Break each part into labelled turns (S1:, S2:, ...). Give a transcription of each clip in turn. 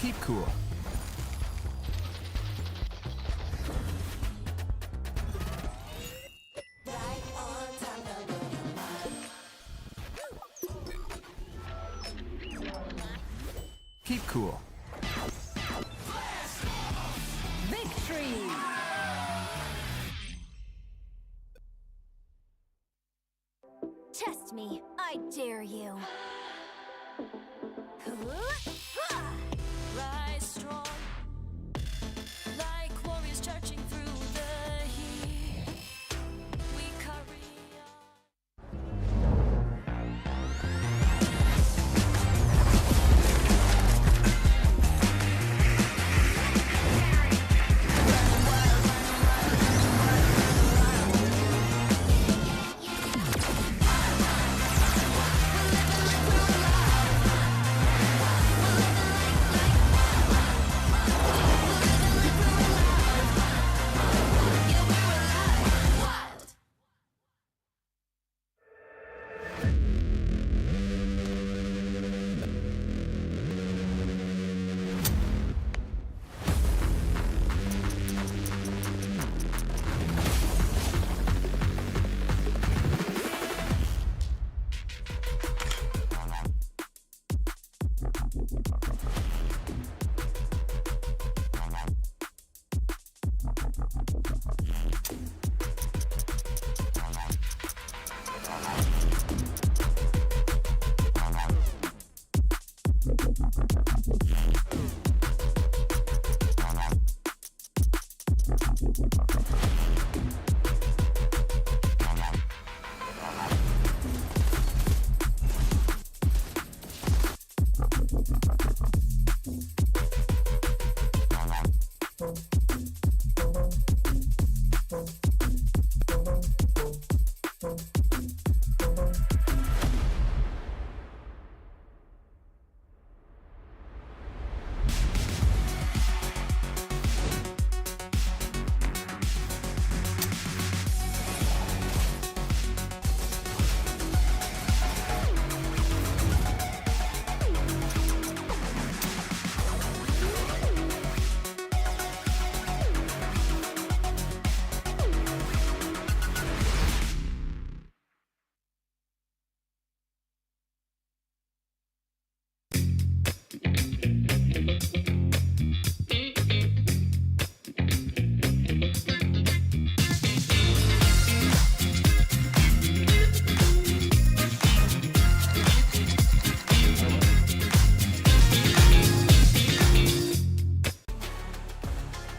S1: Keep cool. Keep cool.
S2: Victory!
S3: Test me, I dare you.
S2: Rise strong, like warriors charging through the heat. We carry on.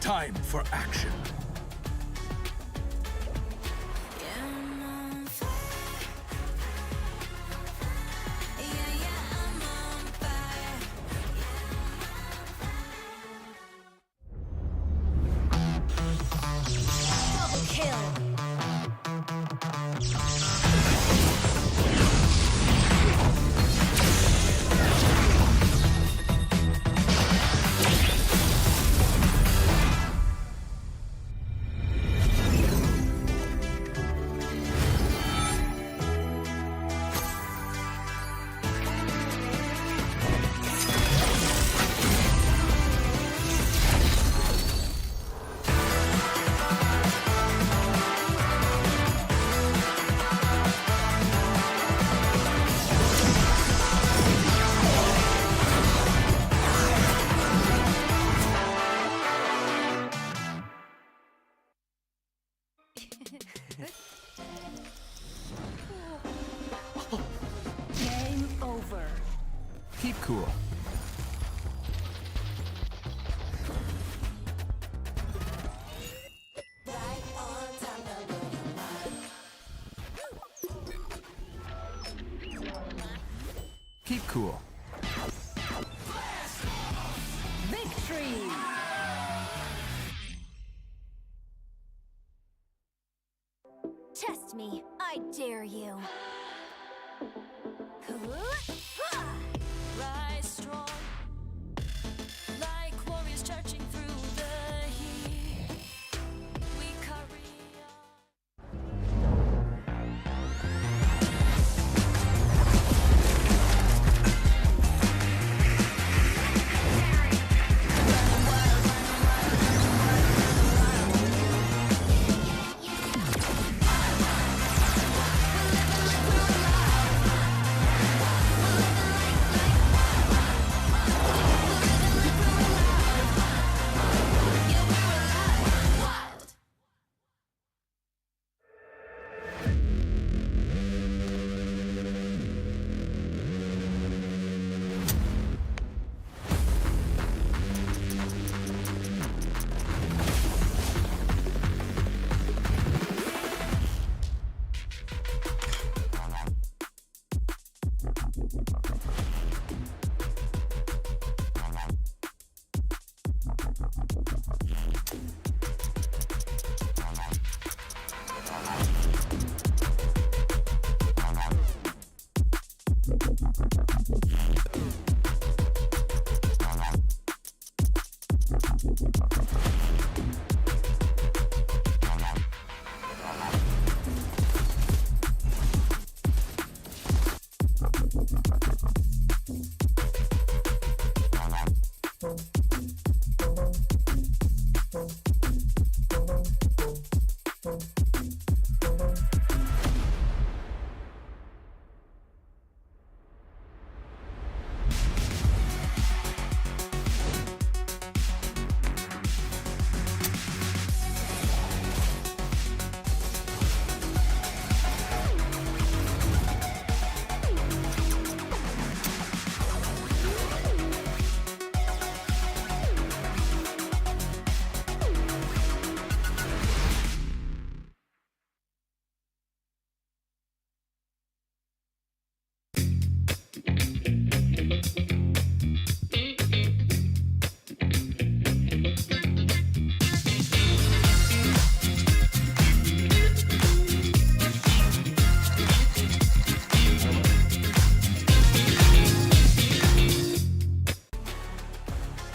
S1: Time for action.
S3: Double kill.
S2: Game over.
S1: Keep cool. Keep cool.
S2: Victory!
S3: Test me, I dare you.
S2: Rise strong, like warriors charging through the heat. We carry on.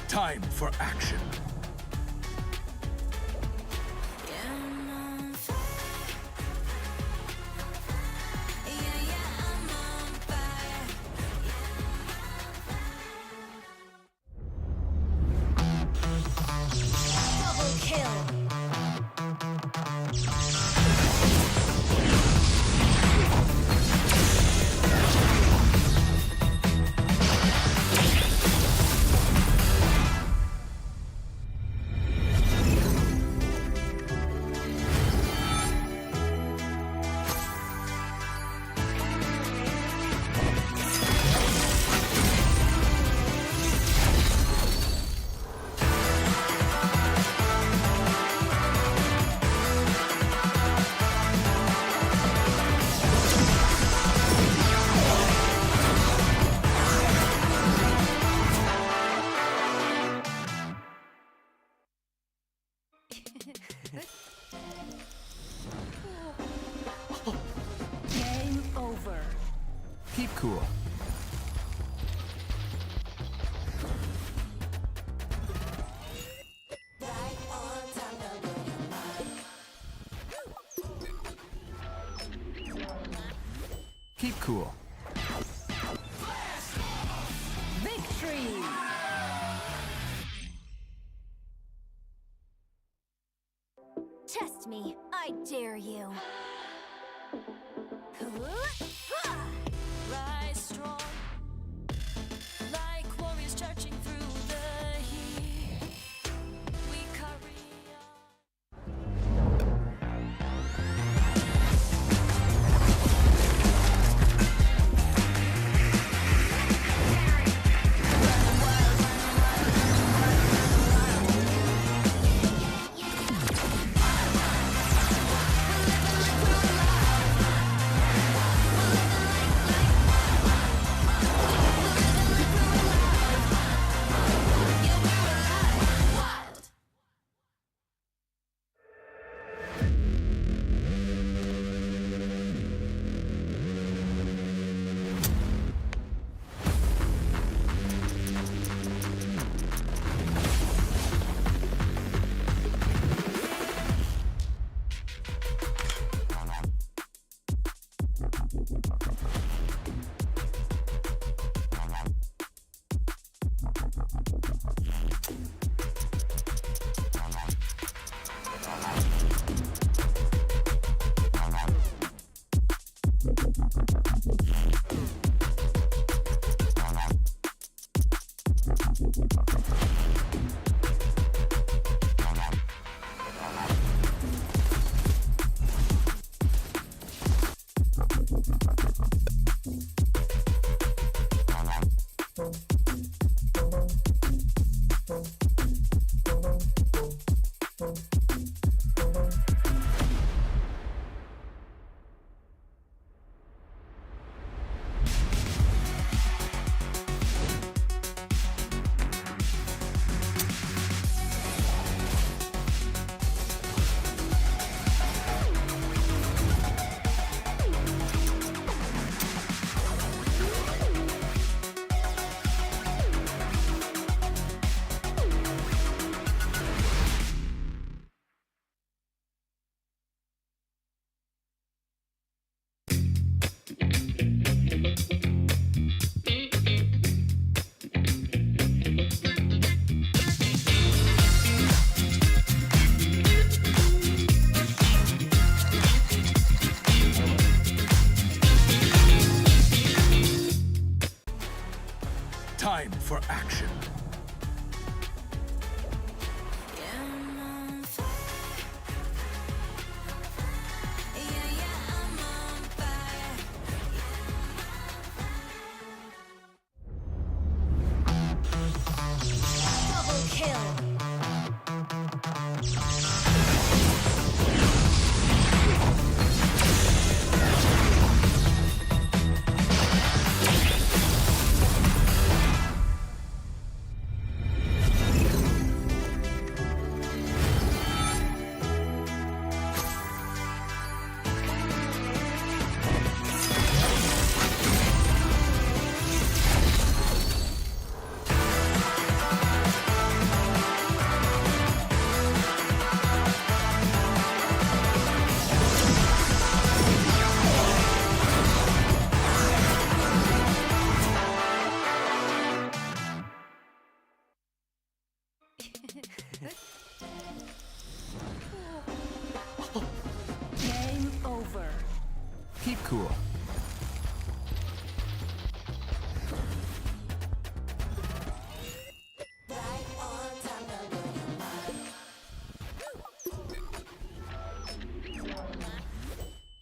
S1: Time for action.
S3: Double kill. Game over.
S1: Keep cool. Keep cool.
S2: Victory!
S3: Test me. I dare you.
S2: Rise strong, like warriors charging through the heat. We carry on.
S1: Time for action.
S3: Double kill. Game over.
S1: Keep cool.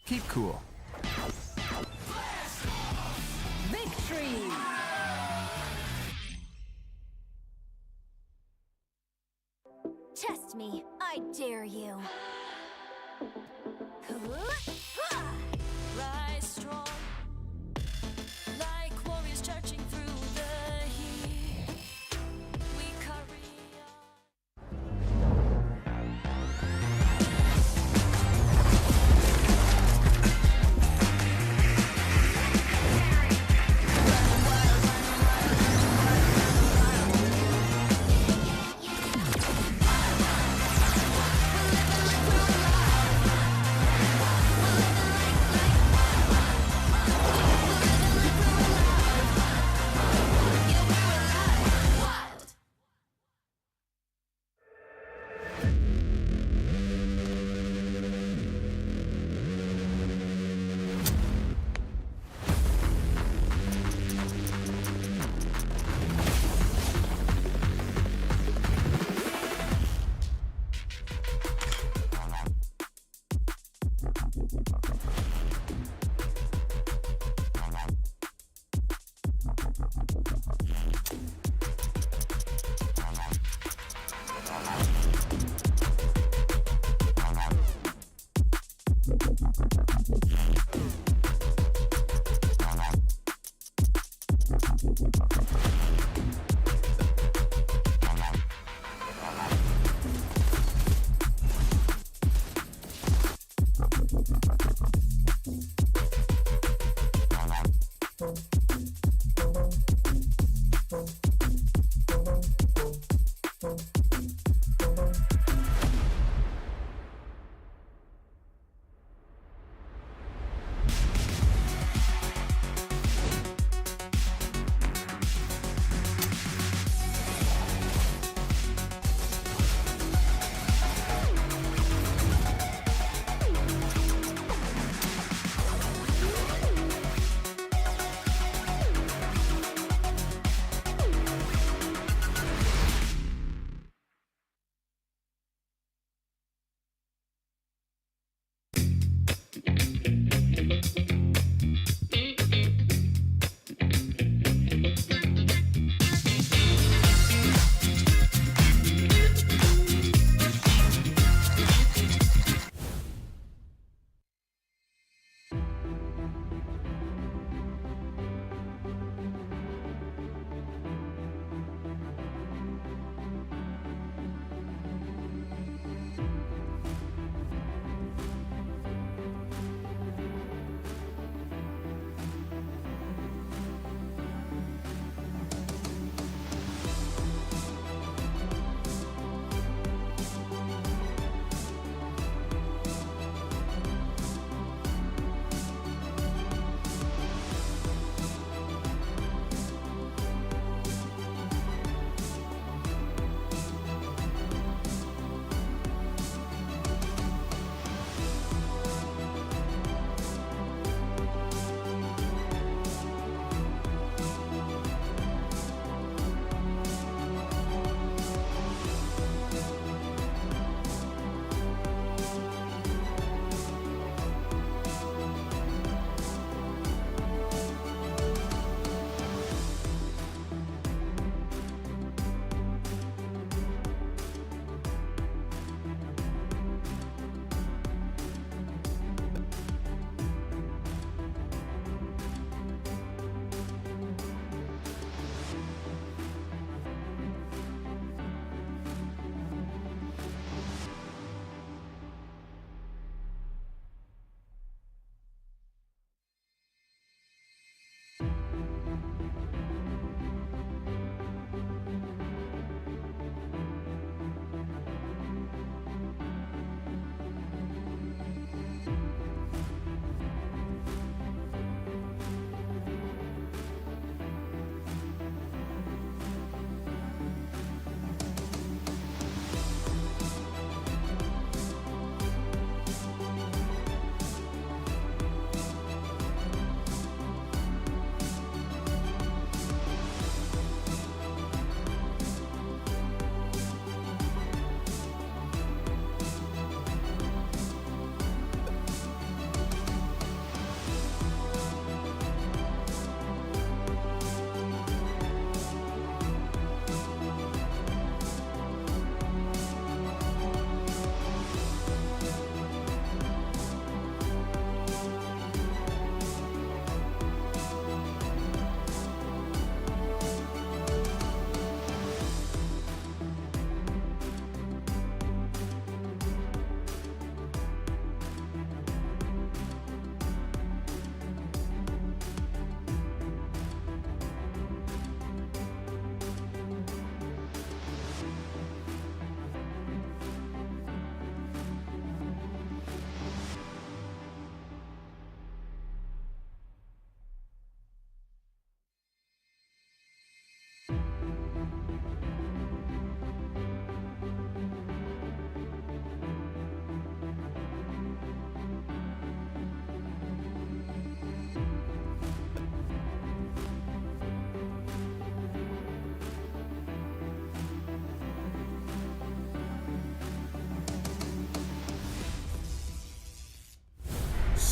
S1: Keep cool.
S3: Victory. Test me, I dare you.
S2: Rise strong, like warriors charging through the heat. We carry on.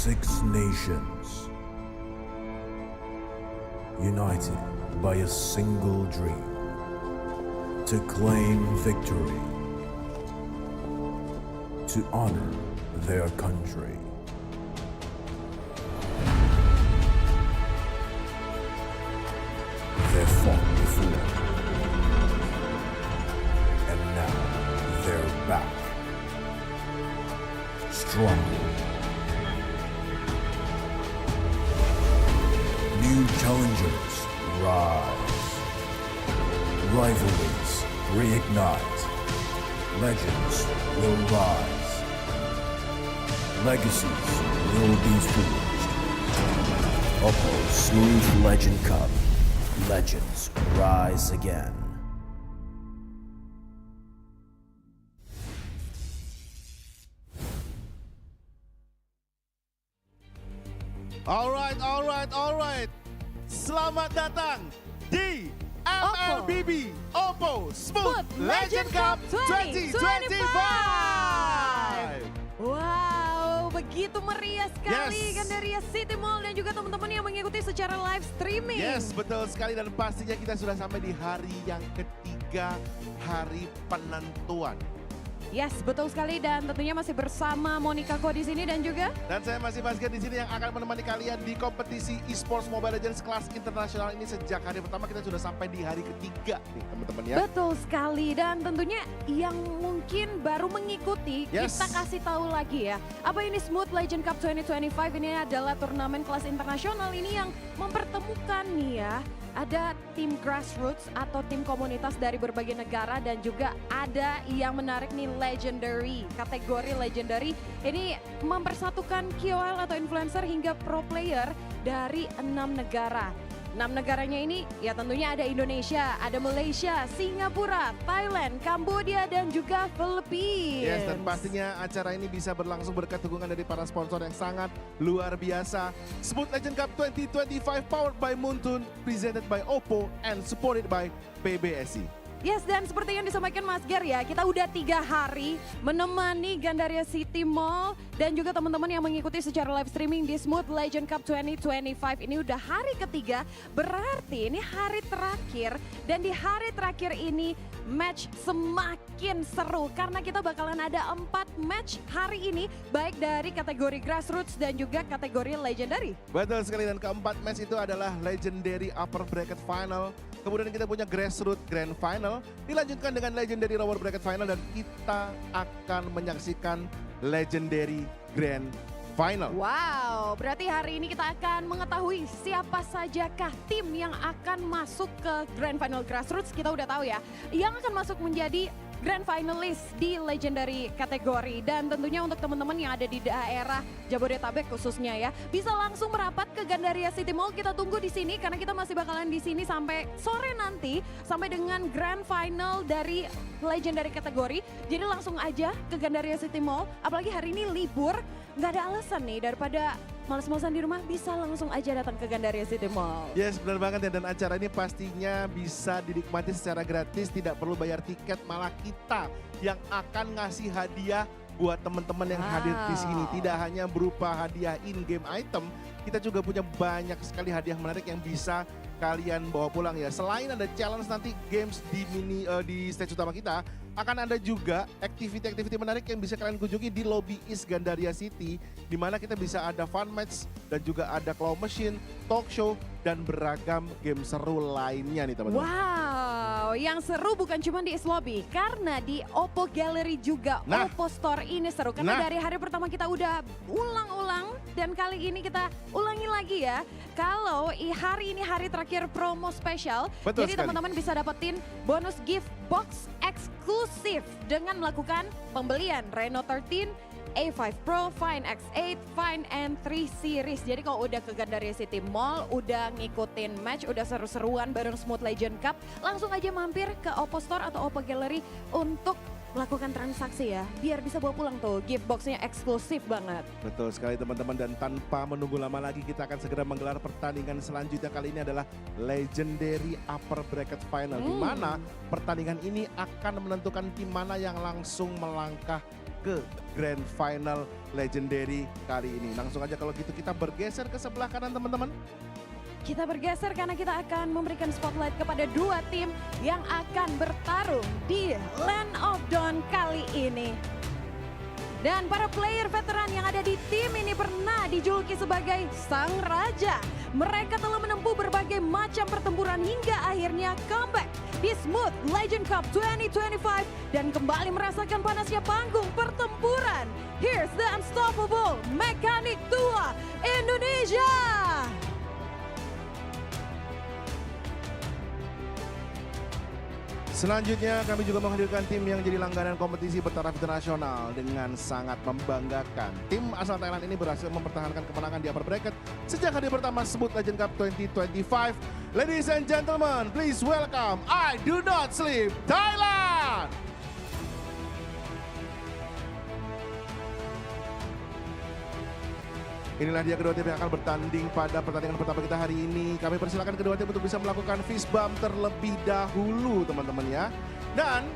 S4: 6 nations, united by a single dream to claim victory, to honor their country. They fought before, and now they're back, stronger. New challengers rise, rivalries reignite, legends will rise, legacies will be forged. OPPO Smooth Legend Cup, legends rise again.
S5: Alright. Selamat datang di MLBB OPPO Smooth Legend Cup 2025.
S6: Wow, begitu meriah sekali
S5: Yes.
S6: Gandaria City Mall dan juga teman-teman yang mengikuti secara live streaming.
S5: Yes, betul sekali dan pastinya kita sudah sampai di hari yang ketiga, hari penentuan.
S6: Yes, betul sekali dan tentunya masih bersama Monica Ko di sini dan juga
S5: Dan saya masih Basket di sini yang akan menemani kalian di kompetisi esports Mobile Legends kelas internasional ini sejak hari pertama kita sudah sampai di hari ketiga nih teman-teman ya.
S6: betul sekali dan tentunya yang mungkin baru mengikuti
S5: Yes.
S6: kita kasih tahu lagi ya. Apa ini Smooth Legend Cup 2025 ini adalah turnamen kelas internasional ini yang mempertemukan nih ya. Ada tim Grassroots atau tim komunitas dari berbagai negara dan juga ada yang menarik nih legendary, kategori legendary. Ini mempersatukan KOL atau influencer hingga pro player dari 6 negara. 6 negaranya ini ya tentunya ada Indonesia, ada Malaysia, Singapura, Thailand, Kambodia dan juga Philippines.
S5: Yes, dan pastinya acara ini bisa berlangsung berkat dukungan dari para sponsor yang sangat luar biasa. Smooth Legend Cup 2025 powered by Muntun, presented by OPPO and supported by PBSI.
S6: Yes, dan seperti yang disampaikan Mas Ger ya, kita udah 3 hari menemani Gandaria City Mall dan juga teman-teman yang mengikuti secara live streaming di Smooth Legend Cup 2025. Ini udah hari ketiga, berarti ini hari terakhir dan di hari terakhir ini match semakin seru karena kita bakalan ada 4 match hari ini baik dari kategori Grassroots dan juga kategori Legendary.
S5: Betul sekali dan keempat match itu adalah Legendary Upper Bracket Final. Kemudian kita punya Grassroots Grand Final, dilanjutkan dengan Legendary Lower Bracket Final dan kita akan menyaksikan Legendary Grand Final.
S6: Wow, berarti hari ini kita akan mengetahui siapa sajakah tim yang akan masuk ke Grand Final Grassroots. Kita udah tahu ya, yang akan masuk menjadi Grand Finalist di Legendary kategori. Dan tentunya untuk teman-teman yang ada di daerah Jabodetabek khususnya ya, bisa langsung merapat ke Gandaria City Mall. Kita tunggu di sini karena kita masih bakalan di sini sampai sore nanti, sampai dengan Grand Final dari Legendary kategori. Jadi langsung aja ke Gandaria City Mall, apalagi hari ini libur, nggak ada alasan nih daripada males-malesan di rumah, bisa langsung aja datang ke Gandaria City Mall.
S5: Yes, benar banget ya, dan acara ini pastinya bisa dinikmati secara gratis, tidak perlu bayar tiket, malah kita yang akan ngasih hadiah buat teman-teman yang hadir di sini. Tidak hanya berupa hadiah in-game item, kita juga punya banyak sekali hadiah menarik yang bisa kalian bawa pulang ya. Selain ada challenge nanti games di stage utama kita, akan ada juga aktiviti-aktiviti menarik yang bisa kalian kunjungi di lobby East Gandaria City, di mana kita bisa ada fun match dan juga ada claw machine, talk show, dan beragam game seru lainnya nih teman-teman.
S6: Wow, yang seru bukan cuma di East Lobby, karena di OPPO Gallery juga OPPO Store ini seru. Karena dari hari pertama kita udah ulang-ulang dan kali ini kita ulangi lagi ya. Kalau hari ini hari terakhir promo spesial, jadi teman-teman bisa dapetin bonus gift box eksklusif dengan melakukan pembelian Reno 13, A5 Pro, Vine X8, Vine N3 Series. Jadi kalau udah ke Gandaria City Mall, udah ngikutin match, udah seru-seruan bareng Smooth Legend Cup, langsung aja mampir ke OPPO Store atau OPPO Gallery untuk melakukan transaksi ya, biar bisa bawa pulang tuh gift boxnya eksklusif banget.
S5: Betul sekali teman-teman, dan tanpa menunggu lama lagi kita akan segera menggelar pertandingan selanjutnya. Kali ini adalah Legendary Upper Bracket Final, di mana pertandingan ini akan menentukan tim mana yang langsung melangkah ke Grand Final Legendary kali ini. Langsung aja kalau gitu kita bergeser ke sebelah kanan teman-teman.
S6: Kita bergeser karena kita akan memberikan spotlight kepada dua tim yang akan bertarung di Land of Dawn kali ini. Dan para player veteran yang ada di tim ini pernah dijuluki sebagai Sang Raja. Mereka telah menempuh berbagai macam pertempuran hingga akhirnya comeback di Smooth Legend Cup 2025 dan kembali merasakan panasnya panggung pertempuran. Here's the unstoppable Mekanik Tua Indonesia.
S5: Selanjutnya kami juga menghadirkan tim yang jadi langganan kompetisi bertaraf internasional dengan sangat membanggakan. Tim asal Thailand ini berhasil mempertahankan kemenangan di upper bracket sejak hari pertama Smooth Legend Cup 2025. Ladies and gentlemen, please welcome I Do Not Sleep Thailand! Inilah dia kedua tim yang akan bertanding pada pertandingan pertama kita hari ini. Kami persilakan kedua tim untuk bisa melakukan fist bump terlebih dahulu teman-teman ya. Dan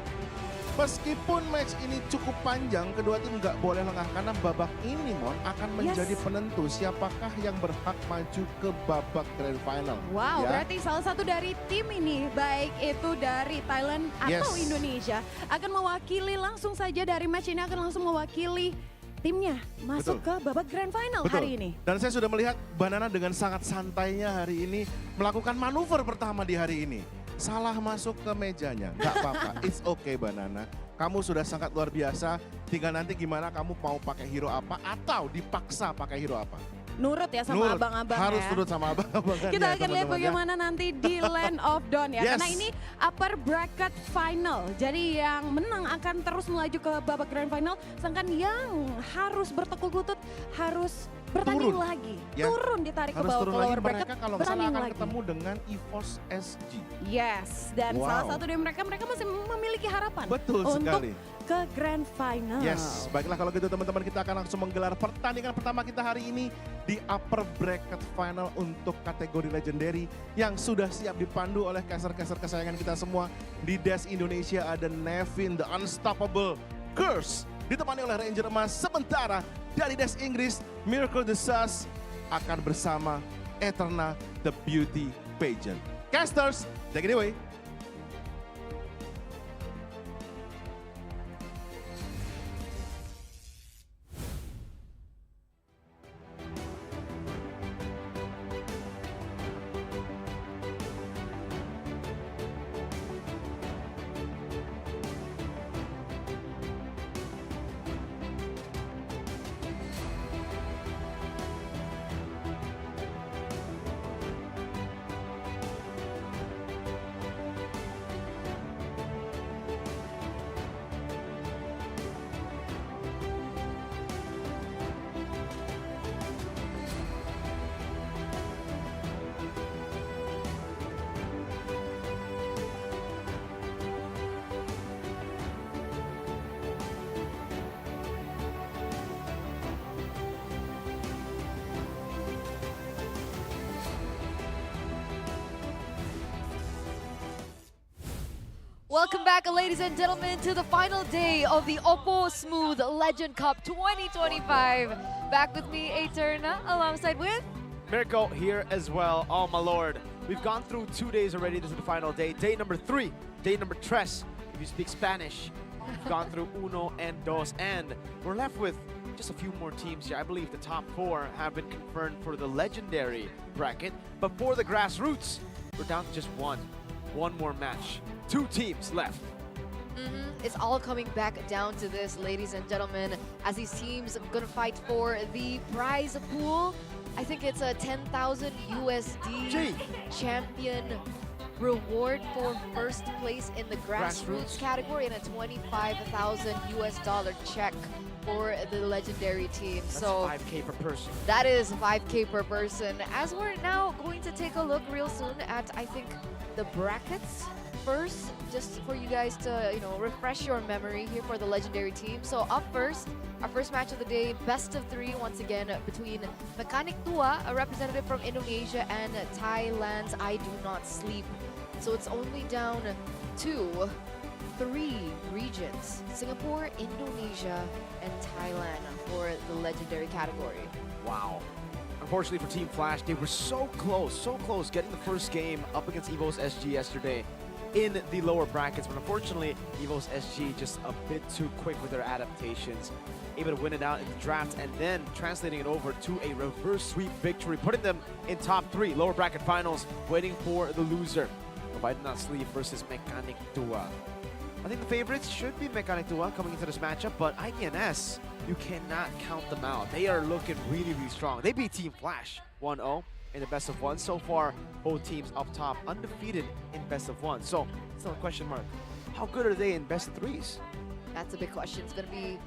S5: meskipun match ini cukup panjang, kedua tim nggak boleh lengah karena babak ini akan menjadi penentu siapakah yang berhak maju ke babak grand final.
S6: Wow,
S5: ya.
S6: berarti salah satu dari tim ini, baik itu dari Thailand atau Indonesia, akan mewakili langsung saja dari match ini akan langsung mewakili timnya masuk ke babak grand final hari ini. Dan
S5: saya sudah melihat Banana dengan sangat santainya hari ini melakukan manuver pertama di hari ini. Salah masuk ke mejanya, nggak apa-apa, it's okay Banana. Kamu sudah sangat luar biasa, tinggal nanti gimana kamu mau pakai hero apa atau dipaksa pakai hero apa.
S6: Nurut ya sama abang-abang ya.
S5: Harus nurut sama abang-abang.
S6: Kita akan lihat bagaimana nanti di Land of Dawn ya. Karena ini upper bracket final. Jadi yang menang akan terus melaju ke babak grand final. Sedangkan yang harus bertekuk lutut harus bertanding lagi.
S5: Ya.
S6: Turun ditarik
S5: harus
S6: ke bawah
S5: turun
S6: lower
S5: lagi.
S6: bracket.
S5: Mereka kalau misalnya akan ketemu dengan EVOS SG.
S6: Yes, dan salah satu dari mereka masih memiliki harapan.
S5: Betul sekali.
S6: Ke grand final.
S5: Yes, baiklah kalau gitu teman-teman kita akan langsung menggelar pertandingan pertama kita hari ini di upper bracket final untuk kategori legendary yang sudah siap dipandu oleh caster-caster kesayangan kita semua. Di Dash Indonesia ada Nevin the Unstoppable Curse ditemani oleh Ranger Emas, sementara dari Dash Inggris Miracle the Sus akan bersama Eterna the Beauty Pageant. Casters, take it away.
S7: Welcome back, ladies and gentlemen, to the final day of the OPPO Smooth Legend Cup 2025. Back with me, Eterna, alongside with
S8: Mirko here as well. Oh my lord, we've gone through 2 days already. This is the final day. Day number 3, day number tres. If you speak Spanish, we've gone through uno and dos, and we're left with just a few more teams here. I believe the top 4 have been confirmed for the legendary bracket, but for the Grassroots, we're down to just one more match. 2 teams left.
S7: It's all coming back down to this, ladies and gentlemen, as these teams are gonna fight for the prize pool. I think it's a 10,000 USD champion reward for first place in the Grassroots category and a 25,000 US dollar check for the legendary team.
S8: That's
S7: so
S8: 5K per person.
S7: That is 5K per person. As we're now going to take a look real soon at, I think, the brackets first, just for you guys to, refresh your memory here for the legendary team. So up first, our first match of the day, best of 3 once again between Mekanik Tua, a representative from Indonesia, and Thailand's I Do Not Sleep. So it's only down to 3 regions: Singapore, Indonesia, and Thailand for the legendary category.
S8: Wow. Unfortunately for Team Flash, they were so close getting the first game up against EVO's SG yesterday in the lower brackets, but unfortunately, EVO's SG just a bit too quick with their adaptations, able to win it out in the draft and then translating it over to a reverse sweep victory, putting them in top 3 lower bracket finals, waiting for the loser. Provided not sleep versus Mechanic Tua. I think the favorites should be Mechanic Tua coming into this matchup, but IDNS, you cannot count them out. They are looking really strong. They beat Team Flash 1-0 in the best of 1. So far, both teams up top undefeated in best of 1. So, still a question mark. How good are they in best of 3s?
S7: That's a big question. It's going to be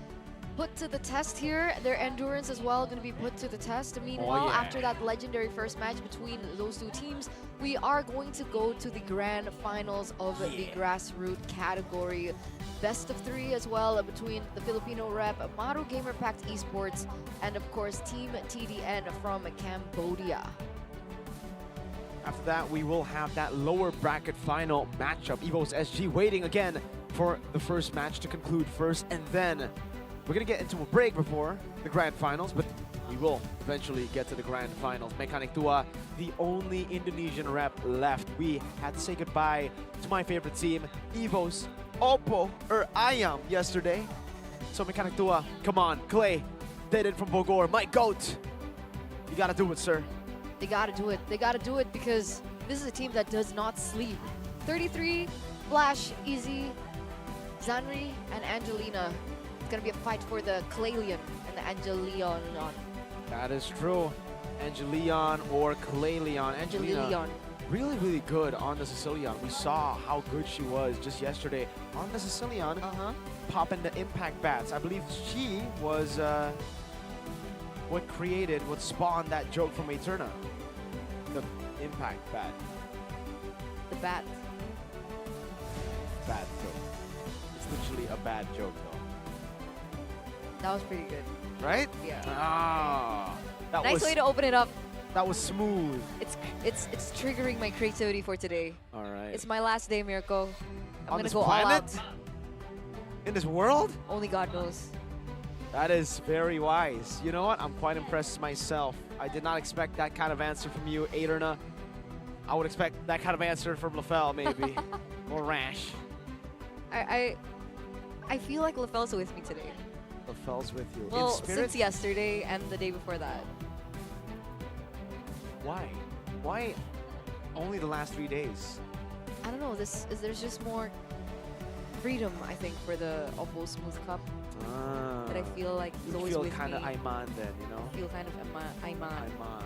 S7: put to the test here. Their endurance as well going to be put to the test. Meanwhile, after that legendary first match between those two teams, we are going to go to the grand finals of the Grassroots category. Best of 3 as well between the Filipino rep, Maru Gamer Pact Esports, and of course Team TDN from Cambodia.
S8: After that, we will have that lower bracket final matchup. EVO's SG waiting again for the first match to conclude first, and then we're gonna get into a break before the grand finals, but we will eventually get to the grand finals. Mechanic Tua, the only Indonesian rep left. We had to say goodbye to my favorite team, EVO's OPPO, or IAM, yesterday. So Mechanic Tua, come on, Clay, dated from Bogor, my GOAT. You gotta do it, sir.
S7: They gotta do it. They gotta do it because this is a team that does not sleep. 33, Flash, Easy, Zanri, and Angelina. It's gonna be a fight for the Clayleon and the Angelion.
S8: That is true. Angelion or Clayleon. Angelina, really good on the Sicilian. We saw how good she was just yesterday on the Sicilian, popping the impact bats. I believe she was what spawned that joke from Eterna. The impact bat.
S7: The bat.
S8: Bad joke. It's literally a bad joke though.
S7: That was pretty good.
S8: Right?
S7: Yeah.
S8: Ah, that
S7: Nice
S8: was,
S7: way to open it up.
S8: That was smooth.
S7: It's triggering my creativity for today.
S8: All right.
S7: It's my last day, Mirko. I'm
S8: on
S7: gonna
S8: this
S7: go
S8: planet?
S7: all out.
S8: In this world?
S7: Only God knows.
S8: That is very wise. You know what? I'm quite impressed myself. I did not expect that kind of answer from you, Aderna. I would expect that kind of answer from LaFell, maybe. Or Rash.
S7: I feel like LaFell's with me today.
S8: LaFell's with you.
S7: Well,
S8: in spirit?
S7: since yesterday and the day before that.
S8: Why? Why only the last 3 days?
S7: I don't know. There's just more freedom, I think, for the OPPO Smooth Cup. That I feel like he's always with me.
S8: You feel kind of Ayman then, you know?
S7: I feel kind of Ayman.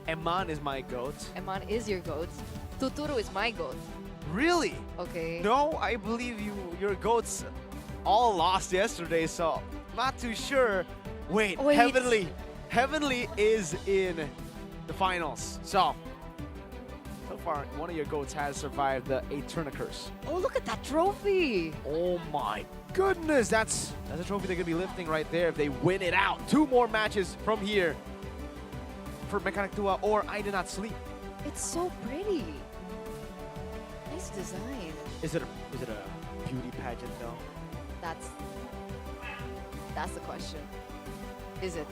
S8: Ayman is my GOAT.
S7: Ayman is your GOAT. Tuturo is my GOAT.
S8: Really?
S7: Okay.
S8: No, I believe your GOATs all lost yesterday, so not too sure. Wait. Heavenly is in the finals. So far, one of your GOATs has survived the Eterna curse.
S7: Oh, look at that trophy.
S8: Oh my goodness, that's a trophy they're gonna be lifting right there if they win it out. 2 more matches from here for Mechanic Tua or I Did Not Sleep.
S7: It's so pretty. Nice design.
S8: Is it a beauty pageant though?
S7: That's the question. Is it?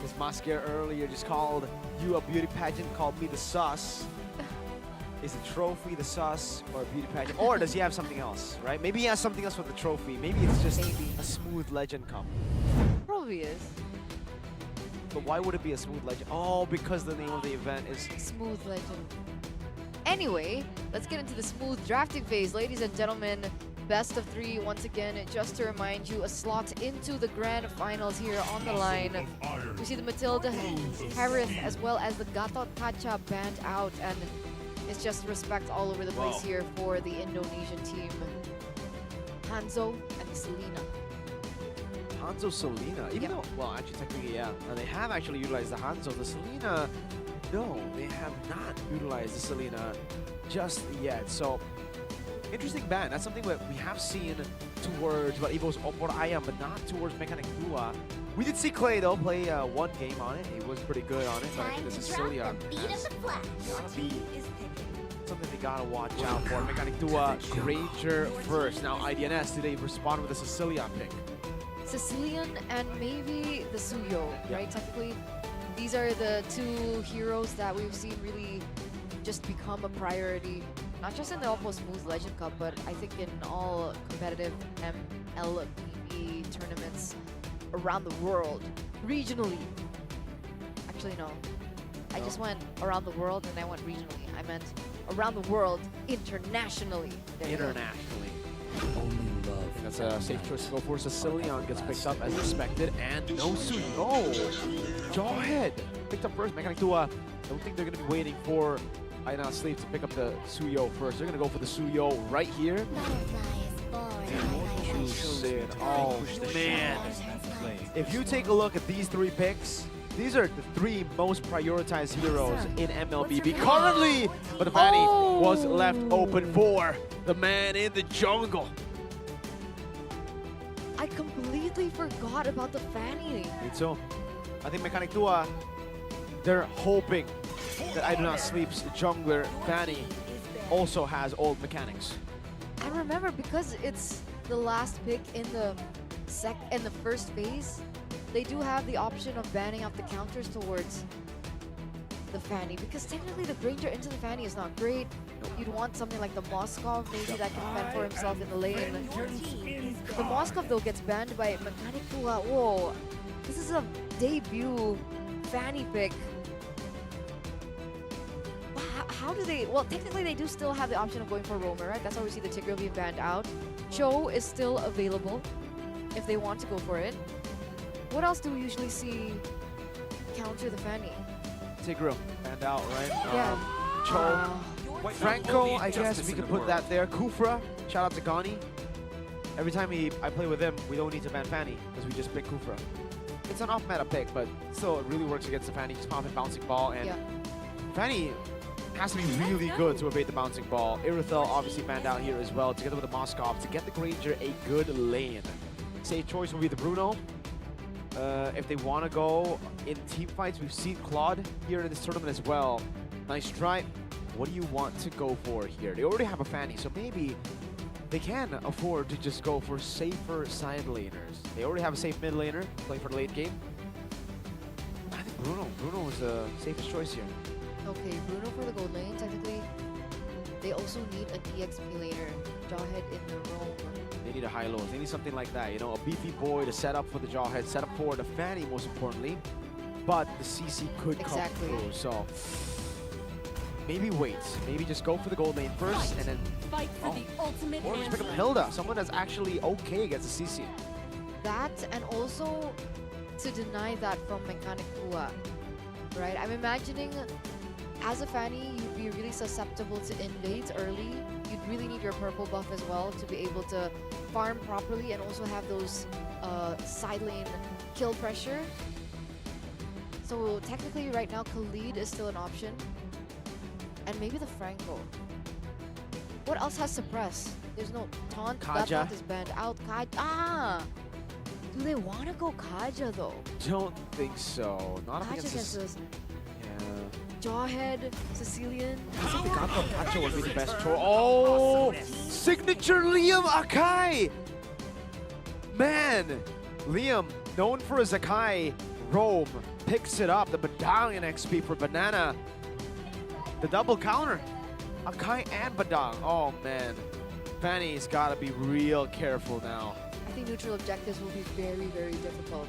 S8: This Mascara earlier just called you a beauty pageant, called me the sus. Is the trophy the sus or a beauty pageant? Or does he have something else, right? Maybe he has something else with the trophy. Maybe it's just a smooth legend cup.
S7: Probably is.
S8: But why would it be a smooth legend? Oh, because the name of the event is
S7: Smooth Legend. Anyway, let's get into the smooth drafting phase. Ladies and gentlemen, best of 3 once again. Just to remind you, a slot into the grand finals here on the line. We see the Matilda Harith as well as the Gatot Kaca band out, and it's just respect all over the place here for the Indonesian team. Hanzo and Selena.
S8: Hanzo Selena. Even though, well, actually, technically, yeah. They have actually utilized the Hanzo. The Selena, no, they have not utilized the Selena just yet. So, interesting ban. That's something that we have seen towards EVO's OPPO IAM, but not towards Mechanic Tua. We did see Clay, though, play 1 game on it. He was pretty good on it, but I think this is Celia. Gotta be something they gotta watch out for. Mechanic Dua, Granger first. Now IDNS, do they respond with a Sicilian pick?
S7: Sicilian and maybe the Suyo,
S8: Yeah.
S7: right? Technically, these are the two heroes that we've seen really just become a priority, not just in the OPPO Smooth Legend Cup, but I think in all competitive MLBB tournaments around the world, regionally. Actually, no. I just went around the world and I went regionally. I meant around the world internationally. There you go.
S8: Internationally.
S4: Only love.
S8: That's a safe choice to go for. Sicilian gets picked up as expected, and no Suyo. Jawhead picked up first. Mechanic Dua, don't think they're going to be waiting for Aina Sleep to pick up the Suyo first. They're going to go for the Suyo right here. Oh, man. If you take a look at these three picks, these are the three most prioritized heroes in MLBB currently, but the Fanny was left open for the man in the jungle.
S7: I completely forgot about the Fanny.
S8: Me too. I think Mechanic Dua, they're hoping that I Do Not Sleep's jungler Fanny also has old mechanics.
S7: I remember because it's the last pick in the first phase, they do have the option of banning out the counters towards the Fanny, because technically the Granger into the Fanny is not great. You'd want something like the Moskov maybe that can fend for himself in the lane. The Moskov though gets banned by Mechanic Dua. Whoa, this is a debut Fanny pick. How do they, well technically they do still have the option of going for Roamer, right? That's why we see the Tigreal being banned out. Cho is still available if they want to go for it. What else do we usually see counter the Fanny?
S8: Tigreal banned out, right?
S7: Yeah.
S8: Cho, Franco, I guess we could put that there. Kufra, shout out to Gani. Every time I play with him, we don't need to ban Fanny because we just pick Kufra. It's an off-meta pick, but still it really works against the Fanny. Just pump and bouncing ball, and
S7: Yeah.
S8: Fanny has to be really good to evade the bouncing ball. Irithel obviously banned out here as well, together with the Moskov, to get the Granger a good lane. Safe choice will be the Bruno. If they want to go in team fights, we've seen Claude here in this tournament as well. Nice try. What do you want to go for here? They already have a Fanny, so maybe they can afford to just go for safer side laners. They already have a safe mid laner playing for the late game. I think Bruno was the safest choice here.
S7: Okay, Bruno for the gold lane. Technically, they also need a DXP laner. Jawhead in the roam.
S8: They need a high low. They need something like that, you know, a beefy boy to set up for the Jawhead, set up for the Fanny most importantly. But the CC could come through, so maybe wait. Maybe just go for the gold lane first and then
S3: Fight for the ultimate
S8: or just pick up
S3: answer.
S8: Hilda, someone that's actually okay against the CC.
S7: That, and also to deny that from Mechanic Dua, right? I'm imagining as a Fanny, you'd be really susceptible to invades early. You'd really need your purple buff as well to be able to farm properly and also have those side lane kill pressure. So technically right now Khalid is still an option. And maybe the Franco. What else has suppress? There's no taunt. That
S8: Kaja.
S7: taunt is banned out. Do they want to go Kaja though?
S8: Don't think so. Not up
S7: Kaja
S8: against
S7: against
S8: this.
S7: this
S8: Yeah.
S7: Jawhead, Sicilian.
S8: I think the Gato Kacha would be the best choice. Oh! Signature Liam Akai! Man! Liam, known for his Akai roam, picks it up. The Badang XP for Banana. The double counter. Akai and Badang. Oh man. Fanny's gotta be real careful now.
S7: I think neutral objectives will be very, very difficult.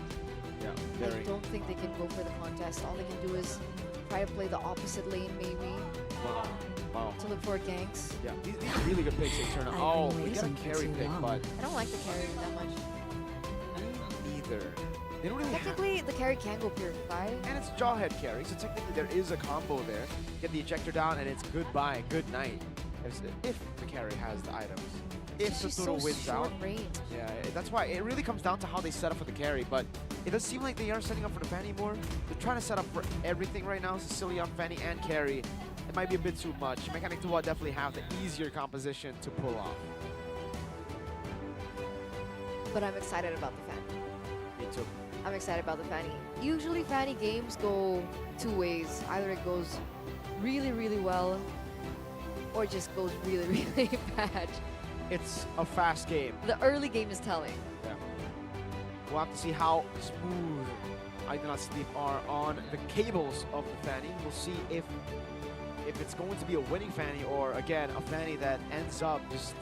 S8: Yeah,
S7: I
S8: very.
S7: don't think they can go for the contest. All they can do is try to play the opposite lane maybe
S8: Wow. Wow.
S7: to look for ganks.
S8: Yeah, these are really good picks in turn. Oh, we got a carry pick, but
S7: I don't like the carry that much.
S8: neither. They don't really have.
S7: Technically, the carry can go purify.
S8: And it's Jawhead carry, so technically there is a combo there. Get the ejector down, and it's goodbye, good night. If the carry has the items. If
S7: It's just
S8: Sotoro
S7: so
S8: wins
S7: short
S8: out.
S7: range.
S8: Yeah, that's why it really comes down to how they set up for the carry, but it does seem like they are setting up for the Fanny more. They're trying to set up for everything right now, Sicilian, Fanny, and carry. It might be a bit too much. Mechanic Dua definitely have the easier composition to pull off.
S7: But I'm excited about the Fanny.
S8: Me too.
S7: I'm excited about the Fanny. Usually Fanny games go two ways. Either it goes really, really well or just goes really, really bad.
S8: It's a fast game.
S7: The early game is telling.
S8: Yeah. We'll have to see how smooth I Do Not Sleep are on the cables of the Fanny. We'll see if it's going to be a winning Fanny or, again, a Fanny that ends up just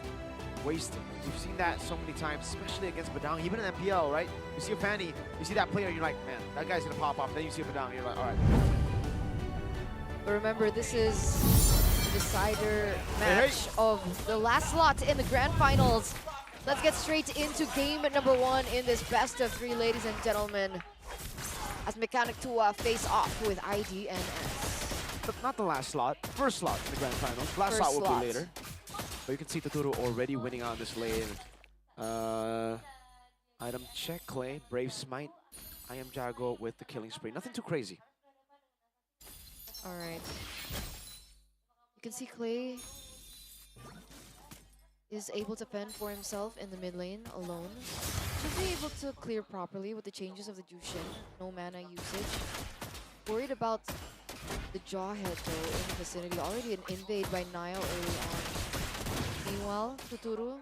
S8: wasting. We've seen that so many times, especially against Badang, even in MPL, right? You see a Fanny, you see that player, you're like, man, that guy's gonna pop off. Then you see a Badang, you're like, all right.
S7: But remember, this is the decider match of the last slot in the grand finals. Let's get straight into game number 1 in this best of 3, ladies and gentlemen. As Mechanic Tua face off with IDNS.
S8: But not the last slot, first slot in the grand finals. Last slot will be later. But you can see Totoro already winning on this lane. Item check, Clay, Brave Smite. I am Jago with the killing spree. Nothing too crazy.
S7: All right. You can see Clay is able to fend for himself in the mid lane alone. Should be able to clear properly with the changes of the Jushin. No mana usage. Worried about the Jawhead though in the vicinity. Already an invade by Nile early on. Meanwhile, Tuturu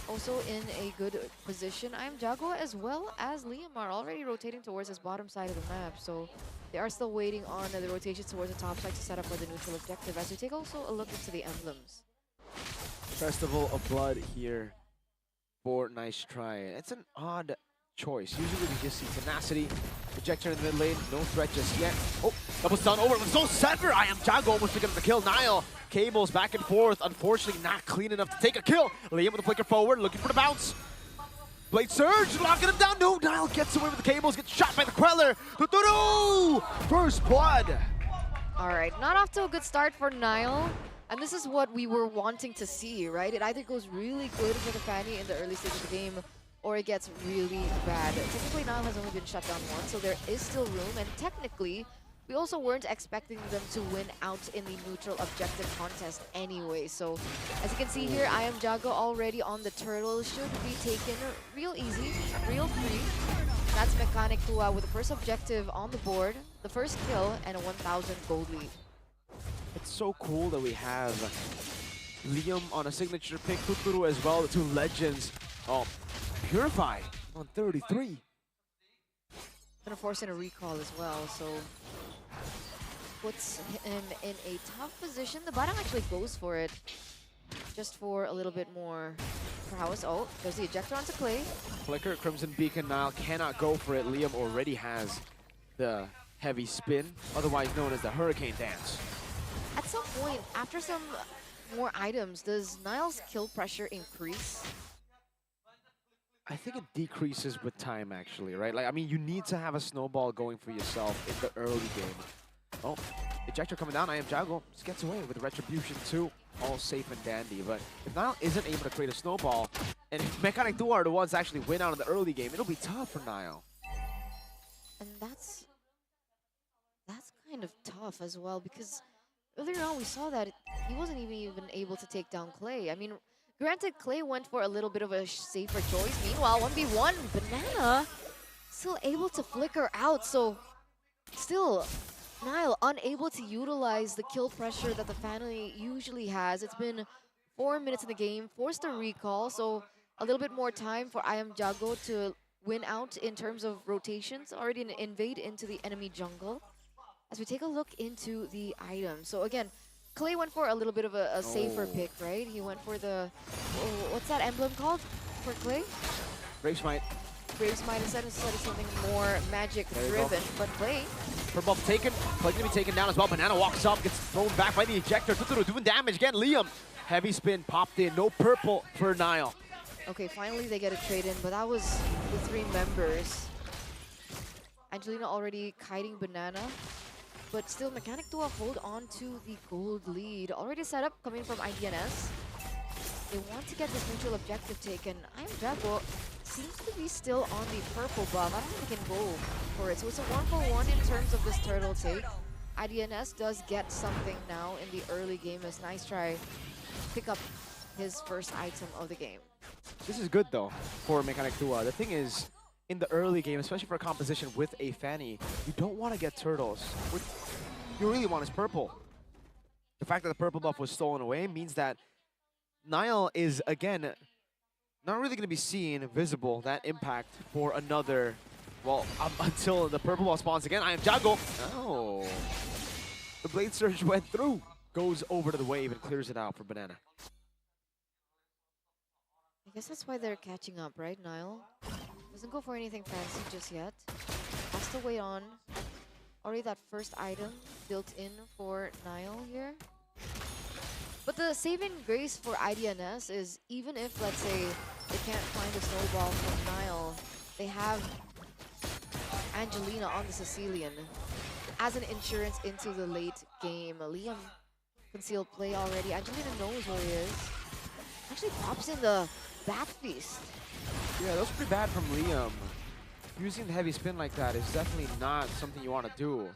S7: also in a good position. I am Jago as well as Liam are already rotating towards this bottom side of the map. So they are still waiting on the rotations towards the top side to set up for the neutral objective. As we take also a look into the emblems.
S8: Festival of Blood here for Nice Try. It's an odd choice. Usually we just see Tenacity, Ejector in the mid lane, no threat just yet. Oh, double stun over with Soul Sever. I am Jago almost picking up the kill. Nile cables back and forth. Unfortunately, not clean enough to take a kill. Liam with the flicker forward, looking for the bounce. Blade Surge, locking him down. No, Nile gets away with the cables, gets shot by the Queller. Tuturu! First blood.
S7: All right, not off to a good start for Nile. And this is what we were wanting to see, right? It either goes really good for the Fanny in the early stage of the game, or it gets really bad. Technically, Nile has only been shut down once, so there is still room. And technically, we also weren't expecting them to win out in the neutral objective contest anyway. So, as you can see here, I am Jago already on the turtle. Should be taken real easy, real free. That's Mechanic Tua with the first objective on the board, the first kill, and a 1,000 gold lead.
S8: It's so cool that we have Liam on a signature pick, Tuturu as well, the two legends. Oh, Purify on 33.
S7: Gonna force in a recall as well, so puts him in a tough position. The bottom actually goes for it, just for a little bit more prowess. Oh, there's the ejector onto Clay.
S8: Flicker, Crimson Beacon, Nile cannot go for it. Liam already has the heavy spin, otherwise known as the Hurricane Dance.
S7: At some point, after some more items, does Nile's kill pressure increase?
S8: I think it decreases with time, actually, right? Like, I mean, you need to have a snowball going for yourself in the early game. Oh, ejector coming down. I am Jago. Just gets away with Retribution too. All safe and dandy. But if Nile isn't able to create a snowball, and if Mechanic Duo are the ones that actually win out in the early game, it'll be tough for Nile.
S7: And that's kind of tough as well, because earlier on we saw that he wasn't even able to take down Clay. I mean, granted, Clay went for a little bit of a safer choice. Meanwhile, 1v1, Banana still able to flicker out. So still, Nile unable to utilize the kill pressure that the Fanny usually has. It's been 4 minutes in the game, forced a recall. So a little bit more time for I am Jago to win out in terms of rotations. Already an invade into the enemy jungle. As we take a look into the items. So again, Clay went for a little bit of a safer pick, right? He went for the, what's that emblem called for Clay?
S8: Brave Smite.
S7: Brave Smite instead of something more magic driven, but Clay.
S8: Purple taken, Clay gonna be taken down as well. Banana walks up, gets thrown back by the ejector. Tuturu doing damage again. Liam, heavy spin, popped in. No purple for Nile.
S7: Okay, finally they get a trade in, but that was the 3 members. Angelina already kiting Banana. But still, Mechanic Tua hold on to the gold lead. Already set up, coming from IDNS. They want to get this neutral objective taken. I'm Jago seems to be still on the purple buff. I don't think he can go for it. So it's a 1-for-1 in terms of this turtle take. IDNS does get something now in the early game as Nice Try pick up his first item of the game.
S8: This is good though for Mechanic Tua. The thing is, in the early game, especially for a composition with a Fanny, you don't want to get turtles. What you really want is purple. The fact that the purple buff was stolen away means that Nile is, again, not really going to be seen, visible, that impact for another, well, until the purple buff spawns again. I am Jago. Oh. The Blade Surge went through. Goes over to the wave and clears it out for Banana.
S7: I guess that's why they're catching up, right, Nile? Doesn't go for anything fancy just yet. Has to wait on. Already that first item built in for Nile here. But the saving grace for IDNS is even if, let's say, they can't find the snowball from Nile, they have Angelina on the Sicilian as an insurance into the late game. Liam concealed play already. Angelina knows where he is. Actually pops in the Bat Feast.
S8: Yeah, that was pretty bad from Liam. Using the heavy spin like that is definitely not something you want to do.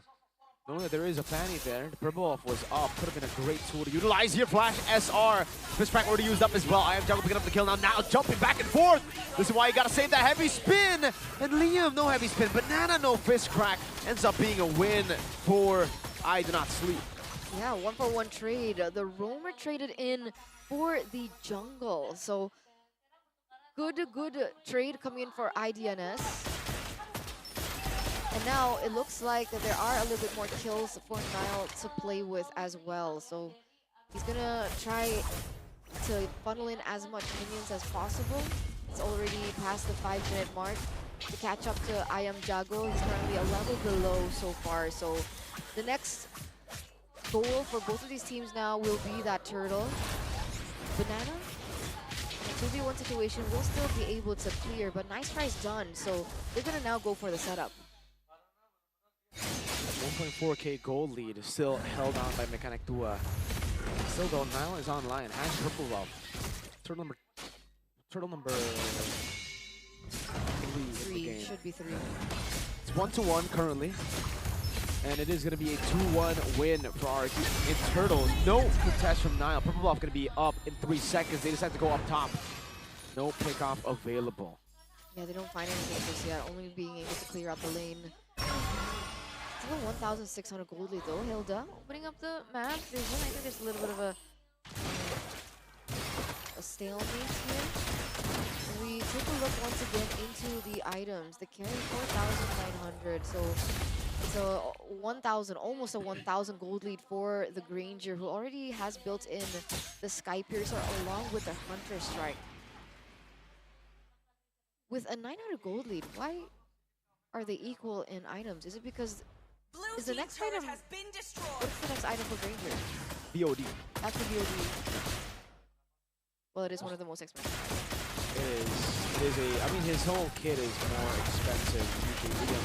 S8: Knowing that there is a Fanny there, the purple buff was up. Could have been a great tool to utilize here. Flash SR. This crack already used up as well. I am Jungle picking up the kill now. Now jumping back and forth. This is why you got to save that heavy spin. And Liam, no heavy spin. Banana, no fist crack. Ends up being a win for I Do Not Sleep.
S7: Yeah, 1-for-1 trade. The roamer traded in for the jungle. So good trade coming in for IDNS. And now it looks like that there are a little bit more kills for Nile to play with as well. So he's gonna try to funnel in as much minions as possible. It's already past the 5-minute mark to catch up to I Am Jago. He's currently a level below so far. So the next goal for both of these teams now will be that turtle. Banana, in a 2v1 situation, will still be able to clear, but nice try's done. So they're gonna now go for the setup.
S8: 1.4k gold lead is still held on by Mechanic Tua. Still though, Nile is online. Has purple buff. Turtle number 3 in the game.
S7: Should be 3.
S8: It's 1-1 currently. And it is going to be a 2-1 win for our team in Turtles. No contest from Nile. Purple buff going to be up in 3 seconds. They decide to go up top. No pickoff available.
S7: Yeah, they don't find anything just yet. Only being able to clear out the lane. Still 1,600 gold lead though. Hilda opening up the map. I think there's a little bit of a stalemate here. And we take a look once again into the items. The carry 4,900. So it's a 1,000, almost a 1,000 gold lead for the Granger, who already has built in the Sky Piercer along with the Hunter Strike. With a 900 gold lead, why are they equal in items? Is it because is the next item? What's the next item for Granger?
S8: BOD.
S7: That's the BOD. Well, it is one of the most expensive items.
S8: It is a. I mean, his whole kit is more expensive usually.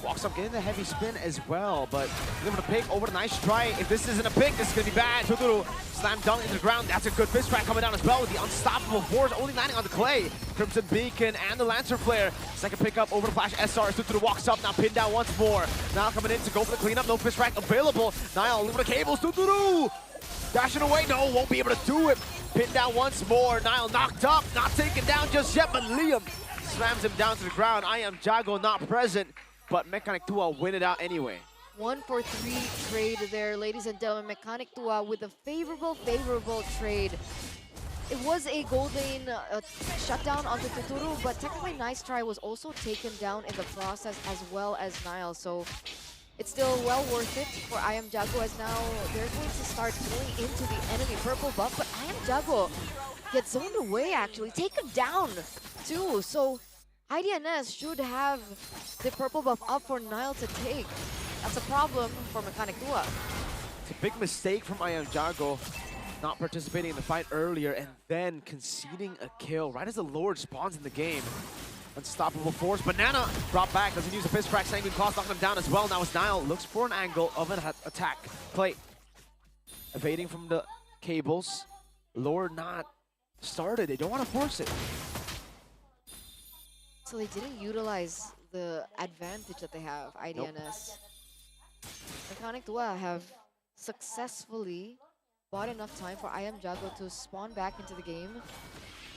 S8: Walks up, getting the heavy spin as well, but able to pick over the nice try. If this isn't a pick, this is gonna be bad. Tuturu slam dunk into the ground. That's a good fist crack coming down as well with the unstoppable force only landing on the clay. Crimson Beacon and the Lancer Flare. Second pick up over the Flash SR. Tuturu walks up, now pinned down once more. Now coming in to go for the cleanup. No fist crack available. Nile over the cables. Tuturu dashing away. No, won't be able to do it. Pinned down once more. Nile knocked up, not taken down just yet, but Liam slams him down to the ground. I Am Jago not present, but Mechanic Tua win it out anyway.
S7: 1-for-3 trade there, ladies and gentlemen. Mechanic Tua with a favorable trade. It was a gold lane shutdown onto Tuturu, but technically Nice Try was also taken down in the process as well as Nile. So it's still well worth it for I Am Jago, as now they're going to start going into the enemy purple buff. But I Am Jago gets zoned away, actually, taken down too. So IDNS should have the purple buff up for Nile to take. That's a problem for Mechanic Tua.
S8: It's a big mistake from I Am Jago, not participating in the fight earlier and then conceding a kill right as the Lord spawns in the game. Unstoppable force. Banana brought back, doesn't use a fist crack. Sanguine Claws knocking him down as well. Now as Nile looks for an angle of an attack. Play. Evading from the cables. Lord not started. They don't want to force it.
S7: So they didn't utilize the advantage that they have, IDNS. Nope. Mechanic Tua have successfully bought enough time for I Am Jago to spawn back into the game.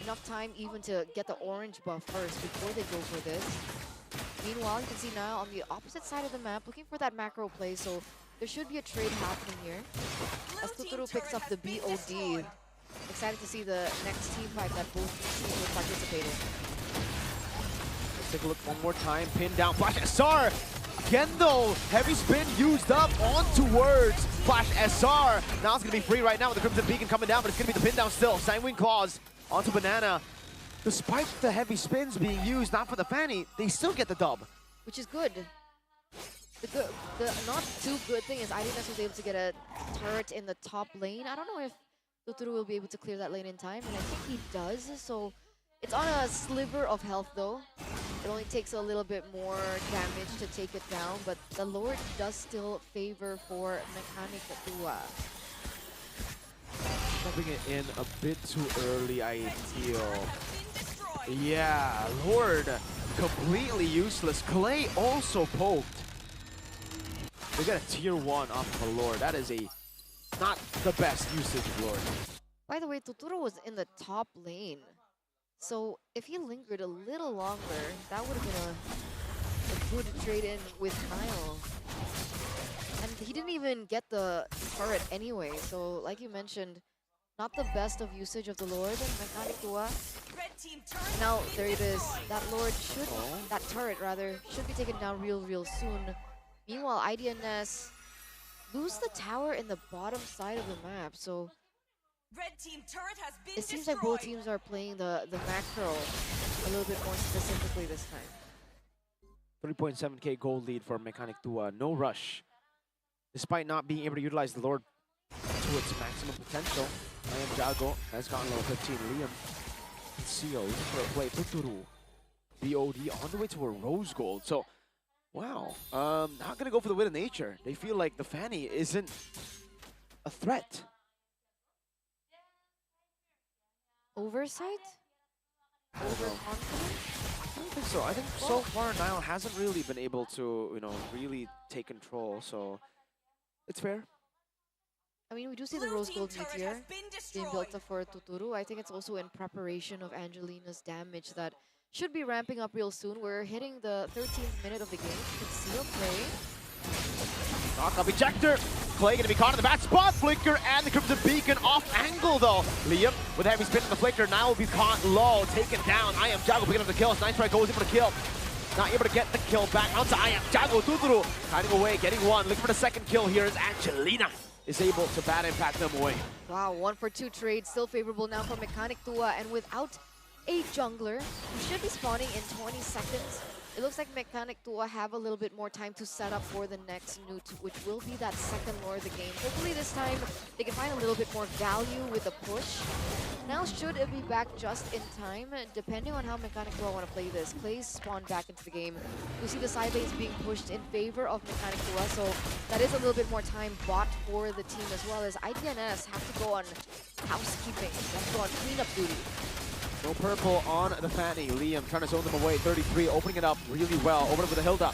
S7: Enough time even to get the orange buff first before they go for this. Meanwhile, you can see now on the opposite side of the map, looking for that macro play. So there should be a trade happening here. As Tuturu picks up the BOD. Excited to see the next team fight that both teams will participate in.
S8: Let's take a look one more time. Pin down, Flash SR. Again though, heavy spin used up on towards Flash SR. Now it's gonna be free right now with the Crimson Beacon coming down, but it's gonna be the pin down still. Sanguine Claws onto Banana. Despite the heavy spins being used, not for the Fanny, they still get the dub.
S7: Which is good. The not too good thing is IDNS was able to get a turret in the top lane. I don't know if Tuturu will be able to clear that lane in time, and I think he does. So it's on a sliver of health though. It only takes a little bit more damage to take it down, but the Lord does still favor for Mechanic Tua.
S8: Jumping it in a bit too early, I feel. Yeah, Lord, completely useless. Clay also poked. They got a tier 1 off of a Lord. That is not the best usage of Lord.
S7: By the way, Tuturu was in the top lane. So if he lingered a little longer, that would have been a good trade-in with Nile. And he didn't even get the turret anyway, so like you mentioned, not the best of usage of the Lord and Mechanic Tua. Now there it is. That Lord should, that turret rather, should be taken down real soon. Meanwhile, IDNS lose the tower in the bottom side of the map, so it seems like both teams are playing the macro a little bit more specifically this time.
S8: 3.7k gold lead for Mechanic Tua. No rush. Despite not being able to utilize the Lord to its maximum potential, I am Jago has gotten level 15. Liam and Sio looking for a play. Tuturu. BOD on the way to a rose gold. So, wow. Not going to go for the win of nature. They feel like the Fanny isn't a threat.
S7: Oversight? Overconfident?
S8: I don't think so. I think so far Nile hasn't really been able to, really take control. So, it's fair.
S7: I mean, we do see the Rose Gold Meteor being built up for Tuturu. I think it's also in preparation of Angelina's damage that should be ramping up real soon. We're hitting the 13th minute of the game. You can see a play.
S8: Knock up ejector. Clay gonna be caught in the bad spot. Flicker and the Crimson Beacon off angle though. Liam with a heavy spin on the flicker. Now will be caught low, taken down. I am Jago picking up the kills. Nice try goes in for the kill. Not able to get the kill back. Onto I am Jago. Tuturu hiding away, getting one. Looking for the second kill here is Angelina. Is able to bad impact them away.
S7: Wow, 1-for-2 trade, still favorable now for Mechanic Tua, and without a jungler, who should be spawning in 20 seconds. It looks like Mechanic Tua have a little bit more time to set up for the next newt, which will be that second lore of the game. Hopefully this time they can find a little bit more value with the push. Now should it be back just in time, depending on how Mechanic Tua want to play this. Clay's spawned back into the game. We see the side lanes being pushed in favor of Mechanic Tua, so that is a little bit more time bought for the team, as well as IDNS have to go on housekeeping, have to go on cleanup duty.
S8: No purple on the Fanny. Liam trying to zone them away. 33, opening it up really well. Over with the Hilda.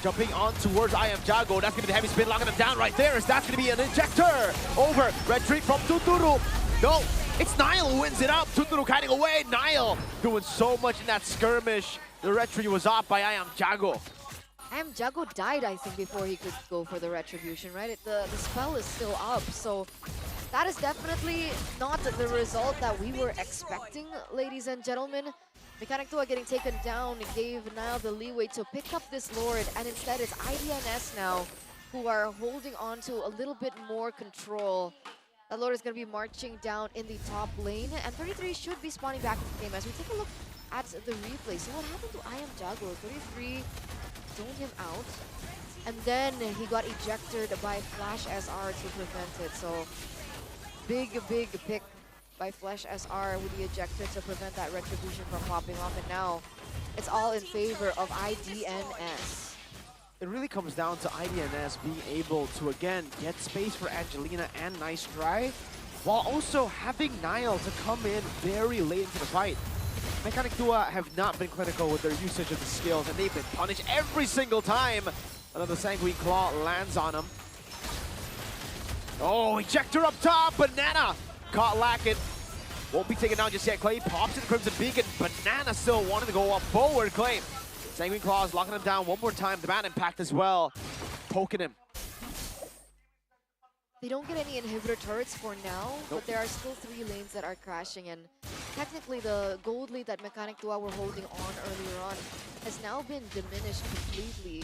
S8: Jumping on towards I am Jago. That's going to be the heavy spin, locking him down right there. That's going to be an injector. Over. Retreat from Tuturu. No, it's Nile who wins it up. Tuturu hiding away. Nile doing so much in that skirmish. The retreat was off by I am Jago.
S7: I am Jago died, I think, before he could go for the retribution, right? The spell is still up, so that is definitely not the result that we were expecting, ladies and gentlemen. Mechanic Tua getting taken down gave Nile the leeway to pick up this Lord, and instead it's IDNS now who are holding on to a little bit more control. That Lord is going to be marching down in the top lane, and 33 should be spawning back into the game. As we take a look at the replay, see what happened to I am Jago. 33 zoned him out, and then he got ejected by Flash SR to prevent it. So big pick by Flash SR with the ejector to prevent that retribution from popping off, and now it's all in favor of IDNS.
S8: It really comes down to IDNS being able to, again, get space for Angelina and Nice Try, while also having Nile to come in very late into the fight. Mechanic Tua have not been clinical with their usage of the skills, and they've been punished every single time. Another Sanguine Claw lands on him. Oh, ejector up top, Banana caught lacking. Won't be taken down just yet. Clay pops in the Crimson Beacon. Banana still wanting to go up forward. Clay, Sanguine Claws locking him down one more time. The bad impact as well, poking him.
S7: They don't get any inhibitor turrets for now, but there are still 3 lanes that are crashing, and technically the gold lead that Mechanic Tua were holding on earlier on has now been diminished completely.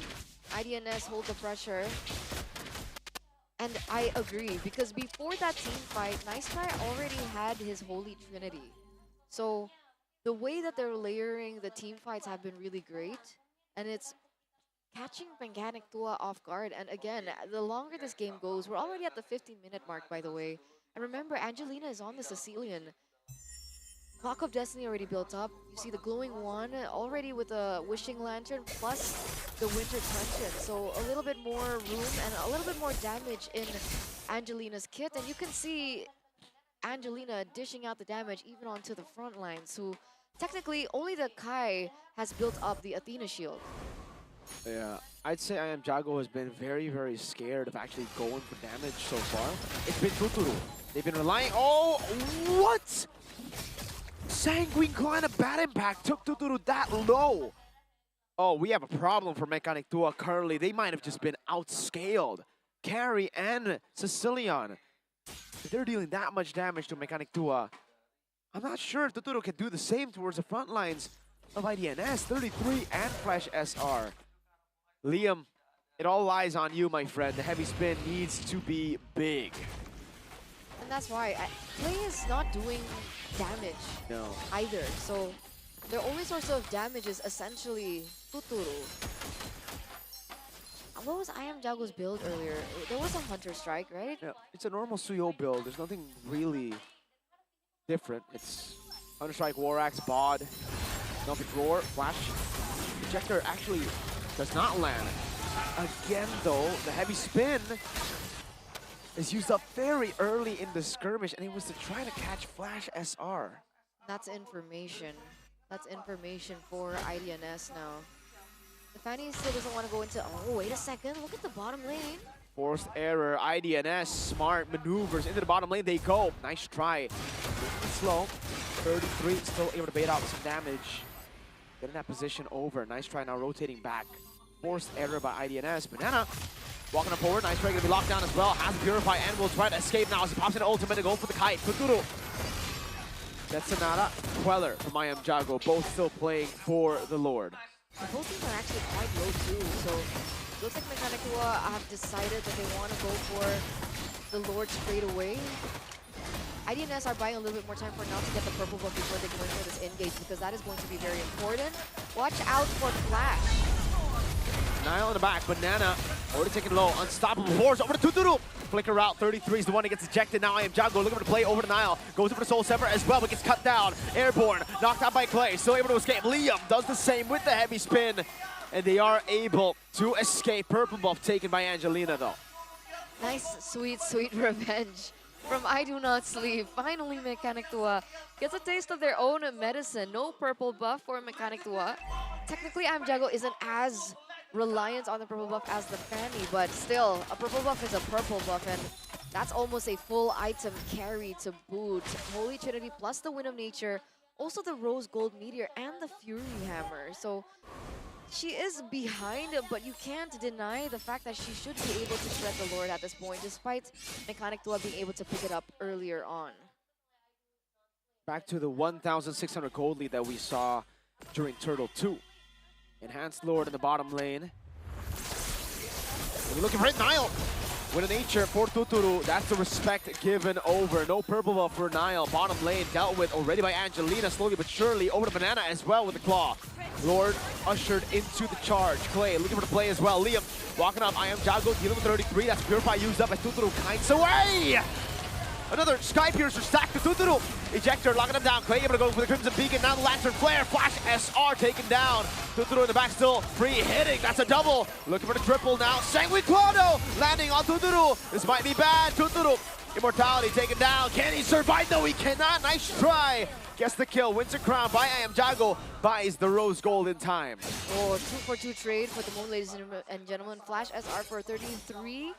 S7: IDNS hold the pressure. And I agree, because before that team fight, Nice Try already had his Holy Trinity. So the way that they're layering the team fights have been really great, and it's catching Mechanic Tua off guard. And again, the longer this game goes, we're already at the 15-minute mark, by the way. And remember, Angelina is on the Sicilian. Clock of Destiny already built up. You see the glowing one already with a wishing lantern plus the winter truncheon. So a little bit more room and a little bit more damage in Angelina's kit. And you can see Angelina dishing out the damage even onto the front line. So technically only the Kai has built up the Athena shield.
S8: Yeah, I'd say I Am Jago has been very, very scared of actually going for damage so far. It's been Tuturu. They've been relying. Oh, what? Sanguine Clan of Bad Impact took Tuturu that low. Oh, we have a problem for Mechanic Tua currently. They might have just been outscaled. Carry and Sicilian. If they're dealing that much damage to Mechanic Tua, I'm not sure if Tuturu can do the same towards the front lines of IDNS. 33 and Flash SR. Liam, it all lies on you, my friend. The heavy spin needs to be big.
S7: And that's why Play is not doing damage either. So their only source of damage is essentially Tuturu. What was I Am Jago's build earlier? There was a Hunter Strike, right?
S8: Yeah, it's a normal Suyo build. There's nothing really different. It's Hunter Strike, War Axe, Bod, Jumping Roar, Flash. Ejector actually does not land. Again, though, the heavy spin is used up very early in the skirmish, and it was to try to catch Flash SR.
S7: That's information. That's information for IDNS now. The Fanny still doesn't want to go into... Oh, wait a second. Look at the bottom lane.
S8: Forced error. IDNS, smart maneuvers into the bottom lane. They go. Nice try. Slow. 33 still able to bait out some damage. Getting that position over. Nice try now rotating back. Forced error by IDNS. Banana walking up forward. Nice try going to be locked down as well. Has to purify and will try to escape now as he pops in ultimate to go for the kite. Tuturu. Setsunara, Queller from I Am Jago, both still playing for the Lord.
S7: Both teams are actually quite low too, so looks like Mechanic Tua have decided that they want to go for the Lord straight away. IDNS are buying a little bit more time for now to get the purple buff before they go into this engage, because that is going to be very important. Watch out for Flash.
S8: Nile in the back, Banana already taken low, unstoppable force over to Tuturu. Flicker route, 33 is the one that gets ejected. Now I Am Jago looking for the play over to Nile. Goes over to Soul Sever as well, but gets cut down. Airborne, knocked out by Clay, still able to escape. Liam does the same with the heavy spin, and they are able to escape. Purple buff taken by Angelina though.
S7: Nice, sweet, sweet revenge from I Do Not Sleep. Finally, Mechanic Tua gets a taste of their own medicine. No purple buff for Mechanic Tua. Technically, I Am Jago isn't as reliant on the purple buff as the Fanny, but still, a purple buff is a purple buff, and that's almost a full item carry to boot. Holy Trinity plus the Wind of Nature, also the Rose Gold Meteor and the Fury Hammer. So she is behind, but you can't deny the fact that she should be able to shred the Lord at this point, despite Mechanic Tua being able to pick it up earlier on.
S8: Back to the 1,600 gold lead that we saw during Turtle 2. Enhanced Lord in the bottom lane. We're looking for it, Nile. With a nature for Tuturu, that's the respect given over. No purple buff for Nile. Bottom lane dealt with already by Angelina, slowly but surely. Over to Banana as well with the claw. Lord ushered into the charge. Clay looking for the play as well. Liam walking up. I Am Jago dealing with 33. That's Purify used up as Tuturu kites away. Another Sky Piercer stacked to Tuturu. Ejector locking him down. Clay able to go for the Crimson Beacon. Now the Lantern Flare. Flash SR taken down. Tuturu in the back still free hitting. That's a double. Looking for the triple now. Sanguine Clawdo landing on Tuturu. This might be bad. Tuturu. Immortality taken down. Can he survive? No, he cannot. Nice try. Gets the kill. Wins a crown by I Am Jago. Buys the Rose Gold in time.
S7: Oh, 2-for-2 trade for the moment, ladies and gentlemen. Flash SR for 33.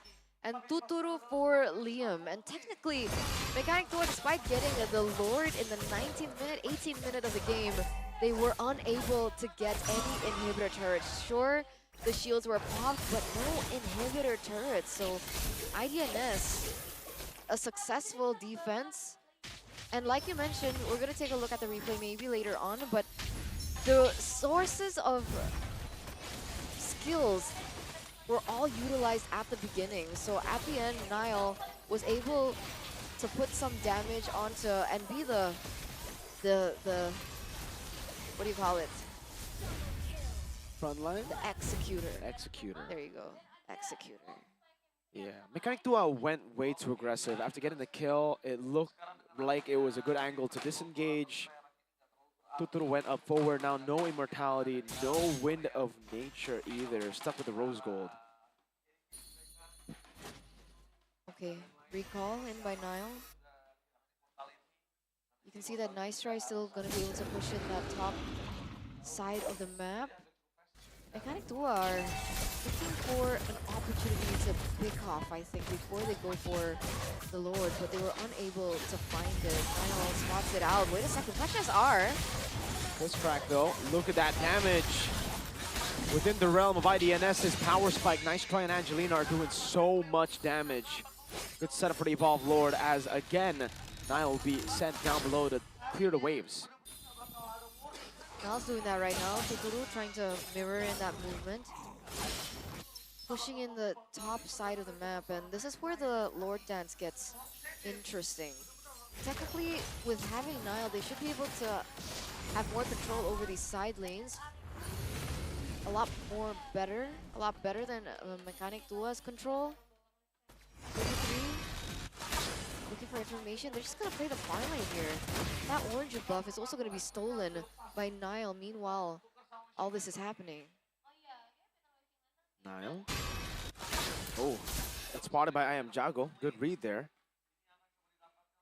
S7: And Tuturu for Liam. And technically, Mechanic Tua, despite getting the Lord in the 19th minute, 18th minute of the game, they were unable to get any inhibitor turrets. Sure, the shields were popped, but no inhibitor turrets. So IDNS a successful defense. And like you mentioned, we're going to take a look at the replay maybe later on, but the sources of skills were all utilized at the beginning. So at the end, Niall was able to put some damage onto and be the what do you call it?
S8: Frontline?
S7: The executor.
S8: Executor.
S7: There you go. Executor.
S8: Yeah, Mechanic Dua went way too aggressive. After getting the kill, it looked like it was a good angle to disengage. Tuturu went up forward. Now no immortality, no wind of nature either. Stuck with the rose gold.
S7: Okay, recall in by Niall. You can see that Nice Try is still going to be able to push in that top side of the map. Mechanic Dua are looking for an opportunity to pick off, I think, before they go for the Lord, but they were unable to find it. Niall spots it out. Wait a second, Flash SR.
S8: This crack though, look at that damage. Within the realm of IDNS's power spike, Nice Try and Angelina are doing so much damage. Good setup for the Evolved Lord as again, Niall will be sent down below to clear the waves.
S7: Niall's doing that right now. Tuturu trying to mirror in that movement. Pushing in the top side of the map, and this is where the Lord dance gets interesting. Technically, with having Niall, they should be able to have more control over these side lanes. A lot better than Mechanic Dua's control. 33. Looking for information. They're just gonna play the farm lane here. That orange buff is also gonna be stolen by Niall. Meanwhile, all this is happening.
S8: Niall. Oh, that's spotted by I Am Jago. Good read there.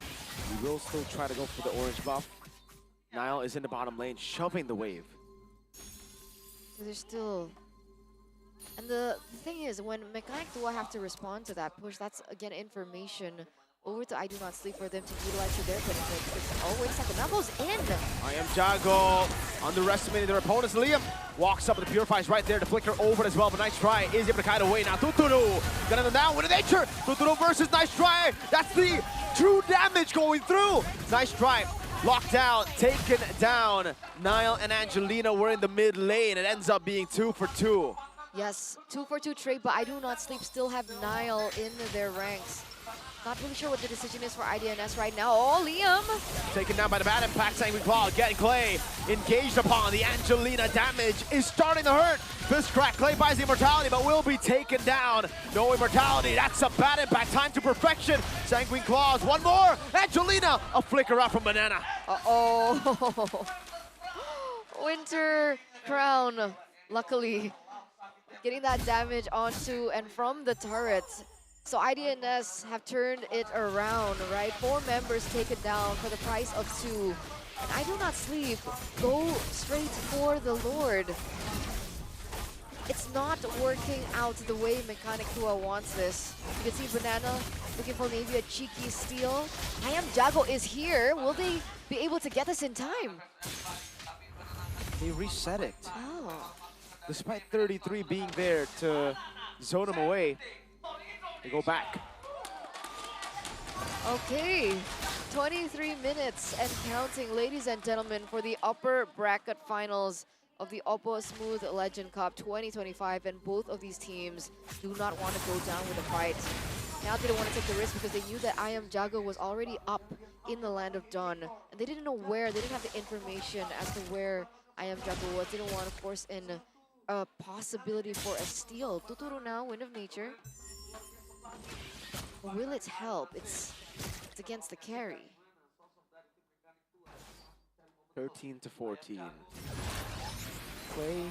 S8: We will still try to go for the orange buff. Niall is in the bottom lane, shoving the wave.
S7: So there's still... And the thing is, when Mechanic Dua have to respond to that push, that's again information over to I Do Not Sleep for them to utilize to their benefit. Because, oh, wait a second, that goes in!
S8: I Am Jago underestimating their opponents. Liam walks up with the Purifies right there to flicker over as well, but Nice Try is able to kite away. Now Tuturu gonna them down with a nature! Tuturu versus Nice Try! That's the true damage going through! Nice Try locked down, taken down. Niall and Angelina were in the mid lane. It ends up being 2 for 2.
S7: Yes, 2 for 2 trade, but I Do Not Sleep still have Niall in their ranks. Not really sure what the decision is for IDNS right now. Oh, Liam!
S8: Taken down by the bad impact, Sanguine Claw, getting Clay engaged upon. The Angelina damage is starting to hurt. This crack, Clay buys the immortality, but will be taken down. No immortality, that's a bad impact. Time to perfection. Sanguine Claws, one more. Angelina, a flicker out from Banana.
S7: Uh-oh. Winter Crown, luckily. Getting that damage onto and from the turret. So IDNS have turned it around, right? 4 members taken down for the price of 2. And I Do Not Sleep go straight for the Lord. It's not working out the way Mechanic Dua wants this. You can see Banana looking for maybe a cheeky steal. I Am Jago is here. Will they be able to get this in time?
S8: They reset it.
S7: Oh.
S8: Despite 33 being there to zone him away, they go back.
S7: Okay, 23 minutes and counting, ladies and gentlemen, for the upper bracket finals of the OPPO Smooth Legend Cup 2025, and both of these teams do not want to go down with a fight. Now they don't want to take the risk because they knew that I Am Jago was already up in the land of Dawn, and they didn't know where, they didn't have the information as to where I Am Jago was. They didn't want to force in a possibility for a steal. Tuturu now, Wind of Nature. Will it help? It's against the carry.
S8: 13 to 14. Clay.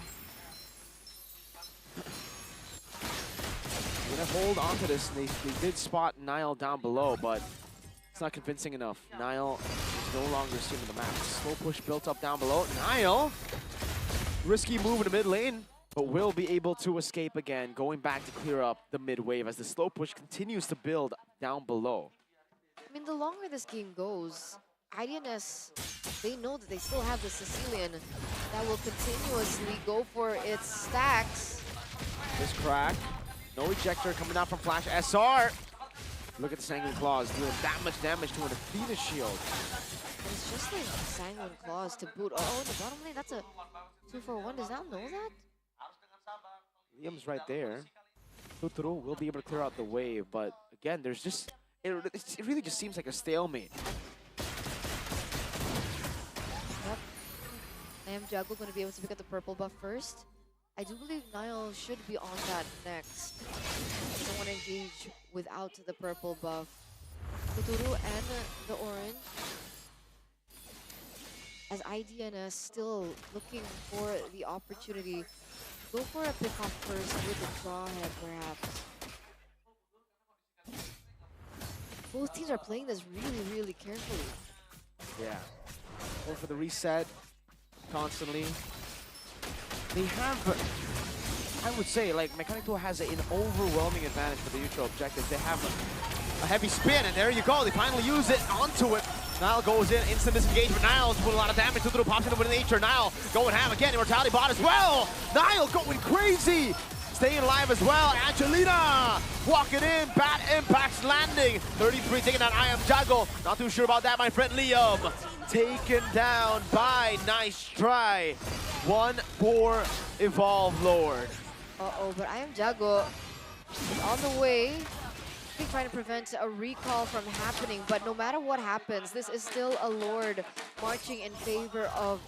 S8: Gonna hold on to this. They did spot Niall down below, but it's not convincing enough. Niall is no longer seen in the map. Slow push built up down below. Niall, risky move in the mid lane, but will be able to escape again, going back to clear up the mid wave as the slow push continues to build down below.
S7: I mean, the longer this game goes, IDNS, they know that they still have the Sicilian that will continuously go for its stacks.
S8: This crack, no ejector coming out from Flash SR. Look at the Sanguine Claws doing that much damage to an Athena shield.
S7: And it's just like Sanguine Claws to boot. Oh, in the bottom lane, that's a 2-for-1. Does Nile know that?
S8: Liam's right there. Tuturu will be able to clear out the wave, but again, there's just it really just seems like a stalemate.
S7: Yep. I am Jago going to be able to pick up the purple buff first. I do believe Nile should be on that next. I don't want to engage without the purple buff. Tuturu and the orange. As IDNS still looking for the opportunity. Go for a pick-off first with the Jawhead, perhaps. Both teams are playing this really, really carefully.
S8: Yeah. Go for the reset constantly. They have, I would say, like, Mechanic Tool has an overwhelming advantage for the neutral objectives. They have a heavy spin, and there you go. They finally use it onto it. Nile goes in, instant disengagement. Nile's put a lot of damage. Tuturu pops into the nature. Nile going ham again. Immortality bot as well. Nile going crazy. Staying alive as well. Angelina walking in. Bad impacts landing. 33 taking down I Am Jago. Not too sure about that, my friend Liam. Taken down by Nice Try. 1 for Evolve Lord.
S7: Uh-oh, but I Am Jago is on the way. Trying to prevent a recall from happening, but no matter what happens, this is still a Lord marching in favor of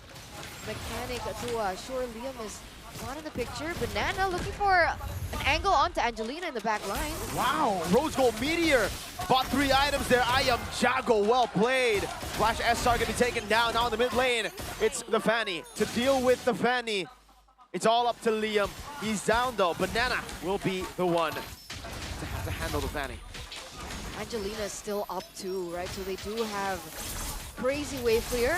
S7: Mechanic Tua. Sure, Liam is not in the picture. Banana looking for an angle onto Angelina in the back line.
S8: Wow, Rose Gold Meteor bought 3 items there. I Am Jago, well played. Flash SR gonna be taken down. Now in the mid lane, it's the Fanny. To deal with the Fanny, it's all up to Liam. He's down though. Banana will be the one to have to handle the Fanny.
S7: Angelina is still up too, right? So they do have crazy wave clear.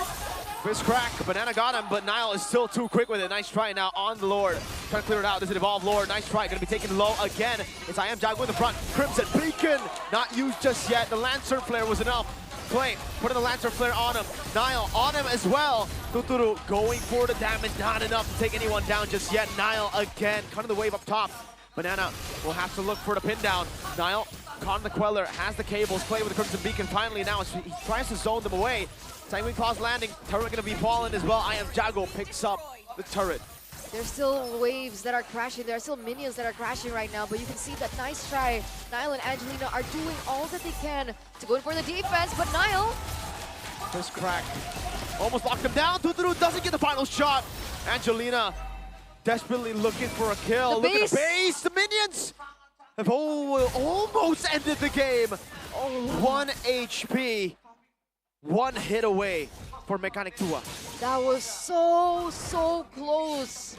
S8: Fist crack, Banana got him, but Nile is still too quick with it. Nice try now on the Lord. Trying to clear it out. Does it evolve Lord? Nice try, gonna be taken low again. It's I Am Jago in the front. Crimson Beacon, not used just yet. The Lancer Flare was enough. Play, putting the Lancer Flare on him. Nile on him as well. Tuturu going for the damage, not enough to take anyone down just yet. Nile again, cutting the wave up top. Banana will have to look for the pin down. Nile, caught in the Queller, has the cables, play with the Crimson Beacon. Finally now, he tries to zone them away. Sanguine Claws landing, turret gonna be falling as well. I Am Jago picks up the turret.
S7: There's still waves that are crashing. There are still minions that are crashing right now, but you can see that Nice Try. Nile and Angelina are doing all that they can to go in for the defense, but Nile...
S8: Fist crack, almost locked him down. Tuturu doesn't get the final shot. Angelina desperately looking for a kill. Look at the base, the minions have almost ended the game. 1 HP, 1 hit away for Mechanic Tua.
S7: That was so close.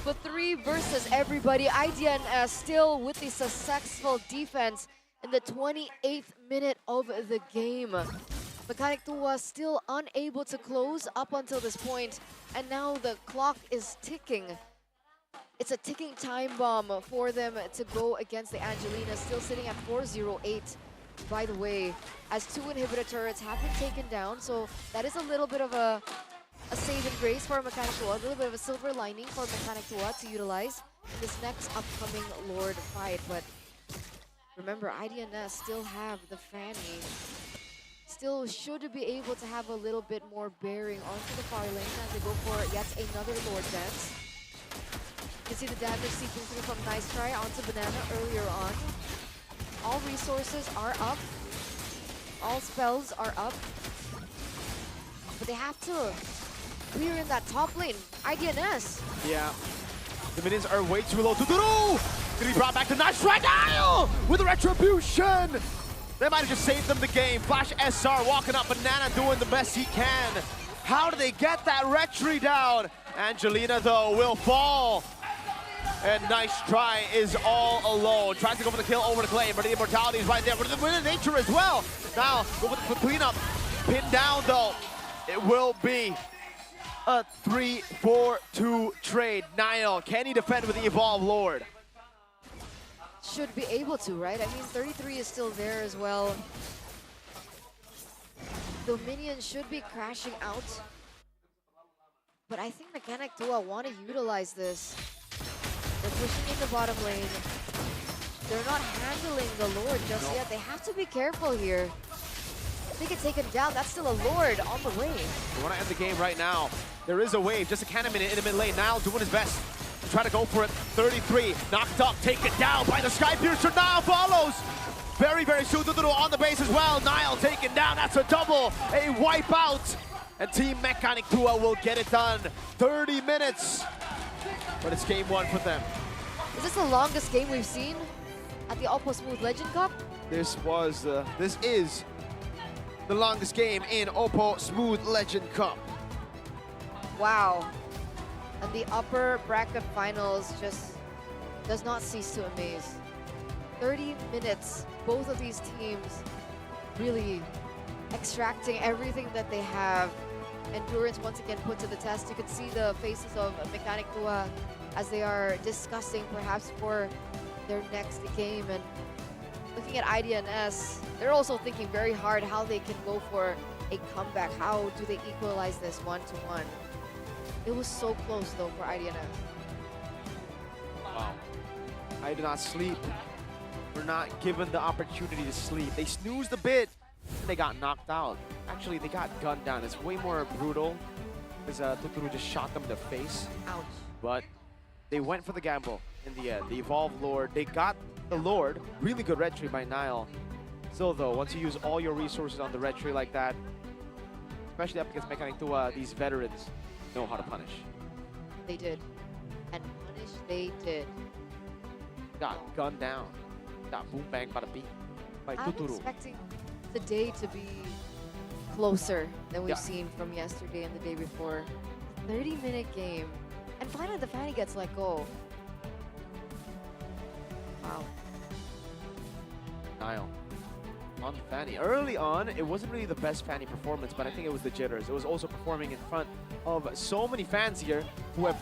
S7: But 3 versus everybody. IDNS still with the successful defense in the 28th minute of the game. Mechanic Tua still unable to close up until this point, and now the clock is ticking. It's a ticking time bomb for them to go against the Angelina, still sitting at 408. By the way, as 2 inhibitor turrets have been taken down, so that is a little bit of a save and grace for Mechanic Tua, a little bit of a silver lining for Mechanic Tua to utilize in this next upcoming Lord fight. But remember, IDNS still have the Fanny. Still should be able to have a little bit more bearing onto the far lane as they go for yet another Lord dance. You can see the damage seeping through from Nice Try onto Banana earlier on. All resources are up. All spells are up. But they have to clear in that top lane. IDNS.
S8: Yeah. The minions are way too low. Tuturu! Gonna be brought back to Nice Try now! With a retribution! They might have just saved them the game. Flash SR walking up, Banana doing the best he can. How do they get that retry down? Angelina, though, will fall. And Nice Try is all alone. Tries to go for the kill over the claim, but the immortality is right there. But the win of nature as well. Now, go for the cleanup. Pinned down, though. It will be a 3-4-2 trade. Nile, can he defend with the Evolve Lord?
S7: Should be able to, right? I mean, 33 is still there as well. The minions should be crashing out. But I think Mechanic Tua want to utilize this. They're pushing in the bottom lane. they're not handling the Lord just yet. They have to be careful here. They get taken down. That's still a Lord on the way.
S8: They want to end the game right now. There is a wave, just a cannon minute in the mid lane. Niall doing his best to try to go for it. 33, knocked up, taken down by the Sky Piercer. Niall follows. Very, very soon. Tuturu on the base as well. Niall taken down. That's a double, a wipeout. And Team Mechanic 2 will get it done. 30 minutes. But it's game 1 for them.
S7: Is this the longest game we've seen at the OPPO Smooth Legend Cup?
S8: This is the longest game in OPPO Smooth Legend Cup.
S7: Wow. And the upper bracket finals just does not cease to amaze. 30 minutes, both of these teams really extracting everything that they have. Endurance once again put to the test. You can see the faces of Mechanic 2 as they are discussing perhaps for their next game. And looking at IDNS, they're also thinking very hard how they can go for a comeback. How do they equalize this 1-1? It was so close though for IDNS.
S8: Wow. I did not sleep. We're not given the opportunity to sleep. They snoozed a bit and they got knocked out. Actually, they got gunned down. It's way more brutal because Tuturu just shot them in the face.
S7: Ouch.
S8: But they went for the gamble in the end. The Evolved Lord. They got the Lord. Really good red tree by Niall. Still though, once you use all your resources on the red tree like that, especially up against Mechanic 2, these veterans know how to punish.
S7: They did. And punish they did.
S8: Got gunned down. Got boom bang bada beat by
S7: I'm
S8: Tuturu.
S7: expecting the day to be closer than we've
S8: Yeah.
S7: seen from yesterday and the day before. 30-minute game. And finally the Fanny gets let go. Wow.
S8: Niall on Fanny. Early on, it wasn't really the best Fanny performance, but I think it was the jitters. It was also performing in front of so many fans here who have,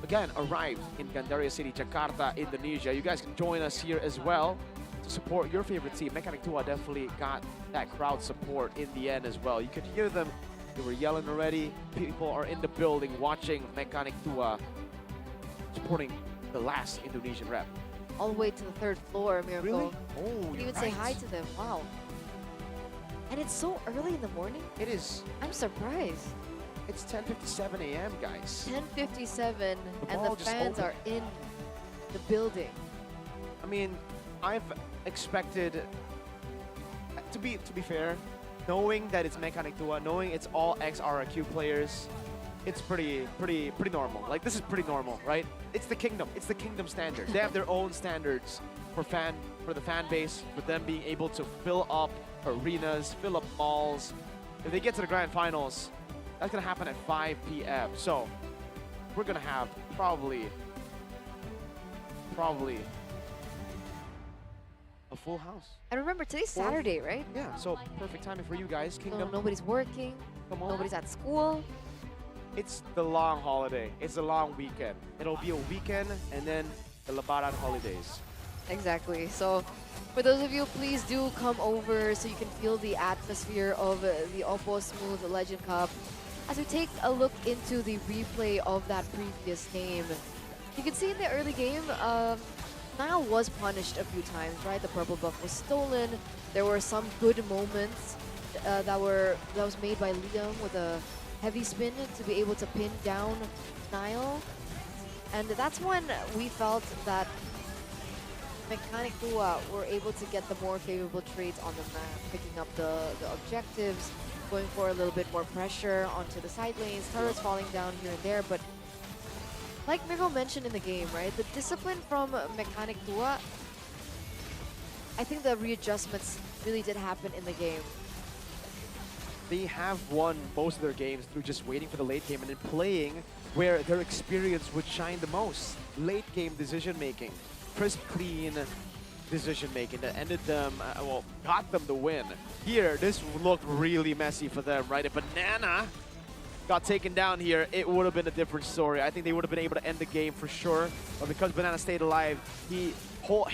S8: again, arrived in Gandaria City, Jakarta, Indonesia. You guys can join us here as well to support your favorite team. Mechanic 2 definitely got that crowd support in the end as well. You could hear them. They were yelling already. People are in the building watching Mechanic 2 supporting the last Indonesian rep.
S7: All the way to the 3rd floor, Miracle.
S8: Really? Oh,
S7: You
S8: you're
S7: even say hi
S8: right.
S7: to them. Wow. And it's so early in the morning.
S8: It is.
S7: I'm surprised.
S8: It's 10:57 a.m., guys.
S7: 10:57 and
S8: ball
S7: the
S8: just
S7: fans
S8: opened.
S7: are in the building.
S8: I mean, I've expected, to be fair, knowing that it's Mechanic 2, knowing it's all ex-RRQ players, it's pretty normal. Like, this is pretty normal, right? It's the Kingdom. It's the Kingdom standard. They have their own standards for the fan base, for them being able to fill up arenas, fill up malls. If they get to the grand finals, that's gonna happen at 5 p.m. So we're gonna have probably a full house.
S7: And remember, today's Saturday, right?
S8: Yeah, so perfect timing for you guys.
S7: So
S8: Kingdom,
S7: nobody's working,
S8: come on.
S7: nobody's at school.
S8: It's the long holiday. It's a long weekend. It'll be a weekend and then the Lebaran holidays.
S7: Exactly. So for those of you, please do come over so you can feel the atmosphere of the OPPO Smooth Legend Cup. As we take a look into the replay of that previous game, you can see in the early game, Niall was punished a few times, right? The purple buff was stolen. There were some good moments that was made by Liam with a heavy spin to be able to pin down Niall. And that's when we felt that Mechanic 2 were able to get the more favorable trades on the map, picking up the objectives, going for a little bit more pressure onto the side lanes, turrets falling down here and there. But like Miro mentioned in the game, right, the discipline from Mechanic 2, I think the readjustments really did happen in the game.
S8: They have won most of their games through just waiting for the late game and then playing where their experience would shine the most. Late game decision making, crisp, clean decision making that ended them, got them the win. Here, this looked really messy for them, right? If Banana got taken down here, it would have been a different story. I think they would have been able to end the game for sure. But because Banana stayed alive, he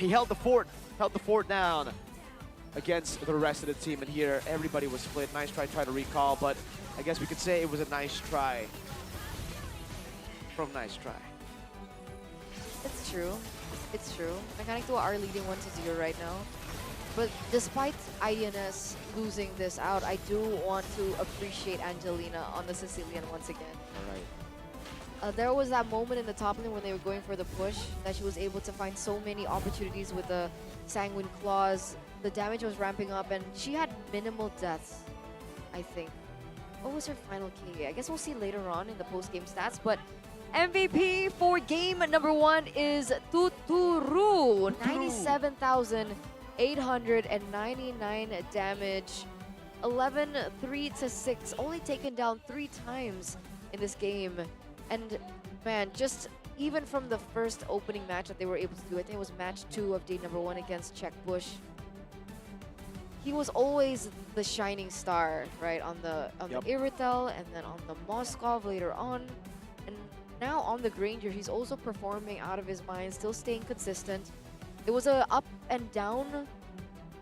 S8: held the fort down against the rest of the team. And here, everybody was split. Nice try to recall, but I guess we could say it was a nice try from Nice Try.
S7: It's true. It's true. Mechanic 2 are leading 1-0 right now. But despite IDNS losing this out, I do want to appreciate Angelina on the Sicilian once again.
S8: All right.
S7: There was that moment in the top lane when they were going for the push that she was able to find so many opportunities with the Sanguine Claws. The damage was ramping up and she had minimal deaths, I think. What was her final K? I guess we'll see later on in the post-game stats, but MVP for game number 1 is Tuturu. 97,899 damage. 11, 3 to 6. Only taken down 3 times in this game. And man, just even from the first opening match that they were able to do, I think it was match 2 of day number 1 against Czech Bush. He was always the shining star, right? On the Iritel and then on the Moskov later on. And now on the Granger, he's also performing out of his mind, still staying consistent. It was a up and down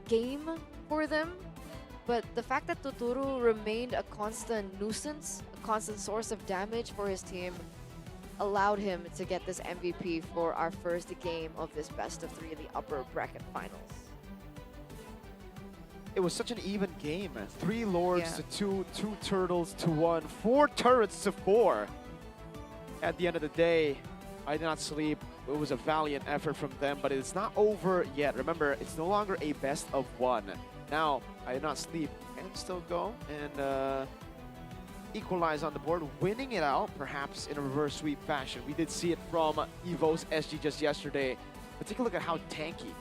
S7: game for them, but the fact that Tuturu remained a constant nuisance, a constant source of damage for his team, allowed him to get this MVP for our first game of this best of 3 in the upper bracket finals.
S8: It was such an even game. 3 Lords to 2, 2 Turtles to 1, 4 Turrets to 4. At the end of the day, I did not sleep. It was a valiant effort from them, but it's not over yet. Remember, it's no longer a best of 1. Now, I did not sleep and still go and equalize on the board, winning it out, perhaps in a reverse sweep fashion. We did see it from Evo's SG just yesterday. But take a look at how tanky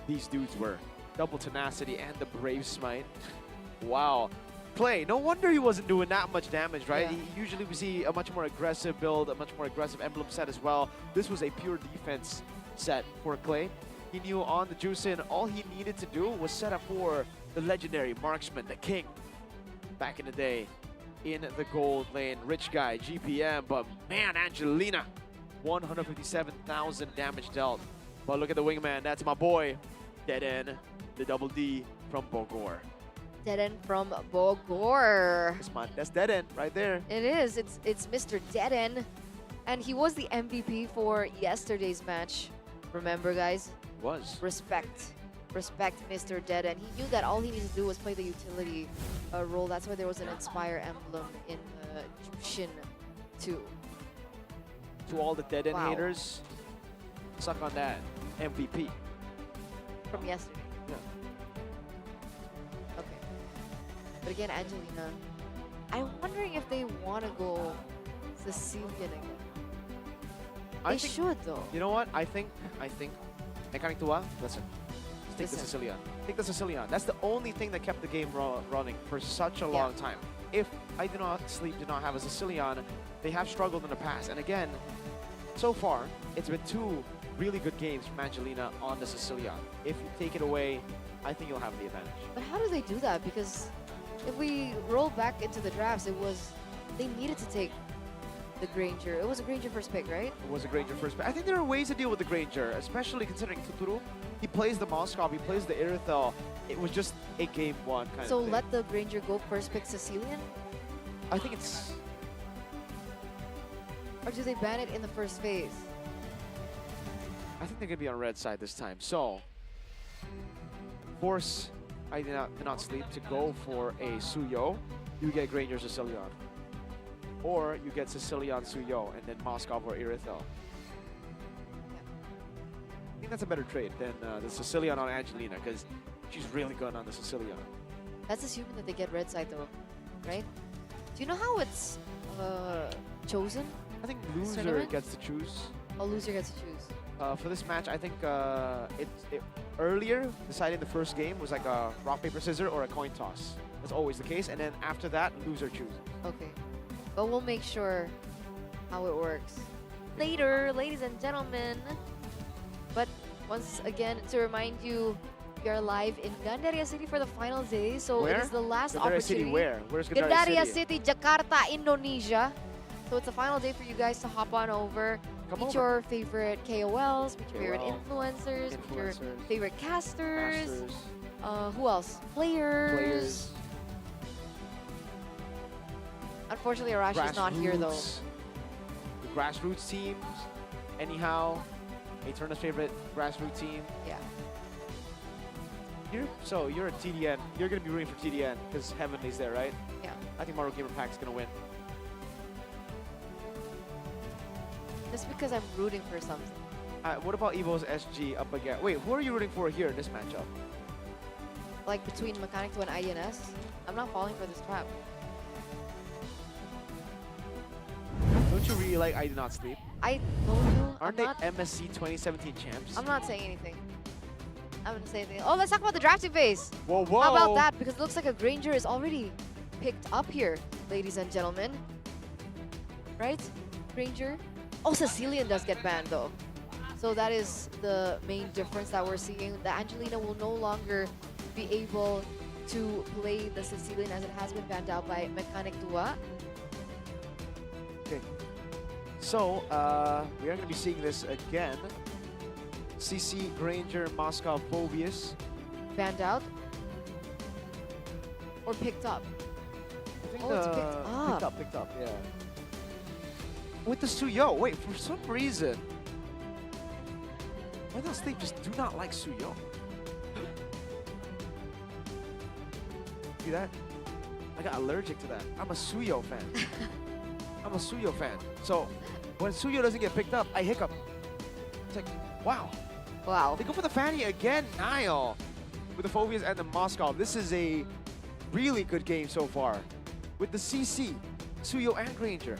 S8: these dudes were. Double tenacity and the Brave Smite. Wow. Clay, no wonder he wasn't doing that much damage, right?
S7: Yeah.
S8: Usually we see a much more aggressive build, a much more aggressive emblem set as well. This was a pure defense set for Clay. He knew on the juice in, all he needed to do was set up for the legendary marksman, the king, back in the day in the gold lane. Rich guy, GPM, but man, Angelina, 157,000 damage dealt. But look at the wingman, that's my boy, Dead End, the double D from Bogor.
S7: Dead End from Bogor.
S8: That's Dead End right there.
S7: It is. It's Mr. Dead End. And he was the MVP for yesterday's match. Remember, guys?
S8: Was.
S7: Respect. Respect Mr. Dead End. He knew that all he needed to do was play the utility role. That's why there was an Inspire emblem in Jushin 2.
S8: To all the Dead End
S7: Wow.
S8: haters, suck on that. MVP.
S7: From yesterday.
S8: Yeah.
S7: Okay. But again, Angelina, I'm wondering if they want to go Sicilian again. They should, though.
S8: You know what? I think Mechanic Tua, listen. Take the
S7: Listen.
S8: Sicilian. Take the Sicilian. That's the only thing that kept the game running for such a long time. If I do not sleep, do not have a Sicilian, they have struggled in the past. And again, so far, it's been 2 really good games from Angelina on the Sicilian. If you take it away, I think you'll have the advantage.
S7: But how do they do that? Because if we roll back into the drafts, they needed to take the Granger. It was a Granger first pick, right?
S8: It was a Granger first, but I think there are ways to deal with the Granger, especially considering Tuturu. He plays the Moskov, he plays the Irithel. It was just a game 1 kind
S7: So
S8: of thing.
S7: let the Granger go first pick Sicilian?
S8: I think it's...
S7: Or do they ban it in the first phase?
S8: I think they're going to be on red side this time. So, force I did not sleep to go for a Suyo. You get Granger Sicilian. Or you get Sicilian Suyo and then Moskov or Irithel. I think that's a better trade than the Sicilian on Angelina because she's really good on the Sicilian.
S7: That's assuming that they get red side though, right? Do you know how it's chosen?
S8: I think loser
S7: Tournament?
S8: gets to choose.
S7: A loser gets to choose.
S8: For this match, I think earlier deciding the first game was like a rock, paper, scissors or a coin toss. That's always the case. And then after that, loser chooses.
S7: Okay. But we'll make sure how it works later, ladies and gentlemen. But once again, to remind you, we are live in Gandaria City for the final day. So
S8: Where?
S7: it is the last
S8: Gandaria
S7: opportunity.
S8: City where? Where's
S7: Gandaria City, Jakarta, Indonesia. So it's the final day for you guys to hop on over.
S8: Come
S7: Meet
S8: over.
S7: your favorite KOLs, meet your favorite
S8: KOL.
S7: influencers, meet your
S8: Influencers.
S7: favorite casters.
S8: Masters,
S7: Who else? Players.
S8: players.
S7: Unfortunately, Arash is not here though.
S8: Grassroots. The Grassroots teams. Anyhow, a Turner's favorite grassroots team.
S7: Yeah.
S8: You're a TDN. You're gonna be rooting for TDN because Heavenly's there, right?
S7: Yeah.
S8: I think Marvel Gamer Pack's gonna win.
S7: Just because I'm rooting for something.
S8: What about Evo's SG up again? Wait, who are you rooting for here in this matchup?
S7: Like between Mechanic 2 and IDNS, I'm not falling for this trap.
S8: Don't you really like I Do Not Sleep?
S7: I told you,
S8: Aren't they MSC 2017 champs?
S7: I'm not saying anything. I'm gonna say anything. Oh, let's talk about the drafting phase.
S8: Whoa, whoa!
S7: How about that? Because it looks like a Granger is already picked up here, ladies and gentlemen. Right? Granger. Oh, Sicilian does get banned though. So that is the main difference that we're seeing. The Angelina will no longer be able to play the Sicilian as it has been banned out by Mechanic 2.
S8: Okay. So, we are going to be seeing this again. CC, Granger, Moscow, Phobius.
S7: Banned out. Or picked up.
S8: I think
S7: Oh, it's picked up.
S8: Picked up, yeah. With the Suyo. Wait, for some reason, why does they just do not like Suyo? See that? I got allergic to that. I'm a Suyo fan. I'm a Suyo fan. So when Suyo doesn't get picked up, I hiccup. It's like, wow.
S7: Wow.
S8: They go for the Fanny again, Nile. With the Phobias and the Moscow. This is a really good game so far. With the CC, Suyo and Granger.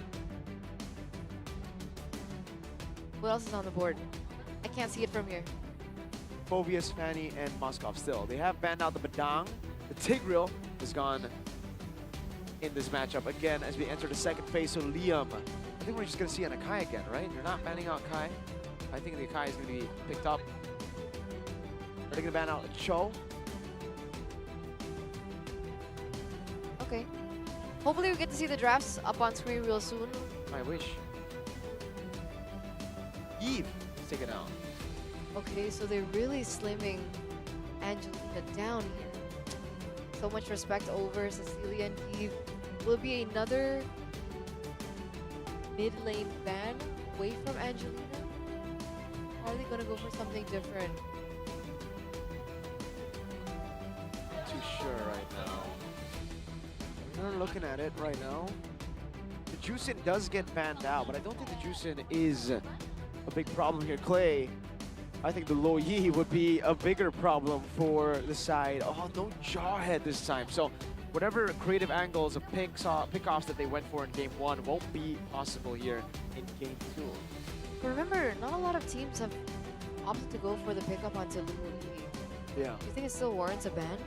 S7: What else is on the board? I can't see it from here.
S8: Phobias, Fanny, and Moscow still. They have banned out the Badang. The Tigreal is gone in this matchup again as we enter the second phase. So Liam, I think we're just going to see an Akai again, right? You're not banning out Kai. I think the Akai is going to be picked up. Are they going to ban out Cho?
S7: Okay. Hopefully we get to see the drafts up on screen real soon.
S8: I wish. Eve is taken out.
S7: Okay, so they're really slimming Angelina down here. So much respect over Cecilia and Eve. Will it be another mid lane ban away from Angelina? Or are they gonna go for something different?
S8: Not too sure right now. We're looking at it right now. The Juicin does get banned out, but I don't think the Juicin is a big problem here. Clay, I think the Lo Yi would be a bigger problem for the side. Oh, no Jawhead this time. So whatever creative angles of pickoffs that they went for in game 1 won't be possible here in game 2.
S7: But remember, not a lot of teams have opted to go for the pickup onto Luigi.
S8: Yeah.
S7: Do you think it still warrants a ban?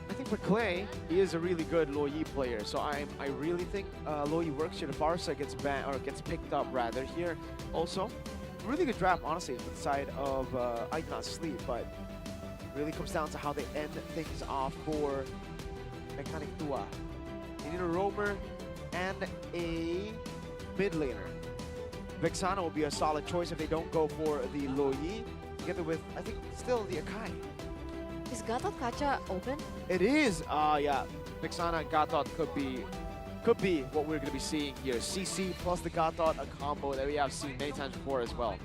S8: I think for Clay, he is a really good Lo Yi player. So I really think Lo Yi works here. The Farsa gets banned or gets picked up rather here. Also, really good draft, honestly, for the side of I Do Not Sleep, but really comes down to how they end things off for Mechanic 2. They need a roamer and a mid laner. Vexana will be a solid choice if they don't go for the Lo Yi, together with, I think, still the Akai.
S7: Is Gatot Kacha open?
S8: It is, yeah. Vexana Gatot could be what we're going to be seeing here. CC plus the Gatot, a combo that we have seen many times before as well.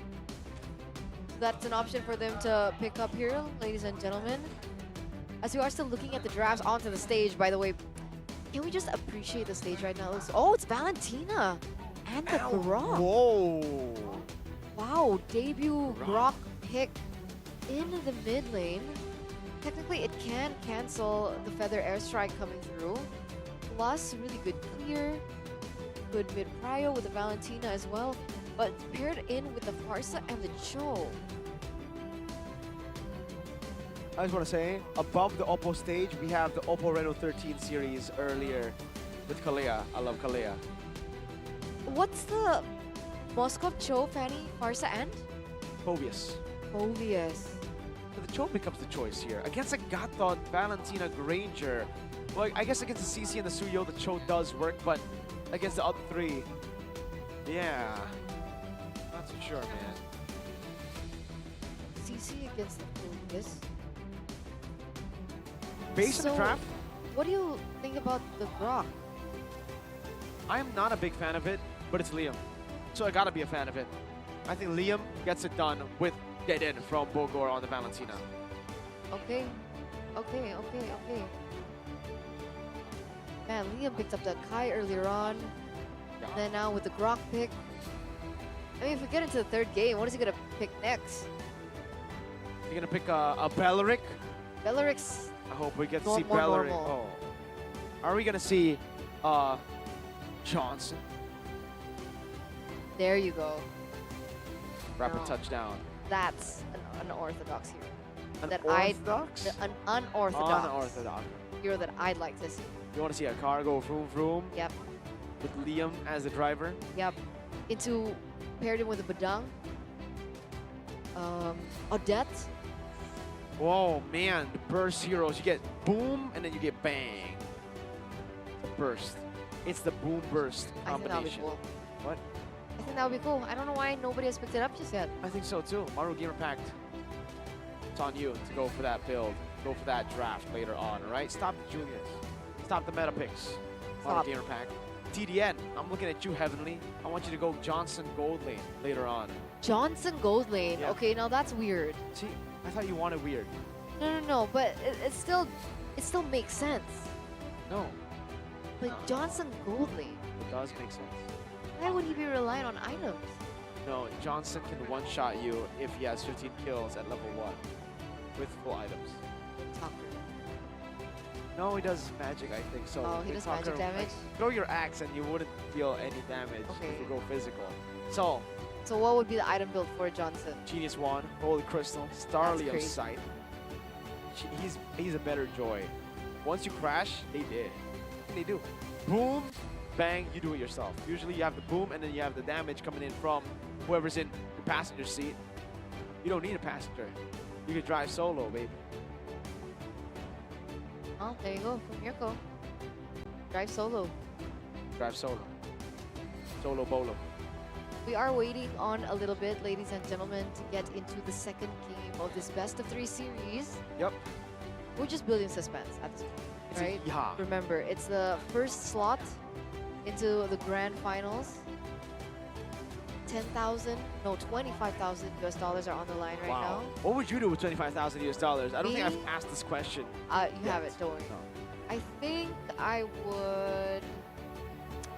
S7: So that's an option for them to pick up here, ladies and gentlemen. As we are still looking at the drafts onto the stage, by the way, can we just appreciate the stage right now? Oh, it's Valentina and the Grok.
S8: Whoa.
S7: Wow, debut Grok pick in the mid lane. Technically, it can cancel the Feather Airstrike coming through. Plus, really good clear, good mid prio with the Valentina as well, but paired in with the Farsa and the Cho.
S8: I just want to say, above the OPPO stage, we have the OPPO Reno 13 series earlier with Kalea. I love Kalea.
S7: What's the Moscow, Cho, Fanny, Farsa, and?
S8: Phobius.
S7: Phobius.
S8: So the Cho becomes the choice here. Against a Gatot, Valentina, Granger. Well, I guess against the CC and the Suyo, the Cho does work, but against the other three, yeah. Not too sure, man.
S7: CC against the Phobius.
S8: Based on the draft,
S7: what do you think about the Grok?
S8: I am not a big fan of it, but it's Liam. So I gotta be a fan of it. I think Liam gets it done with dead end from Bogor on the Valentina.
S7: Okay. Okay. Man, Liam picked up that Kai earlier on.
S8: Yeah.
S7: And then now with the Grok pick. I mean, if we get into the third game, what is he gonna pick next?
S8: You're gonna pick a Belleric.
S7: Belleric's
S8: I hope we get to
S7: More
S8: see Belleric.
S7: normal.
S8: Oh. Are we gonna see Johnson?
S7: there you go.
S8: Rapid
S7: No.
S8: touchdown.
S7: That's an unorthodox hero.
S8: An
S7: That
S8: orthodox?
S7: An unorthodox
S8: Unorthodox.
S7: hero that I'd like to see.
S8: You want to see a car go vroom vroom
S7: Yep.
S8: with Liam as the driver?
S7: Yep. Paired him with a Badang. Odette.
S8: Whoa, man, the burst heroes. You get boom and then you get bang. The burst. It's the boom burst
S7: I think that would be
S8: combination.
S7: cool.
S8: What?
S7: I think that would be cool. I don't know why nobody has picked it up just yet.
S8: I think so too. Maru Gamer Pact. It's on you to go for that build. Go for that draft later on, alright? Stop the Julius. Stop the meta picks. Maru
S7: Stop.
S8: Gamer Pact. TDN, I'm looking at you, Heavenly. I want you to go Johnson Gold Lane later on.
S7: Johnson Gold Lane.
S8: Yeah.
S7: Okay, now that's weird.
S8: See, I thought you wanted weird.
S7: No, but it still makes sense.
S8: No,
S7: But Johnson Gold Lane,
S8: it does make sense.
S7: why would he be relying on items?
S8: No, Johnson can one-shot you if he has 15 kills at level 1 with full items.
S7: Talker.
S8: No, he does magic, I think. So
S7: Oh, he does magic
S8: Talker,
S7: damage?
S8: like, throw your axe and you wouldn't deal any damage
S7: Okay.
S8: if you go physical. So,
S7: So what would be the item build for Johnson?
S8: Genius Wand, Holy Crystal, Starlium
S7: crazy.
S8: Sight. He's a better joy. Once you crash, they did. What can they do? Boom, bang, you do it yourself. Usually you have the boom and then you have the damage coming in from whoever's in the passenger seat. You don't need a passenger. You can drive solo, baby.
S7: Oh, there you go. From Mirko. Drive solo.
S8: Drive solo. Solo bolo.
S7: We are waiting on a little bit, ladies and gentlemen, to get into the second game of this best of 3 series.
S8: Yep.
S7: We're just building suspense at this point,
S8: It's
S7: right?
S8: yeah.
S7: Remember, it's the first slot into the grand finals. 10,000, no, 25,000 US dollars are on the line right
S8: Wow. What would you do with 25,000 US dollars? I don't think
S7: Me?
S8: I've asked this question.
S7: now. You
S8: yet.
S7: have it, don't worry.
S8: No.
S7: I think I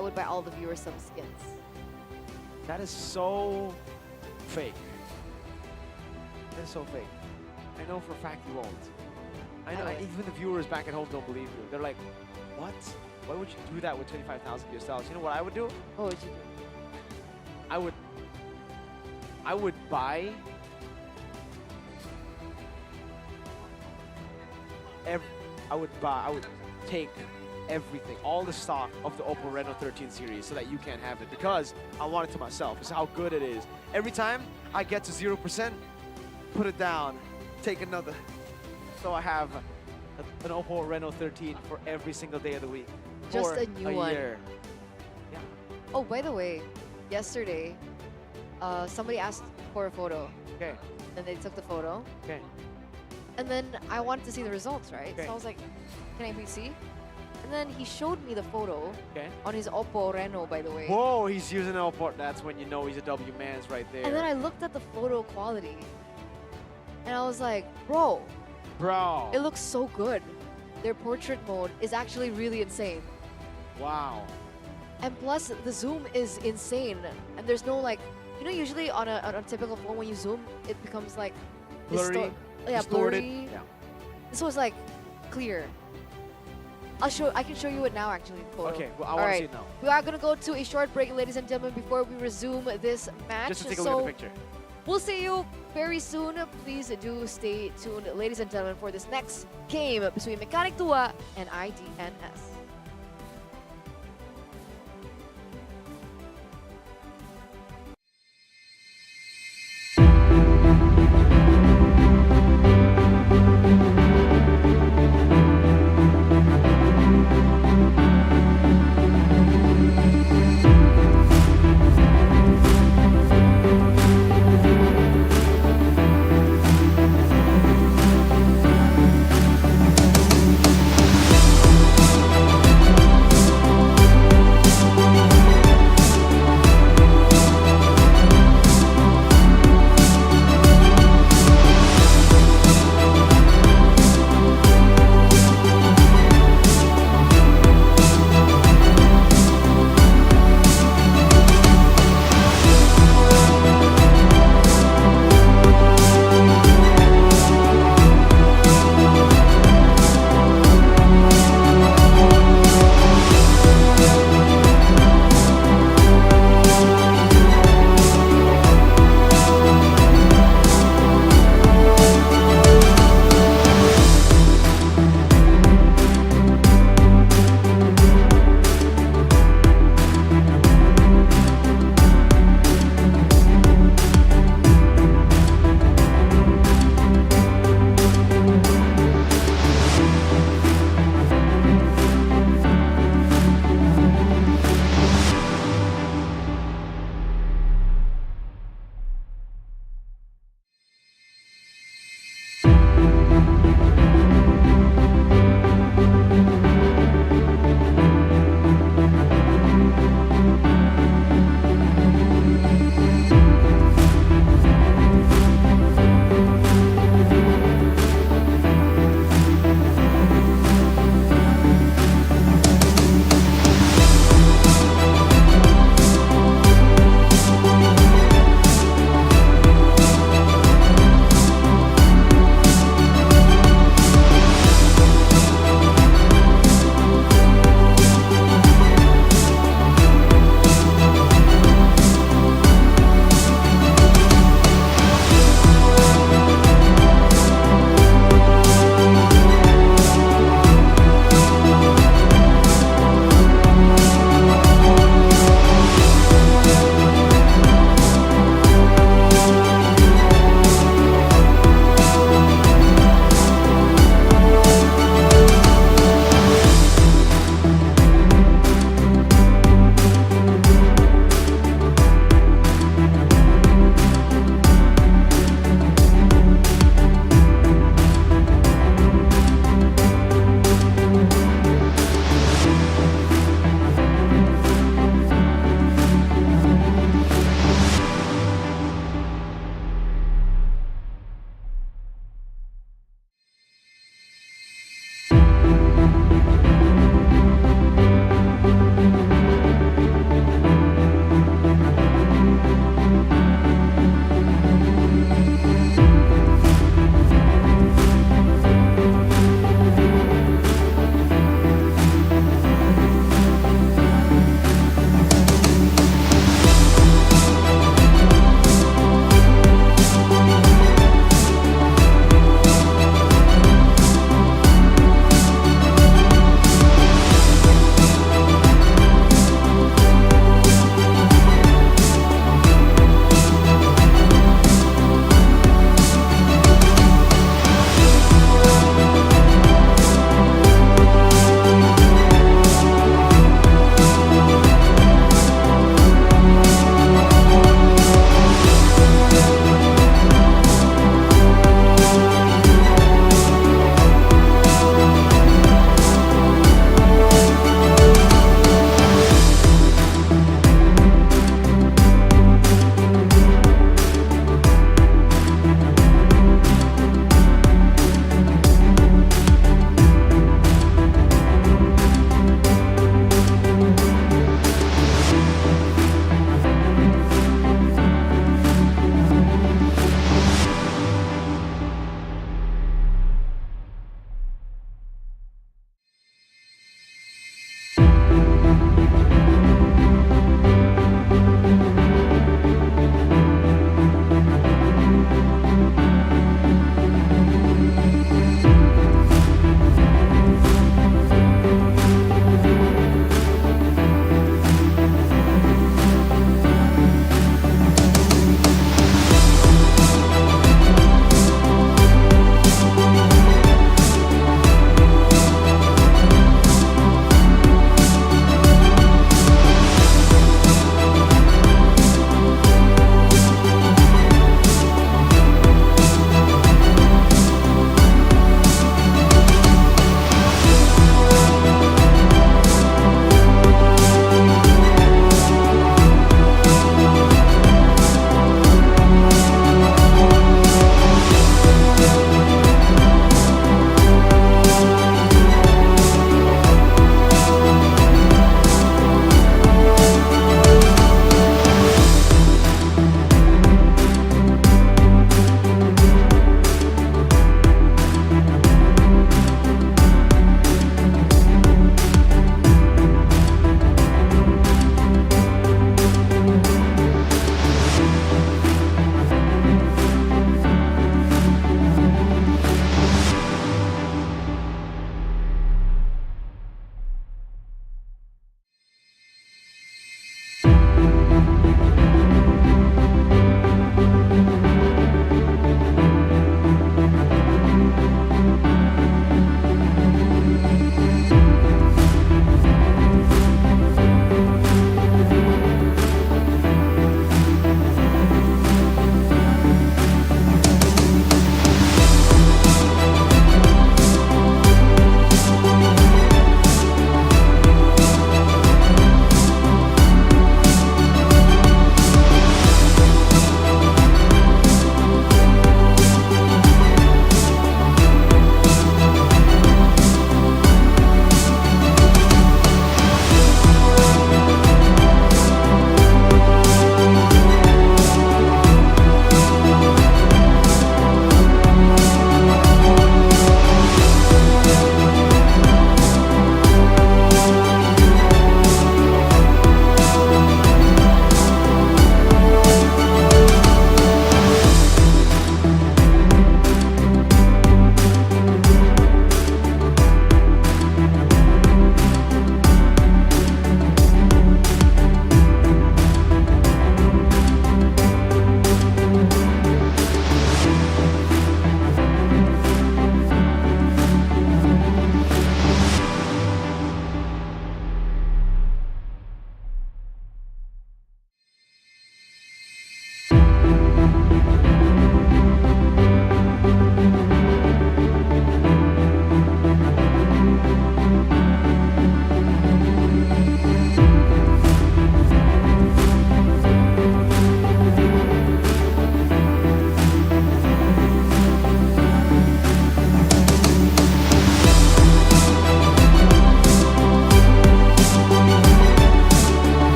S7: would buy all the viewers some skins.
S8: That is so fake. That is so fake. I know for a fact you won't. I know.
S7: I would.
S8: Even the viewers back at home don't believe you. They're like, what? Why would you do that with 25,000 US dollars? You know what I would do?
S7: What would you do?
S8: I would buy I would take everything, all the stock of the OPPO Reno 13 series so that you can't have it because I want it to myself. It's how good it is. Every time I get to 0%, put it down, take another. So I have an OPPO Reno 13 for every single day of the week.
S7: Just
S8: for
S7: a new one.
S8: year. Yeah.
S7: Oh, by the way, yesterday, somebody asked for a photo,
S8: Okay.
S7: and they took the photo,
S8: Okay.
S7: and then I wanted to see the results, right?
S8: Okay.
S7: So I was like, can I please see? And then he showed me the photo
S8: Okay.
S7: on his OPPO Reno, by the way.
S8: Whoa, he's using an port. That's when you know he's a W man's right there.
S7: And then I looked at the photo quality, and I was like, bro,
S8: Bro.
S7: it looks so good. Their portrait mode is actually really insane.
S8: Wow.
S7: And plus, the zoom is insane. And there's no like, you know, usually on a typical phone, when you zoom, it becomes like
S8: Blurry,
S7: yeah,
S8: distorted.
S7: blurry.
S8: Yeah.
S7: This was like clear. I can show you it now, actually. The photo.
S8: Okay, well, I
S7: All
S8: want to
S7: right.
S8: see it now.
S7: We are gonna go to a short break, ladies and gentlemen, before we resume this match.
S8: Just to take a
S7: so
S8: look at the picture.
S7: we'll see you very soon. Please do stay tuned, ladies and gentlemen, for this next game between Mechanic Tua and IDNS.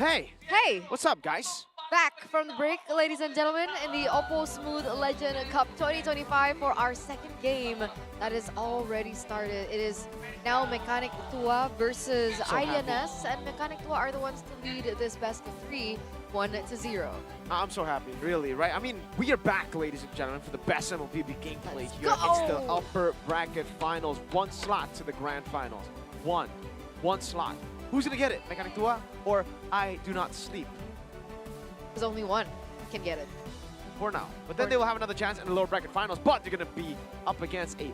S8: Hey,
S7: Hey,
S8: what's up, guys?
S7: back from the break, ladies and gentlemen, in the OPPO Smooth Legend Cup 2025 for our second game that is already started. It is now Mechanic Tua versus IDNS, and Mechanic Tua are the ones to lead this best of 3, 1-0.
S8: I'm so happy, really, right? I mean, we are back, ladies and gentlemen, for the best MLBB gameplay
S7: Let's
S8: here. It's the
S7: go!
S8: upper bracket finals. One slot to the grand finals. One slot. Who's gonna get it? Mechanic Tua or I Do Not Sleep?
S7: There's only one can get it.
S8: For now. But then they will have another chance in the lower bracket finals, but they're gonna be up against a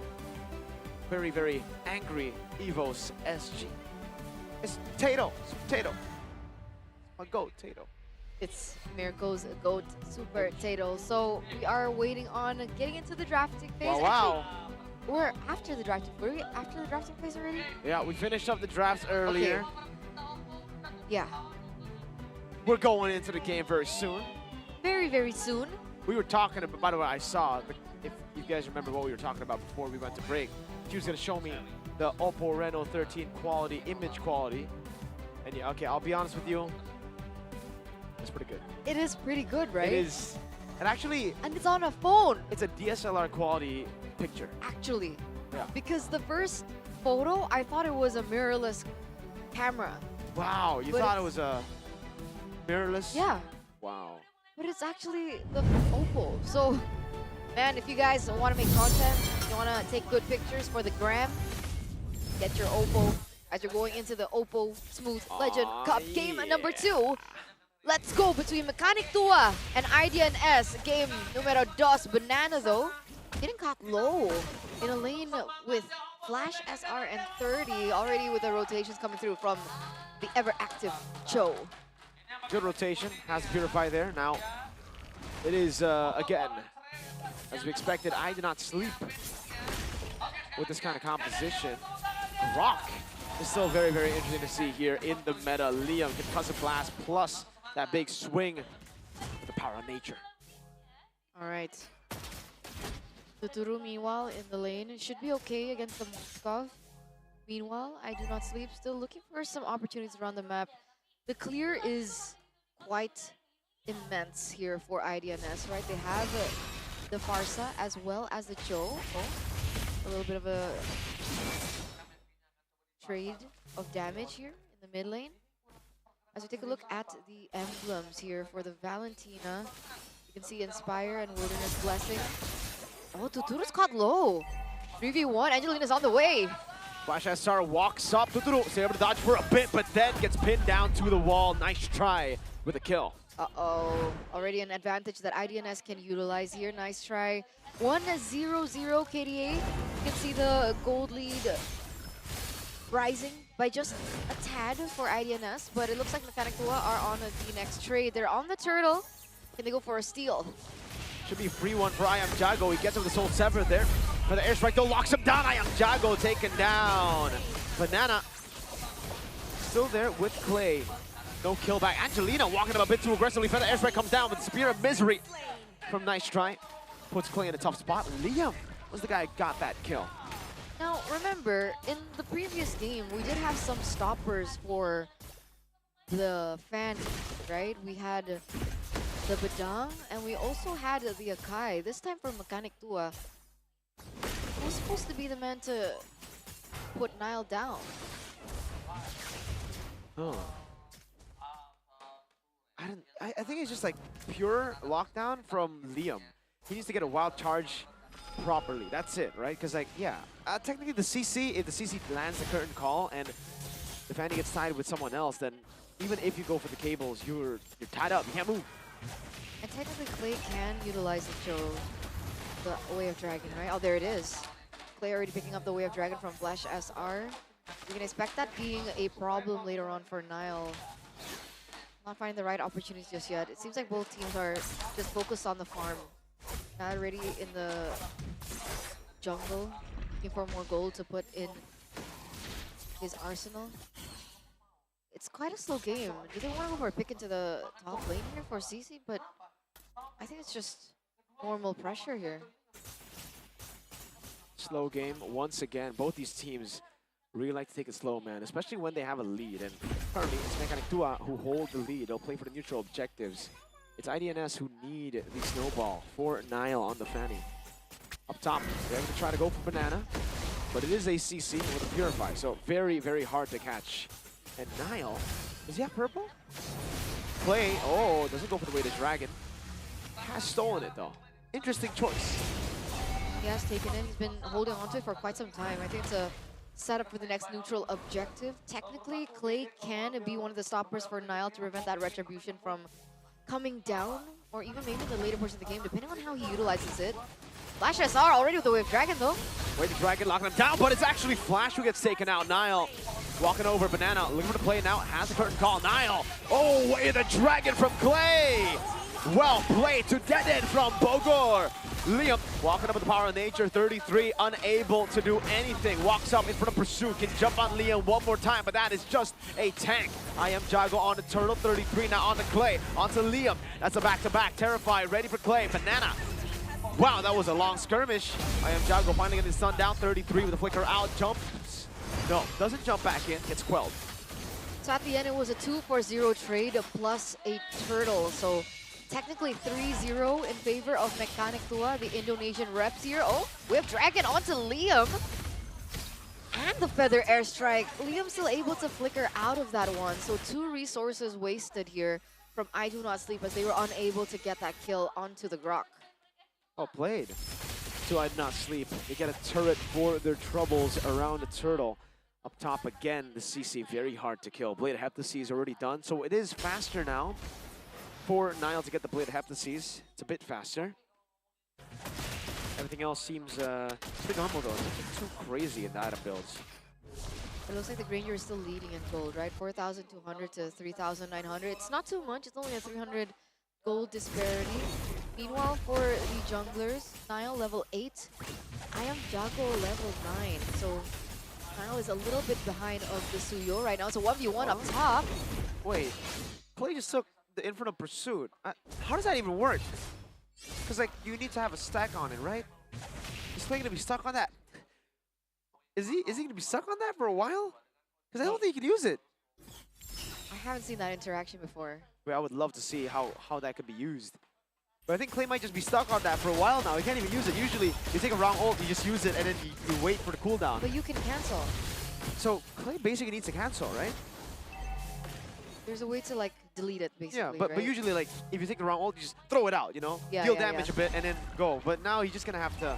S8: very, very angry EVOS SG. It's Tato. It's Tato. A goat, Tato.
S7: It's Mirko's GOAT Super Tato. So we are waiting on getting into the drafting phase.
S8: Wow.
S7: Actually, we're after the drafting. Were we after the drafting phase already?
S8: Yeah, we finished up the drafts earlier.
S7: Yeah.
S8: We're going into the game very soon.
S7: Very, very soon.
S8: We were talking about, by the way, I saw, if you guys remember what we were talking about before we went to break, she was going to show me the OPPO Reno 13 quality, image quality. And yeah, okay, I'll be honest with you, it's pretty good.
S7: It is pretty good, right?
S8: It is. And actually,
S7: And it's on a phone,
S8: it's a DSLR quality picture.
S7: actually.
S8: Yeah.
S7: Because the first photo, I thought it was a mirrorless camera.
S8: Wow, you
S7: But
S8: thought it
S7: it's-
S8: was a mirrorless?
S7: Yeah.
S8: Wow.
S7: But it's actually the OPPO. So, man, if you guys want to make content, you want to take good pictures for the gram, get your OPPO as you're going into the OPPO Smooth Legend Cup game number 2. Let's go between Mechanic Tua and IDNS. Game numero 2. Banana, though, getting caught low in a lane with Flash SR and 30, already with the rotations coming through from the ever-active Cho.
S8: Good rotation, has Purify there. Now, it is, again, as we expected, I Do Not Sleep with this kind of composition. Rock is still very, very interesting to see here in the meta. Liam, Concussive Blast, plus that big swing with the power of nature.
S7: All right. Tuturu, meanwhile, in the lane. It should be okay against the Moskov. Meanwhile, I Do Not Sleep, still looking for some opportunities around the map. The clear is quite immense here for IDNS, right? They have the Farsa as well as the Cho. Oh, a little bit of a trade of damage here in the mid lane. As we take a look at the emblems here for the Valentina, you can see Inspire and Wilderness Blessing. Oh, Tuturu's caught low. 3v1, Angelina's on the way.
S8: Flash SR walks up. Tuturu is able to dodge for a bit, but then gets pinned down to the wall. Nice try with a kill.
S7: Uh-oh, already an advantage that IDNS can utilize here. Nice try. 1-0-0 KDA. You can see the gold lead rising by just a tad for IDNS, but it looks like Mechanic Tua are on the next trade. They're on the turtle. Can they go for a steal?
S8: Should be a free one for Ayam Jago. He gets him with the Soul Sever there. For the airstrike though, locks him down. Ayam Jago taken down. Banana still there with Clay. No kill back. Angelina walking up a bit too aggressively. Feather airstrike comes down with Spear of Misery from Nice Try. Puts Clay in a tough spot. Liam was the guy who got that kill.
S7: Now, remember, in the previous game, we did have some stoppers for the fan, right? We had the Badang, and we also had the Akai. This time for Mechanic Tua, who was supposed to be the man to put Nile down?
S8: Oh. I think it's just like pure lockdown from Liam. He needs to get a wild charge properly. That's it, right? Because like, yeah, technically the CC, if the CC lands the curtain call and the Fanny gets tied with someone else, then even if you go for the cables, you're tied up. You can't move.
S7: And technically, Clay can utilize the Way of Dragon, right? Oh, there it is. Clay already picking up the Way of Dragon from Flash SR. You can expect that being a problem later on for Nile. Not finding the right opportunities just yet. It seems like both teams are just focused on the farm. Not already in the jungle, looking for more gold to put in his arsenal. It's quite a slow game. Do they want to go for a pick into the top lane here for CC? But I think it's just normal pressure here.
S8: Slow game once again. Both these teams Really like to take it slow, man, especially when they have a lead. And currently, it's Mechanic Tua who hold the lead. They'll play for the neutral objectives. It's IDNS who need the snowball for Nile on the Fanny. Up top, they're going to try to go for Banana, but it is a CC with a Purify, so very, very hard to catch. And Nile, does he have purple? Clay, oh, doesn't go for the weighted dragon. Has stolen it, though. Interesting choice.
S7: He has taken it. He's been holding on to it for quite some time. I think it's a setup for the next neutral objective. Technically, Clay can be one of the stoppers for Nile to prevent that retribution from coming down, or even maybe in the later portion of the game, depending on how he utilizes it. Flash SR already with the Wave Dragon, though.
S8: Weighted dragon locking him down, but it's actually Flash who gets taken out. Nile walking over Banana, looking for the play now, has the curtain call. Nile, oh, weighted dragon from Clay. Well played to dead end from Bogor. Liam walking up with the power of nature, 33, unable to do anything. Walks up in front of Pursuit, can jump on Liam one more time, but that is just a tank. I am Jago on the Turtle, 33, now on the Clay, onto Liam. That's a back-to-back, Terrified, ready for Clay. Banana. Wow, that was a long skirmish. I am Jago finally getting his son down, 33 with a flicker out, jumps. No, doesn't jump back in, gets quelled.
S7: So at the end, it was a 2-for-0 trade plus a turtle. So technically 3-0 in favor of Mechanic Tua, the Indonesian reps here. Oh, Whip Dragon onto Liam. And the Feather Airstrike. Liam still able to flicker out of that one. So 2 resources wasted here from I Do Not Sleep as they were unable to get that kill onto the Grok.
S8: Oh, played. So I Do Not Sleep. They get a turret for their troubles around the turtle. Up top again, the CC very hard to kill. Blade of Heptacy is already done, so it is faster now for Nile to get the Blade of Heptacies. It's a bit faster. Everything else seems pretty normal though. Nothing too crazy in the item builds.
S7: It looks like the Granger is still leading in gold, right? 4,200 to 3,900. It's not too much. It's only a 300 gold disparity. Meanwhile, for the junglers, Nile level 8. I am Jago level 9. So Nile is a little bit behind of the Suyo right now. It's a 1v1 up top.
S8: Wait, Clay just took the in front of Pursuit. How does that even work? Because like you need to have a stack on it, right? Is Clay gonna be stuck on that? Is he gonna be stuck on that for a while? Because I don't think he can use it.
S7: I haven't seen that interaction before.
S8: But I would love to see how that could be used. But I think Clay might just be stuck on that for a while now. He can't even use it. Usually, you take a wrong ult, you just use it, and then you wait for the cooldown.
S7: But you can cancel.
S8: So Clay basically needs to cancel, right?
S7: There's a way to like delete it, basically.
S8: Yeah, but usually, like, if you take the wrong ult, you just throw it out, you know?
S7: Yeah,
S8: deal
S7: yeah,
S8: damage
S7: yeah.
S8: a bit, and then go. But now he's just gonna have to...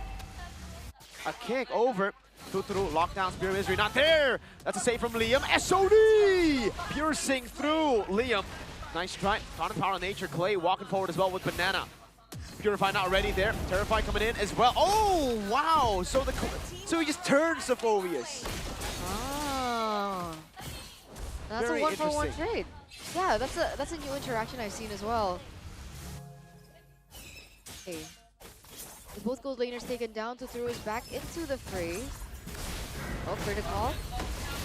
S8: A kick over. Tuturu, lockdown, Spear Misery, not there! That's a save from Liam. SOD! Piercing through Liam. Nice try. Counter power of nature. Clay walking forward as well with Banana. Purify not ready there. Terrify coming in as well. Oh, wow! So he just turns Sophobius.
S7: Ah. That's
S8: Very
S7: a 1-for-1
S8: interesting.
S7: trade. Yeah, that's a new interaction I've seen as well. Okay. With both gold laners taken down, Tuturu is back into the fray. Oh, critical.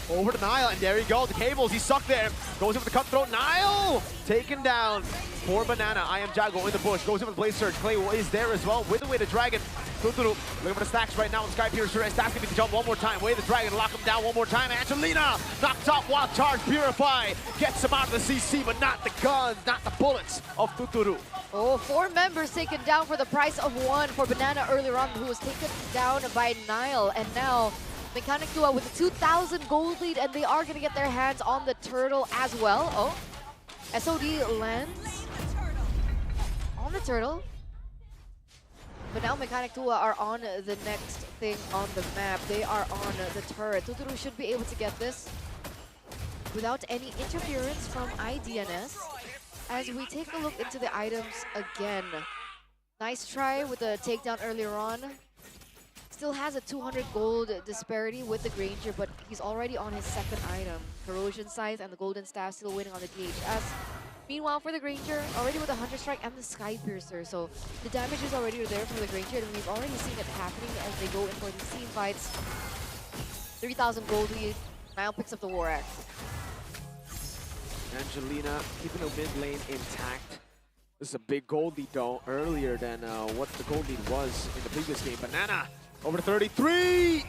S8: Over to Nile, and there you go. The cables, he's stuck there. Goes in with the cutthroat. Nile taken down. Poor Banana. I am Jago in the bush. Goes in with Blaze Surge. Clay is there as well with the Weighted Dragon. Tuturu looking for the stacks right now with Sky Piercer. Is asking me to jump one more time. Weighted Dragon, lock him down one more time. Angelina knocked off Wild Charge. Purify gets him out of the CC, but not the guns, not the bullets of Tuturu.
S7: Oh, 4 members taken down for the price of 1 for Banana earlier on, who was taken down by Nile. And now Mechanic Tua with a 2,000 gold lead, and they are going to get their hands on the turtle as well. Oh, SOD lands on the turtle. But now Mechanic Tua are on the next thing on the map. They are on the turret. Tuturu should be able to get this without any interference from IDNS. As we take a look into the items again. Nice try with the takedown earlier on. Still has a 200 gold disparity with the Granger, but he's already on his second item. Corrosion Scythe and the Golden Staff still waiting on the DHS. Meanwhile, for the Granger, already with the Hunter Strike and the Sky Piercer. So the damage is already there for the Granger, and we've already seen it happening as they go in for these team fights. 3,000 gold lead. Nile picks up the War Axe.
S8: Angelina keeping the mid lane intact. This is a big gold lead though, earlier than what the gold lead was in the previous game. Banana Over to 33.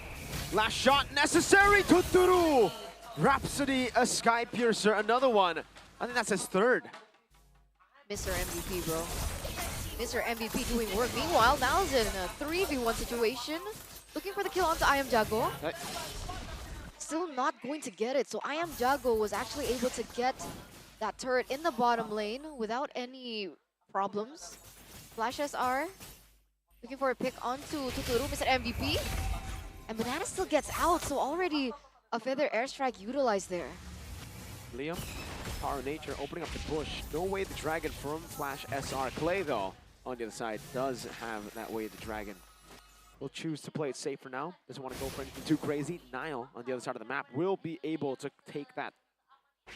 S8: Last shot necessary. Tuturu. Rhapsody, a Sky Piercer, another one. I think that's his third.
S7: Mr. MVP, bro. Mr. MVP doing work. Meanwhile, Niall's in a 3v1 situation. Looking for the kill onto I Am Jago. Still not going to get it. So I Am Jago was actually able to get that turret in the bottom lane without any problems. Flash SR. Looking for a pick onto Tuturu, Mr. MVP. And Banana still gets out, so already a Feather Airstrike utilized there.
S8: Liam, Power of Nature opening up the push. No Way the Dragon from Flash SR. Clay, though, on the other side, does have that Way the Dragon. Will choose to play it safe for now. Doesn't want to go for anything too crazy. Niall, on the other side of the map, will be able to take that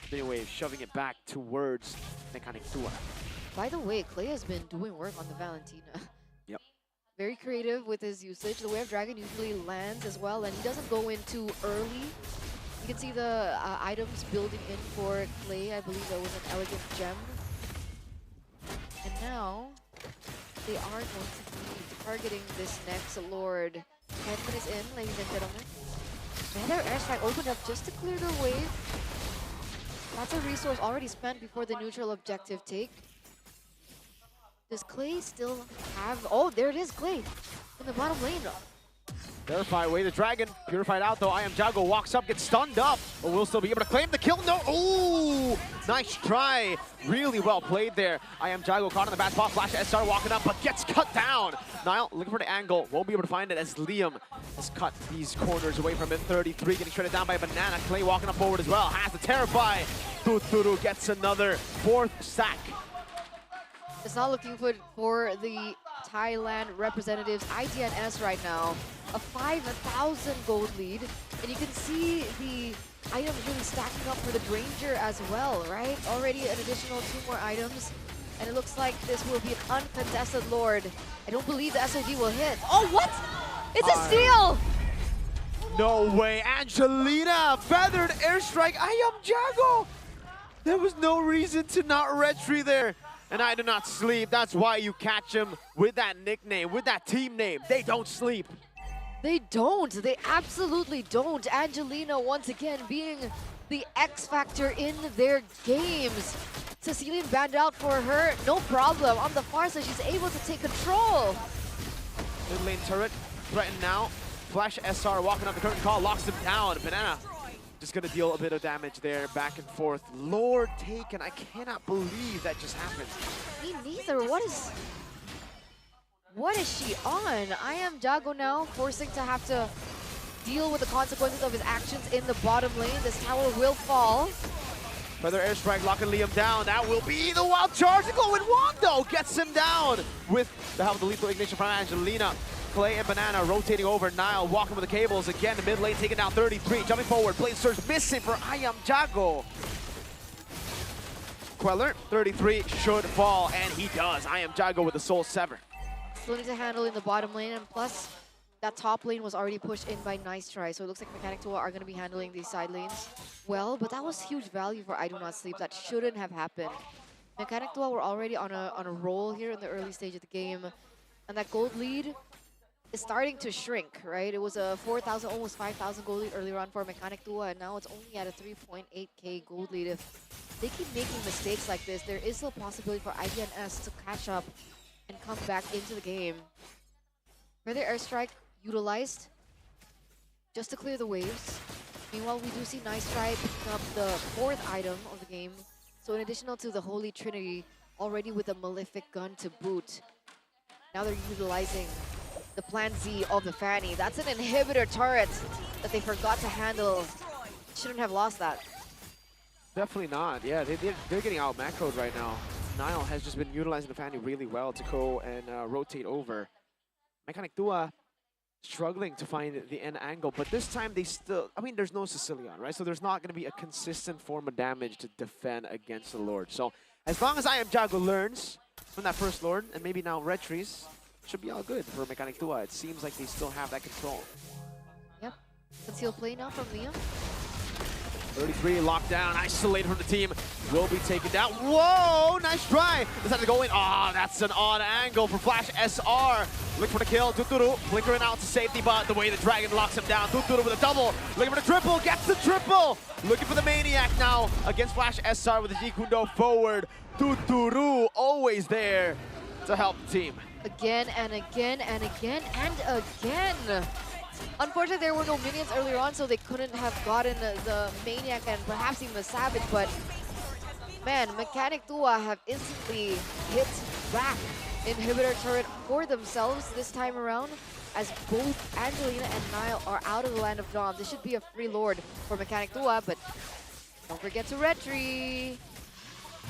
S8: spinning wave, shoving it back towards Mechanic Tua.
S7: By the way, Clay has been doing work on the Valentina.
S8: Yep.
S7: Very creative with his usage. The Way of Dragon usually lands as well, and he doesn't go in too early. You can see the items building in for Clay. I believe that was an Elegant Gem. And now, they are going to be targeting this next Lord. 10 minutes in, ladies and gentlemen. Another airstrike opened up just to clear the wave. That's a resource already spent before the neutral objective take. Does Clay still have... Oh, there it is, Clay. In the bottom lane.
S8: Verify, Way the Dragon. Purified out, though. I Am Jago walks up, gets stunned up, but will still be able to claim the kill. No! Ooh! Nice try. Really well played there. I Am Jago caught in the bad spot. Flash SR walking up, but gets cut down. Niall looking for the angle. Won't be able to find it as Liam has cut these corners away from him. 33 getting shredded down by Banana. Clay walking up forward as well. Has to terrify. Tuturu gets another 4th sack.
S7: It's not looking good for the Thailand representatives. IDNS right now. A 5,000 gold lead. And you can see the items really stacking up for the Granger as well, right? Already an additional 2 more items. And it looks like this will be an uncontested Lord. I don't believe the SOD will hit. Oh, what? It's a steal!
S8: No way. Angelina, feathered airstrike. I Am Jago. There was no reason to not retry there. And I do not sleep. That's why you catch him with that nickname, with that team name. They don't sleep.
S7: They don't. They absolutely don't. Angelina, once again, being the X factor in their games. Cecilian banned out for her. No problem. On the far side, she's able to take control.
S8: Mid lane turret threatened now. Flash SR walking up the curtain call, locks him down. Banana just gonna deal a bit of damage there, back and forth. Lord taken. I cannot believe that just happened.
S7: Me neither. What is she on? I Am Jago now forcing to have to deal with the consequences of his actions in the bottom lane. This tower will fall.
S8: Feather airstrike locking Liam down. That will be the wild charge. The glowing wand though gets him down with the help of the lethal ignition from Angelina. Clay and Banana rotating over. Niall walking with the cables again. The mid lane taking down 33. Jumping forward. Blade Surge missing for I Am Jago. Queller, 33 should fall, and he does. I Am Jago with the Soul Sever.
S7: Still need to handle in the bottom lane, and plus that top lane was already pushed in by Nice Try, so it looks like Mechanic Tua are going to be handling these side lanes well, but that was huge value for I Do Not Sleep. That shouldn't have happened. Mechanic Tua were already on a roll here in the early stage of the game, and that gold lead is starting to shrink, right? It was a 4,000, almost 5,000 gold lead earlier on for Mechanic Tua, and now it's only at a 3.8k gold lead. If they keep making mistakes like this, there is still a possibility for IDNS to catch up and come back into the game. Further airstrike utilized just to clear the waves. Meanwhile, we do see Nice Try picking up the 4th item of the game. So in addition to the Holy Trinity, already with a Malefic gun to boot, now they're utilizing the Plan Z of the Fanny. That's an inhibitor turret that they forgot to handle. Shouldn't have lost that.
S8: Definitely not. Yeah, they're getting out macroed right now. Niall has just been utilizing the Fanny really well to go and rotate over. Mechanic Tua struggling to find the end angle, but this time they still, I mean, there's no Sicilian, right? So there's not going to be a consistent form of damage to defend against the Lord. So as long as I Am Jago learns from that first Lord, and maybe now retries, should be all good for Mechanic Tua. It seems like they still have that control.
S7: Yep. Concealed play now from Liam.
S8: 33 locked down, isolated from the team. will be taken down. Whoa, nice try. Decided to go in. Ah, that's an odd angle for Flash SR. Look for the kill. Tuturu flickering out to safety, but the way the Dragon locks him down. Tuturu with a double. Looking for the triple. Gets the triple. Looking for the Maniac now against Flash SR with the Jikundo forward. Tuturu always there to help the team.
S7: Again and again and again and again. Unfortunately, there were no minions earlier on, so they couldn't have gotten the Maniac and perhaps even the Savage, but man, Mechanic Tua have instantly hit back inhibitor turret for themselves this time around, as both Angelina and Niall are out of the Land of Dawn. This should be a free Lord for Mechanic Tua, but don't forget to retry.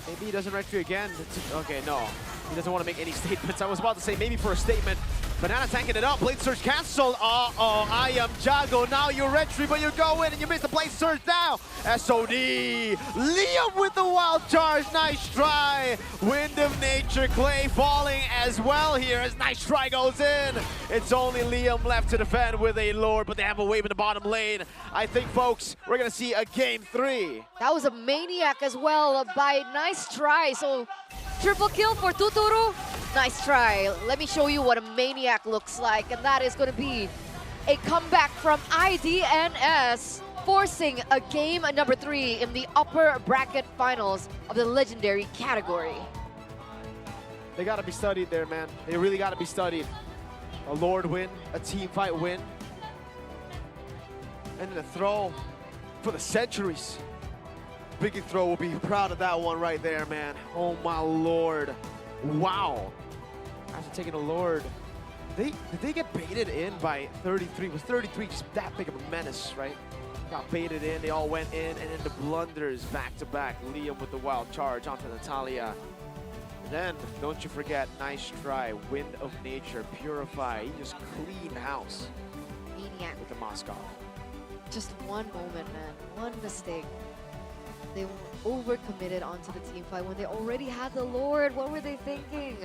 S8: Maybe he doesn't retry again. Okay, no. He doesn't want to make any statements. I was about to say maybe for a statement. Banana tanking it up. Blade Surge cancelled. Uh-oh, I am Jago. Now you retry, but you go in and you miss the Blade Surge now. SOD. Liam with the wild charge. Nice try. Wind of Nature. Clay falling as well here as nice try goes in. It's only Liam left to defend with a Lord, but they have a wave in the bottom lane. I think, folks, we're going to see a game 3.
S7: That was a Maniac as well by Nice Try. So triple kill for Tuturu. Nice try. Let me show you what a Maniac looks like, and that is going to be a comeback from IDNS, forcing a game number 3 in the upper bracket finals of the legendary category.
S8: They got to be studied there, man. They really got to be studied. A Lord win, a team fight win, and then a throw for the centuries. Biggie Throw will be proud of that one right there, man. Oh my Lord. Wow. After taking a Lord, did they get baited in by 33? Was 33 just that big of a menace, right? Got baited in, they all went in, and then the blunders back to back. Liam with the wild charge onto Natalia. Then, don't you forget, nice try, Wind of Nature, Purify. He just cleaned house.
S7: Maniac.
S8: With the Moscow.
S7: Just one moment, man. One mistake. They were overcommitted onto the team fight when they already had the Lord. What were they thinking?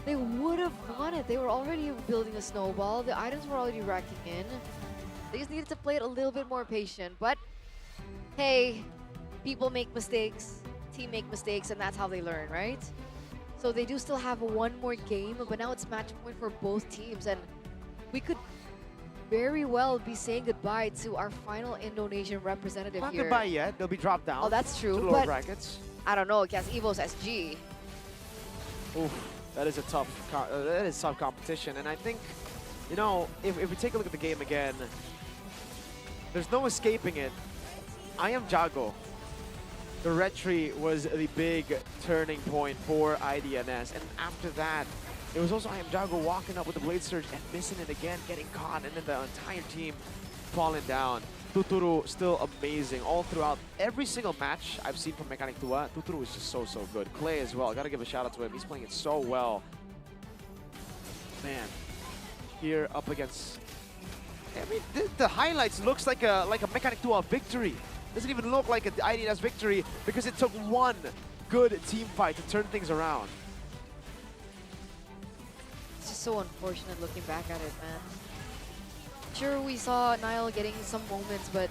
S7: They would have won it. They were already building a snowball. The items were already racking in. They just needed to play it a little bit more patient. But hey, people make mistakes, team make mistakes, and that's how they learn, right? So they do still have one more game, but now it's match point for both teams, and we could very well be saying goodbye to our final Indonesian representative
S8: Not
S7: here.
S8: goodbye yet. They'll be dropped down.
S7: Oh, that's true.
S8: To the lower
S7: But
S8: brackets.
S7: I don't know, against Evo's SG.
S8: Oof, that is a tough competition, and I think, you know, if we take a look at the game again, there's no escaping it. I am Jago. The retry was the big turning point for IDNS, and after that, it was also I am Jago walking up with the Blade Surge and missing it again, getting caught, and then the entire team falling down. Tuturu still amazing all throughout every single match I've seen from Mechanic Tua. Tuturu is just so good. Clay as well. Gotta give a shout out to him. He's playing it so well. Man, here up against. I mean, the highlights looks like a Mechanic Tua victory. Doesn't even look like an IDNS victory because it took one good team fight to turn things around.
S7: It's just so unfortunate looking back at it, man. Sure, we saw Niall getting some moments, but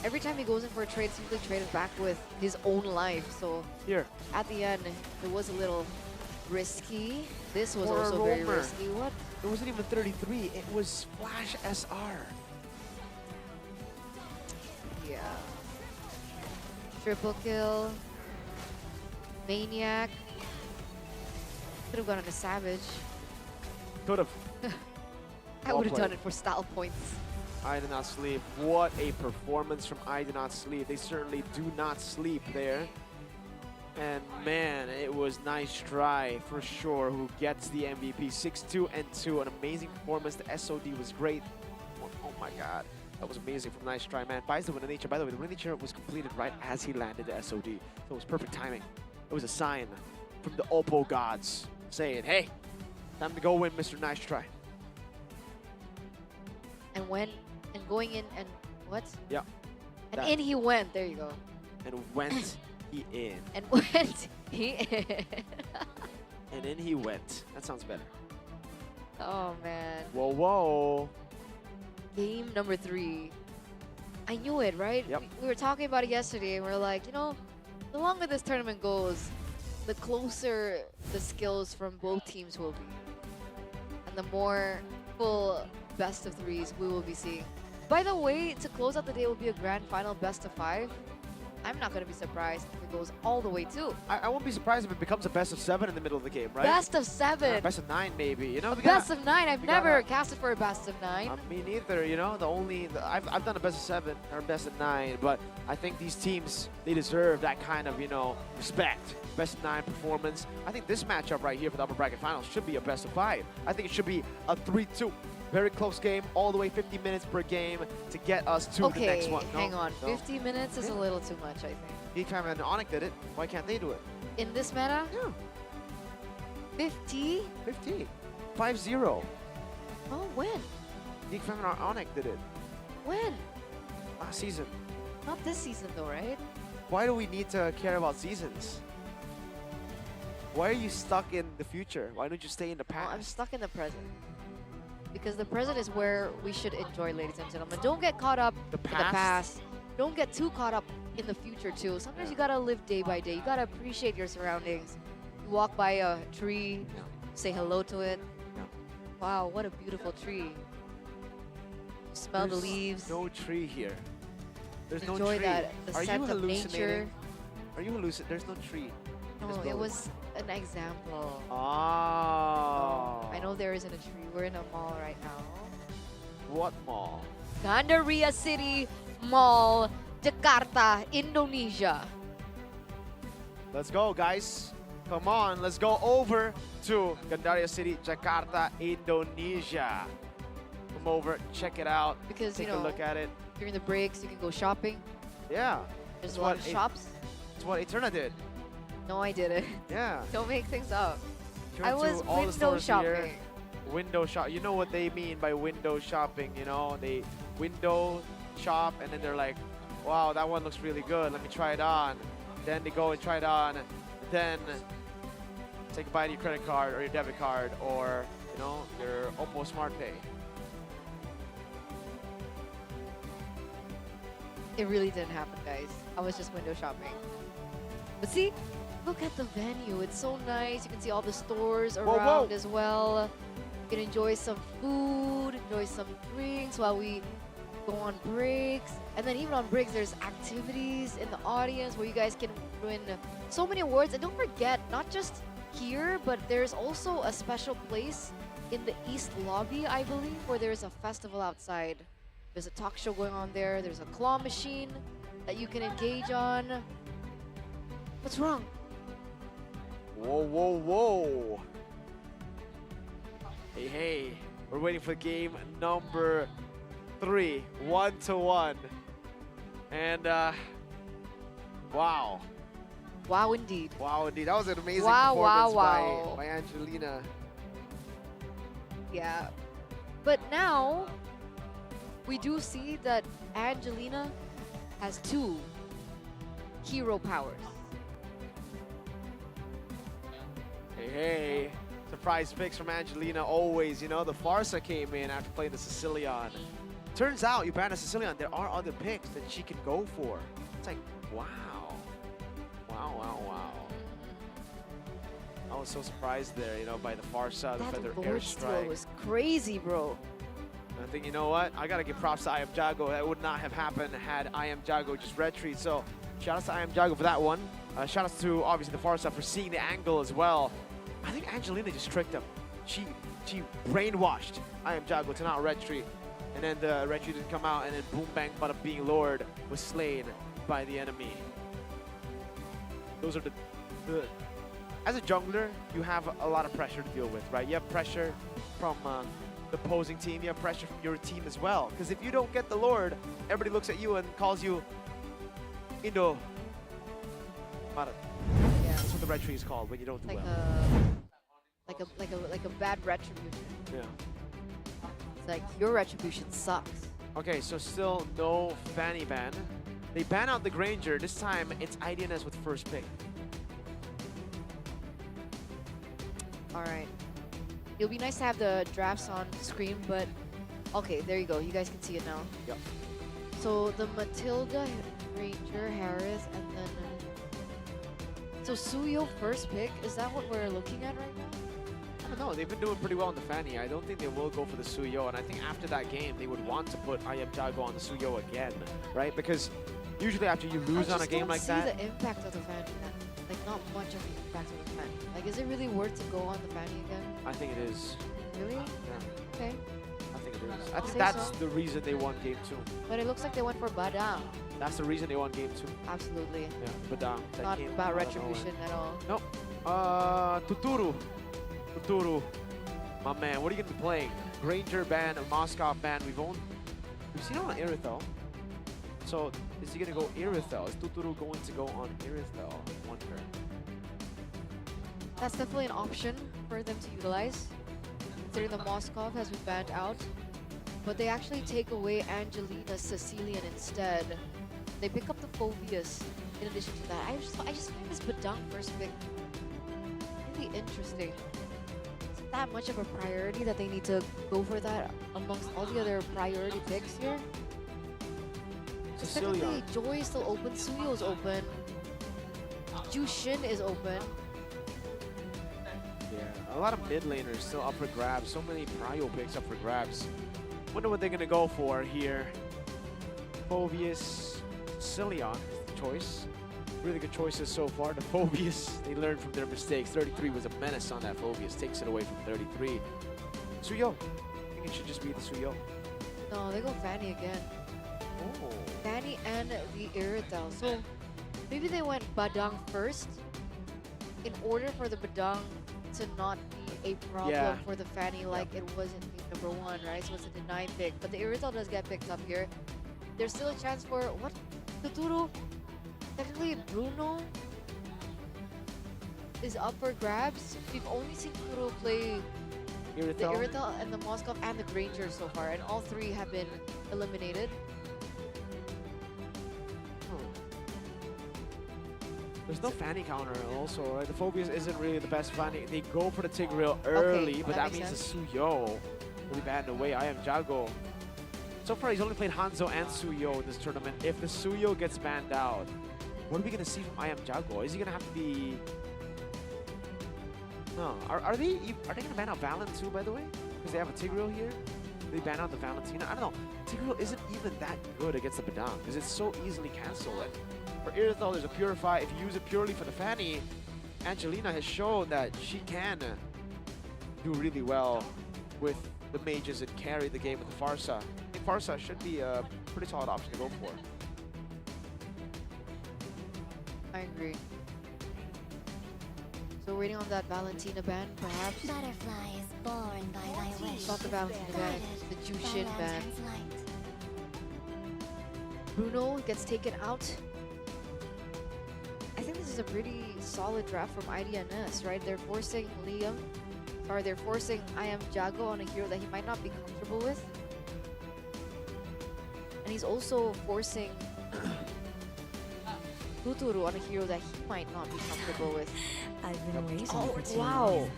S7: every time he goes in for a trade, simply traded back with his own life. So
S8: here,
S7: at the end, it was a little risky. This was
S8: For a
S7: also very
S8: roamer.
S7: risky. What?
S8: It wasn't even 33. It was Flash SR.
S7: Yeah. Triple kill. Maniac. Could have gone on a Savage.
S8: Could have.
S7: I
S8: Well
S7: would have done
S8: played.
S7: it for style points.
S8: I do not sleep. What a performance from I do not sleep. They certainly do not sleep there. And man, it was nice try for sure. Who gets the MVP? 6-2 and 2. An amazing performance. The SOD was great. Oh my god. That was amazing from nice try, man. Buys the Wind of Nature. By the way, the Wind of Nature was completed right as he landed the SOD. So it was perfect timing. It was a sign from the OPPO gods saying, hey, time to go win, Mr. Nice Try.
S7: And going in and what?
S8: Yeah.
S7: And
S8: that.
S7: in he went. There you go.
S8: And went he in.
S7: And went he in.
S8: And in he went. That sounds better.
S7: Oh man.
S8: Whoa, whoa.
S7: Game number 3. I knew it, right?
S8: Yep.
S7: We were talking about it yesterday, and we are like, you know, the longer this tournament goes, the closer the skills from both teams will be. And the more full best of threes we will be seeing. By the way, to close out the day will be a grand final best of 5. I'm not going to be surprised if it goes all the way too.
S8: I won't be surprised if it becomes a best of 7 in the middle of the game, right?
S7: Best of 7.
S8: Best of 9 maybe, you know?
S7: Best of 9. I've
S8: we
S7: never
S8: gotta-
S7: casted for a best of 9.
S8: Me neither, you know? I've done a best of 7 or best of 9, but I think these teams, they deserve that kind of, you know, respect. Best of 9 performance. I think this matchup right here for the upper bracket finals should be a best of 5. I think it should be a 3-2. Very close game, all the way 50 minutes per game to get us to the next one.
S7: Hang on.
S8: No.
S7: 50 minutes is a little too much, I think.
S8: Decam and Onyx did it. Why can't they do it?
S7: In this meta,
S8: Yeah,
S7: 50?
S8: 50. 5-0.
S7: Oh, when?
S8: Decam and Onyx did it
S7: When?
S8: last season.
S7: Not this season though, right?
S8: Why do we need to care about seasons? Why are you stuck in the future? Why don't you stay in the
S7: Well, I'm
S8: past?
S7: stuck in the present. Because the present is where we should enjoy, ladies and gentlemen. Don't get caught up
S8: The
S7: in the
S8: past?
S7: past. Don't get too caught up in the future too. Sometimes you gotta live day by day. You gotta appreciate your surroundings. You walk by a tree,
S8: Yeah.
S7: say hello to it.
S8: Yeah.
S7: Wow, what a beautiful tree. Smell the
S8: There's
S7: leaves.
S8: no tree here. There's no
S7: Enjoy
S8: tree.
S7: that, the
S8: Are
S7: scent
S8: you
S7: of nature.
S8: hallucinating? Are you hallucinating? There's no tree. in this
S7: No, it
S8: building.
S7: was an example.
S8: Oh.
S7: I know there isn't a tree. We're in a mall right now.
S8: What mall?
S7: Gandaria City Mall, Jakarta, Indonesia.
S8: Let's go, guys. Come on, let's go over to Gandaria City, Jakarta, Indonesia. Come over, check it out.
S7: Because,
S8: Take
S7: you know,
S8: a look at it.
S7: during the breaks, you can go shopping.
S8: Yeah,
S7: There's
S8: That's
S7: a lot
S8: what
S7: of
S8: it-
S7: shops.
S8: that's what Eterna did.
S7: No, I didn't.
S8: Yeah.
S7: Don't make things up.
S8: She
S7: I
S8: went to
S7: was
S8: all the
S7: window
S8: stores here.
S7: shopping.
S8: Window shop. You know what they mean by window shopping, you know? They window shop and then they're like, wow, that one looks really good. Let me try it on. Then they go and try it on. Then take a bite of your credit card or your debit card or, you know, your OPPO Smart Pay.
S7: It really didn't happen, guys. I was just window shopping. But see, look at the venue. It's so nice. You can see all the stores
S8: Whoa,
S7: around
S8: whoa.
S7: as well. You can enjoy some food, enjoy some drinks while we go on breaks. And then even on breaks, there's activities in the audience where you guys can win so many awards. And don't forget, not just here, but there's also a special place in the East Lobby, I believe, where there's a festival outside. There's a talk show going on there. There's a claw machine that you can engage on. What's wrong?
S8: Whoa, whoa, whoa. Hey, hey. We're waiting for game number 3. 1-1. And, wow.
S7: Wow, indeed.
S8: Wow, indeed. That was an amazing
S7: Wow,
S8: performance
S7: wow, wow.
S8: by Angelina.
S7: Yeah. But now, we do see that Angelina has 2 hero powers.
S8: Hey, hey. Surprise picks from Angelina always. You know, the Farsa came in after playing the Sicilian. Turns out, you ban a Sicilian, there are other picks that she can go for. It's like, wow. Wow, wow, wow. I was so surprised there, you know, by the Farsa, the
S7: That
S8: Feather
S7: Lord Steal
S8: Airstrike.
S7: was crazy, bro.
S8: I think, you know what? I gotta give props to I Am Jago. That would not have happened had I Am Jago just retreat. So, shout out to I Am Jago for that one. Shout out to, obviously, the Farsa for seeing the angle as well. I think Angelina just tricked him. She brainwashed I Am Jago to not retreat. And then the retreat didn't come out, and then boom bang bada being Lord was slain by the enemy. Those are the as a jungler, you have a lot of pressure to deal with, right? You have pressure from the opposing team, you have pressure from your team as well. Because if you don't get the Lord, everybody looks at you and calls you Indo. Marat.
S7: Yeah.
S8: That's what the retreat is called when you don't do
S7: Like
S8: well.
S7: like a bad retribution.
S8: Yeah.
S7: It's like your retribution sucks.
S8: Okay, so still no Fanny ban. They ban out the Granger. This time it's IDNS with first pick.
S7: All right. It'll be nice to have the drafts on screen, but okay, there you go. You guys can see it now.
S8: Yep.
S7: So the Matilda, Ranger, Harris, and then So Suyo first pick, is that what we're looking at right now?
S8: I don't know. They've been doing pretty well in the Fanny. I don't think they will go for the Suyo. And I think after that game, they would want to put I Am Jago on the Suyo again, right? Because usually after you lose on a game like that,
S7: I just don't see the impact of the Fanny. Like, not much of the impact of the Fanny. Like, is it really worth to go on the Fanny again?
S8: I think it is.
S7: Really?
S8: Yeah,
S7: Okay.
S8: I think it is. I think
S7: say
S8: that's
S7: so.
S8: the reason they won game 2.
S7: But it looks like they went for Badang.
S8: That's the reason they won game 2.
S7: Absolutely.
S8: Yeah, Badang. That
S7: Not
S8: came
S7: about
S8: out of nowhere.
S7: retribution at all.
S8: Nope. Tuturu. Tuturu. My man, what are you going to be playing? Granger ban, a Moscow ban. We've seen him on Irithel. So, is he going to go Irithel? Is Tuturu going to go on Irithel? I wonder.
S7: That's definitely an option for them to utilize. Considering the Moskov has been banned out. But they actually take away Angelina's Sicilian instead. They pick up the Phobius in addition to that. I just find this Badang first pick really interesting. Is it that much of a priority that they need to go for that amongst all the other priority picks here?
S8: Sicilian.
S7: Technically, Joy is still open, Suyo is open, Jushin is open.
S8: Yeah, a lot of mid laners still up for grabs. So many prio picks up for grabs. Wonder what they're going to go for here. Phobius, Sicilian choice. Really good choices so far. The Phobius, they learned from their mistakes. 33 was a menace on that Phobius. Takes it away from 33. Suyo. I think it should just be the Suyo.
S7: No, they go Fanny again.
S8: Oh.
S7: Fanny and the Iritel. So maybe they went Badang first in order for the Badang to not be a problem
S8: Yeah.
S7: for the Fanny like it was in game number 1, right? So it's a denied pick. But the Iritel does get picked up here. There's still a chance for what? Tuturu? Technically Bruno is up for grabs. We've only seen Tuturu play the Iritel and the Moskov and the Granger so far, and all 3 have been eliminated.
S8: There's no Fanny counter also, right? The Phobius isn't really the best Fanny. They go for the Tigreal early, but that means
S7: makes
S8: the Suyo will be banned away. I Am Jago. So far, he's only played Hanzo and Suyo in this tournament. If the Suyo gets banned out, what are we going to see from I Am Jago? Is he going to have to be... No. Are they going to ban out Valen too, by the way? Because they have a Tigreal here? They ban out the Valentina? I don't know. Tigreal isn't even that good against the Badang because it's so easily cancelled. And for Irithel, there's a Purify. If you use it purely for the Fanny, Angelina has shown that she can do really well with the mages and carry the game with the Farsa. I think Farsa should be a pretty solid option to go for.
S7: I agree. So waiting on that Valentina ban, perhaps.
S3: Butterfly is born by thy wish.
S7: Not the Valentina ban, the Jushin
S3: By
S7: ban.
S3: lantern's light.
S7: Bruno gets taken out. I think this is a pretty solid draft from IDNS, right? They're forcing Liam, or they're forcing I Am Jago on a hero that he might not be comfortable with. And he's also forcing Tuturu on a hero that he might not be comfortable with.
S3: I've been waiting
S7: Oh,
S3: for 2
S7: wow.
S3: years.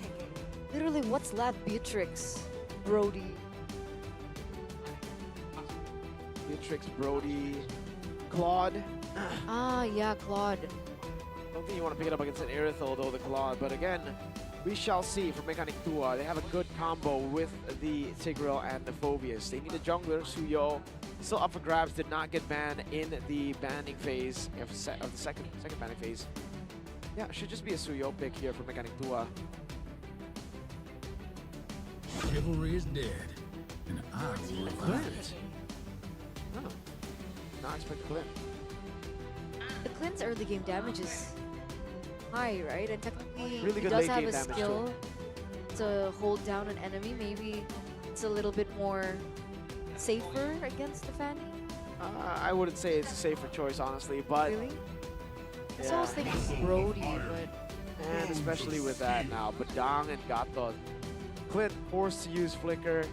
S7: Literally, what's left? Beatrix, Brody.
S8: Beatrix, Brody, Claude.
S7: Ah, yeah, Claude.
S8: I don't think you want to pick it up against an Irithel, though, the Claude. But again, we shall see for Mechanic Tua. They have a good combo with the Tigreal and the Phobius. They need a jungler, Suyo. Still up for grabs, did not get banned in the banning phase of the second banning phase. Yeah, it should just be a Suyo pick here for Mechanic Tua.
S1: Chivalry is dead, and I will revive
S8: Clint.
S1: it.
S8: Oh. Not expect Clint.
S7: The Clint's early game damage is high, right? And technically,
S8: Really
S7: he
S8: good
S7: does
S8: late
S7: have
S8: game
S7: a
S8: damage
S7: skill to hold down an enemy. Maybe it's a little bit more safer against the Fanny.
S8: I wouldn't say it's a safer choice, honestly, but
S7: Really? So I was
S8: yeah.
S7: thinking Brody, but
S8: And especially with that now, Badang and Gato. Clint forced to use Flicker.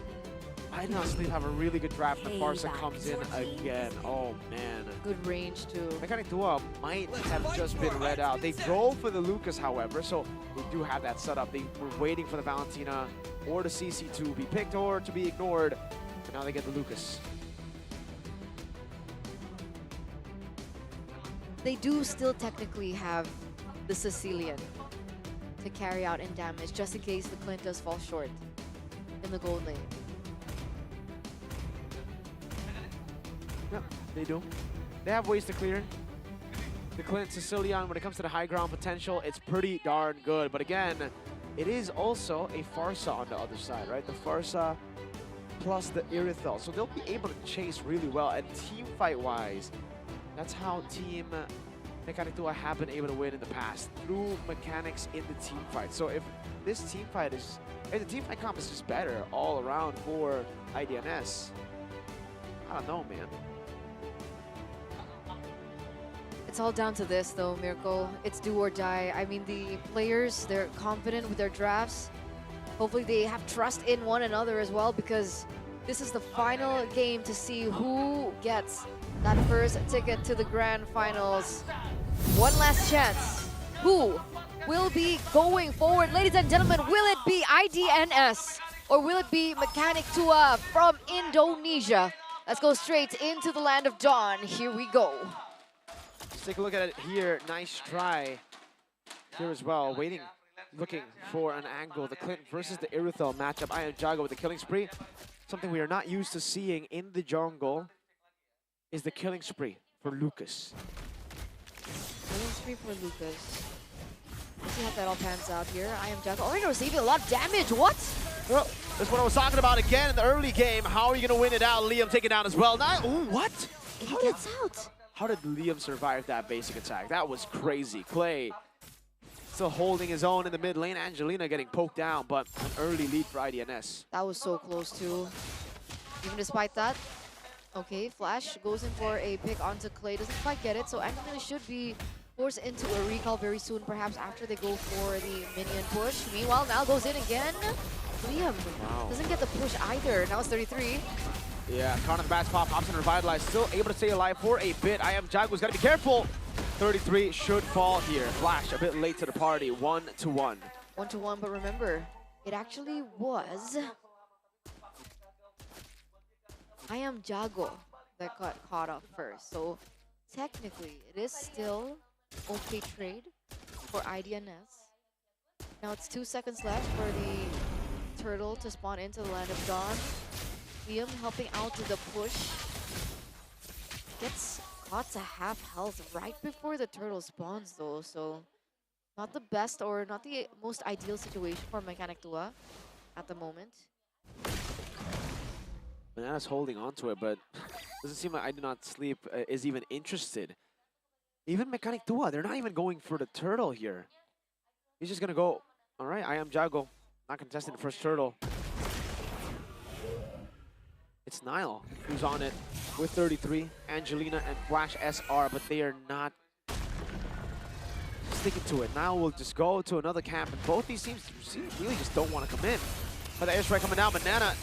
S8: IDNL Sleep have a really good draft when Farsa comes in again. Oh man.
S7: good range too.
S8: Mechanic Tua might have just been read out. They go for the Lucas, however, so they do have that set up. They were waiting for the Valentina or the CC to be picked or to be ignored. And now they get the Lucas.
S7: They do still technically have the Sicilian to carry out in damage, just in case the Clint does fall short in the gold lane.
S8: Yeah, they do. They have ways to clear. The Clint Sicilian, when it comes to the high ground potential, it's pretty darn good. But again, it is also a Farsa on the other side, right? The Farsa plus the Irithel. So they'll be able to chase really well. And team fight-wise, that's how Team Mechanic Tua have been able to win in the past, through mechanics in the team fight. So if this team fight is, if the team fight comp is just better all around for IDNS, I don't know, man.
S7: It's all down to this, though, Miracle. It's do or die. I mean, the players, they're confident with their drafts. Hopefully they have trust in one another as well, because this is the final game to see who gets that first ticket to the grand finals. One last chance. Who will be going forward? Ladies and gentlemen, will it be IDNS or will it be Mechanic Tua from Indonesia? Let's go straight into the land of dawn. Here we go.
S8: Let's take a look at it here. Nice try here as well. Waiting, looking for an angle. The Clint versus the Irithel matchup. I am Jago with the killing spree. Something we are not used to seeing in the jungle is the killing spree for Lucas.
S7: Killing spree for Lucas. Let's see how that all pans out here. I am Jago already receiving a lot of damage. What?
S8: Well, that's what I was talking about again in the early game. How are you going to win it out? Liam taking down as well. Now, ooh, what?
S7: He gets out.
S8: How did Liam survive that basic attack? That was crazy. Clay still holding his own in the mid lane. Angelina getting poked down, but an early lead for IDNS.
S7: That was so close too. Even despite that. Okay, Flash goes in for a pick onto Clay. Doesn't quite get it, so Angelina should be forced into a recall very soon, perhaps after they go for the minion push. Meanwhile, now goes in again. Liam doesn't get the push either. Now it's 33.
S8: Yeah, caught on the bats pop, hops and revitalize. Still able to stay alive for a bit. I am Jaguar's got to be careful. 33 should fall here. Flash a bit late to the party. 1-1.
S7: 1-1, but remember, it actually was I am Jago that got caught up first. So technically, it is still okay trade for IDNS. Now it's 2 seconds left for the turtle to spawn into the land of dawn. Liam helping out to the push. Gets caught to half health right before the turtle spawns though, so not the best or not the most ideal situation for Mechanic Tua at the moment.
S8: Banana's holding on to it, but doesn't seem like I Do Not Sleep is even interested. Even Mechanic Tua, they're not even going for the turtle here. He's just gonna go, all right, I am Jago, not contesting the first turtle. It's Nile who's on it with 33, Angelina and Flash SR, but they are not sticking to it. Nile will just go to another camp, and both these teams really just don't want to come in. But the airstrike coming down, Banana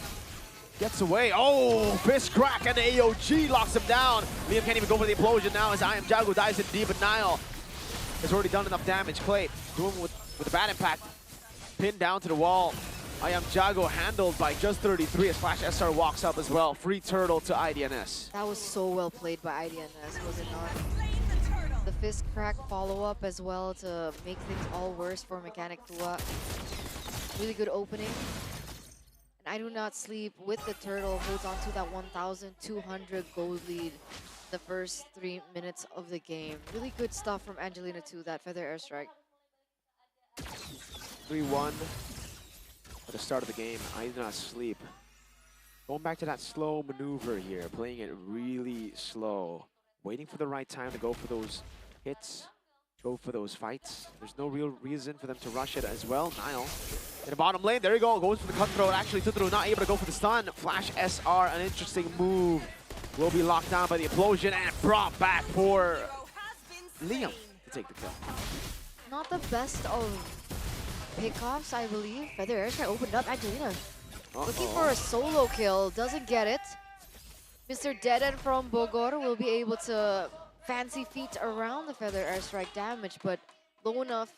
S8: gets away. Oh, fist crack, and the AOG locks him down. Liam can't even go for the implosion now as I am Jago dives in deep, but Nile has already done enough damage. Clay doing with a bad impact. Pinned down to the wall. I am Jago handled by just 33 as Flash SR walks up as well. Free turtle to IDNS.
S7: That was so well played by IDNS, was it not? The fist crack follow-up as well to make things all worse for Mechanic Tua. Really good opening. And I Do Not Sleep with the turtle holds on to that 1,200 gold lead the first 3 minutes of the game. Really good stuff from Angelina too, that feather airstrike.
S8: 3-1 at the start of the game. I Do Not Sleep. Going back to that slow maneuver here, playing it really slow. Waiting for the right time to go for those hits, go for those fights. There's no real reason for them to rush it as well. Nile in the bottom lane, there you go, goes for the cutthroat. Actually, Tuturu not able to go for the stun. Flash SR, an interesting move. Will be locked down by the implosion and brought back for Liam to take the kill.
S7: Not the best of pickoffs, I believe. Feather airstrike opened up. Angelina looking for a solo kill, doesn't get it. Mr. Deaden from Bogor will be able to fancy feet around the feather airstrike damage, but low enough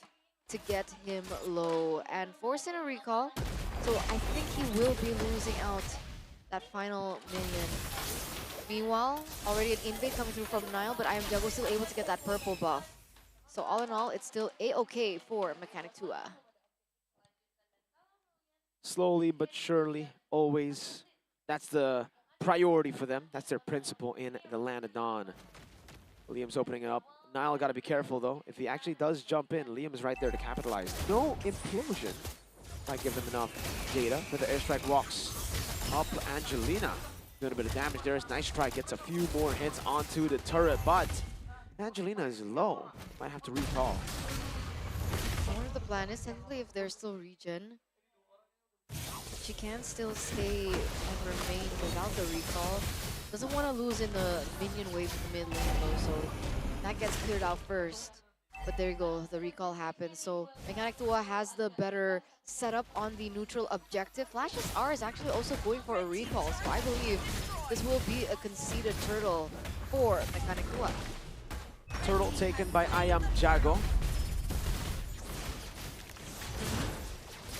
S7: to get him low and force in a recall. So I think he will be losing out that final minion. Meanwhile, already an invade coming through from Nile, but I am Jago still able to get that purple buff. So all in all, it's still A-OK for Mechanic Tua.
S8: Slowly but surely, always. That's the priority for them. That's their principle in the Land of Dawn. Liam's opening it up. Nile got to be careful, though. If he actually does jump in, Liam is right there to capitalize. No implosion. Might give them enough data, but the airstrike walks up. Angelina doing a bit of damage there. Nice try, gets a few more hits onto the turret, but Angelina is low. Might have to recall.
S7: One of the plan is technically if there's still regen, she can still stay and remain without the recall. Doesn't want to lose in the minion wave in the mid lane though, so that gets cleared out first. But there you go, the recall happens. So Mechanic Tua has the better setup on the neutral objective. Flash SR is actually also going for a recall, so I believe this will be a conceded turtle for Mechanic Tua.
S8: Turtle taken by Ayam Jago.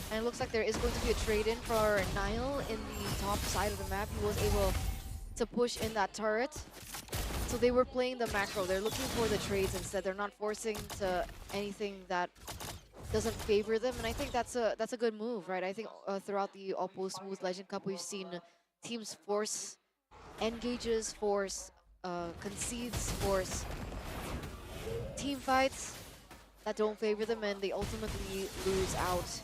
S7: And it looks like there is going to be a trade-in for Nile in the top side of the map. He was able to push in that turret. So they were playing the macro. They're looking for the trades instead. They're not forcing to anything that doesn't favor them. And I think that's a good move, right? I think throughout the OPPO Smooth Legend Cup, we've seen teams force engages, force concedes, force team fights that don't favor them, and they ultimately lose out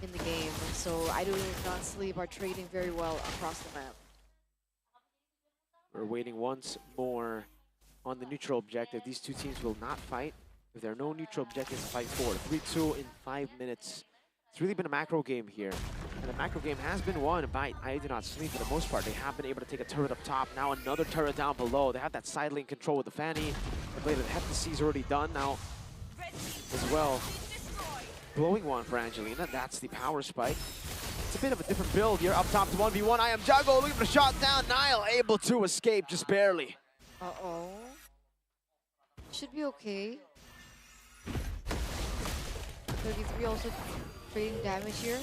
S7: in the game. And so I do not sleep are trading very well across the map.
S8: We're waiting once more on the neutral objective. These two teams will not fight. If there are no neutral objectives to fight for, 3-2 in 5 minutes. It's really been a macro game here. And the macro game has been won by I Do Not Sleep for the most part. They have been able to take a turret up top. Now another turret down below. They have that side lane control with the Fanny. The Blade of the Heptacy is already done now as well. Blowing one for Angelina. That's the power spike. It's a bit of a different build here. Up top to 1v1. I am Jago looking for the shot down. Nile able to escape just barely.
S7: Uh-oh. Should be okay. 33 also trading damage here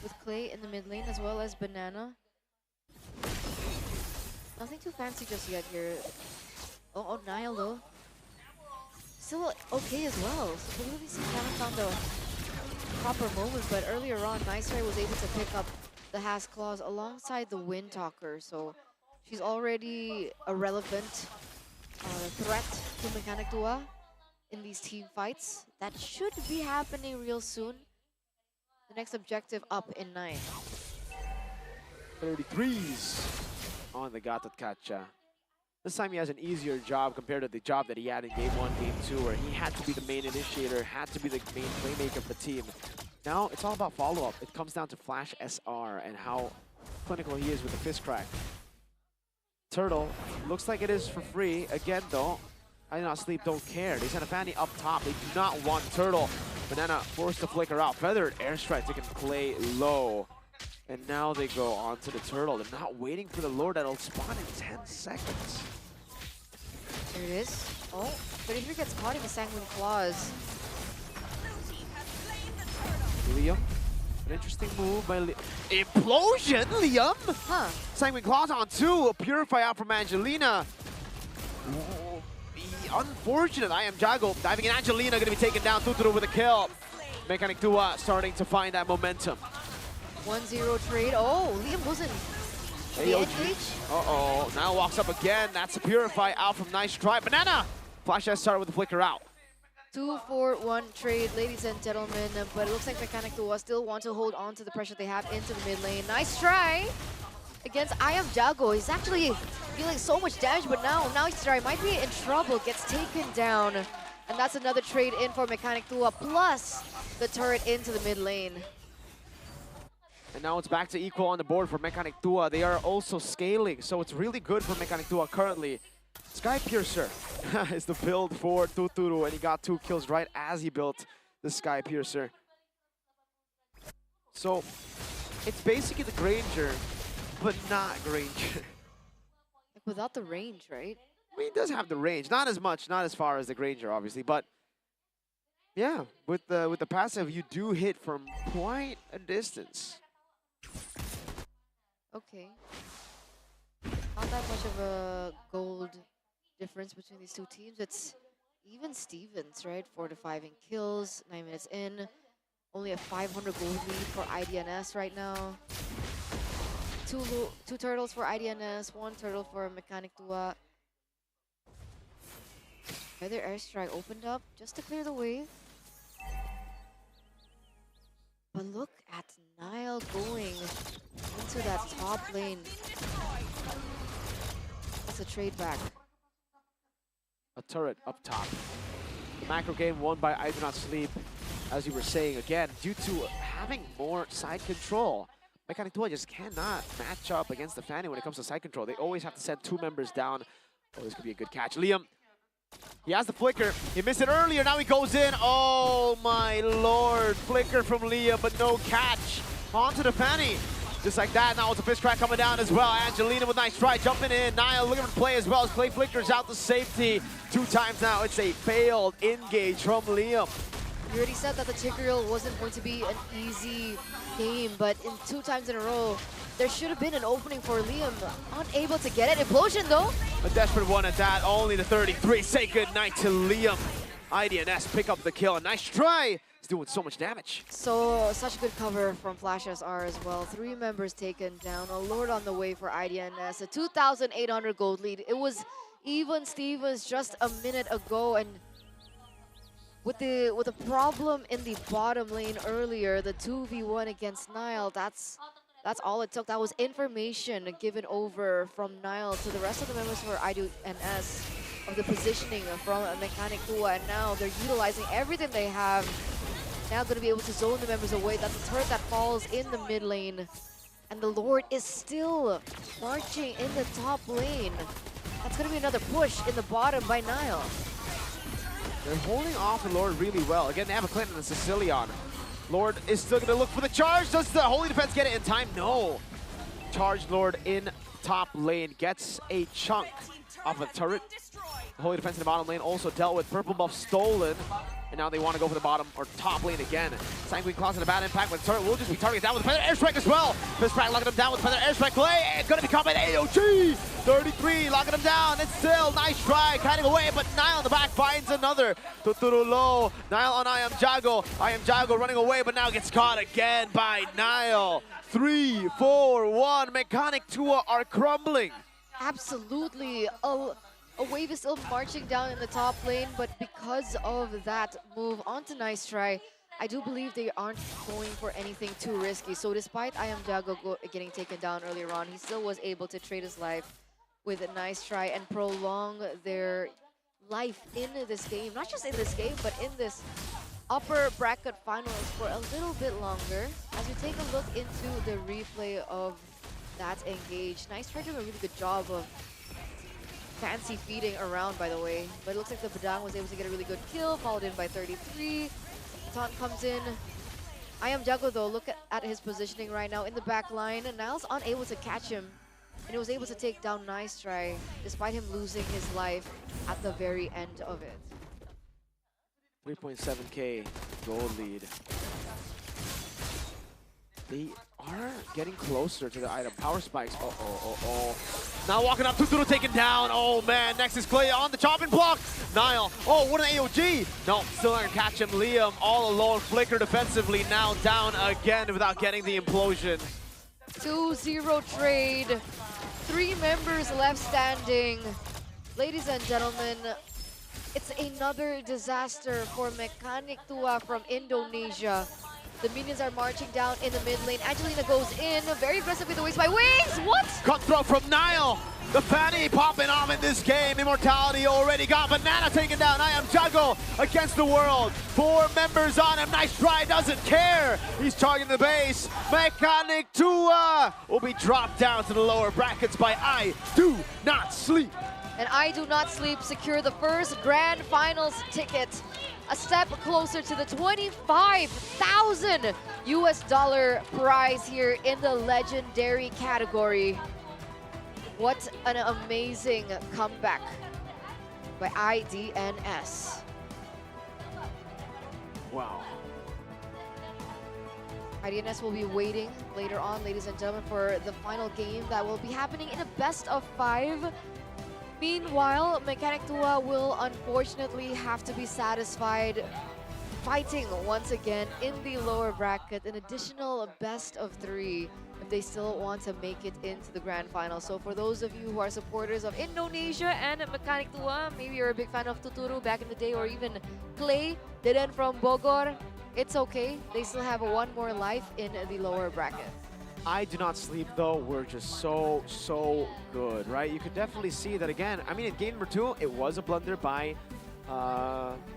S7: with Clay in the mid lane as well as Banana. Nothing too fancy just yet here. Oh, Nile though. Still okay as well. So clearly she haven't found the proper moment, but earlier on, Nice Ray was able to pick up the Has Claws alongside the Wind Talker, so she's already a relevant threat to Mechanic Tua in these team fights. That should be happening real soon. The next objective up in 9.
S8: 33s on the Gatot Kacha. This time he has an easier job compared to the job that he had in Game 1, Game 2, where he had to be the main initiator, had to be the main playmaker of the team. Now it's all about follow-up. It comes down to Flash SR and how clinical he is with the fist crack. Turtle looks like it is for free. Again though, I Do Not Sleep don't care. They send a Fanny up top. They do not want Turtle. Banana forced to flicker out. Feathered airstrike, they can play low. And now they go onto the Turtle. They're not waiting for the Lord that'll spawn in 10 seconds.
S7: There it is. Oh, 33 gets caught in the Sanguine Claws.
S8: Liam, an interesting move by Implosion, Liam!
S7: Huh.
S8: Sanguine Claws on 2, a Purify out from Angelina. Ooh, unfortunate, I am Jago diving in. Angelina gonna be taken down, Tuturu with a kill. Mechanic Tua starting to find that momentum.
S7: 1-0 trade. Oh, Liam wasn't the engage.
S8: Uh-oh, now walks up again. That's a Purify out from Nice Try. Banana! Flash has started with the flicker out.
S7: 2-4-1 trade, ladies and gentlemen, but it looks like Mechanic Tua still want to hold on to the pressure they have into the mid lane. Nice try against I Am Jago. He's actually dealing so much damage, but now Nice try might be in trouble, gets taken down. And that's another trade in for Mechanic Tua, plus the turret into the mid lane.
S8: And now it's back to equal on the board for Mechanic Tua. They are also scaling, so it's really good for Mechanic Tua currently. Sky Piercer is the build for Tuturu, and he got 2 kills right as he built the Sky Piercer. So it's basically the Granger, but not Granger.
S7: Like without the range, right?
S8: I mean, he does have the range, not as much, not as far as the Granger, obviously, but yeah, with the passive, you do hit from quite a distance.
S7: Okay. Not that much of a gold difference between these two teams. It's Even Stevens, right? 4 to 5 in kills, 9 minutes in. Only a 500 gold lead for IDNS right now. Two turtles for IDNS, 1 turtle for Mechanic Tua. Feather airstrike opened up just to clear the wave. But look at Nile going into that top lane. That's a trade back.
S8: A turret up top. The macro game won by I Do Not Sleep, as you were saying, again, due to having more side control. Mechanic Tua just cannot match up against the Fanny when it comes to side control. They always have to send 2 members down. Oh, this could be a good catch. Liam, he has the flicker. He missed it earlier, now he goes in. Oh my lord, flicker from Liam, but no catch. Onto the Fanny. Just like that, now it's a fist crack coming down as well. Angelina with nice try, jumping in. Niall looking for play as well as Clay flickers out to safety. 2 times now, it's a failed engage from Liam.
S7: You already said that the Tigreal wasn't going to be an easy game, but in 2 times in a row, there should have been an opening for Liam. Unable to get it. Implosion though.
S8: A desperate one at that, only the 33. Say goodnight to Liam. IDNS pick up the kill. A nice try. He's doing so much damage.
S7: So, such good cover from Flash SR as well. 3 members taken down. A Lord on the way for IDNS. A 2,800 gold lead. It was even Stevens just a minute ago, and with the problem in the bottom lane earlier, the 2v1 against Nile, that's all it took. That was information given over from Nile to the rest of the members for IDNS of the positioning from Mechanic Tua, and now they're utilizing everything they have. Now going to be able to zone the members away. That's a turret that falls in the mid lane. And the Lord is still marching in the top lane. That's going to be another push in the bottom by Nile.
S8: They're holding off the Lord really well. Again, they have a Clinton and Sicilian. Lord is still going to look for the charge. Does the Holy Defense get it in time? No. Charge Lord in top lane gets a chunk of a turret. The Holy Defense in the bottom lane also dealt with purple buff stolen. And now they want to go for the bottom or top lane again. Sanguine Claws in a bad impact, but the turret will just be targeted down with a Feather Airstrike as well. Fistcrack locking him down with Feather Airstrike. Clay, it's going to be caught by the AOG. 33, locking him down. It's still nice try, kiting away, but Nile in the back finds another. Tuturu low. Nile on I Am Jago. I Am Jago running away, but now gets caught again by Nile. 3, 4, 1. Mechanic Tua are crumbling.
S7: Absolutely. A wave is still marching down in the top lane, but because of that move onto Nice Try, I do believe they aren't going for anything too risky. So despite I Am Jago getting taken down earlier on, he still was able to trade his life with a Nice Try and prolong their life in this game. Not just in this game, but in this upper bracket finals for a little bit longer. As we take a look into the replay of that engage, Nice Try doing a really good job of fancy feeding around, by the way. But it looks like the Badang was able to get a really good kill, followed in by 33. Taunt comes in. I Am Jago, though, look at his positioning right now in the back line. And Niles unable to catch him. And he was able to take down Nice Try, despite him losing his life at the very end of it.
S8: 3.7k gold lead. They are getting closer to the item. Power spikes. Oh. Now walking up, Tuturu taken down. Oh man, next is Clay on the chopping block. Nile. Oh, what an AOG. No, still not gonna catch him. Liam all alone. Flicker defensively, now down again without getting the implosion.
S7: 2-0 trade. 3 members left standing. Ladies and gentlemen, it's another disaster for Mechanic Tua from Indonesia. The minions are marching down in the mid lane. Angelina goes in, very aggressively the waist by Wings. What?
S8: Cutthroat from Nile. The Fanny popping off in this game. Immortality already got Banana taken down. I Am Jago against the world. 4 members on him. Nice try, doesn't care. He's charging the base. Mechanic Tua will be dropped down to the lower brackets by I Do Not Sleep.
S7: And I Do Not Sleep secure the first grand finals ticket. A step closer to the $25,000 prize here in the legendary category. What an amazing comeback by IDNS.
S8: Wow.
S7: IDNS will be waiting later on, ladies and gentlemen, for the final game that will be happening in a best of 5. Meanwhile, Mechanic Tua will unfortunately have to be satisfied fighting once again in the lower bracket, an additional best of 3 if they still want to make it into the grand final. So for those of you who are supporters of Indonesia and Mechanic Tua, maybe you're a big fan of Tuturu back in the day, or even Clay, Deden from Bogor, it's okay. They still have one more life in the lower bracket.
S8: I do not sleep though. We're just so good, right? You could definitely see that again. I mean, in game number 2, it was a blunder by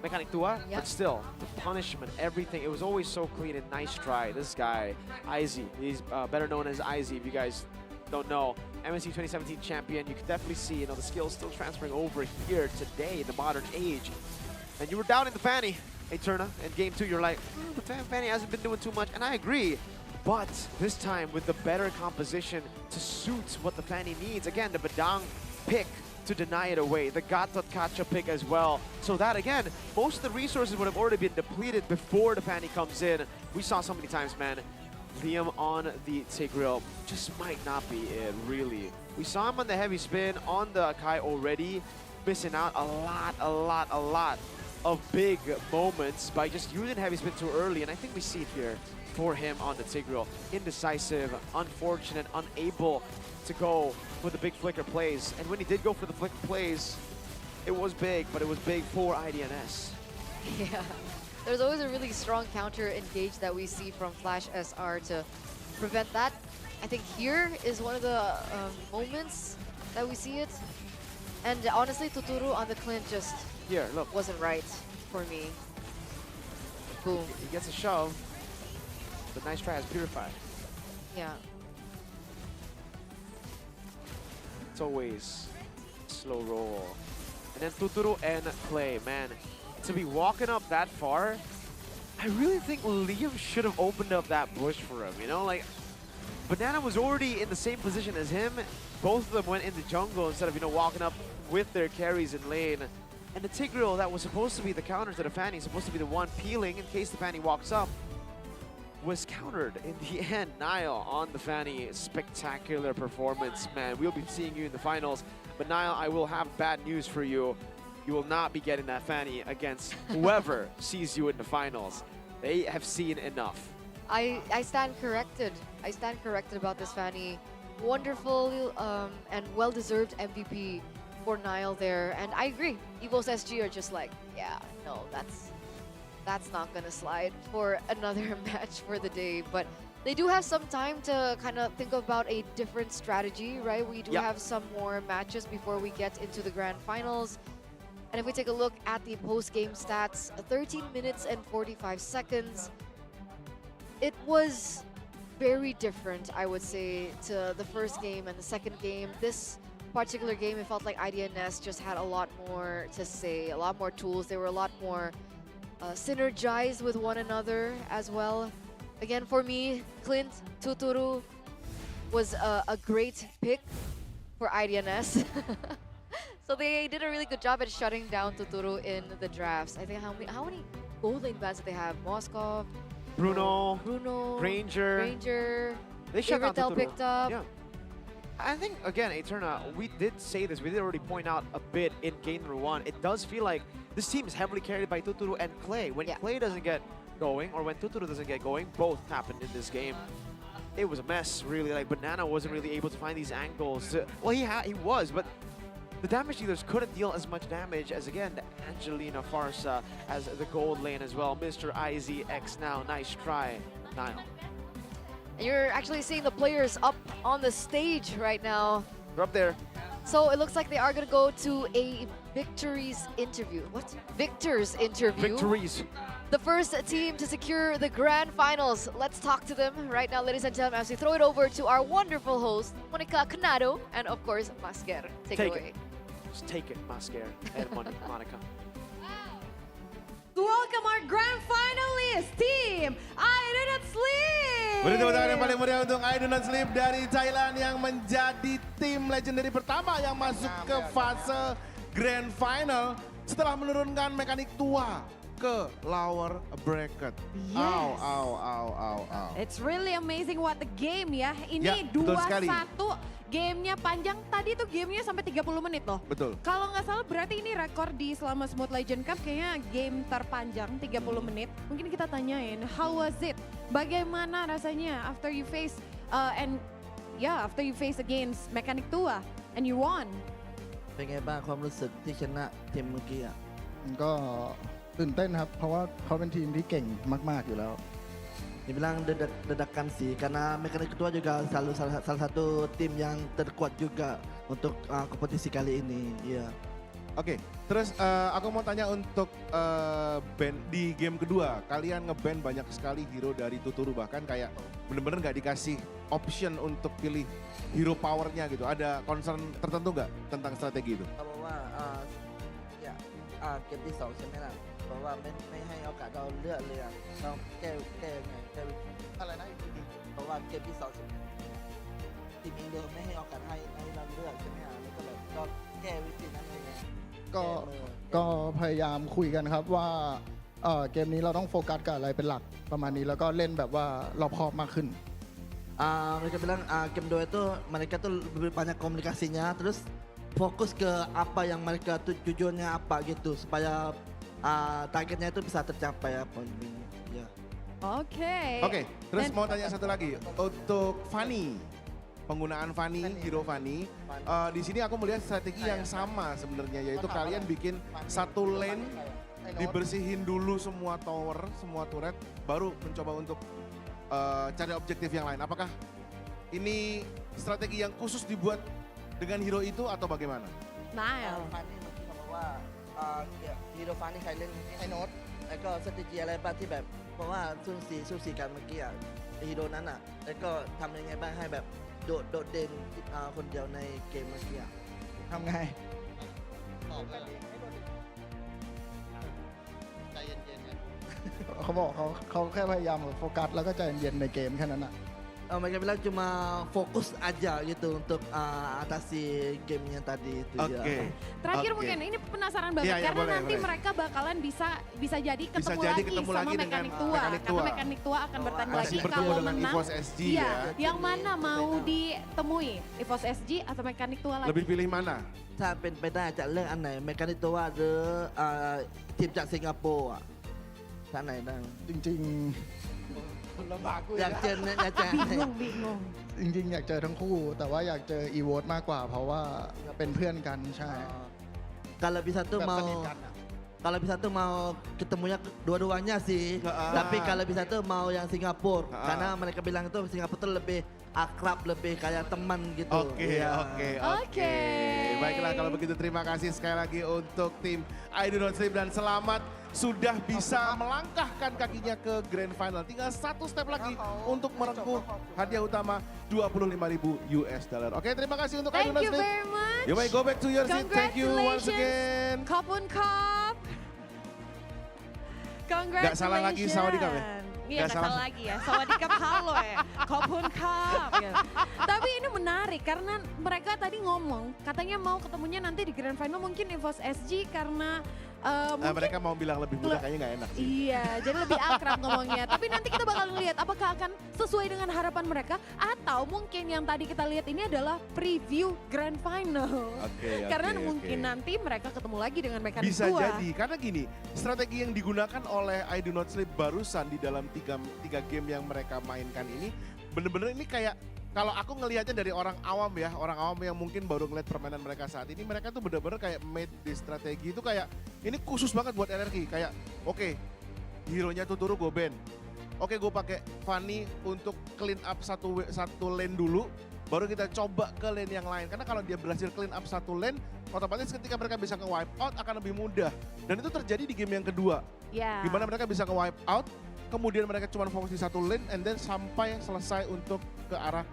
S8: Mechanic Tua,
S7: Yep.
S8: but still, the punishment, everything, it was always so clean and nice try. This guy, Izzy, he's better known as Izzy, if you guys don't know. MSC 2017 champion, you can definitely see, you know, the skills still transferring over here today in the modern age. And you were down in the Fanny, Eterna, in game 2, you're like, the Fanny hasn't been doing too much, and I agree. But this time with the better composition to suit what the Fanny needs. Again, the Badang pick to deny it away. The Gatot Kacha pick as well. So that again, most of the resources would have already been depleted before the Fanny comes in. We saw so many times, man. Liam on the Tigreal just might not be it, really. We saw him on the heavy spin, on the Akai already, missing out a lot of big moments by just using heavy spin too early. And I think we see it here for him on the Tigreal. Indecisive, unfortunate, unable to go for the big flicker plays. And when he did go for the flicker plays, it was big, but it was big for IDNS.
S7: Yeah, there's always a really strong counter engage that we see from Flash SR to prevent that. I think here is one of the moments that we see it. And honestly, Tuturu on the Clint just
S8: Here, look.
S7: wasn't right for me. Boom.
S8: He gets a shove. But nice try as Purified.
S7: Yeah.
S8: It's always slow roll. And then Tuturu and Clay, man. To be walking up that far, I really think Liam should have opened up that bush for him, you know? Like, Banana was already in the same position as him. Both of them went in the jungle instead of, you know, walking up with their carries in lane. And the Tigreal that was supposed to be the counter to the Fanny, supposed to be the one peeling in case the Fanny walks up, was countered in the end. Niall on the Fanny, spectacular performance, man. We'll be seeing you in the finals. But Niall, I will have bad news for you. You will not be getting that Fanny against whoever sees you in the finals. They have seen enough.
S7: I stand corrected. I stand corrected about this Fanny. Wonderful and well-deserved MVP for Niall there. And I agree. Evo's SG are just like, yeah, no, that's not gonna slide for another match for the day. But they do have some time to kind of think about a different strategy, right? We do have some more matches before we get into the grand finals. And if we take a look at the post-game stats, 13 minutes and 45 seconds. It was very different, I would say, to the first game and the second game. This particular game, it felt like IDNS just had a lot more to say, a lot more tools. They were a lot more synergized with one another as well. Again, for me, Clint, Tuturu was a great pick for IDNS. So they did a really good job at shutting down Tuturu in the drafts. I think how many gold lane bans did they have? Moskov,
S8: Bruno,
S7: Ranger.
S8: They shut down
S7: Iritel
S8: Tuturu.
S7: picked up.
S8: Yeah. I think, again, Eterna, we did say this, we did already point out a bit in game number 1. It does feel like this team is heavily carried by Tuturu and Clay. When Clay doesn't get going, or when Tuturu doesn't get going, both happened in this game. It was a mess, really. Like, Banana wasn't really able to find these angles. Well, he was, but the damage dealers couldn't deal as much damage as, again, Angelina Farsa as the gold lane as well. Mr. IZX now, nice try, Niall.
S7: And you're actually seeing the players up on the stage right now.
S8: They're up there.
S7: So it looks like they are going to go to a victories interview. What? Victors interview.
S8: Victories.
S7: The first team to secure the grand finals. Let's talk to them right now, ladies and gentlemen, as we throw it over to our wonderful host, Monica Canado, and of course, Masker. Take it away.
S8: Just take it, Masker and Monica.
S6: Welcome our grand finalist team, I Do Not Sleep.
S5: Beri tepuk tangan yang paling meriah untuk I Do Not Sleep dari Thailand yang menjadi tim legendary pertama yang masuk ke fase grand final setelah menurunkan Mechanic Tua ke lower bracket.
S6: Yes.
S5: Au.
S6: It's really amazing what the game ya.
S5: Ya,
S6: Ini
S5: betul sekali.
S6: 2-1, gamenya panjang. Tadi tuh gamenya sampai 30 menit loh.
S5: Betul.
S6: Kalau nggak salah berarti ini rekor di selama Smooth Legend Cup kayaknya game terpanjang 30 menit. Mungkin kita tanyain, how was it? Bagaimana rasanya after you face after you face against Mechanic Tua and you won?
S9: เป็นไงบ้างความรู้สึกที่ชนะทีมเมื่อกี้อ่ะ
S10: ก็ตื่นเต้นครับ เพราะว่าเขาเป็นทีมที่เก่งมาก ๆ อยู่แล้ว
S9: dibilang dadakan sih karena Mechanic Tua juga salah satu tim yang terkuat juga untuk kompetisi kali ini ya.
S5: Oke, terus aku mau tanya untuk band di game kedua, kalian ngeband banyak sekali hero dari Tuturu, bahkan kayak bener-bener nggak dikasih option untuk pilih hero powernya gitu. Ada concern tertentu nggak tentang strategi itu?
S9: เขาบอกว่าเกมที่2ใช่ไหมล่ะบอกว่าไม่ให้โอกาสเราเลือกเลยอ่ะเราแก้ยังไงแก้อะไรนะอีกทีเพราะว่าเกมที่2ใช่ไหมทีมอินโดไม่ให้โอกาสให้เราเลือกใช่ไหมอ่ะแล้วก็แบบก็แก้วิธีนั้นยังไง
S10: ก็พยายามคุยกันครับว่าเกมนี้เราต้องโฟกัสกับอะไรเป็นหลักประมาณนี้แล้วก็เล่นแบบว่ารอบคอบมากขึ้น
S9: mereka bilang game 2 itu mereka tuh lebih banyak komunikasinya terus fokus ke apa yang mereka tuh tujuannya apa gitu supaya targetnya itu bisa tercapai apa ini ya.
S6: Oke.
S5: Terus mau tanya satu lagi untuk Fanny, penggunaan Fanny, hero Fanny. Di sini aku melihat strategi yang sama sebenarnya, yaitu kalian bikin satu lane, dibersihin dulu semua tower, semua turret, baru mencoba untuk cari objektif yang lain. Apakah ini strategi yang khusus dibuat dengan hero itu atau bagaimana?
S9: ฟันนี่เมื่อกี้เขาบอกว่าฮีโร่ฟันนี่ใครเล่นให้โน้ตแล้วก็สตรีอะไรบ้างที่แบบเพราะว่าสู้สีกันเมื่อกี้อ่ะฮีโร่นั้นอ่ะแล้วก็ทำยังไงบ้างให้แบบโดดเด่นคนเดียวในเกมเมื่อกี้อ่ะ
S10: ทำไง
S9: ใจเย็นๆไง
S10: เขาบอกเขาแค่พยายามโฟกัสแล้วก็ใจเย็นๆในเกมแค่นั้นอะ
S9: mereka bilang cuma fokus aja gitu untuk atasi gamenya tadi itu ya.
S6: Terakhir mungkin ini penasaran banget karena nanti mereka bakalan bisa jadi ketemu lagi sama Mechanic Tua. Karena Mechanic Tua akan bertanding lagi kalau menang.
S5: EVOS SG
S6: yang mana mau ditemui? EVOS SG atau Mechanic Tua lagi?
S5: Lebih pilih mana?
S9: ถ้าเป็นไปได้จะเลือกอันไหนเมคานิกตัวหรือทีมจากสิงคโปร์อ่ะท่านไหนบ้าง
S10: จริง
S9: อยากเจออยากเจอ
S6: bingung
S10: ๆ จริง ๆ อยากเจอทั้งคู่ แต่ว่าอยากเจออีโวตมากกว่า เพราะว่าเป็นเพื่อนกันใช่
S9: kalau bisa tuh
S10: แบบ
S9: mau
S10: สนิทกันอะ
S9: kalau bisa tuh mau ketemunya dua-duanya sih tapi kalau bisa tuh mau yang Singapura karena mereka bilang tuh Singapura tuh lebih akrab lebih kayak teman gitu.
S5: Oke. Baiklah kalau begitu terima kasih sekali lagi untuk tim I Do Not Sleep dan selamat sudah bisa melangkahkan kakinya ke Grand Final. Tinggal satu step lagi untuk merengkuh hadiah utama $25.000. Oke, terima kasih untuk I Do
S6: Thank
S5: Not
S6: you
S5: Sleep.
S6: very much.
S5: You may go back to your seat. Thank you once again.
S6: Kopun Cup. Congratulations.
S5: Gak salah lagi Sawadikap ya?
S6: Iya gak salah lagi ya, Sawadikap halo ya, Kopun Cup. Ya. Tapi ini menarik karena mereka tadi ngomong katanya mau ketemunya nanti di Grand Final mungkin EVOS SG karena mungkin
S5: mereka mau bilang lebih mudah kayaknya gak enak sih.
S6: Iya, jadi lebih akrab ngomongnya. Tapi nanti kita bakal lihat apakah akan sesuai dengan harapan mereka atau mungkin yang tadi kita lihat ini adalah preview Grand Final. Karena mungkin nanti mereka ketemu lagi dengan Mechanic
S5: Bisa
S6: Tua.
S5: jadi, karena gini, strategi yang digunakan oleh I Do Not Sleep barusan di dalam tiga game yang mereka mainkan ini, bener-bener ini kayak, kalau aku ngelihatnya dari orang awam ya, orang awam yang mungkin baru ngeliat permainan mereka saat ini, mereka tuh bener-bener kayak made di strategi itu kayak, ini khusus banget buat energi. Kayak, oke, hero-nya Tuturu gue ban. Oke, gue pakai Fanny untuk clean up satu lane dulu, baru kita coba ke lane yang lain. Karena kalau dia berhasil clean up satu lane, otomatis ketika mereka bisa nge-wipe out akan lebih mudah. Dan itu terjadi di game yang kedua. Gimana mereka bisa nge-wipe out, kemudian mereka cuma fokus di satu lane and then sampai selesai untuk ke arah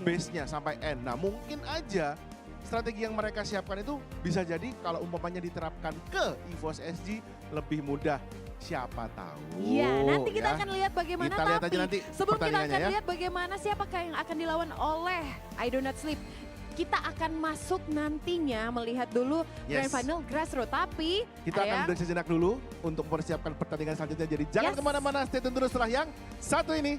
S5: base-nya sampai end. Nah mungkin aja strategi yang mereka siapkan itu bisa jadi kalau umpamanya diterapkan ke EVOS SG lebih mudah. Siapa tahu.
S6: Iya, nanti kita akan lihat bagaimana.
S5: Kita lihat aja nanti
S6: sebelum kita akan
S5: pertandingannya ya.
S6: lihat bagaimana siapakah yang akan dilawan oleh I Do Not Sleep kita akan masuk nantinya melihat dulu Grand
S5: Yes.
S6: Final Grassroots. Tapi
S5: Kita akan break sejenak dulu untuk mempersiapkan pertandingan selanjutnya. Jadi jangan
S6: Yes.
S5: kemana-mana, stay tune terus setelah yang satu ini.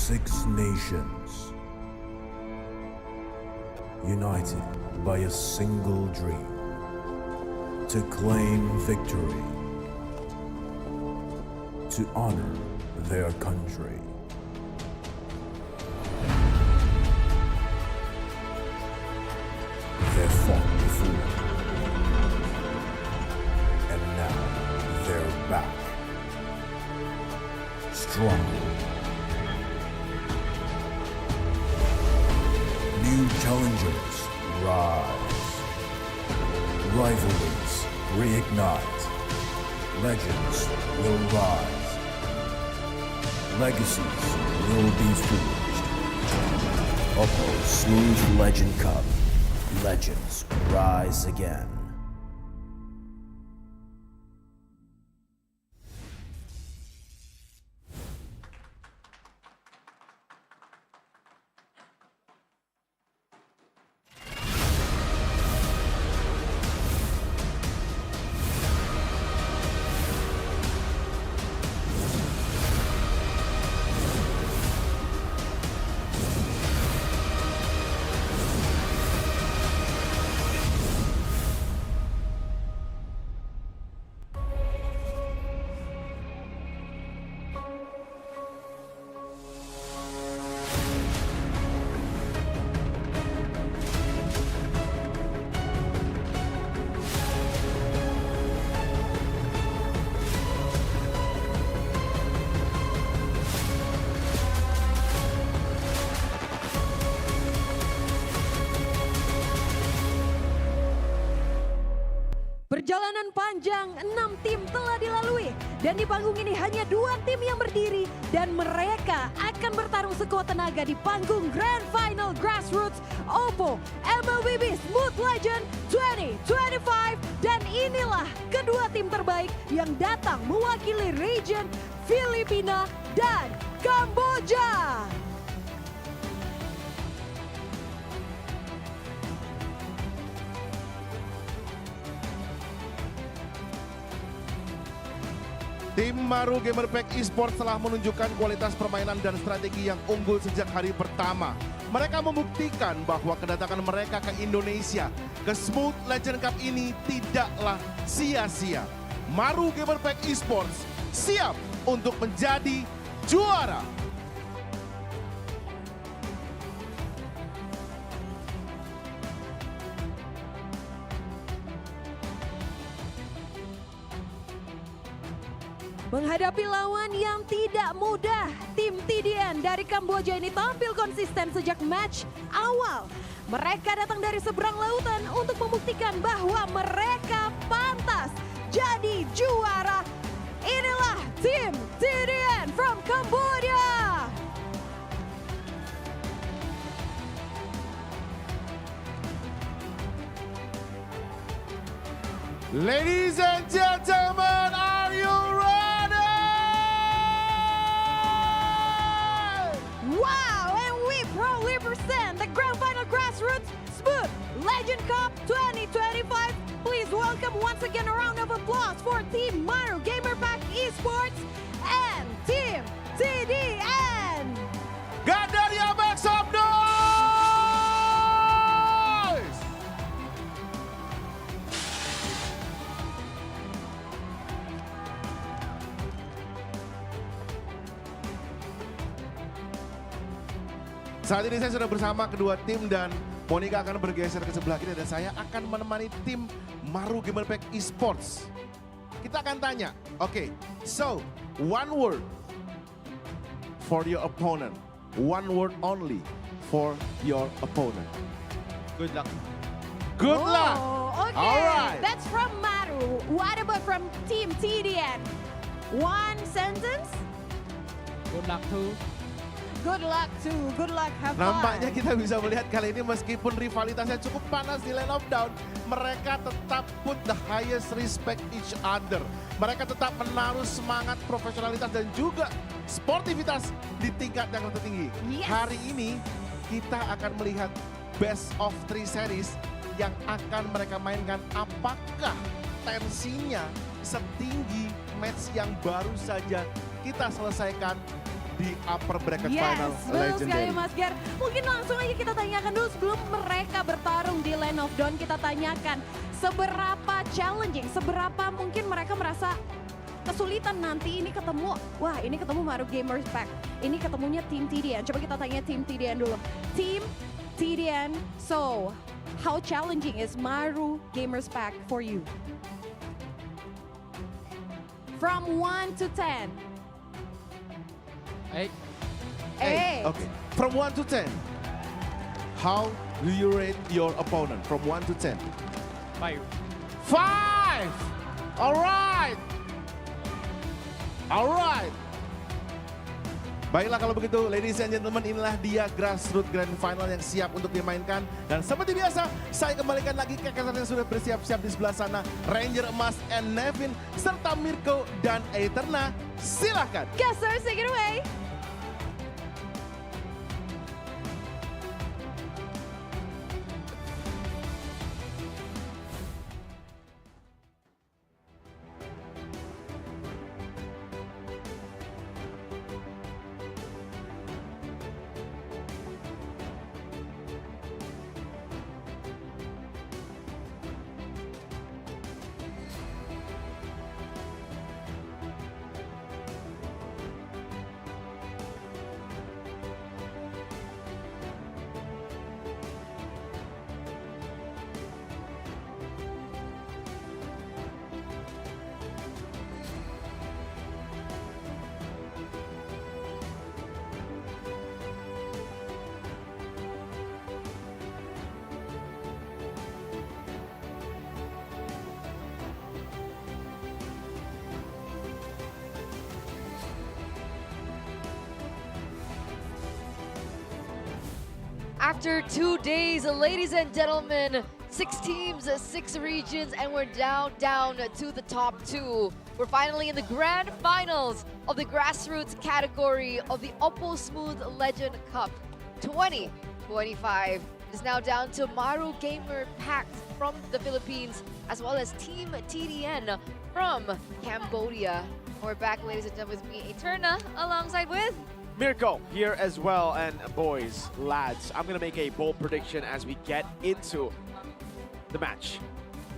S4: Six nations, united by a single dream, to claim victory, to honor their country. They fought before, and now they're back, stronger. New challengers rise. Rivalries reignite. Legends will rise. Legacies will be forged. OPPO Smooth Legend Cup. Legends rise again.
S6: perjalanan panjang 6 tim telah dilalui. Dan di panggung ini hanya 2 tim yang berdiri. Dan mereka akan bertarung sekuat tenaga di panggung Grand Final Grassroots OPPO MLBB Smooth Legend 2025. Dan inilah kedua tim terbaik yang datang mewakili region Filipina dan Kamboja.
S5: Tim Maru Gamer Pack Esports telah menunjukkan kualitas permainan dan strategi yang unggul sejak hari pertama. Mereka membuktikan bahwa kedatangan mereka ke Indonesia, ke Smooth Legend Cup ini tidaklah sia-sia. Maru Gamer Pack Esports siap untuk menjadi juara.
S6: Menghadapi lawan yang tidak mudah, tim TDN dari Kamboja ini tampil konsisten sejak match awal. Mereka datang dari seberang lautan untuk membuktikan bahwa mereka pantas jadi juara. Inilah tim TDN from Cambodia.
S5: Ladies and gentlemen, are you ready?
S6: Wow, and we proudly present the Grand Final Grassroots Smooth Legend Cup 2025. Please welcome once again a round of applause for Team Maru Gamer Pack Esports and Team TDN.
S5: Gandaria make some noise! Saat ini saya sudah bersama kedua tim dan Monica akan bergeser ke sebelah kiri dan saya akan menemani tim Maru Gamer Pack Esports. Kita akan tanya, okay, so one word for your opponent. One word only for your opponent.
S8: Good luck.
S5: Good luck!
S6: Oh, okay.
S5: All right.
S6: That's from Maru. What about from Team TDN? One sentence?
S1: Good luck too.
S6: Good luck too. Good luck. Have fun.
S5: Nampaknya kita bisa melihat kali ini meskipun rivalitasnya cukup panas di Lane of Down, mereka tetap put the highest respect each other. Mereka tetap menaruh semangat profesionalitas dan juga sportivitas di tingkat yang tertinggi.
S6: Yes.
S5: Hari ini kita akan melihat best of 3 series yang akan mereka mainkan. Apakah tensinya setinggi match yang baru saja kita selesaikan di upper bracket final
S6: betul sekali
S5: legendary.
S6: Mas Ger. Mungkin langsung aja kita tanyakan dulu sebelum mereka bertarung di Lane of Dawn. Kita tanyakan seberapa challenging, seberapa mungkin mereka merasa kesulitan nanti ini ketemu. Wah, ini ketemu Maru Gamers Pack. Ini ketemunya tim TDN. Coba kita tanya tim TDN dulu. Tim TDN, so how challenging is Maru Gamers Pack for you? From 1 to 10.
S1: 8.
S6: 8.
S5: Okay. From 1 to 10, how do you rate your opponent? From 1 to 10.
S1: 5.
S5: 5! Alright! Alright! Baiklah kalau begitu, ladies and gentlemen, inilah dia Grassroots Grand Final yang siap untuk dimainkan. Dan seperti biasa, saya kembalikan lagi ke kader yang sudah bersiap-siap di sebelah sana. Ranger Emas and Nevin, serta Mirko dan Eterna. Silahkan.
S6: Guessers, take it away.
S7: after 2 days, ladies and gentlemen. 6 teams, 6 regions, and we're down to the top 2. We're finally in the grand finals of the Grassroots category of the OPPO Smooth Legend Cup 2025. It's now down to Maru Gamer Pact from the Philippines, as well as Team TDN from Cambodia. We're back, ladies and gentlemen, with me, Eterna, alongside with
S8: Mirko here as well. And boys, lads, I'm gonna make a bold prediction as we get into the match.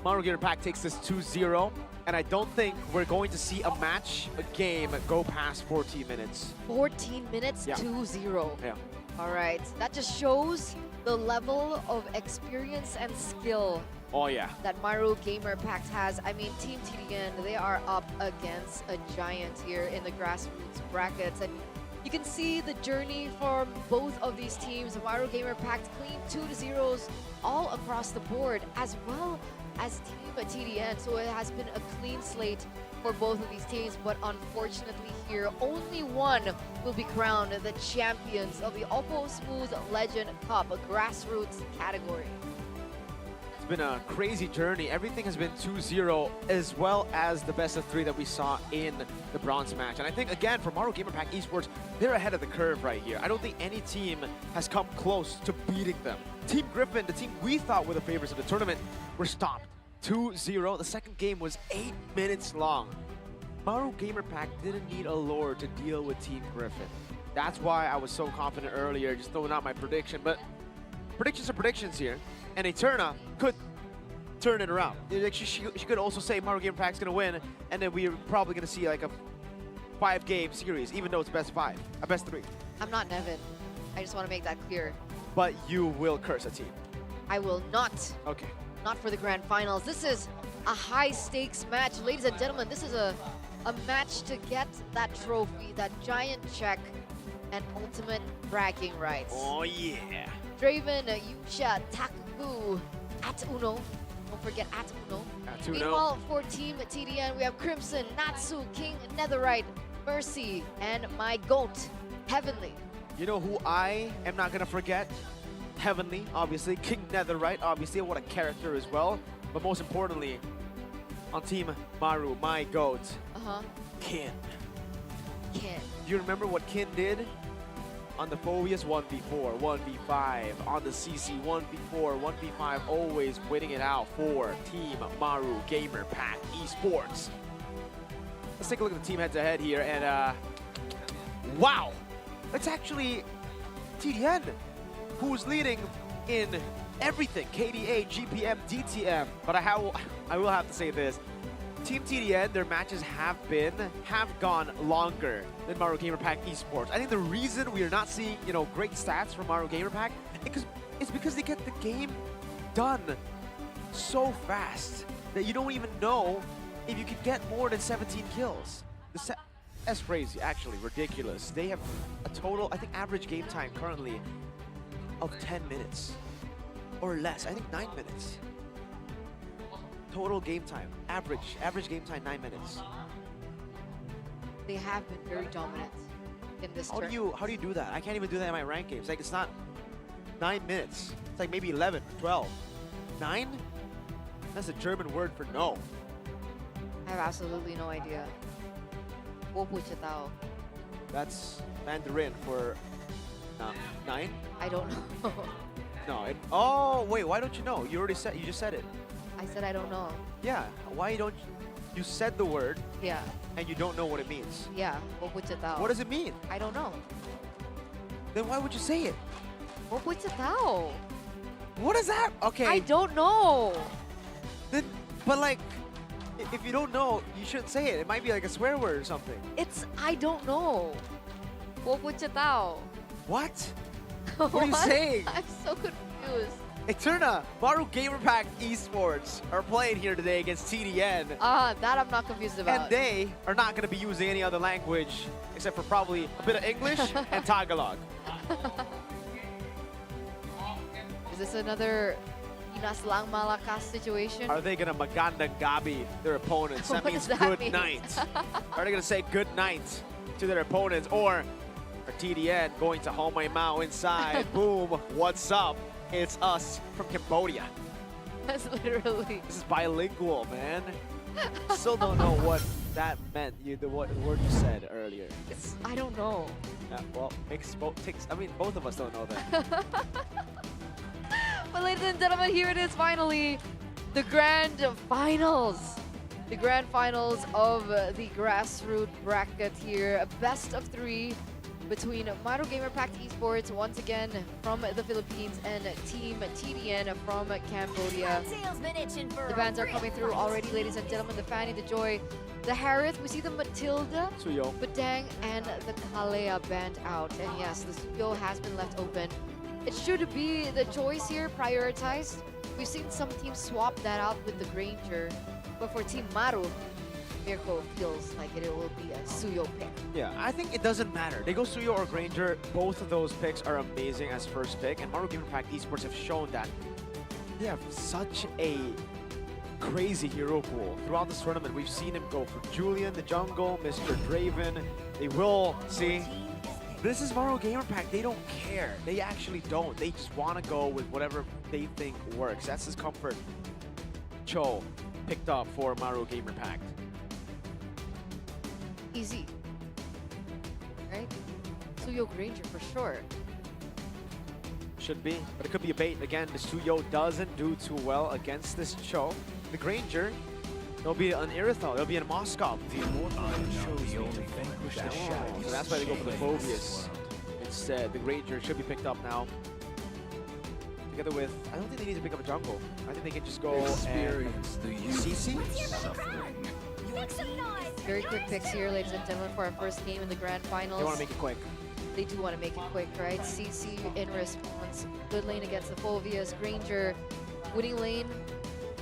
S8: Maru Gamer Pact takes this 2-0, and I don't think we're going to see a game go past 14 minutes.
S7: 14 minutes,
S8: Yeah.
S7: 2-0.
S8: Yeah.
S7: All right, that just shows the level of experience and skill
S8: Oh yeah.
S7: that Maru Gamer Pact has. I mean, Team TDN, they are up against a giant here in the Grassroots brackets. And you can see the journey for both of these teams. Maru Gamer Pact clean 2-0s all across the board, as well as Team TDN. So it has been a clean slate for both of these teams, but unfortunately here, only one will be crowned the champions of the OPPO Smooth Legend Cup, a Grassroots category.
S8: It's been a crazy journey. Everything has been 2-0, as well as the best of 3 that we saw in the bronze match. And I think, again, for Maru Gamer Pact Esports, they're ahead of the curve right here. I don't think any team has come close to beating them. Team Griffin, the team we thought were the favorites of the tournament, were stopped. 2-0. The second game was 8 minutes long. Maru Gamer Pact didn't need a lore to deal with Team Griffin. That's why I was so confident earlier, just throwing out my prediction. But predictions are predictions here, and Eterna could turn it around. Like she could also say Maru Gamer Pact's gonna win, and then we're probably gonna see like a 5-game series, even though it's best 5, a best 3.
S7: I'm not Nevin. I just want to make that clear.
S8: But you will curse a team.
S7: I will not.
S8: Okay.
S7: Not for the grand finals. This is a high stakes match. Ladies and gentlemen, this is a match to get that trophy, that giant check, and ultimate bragging rights.
S8: Oh yeah.
S7: Draven, Yusha, Taku, at Uno. Don't forget at Uno.
S8: At Uno.
S7: Meanwhile, for Team TDN, we have Crimson, Natsu, King Netherite, Mercy, and my GOAT, Heavenly.
S8: You know who I am not gonna forget? Heavenly, obviously. King Netherite, obviously. What a character as well. But most importantly, on Team Maru, my GOAT, Kin.
S7: Kin.
S8: Do you remember what Kin did? On the Phobias 1v4, 1v5, on the CC 1v4, 1v5, always winning it out for Team Maru Gamer Pact Esports. Let's take a look at the team head-to-head here, and wow! It's actually TDN who's leading in everything, KDA, GPM, DTM. But I will have to say this. Team TDN, their matches have gone longer than Maru Gamer Pact Esports. I think the reason we are not seeing, great stats from Maru Gamer Pact is because they get the game done so fast that you don't even know if you can get more than 17 kills. That's crazy, actually, ridiculous. They have a total, I think, average game time currently of 10 minutes or less. I think 9 minutes. Total game time, average game time, 9 minutes.
S7: They have been very dominant in this
S8: How
S7: tournament.
S8: do you do that? I can't even do that in my ranked games. Like, it's not 9 minutes. It's like maybe 11, 12. 9? That's a German word for no.
S7: I have absolutely no idea. 我不知道.
S8: That's Mandarin for 9?
S7: I don't know.
S8: No. Oh wait, why don't you know? You just said it.
S7: I said I don't know.
S8: Yeah. Why don't you said the word?
S7: Yeah.
S8: And you don't know what it means.
S7: Yeah. 我不知道.
S8: What does it mean?
S7: I don't know.
S8: Then why would you say it?
S7: 我不知道.
S8: What is that? Okay.
S7: I don't know.
S8: Then, but like, if you don't know, you shouldn't say it. It might be like a swear word or something.
S7: It's I don't know. 我不知道.
S8: What? What are you saying?
S7: I'm so confused.
S8: Eterna, Maru Gamer Pact Esports are playing here today against TDN.
S7: That I'm not confused about.
S8: And they are not going to be using any other language except for probably a bit of English and Tagalog.
S7: Is this another Inaslang Malakas situation?
S8: Are they going to magandang gabi their opponents? That
S7: What
S8: means
S7: does that
S8: good
S7: mean?
S8: night. Are they going to say good night to their opponents? Or For TDN going to Hong Mai Mao inside. Boom. What's up? It's us from Cambodia.
S7: That's literally.
S8: This is bilingual, man. Still don't know what that meant. The word you said earlier.
S7: I don't know.
S8: Well, both of us don't know that.
S7: But ladies and gentlemen, here it is finally. The grand finals. The grand finals of the Grassroots bracket here. A best of 3 between Maro Gamer Pact Esports, once again from the Philippines, and Team TDN from Cambodia. The bands are coming through already, ladies and gentlemen. The Fanny, the Joy, the Harith. We see the Matilda,
S8: Suyo,
S7: Badang, and the Kalea band out. And yes, the Suyo has been left open. It should be the choice here, prioritized. We've seen some teams swap that out with the Granger. But for Team Maru, Mirko feels like it will be a Suyo pick.
S8: Yeah, I think it doesn't matter. They go Suyo or Granger. Both of those picks are amazing as first pick. And Maro Gamer Pact Esports have shown that they have such a crazy hero pool. Throughout this tournament, we've seen him go for Julian, the jungle, Mr. Draven. They will see. This is Maro Gamer Pact. They don't care. They actually don't. They just want to go with whatever they think works. That's his comfort. Cho picked up for Maro Gamer Pact.
S7: Easy. Right? Suyo Granger for sure.
S8: Should be, but it could be a bait. Again, the Suyo doesn't do too well against this Cho. The Granger, there'll be an Irithel, there'll be a Moskov.
S1: The immortal chose me to vanquish the shadows.
S8: So that's why they go for the Phobius instead. The Granger should be picked up now. Together with, I don't think they need to pick up a jungle. I think they can just go
S1: Experience the
S8: CC.
S1: suffering.
S7: Very quick picks here, ladies and gentlemen, for our first game in the grand finals.
S8: They want to make it quick.
S7: They do want to make it quick, right? CC in response. Good lane against the Phobius. Granger winning lane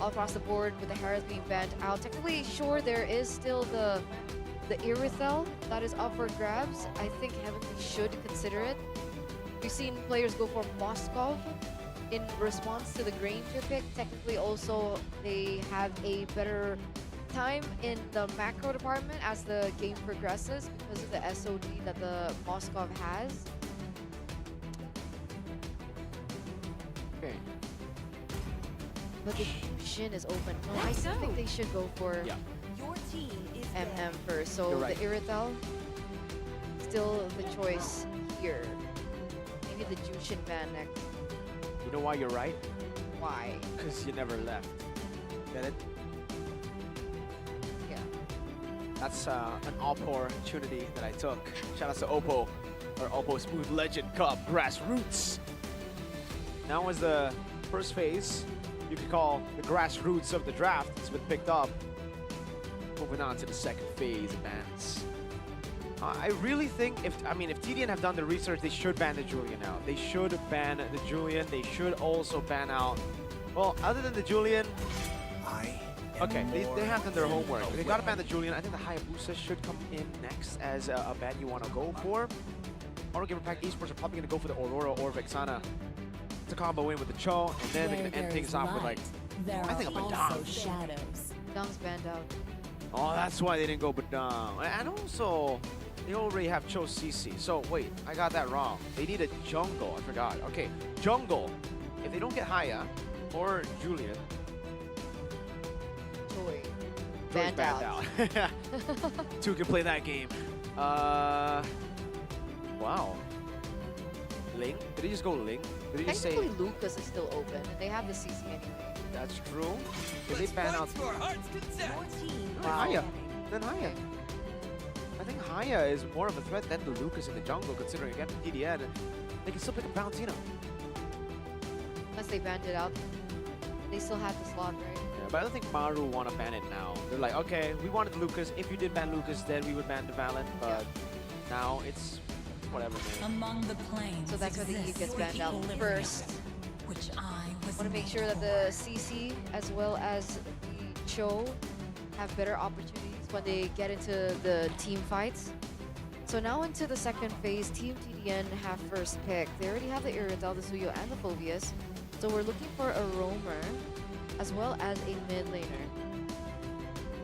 S7: all across the board with the Harris being banned out. Technically, sure, there is still the Irithel that is up for grabs. I think Heavenly should consider it. We've seen players go for Moskov in response to the Granger pick. Technically, also, they have a better time in the macro department as the game progresses because of the SOD that the Moskov has.
S8: Okay.
S7: But the Shin is open. No, I still think they should go for MM first. So
S8: You're right.
S7: the Irithel, still the choice here. Maybe the Jushin ban next.
S8: You know why you're right?
S7: Why?
S8: Because you never left. Get it?
S7: Yeah.
S8: That's an opportunity that I took. Shout out to OPPO, or OPPO Smooth Legend Cup Grassroots. Now is the first phase. You could call the grassroots of the draft. It's been picked up. Moving on to the second phase of bans. I really think if TDN have done the research, they should ban the Julian out. They should ban the Julian. They should also ban out, well, other than the Julian, okay, they have done their homework. They gotta ban the Julian. I think the Hayabusa should come in next as a ban you want to go for. Maro Gamer Pact Esports are probably gonna go for the Aurora or Vexana to combo in with the Cho, and then they're gonna end things off with like, I think a Badang.
S7: Badang's banned out.
S8: Oh, that's why they didn't go Badang. And also, they already have Cho CC. So wait, I got that wrong. They need a jungle. I forgot. Okay, jungle. If they don't get Haya or Julian,
S7: Joy.
S8: Joy's
S7: Banned out.
S8: Two can play that game. Wow. Ling? Did he just go Ling? Did he just say
S7: Technically, Lucas is still open, and they have the CC anyway.
S8: that's true? Did they ban out? Haya. Then Haya. I think Haya is more of a threat than the Lucas in the jungle, considering again TDN. They can still pick up Valentina.
S7: Unless they banned it out. They still have the slot, right?
S8: Yeah, but I don't think Maru want to ban it now. They're like, okay, we wanted Lucas. If you did ban Lucas, then we would ban the Valen. But now it's whatever, man.
S2: Among the planes
S7: So that's why the E gets banned out first.
S2: which I was
S7: Want to make sure that the CC as well as the Cho have better opportunities when they get into the team fights. So now into the second phase, Team TDN have first pick. They already have the Irithel, the Suyo, and the Phobius. So we're looking for a roamer as well as a mid laner.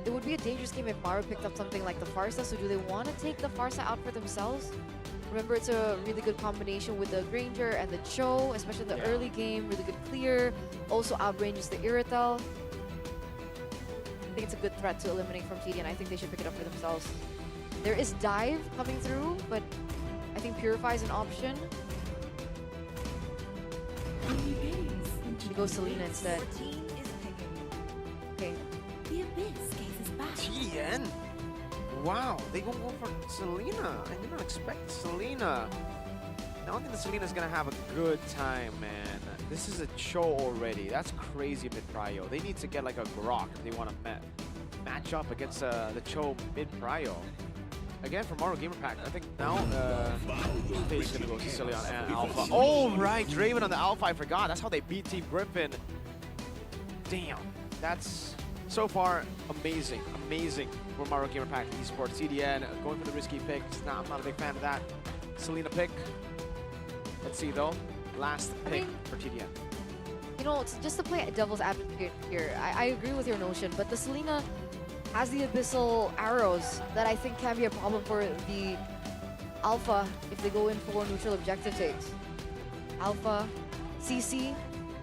S7: It would be a dangerous game if Maru picked up something like the Farsa. So do they want to take the Farsa out for themselves? Remember, it's a really good combination with the Granger and the Cho, especially in the early game. Really good clear. Also outranges the Irrital. I think it's a good threat to eliminate from TD, and I think they should pick it up for themselves. There is Dive coming through, but I think Purify is an option. He goes Selena instead. Okay.
S8: TDN? Wow, they gonna go for Selena. I did not expect Selena. I don't think that Selena's gonna have a good time, man. This is a Cho already. That's crazy mid-prio. They need to get like a Grok if they want to match up against the Cho mid-prio. Again, for Mario Gamer Pack, I think now Fade's gonna go Sicilian and Alpha. Oh, right, Draven on the Alpha, I forgot. That's how they beat Team Griffin. Damn, that's so far amazing, amazing for Mario Gamer Pack Esports. CDN going for the risky pick. Nah, I'm not a big fan of that. Selena pick. Let's see though. Last pick for TDN.
S7: You know, just to play devil's advocate here, I agree with your notion, but the Selena has the abyssal arrows that I think can be a problem for the Alpha if they go in for neutral objective takes. Alpha, CC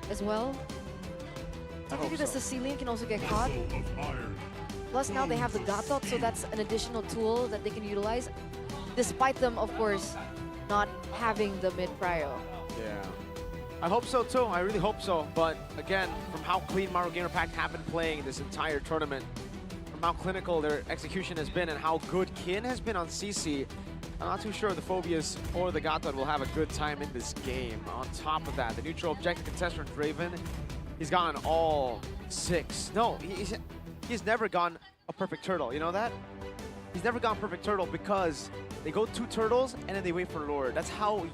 S7: as well. Technically the Sicilian can also get caught. Plus now they have the Gatot, so that's an additional tool that they can utilize, despite them, of course, not having the mid-prio.
S8: Yeah. I hope so too, I really hope so. But again, from how clean Mario Gamer Pack have been playing this entire tournament, from how clinical their execution has been and how good Kin has been on CC, I'm not too sure the Phobias or the Gatot will have a good time in this game. On top of that, the neutral objective contestant Draven, he's gotten all 6. No, he's never gone a perfect turtle, you know that? He's never gone perfect turtle because they go 2 turtles and then they wait for Lord. That's how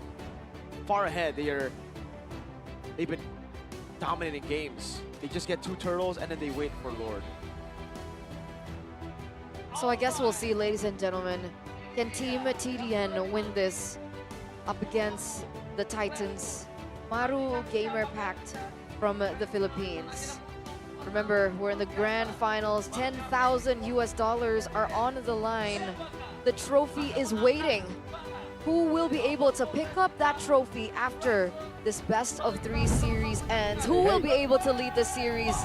S8: far ahead they've been dominating games. They just get 2 turtles and then they wait for Lord.
S7: So I guess we'll see, ladies and gentlemen. Can Team TDN win this up against the Titans? Maru Gamer Pact from the Philippines. Remember, we're in the grand finals. $10,000 are on the line. The trophy is waiting. Who will be able to pick up that trophy after this best of 3 series ends? Who will be able to lead the series?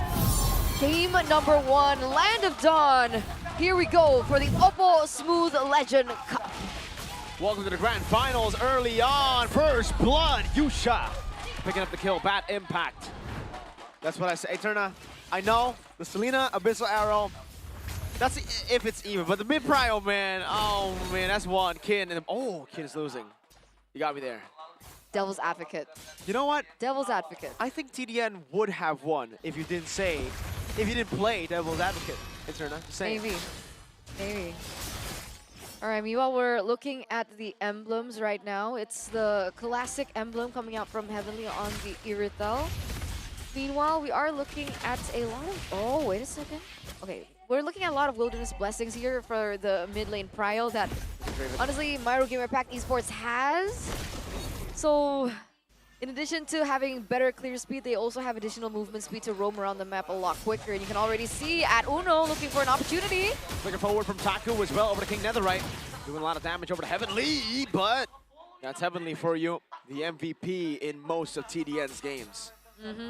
S7: Game number 1, Land of Dawn. Here we go for the OPPO Smooth Legend Cup.
S8: Welcome to the grand finals early on. First blood, Yusha picking up the kill, bad impact. That's what I say. Eterna, I know the Selena Abyssal Arrow, that's if it's even, but the mid-prio, man, oh man, that's one. Kin, and oh, Kin is losing. You got me there.
S7: Devil's advocate.
S8: You know what?
S7: Devil's advocate.
S8: I think TDN would have won if you didn't play Devil's advocate. Eterna, just saying.
S7: Maybe. All right, meanwhile, we're looking at the emblems right now. It's the classic emblem coming out from Heavenly on the Irithel. Meanwhile, we are looking at a lot of... Oh, wait a second. Okay, we're looking at a lot of Wilderness Blessings here for the mid lane prio that, honestly, Mario Gamer Pack Esports has. So, in addition to having better clear speed, they also have additional movement speed to roam around the map a lot quicker. And you can already see at Uno looking for an opportunity.
S8: Looking forward from Taku as well over to King Netherite. Doing a lot of damage over to Heavenly, but that's Heavenly for you. The MVP in most of TDN's games.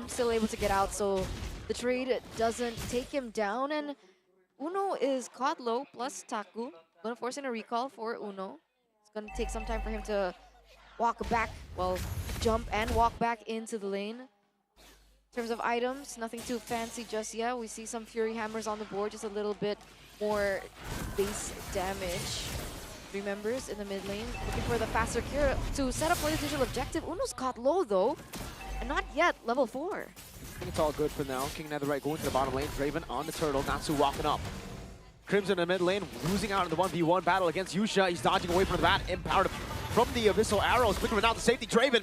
S7: Still able to get out, so the trade doesn't take him down. And Uno is caught low, plus Taku. Gonna force in a recall for Uno. It's gonna take some time for him to walk back, well, jump and walk back into the lane. In terms of items, nothing too fancy just yet. We see some Fury Hammers on the board, just a little bit more base damage. 3 members in the mid lane, looking for the faster cure to set up for the digital objective. Uno's caught low though, and not yet level 4.
S8: I think it's all good for now. King Netherite going to the bottom lane. Draven on the turtle, Natsu walking up. Crimson in the mid lane, losing out in the 1v1 battle against Yusha. He's dodging away from that, empowered from the Abyssal Arrows. Flickering out the safety. Draven,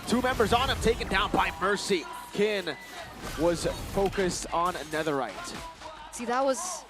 S8: 2 members on him, taken down by Mercy. Kin was focused on Netherite.
S7: See, that was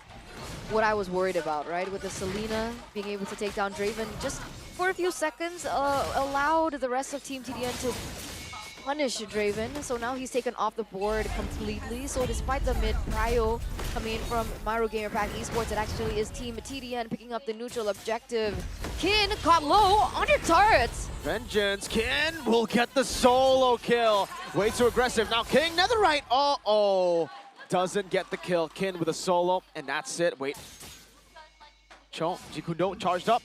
S7: what I was worried about, right? With the Selena being able to take down Draven just for a few seconds, allowed the rest of Team TDN to punish Draven. So now he's taken off the board completely. So despite the mid prio coming in from Maru Gamer Pack Esports, it actually is Team TDN picking up the neutral objective. Kin caught low under turrets.
S8: Vengeance, Kin will get the solo kill. Way too aggressive. Now King Netherite, uh-oh. Doesn't get the kill. Kin with a solo, and that's it. Wait. Cho, Jikundo charged up.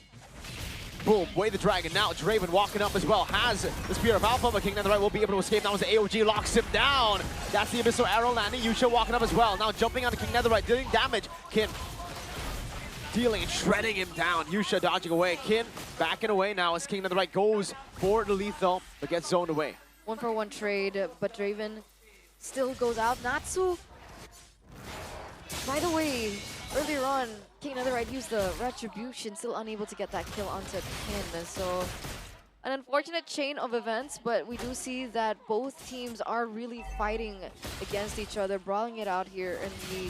S8: Boom, way the dragon. Now Draven walking up as well. Has the Spear of Alpha, but King Netherite will be able to escape. Now as the AOG locks him down. That's the Abyssal Arrow landing. Yusha walking up as well. Now jumping onto King Netherite, dealing damage. Kin dealing and shredding him down. Yusha dodging away. Kin backing away now as King Netherite goes for the lethal, but gets zoned away.
S7: 1-for-1 trade, but Draven still goes out. Natsu, by the way, earlier on, King Netherite used the Retribution, still unable to get that kill onto Kin. So an unfortunate chain of events, but we do see that both teams are really fighting against each other, brawling it out here in the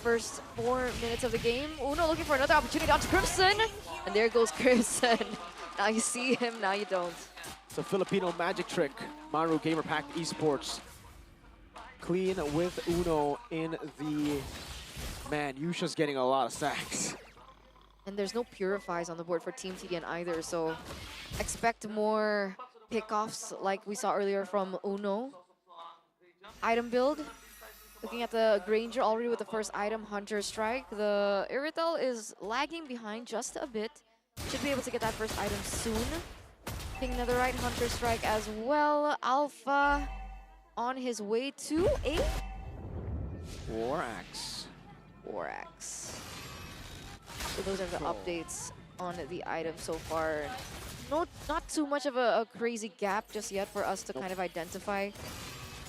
S7: first 4 minutes of the game. Uno looking for another opportunity onto Crimson, and there goes Crimson. Now you see him, now you don't.
S8: It's a Filipino magic trick. Maru Gamer Pack Esports. Clean with Uno in the... Man, Yusha's getting a lot of stacks.
S7: And there's no purifies on the board for Team TDN either, so expect more pickoffs like we saw earlier from Uno. Item build. Looking at the Granger already with the first item, Hunter Strike. The Iritel is lagging behind just a bit. Should be able to get that first item soon. King Netherite, Hunter Strike as well. Alpha on his way to a...
S8: Warax.
S7: So those are the updates on the item so far. No, not too much of a crazy gap just yet for us to kind of identify.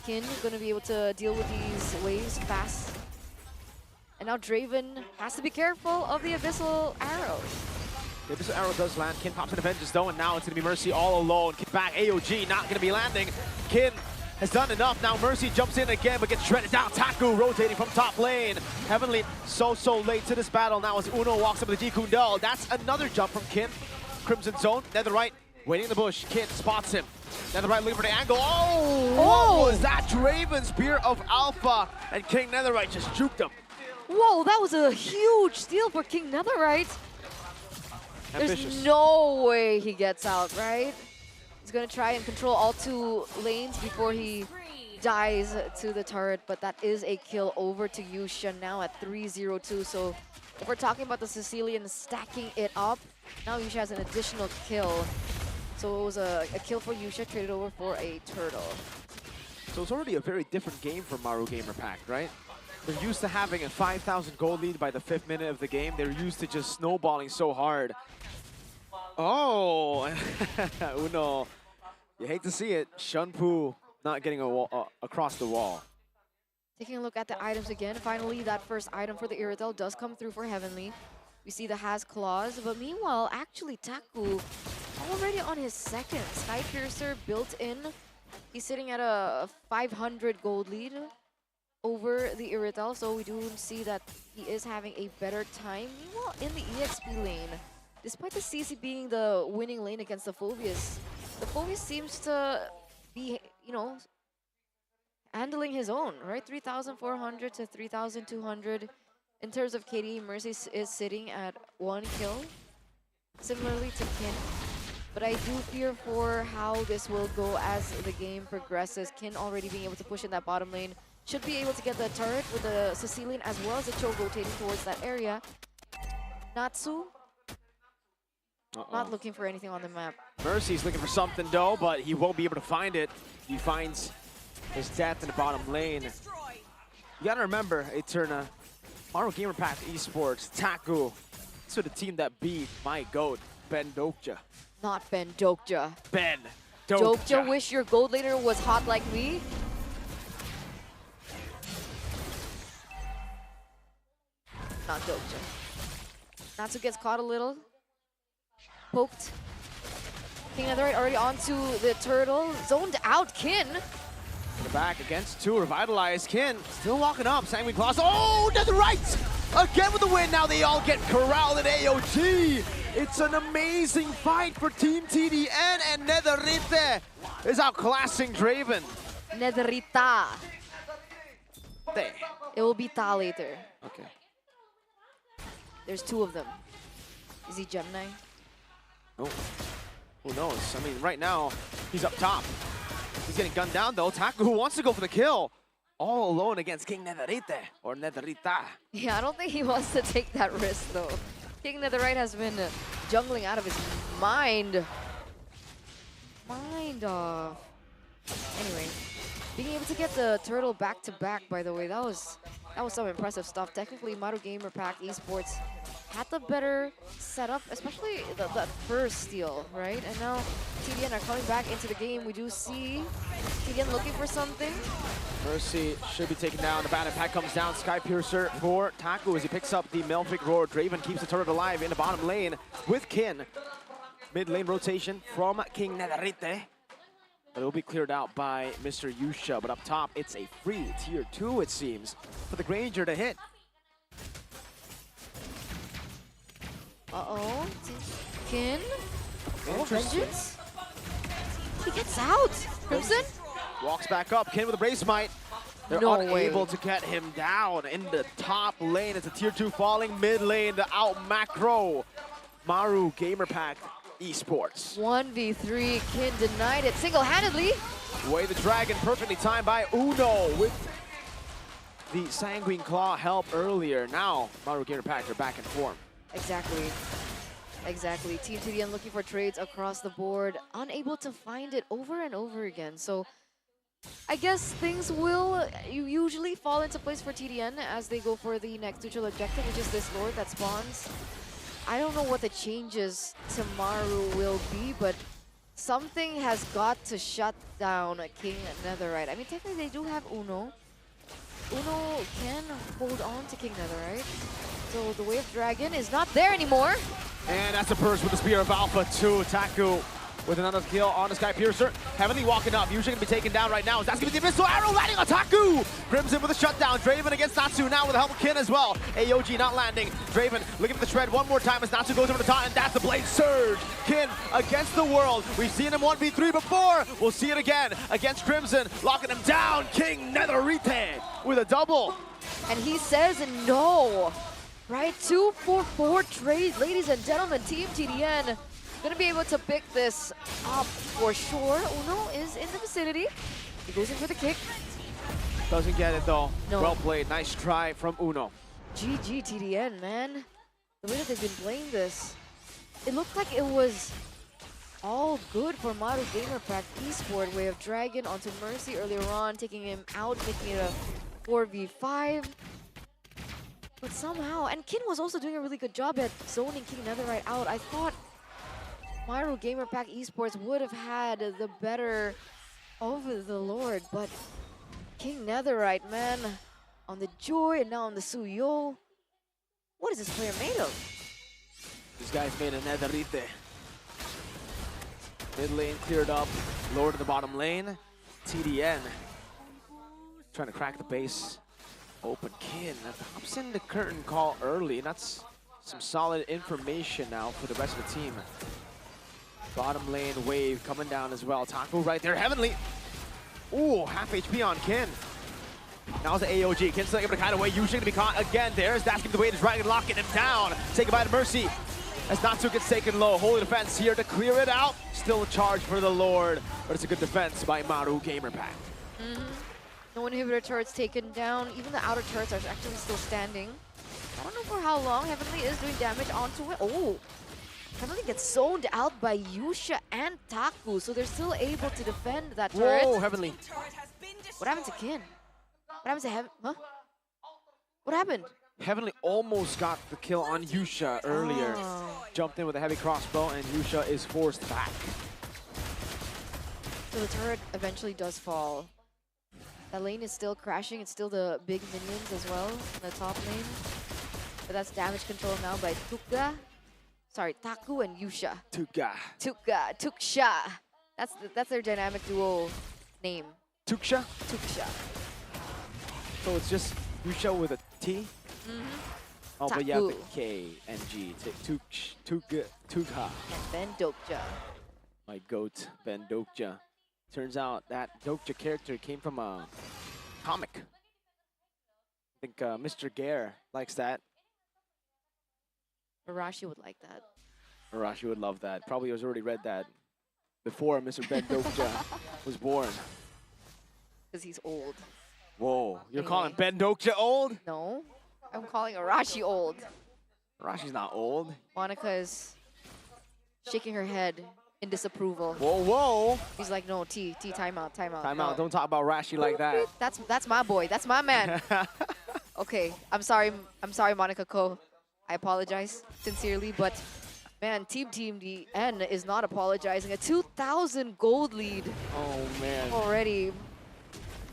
S7: Kin going to be able to deal with these waves fast. And now Draven has to be careful of the Abyssal Arrows.
S8: The Abyssal Arrow does land. Kin pops into Vengeance though, and now it's going to be Mercy all alone. Kin back, AOG not going to be landing. Kin has done enough. Now Mercy jumps in again, but gets shredded down. Taku rotating from top lane. Heavenly so late to this battle. Now as Uno walks up with the Ji Kundal. That's another jump from Kin. Crimson Zone, Netherite waiting in the bush. Kin spots him. Netherite looking for the angle. Oh! What was that? Draven Spear of Alpha. And King Netherite just juked him.
S7: Whoa, that was a huge steal for King Netherite.
S8: Ambitious.
S7: There's no way he gets out, right? He's going to try and control all 2 lanes before he dies to the turret, but that is a kill over to Yusha now at 3-0-2. So if we're talking about the Sicilian stacking it up, now Yusha has an additional kill. So it was a kill for Yusha, traded over for a turtle.
S8: So it's already a very different game for Maru Gamer Pack, right? They're used to having a 5,000 gold lead by the 5th minute of the game. They're used to just snowballing so hard. Oh, Uno, you hate to see it. Shunpu not getting across the wall.
S7: Taking a look at the items again. Finally, that first item for the Iritel does come through for Heavenly. We see the Has Claws, but meanwhile, actually Taku already on his second. Sky Piercer built in. He's sitting at a 500 gold lead over the Iritel, so we do see that he is having a better time. Meanwhile, in the EXP lane, despite the CC being the winning lane against the Phobius seems to be, you know, handling his own, right? 3,400 to 3,200. In terms of KD, Mercy is sitting at 1 kill, similarly to Kin. But I do fear for how this will go as the game progresses. Kin already being able to push in that bottom lane. Should be able to get the turret with the Sicilian as well as the Cho rotating towards that area. Natsu, not looking for anything on the map.
S8: Mercy's looking for something though, but he won't be able to find it. He finds his death in the bottom lane. You gotta remember, Eterna, Maru Gamer Pack Esports, Taku. This was the team that beat my GOAT, Ben Dokja.
S7: Not Ben Dokja.
S8: Ben Dokja.
S7: Dokja, wish your gold laner was hot like me. Not Dokja. Natsu gets caught a little. Poked. King Netherite already onto the turtle. Zoned out Kin.
S8: Back against 2, revitalized Kin. Still walking up, Sanguine Claws. Oh, Netherite! again with the win. Now they all get corralled at AOG. It's an amazing fight for Team TDN, and Netherite is outclassing Draven.
S7: Netherita.
S8: There.
S7: It will be Ta later.
S8: Okay.
S7: There's two of them. Is he Gemini?
S8: Oh, who knows? I mean, right now, he's up top. He's getting gunned down, though. Taku, who wants to go for the kill, all alone against King Netherite, or Netherita.
S7: Yeah, I don't think he wants to take that risk, though. King Netherite has been jungling out of his mind. Anyway, being able to get the turtle back-to-back, by the way, that was some impressive stuff. Technically, Maru Gamer Pack Esports had the better setup, especially that first steal, right? And now TDN are coming back into the game. We do see TDN looking for something.
S8: Mercy should be taken down. The Banner Pack comes down. Sky Piercer for Taku as he picks up the Melfic Roar. Draven keeps the turret alive in the bottom lane with Kin. Mid lane rotation from King Netherite. But it will be cleared out by Mr. Yusha. But up top, it's a free tier 2, it seems, for the Granger to hit.
S7: Uh-oh. Kin? Oh, Vengeance? He gets out! Crimson?
S8: Walks back up. Kin with a Brave Smite. They're
S7: No
S8: unable
S7: way.
S8: to get him down in the top lane. It's a tier 2 falling mid lane to out macro. Maru Gamer Pack Esports.
S7: 1v3. Kin denied it single-handedly.
S8: Way the dragon, perfectly timed by Uno with the Sanguine Claw help earlier. Now, Maru Gamer Pack are back in form.
S7: Exactly. Team TDN looking for trades across the board, unable to find it over and over again. So I guess things will usually fall into place for TDN as they go for the next neutral objective, which is this Lord that spawns. I don't know what the changes to Maru will be, but something has got to shut down King Netherite. I mean, technically they do have Uno. Uno can hold on to King Netherite. So the Wave Dragon is not there anymore.
S8: And that's a burst with the Spear of Alpha too. Taku with another kill on the Sky Piercer. Heavenly walking up, usually gonna be taken down right now. That's gonna be the Abyssal Arrow landing on Taku! Crimson with a shutdown. Draven against Natsu now with the help of Kin as well. AOG not landing. Draven looking for the shred one more time as Natsu goes over the top, and that's the Blade Surge. Kin against the world. We've seen him 1v3 before. We'll see it again against Crimson, locking him down. King Netherite with a double.
S7: And he says no. Right, 2-4-4 trade, ladies and gentlemen. Team TDN gonna be able to pick this up for sure. Uno is in the vicinity. He goes in for the kick.
S8: Doesn't get it though.
S7: No.
S8: Well played, nice try from Uno.
S7: GG TDN, man. The way that they've been playing this, it looked like it was all good for Maru Gamer Pack Esport. Way of Dragon onto Mercy earlier on, taking him out, making it a 4v5. But somehow, and Kin was also doing a really good job at zoning King Netherite out. I thought Maru Gamer Pack Esports would have had the better of the Lord, but King Netherite, man, on the Joy and now on the Suyo. What is this player made of?
S8: This guy's made a Netherite. Mid lane cleared up, Lord in the bottom lane. TDN trying to crack the base. Open Kin pops in the curtain call early, and that's some solid information now for the rest of the team. Bottom lane wave coming down as well. Taku right there, Heavenly. Ooh, half HP on Kin. Now it's the AOG. Kin's still able to kind of way. Usually gonna be caught again. There's Dasking the way to Dragon, locking him down. Say goodbye to Mercy. As Natsu gets taken low. Holy defense here to clear it out. Still a charge for the Lord, but it's a good defense by Maru Gamer Pack.
S7: No inhibitor turrets taken down. Even the outer turrets are actually still standing. I don't know for how long. Heavenly is doing damage onto it. Oh! Heavenly gets zoned out by Yusha and Taku, so they're still able to defend that turret.
S8: Whoa, Heavenly.
S7: What happened to Kin? What happened to Heaven? Huh? What happened?
S8: Heavenly almost got the kill on Yusha earlier.
S7: Oh.
S8: Jumped in with a heavy crossbow, and Yusha is forced back.
S7: So the turret eventually does fall. That lane is still crashing. It's still the big minions as well in the top lane. But that's damage control now by Tuka. Sorry, Taku and Yusha. Tuksha. That's their dynamic duo name.
S8: Tuksha?
S7: Tuksha.
S8: So it's just Yusha with a T? Oh, but you have the
S7: Taku.
S8: K and G. Tuka.
S7: And Ben Dokja.
S8: My goat, Ben Dokja. Turns out that Dokja character came from a comic. I think Mr. Gare likes that.
S7: Arashi would like that.
S8: Arashi would love that. Probably has already read that before Mr. Ben Dokja was born.
S7: Because he's old.
S8: Whoa, you're
S7: Anyway.
S8: calling Ben Dokja old?
S7: No, I'm calling Arashi old.
S8: Arashi's not old.
S7: Monica is shaking her head in disapproval.
S8: Whoa, whoa.
S7: He's like, no, T, timeout, timeout.
S8: Time
S7: no.
S8: out. Don't talk about Rashi like that.
S7: That's my boy. That's my man. Okay, I'm sorry, Monica Ko. I apologize sincerely, but man, Team DN is not apologizing. A 2,000 gold lead
S8: Oh, man.
S7: already.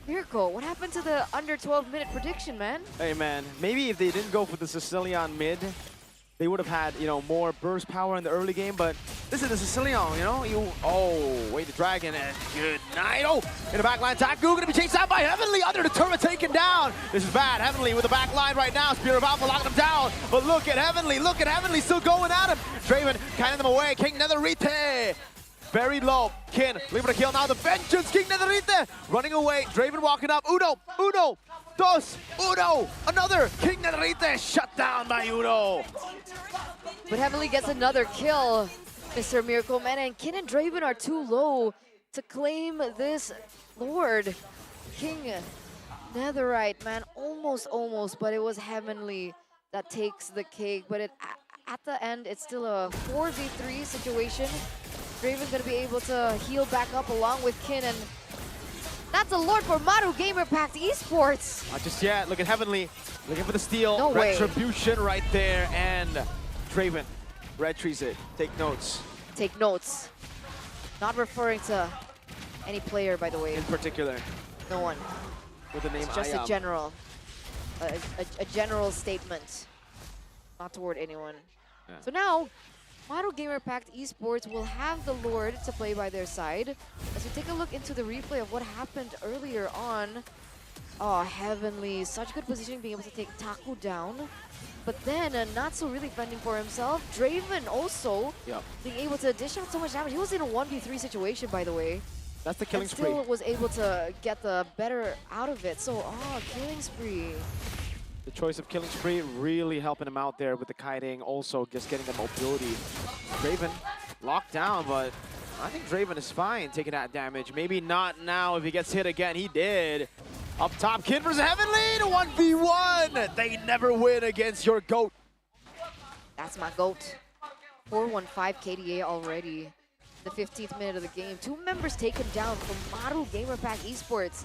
S7: Mirko, what happened to the under 12-minute prediction, man?
S8: Hey, man. Maybe if they didn't go for the Sicilian mid, they would have had, you know, more burst power in the early game, but this is the Sicilian, you know? Oh, wait, the Dragon, and good night. Oh, in the backline, Taku gonna be chased out by Heavenly, under the turret taken down. This is bad. Heavenly with the back line right now. Spear of Alpha locking him down, but look at Heavenly still going at him. Draven cannon them away. King Netherite. Very low. Kin, leaving the kill now. The vengeance, King Netherite running away. Draven walking up. Uno, dos, Uno. Another King Netherite shut down by Uno.
S7: But Heavenly gets another kill, Mr. Miracle Man, and Kin and Draven are too low to claim this Lord. King Netherite, man, almost, but it was Heavenly that takes the cake. But at the end, it's still a 4v3 situation. Draven's gonna be able to heal back up along with Kin, and that's a Lord for Maru Gamer Pact Esports.
S8: Not just yet. Look at Heavenly. Looking for the steal.
S7: No way.
S8: Retribution right there. And Draven red trees it. Take notes.
S7: Take notes. Not referring to any player, by the way.
S8: In particular.
S7: No one.
S8: With the name
S7: It's just
S8: Ayam.
S7: a general. A general statement. Not toward anyone.
S8: Yeah.
S7: So now, Maru Gamer Pact Esports will have the Lord to play by their side. As we take a look into the replay of what happened earlier on. Oh, Heavenly, such good positioning, being able to take Taku down. But then, not so really fending for himself. Draven also being able to dish out so much damage. He was in a 1v3 situation, by the way.
S8: That's the killing
S7: and
S8: spree.
S7: still was able to get the better out of it. So, killing spree.
S8: The choice of killing spree really helping him out there with the kiting. Also, just getting the mobility. Draven locked down, but I think Draven is fine taking that damage. Maybe not now if he gets hit again. He did. Up top, Kin versus Heavenly to 1v1. They never win against your GOAT.
S7: That's my GOAT. 415 KDA already. The 15th minute of the game. 2 members taken down from Maru Gamer Pact Esports.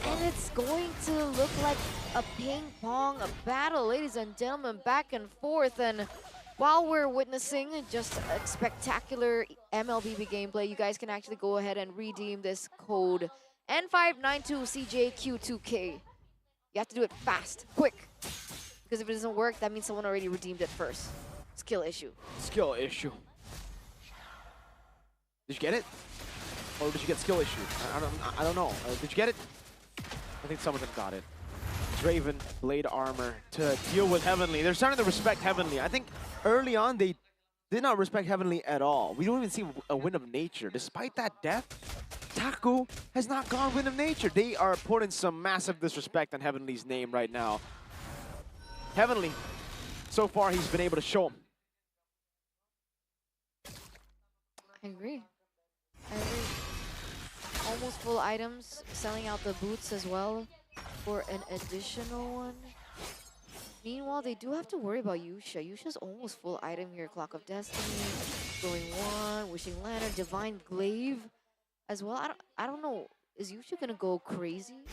S7: And it's going to look like a ping-pong battle, ladies and gentlemen, back and forth. And while we're witnessing just a spectacular MLBB gameplay, you guys can actually go ahead and redeem this code N592CJQ2K. You have to do it fast, quick. Because if it doesn't work, that means someone already redeemed it first. Skill issue.
S8: Skill issue. Did you get it? Or did you get skill issue? I don't know. Did you get it? I think some of them got it. Draven, Blade Armor to deal with Heavenly. They're starting to respect Heavenly. I think early on they did not respect Heavenly at all. We don't even see a Wind of Nature. Despite that death, Taku has not gone Wind of Nature. They are putting some massive disrespect on Heavenly's name right now. Heavenly, so far he's been able to show him.
S7: I agree. Almost full items, selling out the boots as well for an additional one. Meanwhile, they do have to worry about Yusha. Yusha's almost full item here. Clock of Destiny, going one, Wishing Lantern, Divine Glaive as well. I don't know. Is Yusha gonna go crazy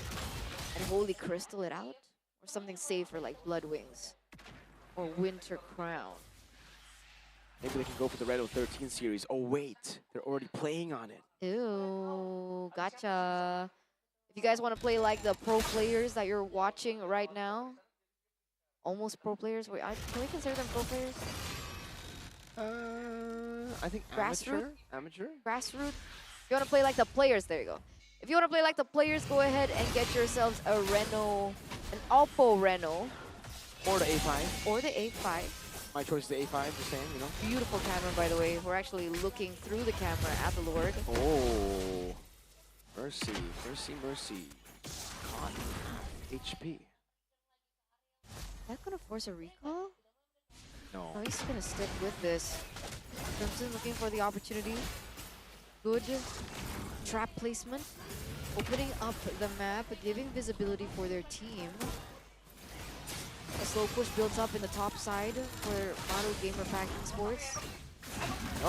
S7: and Holy Crystal it out? Or something safer like Blood Wings or Winter Crown?
S8: Maybe they can go for the Red 13 series. Oh wait, they're already playing on it.
S7: Ew, gotcha. If you guys want to play like the pro players that you're watching right now, almost pro players. Wait, can we consider them pro players?
S8: I think
S7: Grassroots?
S8: amateur.
S7: Grassroots. If you want to play like the players, there you go. If you want to play like the players, go ahead and get yourselves a Reno, an OPPO Reno,
S8: Or the A5.
S7: or the A5.
S8: My choice is the A5, just saying, you know.
S7: Beautiful camera, by the way. We're actually looking through the camera at the Lord.
S8: Oh. Mercy, mercy, mercy. God. HP.
S7: Is that going to force a recall?
S8: No.
S7: No, he's going to stick with this. Crimson looking for the opportunity. Good trap placement. Opening up the map, giving visibility for their team. A slow push builds up in the top side for Maru Gamer Packing Sports.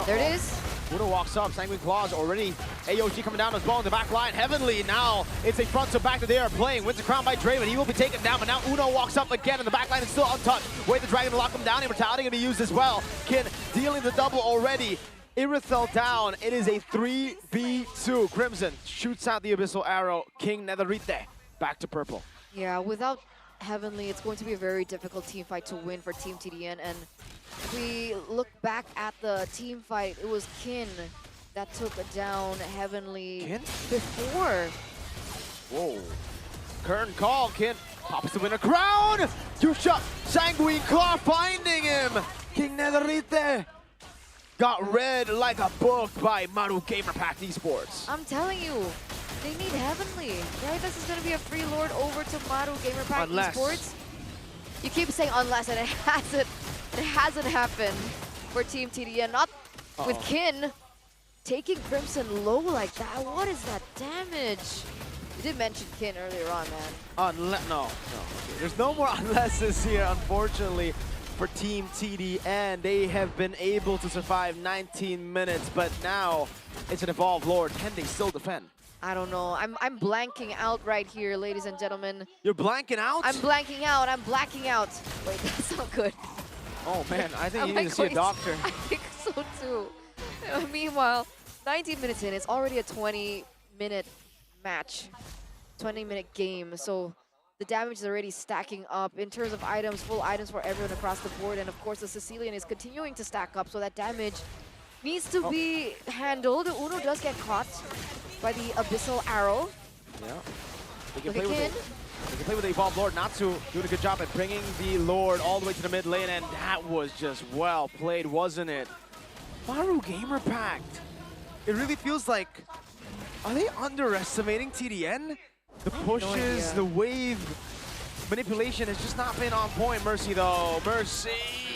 S7: There it is.
S8: Uno walks up, Sanguine Claws already. AOG coming down as well in the back line. Heavenly now, it's a front to back that they are playing. Wins the crown by Draven. He will be taken down, but now Uno walks up again and the back line is still untouched. Wait the Dragon to lock him down. Immortality going to be used as well. Kin dealing the double already. Irithel down. It is a 3v2. Crimson shoots out the Abyssal Arrow. King Netherite back to purple.
S7: Yeah, without Heavenly, it's going to be a very difficult team fight to win for Team TDN. And if we look back at the team fight, it was Kin that took down Heavenly
S8: Kin?
S7: before.
S8: Whoa. Curtain call. Kin pops the winner crown. Yusha Sanguine Claw finding him. King Netherite got read like a book by Maru Gamer Pack Esports.
S7: I'm telling you, they need Heavenly, right? This is going to be a free lord over to Maru Gamer Pack Esports. You keep saying unless, and it hasn't happened for Team TDN. Not with Kin taking Crimson low like that. What is that damage? You did mention Kin earlier on, man.
S8: No. Okay. There's no more unlesses here, unfortunately, for Team TDN. They have been able to survive 19 minutes, but now it's an evolved Lord. Can they still defend?
S7: I don't know. I'm blanking out right here, ladies and gentlemen.
S8: You're blanking out?
S7: I'm blanking out. I'm blacking out. Wait, that's not good.
S8: Oh man, I think you need to see a doctor.
S7: I think so too. Meanwhile, 19 minutes in, it's already a 20-minute match, 20-minute game. So the damage is already stacking up in terms of items, full items for everyone across the board. And of course, the Sicilian is continuing to stack up, so that damage needs to be handled. Uno does get caught by the Abyssal Arrow.
S8: Yeah. They can play with the Evolved Lord. Natsu doing a good job at bringing the Lord all the way to the mid lane, and that was just well played, wasn't it? Maru Gamer Pact. It really feels like, are they underestimating TDN? The pushes, the wave manipulation has just not been on point. Mercy though, Mercy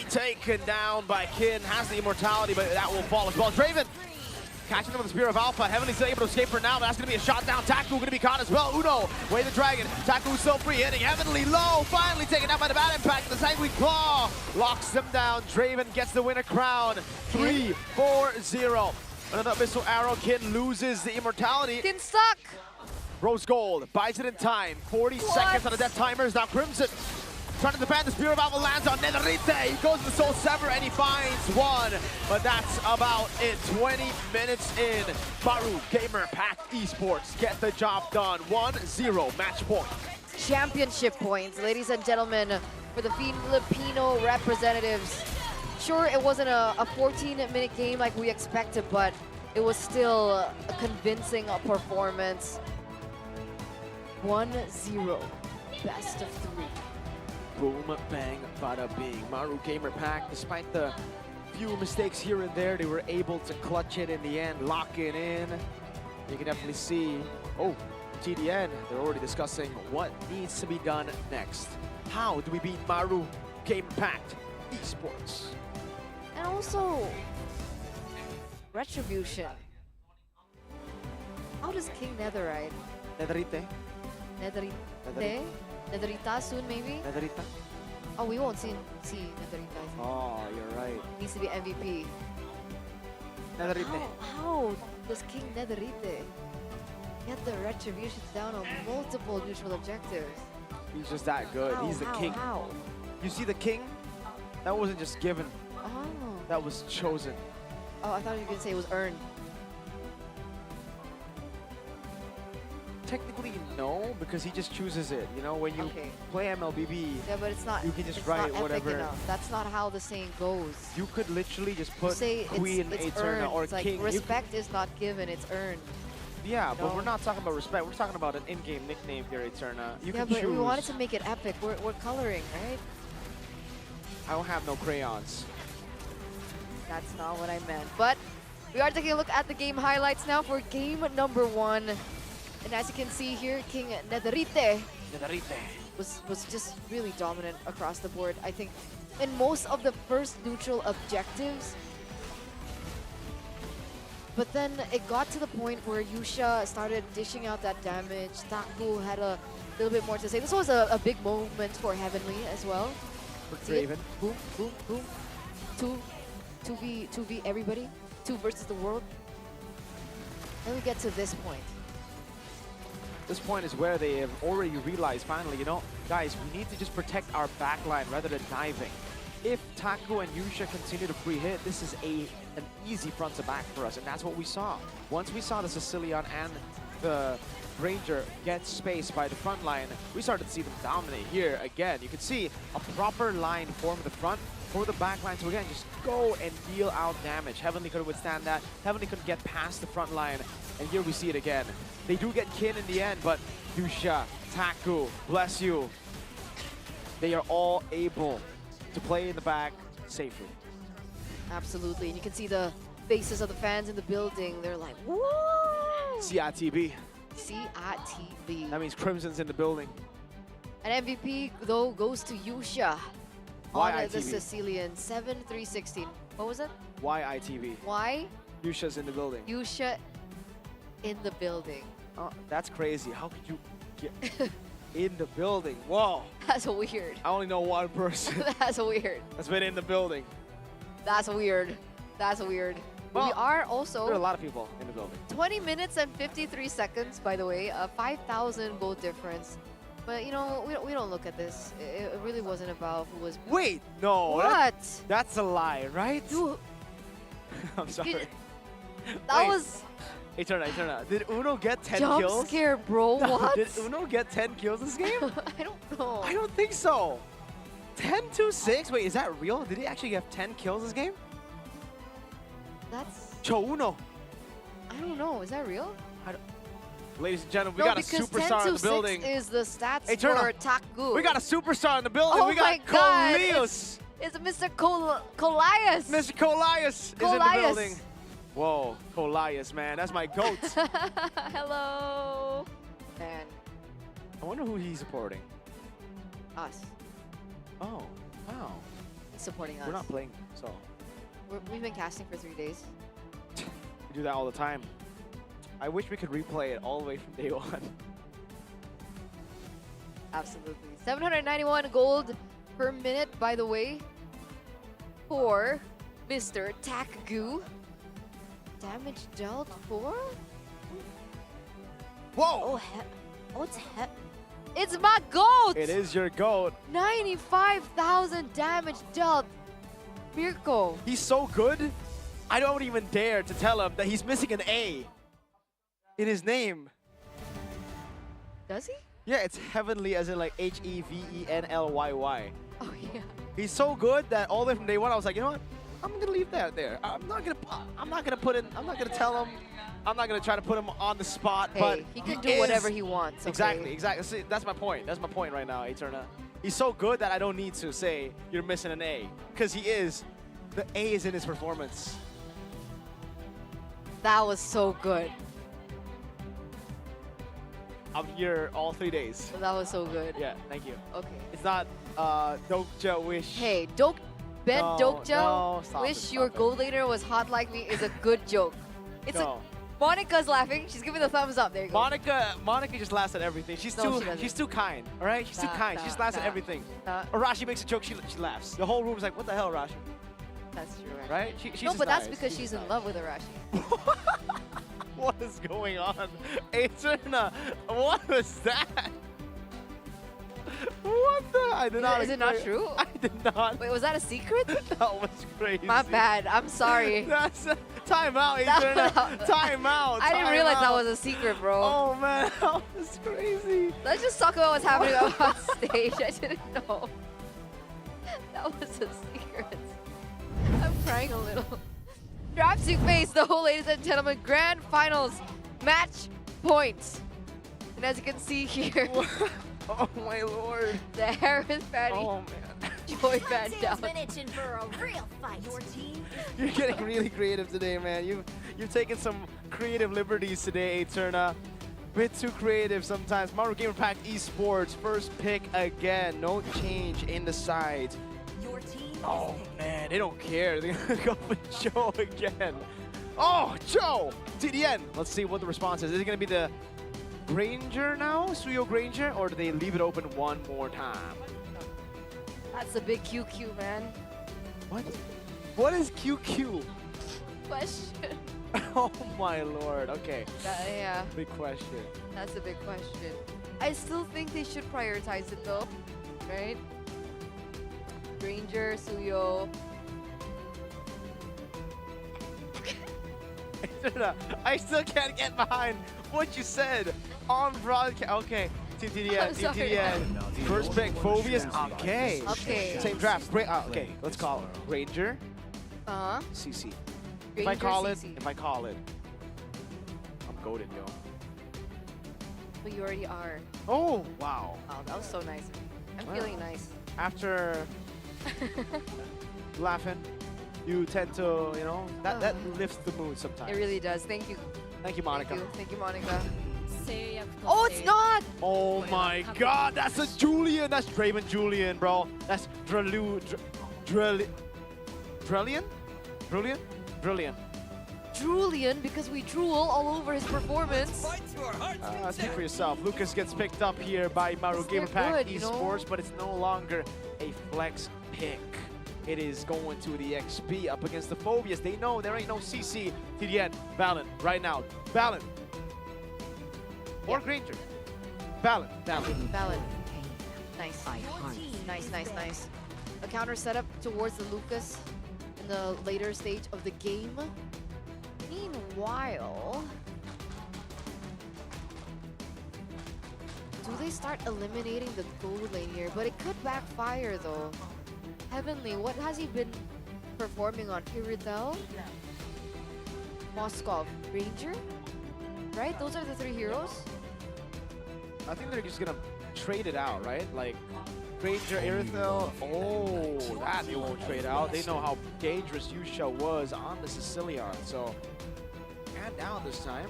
S8: taken down by Kin, has the immortality, but that will fall as well. Draven catching him with the Spear of Alpha. Heavenly's still able to escape for now, but that's going to be a shot down. Taku going to be caught as well. Uno, way the Dragon. Taku still free, hitting Heavenly low. Finally taken down by the bad impact. The Sanguine Claw locks them down. Draven gets the winner crown. 3-4-0. Another Abyssal Arrow. Kin loses the immortality.
S7: Kin stuck.
S8: Rose Gold buys it in time. 40 seconds on the death timers. Now Crimson trying to defend. The Spear of Alpha lands on Netherite. He goes to the Soul Sever and he finds one. But that's about it. 20 minutes in. Maru Gamer Pack Esports get the job done. 1-0 match point.
S7: Championship points, ladies and gentlemen, for the Filipino representatives. Sure, it wasn't a 14-minute game like we expected, but it was still a convincing performance. 1-0, best of 3.
S8: Boom, bang, bada bing. Maru Gamer Pack, despite the few mistakes here and there, they were able to clutch it in the end, lock it in. You can definitely see, TDN, they're already discussing what needs to be done next. How do we beat Maru Gamer Pack Esports?
S7: And also, Retribution. How does King Netherite?
S8: Netherite?
S7: Netherita soon, maybe?
S8: Netherita?
S7: Oh, we won't see Netherita. I think.
S8: Oh, you're right.
S7: Needs to be MVP.
S8: Netherite.
S7: How does King Netherite get the Retributions down on multiple neutral objectives?
S8: He's just that good. He's the king.
S7: How?
S8: You see the king? That wasn't just given.
S7: Oh.
S8: That was chosen.
S7: Oh, I thought you were going to say it was earned.
S8: Technically, no, because he just chooses it. You know, when you play MLBB,
S7: yeah, but it's not.
S8: You can just
S7: it's
S8: write
S7: not
S8: whatever.
S7: Enough. That's not how the saying goes.
S8: You could literally just put
S7: say
S8: Queen
S7: it's
S8: Eterna
S7: earned.
S8: or
S7: it's like
S8: King.
S7: respect is not given; it's earned.
S8: Yeah, but
S7: No.
S8: we're not talking about respect. We're talking about an in-game nickname here, Eterna. You
S7: Yeah,
S8: can
S7: but
S8: choose.
S7: we wanted to make it epic. We're coloring, right?
S8: I don't have no crayons.
S7: That's not what I meant. But we are taking a look at the game highlights now for game number 1. And as you can see here, King Nederite was just really dominant across the board. I think in most of the first neutral objectives. But then it got to the point where Yusha started dishing out that damage. Taku had a little bit more to say. This was a big moment for Heavenly as well.
S8: For
S7: See it?
S8: Draven.
S7: Boom, boom, boom. 2v everybody. 2 versus the world. Then we get to this point.
S8: This point is where they have already realized finally, you know, guys, we need to just protect our backline rather than diving. If Taku and Yusha continue to pre-hit, this is an easy front to back for us, and that's what we saw. Once we saw the Sicilian and the Ranger get spaced by the front line, we started to see them dominate here again. You can see a proper line form in the front for the back line to again just go and deal out damage. Heavenly couldn't withstand that. Heavenly couldn't get past the front line, and here we see it again. They do get Kin in the end, but Yusha, Taku, bless you. They are all able to play in the back safely.
S7: Absolutely. And you can see the faces of the fans in the building. They're like, woo!
S8: CITB.
S7: CITB.
S8: That means Crimson's in the building.
S7: And MVP, though, goes to Yusha.
S8: Why
S7: On the
S8: ITV?
S7: Sicilian. 7-3-16. What was it?
S8: Why ITV?
S7: Why?
S8: Yusha's in the building.
S7: Yusha in the building.
S8: Oh, that's crazy. How could you get in the building? Whoa.
S7: That's weird.
S8: I only know one person
S7: That's weird.
S8: that's been in the building.
S7: That's weird. That's weird.
S8: Well,
S7: we are
S8: There are a
S7: also
S8: lot of people in the building.
S7: 20 minutes and 53 seconds, by the way. 5,000 goal difference. But, you know, we don't look at this. It really wasn't about who was...
S8: Wait, no.
S7: What?
S8: That's a lie, right?
S7: You,
S8: I'm sorry.
S7: that
S8: Wait.
S7: was
S8: Eterna. Did Uno get 10
S7: jump
S8: kills?
S7: scare, bro.
S8: No,
S7: What?
S8: Did Uno get 10 kills this game?
S7: I don't know.
S8: I don't think so. 10-6? Wait, is that real? Did he actually have 10 kills this game?
S7: That's...
S8: Cho Uno.
S7: I don't know. Is that real?
S8: Ladies and gentlemen, we
S7: No,
S8: got a
S7: because
S8: superstar in the
S7: 10-6
S8: building.
S7: is the stats
S8: Eterna,
S7: for Taku.
S8: We got a superstar in the building.
S7: Oh
S8: we
S7: my
S8: got
S7: God,
S8: Coleus.
S7: It's Mr. Colias.
S8: Mr. Colias is in the
S7: Colias.
S8: building. Whoa, Colias, man. That's my goat.
S7: Hello. And
S8: I wonder who he's supporting.
S7: us.
S8: Oh, wow.
S7: He's supporting us.
S8: We're not playing, so
S7: We've been casting for 3 days.
S8: we do that all the time. I wish we could replay it all the way from day 1.
S7: Absolutely. 791 gold per minute, by the way, for Mr. Taku. Damage dealt for?
S8: Whoa!
S7: It's my goat!
S8: It is your goat.
S7: 95,000 damage dealt. Mirko.
S8: He's so good, I don't even dare to tell him that he's missing an A in his name.
S7: Does he?
S8: Yeah, it's Heavenly as in like Hevenlyy.
S7: Oh, yeah.
S8: He's so good that all the way from day 1, I was like, you know what? I'm gonna leave that there. I'm not gonna tell him. I'm not gonna try to put him on the spot.
S7: Hey,
S8: but
S7: he can do whatever he wants. Okay?
S8: Exactly. See, that's my point. That's my point right now, Eterna. He's so good that I don't need to say you're missing an A, because he is. The A is in his performance.
S7: That was so good.
S8: I'm here all 3 days.
S7: That was so good.
S8: Yeah, thank you.
S7: Okay.
S8: It's not Dokja wish.
S7: Hey, Ben
S8: No,
S7: Dokja,
S8: no, stop
S7: wish
S8: it, stop
S7: your
S8: it.
S7: goal later was hot like me is a good joke. It's
S8: No.
S7: Monica's laughing. She's giving the thumbs up. There you go.
S8: Monica just laughs at everything. She's
S7: No, she doesn't.
S8: she's too kind. All right, she's too kind. She just laughs at everything. Arashi makes a joke, she laughs. The whole room's like, what the hell, Arashi?
S7: That's true. Actually.
S8: Right? She's
S7: No,
S8: just
S7: but that's
S8: nice.
S7: because she's in
S8: nice.
S7: love with Arashi.
S8: What is going on? Eterna, what was that? What the? I did not.
S7: Is it not
S8: expect-
S7: true?
S8: I did not.
S7: Wait, was that a secret?
S8: That was crazy.
S7: My bad. I'm sorry.
S8: That's time out, Eterna. Time out.
S7: I didn't
S8: time
S7: realize that
S8: out.
S7: was a secret, bro.
S8: Oh man, that was crazy.
S7: Let's just talk about what's happening on stage. I didn't know. That was a secret. I'm crying a little. Drop to face, though, ladies and gentlemen. Grand finals Match points. And as you can see here,
S8: Oh my lord.
S7: the Harris Patty
S8: Oh man.
S7: Joy Van
S3: Team's been
S7: down.
S3: itching for a real fight. Your team
S8: You're getting really creative today, man. You've taken some creative liberties today, Eterna. Bit too creative sometimes. Maru Gamer Pack Esports, first pick again. No change in the sides.
S3: Your team
S8: Oh man, they don't care. They're gonna go for Joe again. Oh, Joe! TDN. Let's see what the response is. Is it gonna be the Granger now? Suyo Granger? Or do they leave it open one more time?
S7: That's a big QQ, man.
S8: What? What is QQ?
S7: Question.
S8: Oh my lord. Okay.
S7: Yeah,
S8: Big question.
S7: that's a big question. I still think they should prioritize it though, right? Granger, Suyo.
S8: I still can't get behind what you said on broadcast. Okay, Team TDN,
S7: I'm
S8: Team
S7: sorry.
S8: TDN. First pick, Phobius. Okay.
S7: Okay.
S8: Same draft. Great. Okay, let's call it Ranger,
S7: Uh-huh.
S8: CC. If
S7: Ranger,
S8: I call
S7: CC.
S8: it, I'm goaded, yo.
S7: But you already are.
S8: Oh, wow.
S7: Oh, that was so nice. I'm
S8: Wow.
S7: feeling nice.
S8: After laughing, you tend to, you know, that lifts the mood sometimes.
S7: It really does. Thank you.
S8: Thank you, Monica.
S7: Thank you, Monica.
S2: 制約と
S7: Oh, it's not!
S8: Oh my god, that's a Julian. That's Draven Julian, bro. That's Drellian? Brilliant.
S7: Julian, because we drool all over his performance.
S8: Speak for yourself. Lucas gets picked up here by Maru Gamer
S7: They're
S8: Pack
S7: good, you know?
S8: Esports, but it's no longer a flex pick. It is going to the XP up against the Phobias. They know there ain't no CC. TDN, Valen, right now. Valen. Or Granger. Valen.
S7: Valid. Nice. Nice. A counter setup towards the Lucas in the later stage of the game. Meanwhile, do they start eliminating the gold lane here? But it could backfire though. Heavenly, what has he been performing on? Iridel? Moskov, Ranger? Right? Those are the three heroes?
S8: I think they're just gonna trade it out, right? Like Granger, Irithel. Oh, that they won't trade out. They know how dangerous Yusha was on the Sicilian, so hand down this time.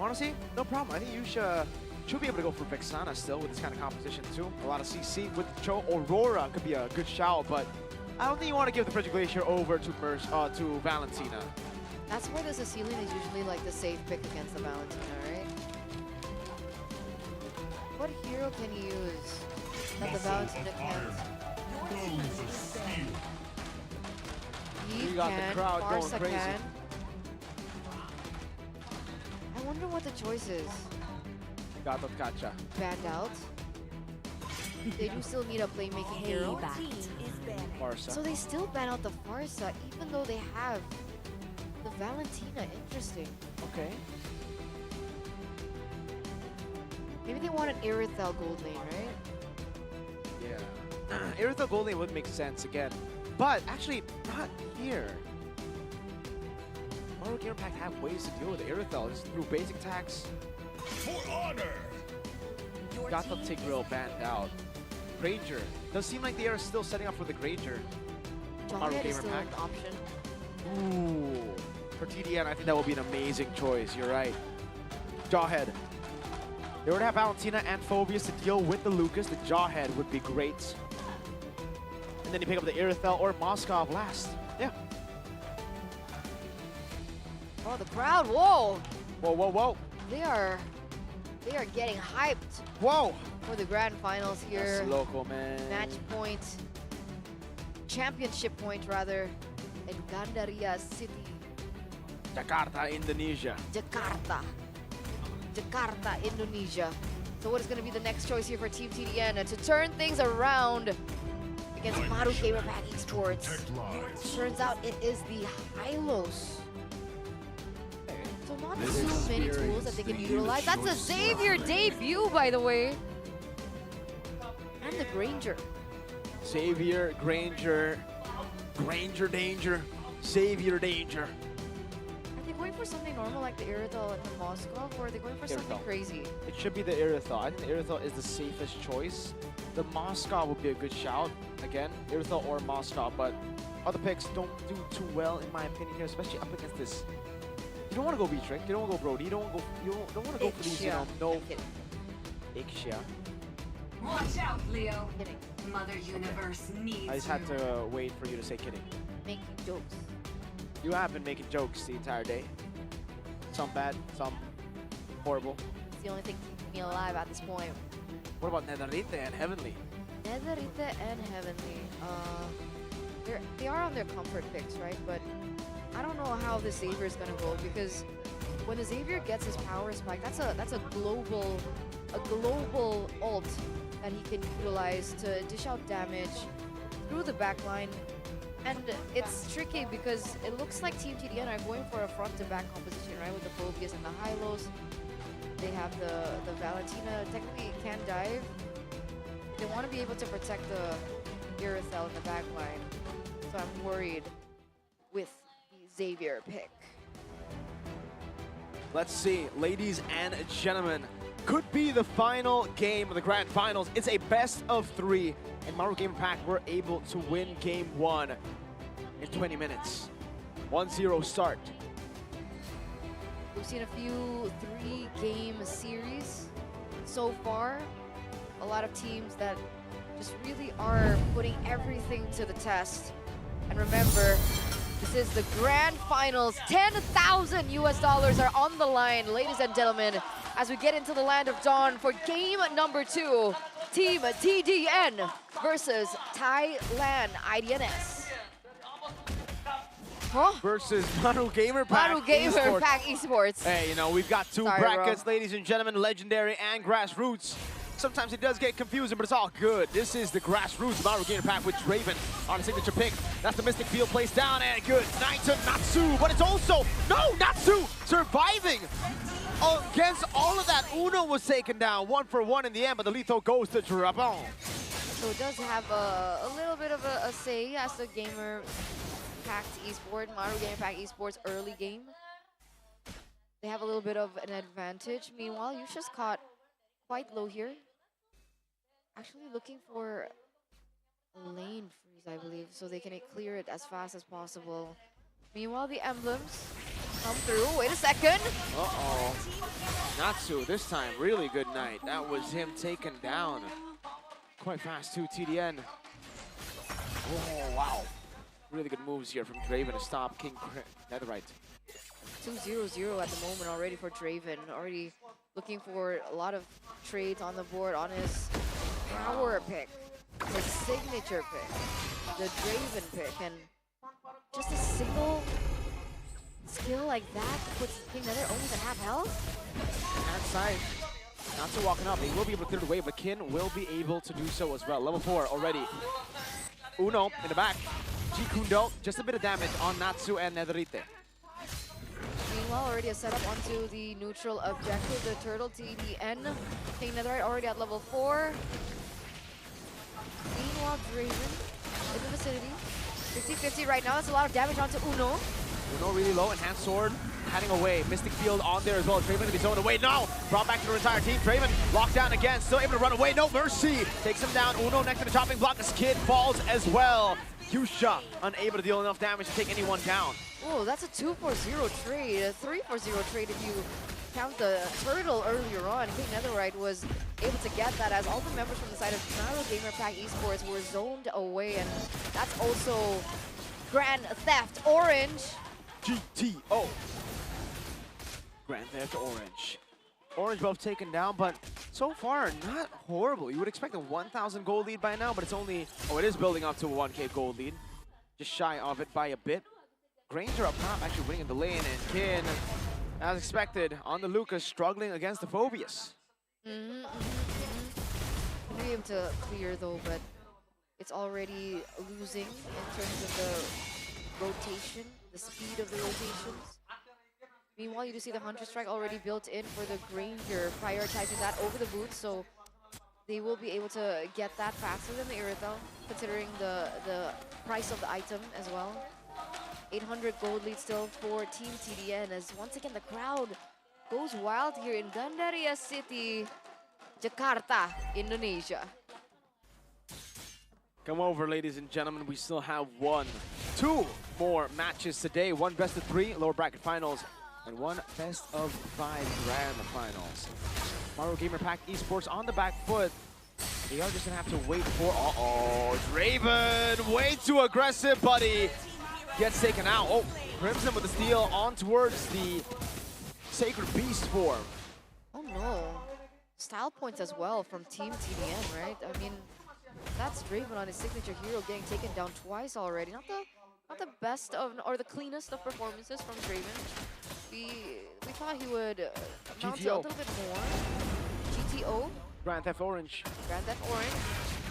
S8: Honestly, no problem. I think Yusha should be able to go for Vexana still with this kind of composition too. A lot of CC with Cho. Aurora could be a good shout, but I don't think you want to give the Frigid Glacier over to Valentina.
S7: That's where the Sicilian is usually like the safe pick against the Valentina, right? What hero can you use that the Valentina can't?
S8: We
S7: Eve
S8: got the
S7: can,
S8: crowd going
S7: Barca
S8: crazy.
S7: can. I wonder what the choice is.
S8: Gatot Kacha.
S7: Banned out. They do still need a playmaking hero.
S8: Barca.
S7: So they still ban out the Farsa even though they have the Valentina. Interesting.
S8: Okay.
S7: Maybe they want an Irithel gold lane, right?
S8: Yeah. Irithel Gold Lane would make sense again. But actually, not here. Maru Gamer Pack have ways to deal with Irithel. Just through basic attacks.
S1: For honor!
S8: Got the Tigreal banned out. Granger. Does seem like they are still setting up for the Granger. Maru
S7: Jawhead is
S8: Gamer
S7: still
S8: Pack.
S7: an option.
S8: Ooh. For TDN, I think that would be an amazing choice. You're right. Jawhead. They would have Valentina and Phobius to deal with the Lucas. The Jawhead would be great. And then you pick up the Irithel or Moskov last. Yeah.
S7: Oh, the crowd! Whoa!
S8: Whoa.
S7: They are getting hyped
S8: Whoa.
S7: for the grand finals here.
S8: That's local, man.
S7: Match point, championship point rather, in Gandaria City,
S8: Jakarta, Indonesia.
S7: Jakarta, Indonesia. So what is going to be the next choice here for Team TDN to turn things around against Maru Gamer Pack Esports? Turns out it is the Hylos. So not too many tools that they can utilize. That's a Xavier debut, by the way. And the Granger.
S8: Xavier, Granger danger, Xavier danger.
S7: Are they going for something normal like the Iridol and the Moskov, or are they going for something
S8: Iridol.
S7: crazy?
S8: It should be the Iridol. I think the Iridol is the safest choice. The Moscow would be a good shout. Again, Iridol or Moscow, but other picks don't do too well in my opinion here, especially up against this. You don't want to go V-Trick, you don't want to go Brody, you don't want to go for these, you know, no Ixia.
S2: Watch out, Leo.
S7: Kidding.
S2: Mother Universe needs
S8: I just had to wait for you to say kidding.
S7: Making jokes.
S8: You have been making jokes the entire day. Some bad, some horrible.
S7: It's the only thing keeping me alive at this point.
S8: What about Netherite and Heavenly?
S7: Netherite and Heavenly. They are on their comfort picks, right? But I don't know how the Xavier is gonna go, because when the Xavier gets his power spike, that's a global ult that he can utilize to dish out damage through the backline. And it's tricky because it looks like Team TDN are going for a front-to-back composition, right? With the Phobias and the Hylos. They have the Valentina, technically can dive. They want to be able to protect the Irithel in the backline. So I'm worried with the Xavier pick.
S8: Let's see, ladies and gentlemen. Could be the final game of the grand finals. It's a best of 3, and Maru Gamer Pack were able to win game 1 in 20 minutes. 1-0 start.
S7: We've seen a few 3-game series so far. A lot of teams that just really are putting everything to the test. And remember, this is the grand finals. $10,000 are on the line, ladies and gentlemen, as we get into the land of dawn for game number 2. Team TDN versus Thailand IDNS. Huh?
S8: Versus Maru Gamer Pack
S7: Maru Gamer
S8: Esports.
S7: Pack Esports.
S8: Hey, you know, we've got 2
S7: Sorry,
S8: brackets,
S7: bro.
S8: ladies and gentlemen, Legendary and Grassroots. Sometimes it does get confusing, but it's all good. This is the Grassroots Maru Gamer Pack with Draven on a signature pick. That's the Mystic Field placed down, and good. Knight to Natsu, but it's also, no, Natsu surviving. Against all of that, Uno was taken down 1-for-1 in the end, but the lethal goes to Drabon.
S7: So it does have a little bit of a say as the Gamer Pack Esports, Maru Gamer Pack Esports early game. They have a little bit of an advantage. Meanwhile, Yusha's caught quite low here. Actually looking for a lane freeze, I believe, so they can clear it as fast as possible. Meanwhile, the emblems come through. Wait a second.
S8: Uh-oh. Natsu, this time, really good night. That was him taken down. Quite fast too, TDN. Oh, wow. Really good moves here from Draven to stop King Netherite.
S7: 2-0-0 at the moment already for Draven. Already looking for a lot of trades on the board on his power pick, his signature pick, the Draven pick, and just a single skill like that puts King Nether only at half health.
S8: And side. Natsu walking up. They will be able to clear the way, but Kin will be able to do so as well. Level 4 already. Uno in the back. Jikundo, just a bit of damage on Natsu and Netherite.
S7: Meanwhile, already a setup onto the neutral objective, the Turtle TDN. King Netherite already at level 4. Meanwhile, Draven in the vicinity. 50-50 right now. That's a lot of damage onto Uno.
S8: Uno really low, enhanced sword, heading away. Mystic Field on there as well. Draven to be zoned away. No! Brought back to the entire team. Draven locked down again, still able to run away. No mercy! Takes him down. Uno next to the chopping block. This kid falls as well. Yusha unable to deal enough damage to take anyone down.
S7: Oh, that's a 2-4-0 trade, a 3-4-0 trade if you count the turtle earlier on. King Netherite was able to get that as all the members from the side of Maru Gamer Pack Esports were zoned away, and that's also Grand Theft Orange.
S8: GTO. Grand Theft Orange. Orange both taken down, but so far not horrible. You would expect a 1,000 gold lead by now, but it's only, oh, it is building up to a 1K gold lead. Just shy of it by a bit. Granger up top actually winning in the lane, and Kin, as expected, on the Lucas, struggling against the Phobias.
S7: Gonna be able to clear though, but it's already losing in terms of the rotation, the speed of the rotations. Meanwhile, you do see the Hunter Strike already built in for the Granger, prioritizing that over the boots, so they will be able to get that faster than the Irithel, considering the price of the item as well. 800 gold lead still for Team TDN as once again the crowd goes wild here in Gandaria City, Jakarta, Indonesia.
S8: Come over, ladies and gentlemen. We still have two more matches today. One best of 3 lower bracket finals and one best of 5 grand finals. Maru Gamer Pack Esports on the back foot. They are just gonna have to wait for, Draven, way too aggressive, buddy. Gets taken out. Oh, Crimson with the steal on towards the Sacred Beast form.
S7: Oh no, style points as well from Team TDN, right? I mean, that's Draven on his signature hero getting taken down twice already. Not the best of, or the cleanest of performances from Draven. We thought he would mount a little bit more. GTO.
S8: Grand Theft Orange.
S7: Grand Theft Orange.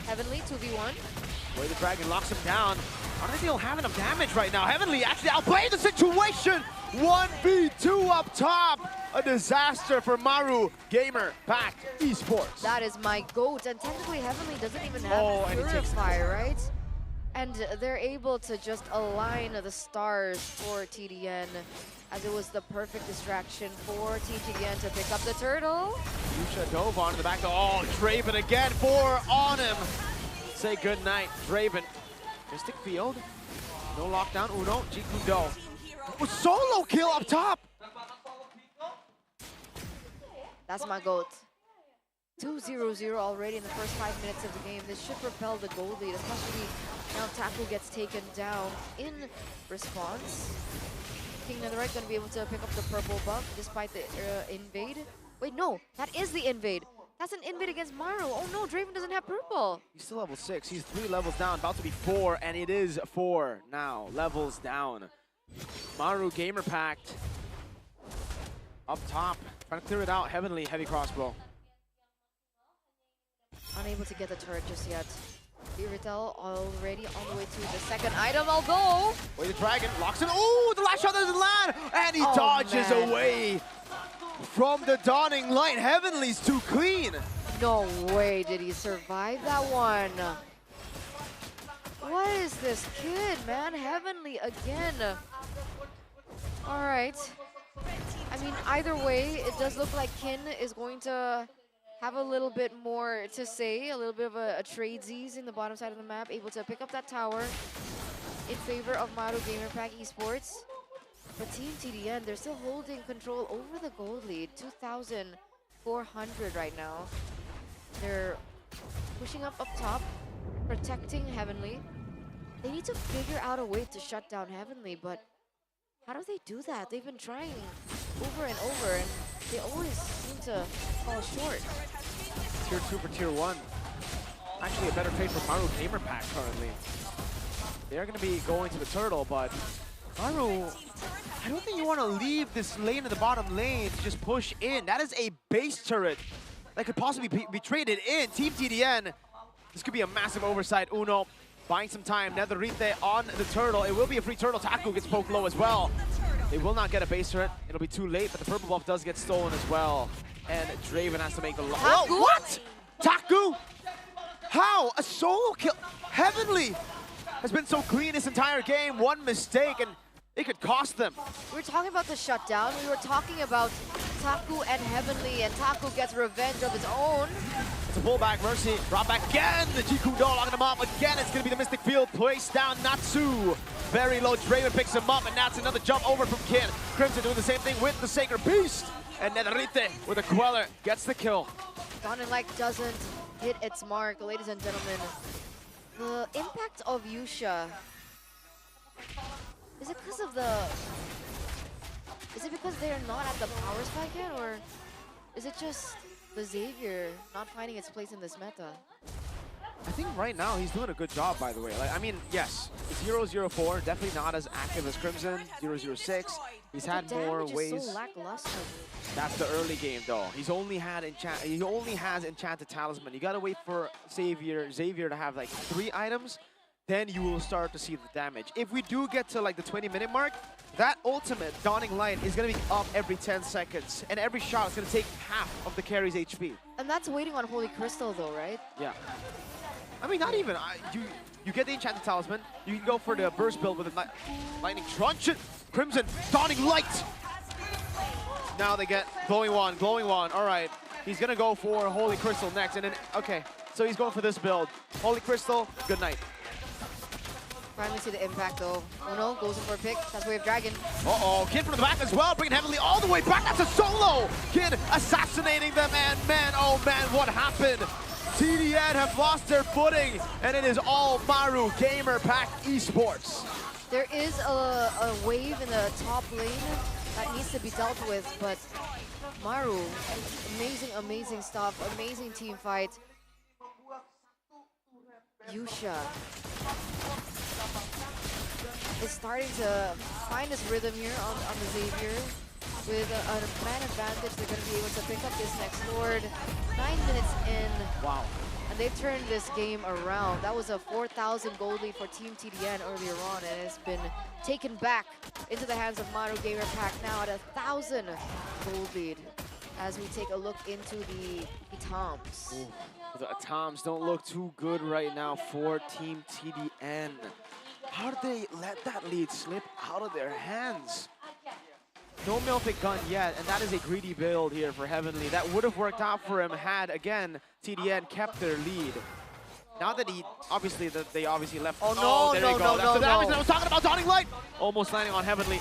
S7: Heavenly 2v1.
S8: Way the Dragon locks him down. I don't think they'll have enough damage right now. Heavenly actually outplayed the situation. 1v2 up top. A disaster for Maru Gamer Pack Esports.
S7: That is my GOAT. And technically Heavenly doesn't even have
S8: and
S7: Purify, right? And they're able to just align the stars for TDN, as it was the perfect distraction for Team TDN to pick up the turtle.
S8: Yusha dove on in the back. Oh, Draven again, 4 on him. Say goodnight, Draven. Mystic Field, no lockdown, Uno, Jikudo. Solo kill up top.
S7: That's my GOAT. 2-0-0 already in the first 5 minutes of the game. This should propel the goal lead, especially now Taku gets taken down in response. King Netherite going to be able to pick up the purple buff despite the invade. Wait, no, that is the invade. That's an invade against Maru. Oh no, Draven doesn't have purple.
S8: He's still level 6. He's 3 levels down, about to be 4, and it is 4 now. Levels down. Maru Gamer Packed up top, trying to clear it out. Heavenly heavy crossbow.
S7: Unable to get the turret just yet. Viritel already on the way to the second item, although...
S8: Wait, the Dragon locks him. Oh, the last shot doesn't land! And he dodges away from the dawning light. Heavenly's too clean.
S7: No way did he survive that one. What is this kid, man? Heavenly again. All right. I mean, either way, it does look like Kin is going to have a little bit more to say, a little bit of a tradesies in the bottom side of the map, able to pick up that tower in favor of Maru Gamer Pack Esports. But Team TDN, they're still holding control over the gold lead, 2,400 right now. They're pushing up top, protecting Heavenly. They need to figure out a way to shut down Heavenly, but how do they do that? They've been trying over and over, and they always seem to fall short.
S8: Tier 2 for Tier 1. Actually, a better trade for Maru Gamer Pack currently. They're going to be going to the turtle, but Maru, I don't think you want to leave this lane in the bottom lane to just push in. That is a base turret that could possibly be traded in. Team TDN, this could be a massive oversight. Uno buying some time. Netherite on the turtle. It will be a free turtle. Taku gets poked low as well. They will not get a base turret. It'll be too late, but the purple buff does get stolen as well. And Draven has to make the...
S7: Taku?
S8: What? Taku? How? A solo kill? Heavenly has been so clean this entire game. One mistake and it could cost them.
S7: We were talking about the shutdown. We were talking about Taku and Heavenly, and Taku gets revenge of his own.
S8: It's a pullback, Mercy, brought back again. The Jikudo locking him up again. It's gonna be the Mystic Field, placed down Natsu. Very low, Draven picks him up, and that's another jump over from Kin. Crimson doing the same thing with the Sacred Beast. And Netherite with a Queller gets the kill.
S7: Dawning Light doesn't hit its mark, ladies and gentlemen. The impact of Yusha, is it because of the... Is it because they're not at the power spike yet, or is it just the Xavier not finding its place in this meta?
S8: I think right now he's doing a good job, by the way. Like, I mean, yes, 0-0-4, definitely not as active as Crimson. 0-0-6, he's had more ways.
S7: Is so lackluster.
S8: That's the early game, though. He only has Enchanted Talisman. You gotta wait for Xavier to have like 3 items, then you will start to see the damage. If we do get to like the 20-minute mark, that ultimate Dawning Light is going to be up every 10 seconds, and every shot is going to take half of the carry's HP.
S7: And that's waiting on Holy Crystal though, right?
S8: Yeah. I mean, not even. You get the Enchanted Talisman. You can go for the burst build with a Lightning Truncheon. Crimson, Dawning Light. Now they get Glowing Wand. All right, he's gonna go for Holy Crystal next, and then okay, so he's going for this build. Holy Crystal, good night.
S7: Finally see the impact though. Uno goes in for a pick. That's Wave Dragon.
S8: Uh-oh, Kid from the back as well, bringing Heavenly all the way back. That's a solo. Kid assassinating them, and man, oh man, what happened? TDN have lost their footing, and it is all Maru Gamer Pack Esports.
S7: There is a wave in the top lane that needs to be dealt with, but Maru, amazing stuff, amazing team fight. Yusha is starting to find his rhythm here on the Xavier. With a man advantage, they're going to be able to pick up this next Lord. 9 minutes in.
S8: Wow.
S7: And they've turned this game around. That was a 4,000 gold lead for Team TDN earlier on, and it's been taken back into the hands of Maru Gamer Pack now at 1,000 gold lead. As we take a look into the Toms.
S8: Ooh, the Toms don't look too good right now for Team TDN. How did they let that lead slip out of their hands? No Mythic Gun yet, and that is a greedy build here for Heavenly. That would have worked out for him had, again, TDN kept their lead. Now that they obviously left.
S7: Oh no,
S8: there you go. That's the damage that I was talking about. Dawning Light almost landing on Heavenly.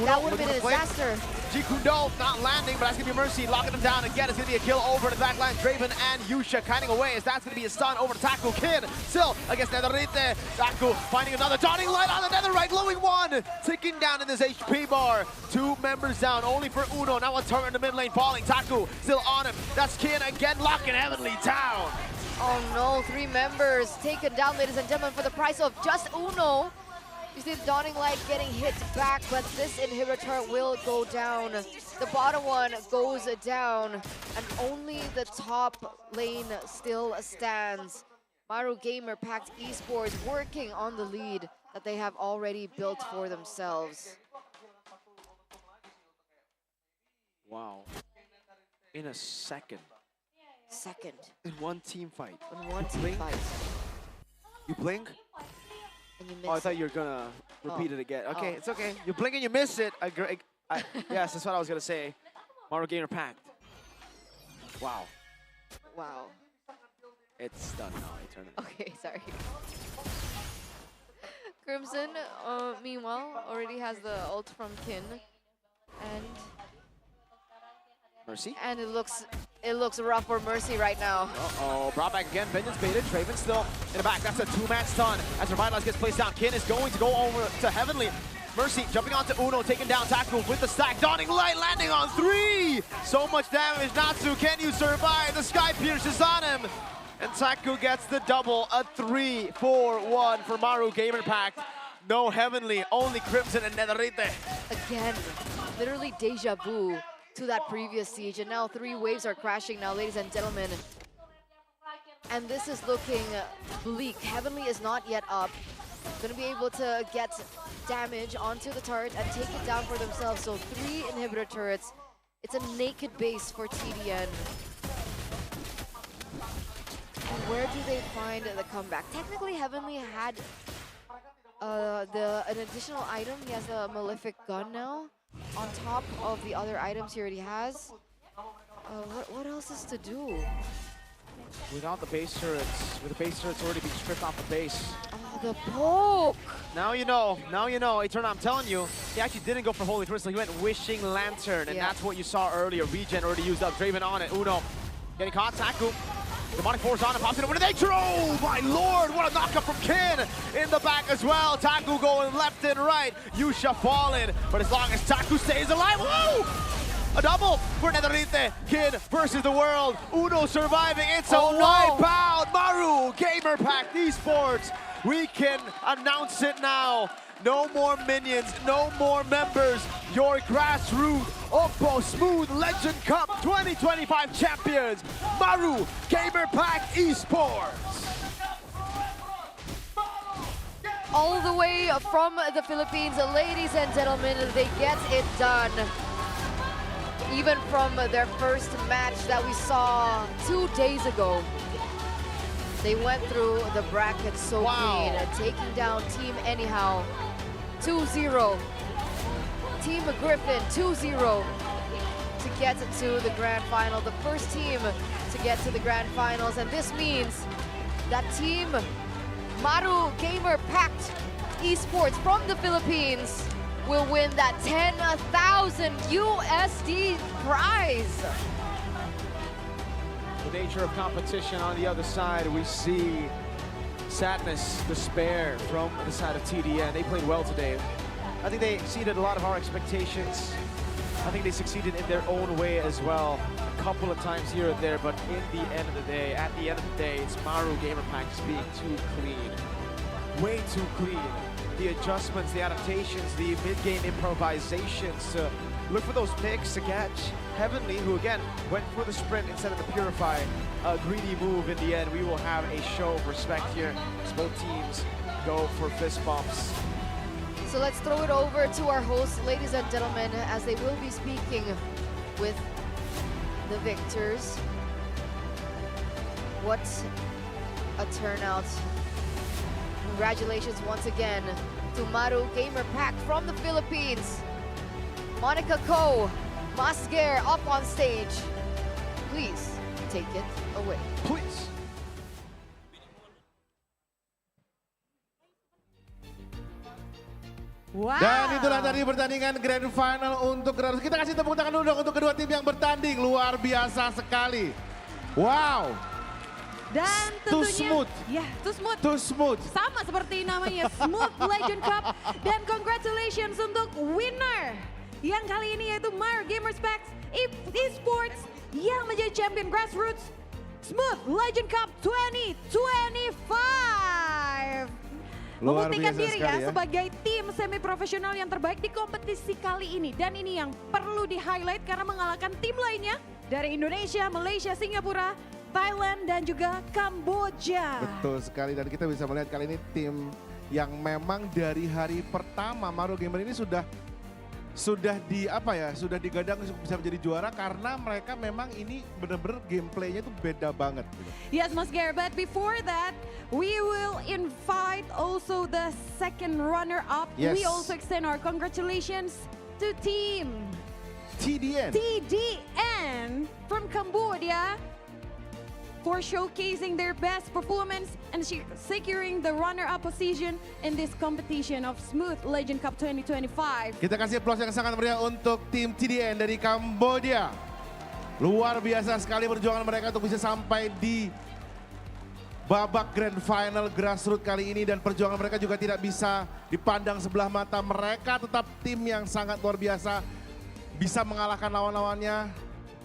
S7: That would have been a disaster.
S8: Jikundo not landing, but that's going to be Mercy locking him down again. It's going to be a kill over the back line. Draven and Yusha kiting away as that's going to be a stun over to Taku. Kid still against Netherite. Taku finding another Dawning Light on the Netherite. Glowing one. Ticking down in this HP bar. 2 members down only for Uno. Now a turret in the mid lane falling. Taku still on him. That's Kid again locking Heavenly down.
S7: Oh no, 3 members taken down, ladies and gentlemen, for the price of just Uno. You see the Dawning Light getting hit back, but this inhibitor will go down. The bottom one goes down, and only the top lane still stands. Maru Gamer Pack Esports working on the lead that they have already built for themselves.
S8: Wow. In a second.
S7: In
S8: one team fight.
S7: In one team fight.
S8: You blink?
S7: And you miss
S8: Oh, I thought
S7: it.
S8: you were gonna repeat it again. Okay,
S7: Oh.
S8: it's okay. You blink and you miss it. Yes, that's what I was gonna say. Maru Gamer Pact. Wow.
S7: Wow.
S8: It's done now. I turn it.
S7: Okay, sorry. Crimson, meanwhile, already has the ult from Kin, and
S8: Mercy.
S7: it looks rough for Mercy right now.
S8: Uh-oh, brought back again. Vengeance baited. Draven still in the back. That's a 2-man stun as Revitalize gets placed down. Kin is going to go over to Heavenly. Mercy jumping onto Uno, taking down Taku with the stack. Dawning Light landing on 3! So much damage. Natsu, can you survive? The Sky Pierce is on him. And Taku gets the double. A 3-4-1 for Maru Gamer Pact. No Heavenly, only Crimson and Netherite.
S7: Again, literally deja vu to that previous siege, and now 3 waves are crashing now, ladies and gentlemen. And this is looking bleak. Heavenly is not yet up. Gonna be able to get damage onto the turret and take it down for themselves. So 3 inhibitor turrets. It's a naked base for TDN. And where do they find the comeback? Technically, Heavenly had an additional item. He has a Malefic Gun now, on top of the other items he already has. What else is to do?
S8: Without the base turrets, with the base turrets already being stripped off the base.
S7: Oh, the poke!
S8: Now you know, Eternal, I'm telling you, he actually didn't go for Holy Crystal, he went Wishing Lantern, and that's what you saw earlier. Regen already used up, Draven on it, Uno getting caught, Taku. Demonic Force on him, pops it over to nature. Oh my lord, what a knockup from Kin in the back as well. Taku going left and right. Yusha falling, but as long as Taku stays alive, woo! A double for Netherite. Kin versus the world. Uno surviving. It's a wipeout. Maru Gamer Pack Esports. We can announce it now. No more minions, no more members. Your Grassroots OPPO Smooth Legend Cup 2025 champions, Maru Gamer Pack Esports.
S7: All the way from the Philippines, ladies and gentlemen, they get it done. Even from their first match that we saw 2 days ago. They went through the bracket so clean, taking down Team Anyhow 2-0. Team Griffin 2-0 to get to the grand final. The first team to get to the grand finals, and this means that Team Maru Gamer Pact Esports from the Philippines will win that 10,000 USD prize.
S8: The nature of competition on the other side, we see sadness, despair from the side of TDN. They played well today. I think they exceeded a lot of our expectations. I think they succeeded in their own way as well. A couple of times here and there, but at the end of the day, it's Maru Gamer Pack just being too clean. Way too clean. The adjustments, the adaptations, the mid-game improvisations. Look for those picks to catch Heavenly, who again went for the sprint instead of the Purify. A greedy move in the end. We will have a show of respect here as both teams go for fist bumps.
S7: So let's throw it over to our hosts, ladies and gentlemen, as they will be speaking with the victors. What a turnout. Congratulations once again to Maru Gamer Pack from the Philippines. Monica Ko, Masger up on stage. Please take it away.
S8: Please.
S6: Wow.
S5: Dan itulah tadi pertandingan Grand Final untuk Grassroots. Kita kasih tepuk tangan dulu dong untuk kedua tim yang bertanding. Luar biasa sekali. Wow.
S6: Dan
S5: Too
S6: tentunya,
S5: smooth.
S6: ya, too smooth.
S5: Too smooth.
S6: Sama seperti namanya, Smooth Legend Cup. Dan congratulations untuk winner yang kali ini yaitu Maru Gamer Pact Esports yang menjadi champion Grassroots Smooth Legend Cup 2025.
S5: Luar
S6: Membuktikan
S5: biasa
S6: diri
S5: sekali
S6: ya sebagai tim semi profesional yang terbaik di kompetisi kali ini. Dan ini yang perlu di-highlight karena mengalahkan tim lainnya dari Indonesia, Malaysia, Singapura, Thailand, dan juga Kamboja.
S5: Betul sekali, dan kita bisa melihat kali ini tim yang memang dari hari pertama Maru Gamer ini sudah digadang bisa menjadi juara karena mereka memang ini benar-benar gameplaynya itu beda banget. Gitu.
S6: Yes, Mas Ger, but before that, we will invite also the second runner-up.
S5: Yes.
S6: We also extend our congratulations to team TDN from Cambodia for showcasing their best performance and securing the runner-up position in this competition of Smooth Legend Cup 2025.
S5: Kita kasih applause yang sangat meriah untuk tim TDN dari Kamboja. Luar biasa sekali perjuangan mereka untuk bisa sampai di babak Grand Final Grassroots kali ini, dan perjuangan mereka juga tidak bisa dipandang sebelah mata. Mereka tetap tim yang sangat luar biasa, bisa mengalahkan lawan-lawannya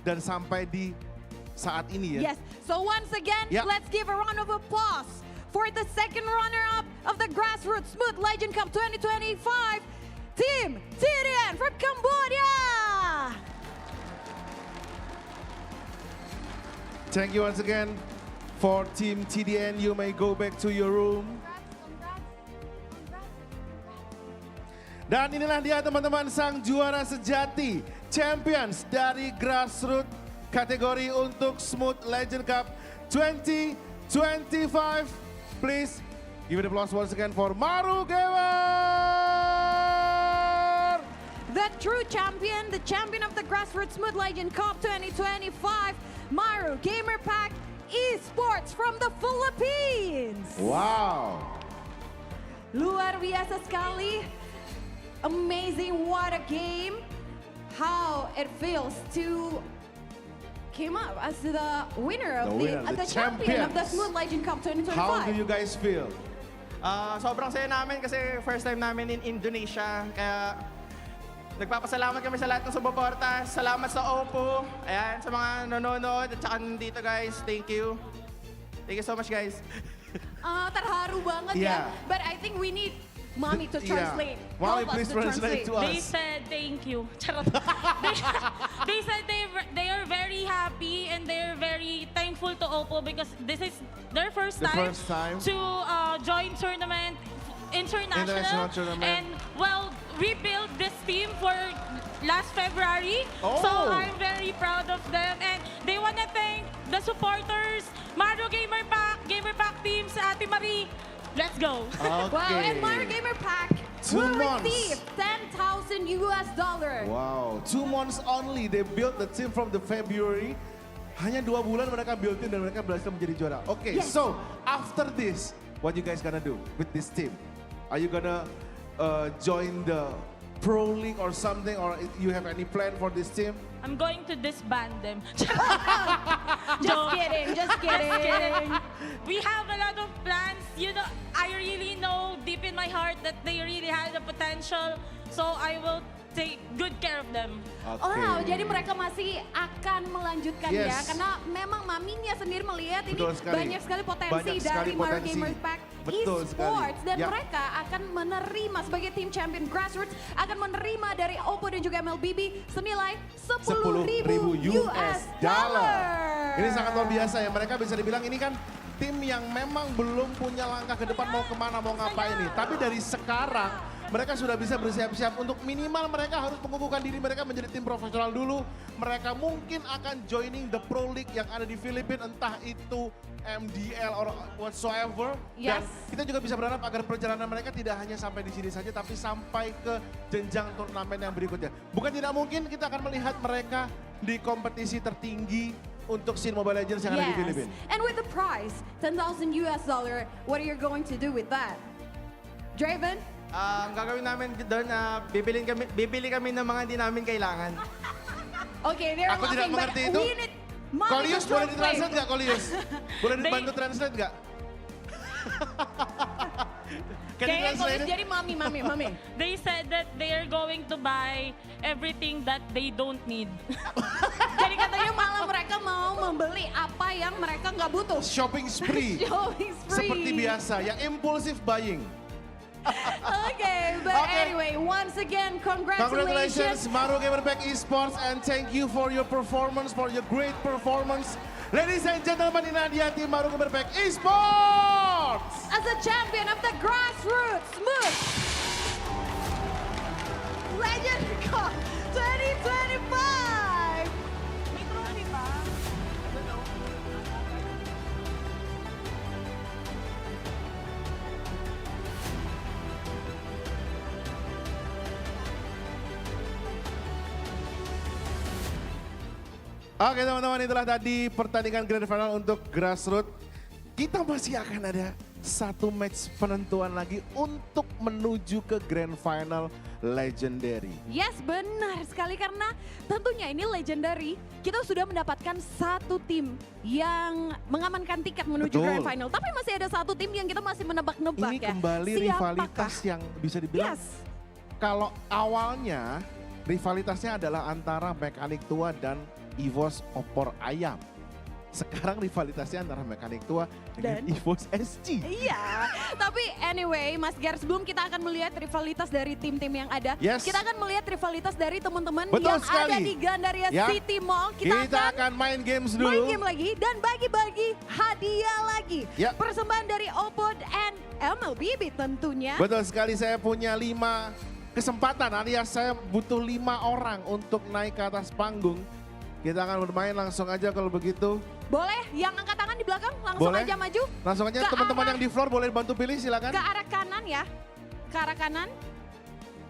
S5: dan sampai di saat ini ya.
S6: Yes, so once again, let's give a round of applause for the second runner-up of the Grassroots Smooth Legend Cup 2025, Team TDN from Cambodia!
S5: Thank you once again for Team TDN. You may go back to your room. Dan inilah dia teman-teman sang juara sejati, champions dari Grassroots kategori untuk Smooth Legend Cup 2025. Please give it applause once again for Maru Gamer!
S6: The true champion, the champion of the Grassroots Smooth Legend Cup 2025, Maru Gamer Pact Esports from the Philippines.
S5: Wow.
S6: Luar biasa sekali. Amazing, what a game. How it feels to came up as the winner of the champion of the Smooth Legend Cup 2025.
S5: How do you guys feel?
S11: Sobrang saya namin kasi first time namin in Indonesia. Kaya nagpapasalamat kami sa lahat ng sumuporta. Salamat sa OPPO. Ayan, sa mga nanonood at saka nandito guys. Thank you. Thank you so much guys.
S6: Terharu banget ya. But I think we need Mommy to translate.
S5: Mommy, please translate to us.
S12: They said thank you. They said they are very happy and they're very thankful to OPPO because this is their first time to join tournament, international tournament. And well, we built this team for last February. So I'm very proud of them. And they want to thank the supporters, Mario Gamer Pack team sa Ate Marie. Let's go.
S6: Wow, and Mario Gamer Pack will receive $10,000 US.
S5: Wow, 2 months only they built the team from the February. Hanya 2 bulan mereka build tim dan mereka berhasil menjadi juara. Okay, so after this, what you guys gonna do with this team? Are you gonna join the Pro League or something, or you have any plan for this team?
S12: I'm going to disband them.
S6: Just kidding, just kidding.
S12: We have a lot of plans. You know, I really know deep in my heart that they really have the potential. So I will take good care of them.
S6: Wow, jadi mereka masih akan melanjutkan ya, karena memang maminya sendiri melihat ini banyak sekali potensi dari Mario Gamer Pack Esports dan mereka akan menerima sebagai tim champion Grassroots akan menerima dari OPPO dan juga MLBB senilai $10,000 US.
S5: Ini sangat luar biasa ya, mereka bisa dibilang ini kan tim yang memang belum punya langkah ke depan mau kemana, mau ngapain nih. Tapi dari sekarang mereka sudah bisa bersiap-siap untuk minimal mereka harus mengukuhkan diri mereka menjadi tim profesional dulu. Mereka mungkin akan joining the Pro League yang ada di Filipina, entah itu MDL or whatsoever. Dan kita juga bisa berharap agar perjalanan mereka tidak hanya sampai di sini saja, tapi sampai ke jenjang turnamen yang berikutnya. Bukan tidak mungkin kita akan melihat mereka di kompetisi tertinggi untuk scene Mobile Legends yang ada di Filipina.
S6: And with the prize, $10,000 US, what are you going to do with that? Draven?
S11: Ang gagawin namin doon, bibili kami ng mga hindi namin kailangan.
S6: Okay, they're
S5: Aku tidak mengerti itu. Kolius boleh ditranslate nggak, Kolius? Boleh dibantu translate nggak?
S6: Kayaknya Kolius jadi mami.
S12: They said that they are going to buy everything that they don't need.
S6: Jadi katanya malah mereka mau membeli apa yang mereka nggak butuh.
S5: Shopping spree.
S6: Shopping spree.
S5: Seperti biasa, yang impulsive buying.
S6: Okay, but anyway, once again, congratulations.
S5: Mario Gamer Pack Esports, and thank you for your performance, for your great performance. Ladies and gentlemen, ini dia tim Mario Gamer Pack Esports.
S6: As a champion of the Grassroots Smooth Legend Cup 2025.
S5: Oke teman-teman, itulah tadi pertandingan Grand Final untuk Grassroots. Kita masih akan ada 1 match penentuan lagi untuk menuju ke Grand Final Legendary.
S6: Yes, benar sekali karena tentunya ini Legendary. Kita sudah mendapatkan 1 tim yang mengamankan tiket menuju Grand Final. Tapi masih ada 1 tim yang kita masih menebak-nebak ya.
S5: Ini kembali rivalitas yang bisa dibilang kalau awalnya rivalitasnya adalah antara Mekanik Tua dan EVOS opor ayam. Sekarang rivalitasnya antara Mekanik Tua dan EVOS SG.
S6: Iya, tapi anyway Mas Gar, sebelum kita akan melihat rivalitas dari tim-tim yang ada, kita akan melihat rivalitas dari teman-teman yang ada di Gandaria City Mall.
S5: Kita akan main games dulu.
S6: Main game lagi dan bagi-bagi hadiah lagi. Persembahan dari OPPO dan MLBB tentunya.
S5: Betul sekali, saya punya 5 kesempatan alias saya butuh 5 orang untuk naik ke atas panggung. Kita akan bermain langsung aja kalau begitu.
S6: Boleh, yang angkat tangan di belakang langsung aja maju.
S5: Langsung aja teman-teman yang di floor boleh bantu pilih silakan.
S6: Ke arah kanan ya, ke arah kanan.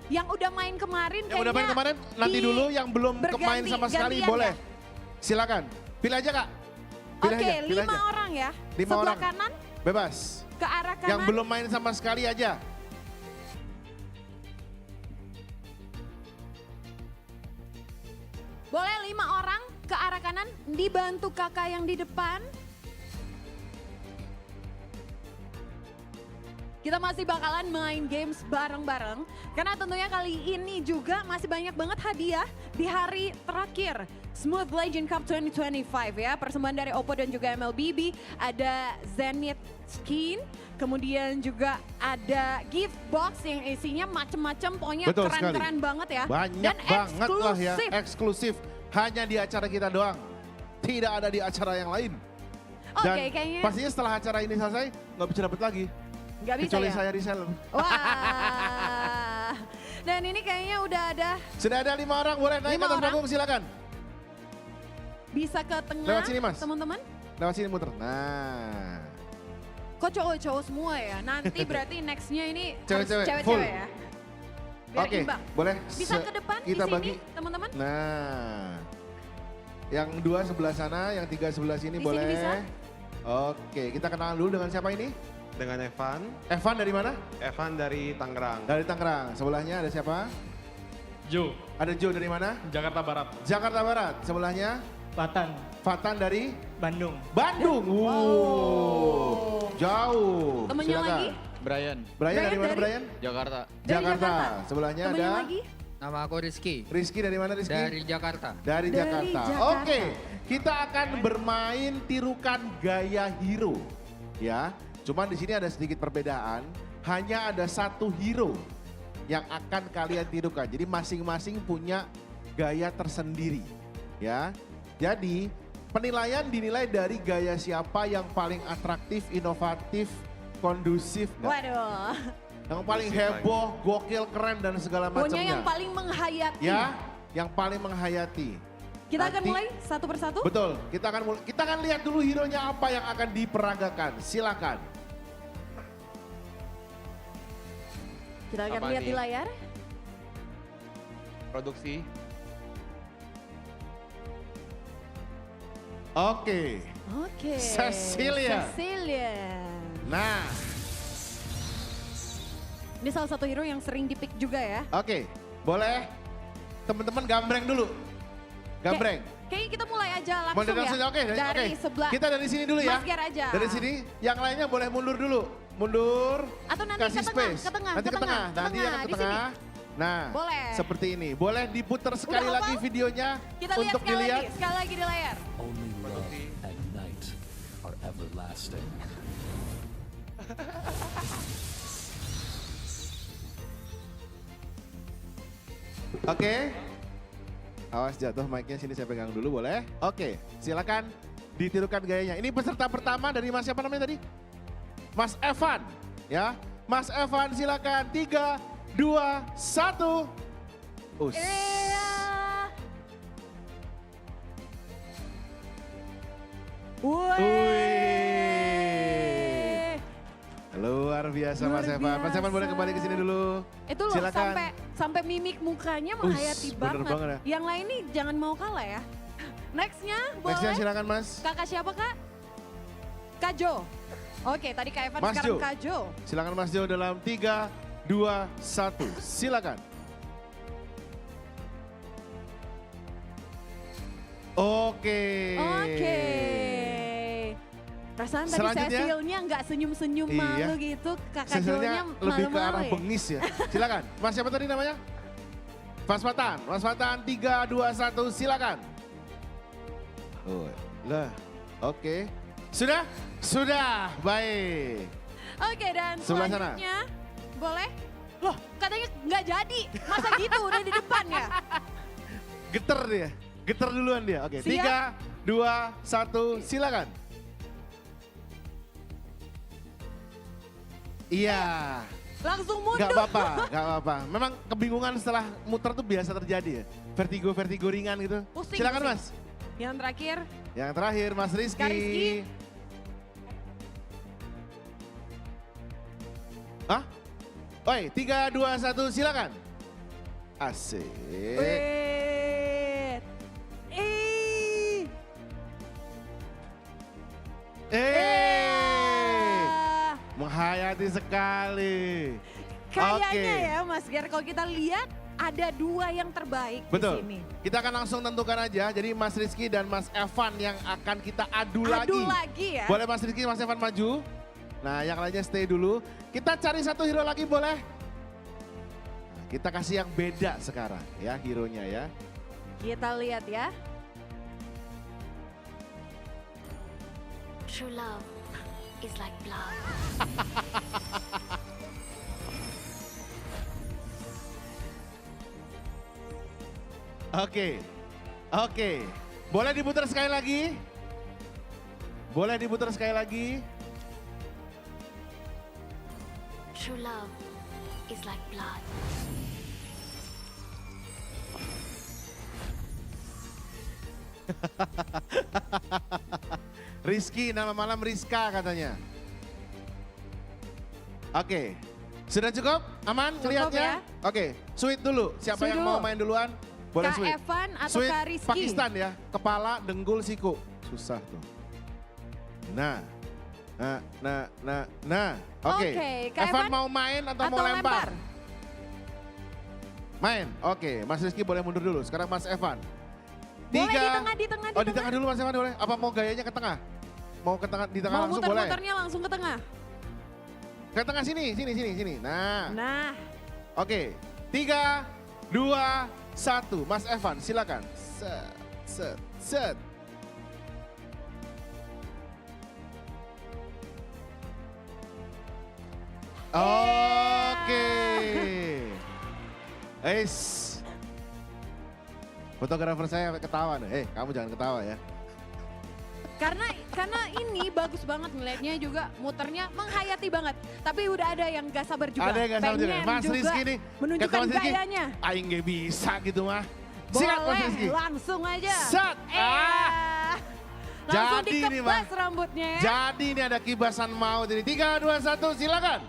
S6: Yang udah main kemarin
S5: yang udah main kemarin nanti dulu, yang belum main sama sekali boleh. Silakan, pilih aja Kak.
S6: Oke, 5 orang ya.
S5: 5
S6: sebelah
S5: orang.
S6: kanan.
S5: Bebas.
S6: Ke arah kanan.
S5: Yang belum main sama sekali aja.
S6: Boleh 5 orang ke arah kanan, dibantu kakak yang di depan. Kita masih bakalan main games bareng-bareng. Karena tentunya kali ini juga masih banyak banget hadiah di hari terakhir Smooth Legend Cup 2025 ya. Persembahan dari OPPO dan juga MLBB. Ada Zenith Skin. Kemudian juga ada gift box yang isinya macem-macem, pokoknya keren-keren banget ya.
S5: Banyak
S6: dan
S5: banget lah ya, eksklusif. Hanya di acara kita doang, tidak ada di acara yang lain. Dan
S6: kayaknya
S5: pastinya setelah acara ini selesai, nggak bisa dapat lagi.
S6: Nggak bisa
S5: kecuali
S6: ya?
S5: saya reseller.
S6: Wah. Dan ini kayaknya udah ada.
S5: Sudah ada 5 orang, boleh naik ke
S6: 5
S5: atas
S6: orang.
S5: panggung silakan.
S6: Bisa ke tengah.
S5: Lewat sini, Mas.
S6: Teman-teman.
S5: Lewat sini muter. Nah.
S6: Kok cowok-cowok semua ya? Nanti berarti nextnya ini
S5: Cewek-cewek,
S6: harus
S5: full.
S6: cewek-cewek ya? Biar
S5: Oke,
S6: imbang.
S5: boleh.
S6: Bisa ke depan
S5: kita
S6: di sini,
S5: bagi.
S6: teman-teman?
S5: Nah. Yang 2 sebelah sana, yang 3 sebelah sini
S6: Di sini
S5: boleh.
S6: bisa?
S5: Oke, kita kenalan dulu dengan siapa ini?
S13: Dengan Evan.
S5: Evan dari mana?
S13: Evan dari Tangerang.
S5: Dari Tangerang. Sebelahnya ada siapa?
S14: Jo,
S5: Ada Jo dari mana?
S14: Jakarta Barat.
S5: Jakarta Barat. Sebelahnya?
S14: Batan,
S5: Fatan dari
S14: Bandung.
S5: Bandung. Jauh.
S6: Temennya
S5: Silakan.
S6: lagi?
S14: Brian,
S5: Brian dari mana
S6: dari?
S5: Brian?
S14: Jakarta.
S6: Dari
S5: Jakarta.
S6: Jakarta.
S5: Sebelahnya
S6: Temennya
S5: ada
S6: lagi?
S14: Nama aku Rizky.
S5: Rizky dari mana Rizky?
S14: Dari Jakarta.
S5: Dari
S6: Dari
S5: Jakarta.
S6: Jakarta.
S5: Oke, kita akan bermain tirukan gaya hero. Ya, cuman di sini ada sedikit perbedaan. Hanya ada satu hero yang akan kalian tirukan. Jadi masing-masing punya gaya tersendiri. Ya, jadi penilaian dinilai dari gaya siapa yang paling atraktif, inovatif, kondusif,
S6: Waduh.
S5: yang paling heboh, gokil, keren dan segala
S6: Pokoknya
S5: macamnya.
S6: yang paling menghayati.
S5: Ya, yang paling menghayati.
S6: Kita akan
S5: Nanti-
S6: mulai satu persatu.
S5: Betul, kita akan lihat dulu hero-nya apa yang akan diperagakan. Silakan.
S6: Kita akan
S13: Apa
S6: lihat di
S13: nih?
S6: layar.
S13: Produksi.
S5: Oke.
S6: Oke.
S5: Cecilia.
S6: Cecilia.
S5: Nah,
S6: Ini salah satu hero yang sering di-pick juga ya.
S5: oke. Boleh teman-teman gambreng dulu. Gambreng.
S6: Kayaknya kita mulai aja
S5: Mau
S6: langsung ya.
S5: langsung, oke,
S6: Dari
S5: oke.
S6: sebelah
S5: Kita dari sini dulu ya.
S6: Mas Ger aja.
S5: Dari sini, yang lainnya boleh mundur dulu. Mundur.
S6: Atau nanti
S5: kasih
S6: ke tengah,
S5: space.
S6: ke tengah,
S5: Nanti
S6: ke
S5: ke tengah.
S6: tengah,
S5: Nanti yang ke
S6: di
S5: tengah. Nah,
S6: Boleh.
S5: seperti ini. Boleh diputar sekali
S6: Udah
S5: lagi
S6: hafal?
S5: videonya
S6: Kita lihat
S5: untuk
S6: sekali
S5: dilihat.
S6: lagi, sekali lagi di layar.
S4: Only love and night are everlasting.
S5: Oke. Awas jatuh mic-nya, sini saya pegang dulu boleh? Oke, silakan ditirukan gayanya. Ini peserta pertama dari Mas siapa namanya tadi? Mas Evan, ya. Mas Evan silakan. 3, 2, 1. Us.
S6: Iya. Wih.
S5: Luar biasa
S6: Luar
S5: Mas Evan. Mas Evan boleh
S6: biasa.
S5: kembali ke sini dulu.
S6: Itu loh
S5: Silakan.
S6: sampai mimik mukanya menghayati
S5: bener
S6: banget.
S5: banget ya.
S6: Yang lain nih jangan mau kalah ya. Nextnya boleh.
S5: Nextnya silakan Mas.
S6: Kakak siapa kak? Kak Jo. Oke tadi Kak Evan
S5: Mas
S6: sekarang
S5: Jo.
S6: Kak Jo.
S5: Silakan Mas Jo dalam 3, 2, 1. Silakan. Oke.
S6: Oke. Perasaan tadi
S5: Selanjutnya?
S6: Cecilnya nggak senyum-senyum
S5: Iya.
S6: malu gitu. Kakak
S5: Sebenarnya
S6: Jo-nya
S5: lebih ke arah
S6: malu-malu ya.
S5: bengis ya. Silakan. Mas siapa tadi namanya? Mas Fatan. Mas Fatan 3, 2, 1 silakan. Oh, lah. Oke. Sudah? Sudah. Baik.
S6: Oke dan
S5: Sebelah sana.
S6: selanjutnya boleh? Loh katanya nggak jadi. Masa gitu udah di depan ya?
S5: Geter dia. Geter duluan dia. Oke.
S6: Siap.
S5: 3, 2, 1 silakan. Iya.
S6: Langsung mundur.
S5: Gak apa-apa, gak apa-apa. Memang kebingungan setelah muter tuh biasa terjadi ya. Vertigo ringan gitu.
S6: Pusing,
S5: Silakan
S6: pusing.
S5: Mas.
S6: Yang terakhir.
S5: Yang terakhir Mas
S6: Kak
S5: Rizky.
S6: Rizky.
S5: Hah? Oi, 3, 2, 1 silakan. Asik.
S6: Wait.
S5: Menghayati sekali.
S6: Kayaknya
S5: Oke.
S6: ya Mas Ger, kalau kita lihat ada dua yang terbaik
S5: Betul.
S6: di sini.
S5: Kita akan langsung tentukan aja. Jadi Mas Rizky dan Mas Evan yang akan kita adu lagi.
S6: Adu lagi ya.
S5: Boleh Mas Rizky, Mas Evan maju. Nah yang lainnya stay dulu. Kita cari satu hero lagi boleh? Nah, kita kasih yang beda sekarang ya hero-nya ya.
S6: Kita lihat ya.
S3: True love is like blood.
S5: Oke. Boleh diputar sekali lagi? Boleh diputar sekali lagi?
S3: True love is like blood.
S5: Rizky, nama malam Rizka katanya. Oke, sudah cukup? Aman lihatnya?
S6: Ya.
S5: Oke, sweet dulu. Siapa
S6: Sweet
S5: yang
S6: dulu.
S5: mau main duluan? Boleh
S6: Kak
S5: sweet.
S6: Evan atau
S5: Sweet
S6: Kak Rizky?
S5: Pakistan ya, kepala, dengkul, siku. Susah tuh. Nah. Oke.
S6: Kak
S5: Evan
S6: Evan
S5: mau main atau mau lempar? Main, oke. Mas Rizky boleh mundur dulu. Sekarang Mas Evan.
S6: Boleh di tengah.
S5: Oh di tengah dulu Mas Evan boleh. Apa mau gayanya ke tengah? Mau ke tengah, di tengah
S6: mau
S5: langsung boleh?
S6: muter-muternya langsung ke tengah.
S5: Ke tengah sini.
S6: Nah.
S5: Oke, 3, 2, 1. Mas Evan silakan. Set. Oke. Fotografer saya ketawa nih. Kamu jangan ketawa ya.
S6: Karena ini bagus banget ngeliatnya juga muternya menghayati banget. Tapi udah ada yang gak sabar juga.
S5: Ada yang gak sabar juga. Mas
S6: juga
S5: Rizky nih.
S6: menunjukkan
S5: Mas Rizky,
S6: gayanya.
S5: aing gak bisa gitu mah. Sikat Mas Rizky.
S6: Boleh, langsung aja.
S5: Set.
S6: Langsung
S5: Jadi nih
S6: dikebas rambutnya ya.
S5: Jadi ini ada kibasan maut ini. 3, 2, 1 silakan.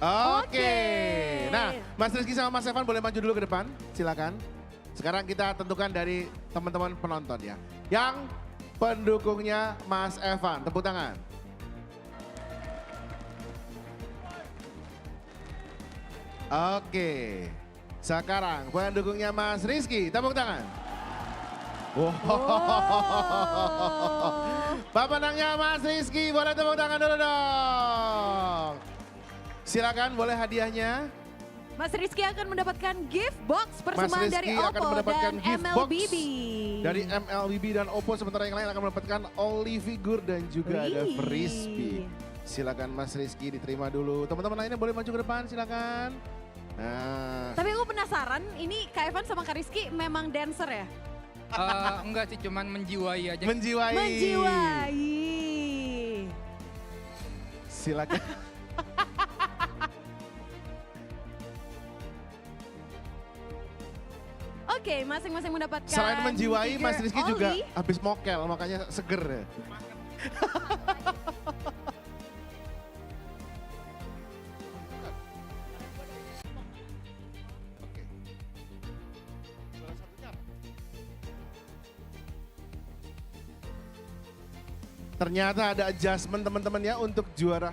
S5: Oke. Nah, Mas Rizky sama Mas Evan boleh maju dulu ke depan. Silakan. Sekarang kita tentukan dari teman-teman penonton ya. Yang pendukungnya Mas Evan. Tepuk tangan. Oke. Sekarang pendukungnya Mas Rizky. Tepuk tangan. Wow. Pemenangnya Mas Rizky. Boleh tepuk tangan dulu dong. Silakan, boleh hadiahnya.
S6: Mas Rizky akan mendapatkan gift box persembahan dari
S5: akan
S6: OPPO
S5: mendapatkan
S6: dan
S5: gift
S6: MLBB.
S5: box dari MLBB dan OPPO, sementara yang lain akan mendapatkan Oli figur dan juga ada frisbee. Silakan Mas Rizky diterima dulu. Teman-teman lainnya boleh maju ke depan, silakan. Nah.
S6: Tapi aku penasaran, ini Kak Evan sama Kak Rizky memang dancer ya?
S14: Enggak sih, cuman menjiwai aja.
S6: Menjiwai.
S5: Silakan.
S6: Oke, masing-masing mendapatkan.
S5: Selain menjiwai, Mas Rizky juga
S6: Oli.
S5: habis mokel, makanya seger ya. Ternyata ada adjustment teman-teman ya untuk juara.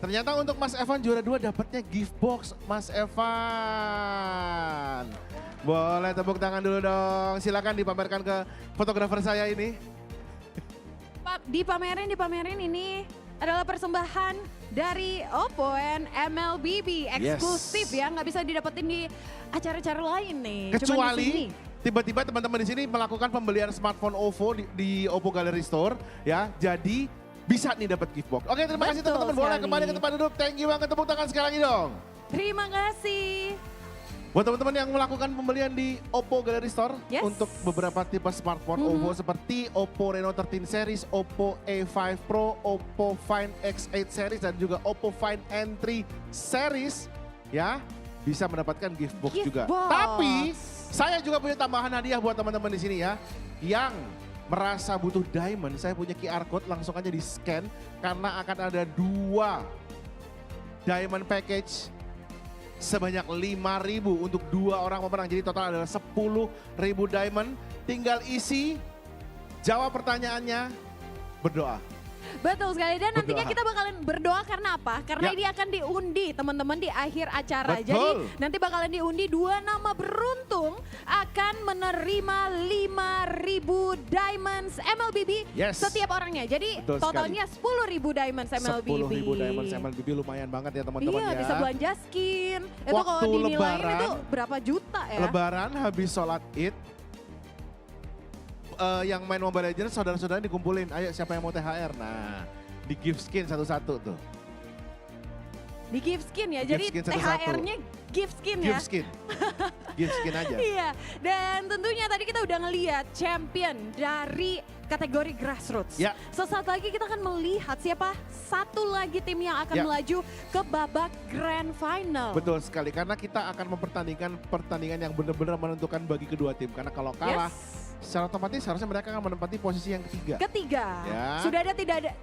S5: Ternyata untuk Mas Evan juara 2 dapatnya gift box Mas Evan. Boleh tepuk tangan dulu dong. Silakan dipamerkan ke fotografer saya ini.
S6: Dipamerin ini adalah persembahan dari OPPO and MLBB. Eksklusif ya, nggak bisa didapetin di acara-acara lain nih.
S5: Kecuali tiba-tiba teman-teman di sini melakukan pembelian smartphone OPPO di OPPO Gallery Store ya. Jadi bisa nih dapat gift box. Oke, terima kasih teman-teman. Boleh kembali ke tempat duduk. Thank you banget, tepuk tangan sekali lagi dong.
S6: Terima kasih.
S5: Buat teman-teman yang melakukan pembelian di OPPO Gallery Store untuk beberapa tipe smartphone OPPO seperti OPPO Reno 13 series, OPPO A5 Pro, OPPO Find X8 series dan juga OPPO Find N3 series ya, bisa mendapatkan gift box juga. Tapi saya juga punya tambahan hadiah buat teman-teman di sini ya, yang merasa butuh diamond. Saya punya QR code, langsung aja di scan karena akan ada 2 diamond package sebanyak 5.000 untuk 2 orang pemenang. Jadi total adalah 10.000 diamond. Tinggal isi, jawab pertanyaannya, berdoa.
S6: Betul sekali, dan nantinya kita bakalan berdoa karena apa? Karena ini akan diundi teman-teman di akhir acara.
S5: Betul.
S6: Jadi nanti bakalan diundi 2 nama beruntung akan menerima 5.000 diamonds MLBB setiap orangnya. Jadi totalnya 10.000 diamonds MLBB.
S5: 10.000 diamonds MLBB lumayan banget ya teman-teman ya.
S6: Iya, bisa belanja skin. Itu kalau dinilaiin itu berapa juta ya?
S5: Lebaran habis sholat Id, yang main Mobile Legends saudara-saudara dikumpulin, ayo siapa yang mau THR, nah di gift skin satu-satu tuh.
S6: Di gift skin ya, jadi THR-nya gift skin ya?
S5: Gift skin, gift skin aja.
S6: Iya, dan tentunya tadi kita udah ngeliat champion dari kategori Grassroots.
S5: Ya.
S6: Sesaat lagi kita akan melihat siapa satu lagi tim yang akan melaju ke babak Grand Final.
S5: Betul sekali, karena kita akan mempertandingkan pertandingan yang benar-benar menentukan bagi kedua tim. Karena kalau kalah, secara otomatis harusnya mereka akan menempati posisi yang ketiga. Ya.
S6: Sudah ada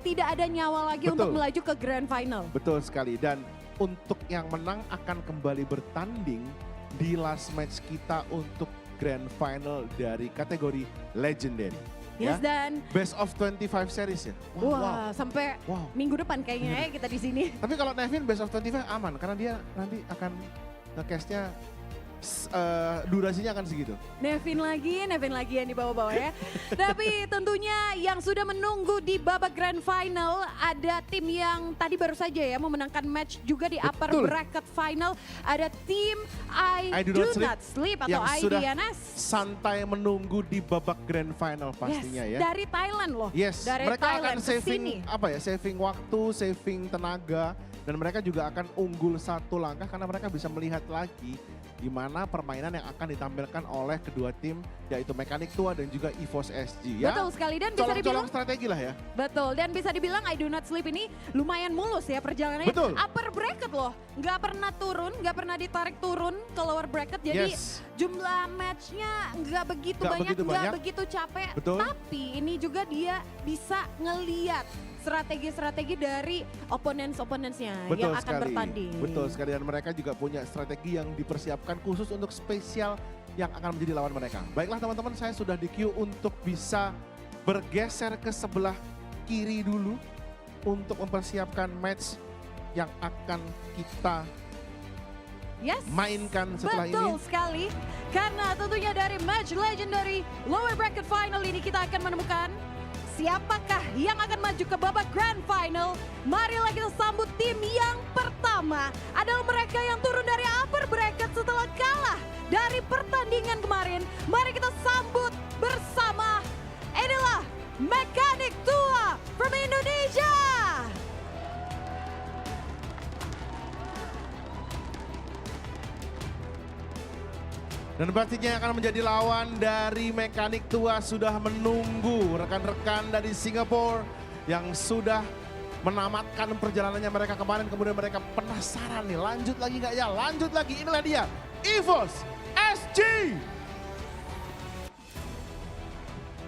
S6: tidak ada nyawa lagi untuk melaju ke Grand Final.
S5: Betul sekali, dan untuk yang menang akan kembali bertanding di last match kita untuk Grand Final dari kategori Legendary.
S6: Yes, dan
S5: Best of 25 series ya.
S6: Wah, sampai minggu depan kayaknya ya kita di sini.
S5: Tapi kalau Nevin Best of 25 aman karena dia nanti akan nge-cashnya durasinya akan segitu.
S6: Nevin lagi yang dibawa-bawa ya. Tapi tentunya yang sudah menunggu di babak Grand Final ada tim yang tadi baru saja ya memenangkan match juga di upper bracket final. Ada tim I Do Not Sleep atau
S5: yang sudah
S6: IDNS.
S5: santai menunggu di babak Grand Final pastinya ya.
S6: Dari Thailand loh.
S5: Yes,
S6: dari
S5: mereka
S6: Thailand
S5: akan saving waktu, saving tenaga, dan mereka juga akan unggul satu langkah karena mereka bisa melihat lagi gimana permainan yang akan ditampilkan oleh kedua tim, yaitu Mekanik Tua dan juga EVOS SG ya.
S6: Betul sekali, dan bisa dibilang
S5: strategi lah ya.
S6: Betul, dan bisa dibilang I Do Not Sleep ini lumayan mulus ya perjalanannya.
S5: Betul.
S6: Upper bracket loh, nggak pernah turun, nggak pernah ditarik turun ke lower bracket. Jadi jumlah matchnya nggak begitu banyak, nggak begitu capek.
S5: Betul.
S6: Tapi ini juga dia bisa ngeliat strategi-strategi dari opponents-nya yang akan bertanding.
S5: Betul sekali, dan mereka juga punya strategi yang dipersiapkan khusus untuk spesial yang akan menjadi lawan mereka. Baiklah teman-teman, saya sudah di queue untuk bisa bergeser ke sebelah kiri dulu untuk mempersiapkan match yang akan kita mainkan setelah ini.
S6: Betul sekali, karena tentunya dari match legendary lower bracket final ini kita akan menemukan siapakah yang akan maju ke babak Grand Final. Marilah kita sambut tim yang pertama. Adalah mereka yang turun dari upper bracket setelah kalah dari pertandingan kemarin. Mari kita sambut bersama. Inilah Mekanik Tua from Indonesia.
S5: Dan pastinya yang akan menjadi lawan dari Mekanik Tua sudah menunggu rekan-rekan dari Singapura yang sudah menamatkan perjalanannya mereka kemarin. Kemudian mereka penasaran nih, lanjut lagi nggak ya? Lanjut lagi, inilah dia EVOS SG.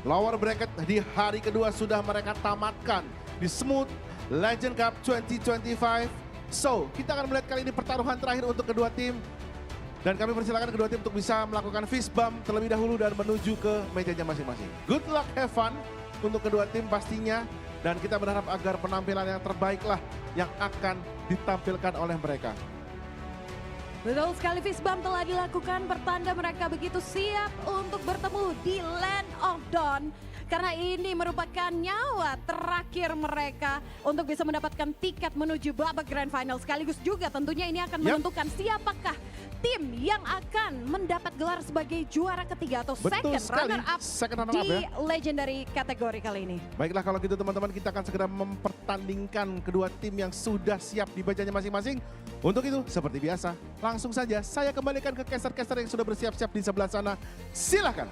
S5: Lower bracket di hari kedua sudah mereka tamatkan di Smooth Legend Cup 2025. So, kita akan melihat kali ini pertaruhan terakhir untuk kedua tim. Dan kami persilakan kedua tim untuk bisa melakukan fist bump terlebih dahulu dan menuju ke mejanya masing-masing. Good luck, have fun untuk kedua tim pastinya. Dan kita berharap agar penampilan yang terbaik lah yang akan ditampilkan oleh mereka.
S6: Betul sekali, fist bump telah dilakukan, pertanda mereka begitu siap untuk bertemu di Land of Dawn. Karena ini merupakan nyawa terakhir mereka untuk bisa mendapatkan tiket menuju babak Grand Final. Sekaligus juga tentunya ini akan menentukan siapakah tim yang akan mendapat gelar sebagai juara ketiga atau second runner up di legendary kategori kali ini.
S5: Baiklah kalau gitu teman-teman, kita akan segera mempertandingkan kedua tim yang sudah siap di bajanya masing-masing. Untuk itu seperti biasa, langsung saja saya kembalikan ke caster-caster yang sudah bersiap-siap di sebelah sana. Silahkan.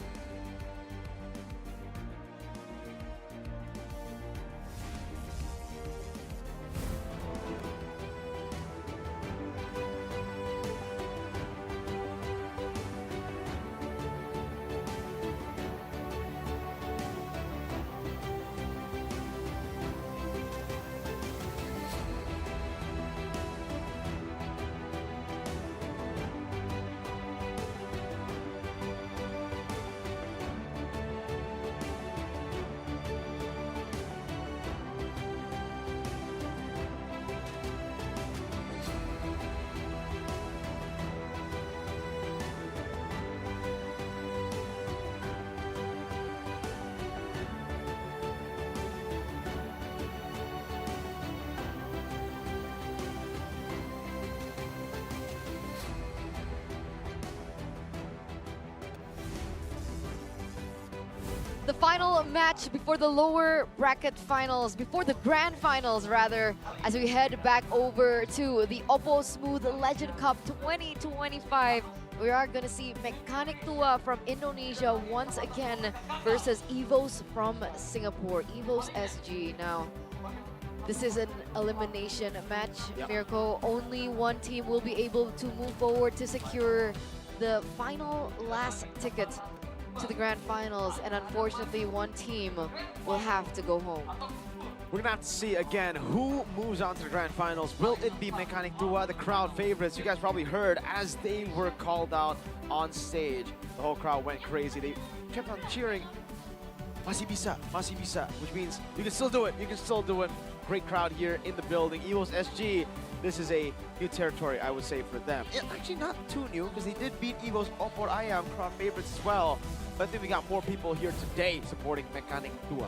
S7: The final match before the lower bracket finals, before the grand finals rather, as we head back over to the OPPO Smooth Legend Cup 2025 we are going to see Mechanic Tua from Indonesia once again versus Evos from Singapore, Evos SG. Now, this is an elimination match, Mirko. Only one team will be able to move forward to secure the final last ticket to the grand finals, and unfortunately one team will have to go home.
S8: We're gonna have to see again who moves on to the grand finals. Will it be Mechanic Tua, the crowd favorites? You guys probably heard as they were called out on stage. The whole crowd went crazy. They kept on cheering, masih bisa, which means you can still do it, you can still do it. Great crowd here in the building. Evos SG, this is a new territory, I would say, for them. Actually not too new, because they did beat Evos OPPO IAM crowd favorites as well. But I think we got more people here today supporting Mechanic Tua.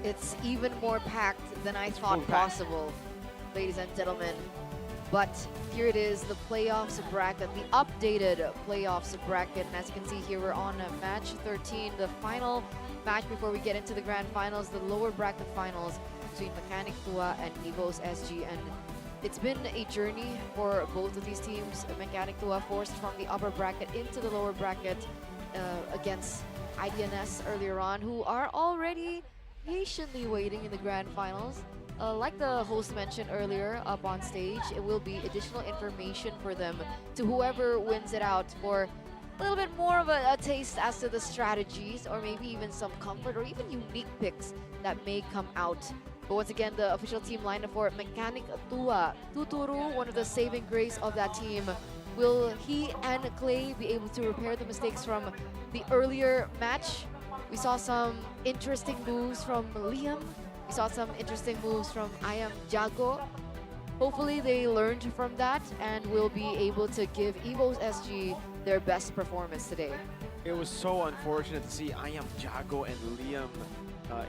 S7: It's even more packed than I thought possible, ladies and gentlemen. But here it is, the playoffs bracket, the updated playoffs bracket. And as you can see here, we're on match 13, the final match before we get into the grand finals, the lower bracket finals between Mechanic Tua and Evos SG. And it's been a journey for both of these teams. Mechanic Tua forced from the upper bracket into the lower bracket against IDNS earlier on, who are already patiently waiting in the grand finals. Like the host mentioned earlier up on stage, it will be additional information for them to whoever wins it out for a little bit more of a taste as to the strategies, or maybe even some comfort or even unique picks that may come out. But once again, the official team lineup for Mechanic Tua, Tuturu, one of the saving grace of that team. Will he and Clay be able to repair the mistakes from the earlier match? We saw some interesting moves from Liam. We saw some interesting moves from I Am Jago. Hopefully they learned from that and will be able to give Evos SG their best performance today.
S8: It was so unfortunate to see I Am Jago and Liam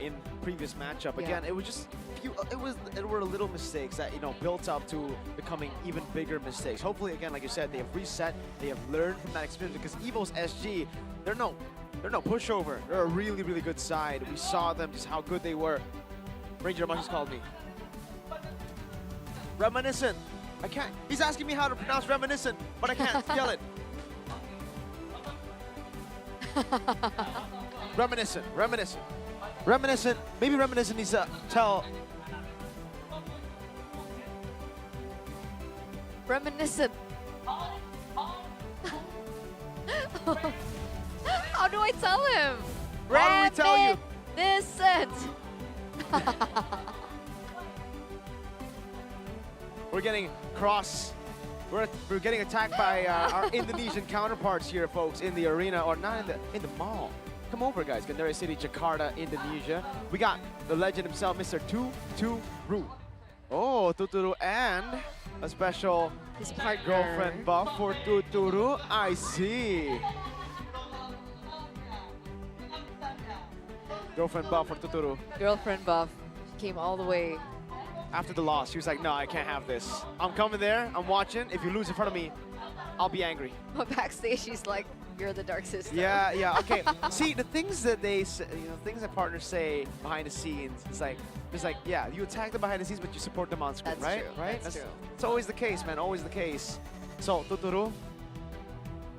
S8: in previous matchup. Again, it was just it were little mistakes that built up to becoming even bigger mistakes. Hopefully, again, like you said, they have reset, they have learned from that experience, because Evos SG, they're no pushover. They're a really, really good side. We saw them, just how good they were. Ranger Much has called me. Reminiscent. I can't. He's asking me how to pronounce reminiscent, but I can't spell it. Reminiscent. Maybe reminiscent needs to tell.
S7: Reminiscent. How do I tell him?
S8: How do we tell you?
S7: Reminiscent.
S8: We're getting we're getting attacked by our Indonesian counterparts here, folks, in the arena, or not in the mall. Come over, guys. Gandara City, Jakarta, Indonesia. We got the legend himself, Mr. Tuturu. Oh, Tuturu, and a special girlfriend buff for Tuturu. I see. Girlfriend buff for Tuturu.
S7: Girlfriend buff. She came all the way.
S8: After the loss, she was like, no, I can't have this. I'm coming there, I'm watching. If you lose in front of me, I'll be angry.
S7: But backstage, she's like, you're the dark sister.
S8: Yeah, okay. See, the things that they say, things that partners say behind the scenes, it's like, yeah, you attack them behind the scenes, but you support them on screen, right?
S7: True.
S8: Right?
S7: That's true.
S8: It's always the case, man, always the case. So, Tuturu,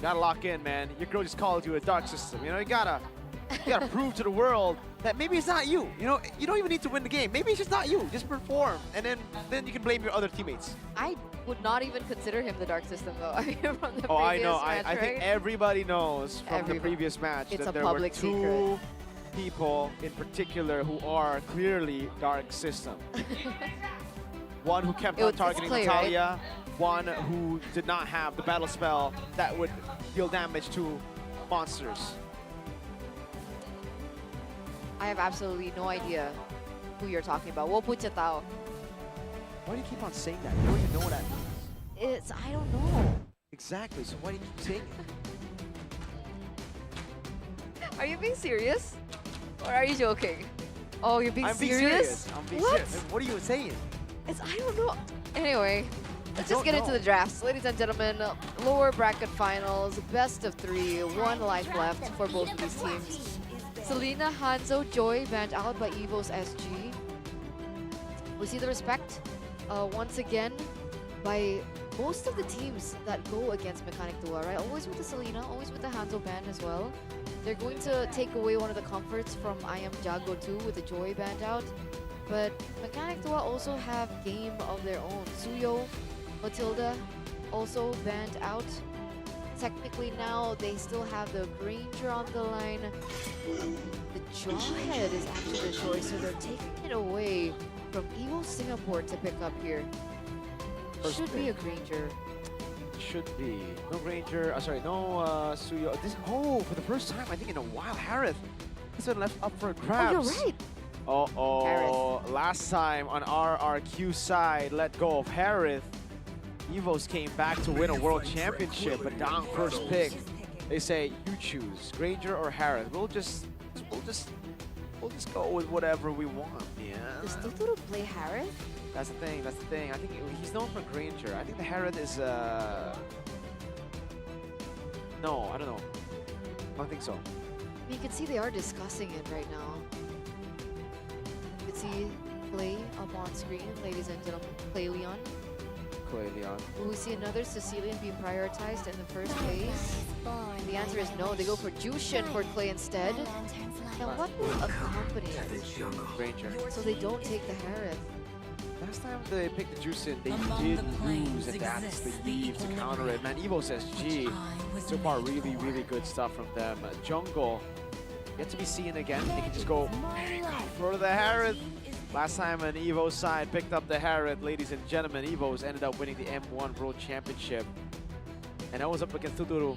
S8: gotta lock in, man. Your girl just called you a dark sister. You gotta prove to the world that maybe it's not you. You don't even need to win the game. Maybe it's just not you. Just perform, and then you can blame your other teammates.
S7: I would not even consider him the dark system, though. I mean, from the previous
S8: I know.
S7: match,
S8: I think everybody knows from the previous match that there were two people in particular who are clearly dark system. One who kept on targeting
S7: Clay,
S8: Natalia, one who did not have the battle spell that would deal damage to monsters.
S7: I have absolutely no idea who you're talking about. Wo pucha tao.
S8: Why do you keep on saying that? You don't even know what that means.
S7: I don't know.
S8: Exactly, so why do you keep saying it?
S7: Are you being serious? Or are you joking? Oh, you're being serious?
S8: I'm being
S7: What?
S8: serious. What are you saying?
S7: I don't know. Anyway, let's just get into the drafts. Ladies and gentlemen, lower bracket finals, best of 3, 1 life left for both of these teams. Selena, Hanzo, Joy banned out by Evos SG. We see the respect once again by most of the teams that go against Mechanic Dua, right, always with the Selena, always with the Hanzo band as well, they're going to take away one of the comforts from I Am Jago too with the Joy band out. But Mechanic Dua also have game of their own. Suyo, Matilda, also banned out. Technically now, they still have the Granger on the line. The Jawhead is actually the choice, so they're taking it away from Evo Singapore to pick up here. Should be a Granger.
S8: Should be. No Granger, no Suyo. For the first time, I think in a while, Harith has been left up for grabs.
S7: Oh, you're right.
S8: Uh-oh, last time on RRQ side, let go of Harith. Evos came back to win a world championship, but down first pick. They say, you choose, Granger or Harith. We'll just go with whatever we want, yeah.
S7: Does Totoro play Harith?
S8: That's the thing. I think he's known for Granger. I think the Harith is, no, I don't know. I don't think so.
S7: You can see they are discussing it right now. You can see Clay up on screen, ladies and gentlemen. Clay Leon. Will we see another Sicilian be prioritized in the first place? The answer is no. They go for Jushin for Clay instead. Now what will accompany it?
S8: Granger.
S7: So they don't take the Harith.
S8: Last time they picked the Jushin, they did lose, and that's the Eve to counter it. Man, Evo says G. So far, really, really good stuff from them. Jungle, yet to be seen again. They can just go for the Harith. Last time an Evo side picked up the Harith, ladies and gentlemen, Evos ended up winning the M1 World Championship. And that was up against Totoro.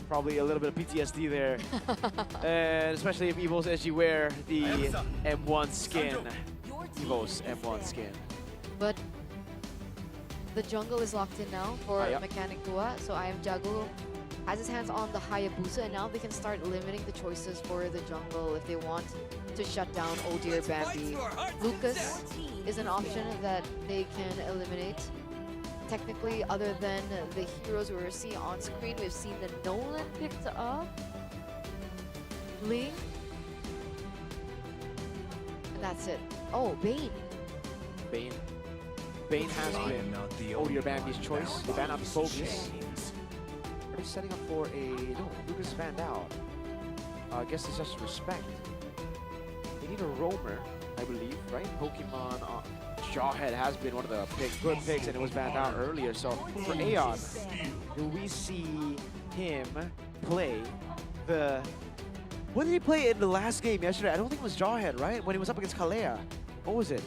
S8: Probably a little bit of PTSD there. And especially if Evos SG wear the M1 skin. Evos M1 skin.
S7: But the jungle is locked in now for Mechanic Dua. So I Am Jago has his hands on the Hayabusa, and now they can start limiting the choices for the jungle if they want to shut down Oh Dear Bambi. Lucas is an option that they can eliminate. Technically, other than the heroes we were seeing on screen, we've seen the Nolan picked up. Ling. And that's it. Oh, Bane.
S8: Bane has been Oh Dear Bambi's choice. They ban out the Focus. Are they setting up for a... No, Lucas banned out. I guess it's just respect. They need a roamer, I believe, right? Pokemon Jawhead has been one of the good picks, and it was banned out earlier. So for Aeon, do we see him play the... What did he play in the last game yesterday? I don't think it was Jawhead, right? When he was up against Kalea. What was it?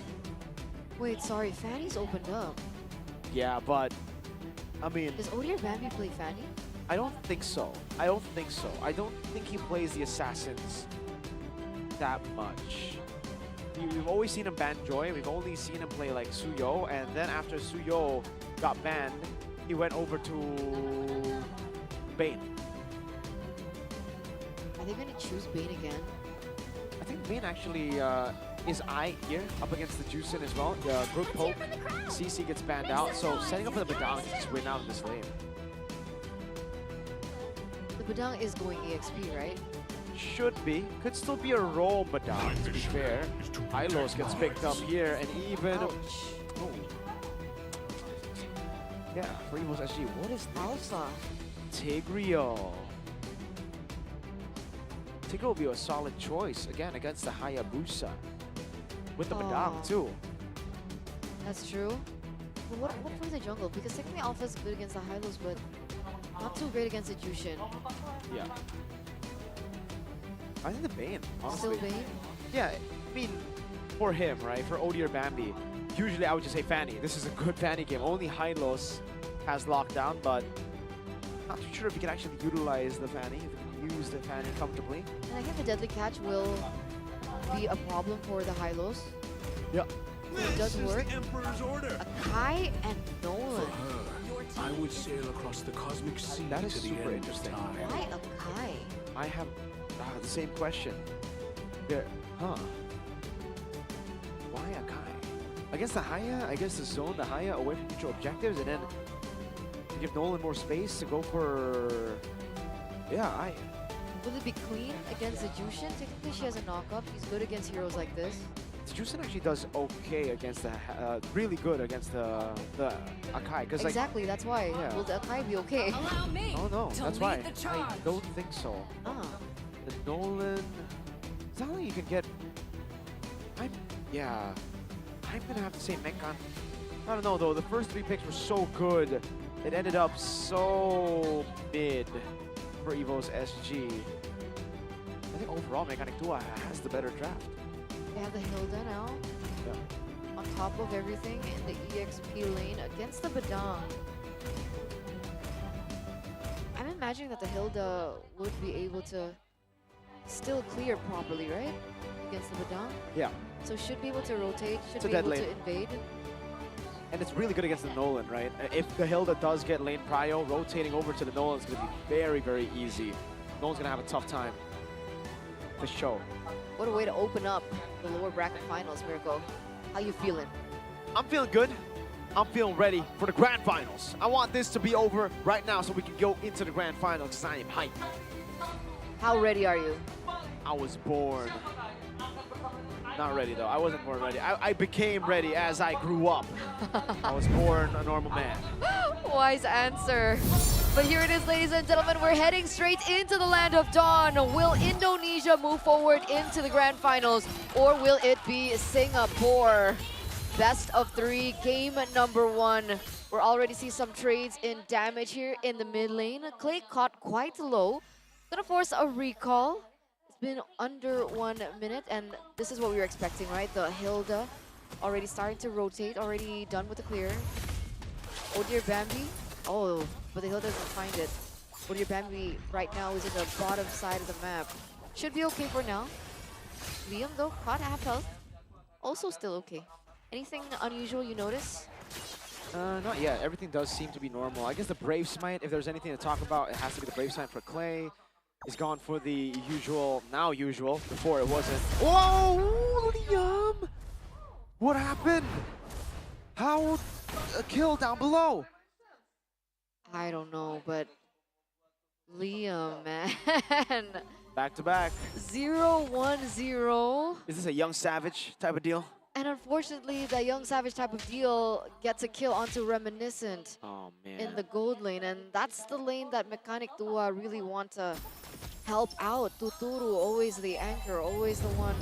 S7: Wait, sorry, Fanny's opened up.
S8: Yeah, but... I mean...
S7: Does Oh Dear Bambi play Fanny?
S8: I don't think so. I don't think he plays the Assassins that much. We've always seen him ban Joy. We've only seen him play like Suyo, and then after Suyo got banned, he went over to Bane.
S7: Are they going to choose Bane again?
S8: I think Bane actually is eye here up against the Jushin as well. The group poke, CC gets banned out, so setting up for the Badang to just win out in this lane.
S7: The Badang is going EXP, right?
S8: Should be. Could still be a roll Badang, to be fair. Hylos gets picked up here, and even... Oh. Yeah, for Evos SG, what is this?
S7: Alpha.
S8: Tigreal. Tigreal will be a solid choice, again, against the Hayabusa. With the Badang, too.
S7: That's true. But what for the jungle? Because technically Alpha is good against the Hylos, but not too great against the Jushin.
S8: Yeah. I think the Bane, honestly.
S7: Still Bane?
S8: Yeah, I mean, for him, right? For Oh Dear Bambi, usually I would just say Fanny. This is a good Fanny game. Only Hylos has lockdown, but not too sure if he can actually utilize the Fanny, if he can use the Fanny comfortably.
S7: And I think the Deadly Catch will be a problem for the Hylos.
S8: Yeah.
S7: It does work. Akai and Nolan.
S1: I would sail across the cosmic sea
S8: that is
S1: to the
S8: super
S1: end
S8: interesting.
S1: of time.
S7: Why Akai?
S8: I have the same question. There, huh? Why Akai? Against the Haya, I guess the zone, the Haya away from future objectives, and then give Nolan more space to go for... Yeah,
S7: Will it be clean against the Jushin? Technically she has a knock-up. She's good against heroes like this.
S8: Juicen actually does okay against the really good against the Akai. Because
S7: Exactly, that's why.
S8: Yeah.
S7: Will the Akai be okay?
S2: Allow me
S8: Oh no,
S2: to
S8: that's
S2: lead
S8: why.
S2: the
S8: I
S2: charge.
S8: don't think so.
S7: Ah.
S8: The Nolan. It's not like you can get. I'm gonna have to say Mekan. I don't know though. The first 3 picks were so good. It ended up so mid for Evo's SG. I think overall Mechanic Tua has the better draft.
S7: We have the Hilda now.
S8: Yeah.
S7: On top of everything in the EXP lane against the Badang. I'm imagining that the Hilda would be able to still clear properly, right? Against the Badang.
S8: Yeah.
S7: So should be able to rotate, should
S8: It's a
S7: be
S8: dead
S7: able
S8: lane.
S7: to invade.
S8: And it's really good against the Nolan, right? If the Hilda does get lane prio, rotating over to the Nolan is going to be very, very easy. Nolan's going to have a tough time to show.
S7: What a way to open up the lower bracket finals, Mirko. How you feeling?
S8: I'm feeling good. I'm feeling ready for the grand finals. I want this to be over right now so we can go into the grand finals because I am hyped.
S7: How ready are you?
S8: I was born. Not ready though. I wasn't born ready. I became ready as I grew up. I was born a normal man.
S7: Wise answer. But here it is, ladies and gentlemen. We're heading straight into the land of dawn. Will Indonesia move forward into the grand finals, or will it be Singapore? Best of 3, game number 1. We're already see some trades in damage here in the mid lane. Clay caught quite low. Gonna force a recall. It's been under 1 minute, and this is what we were expecting, right? The Hilda already starting to rotate, already done with the clear. Oh dear, Bambi. Oh, but the Hilda doesn't find it. Oh dear, Bambi right now is in the bottom side of the map. Should be okay for now. Liam though, caught half health. Also still okay. Anything unusual you notice?
S8: Not yet. Everything does seem to be normal. I guess the Brave Smite, if there's anything to talk about, it has to be the Brave Smite for Clay. He's gone for the usual, now usual, before it wasn't. Whoa, Liam! What happened? How a kill down below?
S7: I don't know, but Liam, man.
S8: Back to back.
S7: 0-1-0.
S8: Is this a young savage type of deal?
S7: And unfortunately, the young savage type of deal gets a kill onto Reminiscent in the gold lane. And that's the lane that Mechanic Tua really want to help out. Tuturu, always the anchor, always the one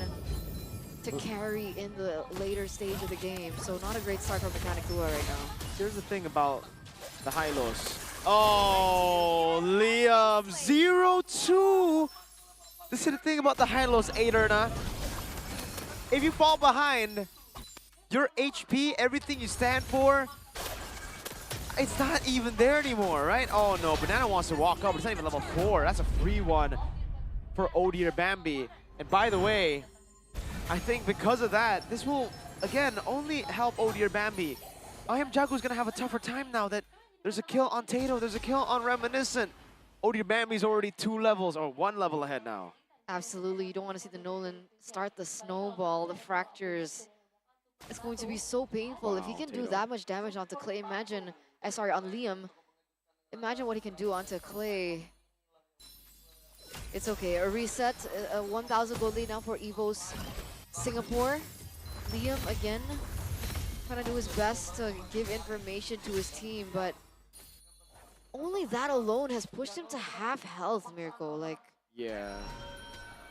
S7: to carry in the later stage of the game. So not a great start for Mechanic Tua right now.
S8: Here's the thing about the Hylos. Oh, Liam, 0-2. This is the thing about the Hylos, Aderna. If you fall behind, your HP, everything you stand for, it's not even there anymore, right? Oh no, Banana wants to walk up. It's not even level 4. That's a free one for Odir Bambi. And by the way, I think because of that, this will, again, only help Odir Bambi. I am Jagu's gonna have a tougher time now that there's a kill on Tato, there's a kill on Reminiscent. Odir Bambi's already 2 levels, or 1 level ahead now.
S7: Absolutely, you don't want to see the Nolan start the snowball, the fractures. It's going to be so painful. If he can do that much damage onto Clay, imagine, sorry, on Liam, imagine what he can do onto Clay. It's okay, a reset, a 1,000 gold lead now for Evo's Singapore. Liam again, trying to do his best to give information to his team, but only that alone has pushed him to half health, Mirko. Like,
S8: yeah.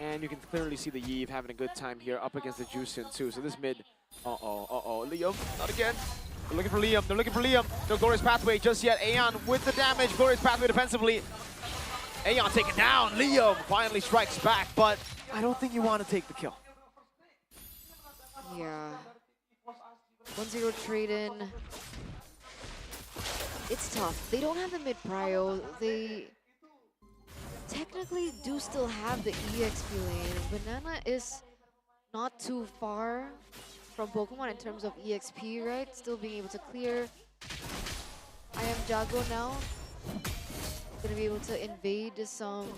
S8: And you can clearly see the Yeve having a good time here up against the Juicen too. So this mid, Liam, not again. They're looking for Liam, they're looking for Liam. No Glorious Pathway just yet. Aeon with the damage, Glorious Pathway defensively. Aeon taken down, Liam finally strikes back, but I don't think you want to take the kill.
S7: yeah. 1-0 trade-in. It's tough. They don't have the mid-prio. They technically do still have the EXP lane. Banana is not too far from Pokemon in terms of EXP, right? Still being able to clear. I am Jago now. Gonna be able to invade some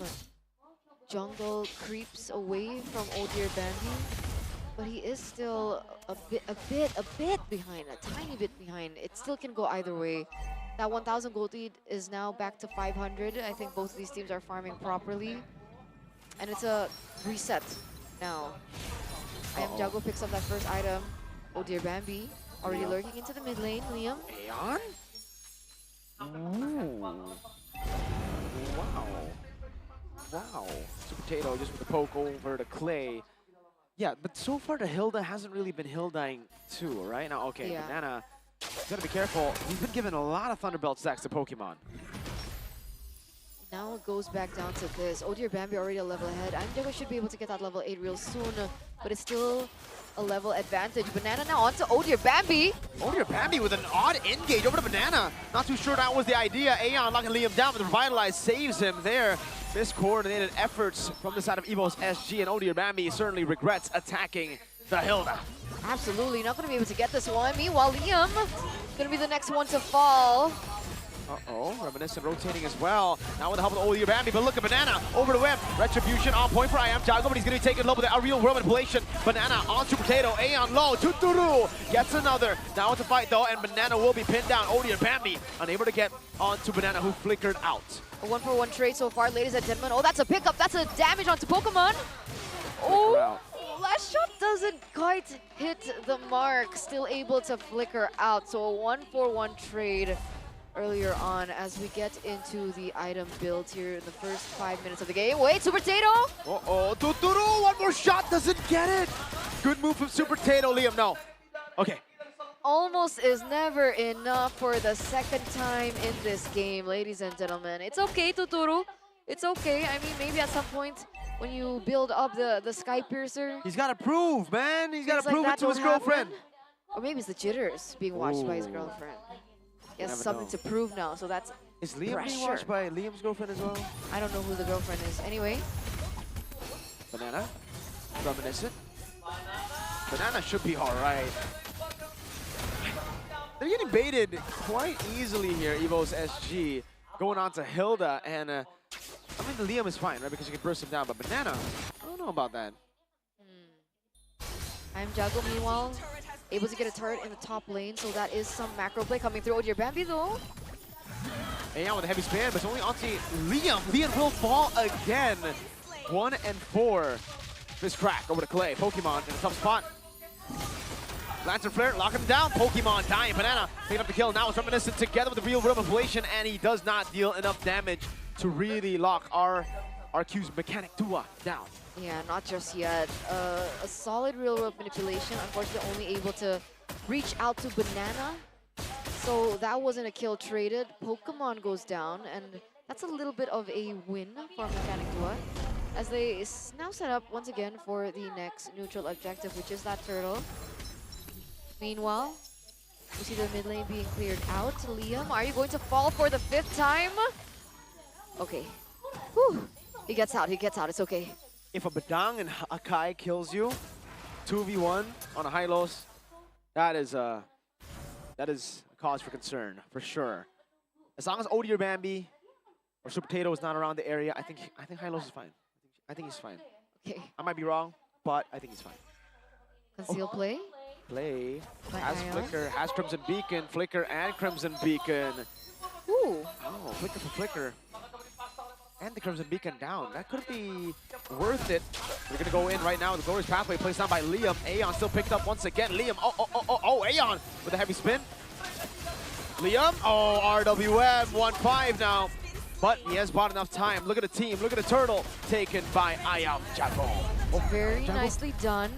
S7: jungle creeps away from Odir Bambi. But he is still a bit behind, a tiny bit behind. It still can go either way. That 1,000 gold lead is now back to 500. I think both of these teams are farming properly. And it's a reset now. I am Jago picks up that first item. Oh dear, Bambi already lurking into the mid lane. Liam.
S8: Aeon? Ooh. Wow. Wow. Super Potato just with the poke over to Clay. Yeah, but so far the Hilda hasn't really been Hildaing too, right? Now, okay,
S7: Yeah.
S8: Banana, he's gotta be careful. He's been given a lot of Thunderbelt stacks to Pokemon.
S7: Now it goes back down to this. Oh dear, Bambi already a level ahead. I'm Jago should be able to get that level 8 real soon, but it's still a level advantage. Banana now onto Oh dear, Bambi.
S8: Oh dear, Bambi with an odd engage over to Banana. Not too sure that was the idea. Aeon locking Liam down, but the Revitalize saves him there. Miscoordinated efforts from the side of Evo's SG, and Oh dear, Bambi certainly regrets attacking the Hilda.
S7: Absolutely not going to be able to get this one. Meanwhile, Liam going to be the next one to fall.
S8: Uh-oh, Reminiscent rotating as well. Now with the help of the Old Bambi, but look at Banana over the web. Retribution on point for I Am Jago, but he's going to be taken low with a real world manipulation. Banana on Super Potato, Aeon low, Tuturu gets another. Now it's a fight though, and Banana will be pinned down. Old Bambi unable to get onto Banana, who flickered out.
S7: A 1-for-1 trade so far, ladies and gentlemen. Oh, that's a pickup. That's a damage onto Pokemon. Oh, last shot doesn't quite hit the mark. Still able to flicker out. So a 1-for-1 trade earlier on as we get into the item build here in the first 5 minutes of the game. Wait, Super Potato!
S8: Uh-oh, Tuturu, one more shot, doesn't get it! Good move from Super Potato, Liam, no. Okay.
S7: Almost is never enough for the second time in this game, ladies and gentlemen. It's okay, Tuturu. It's okay. I mean, maybe at some point when you build up the Sky Piercer.
S8: He's got to prove, man. He's got to prove
S7: like
S8: it to his girlfriend.
S7: Or maybe it's the jitters being watched by his girlfriend. He has something to prove now, so that's
S8: Is Liam
S7: pressure.
S8: being watched by Liam's girlfriend as well?
S7: I don't know who the girlfriend is. Anyway.
S8: Banana. Reminiscent. Banana should be all right. They're getting baited quite easily here, Evo's SG. Going on to Hilda, and I mean, the Liam is fine, right? Because you can burst him down, but Banana, I don't know about that.
S7: I'm Jago, meanwhile, able to get a turret in the top lane, so that is some macro play coming through. Oh dear, Bambi though.
S8: Aeon with a heavy span, but it's only onto Liam. Liam will fall again. 1 and 4. This crack over to Clay. Pokemon in a tough spot. Lancer Flare, locking him down. Pokemon dying. Banana picking up the kill. Now it's Reminiscent together with the real world manipulation, and he does not deal enough damage to really lock RQ's Mechanic Tua down.
S7: Yeah, not just yet. A solid real world manipulation. Unfortunately, only able to reach out to Banana. So that wasn't a kill traded. Pokemon goes down, and that's a little bit of a win for Mechanic Tua, as they now set up once again for the next neutral objective, which is that turtle. Meanwhile, we see the mid lane being cleared out. Liam, are you going to fall for the 5th time? Okay. Whew. He gets out, it's okay.
S8: If a Badang and Akai kills you, 2v1 on a Hylos, that is a cause for concern, for sure. As long as Odie or Bambi or Super Potato is not around the area, I think Hylos is fine. I think he's fine.
S7: Okay.
S8: I might be wrong, but I think he's fine.
S7: Conceal play?
S8: Play.
S7: By
S8: Has
S7: Ion.
S8: Flicker, has Crimson Beacon, Flicker and Crimson Beacon.
S7: Ooh.
S8: Oh, Flicker for Flicker. And the Crimson Beacon down. That could be worth it. We're going to go in right now with the Glorious Pathway placed down by Liam. Aeon still picked up once again. Liam, oh, Aeon with a heavy spin. Liam, oh, RWM, 1-5 now. But he has bought enough time. Look at the team, look at the turtle taken by I Am Jago.
S7: Very nicely done.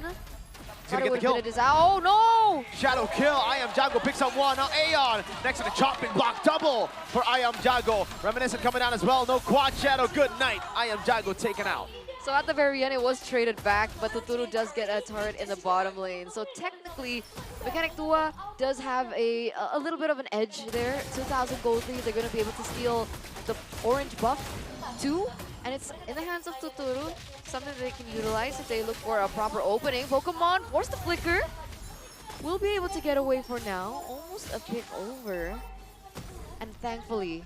S8: He's gonna get the kill.
S7: Oh no!
S8: Shadow kill. I Am Jago picks up one. Now Aeon next to the chopping block. Double for I Am Jago. Reminiscent coming down as well. No quad shadow. Good night. I Am Jago taken out.
S7: So at the very end, it was traded back, but Tuturu does get a turret in the bottom lane. So technically, Mechanic Tua does have a little bit of an edge there. 2,000 gold lead. They're going to be able to steal the orange buff too. And it's in the hands of Tuturu, something that they can utilize if they look for a proper opening. Pokemon force the flicker. We'll be able to get away for now. Almost a pick over. And thankfully,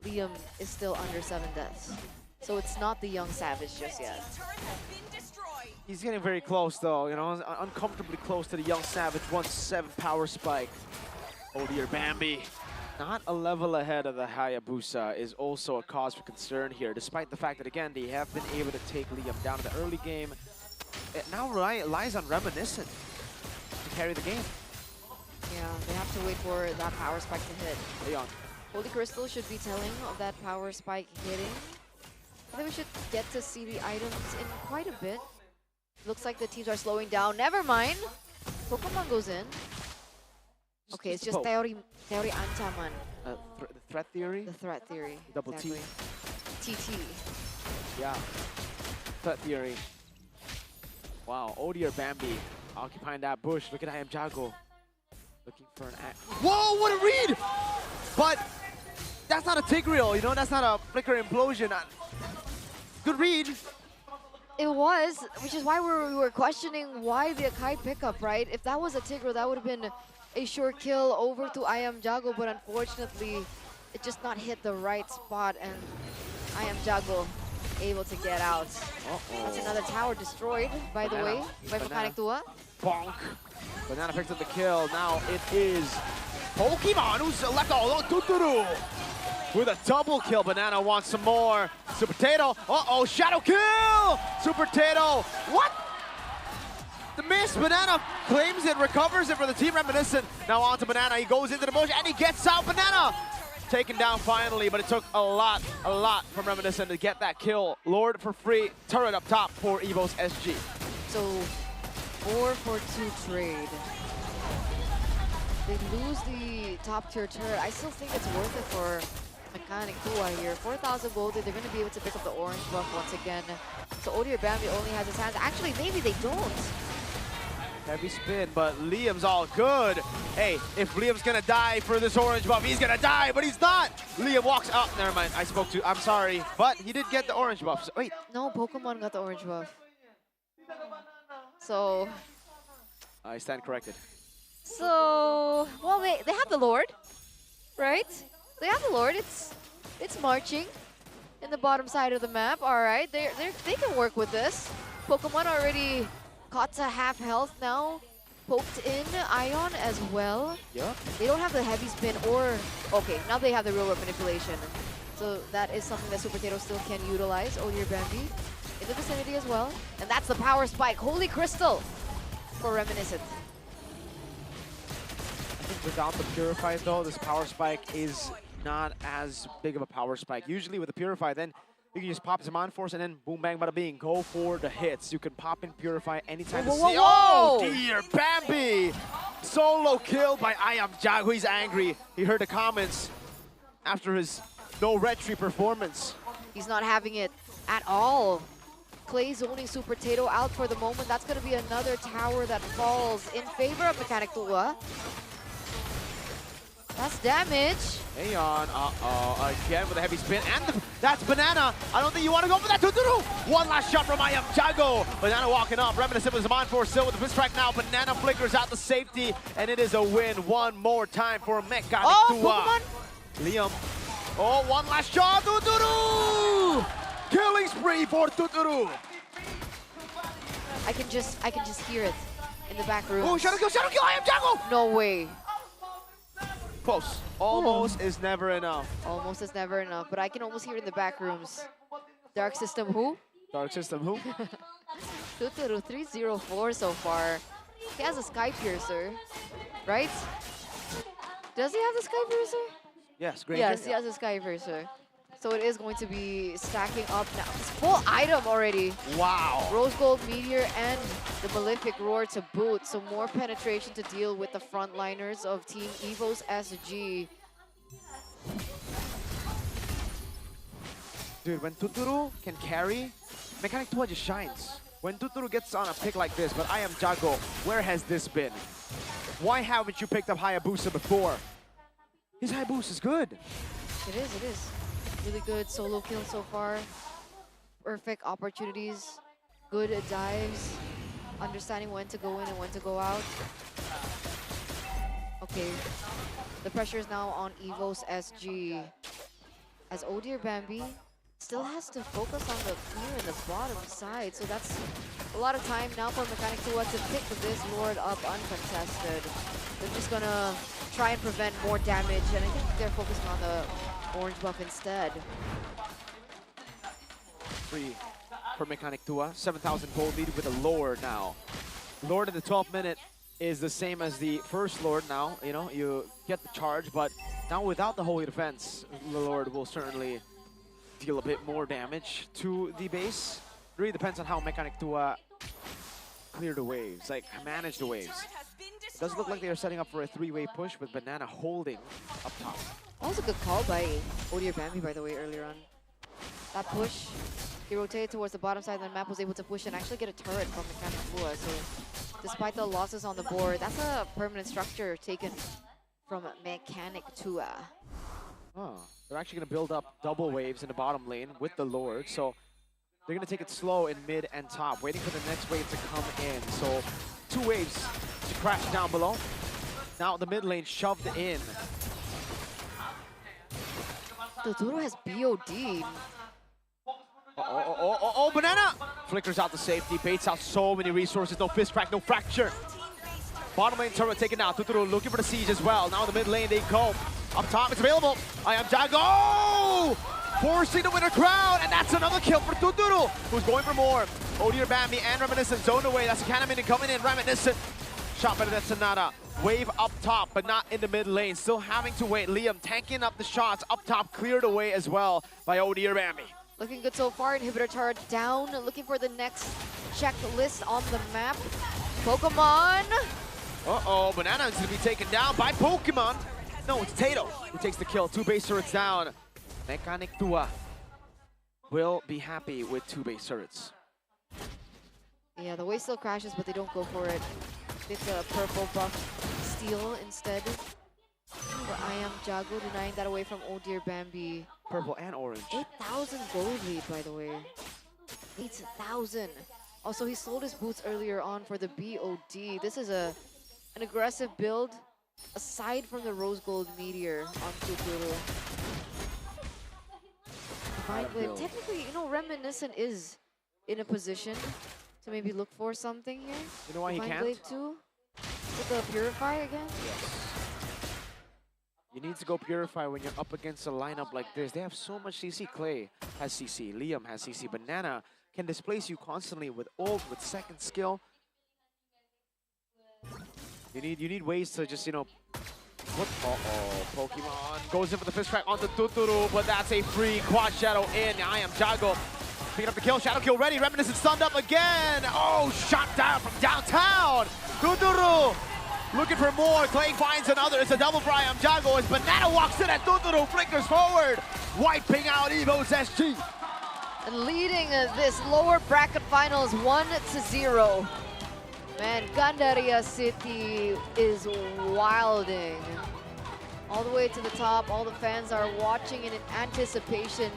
S7: Liam is still under 7 deaths. So it's not the young Savage just yet.
S8: He's getting very close though, you know, uncomfortably close to the young Savage. 1-7 power spike. Oh dear, Bambi. Not a level ahead of the Hayabusa is also a cause for concern here, despite the fact that, again, they have been able to take Liam down in the early game. it now lies on Reminiscent to carry the game.
S7: Yeah, they have to wait for that power spike to hit.
S8: Leon.
S7: Holy Crystal should be telling of that power spike hitting. I think we should get to see the items in quite a bit. Looks like the teams are slowing down. Never mind. Pokemon goes in. Okay, it's just teori ancaman.
S8: The threat theory?
S7: The threat theory.
S8: Double
S7: exactly.
S8: T.
S7: TT.
S8: Yeah. Threat theory. Wow, Odie or Bambi occupying that bush. Look at I Am Jago. Looking for an act. Whoa, what a read! But that's not a Tigreal, you know? That's not a Flicker Implosion. Good read.
S7: It was, which is why we were questioning why the Akai pickup, right? If that was a Tigreal, that would have been a sure kill over to I Am Jago, but unfortunately, it just not hit the right spot, and I Am Jago able to get out. That's another tower destroyed, by the way, by Mechanic Tua.
S8: Bonk. Banana picks up the kill. Now it is Pokemon who's left all alone. Tuturu with a double kill. Banana wants some more. Super Potato. Uh-oh, shadow kill! Super Potato. What? The miss. Banana claims it, recovers it for the team Reminiscent. Now on to Banana. He goes into the bush and he gets out. Banana taken down finally, but it took a lot from Reminiscent to get that kill. Lord for free. Turret up top for Evo's SG.
S7: So 4-for-2 trade. They lose the top tier turret. I still think it's worth it for Mechanic Tua here. 4,000 gold, they're going to be able to pick up the orange buff once again. So Odie or Bambi only has his hands. Actually, maybe they don't.
S8: Heavy spin, but Liam's all good. Hey, if Liam's gonna die for this orange buff, he's gonna die, but he's not. Liam walks up. Never mind, I'm sorry. But he did get the orange buff. So, wait.
S7: No, Pokemon got the orange buff. So...
S8: I stand corrected.
S7: So... Well, they have the Lord, right? They have the Lord. It's marching in the bottom side of the map. All right, they can work with this. Pokemon already caught to half health now. Poked in Ion as well.
S8: Yeah.
S7: They don't have the heavy spin or... Okay, now they have the real world manipulation. So that is something that Super Potato still can utilize. Odie or Bambi in the vicinity as well. And that's the power spike. Holy Crystal for Reminiscent.
S8: I think without the Purify though, this power spike is not as big of a power spike. Usually with the Purify, then you can just pop some on force and then boom bang bada bing, go for the hits. You can pop in Purify anytime you see. Oh dear, Bambi! Solo kill by I Am Jago. He's angry. He heard the comments after his no red tree performance.
S7: He's not having it at all. Clay zoning Super Potato out for the moment. That's going to be another tower that falls in favor of Mechanic Tua. That's damage.
S8: Aeon, again with a heavy spin, and that's Banana. I don't think you want to go for that. Tuturu. One last shot from I Am Jago. Banana walking up. Reminiscent was on for still with the strike now. Banana flickers out the safety, and it is a win one more time for Mechanic Tua. Liam. Oh, one last shot. Tuturu. Killing spree for Tuturu.
S7: I can just hear it in the back room.
S8: Oh, shadow kill, I Am Jago.
S7: No way.
S8: Close. Almost is never enough.
S7: Almost is never enough, but I can almost hear it in the back rooms. Dark System who?
S8: Dark System who?
S7: Tuturu 304 so far. He has a Sky Piercer, right? Does he have the Sky Piercer?
S8: Yes, Granger.
S7: Yes, he has a Sky Piercer. So it is going to be stacking up now. It's full item already.
S8: Wow.
S7: Rose Gold Meteor and the Malefic Roar to boot. So more penetration to deal with the frontliners of Team Evo's SG.
S8: Dude, when Tuturu can carry, Mechanic Tua just shines. When Tuturu gets on a pick like this, but I Am Jago, where has this been? Why haven't you picked up Hayabusa before? His Hayabusa is good.
S7: It is. Really good solo kill so far. Perfect opportunities. Good dives. Understanding when to go in and when to go out. Okay. The pressure is now on Evo's SG. As Odie or Bambi still has to focus on the clear in the bottom side. So that's a lot of time now for Mechanic Tua to pick this Lord up uncontested. They're just gonna try and prevent more damage, and I think they're focusing on the orange buff instead.
S8: Free for Mechanic Tua. 7,000 gold lead with a Lord now. Lord in the 12th minute is the same as the first Lord now. You know, you get the charge, but now without the Holy Defense, the Lord will certainly deal a bit more damage to the base. It really depends on how Mechanic Tua clear the waves, like manage the waves. It does look like they are setting up for a three-way push with Banana holding up top.
S7: That was a good call by Odir Bambi, by the way, earlier on. That push, he rotated towards the bottom side of the map, was able to push and actually get a turret from Mechanic Tua. So despite the losses on the board, that's a permanent structure taken from Mechanic Tua.
S8: Oh, they're actually going to build up double waves in the bottom lane with the Lord. So they're going to take it slow in mid and top, waiting for the next wave to come in. So 2 waves to crash down below. Now the mid lane shoved in.
S7: Totoro has BOD.
S8: Oh, Banana! Flickers out to safety, baits out so many resources. No fist crack, no fracture. Bottom lane turret taken out. Totoro looking for the siege as well. Now in the mid lane they go. Up top, it's available. I am Jago! Forcing the winner crown, and that's another kill for Totoro, who's going for more. Odir Bambi and Reminiscent zoned away. That's a cannon minion coming in. Reminiscent shot better than Sonata. Wave up top, but not in the mid lane. Still having to wait. Liam tanking up the shots. Up top, cleared away as well by Odir Bambi.
S7: Looking good so far. Inhibitor turret down. Looking for the next checklist on the map. Pokemon.
S8: Uh-oh, Banana is going to be taken down by Pokemon. No, it's Tato who takes the kill. 2 base turrets down. Mechanic Tua will be happy with 2 base turrets.
S7: Yeah, the wave still crashes, but they don't go for it. It's a purple buff steal instead. For I am Jago, denying that away from Odir Bambi.
S8: Purple and orange.
S7: 8,000 gold lead, by the way. 8,000. Also, he sold his boots earlier on for the BOD. This is an aggressive build, aside from the rose gold meteor on Totoro. Technically, you know, Reminiscent is in a position to maybe look for something here.
S8: You know why he can't?
S7: Blade 2 with the Purify again?
S8: You need to go Purify when you're up against a lineup like this. They have so much CC. Clay has CC, Liam has CC, Banana can displace you constantly with ult, with second skill. You need ways to just, you know, Pokemon goes in for the fist crack onto Totoro, but that's a free quad shadow in. I am Jago picking up the kill. Shadow kill ready. Reminiscent stunned up again. Oh, shot down from downtown. Totoro looking for more. Clay finds another. It's a double for I am Jago as Banana walks in and Totoro flickers forward, wiping out Evo's SG.
S7: And leading this lower bracket finals 1-0. Man, Gandaria City is wilding. All the way to the top, all the fans are watching in anticipation.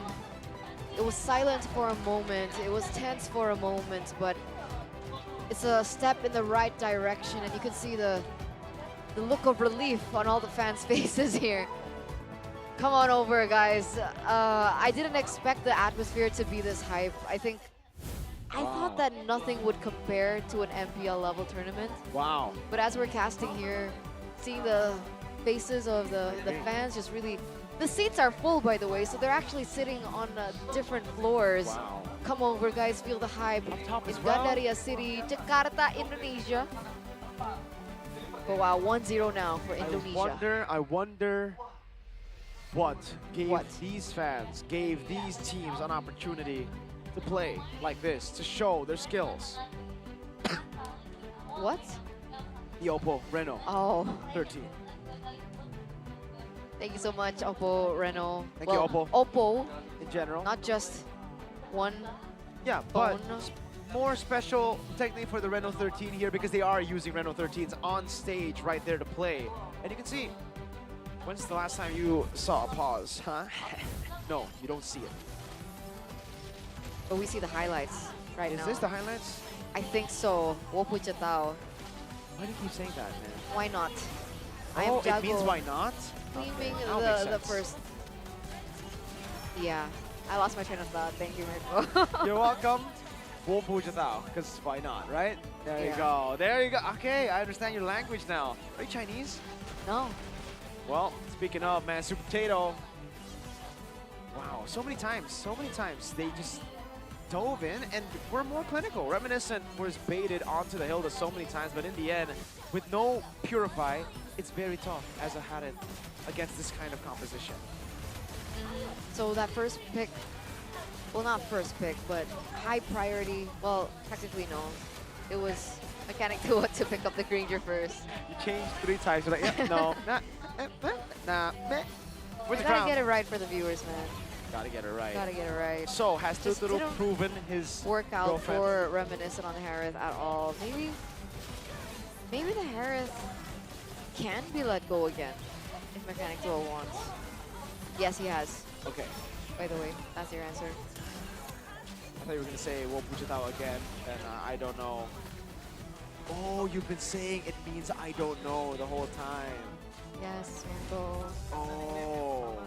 S7: It was silent for a moment, it was tense for a moment, but it's a step in the right direction, and you can see the look of relief on all the fans' faces here. Come on over, guys. I didn't expect the atmosphere to be this hype. I thought that nothing would compare to an MPL level tournament.
S8: Wow.
S7: But as we're casting here, seeing the faces of the fans just really... The seats are full, by the way, so they're actually sitting on different floors.
S8: Wow.
S7: Come over, guys, feel the hype. In Gandaria City, Jakarta, Indonesia. But wow, 1-0 now for Indonesia.
S8: I wonder what these fans gave these teams an opportunity to play like this, to show their skills.
S7: What?
S8: The OPPO Reno.
S7: Oh.
S8: 13.
S7: Thank you so much, OPPO Reno.
S8: Thank you, OPPO.
S7: OPPO.
S8: In general.
S7: Not just one.
S8: Yeah, but more special technically for the Reno 13 here because they are using Reno 13s on stage right there to play. And you can see, when's the last time you saw a pause, huh? No, you don't see it.
S7: But we see the highlights right now.
S8: Is this the highlights?
S7: I think so. Wopu Chatao.
S8: Why do you keep saying that, man?
S7: Why not?
S8: Oh, it means why not?
S7: Claiming
S8: Okay,
S7: the first. Yeah, I lost my train of thought. Thank you, Mirko.
S8: You're welcome. Wopu Chatao, because why not, right? There you go. There you go. Okay, I understand your language now. Are you Chinese?
S7: No.
S8: Well, speaking of, man, Super Tato. Wow, so many times they just dove in and were more clinical. Reminiscent was baited onto the Hilda so many times, but in the end, with no Purify, it's very tough as a Harit against this kind of composition.
S7: So that first pick, well, not first pick, but high priority. Well, technically no. It was Mechanic Tua to pick up the Granger first.
S8: You changed 3 times. You're like, yeah, no, nah, meh. With the
S7: Gotta
S8: crown.
S7: get it right for the viewers, man.
S8: Gotta get it right.
S7: Gotta get it right.
S8: So, has
S7: Just
S8: Tuturu
S7: didn't
S8: proven his
S7: work out
S8: girlfriend?
S7: for Reminiscent on Harith at all. Maybe the Harith can be let go again if Mechanic Tua wants. Yes, he has.
S8: Okay.
S7: By the way, that's your answer.
S8: I thought you were gonna say, we'll push it out again, and I don't know. Oh, you've been saying it means I don't know the whole time.
S7: Yes, Mango.
S8: Oh.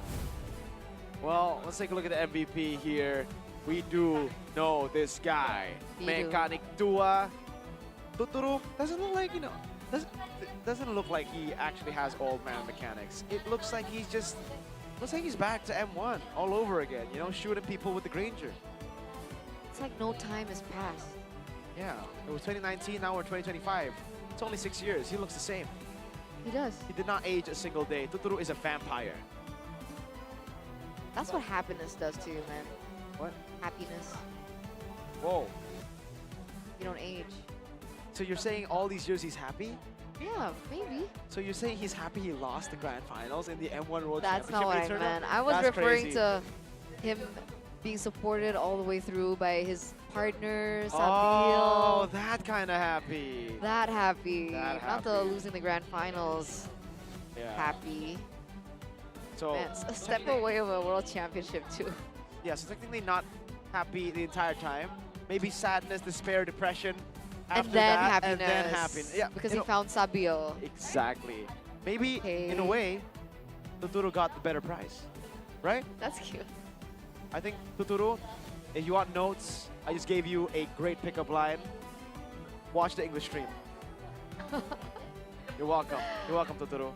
S8: Well, let's take a look at the MVP here. We do know this guy.
S7: We do.
S8: Mechanic Tua. Tuturu doesn't look like, doesn't look like he actually has old man mechanics. It looks like he's back to M1 all over again, shooting people with the Granger.
S7: It's like no time has passed.
S8: Yeah, it was 2019, now we're 2025. It's only 6 years, he looks the same.
S7: He does.
S8: He did not age a single day. Tuturu is a vampire.
S7: That's what happiness does to you, man.
S8: What?
S7: Happiness.
S8: Whoa.
S7: You don't age.
S8: So you're saying all these years he's happy?
S7: Yeah, maybe.
S8: So you're saying he's happy he lost the grand finals in the M1 World
S7: That's
S8: Championship
S7: not what I
S8: tournament?
S7: meant. I was
S8: That's
S7: referring
S8: crazy.
S7: to him being supported all the way through by his partner, Sabil.
S8: Oh, that kind of happy.
S7: That happy.
S8: That
S7: Not the
S8: happy.
S7: losing the grand finals
S8: Yeah.
S7: happy.
S8: So
S7: Man, a step away of a world championship too.
S8: Yeah, so technically not happy the entire time. Maybe sadness, despair, depression. After
S7: And then
S8: that,
S7: happiness.
S8: And then happiness. Yeah,
S7: Because he found Sabil.
S8: Exactly. Maybe,
S7: Okay.
S8: in a way, Tuturu got the better prize. Right?
S7: That's cute.
S8: I think, Tuturu, if you want notes, I just gave you a great pickup line. Watch the English stream. You're welcome. You're welcome, Tuturu.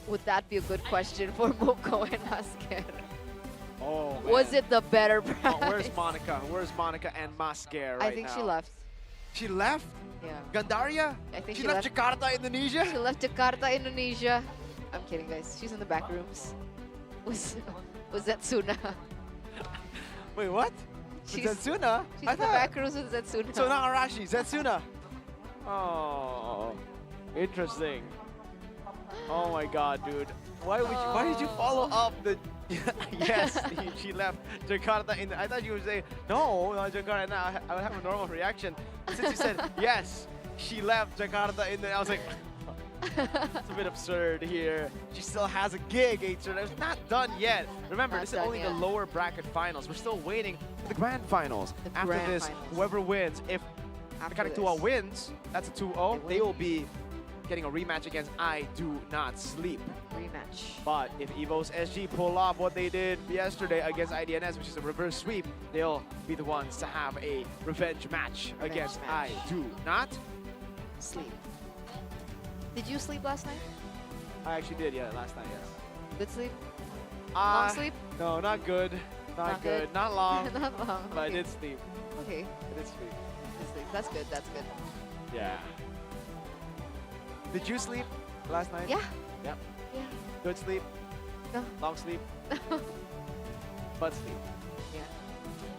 S7: Would that be a good question for Moko and Masker?
S8: Oh, man.
S7: Was it the better prize?
S8: Oh, where's Monica? Where's Monica and Masker right
S7: I think
S8: now?
S7: she left.
S8: She left?
S7: Yeah.
S8: Gandaria?
S7: I think
S8: she left Jakarta, Indonesia?
S7: She left Jakarta, Indonesia. I'm kidding, guys. She's in the back rooms. Was Zetsuna.
S8: Wait, what?
S7: She's-
S8: Zetsuna?
S7: She's in the back rooms with Zetsuna.
S8: So not Arashi, Zetsuna. Oh, interesting. Oh my god, dude. Why did you follow up the... Yes, she left Jakarta. I thought you would say, no, not Jakarta. Now I would have a normal reaction. Since you said, yes, she left Jakarta. I was like, it's a bit absurd here. She still has a gig, H.R. It's not done yet. Remember,
S7: Not
S8: this is
S7: done
S8: only
S7: yet.
S8: the lower bracket finals. We're still waiting for the grand finals.
S7: The
S8: After
S7: grand
S8: this,
S7: finals.
S8: whoever wins, if
S7: After
S8: Mechanic
S7: this.
S8: Tua wins, that's a 2-0.
S7: They
S8: They will be getting a rematch against I Do Not Sleep.
S7: Rematch.
S8: But if Evo's SG pull off what they did yesterday against IDNS, which is a reverse sweep, they'll be the ones to have a revenge match against
S7: match.
S8: I Do Not.
S7: Sleep. Did you sleep last night?
S8: I actually did, yeah, last night, yes.
S7: Good sleep? Long sleep?
S8: No, not good. Not good. Not long.
S7: Not long.
S8: But I
S7: okay.
S8: did sleep.
S7: Okay.
S8: I did sleep.
S7: Good sleep. That's good. That's good.
S8: Yeah. Did you sleep last night?
S7: Yeah.
S8: Yep.
S7: Yeah.
S8: Good sleep?
S7: No.
S8: Long sleep? But sleep.
S7: Yeah.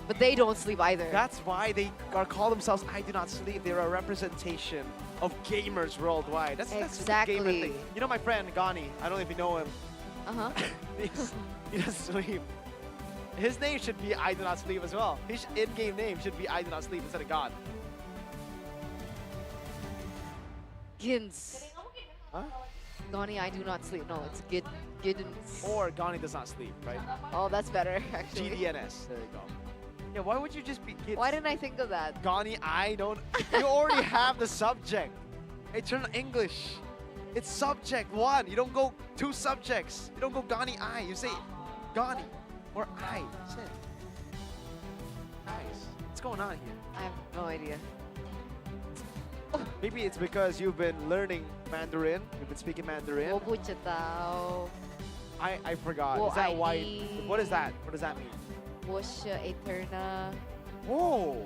S7: But they don't sleep either.
S8: That's why they call themselves I Do Not Sleep. They're a representation of gamers worldwide. That's just a gamer
S7: Exactly.
S8: thing. You know my friend, Gani. I don't know if you know him.
S7: Uh-huh.
S8: He doesn't sleep. His name should be I Do Not Sleep as well. His in-game name should be I Do Not Sleep instead of God.
S7: Gins.
S8: Huh?
S7: Gani, I do not sleep. No, it's Giddens.
S8: Or Gani Does Not Sleep, right?
S7: Oh, that's better, actually.
S8: GDNS. There you go. Yeah, why would you just be kids?
S7: Why didn't I think of that?
S8: Gani, I don't... You already have the subject. It's in English. It's subject one. You don't go 2 subjects. You don't go Gani, I. You say Gani or I. That's it. Nice. What's going on here?
S7: I have no idea.
S8: Maybe it's because you've been learning Mandarin. You've been speaking Mandarin.
S7: 我不知道.
S8: I forgot.
S7: Well,
S8: Is that
S7: I
S8: why?
S7: need-
S8: What is that? What does that mean?
S7: Wusha, Eterna.
S8: Whoa,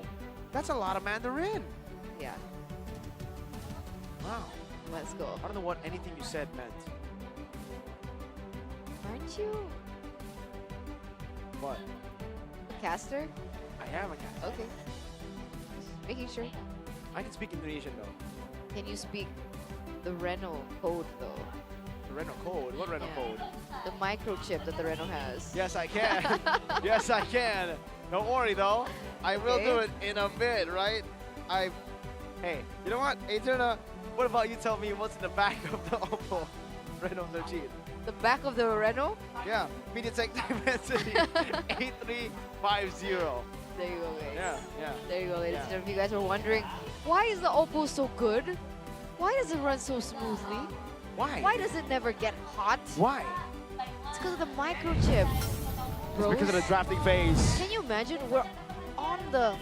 S8: that's a lot of Mandarin.
S7: Yeah,
S8: Wow.
S7: let's go.
S8: I don't know what anything you said meant.
S7: Aren't you
S8: What?
S7: a caster?
S8: I am a cat.
S7: Okay. Just making sure.
S8: I can speak Indonesian though.
S7: Can you speak the Reno code though?
S8: The Renault code. What Renault
S7: Yeah.
S8: code?
S7: The microchip that the Reno has.
S8: Yes, I can. Yes, I can. Don't worry though. I will do
S7: Okay.
S8: it in a bit, right? Hey, you know what? Eterna, what about you tell me what's in the back of the OPPO Reno 13?
S7: The back of the Reno?
S8: Yeah, MediaTek Dimensity 8350.
S7: There you go, guys.
S8: Yeah.
S7: There you go, ladies
S8: Yeah.
S7: and gentlemen. If you guys were wondering, why is the OPPO so good? Why does it run so smoothly?
S8: Why?
S7: Why does it never get hot?
S8: Why?
S7: It's because of the microchip.
S8: It's
S7: Bros.
S8: because of the drafting phase.
S7: Can you imagine? We're on the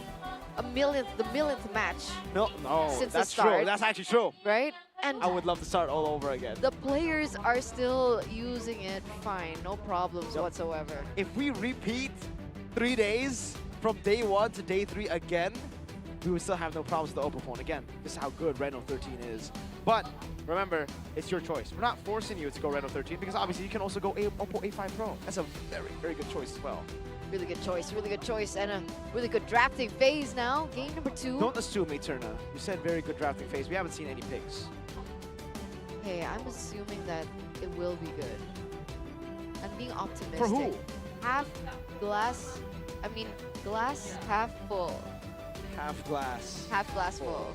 S7: millionth match,
S8: No,
S7: Since the
S8: that's true.
S7: start.
S8: That's actually true.
S7: right? And
S8: I would love to start all over again.
S7: the players are still using it fine, no problems
S8: Yep.
S7: whatsoever.
S8: If we repeat 3 days from day 1 to day 3 again, we would still have no problems with the OPPO phone. Again, this is how good Reno 13 is. But remember, it's your choice. We're not forcing you to go Reno 13 because obviously you can also go OPPO A5 Pro. That's a very, very good choice as well.
S7: Really good choice, and a really good drafting phase now. Game number 2.
S8: Don't assume, Eterna. You said very good drafting phase. We haven't seen any picks.
S7: Hey, I'm assuming that it will be good. I'm being optimistic.
S8: For who?
S7: Half glass, glass half full.
S8: Half glass.
S7: Half glass full.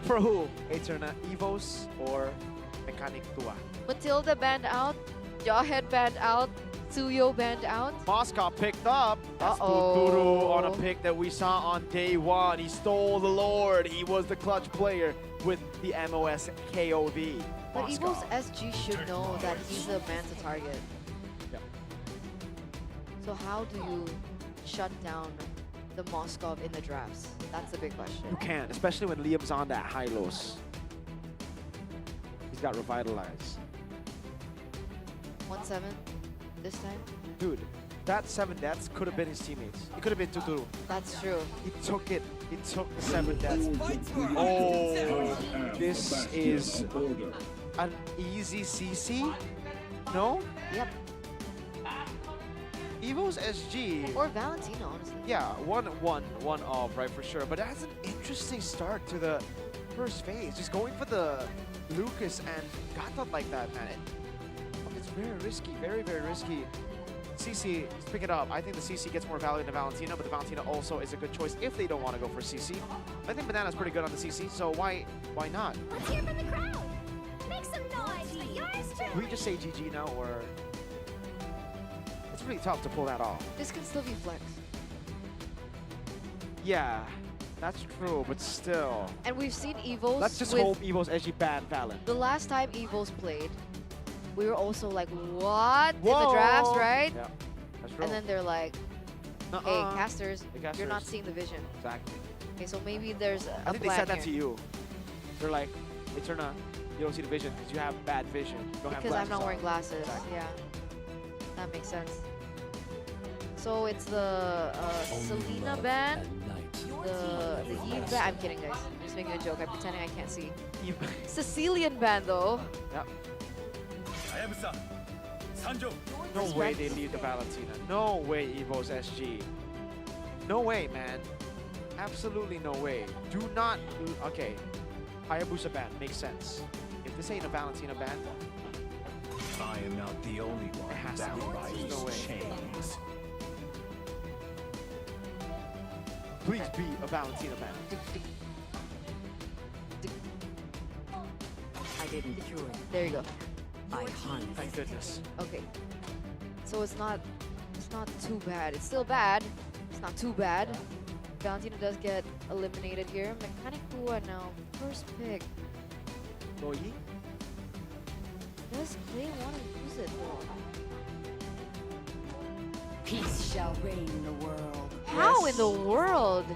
S8: For who? Eterna, Evos or Mechanic Tua?
S7: Matilda banned out. Jawhead banned out. Suyo banned out.
S8: Moscow picked up. That's
S7: Uh-oh.
S8: Tuturu on a pick that we saw on day 1. He stole the Lord. He was the clutch player with the MOS KOV.
S7: But
S8: Moscow.
S7: Evo's SG should know that he's the man to target.
S8: Yep.
S7: So how do you shut down the Moskov in the drafts? That's the big question.
S8: You can, especially when Liam's on that high lows. He's got revitalized.
S7: 1-7 this time?
S8: Dude, that 7 deaths could have been his teammates. It could have been Tuturu.
S7: That's true.
S8: He took it. He took the 7 deaths. Oh, this is an easy CC? No?
S7: Yep.
S8: Evo's SG.
S7: Or Valentino, honestly.
S8: Yeah, one off, right, for sure. But that's an interesting start to the first phase. Just going for the Lucas and Gata like that, man. It's very risky, very, very risky. CC, let's pick it up. I think the CC gets more value than Valentino, but the Valentino also is a good choice if they don't want to go for CC. I think Banana's pretty good on the CC, so why not?
S3: Let's hear from the crowd. Make some noise for yours
S8: Can
S3: truly.
S8: we just say GG now, or... It's really tough to pull that off.
S7: This can still be flex.
S8: Yeah, that's true, but still.
S7: And we've seen Evos
S8: Let's just
S7: with
S8: hope Evo's SG ban Valen.
S7: the last time Evos played, we were also like, what? In the
S8: Whoa.
S7: drafts, right?
S8: Yeah, that's true.
S7: And then they're like, hey,
S8: Nuh-uh.
S7: casters,
S8: Hey,
S7: you're not
S8: casters.
S7: seeing the vision.
S8: Exactly.
S7: Okay, so maybe there's a
S8: I think they
S7: plan
S8: said that
S7: here.
S8: to you. They're like, Eterna, you don't see the vision because you have bad vision. You don't have
S7: Because I'm
S8: glasses
S7: not wearing
S8: on.
S7: glasses.
S8: Exactly.
S7: Yeah, that makes sense. So it's the Selena ban, the Eve ban. I'm kidding, guys. I'm just making a joke. I'm pretending I can't see. Sicilian ban, though.
S8: Yep. No way they leave the Valentina. No way Evo's SG. No way, man. Absolutely no way. Do not... Okay. Hayabusa ban makes sense. If this ain't a Valentina ban,
S1: I am not the only one
S8: it has to
S1: bound
S8: be.
S1: by
S8: There's
S1: these
S8: no way.
S1: chains.
S8: Please be a Valentina ban.
S15: I didn't cure.
S7: There you go.
S15: I hunt.
S8: Thank goodness.
S7: Okay. So it's not too bad. It's still bad. It's not too bad. Valentino does get eliminated here. Mechanic Kua now. First pick.
S8: Loyi?
S7: Does Clay want to use it though?
S15: Peace shall reign in the world.
S7: How in the world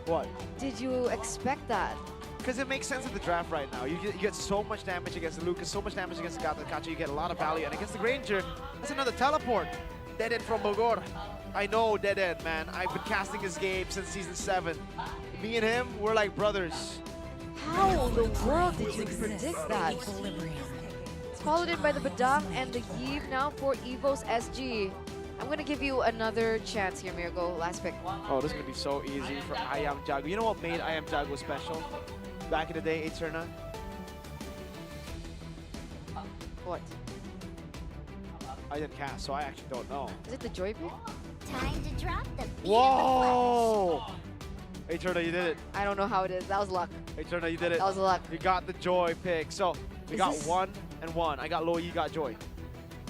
S8: What?
S7: did you expect that?
S8: Because it makes sense in the draft right now. You get so much damage against Lucas, so much damage against Gata Kacha, you get a lot of value. And against the Granger, that's another teleport. Dead in from Bogor. I know Dead End, man. I've been casting his game since season 7. Me and him, we're like brothers.
S7: How in the world did you predict that? It's followed in by the Badang and the Yeev now for Evo's SG. I'm gonna give you another chance here, Mirko. Last pick.
S8: Oh, this is gonna be so easy for I Am Jago. You know what made I Am Jago special? Back in the day, Eterna?
S7: What?
S8: I didn't cast, so I actually don't know.
S7: Is it the Joy pick?
S3: Time to drop the beat.
S8: Whoa! Eterna, you did it.
S7: I don't know how it is. That was luck.
S8: Eterna, you did it.
S7: That was luck.
S8: You got the Joy pick. So, we
S7: Is
S8: got
S7: this-
S8: 1 and 1. I got Lo, you got Joy.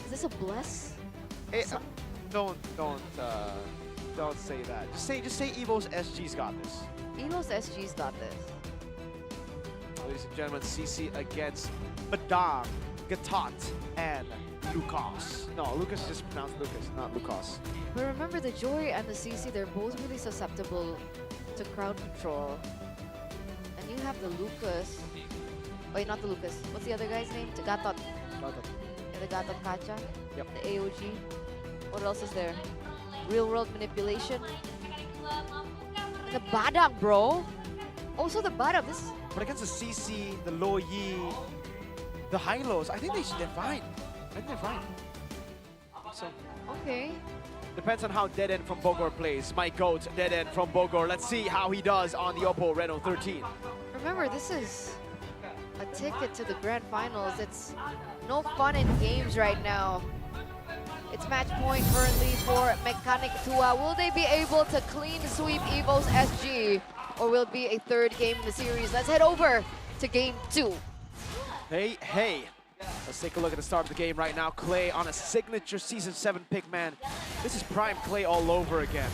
S7: Is this a bless?
S8: Don't say that. Just say Evo's SG's got this.
S7: Evo's SG's got this.
S8: Ladies and gentlemen, CC against Badang, Gatot, and Lucas. No, Lucas is just pronounced Lucas, not Lucas.
S7: But remember, the Joy and the CC, they're both really susceptible to crowd control. And you have the Lucas. Wait, not the Lucas. What's the other guy's name? The Gatot. Yeah, the Gatot Kacha.
S8: Yep.
S7: The AOG. What else is there? Real world manipulation. The Badang, bro. Also the Badang. This.
S8: But against the CC, the Lo Yi, the high-lows, I think they're fine. I think they're fine. So,
S7: Okay.
S8: depends on how Dead End from Bogor plays. My GOAT, Dead End from Bogor. Let's see how he does on the OPPO Reno 13.
S7: Remember, this is a ticket to the grand finals. It's no fun in games right now. It's match point currently for Mechanic Tua. Will they be able to clean sweep Evo's SG? Or will it be a third game in the series? Let's head over to game 2.
S8: Hey. Let's take a look at the start of the game right now. Clay on a signature Season 7 pick, man. This is prime Clay all over again.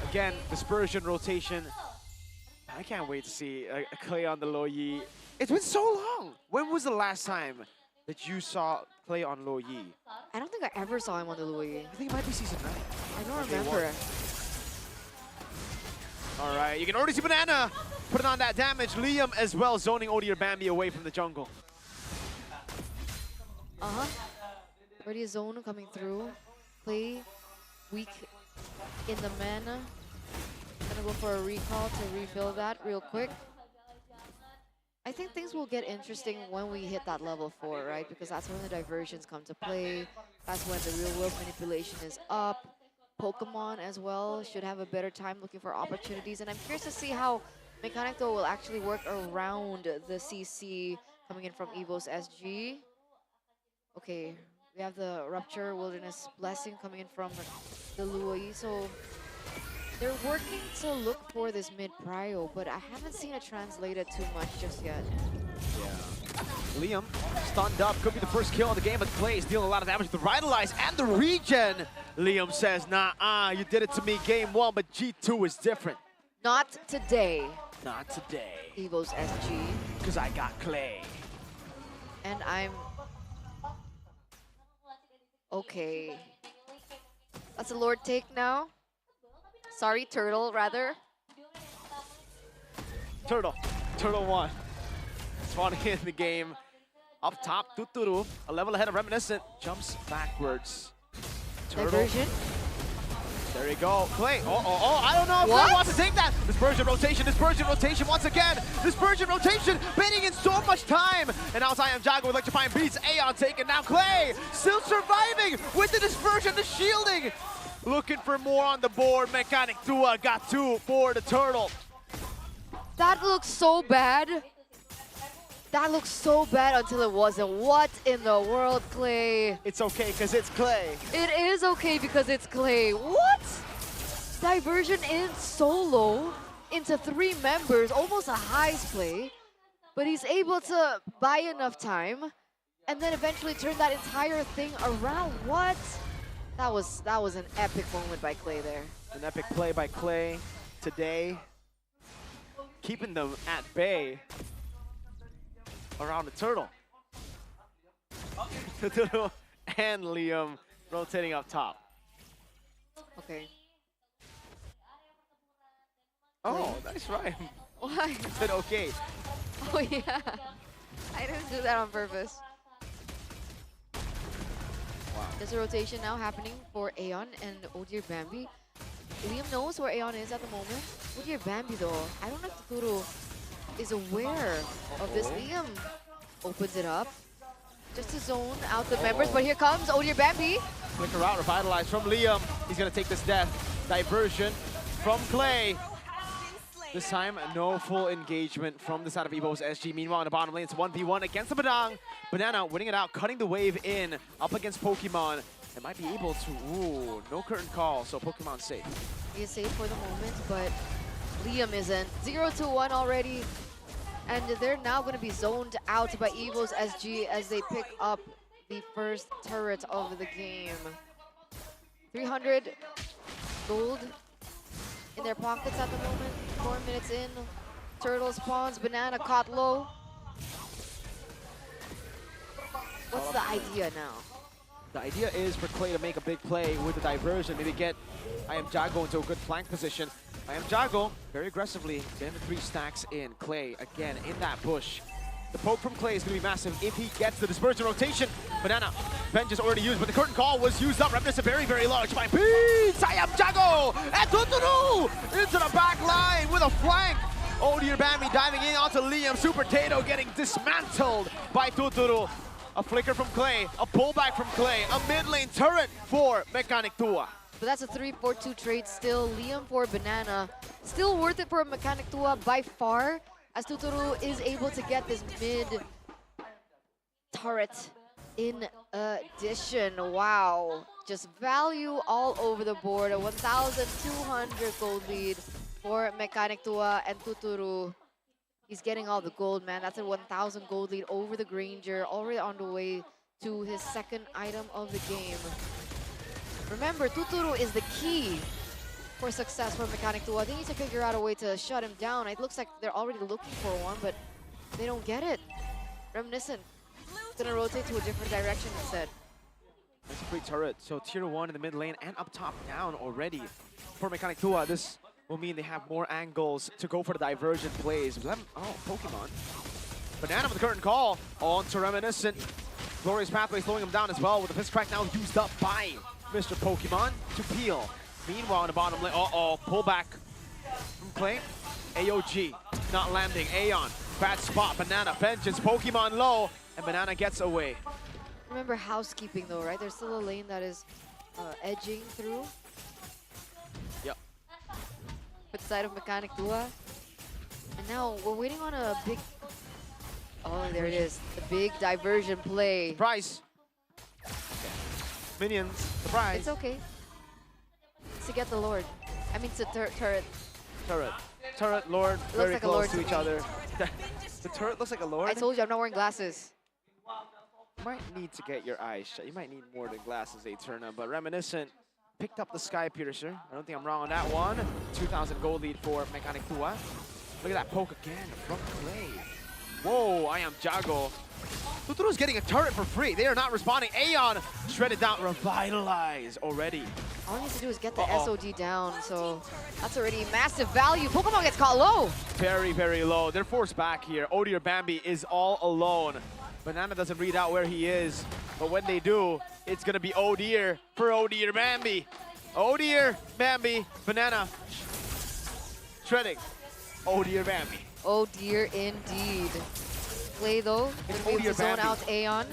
S8: Again, dispersion, rotation. I can't wait to see a Clay on the Lo Yi. It's been so long. When was the last time that you saw Clay on Lo Yi?
S7: I don't think I ever saw him on the Louis.
S8: I think it might be Season 9.
S7: I don't
S8: Okay,
S7: remember.
S8: All right, you can already see Banana putting on that damage. Liam as well, zoning Odier Bambi away from the jungle.
S7: Already a zone coming through. Play weak in the mana. Gonna go for a recall to refill that real quick. I think things will get interesting when we hit that level 4, right? Because that's when the diversions come to play. That's when the real world manipulation is up. Pokemon as well should have a better time looking for opportunities. And I'm curious to see how Mechanico will actually work around the CC coming in from Evo's SG. Okay, we have the Rupture Wilderness Blessing coming in from the Luoi. So they're working to look for this mid-prio, but I haven't seen it translated too much just yet.
S8: Yeah. Liam stunned up, could be the first kill of the game, but Clay's dealing a lot of damage with the Revitalize and the regen. Liam says, nah, you did it to me game 1, but G2 is different.
S7: Not today.
S8: Not today.
S7: Evo's SG.
S8: Because I got Clay.
S7: And I'm... Okay. That's a Lord take now. Sorry, Turtle, rather.
S8: Turtle 1. Spawning in the game. Up top, Tuturu, a level ahead of Reminiscent, jumps backwards. Turtle.
S7: Diversion.
S8: There you go. Clay. Oh, I don't know if Clay wants to take that. Dispersion rotation once again. Dispersion rotation, baiting in so much time. And now it's I Am Jago with electrifying beats. Aeon taken. Now Clay still surviving with the dispersion, the shielding. Looking for more on the board. Mechanic Tua got 2 for the Turtle.
S7: That looks so bad. That looks so bad until it wasn't. What in the world, Clay?
S8: It's okay because it's Clay.
S7: It is okay because it's Clay. What? Diversion in solo into 3 members, almost a heist play. But he's able to buy enough time and then eventually turn that entire thing around. What? That was an epic moment by Clay there.
S8: An epic play by Clay today. Keeping them at bay around the Turtle. The Turtle and Liam rotating up top.
S7: Okay.
S8: Oh, nice rhyme.
S7: Why?
S8: You said okay.
S7: Oh yeah. I didn't do that on purpose.
S8: Wow.
S7: There's a rotation now happening for Aeon and Odier Bambi. Liam knows where Aeon is at the moment. With your Bambi though, I don't know if Tuturu is aware of this. Liam opens it up just to zone out the members, but here comes Odir Bambi.
S8: Flicker out, revitalized from Liam. He's gonna take this death. Diversion from Clay. This time, no full engagement from the side of EVO's SG. Meanwhile, in the bottom lane, it's 1v1 against the Badang. Banana winning it out, cutting the wave in, up against Pokemon. It might be able to, ooh, no curtain call, so Pokemon's safe.
S7: He is safe for the moment, but Liam isn't. 0-1 already. And they're now going to be zoned out by EVO's SG as they pick up the first turret of the game. 300 gold in their pockets at the moment. 4 minutes in. Turtle spawns. Banana caught low. What's the idea now?
S8: The idea is for Clay to make a big play with the diversion, maybe get I Am Jago into a good flank position. I Am Jago very aggressively, then the 3 stacks in. Clay again in that bush. The poke from Clay is going to be massive if he gets the dispersion rotation. Banana, Bench is already used, but the curtain call was used up. Reminiscent very, very large by Beats. I Am Jago and Tuturu into the back line with a flank. Odir Bambi diving in onto Liam. Super Tato getting dismantled by Tuturu. A flicker from Clay, a pullback from Clay, a mid lane turret for Mechanic Tua.
S7: But that's a 3-4-2 trade still. Liam for Banana. Still worth it for Mechanic Tua by far, as Tuturu is able to get this mid turret in addition. Wow. Just value all over the board. A 1,200 gold lead for Mechanic Tua and Tuturu. He's getting all the gold, man. That's a 1,000 gold lead over the Granger, already on the way to his second item of the game. Remember, Tuturu is the key for success for Mechanic Tua. They need to figure out a way to shut him down. It looks like they're already looking for one, but they don't get it. Reminiscent gonna rotate to a different direction instead.
S8: That's a free turret. So tier 1 in the mid lane and up top down already for Mechanic Tua. This will mean they have more angles to go for the diversion plays. Oh, Pokemon. Banana with the curtain call on to Reminiscent. Glorious Pathway slowing him down as well with the Fist Crack now used up by Mr. Pokemon to peel. Meanwhile, in the bottom lane, pullback from Clay. AOG not landing. Aeon, bad spot. Banana vengeance. Pokemon low, and Banana gets away.
S7: Remember housekeeping though, right? There's still a lane that is edging through.
S8: Yep.
S7: With the side of Mechanic Tua. And now we're waiting on a big... Oh, there it is. The big diversion play.
S8: Surprise. Minions, surprise.
S7: It's okay. It's to get the Lord. I mean, it's a turret.
S8: Turret, Lord,
S7: Looks
S8: very
S7: like a
S8: close
S7: Lord
S8: to
S7: to
S8: each
S7: me.
S8: other. The turret looks like a Lord.
S7: I told you I'm not wearing glasses.
S8: You might need to get your eyes shut. You might need more than glasses, Eterna, but Reminiscent picked up the Sky Piercer. I don't think I'm wrong on that one. 2,000 gold lead for Mechanic Tua. Look at that poke again from Clay. Whoa, I Am Jago. Tuturu's getting a turret for free. They are not responding. Aeon shredded down, revitalize already.
S7: All he needs to do is get the SOD down, so that's already massive value. Pokemon gets caught low.
S8: Very, very low. They're forced back here. Odir Bambi is all alone. Banana doesn't read out where he is, but when they do, it's gonna be Odir for Odir Bambi. Odir Bambi, Banana shredding. Odir Bambi.
S7: Oh dear, indeed. Play though, gonna be able to zone out Aeon.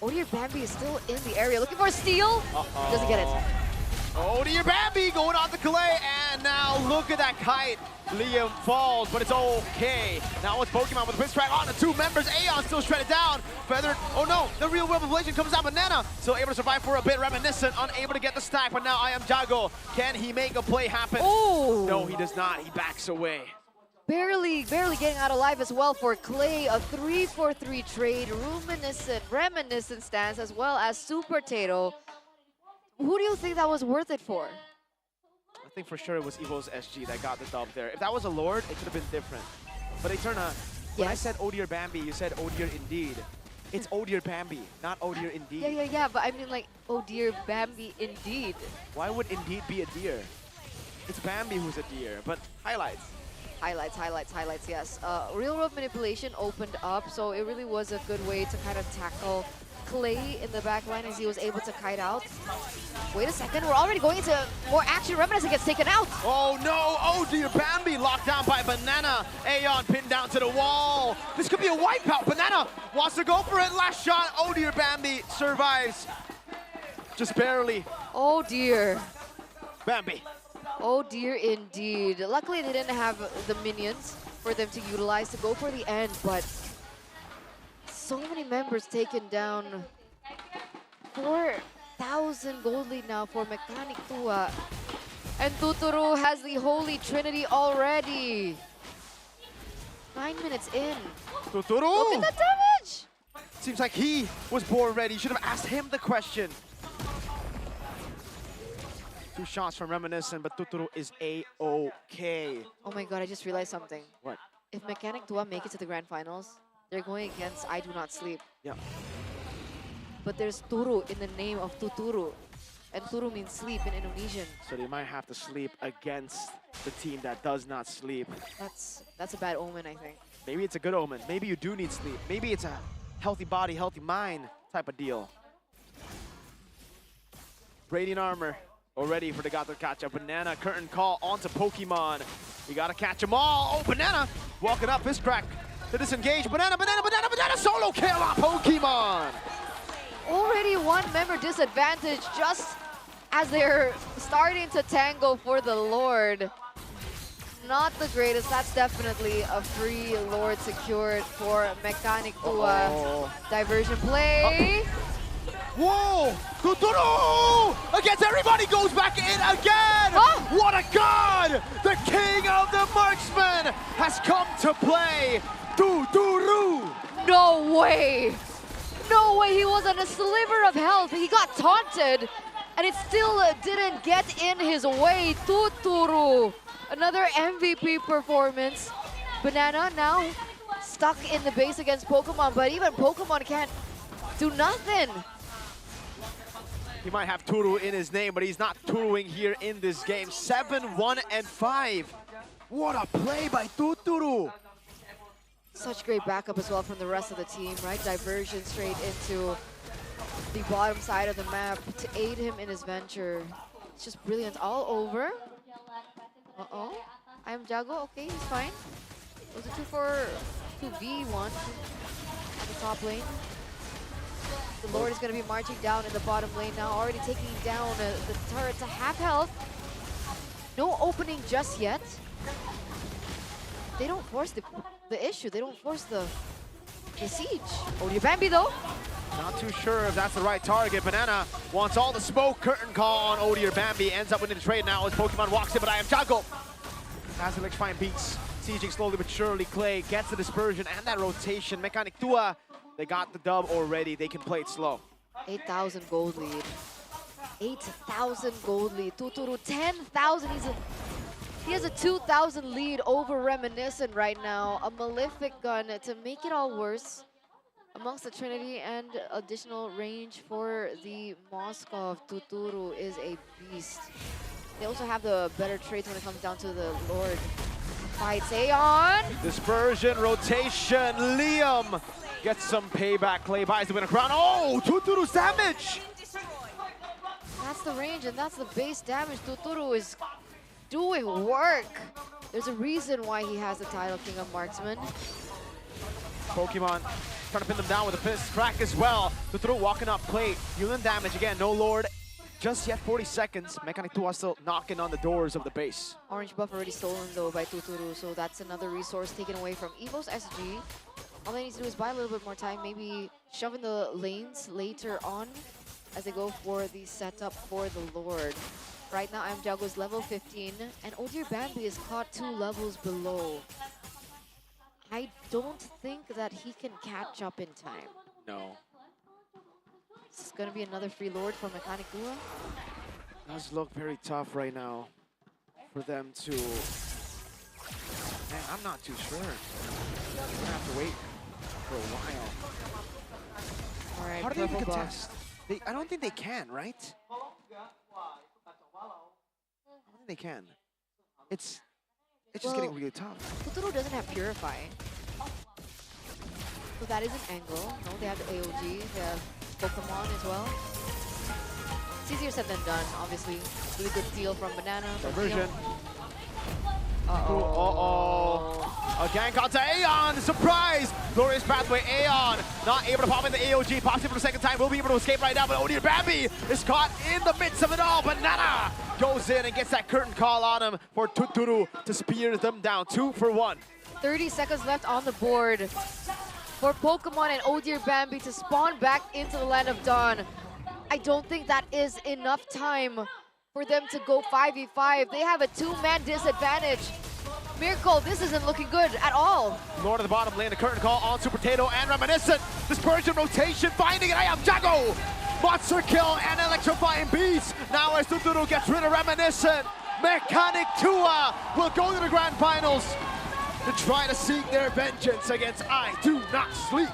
S7: Odir Bambi is still in the area, looking for a steal. Doesn't get it.
S8: Odir Bambi going on the Clay, and now look at that kite. Liam falls, but it's okay. Now it's Pokemon with a Fist Crack on the 2 members. Aeon still shredded down. Feathered, oh no, the real revelation comes out. Banana still able to survive for a bit. Reminiscent unable to get the stack, but now I Am Jago. Can he make a play happen?
S7: Oh!
S8: No, he does not. He backs away.
S7: Barely getting out alive as well for Clay. A 3-4-3 trade. Reminiscent stance as well as Super Tato. Who do you think that was worth it for?
S8: I think for sure it was EVO's SG that got the dub there. If that was a Lord, it could have been different. But Eterna, when I said Odir Bambi, you said Odir Indeed. It's Odir Bambi, not Odir Indeed.
S7: Yeah, but I mean like, oh dear, Bambi indeed.
S8: Why would Indeed be a deer? It's Bambi who's a deer, but highlights.
S7: Highlights, yes. Real world manipulation opened up, so it really was a good way to kind of tackle Clay in the back line as he was able to kite out. Wait a second, we're already going into more action. Reminiscent gets taken out.
S8: Oh no, oh dear, Bambi locked down by Banana. Aeon pinned down to the wall. This could be a wipeout. Banana wants to go for it, last shot. Oh dear, Bambi survives. Just barely.
S7: Oh dear.
S8: Bambi.
S7: Oh dear indeed. Luckily they didn't have the minions for them to utilize to go for the end, but so many members taken down. 4,000 gold lead now for Mechanic Tua. And Tuturu has the Holy Trinity already. 9 minutes in.
S8: Tuturu!
S7: Look at the damage!
S8: Seems like he was born ready. Should have asked him the question. 2 shots from Reminiscent, but Tuturu is A-OK.
S7: Oh my god, I just realized something.
S8: What?
S7: If Mechanic Tua make it to the grand finals, they're going against I Do Not Sleep.
S8: Yeah.
S7: But there's Turu in the name of Tuturu. And Turu means sleep in Indonesian.
S8: So they might have to sleep against the team that does not sleep.
S7: That's a bad omen, I think.
S8: Maybe it's a good omen. Maybe you do need sleep. Maybe it's a healthy body, healthy mind type of deal. Radiant armor already for the Gato Catch-up. Banana curtain call onto Pokemon. We gotta catch them all. Oh, Banana walking up his crack to disengage. Banana solo kill on Pokemon.
S7: Already one member disadvantage just as they're starting to tango for the Lord. Not the greatest. That's definitely a free Lord secured for Mechanic Tua. Diversion play.
S8: Whoa! Tuturu! Against everybody goes back in again!
S7: Oh!
S8: What a god! The king of the marksmen has come to play! Tuturu!
S7: No way! No way, he was on a sliver of health. He got taunted, and it still didn't get in his way. Tuturu, another MVP performance. Banana now stuck in the base against Pokemon, but even Pokemon can't do nothing.
S8: He might have Turu in his name, but he's not Turuing here in this game. 7-1-5. What a play by Tuturu!
S7: Such great backup as well from the rest of the team, right? Diversion straight into the bottom side of the map to aid him in his venture. It's just brilliant all over. Uh-oh. I'm Jago. Okay, he's fine. It was a 2v1 at the top lane. The Lord is going to be marching down in the bottom lane now, already taking down the turret to half health. No opening just yet. They don't force the issue. They don't force the siege. Oh, Bambi though.
S8: Not too sure if that's the right target. Banana wants all the smoke. Curtain call on Odier Bambi. Ends up winning the trade now as Pokemon walks in, but I am Jago. As the Electrifying beats, sieging slowly but surely. Clay gets the dispersion and that rotation. Mechanic Tua, they got the dub already. They can play it slow.
S7: 8,000 gold lead. 8,000 gold lead. Tuturu, 10,000. He has a 2,000 lead over Reminiscent right now. A Malefic gun to make it all worse amongst the Trinity, and additional range for the Moskov. Tuturu is a beast. They also have the better traits when it comes down to the Lord. Fights Aeon.
S8: Dispersion, rotation. Liam gets some payback. Clay buys the winner crown. Oh, Tuturu's damage!
S7: That's the range and that's the base damage. Tuturu is doing work. There's a reason why he has the title King of Marksman.
S8: Pokemon trying to pin them down with a fist crack as well. Tuturu walking up, Clay dealing damage again. No Lord just yet. 40 seconds. Mechanic Tua still knocking on the doors of the base.
S7: Orange buff already stolen though by Tuturu, so that's another resource taken away from Evo's SG. All they need to do is buy a little bit more time, maybe shove in the lanes later on as they go for the setup for the Lord. Right now, I'm Jago's level 15, and Odier Bambi is caught 2 levels below. I don't think that he can catch up in time.
S8: No.
S7: This is going to be another free Lord for Mechanic Tua.
S8: Does look very tough right now for them to... Man, I'm not too sure. We're going to have to wait for a while.
S7: All right,
S8: how do they even contest? I don't think they can, right? I don't think they can. It's just getting really tough.
S7: Tuturu doesn't have Purify. So that is an angle. No, they have the AOG. They have Pokemon as well. It's easier said than done, obviously. Really good steal from Banana.
S8: Diversion. A gang caught to Aeon. Surprise! Glorious pathway. Aeon not able to pop in the AOG. Pops in for the second time. Will be able to escape right now, but Odir Bambi is caught in the midst of it all. Banana goes in and gets that curtain call on him for Tuturu to spear them down. 2 for 1.
S7: 30 seconds left on the board for Pokemon and Odir Bambi to spawn back into the Land of Dawn. I don't think that is enough time for them to go 5v5. They have a 2-man disadvantage. Miracle, this isn't looking good at all.
S8: Lord of the bottom lane, the curtain call on Super Potato and Reminiscent. Dispersion rotation, finding it. I am Jago. Monster kill and electrifying beast. Now as Tuturu gets rid of Reminiscent, Mechanic Tua will go to the grand finals to try to seek their vengeance against I Do Not Sleep.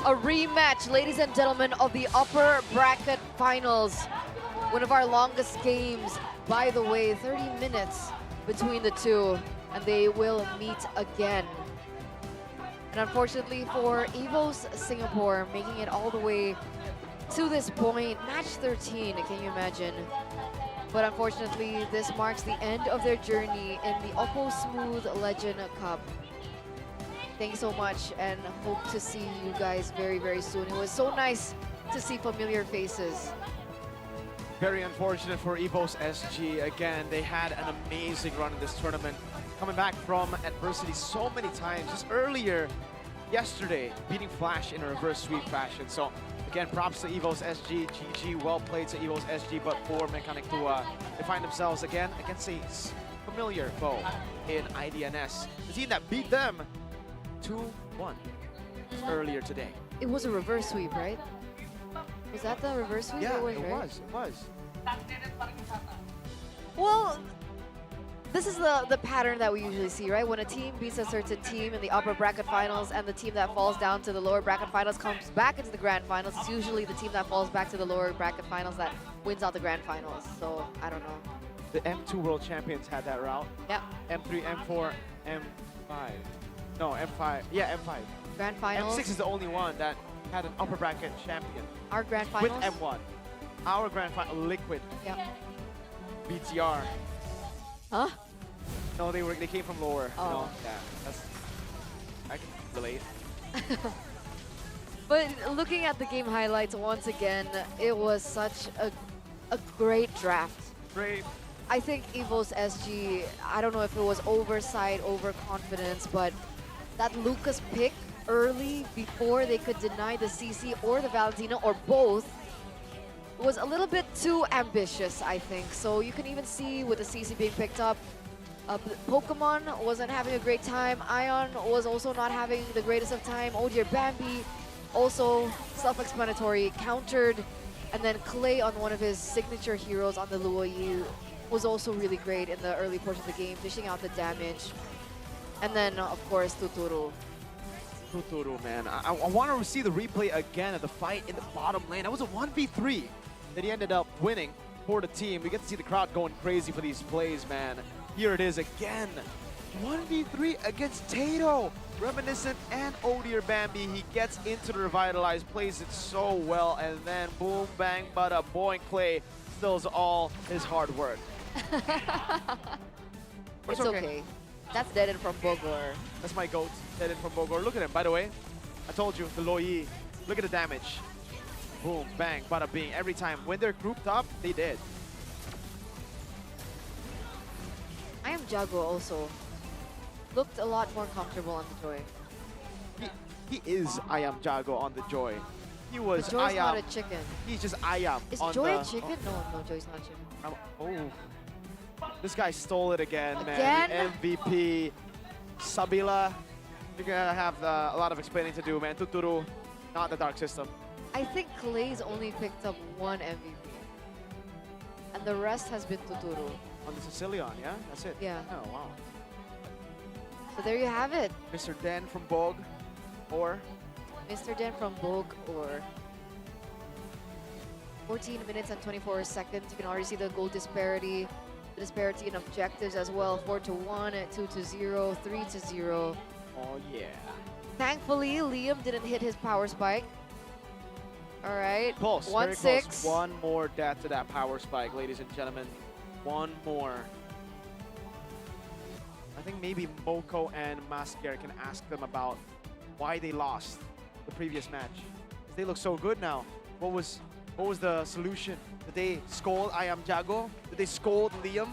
S7: A rematch, ladies and gentlemen, of the upper bracket finals. One of our longest games, by the way, 30 minutes between the two, and they will meet again. And unfortunately for EVOS Singapore, making it all the way to this point, match 13, can you imagine? But unfortunately, this marks the end of their journey in the OPPO Smooth Legend Cup. Thank you so much, and hope to see you guys very, very soon. It was so nice to see familiar faces.
S8: Very unfortunate for EVOS SG. Again, they had an amazing run in this tournament, coming back from adversity so many times. Just earlier, yesterday, beating Flash in a reverse sweep fashion. So again, props to EVOS SG. GG, well played to EVOS SG, but for Mechanic Tua, they find themselves again against a familiar foe in IDNS. The team that beat them 2-1 earlier today.
S7: It was a reverse sweep, right? Was that the reverse sweep?
S8: Yeah,
S7: it
S8: it
S7: was.
S8: was.
S7: Well, this is the pattern that we usually see, right? When a team beats a certain team in the upper bracket finals and the team that falls down to the lower bracket finals comes back into the grand finals, it's usually the team that falls back to the lower bracket finals that wins out the grand finals. So, I don't know.
S8: The M2 World Champions had that route.
S7: Yeah.
S8: M3, M4, M5. No, M5. Yeah, M5.
S7: Grand finals.
S8: M6 is the only one that had an upper bracket champion.
S7: Our grand finals?
S8: With M1. Our grand final, Liquid.
S7: Yeah.
S8: BTR.
S7: Huh?
S8: No, they came from lower.
S7: Oh.
S8: You know? Yeah, that's, I can relate.
S7: But looking at the game highlights once again, it was such a great draft.
S8: Great.
S7: I think EVOS SG, I don't know if it was oversight, overconfidence, but that Lucas pick early before they could deny the CC or the Valentino or both was a little bit too ambitious, I think. So you can even see with the CC being picked up, Pokemon wasn't having a great time. Ion was also not having the greatest of time. Odir Bambi also self-explanatory, countered. And then Clay on one of his signature heroes on the Luoyi was also really great in the early portion of the game, dishing out the damage. And then, of course, Tuturu.
S8: Tuturu, man. I want to see the replay again of the fight in the bottom lane. That was a 1v3 that he ended up winning for the team. We get to see the crowd going crazy for these plays, man. Here it is again. 1v3 against Tato. Reminiscent and Odir Bambi. He gets into the revitalized, plays it so well, and then boom, bang, bada, boing, Clay steals all his hard work.
S7: It's okay. That's Deaden from Bogor.
S8: That's my goat, Deaden from Bogor. Look at him, by the way. I told you, the Luoyi. Look at the damage. Boom, bang, bada, bing. Every time. When they're grouped up, they did.
S7: I am Jago also. Looked a lot more comfortable on the Joy.
S8: He is I am Jago on the Joy. He was
S7: The Joy's
S8: I am.
S7: not a chicken.
S8: He's just I am.
S7: Is
S8: on
S7: Joy
S8: the,
S7: a chicken? No, Joy's not a chicken.
S8: Oh. This guy stole it again,
S7: Again?
S8: man. The MVP. Sabila. You're gonna have a lot of explaining to do, man. Tuturu, not the Dark System.
S7: I think Clay's only picked up one MVP. And the rest has been Tuturu.
S8: On the Sicilian, yeah? That's it?
S7: Yeah.
S8: Oh, wow.
S7: So there you have it.
S8: Mr. Den from Bog, or
S7: Mr. Den from Bog, or 14 minutes and 24 seconds. You can already see the goal disparity. The disparity in objectives as well. 4-1, 2-0, 3-0.
S8: Oh, yeah.
S7: Thankfully, Liam didn't hit his power spike. All right.
S8: Close,
S7: 1-6.
S8: very close. One more death to that power spike, ladies and gentlemen. One more. I think maybe Moko and Masker can ask them about why they lost the previous match. They look so good now. What was the solution? Did they scold I Am Jago? Did they scold Liam?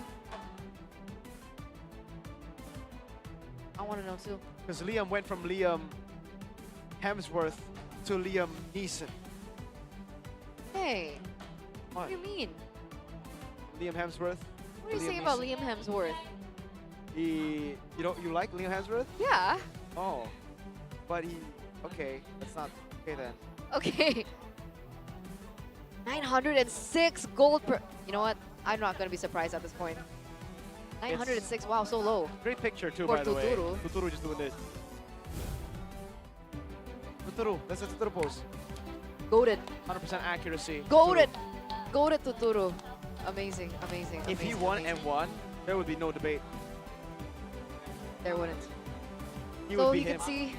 S7: I want to know too.
S8: Because Liam went from Liam Hemsworth to Liam Neeson.
S7: Hey, what
S8: What?
S7: do you mean?
S8: Liam Hemsworth.
S7: What are you
S8: Liam
S7: saying about
S8: Neeson.
S7: Liam Hemsworth?
S8: You like Liam Hemsworth?
S7: Yeah.
S8: Oh, but okay, that's not okay then.
S7: Okay. 906 gold per. You know what? I'm not going to be surprised at this point. 906, wow, so low.
S8: Great picture too,
S7: For
S8: by the way.
S7: Tuturu.
S8: Tuturu just doing this. Tuturu, that's a Tuturu pose.
S7: Goated.
S8: 100% accuracy.
S7: Goated. Goated Tuturu. Amazing, amazing.
S8: If he
S7: amazing,
S8: won
S7: amazing.
S8: M1, there would be no debate.
S7: There wouldn't.
S8: He
S7: So
S8: would be
S7: you
S8: him.
S7: can see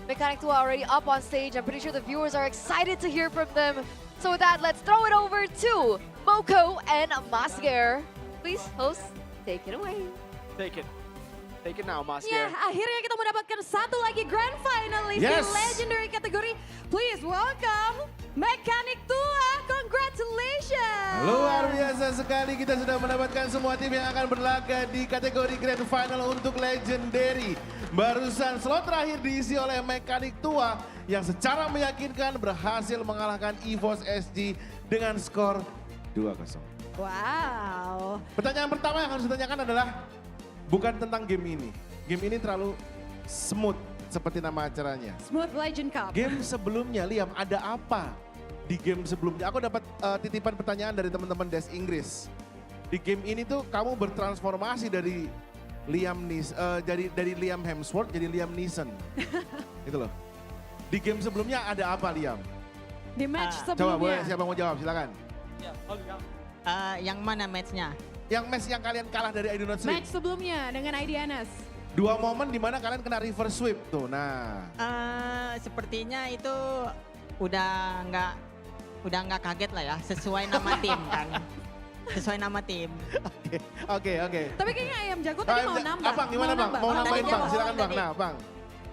S7: Mechanic 2 already up on stage. I'm pretty sure the viewers are excited to hear from them. So with that, let's throw it over to Moko and Masker. Please, host, take it away.
S8: Take it. Take it now, Masker.
S6: Ya, akhirnya kita mendapatkan satu lagi grand finalist
S5: Yes.
S6: di legendary kategori. Please welcome Mechanic Tua. Congratulations.
S5: Luar biasa sekali, kita sudah mendapatkan semua tim yang akan berlaga di kategori Grand Final untuk Legendary. Barusan slot terakhir diisi oleh Mechanic Tua yang secara meyakinkan berhasil mengalahkan EVOS SG dengan skor 2-0.
S6: Wow.
S5: Pertanyaan pertama yang harus ditanyakan adalah bukan tentang game ini. Game ini terlalu smooth seperti nama acaranya.
S6: Smooth Legend Cup.
S5: Game sebelumnya, Liam, ada apa di game sebelumnya? Aku dapat titipan pertanyaan dari teman-teman Des Inggris. Di game ini tuh kamu bertransformasi dari dari Liam Hemsworth jadi Liam Neeson. Itu loh. Di game sebelumnya ada apa, Liam?
S6: Di match
S5: Coba
S6: sebelumnya.
S5: boleh siapa mau jawab, silakan.
S16: Yang mana matchnya?
S5: Yang match yang kalian kalah dari I Do Not Sleep.
S6: Match sebelumnya dengan IDNS.
S5: Dua momen di mana kalian kena reverse sweep tuh. Nah,
S16: Sepertinya itu udah nggak kaget lah ya, sesuai nama tim kan. Sesuai nama tim.
S5: Oke.
S6: Tapi kayaknya Ayam Jago tadi mau nambah.
S5: Abang gimana Bang? Mau nambahin Bang? Silakan Bang. Nah, Bang.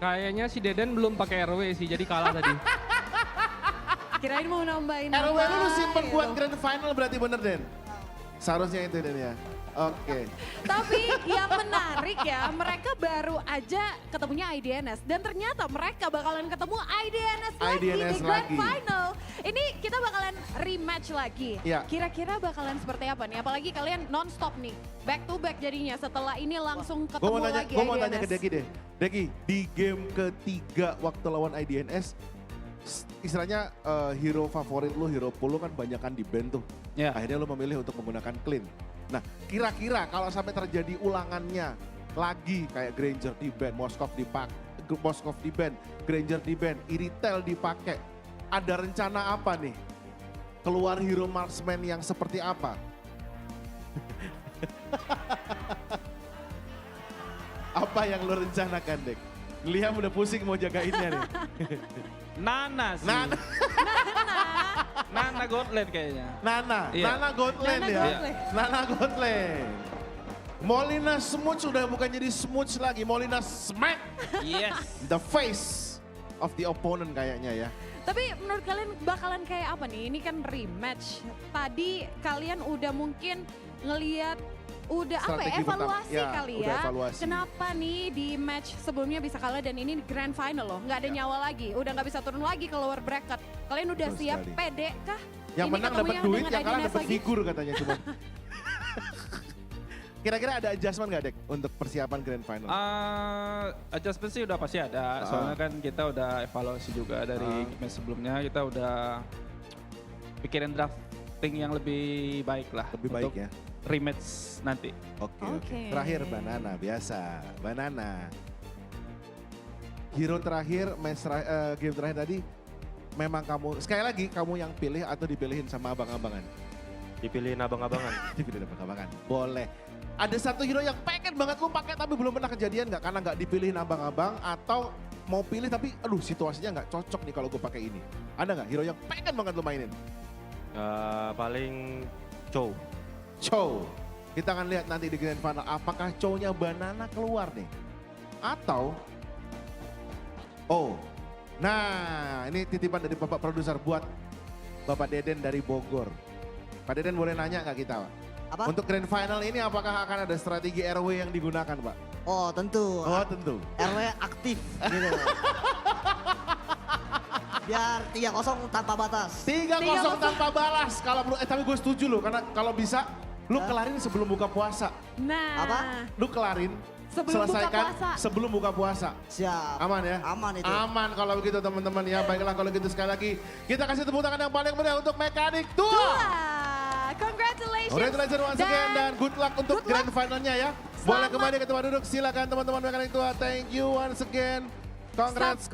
S14: Kayaknya si Deden belum pakai RW sih, jadi kalah tadi.
S6: Kirain mau nambahin
S5: RW
S6: apa
S5: lu simpen
S6: gitu.
S5: buat grand final berarti bener, Den? Seharusnya itu, Den ya. Oke.
S6: Tapi yang menarik ya, mereka baru aja ketemunya IDNS. Dan ternyata mereka bakalan ketemu IDNS lagi di
S5: IDNS
S6: Grand
S5: lagi.
S6: Final. Ini kita bakalan rematch lagi.
S5: Iya.
S6: Kira-kira bakalan seperti apa nih? Apalagi kalian non-stop nih. Back to back jadinya setelah ini langsung ketemu lagi
S5: Gue mau
S6: IDNS.
S5: tanya ke Deki deh. Deki, di game ketiga waktu lawan IDNS, istilahnya hero favorit lu, hero pool lu kan banyakan di band tuh.
S14: Ya.
S5: Akhirnya lu memilih untuk menggunakan clean. Nah, kira-kira kalau sampai terjadi ulangannya lagi kayak Granger di band, Moskov di band, Granger di band, Iritel dipakai. Ada rencana apa nih? Keluar hero marksman yang seperti apa? Apa yang lo rencanakan, Dek? Liam udah pusing mau jagainnya nih.
S14: Nana sih. Nana Gauntlet kayaknya.
S5: Nana Gauntlet
S6: Nana
S5: ya.
S6: Gauntlet.
S5: Nana Gauntlet. Molina Smooth sudah bukan jadi Smooth lagi, Molina Smack.
S14: Yes.
S5: The face of the opponent kayaknya ya.
S6: Tapi menurut kalian bakalan kayak apa nih? Ini kan rematch. Tadi kalian udah mungkin ngeliat udah
S5: Strategi pertama.
S6: evaluasi
S5: Ya,
S6: kali
S5: udah
S6: ya.
S5: evaluasi.
S6: Kenapa nih di match sebelumnya bisa kalah dan ini di grand final loh. Nggak ada nyawa lagi, udah nggak bisa turun lagi ke lower bracket. Kalian udah
S5: Betul
S6: siap
S5: sekali.
S6: pede kah?
S5: Yang
S6: Ini
S5: menang
S6: ketemunya
S5: dapat duit,
S6: dengan
S5: yang kalah
S6: IDNS
S5: dapat
S6: lagi?
S5: figur katanya cuma. Kira-kira ada adjustment nggak, Dek, untuk persiapan grand final?
S14: Adjustment sih udah pasti ada. Soalnya kan kita udah evaluasi juga dari match sebelumnya. Kita udah pikirin drafting yang lebih baik lah.
S5: Lebih baik
S14: untuk
S5: ya.
S14: Rematch nanti.
S5: Oke. Terakhir Banana, biasa. Banana. Hero terakhir, game terakhir tadi, memang kamu, sekali lagi kamu yang pilih atau dipilihin sama abang-abangan?
S13: Dipilihin abang-abangan.
S5: Dipilihin abang-abangan, boleh. Ada satu hero yang pengen banget lu pakai tapi belum pernah kejadian nggak? Karena nggak dipilihin abang-abang atau mau pilih tapi aduh situasinya nggak cocok nih kalau gue pakai ini. Ada nggak hero yang pengen banget lo mainin?
S13: Paling Chow.
S5: Chow. Kita akan lihat nanti di Grand Final apakah Chow-nya Banana keluar nih. Atau nah ini titipan dari Bapak Produser buat Bapak Deden dari Bogor. Pak Deden boleh nanya nggak kita, Pak?
S17: Apa?
S5: Untuk Grand Final ini apakah akan ada strategi RW yang digunakan, Pak?
S17: Oh tentu.
S5: Oh tentu.
S17: RW aktif gitu. Biar 3-0 tanpa batas.
S5: 3-0 tanpa balas. Kalau perlu, tapi gue setuju loh, karena kalau bisa lu kelarin sebelum buka puasa.
S6: Nah.
S17: Apa?
S5: Lu kelarin, selesaikan sebelum buka puasa.
S17: Siap.
S5: Aman ya?
S17: Aman itu.
S5: Aman kalau begitu teman-teman ya. Baiklah kalau gitu sekali lagi kita kasih tepuk tangan yang paling meriah untuk Mekanik Tua.
S6: Congratulations.
S5: Congratulations once again dan good luck untuk Grand Finalnya ya. Boleh kembali ke tempat duduk, silakan teman-teman Mekanik Tua. Thank you once again. Congrats,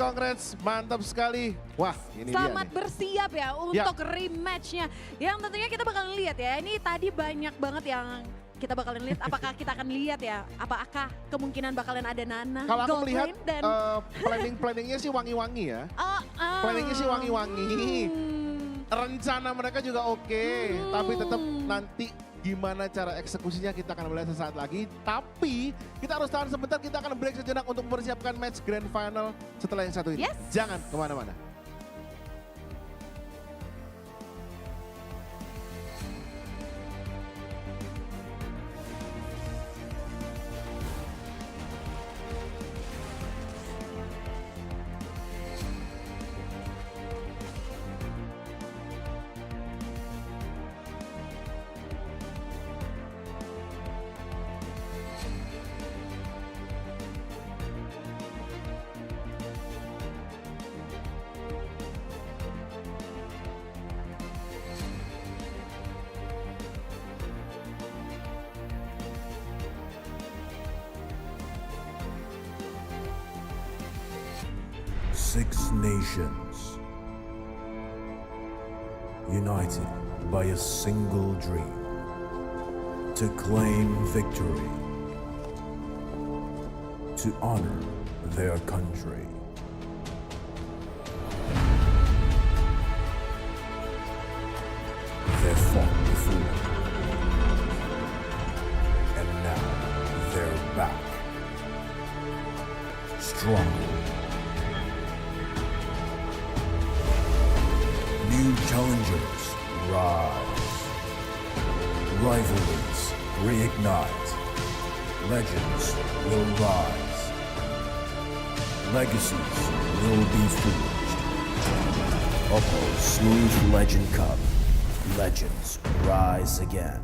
S5: mantap sekali. Wah, ini
S6: Selamat
S5: dia nih.
S6: bersiap ya untuk rematch-nya. Yang tentunya kita bakalan lihat ya, ini tadi banyak banget yang kita bakalan lihat. Apakah kita akan lihat ya, apakah kemungkinan bakalan ada Nana,
S5: Kalau aku melihat
S6: dan
S5: planningnya sih wangi-wangi ya. Planningnya sih wangi-wangi. Rencana mereka juga oke, tapi tetap nanti gimana cara eksekusinya kita akan melihat sesaat lagi. Tapi kita harus tahan sebentar, kita akan break sejenak untuk mempersiapkan match Grand Final setelah yang satu ini. Jangan kemana-mana.
S18: Six nations, united by a single dream, to claim victory, to honor their country. They fought before, and now they're back, stronger. New challengers rise. Rivalries reignite. Legends will rise. Legacies will be forged. OPPO Smooth Legend Cup. Legends rise again.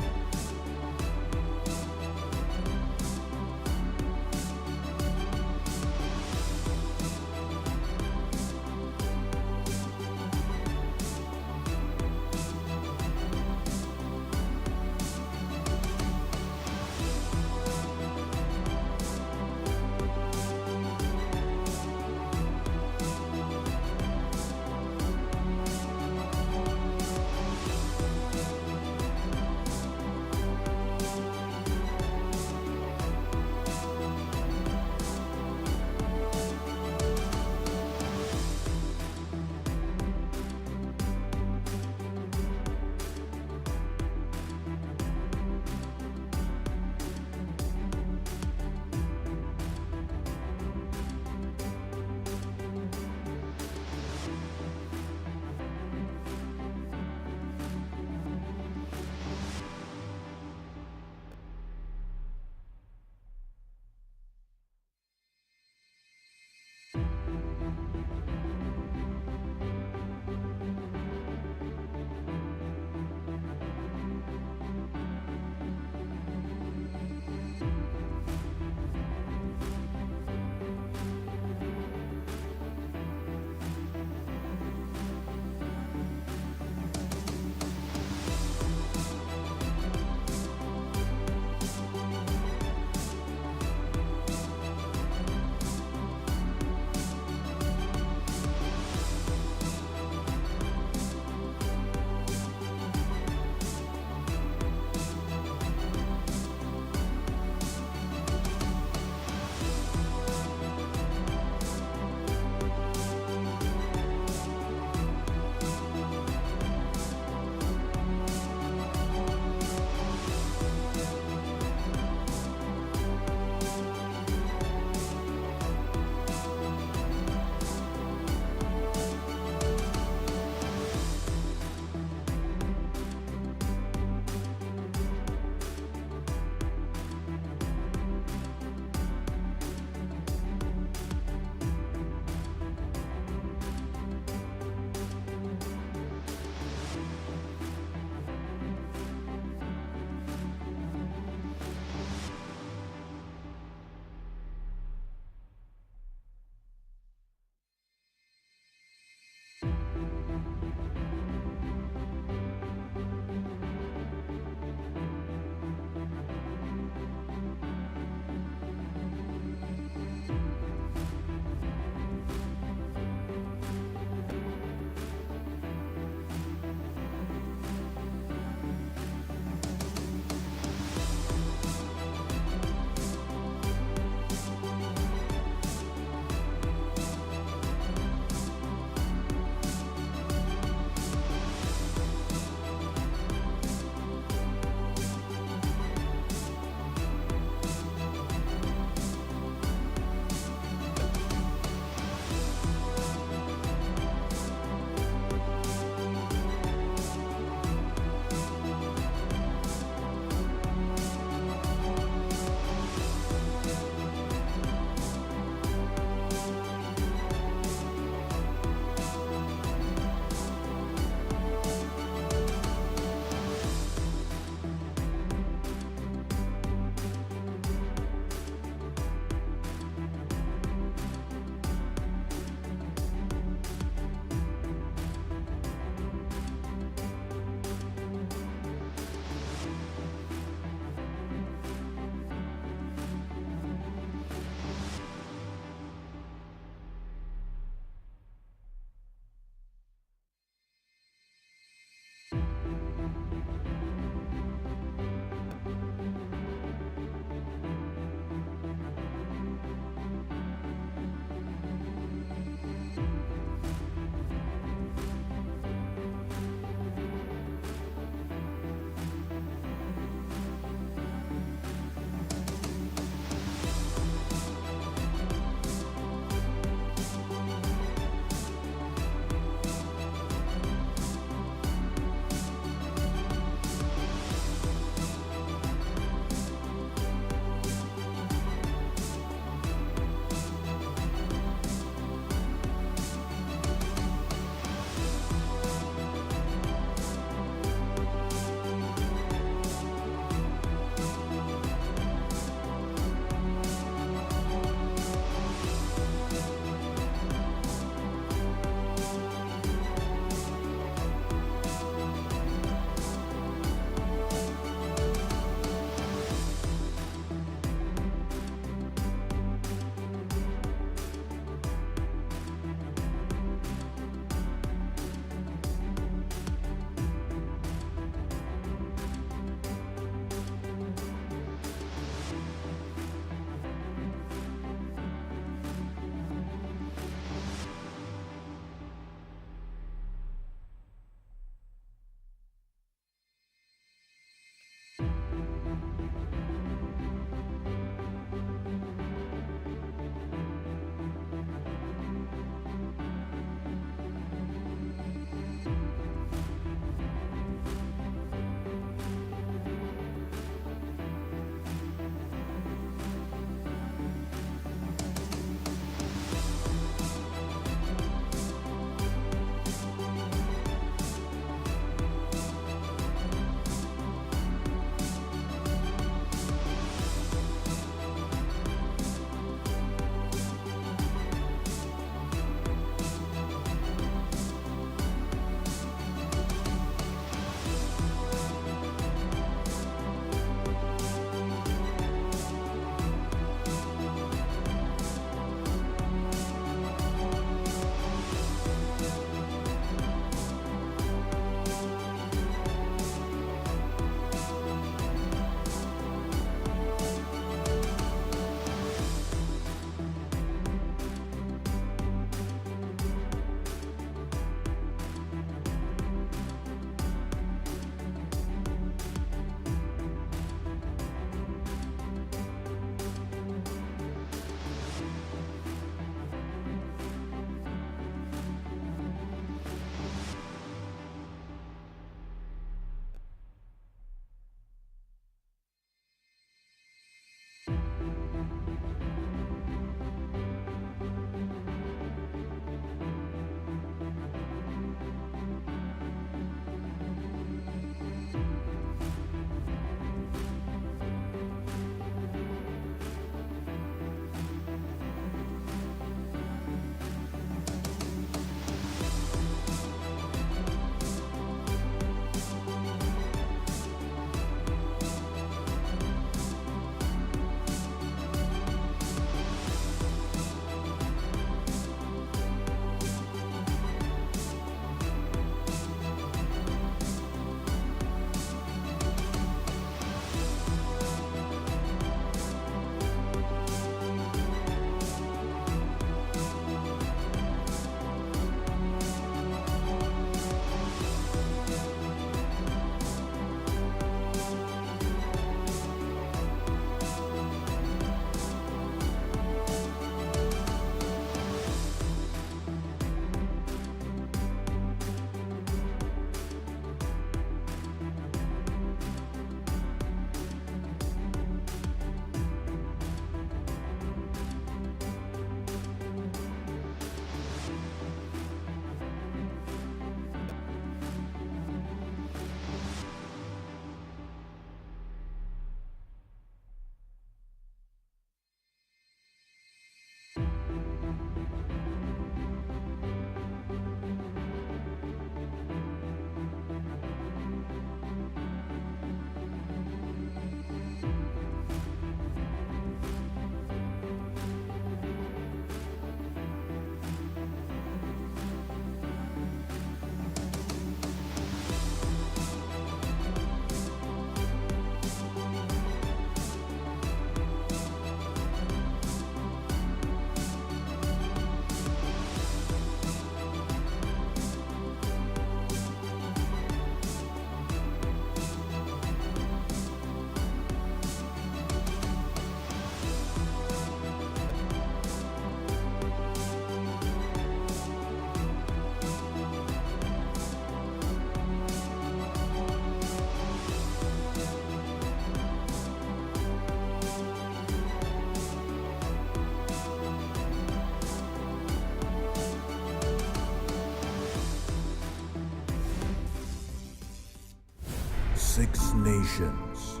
S18: 6 nations,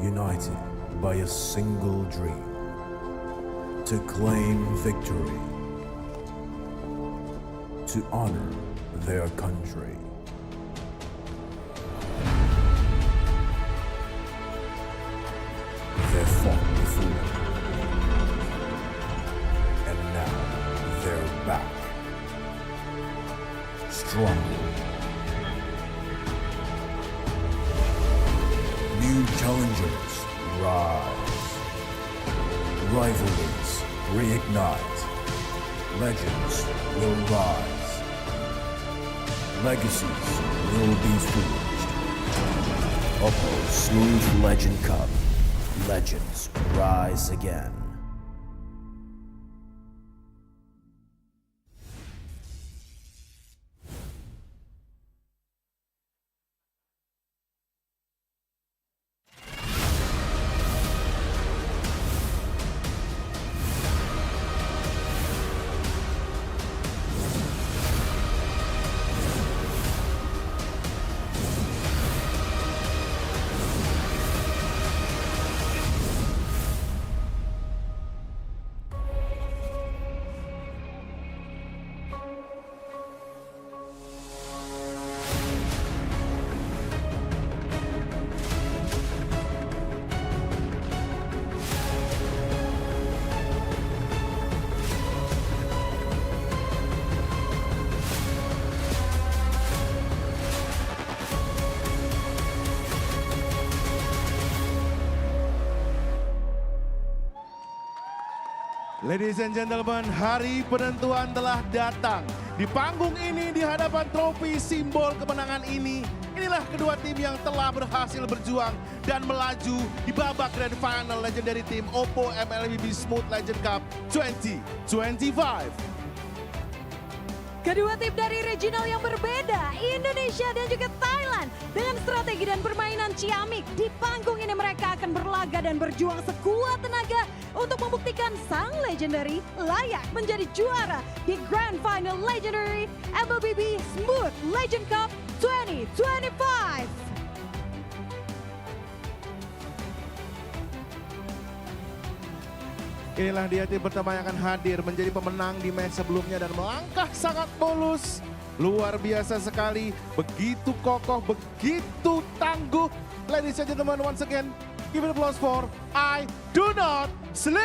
S18: united by a single dream to claim victory, to honor their country. They fought before, and now they're back, stronger. New challengers rise. Rivalries reignite. Legends will rise. Legacies will be forged. OPPO Smooth Legend Cup. Legends rise again.
S5: Ladies and gentlemen, hari penentuan telah datang. Di panggung ini, di hadapan trofi simbol kemenangan ini, inilah kedua tim yang telah berhasil berjuang dan melaju di babak grand final legendary team OPPO MLBB Smooth Legend Cup 2025.
S6: Kedua tim dari regional yang berbeda, Indonesia dan juga Thailand. Dengan strategi dan permainan ciamik, di panggung ini mereka akan berlaga dan berjuang sekuat tenaga untuk membuktikan sang legendary layak menjadi juara di Grand Final Legendary MLBB Smooth Legend Cup 2025.
S5: Inilah dia tim pertama yang akan hadir menjadi pemenang di match sebelumnya dan melangkah sangat mulus. Luar biasa sekali, begitu kokoh, begitu tangguh. Ladies and gentlemen, once again, give it applause for I Do Not Sleep!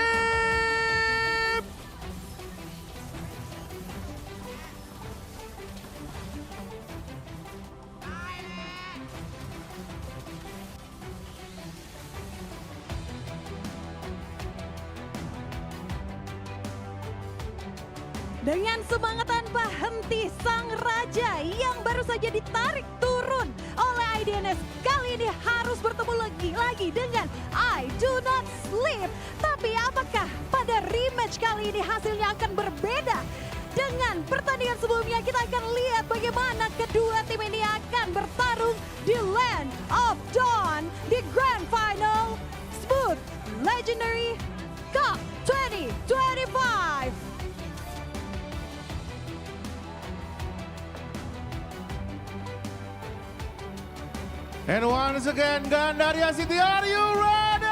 S6: Dengan semangat tanpa henti, sang raja yang baru saja ditarik turun oleh IDNS kali ini harus bertemu lagi dengan I Do Not Sleep. Tapi apakah pada rematch kali ini hasilnya akan berbeda? Dengan pertandingan sebelumnya kita akan lihat bagaimana kedua tim ini akan bertarung di Land of Dawn di Grand Final Smooth Legendary Cup 2025.
S5: And once again, Gandaria City, are you ready?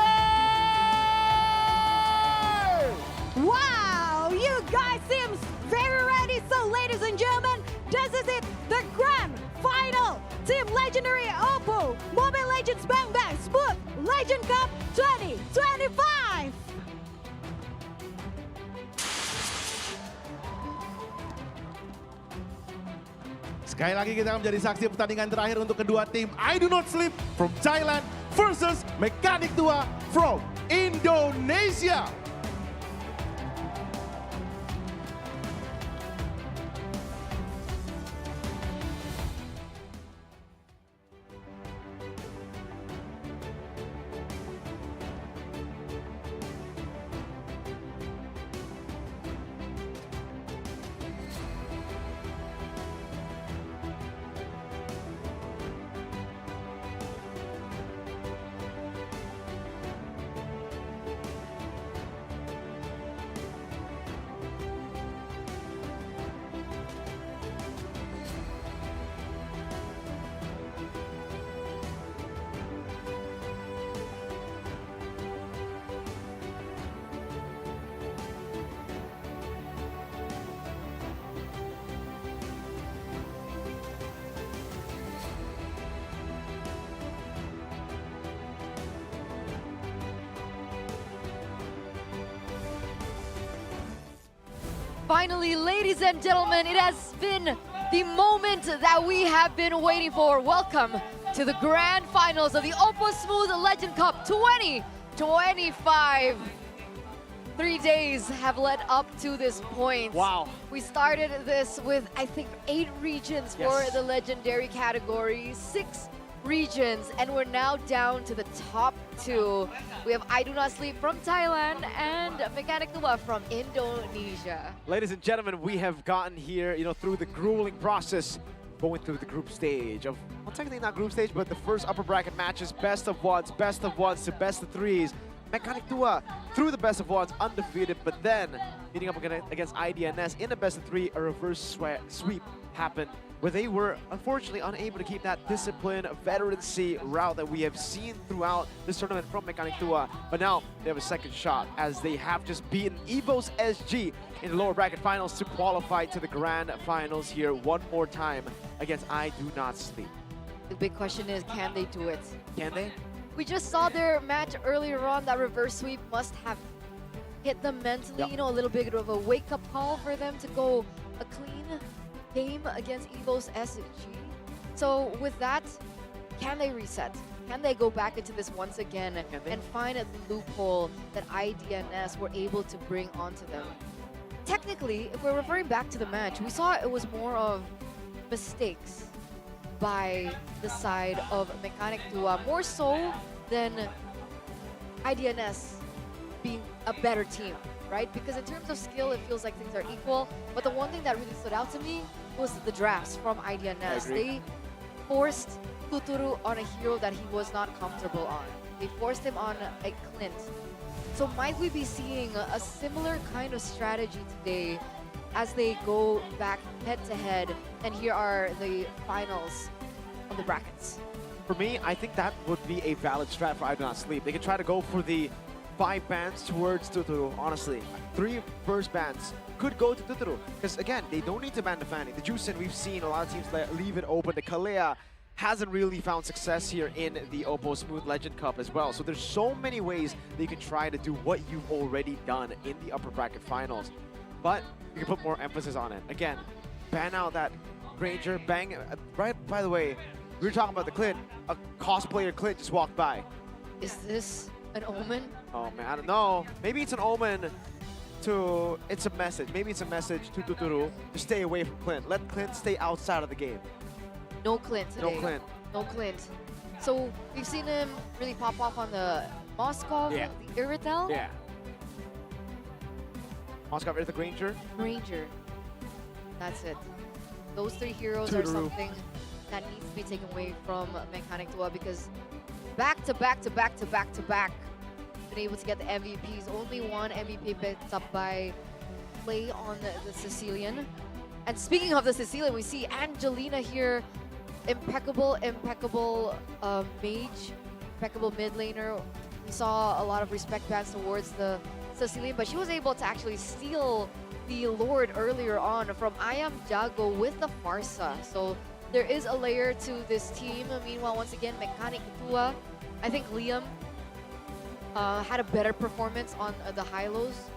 S6: Wow, you guys seem very ready. So ladies and gentlemen, this is it, the grand final Team Legendary OPPO Mobile Legends Bang Bang Smooth Legend Cup 2025.
S5: Sekali lagi kita akan menjadi saksi pertandingan terakhir untuk kedua tim I Do Not Sleep from Thailand versus Mekanik 2 from Indonesia.
S7: finally, ladies and gentlemen, it has been the moment that we have been waiting for. Welcome to the grand finals of the OPPO Smooth Legend Cup 2025. 3 days have led up to this point.
S8: Wow.
S7: We started this with, I think, 8 regions for the legendary category, 6 regions, and we're now down to the top 2. We have I Do Not Sleep from Thailand and Mechanic Tua from Indonesia.
S8: Ladies and gentlemen, we have gotten here, through the grueling process, going through the group stage of, well, technically not group stage, but the first upper bracket matches, best of ones to best of 3s. Mechanic Tua through the best of ones, undefeated, but then meeting up against IDNS in a best of 3, a reverse sweep happened, where they were unfortunately unable to keep that discipline, veterancy route that we have seen throughout this tournament from Mechanic Tua. But now they have a second shot, as they have just beaten EVOS SG in the lower bracket finals to qualify to the grand finals here one more time against I Do Not Sleep.
S7: The big question is, can they do it?
S8: Can they?
S7: We just saw their match earlier on. That reverse sweep must have hit them mentally, a little bit of a wake-up call for them to go a clean game against EVOS SG. So with that, can they reset? Can they go back into this once again and find a loophole that IDNS were able to bring onto them? Technically, if we're referring back to the match, we saw it was more of mistakes by the side of Mechanic Tua, more so than IDNS being a better team, right? Because in terms of skill, it feels like things are equal. But the one thing that really stood out to me was the drafts from IDNS. They forced Tuturu on a hero that he was not comfortable on. They forced him on a Clint. So might we be seeing a similar kind of strategy today as they go back head-to-head, and here are the finals of the brackets?
S8: For me, I think that would be a valid strat for I Do Not Sleep. They could try to go for the 5 bans towards Tuturu, honestly. 3 first bans could go to Tuturu, because again, they don't need to ban the Fanny. The Juicin, we've seen a lot of teams leave it open. The Kalea hasn't really found success here in the OPPO Smooth Legend Cup as well. So there's so many ways they can try to do what you've already done in the upper bracket finals. But you can put more emphasis on it. Again, ban out that Ranger, bang. Right, by the way, we were talking about the Clint. A cosplayer Clint just walked by.
S7: Is this an omen?
S8: Oh man, I don't know. Maybe it's an omen to, it's a message. Maybe it's a message to Tuturu to stay away from Clint. Let Clint stay outside of the game.
S7: No Clint today.
S8: No Clint.
S7: No Clint. So we've seen him really pop off on the Moskov, the Iritel.
S8: Yeah. Moskov, the Granger.
S7: Ranger. That's it. Those 3 heroes are something that needs to be taken away from Mechanic Tua, because back to back, been able to get the MVPs. Only one MVP picked up by play on the Sicilian. And speaking of the Sicilian, we see Angelina here. Impeccable mage, impeccable mid laner. We saw a lot of respect bans towards the Sicilian, but she was able to actually steal the Lord earlier on from I Am Jago with the Farsa. So there is a layer to this team. Meanwhile, once again, Mechanic Tua, I think Liam had a better performance on the high-lows,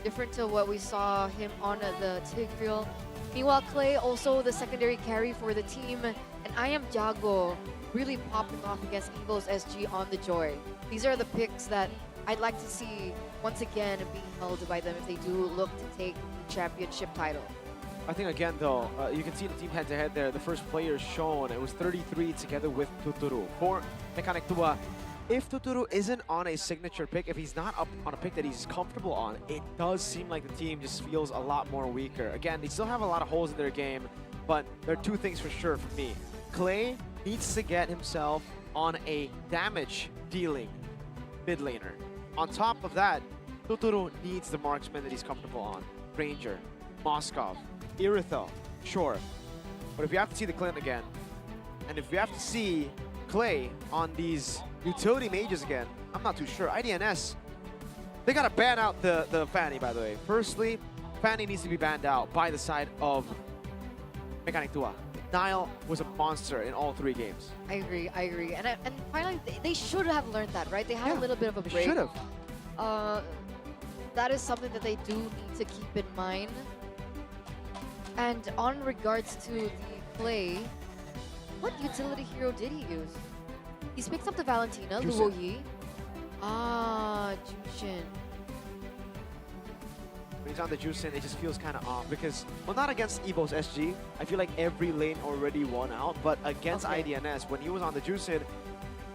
S7: different to what we saw him on the Tigreal. Meanwhile, Clay also the secondary carry for the team, and I Am Jago really popping off against EVOS SG on the Joy. These are the picks that I'd like to see once again being held by them if they do look to take the championship title.
S8: I think again though, you can see the team head-to-head there. The first player shown, it was 33 together with Tuturu. For Mechanic Tua, if Tuturu isn't on a signature pick, if he's not up on a pick that he's comfortable on, it does seem like the team just feels a lot more weaker. Again, they still have a lot of holes in their game, but there are 2 things for sure for me. Clay needs to get himself on a damage dealing mid laner. On top of that, Tuturu needs the marksman that he's comfortable on. Ranger, Moskov, Irithel, sure. But if you have to see the Clint again, and if you have to see Clay on these utility mages again, I'm not too sure. IDNS, they gotta ban out the Fanny, by the way. Firstly, Fanny needs to be banned out by the side of Mechanic Tua. Nile was a monster in all 3 games.
S7: I agree. And finally, they should have learned that, right? They had a little bit of a break.
S8: They should have.
S7: That is something that they do need to keep in mind. And on regards to the play, what utility hero did he use? He's picked up the Valentina, Luo Yi. Ah, Jushin.
S8: When he's on the Juicin, it just feels kind of off because, well, not against EVO's SG. I feel like every lane already won out, but against IDNS, when he was on the Juicin,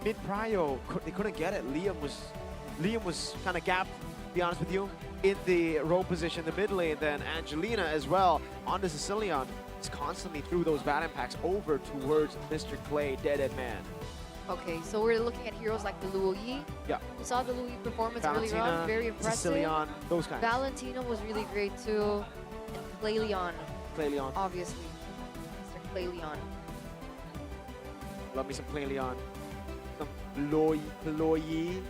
S8: mid-prio, they couldn't get it. Liam was kind of gapped, to be honest with you, in the row position, the mid lane. Then Angelina as well on the Sicilian is constantly threw those bad impacts over towards Mr. Clay, Dead Man.
S7: Okay, so we're looking at heroes like the Luo Yi.
S8: Yeah.
S7: We saw the Luo Yi performance
S8: Valentina,
S7: earlier on, very impressive.
S8: Sicilian, those kinds.
S7: Valentina was really great too. And Clayleon.
S8: Clayleon.
S7: Obviously. Mr. Clayleon.
S8: Love me some Clayleon. Some Ployi.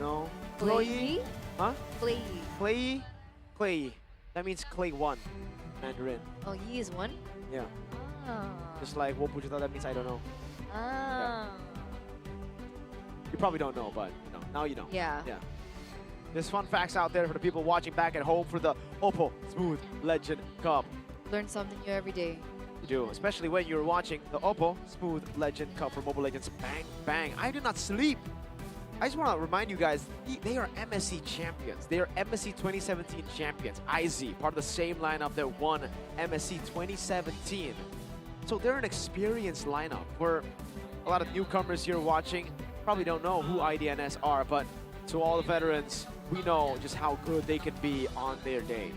S8: No?
S7: Ployi?
S8: Huh?
S7: Clay.
S8: Clay? Clay. That means Clay 1. Mandarin.
S7: Oh, Yi is one?
S8: Yeah.
S7: Ah.
S8: Just like what Puchita, that means I don't know.
S7: Ah.
S8: You probably don't know, but you know, now you know.
S7: Yeah.
S8: Yeah. There's fun facts out there for the people watching back at home for the OPPO Smooth Legend Cup.
S7: Learn something new every day.
S8: You do, especially when you're watching the OPPO Smooth Legend Cup for Mobile Legends. Bang, bang. I do not sleep. I just want to remind you guys, they are MSC champions. They are MSC 2017 champions. IZ, part of the same lineup that won MSC 2017. So they're an experienced lineup where a lot of newcomers here watching probably don't know who IDNS are, but to all the veterans, we know just how good they can be on their day.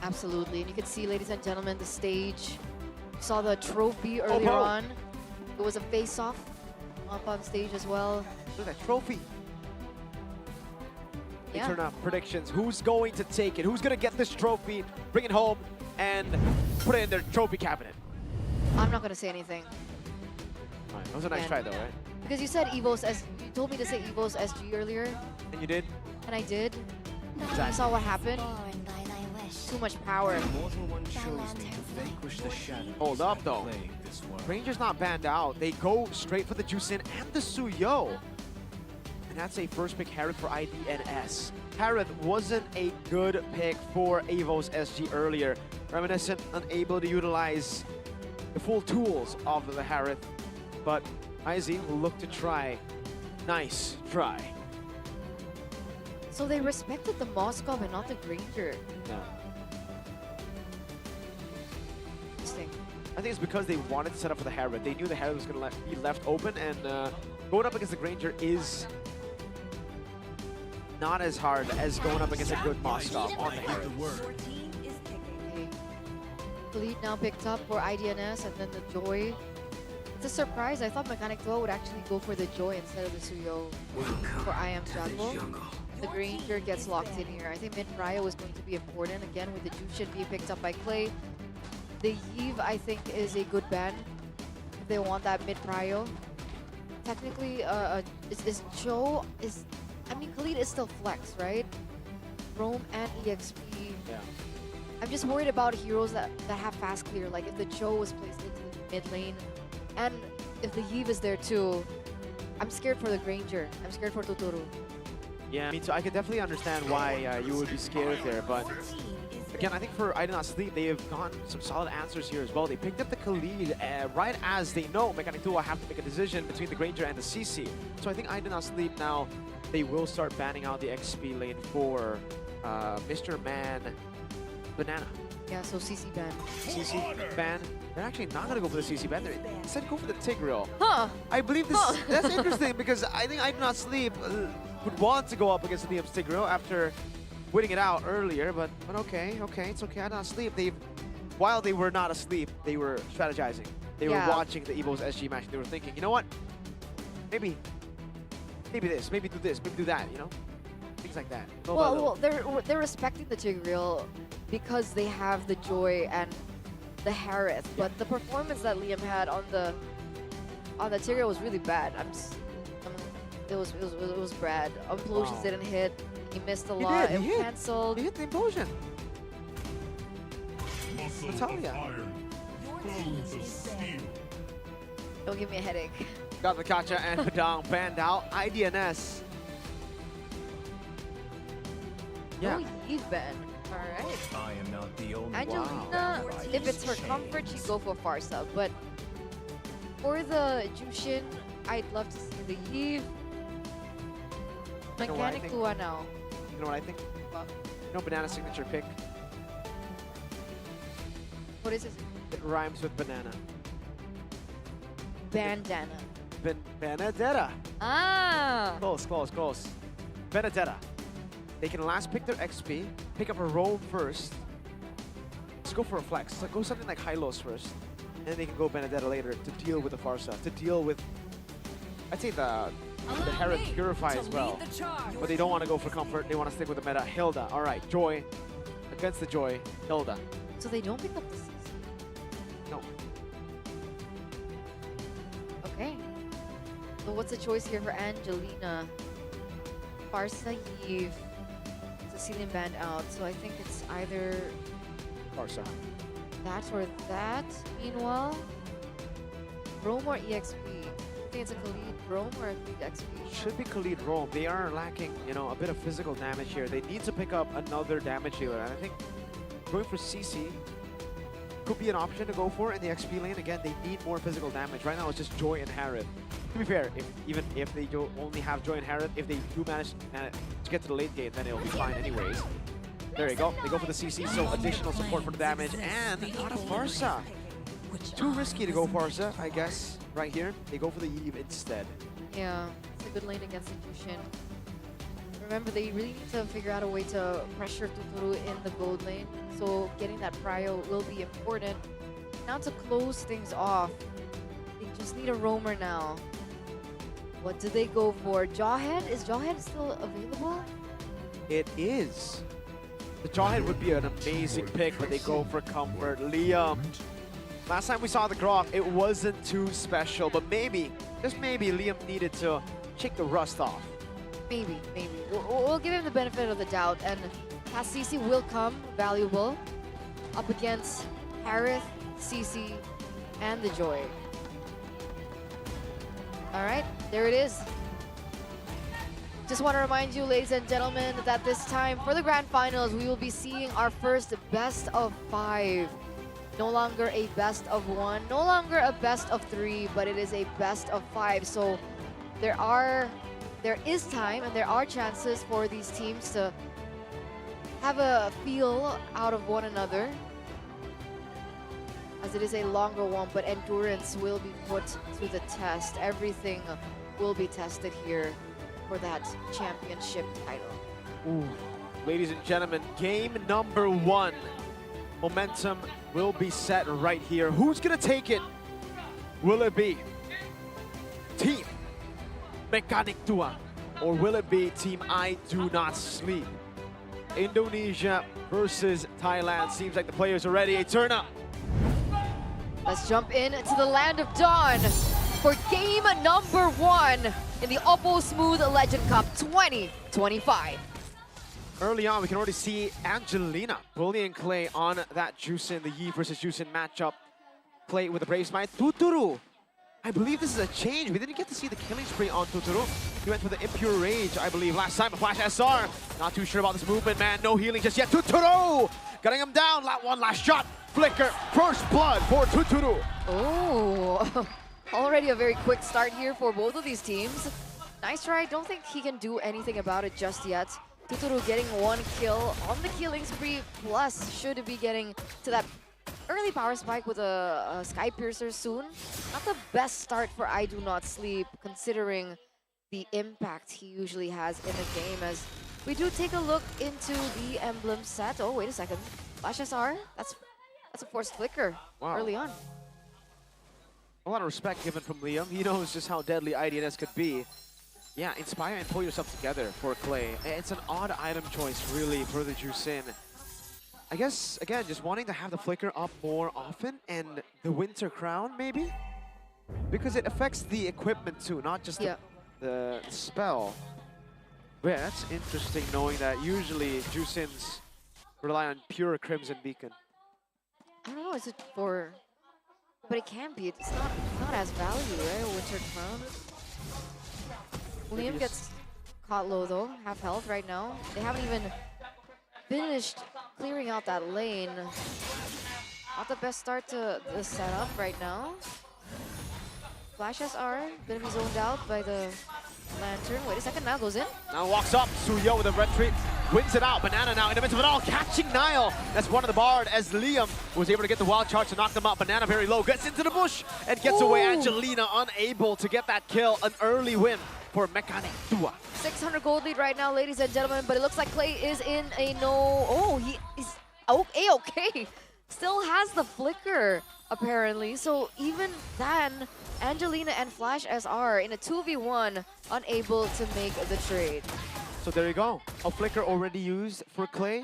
S7: Absolutely, and you can see, ladies and gentlemen, the stage. You saw the trophy earlier on. It was a face-off up on stage as well.
S8: Look at that trophy. They
S7: Yeah.
S8: turn up predictions. Who's going to take it? Who's going to get this trophy, bring it home, and put it in their trophy cabinet?
S7: I'm not gonna say anything.
S8: All right, that was a nice try though, right?
S7: Because you said Evo's you told me to say Evo's SG earlier,
S8: And you did?
S7: and I did. I saw what happened. Too much power.
S8: Hold up though. Ranger's not banned out. They go straight for the Juicin and the Suyo. And that's a first pick Harith for IDNS. Harith wasn't a good pick for Evo's SG earlier. Reminiscent unable to utilize the full tools of the Harith, but IZ will look to try. Nice try.
S7: So they respected the Moskov and not the Granger.
S8: Yeah.
S7: Interesting.
S8: I think it's because they wanted to set up for the Harith. They knew the Harith was going to be left open, and going up against the Granger is not as hard as going up against a good Moskov on the Harith.
S7: Lead now picked up for IDNS, and then the Joy. It's a surprise. I thought Mechanic Duo would actually go for the Joy instead of the Suyo for IM Jungle. The Granger gets locked in here. I think mid-prio was going to be important again with the Jushin being picked up by Clay. The Yves, I think, is a good ban if they want that mid-prio. Technically, is Joe is. I mean, Khalid is still flex, right? Rome and EXP.
S8: Yeah.
S7: I'm just worried about heroes that have fast clear. Like if the Cho was placed into the mid lane, and if the Yves is there too, I'm scared for the Granger. I'm scared for Totoro.
S8: Yeah, me too. I can definitely understand why you would be scared there, but again, I think for I Did Not Sleep, they have gotten some solid answers here as well. They picked up the Khalid right as they know Mechanic Duo have to make a decision between the Granger and the CC. So I think I Did Not Sleep now, they will start banning out the XP lane for Mr. Man Banana.
S7: Yeah, so CC ban.
S8: CC ban. They're actually not going to go for the CC ban. They instead go for the Tigreal.
S7: Huh.
S8: I believe this. That's interesting because I think I Do Not Sleep would want to go up against Liam's Tigreal after winning it out earlier. But okay, it's okay. I Do Not Sleep. While they were not asleep, they were strategizing. They were watching the Evo's SG match. They were thinking, you know what? Maybe this. Maybe do this. Maybe do that. You know, things like that.
S7: Well, they're respecting the Tigreal because they have the Joy and the Harith, but the performance that Liam had on the Tigreal was really bad. It was bad. Implosions didn't hit. He missed a lot. It cancelled.
S8: He hit the implosion. Natalia.
S7: Don't give me a headache.
S8: Got the Kacha and Padang banned out. IDNS. Yeah.
S7: Oh, Eve ban. All right.
S18: I am not the only
S7: Angelina if it's her comfort, she'd go for Farsa. But for the Jushin, I'd love to see the Eve.
S8: You know what I
S7: Mechanic
S8: think?
S7: Tua now.
S8: You know what I think? No banana signature pick.
S7: What is it?
S8: It rhymes with banana.
S7: Bandana.
S8: Benedetta.
S7: Ah!
S8: Close, close, close. Benedetta. They can last pick their XP, pick up a roam first. Let's go for a flex. Like, go something like Hylos first. And then they can go Benedetta later to deal with the Farsa, to deal with, I'd say the Herod Purify as well. But they don't want to go for comfort. They want to stick with the meta. Hilda. All right, Joy. Against the Joy, Hilda.
S7: So they don't pick up the CC.
S8: No.
S7: Okay. So what's the choice here for Angelina? Farsa, Eve, Sicilian band out. So I think it's either
S8: Farsa.
S7: that or that. Meanwhile, Rome or EXP? I think it's a Khalid Rome or a Khalid XP.
S8: Should be Khalid Rome. They are lacking, you know, a bit of physical damage here. They need to pick up another damage dealer. And I think going for CC could be an option to go for in the XP lane. Again, they need more physical damage. Right now, it's just Joy and Harith. To be fair, even if they don't only have Joy and Harith, if they do manage to get to the late game, then it'll be fine anyways. There you go. They go for the CC, so additional support for the damage. And not a Farsa. Too risky to go Farsa, I guess, right here. They go for the Eve instead.
S7: Yeah, it's a good lane against the Jushin. Remember, they really need to figure out a way to pressure Tuturu in the gold lane. So getting that prio will be important. Now to close things off, they just need a roamer now. What do they go for? Jawhead? Is Jawhead still available?
S8: It is. The Jawhead would be an amazing pick, but they go for comfort. Liam. Last time we saw the Grok, it wasn't too special, but maybe, just maybe, Liam needed to shake the rust off.
S7: Maybe, maybe. We'll give him the benefit of the doubt, and CC will come valuable up against Harith, CC, and the Joy. All right, there it is. Just want to remind you, ladies and gentlemen, that this time for the grand finals, we will be seeing our first best of 5. No longer a best of 1, no longer a best of 3, but it is a best of 5. So there is time and there are chances for these teams to have a feel out of one another, as it is a longer one, but endurance will be put to the test. Everything will be tested here for that championship title.
S8: Ooh. Ladies and gentlemen, game number 1. Momentum will be set right here. Who's gonna take it? Will it be Team Mechanic Tua, or will it be Team I Do Not Sleep? Indonesia versus Thailand. Seems like the players are ready. A turn up.
S7: Let's jump in to the land of dawn for game number 1 in the OPPO Smooth Legend Cup 2025.
S8: Early on, we can already see Angelina bullying Clay on that Juicin, the Yi versus Juicin matchup. Clay with the Brave Smite. Tuturu, I believe this is a change. We didn't get to see the killing spree on Tuturu. He went for the Impure Rage, I believe, last time. A Flash SR. Not too sure about this movement, man. No healing just yet. Tuturu! Getting him down. One last shot. Flicker. First blood for Tuturu.
S7: Oh, already a very quick start here for both of these teams. Nice try. Don't think he can do anything about it just yet. Tuturu getting 1 kill on the killing spree, plus should be getting to that early power spike with a Sky Piercer soon. Not the best start for I Do Not Sleep, considering the impact he usually has in the game. As we do take a look into the emblem set. Oh, wait a second. Flash SR? That's a forced flicker early on.
S8: A lot of respect given from Liam. He knows just how deadly IDNS could be. Yeah, inspire and pull yourself together for Clay. It's an odd item choice, really, for the Juicin. I guess, again, just wanting to have the flicker up more often, and the Winter Crown, maybe? Because it affects the equipment, too, not just the spell. But yeah, that's interesting, knowing that usually Juicins rely on pure Crimson Beacon.
S7: I don't know, is it for... But it can be. It's not as value, right? Winter Crown. Liam gets caught low though, half health right now. They haven't even finished clearing out that lane. Not the best start to the setup right now. Flash SR gonna be zoned out by the lantern. Wait a second, now goes in.
S8: Now walks up, Suyo with a retreat, wins it out. Banana now in the midst of it all, catching Nile. That's one of the barred as Liam was able to get the wild charge to knock them out. Banana very low, gets into the bush and gets away. Angelina unable to get that kill. An early win for Mechanic Tua.
S7: 600 gold lead right now, ladies and gentlemen, but it looks like Clay is in a no. Oh, he is okay. Still has the flicker, apparently. So even then, Angelina and Flash SR in a 2v1, unable to make the trade.
S8: So there you go. A flicker already used for Clay.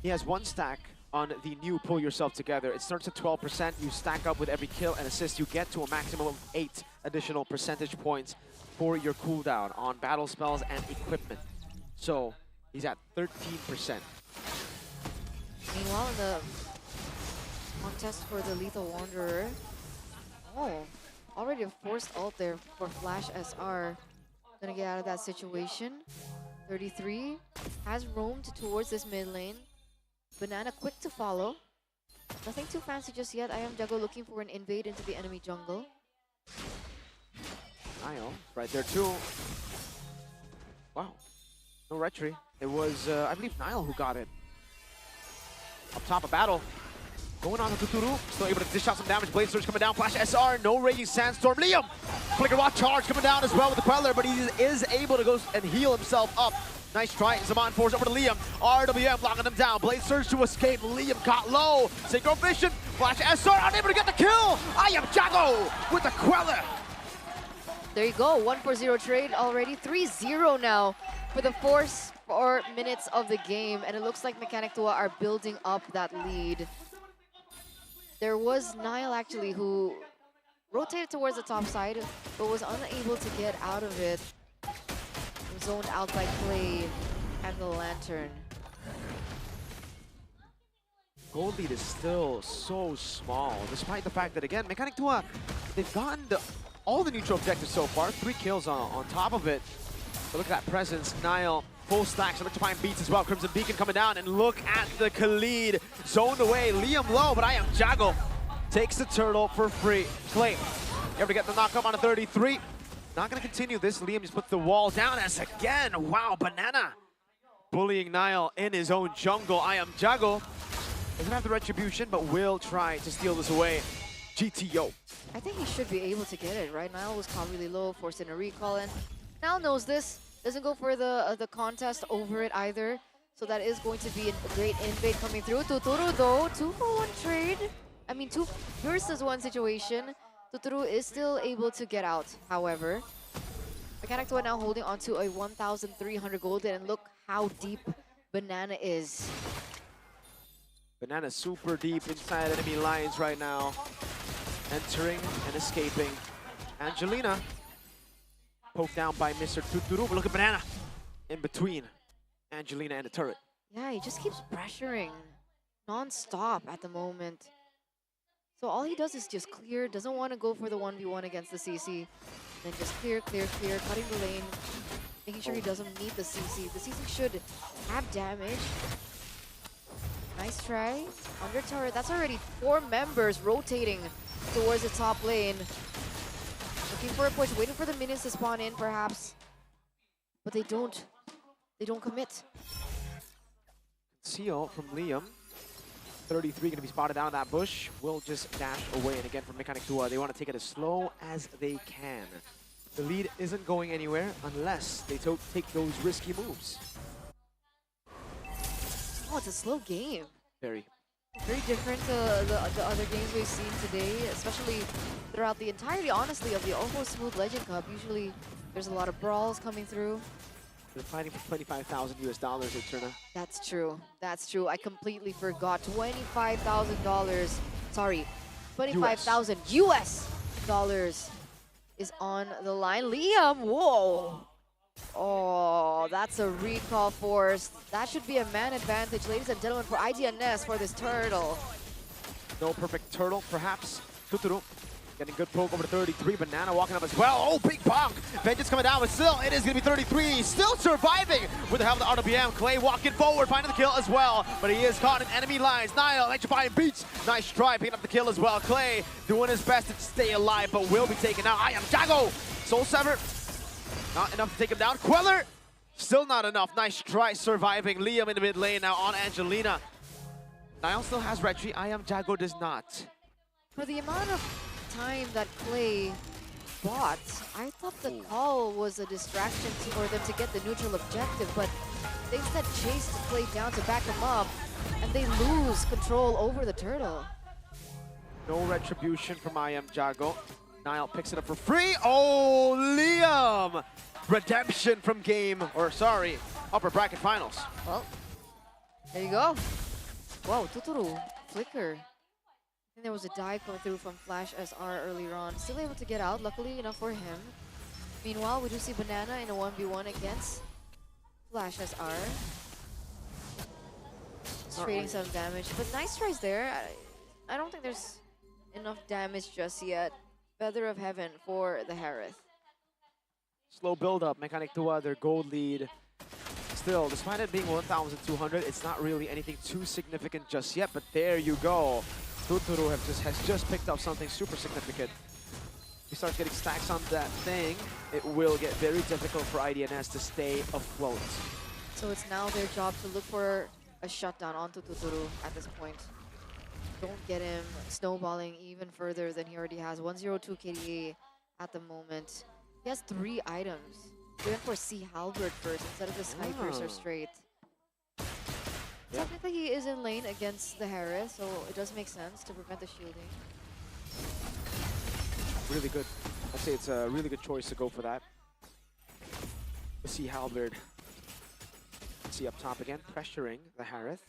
S8: He has 1 stack on the new Pull Yourself Together. It starts at 12%. You stack up with every kill and assist. You get to a maximum of 8 additional percentage points for your cooldown on battle spells and equipment. So he's at 13%.
S7: Meanwhile, in the contest for the Lethal Wanderer, already a forced ult there for Flash SR. Gonna get out of that situation. 33 has roamed towards this mid lane. Banana quick to follow. Nothing too fancy just yet. I am Jago looking for an invade into the enemy jungle.
S8: Nile right there too. Wow. No retry. It was, I believe, Nile who got it. Up top of battle. Going on to Tuturu. Still able to dish out some damage. Blade Surge coming down. Flash SR. No Raging Sandstorm. Liam! Flicker Rock Charge coming down as well with the Queller, but he is able to go and heal himself up. Nice try. Zaman force over to Liam. RWM blocking him down. Blade Surge to escape. Liam got low. Synchro Vision. Flash SR unable to get the kill. I am Jago with the Queller.
S7: There you go. 1-4-0 trade already. 3-0 now for the 4 minutes of the game. And it looks like Mechanic Tua are building up that lead. There was Nile actually who rotated towards the top side, but was unable to get out of it. Zoned out by Clay and the Lantern.
S8: Gold lead is still so small, despite the fact that, again, Mechanic Tua, they've gotten all the neutral objectives so far. 3 kills on top of it. But look at that presence. Nile, full stacks, electrifying beats as well. Crimson Beacon coming down, and look at the Khalid. Zoned away, Liam low, but I am Jago. Takes the turtle for free. Clay, able to get the knock up on a 33. Not gonna continue this. Liam just puts the wall down as again. Wow, Banana bullying Nile in his own jungle. I am Jago. Doesn't have the retribution, but will try to steal this away. GTO.
S7: I think he should be able to get it, right? Nile was caught really low, forced in a recall, and Nile knows this. Doesn't go for the contest over it either. So that is going to be a great invade coming through. Tuturu though, 2-for-1 trade. I mean, 2 versus 1 situation. Tuturu is still able to get out, however. Mechanic Tua now holding on to a 1,300 gold, and look how deep Banana is.
S8: Banana super deep inside enemy lines right now. Entering and escaping. Angelina poked down by Mr. Tuturu, but look at Banana in between Angelina and the turret.
S7: Yeah, he just keeps pressuring non-stop at the moment. So all he does is just clear, doesn't want to go for the 1v1 against the CC. Then just clear, cutting the lane, making sure he doesn't need the CC. The CC should have damage. Nice try. Under turret, that's already 4 members rotating towards the top lane. Looking for a push, waiting for the minions to spawn in perhaps. But they don't commit.
S8: Seal from Liam. 33 gonna be spotted down in that bush. Will just dash away, and again from Mechanic Tua, they want to take it as slow as they can. The lead isn't going anywhere unless they take those risky moves.
S7: Oh, it's a slow game.
S8: Very
S7: different to the other games we've seen today, especially throughout the entirety, honestly, of the OPPO Smooth Legend Cup. Usually there's a lot of brawls coming through.
S8: They're fighting for $25,000 US Eterna.
S7: That's true. That's true. I completely forgot. $25,000. Sorry, 25,000 US dollars is on the line. Liam, whoa. Oh, that's a recall force. That should be a man advantage, ladies and gentlemen, for IDNS for this turtle.
S8: No perfect turtle, perhaps. Tuturu Getting good poke over to 33. Banana walking up as well. Oh, big bonk. Vengeance coming down, but still, it is going to be 33. Still surviving with the help of the RWM. Clay walking forward, finding the kill as well. But he is caught in enemy lines. Niall electrifying beats. Nice try, picking up the kill as well. Clay doing his best to stay alive, but will be taken out. I am Jago. Soul Sever. Not enough to take him down. Queller. Still not enough. Nice try surviving. Liam in the mid lane now on Angelina. Niall still has retreat. I am Jago does not.
S7: For the amount of time that Clay bought, I thought the call was a distraction for them to get the neutral objective, but they instead chased Clay down to back him up, and they lose control over the turtle.
S8: No retribution from I am Jago. Niall picks it up for free. Oh, Liam! Redemption from upper bracket finals.
S7: Well, there you go. Whoa, Tuturu, flicker. I think there was a dive coming through from Flash SR earlier on. Still able to get out, luckily enough for him. Meanwhile, we do see Banana in a 1v1 against Flash SR. Just trading some damage, but nice tries there. I don't think there's enough damage just yet. Feather of Heaven for the Harith.
S8: Slow build up, Mechanic Tua, their gold lead. Still, despite it being 1,200, it's not really anything too significant just yet, but there you go. Tuturu has just picked up something super significant. If he starts getting stacks on that thing, it will get very difficult for IDNS to stay afloat.
S7: So it's now their job to look for a shutdown onto Tuturu at this point. Don't get him snowballing even further than he already has. 102 KDA at the moment. He has 3 items. He went for Sea Halberd first instead of the Snipers or straight. Technically, he is in lane against the Harris, so it does make sense to prevent the shielding.
S8: Really good. I'd say it's a really good choice to go for that. The Sea Halberd. See up top again, pressuring the Harith.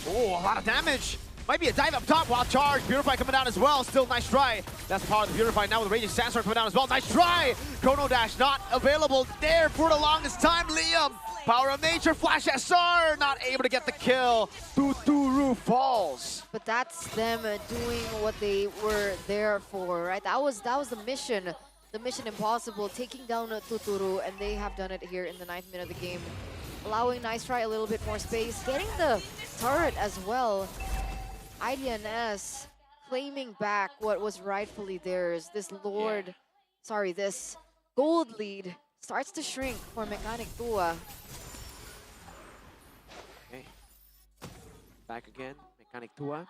S8: Oh, a lot of damage! Might be a dive up top, wild charge. Purify coming down as well. Still nice try. That's the power of the Purify now with Raging Sandstorm coming down as well. Nice try! Chrono Dash not available there for the longest time. Liam, Power of Nature, Flash SR, not able to get the kill. Tuturu falls.
S7: But that's them doing what they were there for, right? That was the mission. The mission impossible, taking down Tuturu, and they have done it here in the 9th minute of the game. Allowing Nice Try a little bit more space, getting the turret as well. IDNS claiming back what was rightfully theirs. This this gold lead starts to shrink for Mechanic Tua.
S8: Okay. Back again, Mechanic Tua.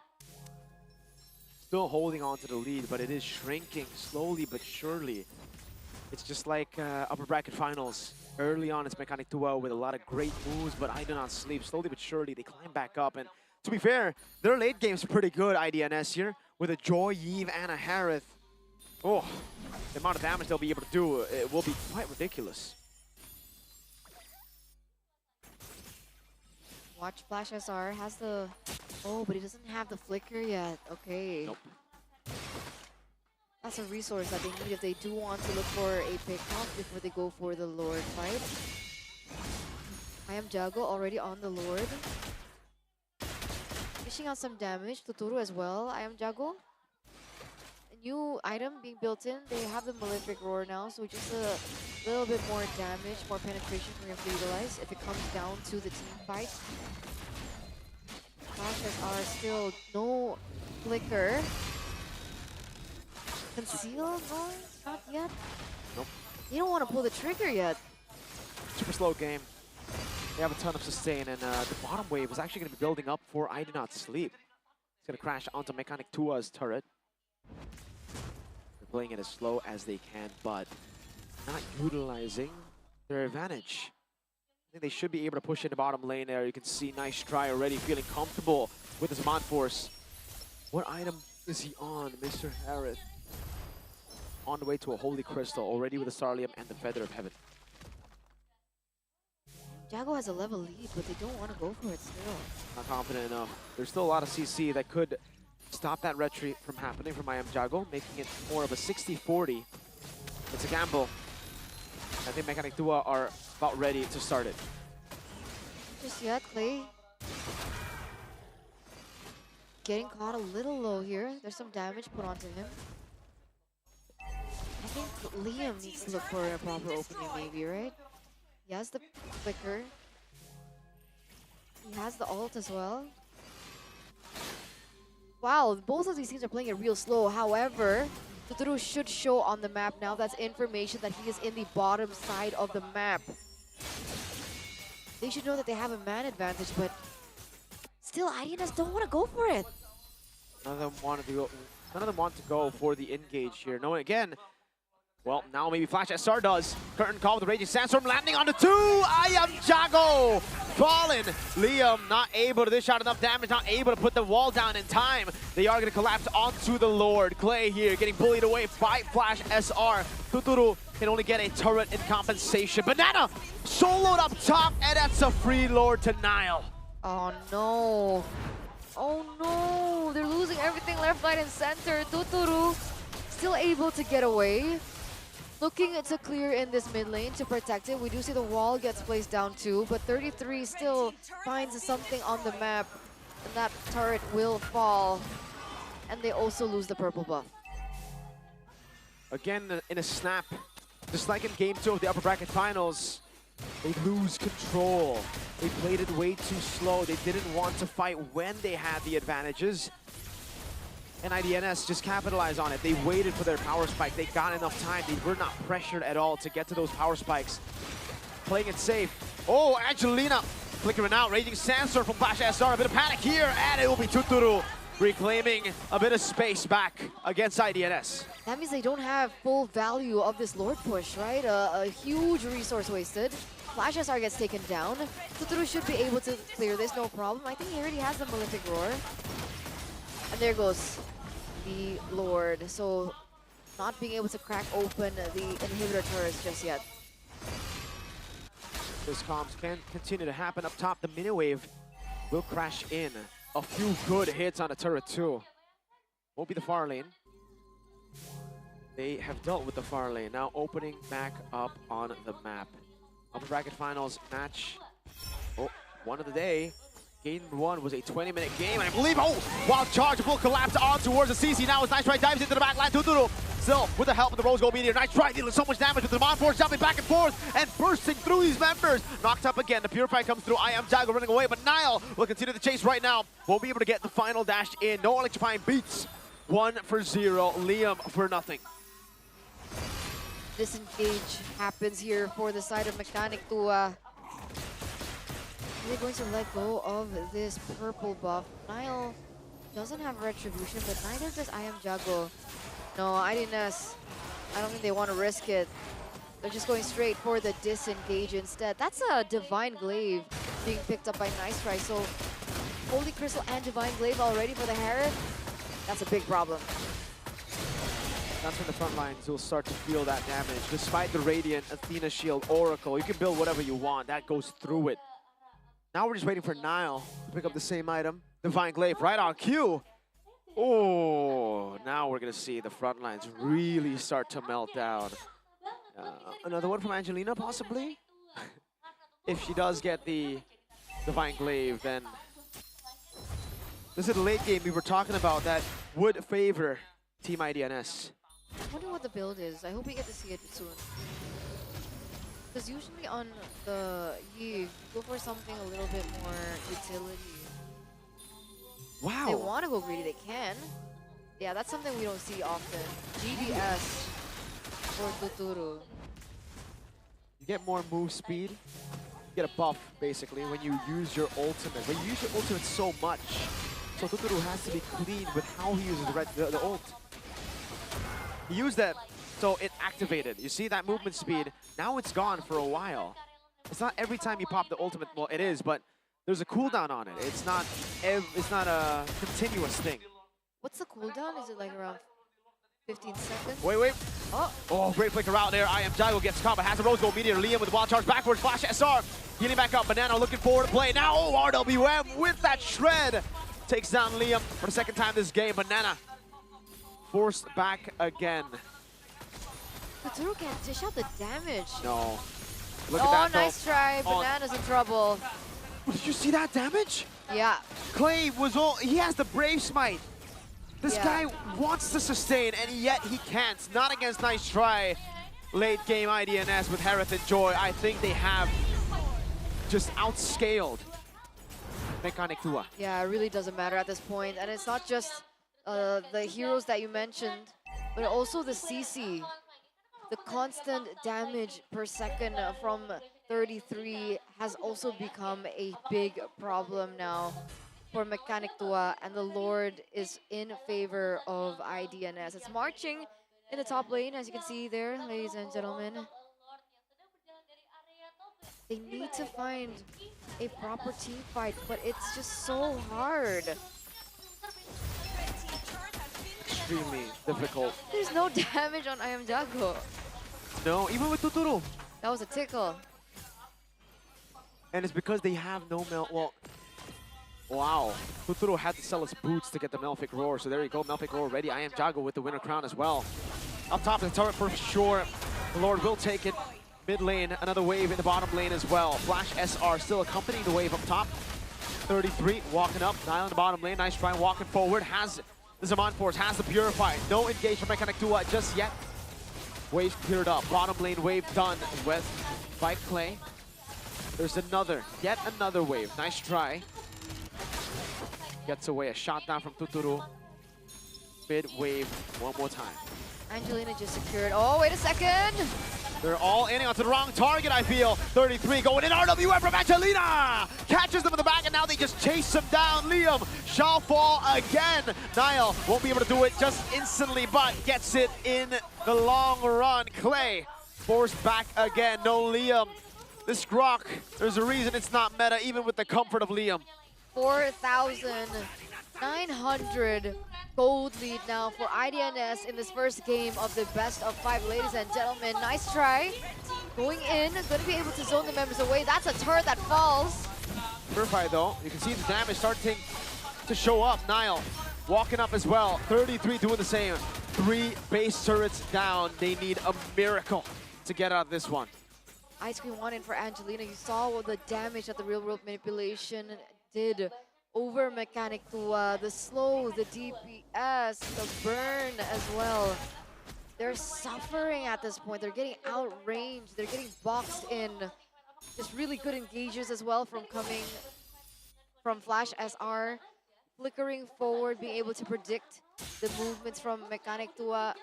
S8: Still holding on to the lead, but it is shrinking slowly but surely. It's just like upper bracket finals. Early on, it's Mechanic Tua with a lot of great moves, but I do not sleep. Slowly but surely, they climb back up. And to be fair, their late game's pretty good, IDNS here, with a Joy, Yve, and a Harith. Oh, the amount of damage they'll be able to do, it will be quite ridiculous.
S7: Watch Flash SR has the... Oh, but he doesn't have the flicker yet. Okay.
S8: Nope.
S7: That's a resource that they need if they do want to look for a pick-off before they go for the Lord fight. I am Jago already on the Lord. Dishing out some damage. Tuturu as well. I am Jago. A new item being built in. They have the Malefic Roar now, so just a little bit more damage, more penetration for him to utilize if it comes down to the team fight. Flashes are still no flicker. Conceal? No, not yet.
S8: Nope.
S7: You don't want to pull the trigger yet.
S8: Super slow game. They have a ton of sustain, and the bottom wave was actually going to be building up for I Do Not Sleep. It's going to crash onto Mechanic Tua's turret. They're playing it as slow as they can, but not utilizing their advantage. I think they should be able to push in the bottom lane there. You can see Nice Try already feeling comfortable with his Mod Force. What item is he on, Mr. Harith? On the way to a Holy Crystal, already with the Starlium and the Feather of Heaven.
S7: Jago has a level lead, but they don't want to go for it still.
S8: Not confident enough. There's still a lot of CC that could stop that retreat from happening from I Am Jago, making it more of a 60-40. It's a gamble. I think Mechanic Tua are about ready to start it.
S7: Just yet, Clay. Getting caught a little low here. There's some damage put onto him. I think Liam needs to look for a proper opening maybe, right? He has the flicker. He has the ult as well. Wow, both of these teams are playing it real slow. However, Tuturu should show on the map now. That's information that he is in the bottom side of the map. They should know that they have a man advantage, but still, IDNS don't want to go for it.
S8: None of them want to go for the engage here. No, again, well, now maybe Flash SR does. Curtain call with the Raging Sandstorm landing on the 2. I am Jago fallen. Liam not able to dish out enough damage, not able to put the wall down in time. They are going to collapse onto the Lord. Clay here getting bullied away by Flash SR. Tuturu can only get a turret in compensation. Banana soloed up top, and that's a free Lord to Nile.
S7: Oh no. Oh no. They're losing everything left, right, and center. Tuturu still able to get away. Looking to clear in this mid lane to protect it. We do see the wall gets placed down too, but 33 still finds something on the map, and that turret will fall. And they also lose the purple buff.
S8: Again, in a snap, just like in Game 2 of the upper bracket finals, they lose control. They played it way too slow. They didn't want to fight when they had the advantages. And IDNS just capitalized on it. They waited for their power spike. They got enough time. They were not pressured at all to get to those power spikes. Playing it safe. Oh, Angelina flickering out. Raging Sandstorm from Flash SR. A bit of panic here, and it will be Tuturu reclaiming a bit of space back against IDNS.
S7: That means they don't have full value of this Lord push, right? A huge resource wasted. Flash SR gets taken down. Tuturu should be able to clear this, no problem. I think he already has the Malefic Roar. And there goes the Lord. So not being able to crack open the inhibitor turrets just yet.
S8: Those comms can continue to happen up top. The mini wave will crash in. A few good hits on the turret too. Won't be the far lane. They have dealt with the far lane. Now opening back up on the map. Upper bracket finals match. Oh, one of the day. Game 1 was a 20-minute game, and I believe, oh, wild charge, full collapse on towards the CC. Now as Nice Try dives into the back line. Tuturu still with the help of the Rose Gold Meteor. Nice Try dealing so much damage with the Mon Force jumping back and forth and bursting through these members. Knocked up again. The Purify comes through. I am Jago running away, but Nile will continue the chase right now. Won't be able to get the final dash in. No electrifying beats. 1 for 0. Liam for nothing.
S7: Disengage happens here for the side of Mechanic to they're going to let go of this purple buff. Nile doesn't have Retribution, but neither does I am Jago. No, IDNS, I don't think they want to risk it. They're just going straight for the disengage instead. That's a Divine Glaive being picked up by Nice Try. So Holy Crystal and Divine Glaive already for the Herald. That's a big problem.
S8: That's when the front lines will start to feel that damage. Despite the Radiant, Athena Shield, Oracle, you can build whatever you want. That goes through it. Now we're just waiting for Nile to pick up the same item. Divine Glaive right on cue. Oh, now we're going to see the front lines really start to melt down. Another one from Angelina, possibly? If she does get the Divine Glaive, then this is the late game we were talking about that would favor Team IDNS.
S7: I wonder what the build is. I hope we get to see it soon. Because usually on the Eve, go for something a little bit more utility.
S8: Wow.
S7: If they want to go greedy, they can. Yeah, that's something we don't see often. GDS for Tuturu.
S8: You get more move speed. You get a buff, basically, when you use your ultimate. When you use your ultimate so much, so Tuturu has to be clean with how he uses the ult. He used that, so it activated. You see that movement speed? Now it's gone for a while. It's not every time you pop the ultimate. Well, it is, but there's a cooldown on it. It's not a continuous thing.
S7: What's the cooldown? Is it like around 15 seconds?
S8: Wait. Oh, great flicker out there. I am Jago gets caught, but has a Rose Gold Meteor. Liam with the wild charge backwards. Flash SR. Healing back up. Banana looking forward to play. Now, oh, RWM with that shred. Takes down Liam for the second time this game. Banana forced back again.
S7: Tuturu can't dish out the damage.
S8: No. Look at that,
S7: nice
S8: though.
S7: try. Banana's in trouble.
S8: Did you see that damage?
S7: Yeah.
S8: Clay was all, he has the Brave Smite. This guy wants to sustain, and yet he can't. Not against Nice Try. Late game IDNS with Harith and Joy. I think they have just outscaled Mechanic Tua.
S7: Yeah, it really doesn't matter at this point. And it's not just the heroes that you mentioned, but also the CC. The constant damage per second from 33 has also become a big problem now for Mechanic Tua, and the Lord is in favor of IDNS. It's marching in the top lane, as you can see there, ladies and gentlemen. They need to find a proper team fight, but it's just so hard.
S8: Extremely difficult.
S7: There's no damage on I Am Jago.
S8: No, even with Tuturu.
S7: That was a tickle.
S8: And it's because they have no well, wow. Tuturu had to sell his boots to get the Melfic Roar. So there you go, Melfic Roar ready. I Am Jago with the winner crown as well. Up top of the turret for sure. The Lord will take it. Mid lane, another wave in the bottom lane as well. Flash SR still accompanying the wave up top. 33 walking up, Nile in the bottom lane. Nice try walking forward. Has the Zaman Force, has the Purify. No engage from Mechanic Tua just yet. Waves cleared up. Bottom lane wave done with by Clay. There's yet another wave. Nice try. Gets away. A shot down from Tuturu. Mid wave one more time.
S7: Angelina just secured. Oh, wait a second.
S8: They're all aiming onto the wrong target, I feel. 33 going in RWF from Angelina! Catches them in the back, and now they just chase him down. Liam shall fall again. Niall won't be able to do it just instantly, but gets it in the long run. Clay forced back again. No Liam. This Grok, there's a reason it's not meta, even with the comfort of Liam.
S7: 4,900 gold lead now for IDNS in this first game of the best of 5, ladies and gentlemen. Nice try. Going in, going to be able to zone the members away. That's a turret that falls.
S8: Purify though, you can see the damage starting to show up. Niall walking up as well. 33 doing the same. 3 base turrets down. They need a miracle to get out of this one.
S7: Ice Cream 1 in for Angelina. You saw what the damage that the real world manipulation did over Mechanic Tua. The slow, the DPS, the burn as well. They're suffering at this point. They're getting outranged. They're getting boxed in. Just really good engages as well from coming from Flash SR. Flickering forward, being able to predict the movements from Mechanic Tua.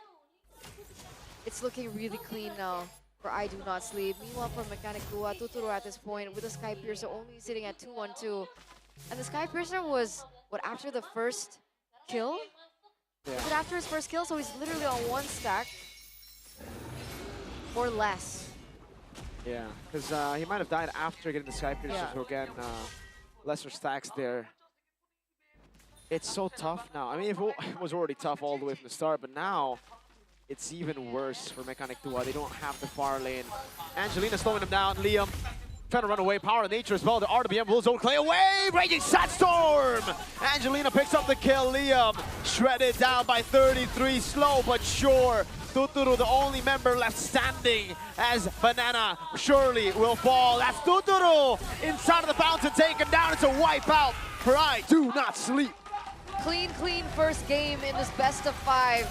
S7: It's looking really clean now for I Do Not Sleep. Meanwhile, for Mechanic Tua, Tuturu at this point with the Sky Piercer only sitting at 2-1-2. And the Sky Piercer was, what, after the first kill?
S8: Yeah.
S7: Was it after his first kill? So he's literally on 1 stack or less.
S8: Yeah, because he might have died after getting the Sky Piercer,
S7: Yeah.
S8: so again, lesser stacks there. It's so tough now. I mean, it was already tough all the way from the start, but now it's even worse for Mechanic Tua. They don't have the far lane. Angelina slowing him down. Liam trying to run away. Power of Nature as well. The RWM will zone Clay away. Raging Sandstorm. Angelina picks up the kill. Liam shredded down by 33. Slow but sure. Tuturu, the only member left standing as Banana surely will fall. That's Tuturu inside of the fountain, taken down. It's a wipeout for I Do Not Sleep.
S7: Clean first game in this best of 5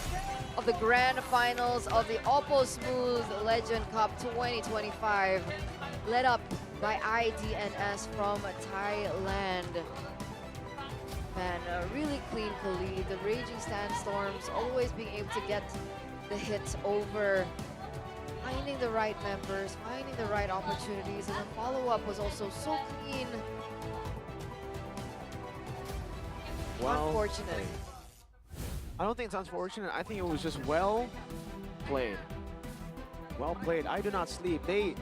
S7: of the grand finals of the OPPO Smooth Legend Cup 2025. Led up by IDNS from Thailand. Man, a really clean lead. The Raging Sandstorms always being able to get the hits over, finding the right members, finding the right opportunities, and the follow-up was also so clean.
S8: Well,
S7: unfortunate.
S8: I don't think it's unfortunate. I think it was just well played. Well played. I Do Not Sleep. They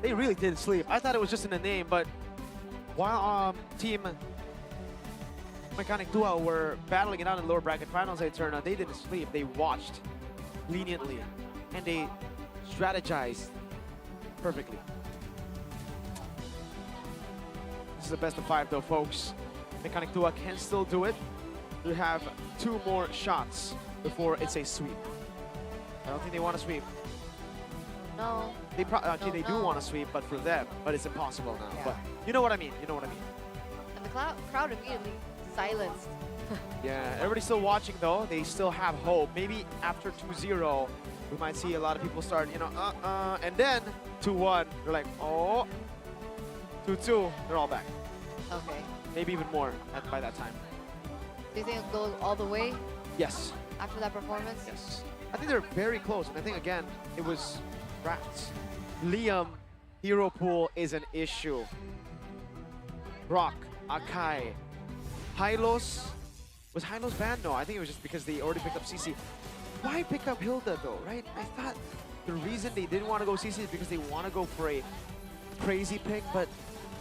S8: really didn't sleep. I thought it was just in the name, but while Team Mechanic Tua were battling it out in the lower bracket finals, they didn't sleep. They watched leniently, and they strategized perfectly. This is the best of 5 though, folks. Mechanic Tua can still do it. They have 2 more shots before it's a sweep. I don't think they want to sweep.
S7: No.
S8: They do want to sweep, but for them, but it's impossible now.
S7: Yeah.
S8: But you know what I mean. You know what I mean.
S7: And the crowd immediately silenced
S8: Yeah, everybody's still watching though. They still have hope. Maybe after 2-0, we might see a lot of people start, you know, and then 2-1, they're like, oh, 2-2, they're all back.
S7: Okay.
S8: Maybe even more by that time.
S7: Do you think it'll go all the way
S8: Yes.
S7: after that performance?
S8: Yes. I think they're very close, and I think again, it was drafts. Liam, hero pool is an issue. Brock, Akai, Hylos. Was Hylos banned? No, I think it was just because they already picked up CC. Why pick up Hilda though, right? I thought the reason they didn't want to go CC is because they want to go for a crazy pick, but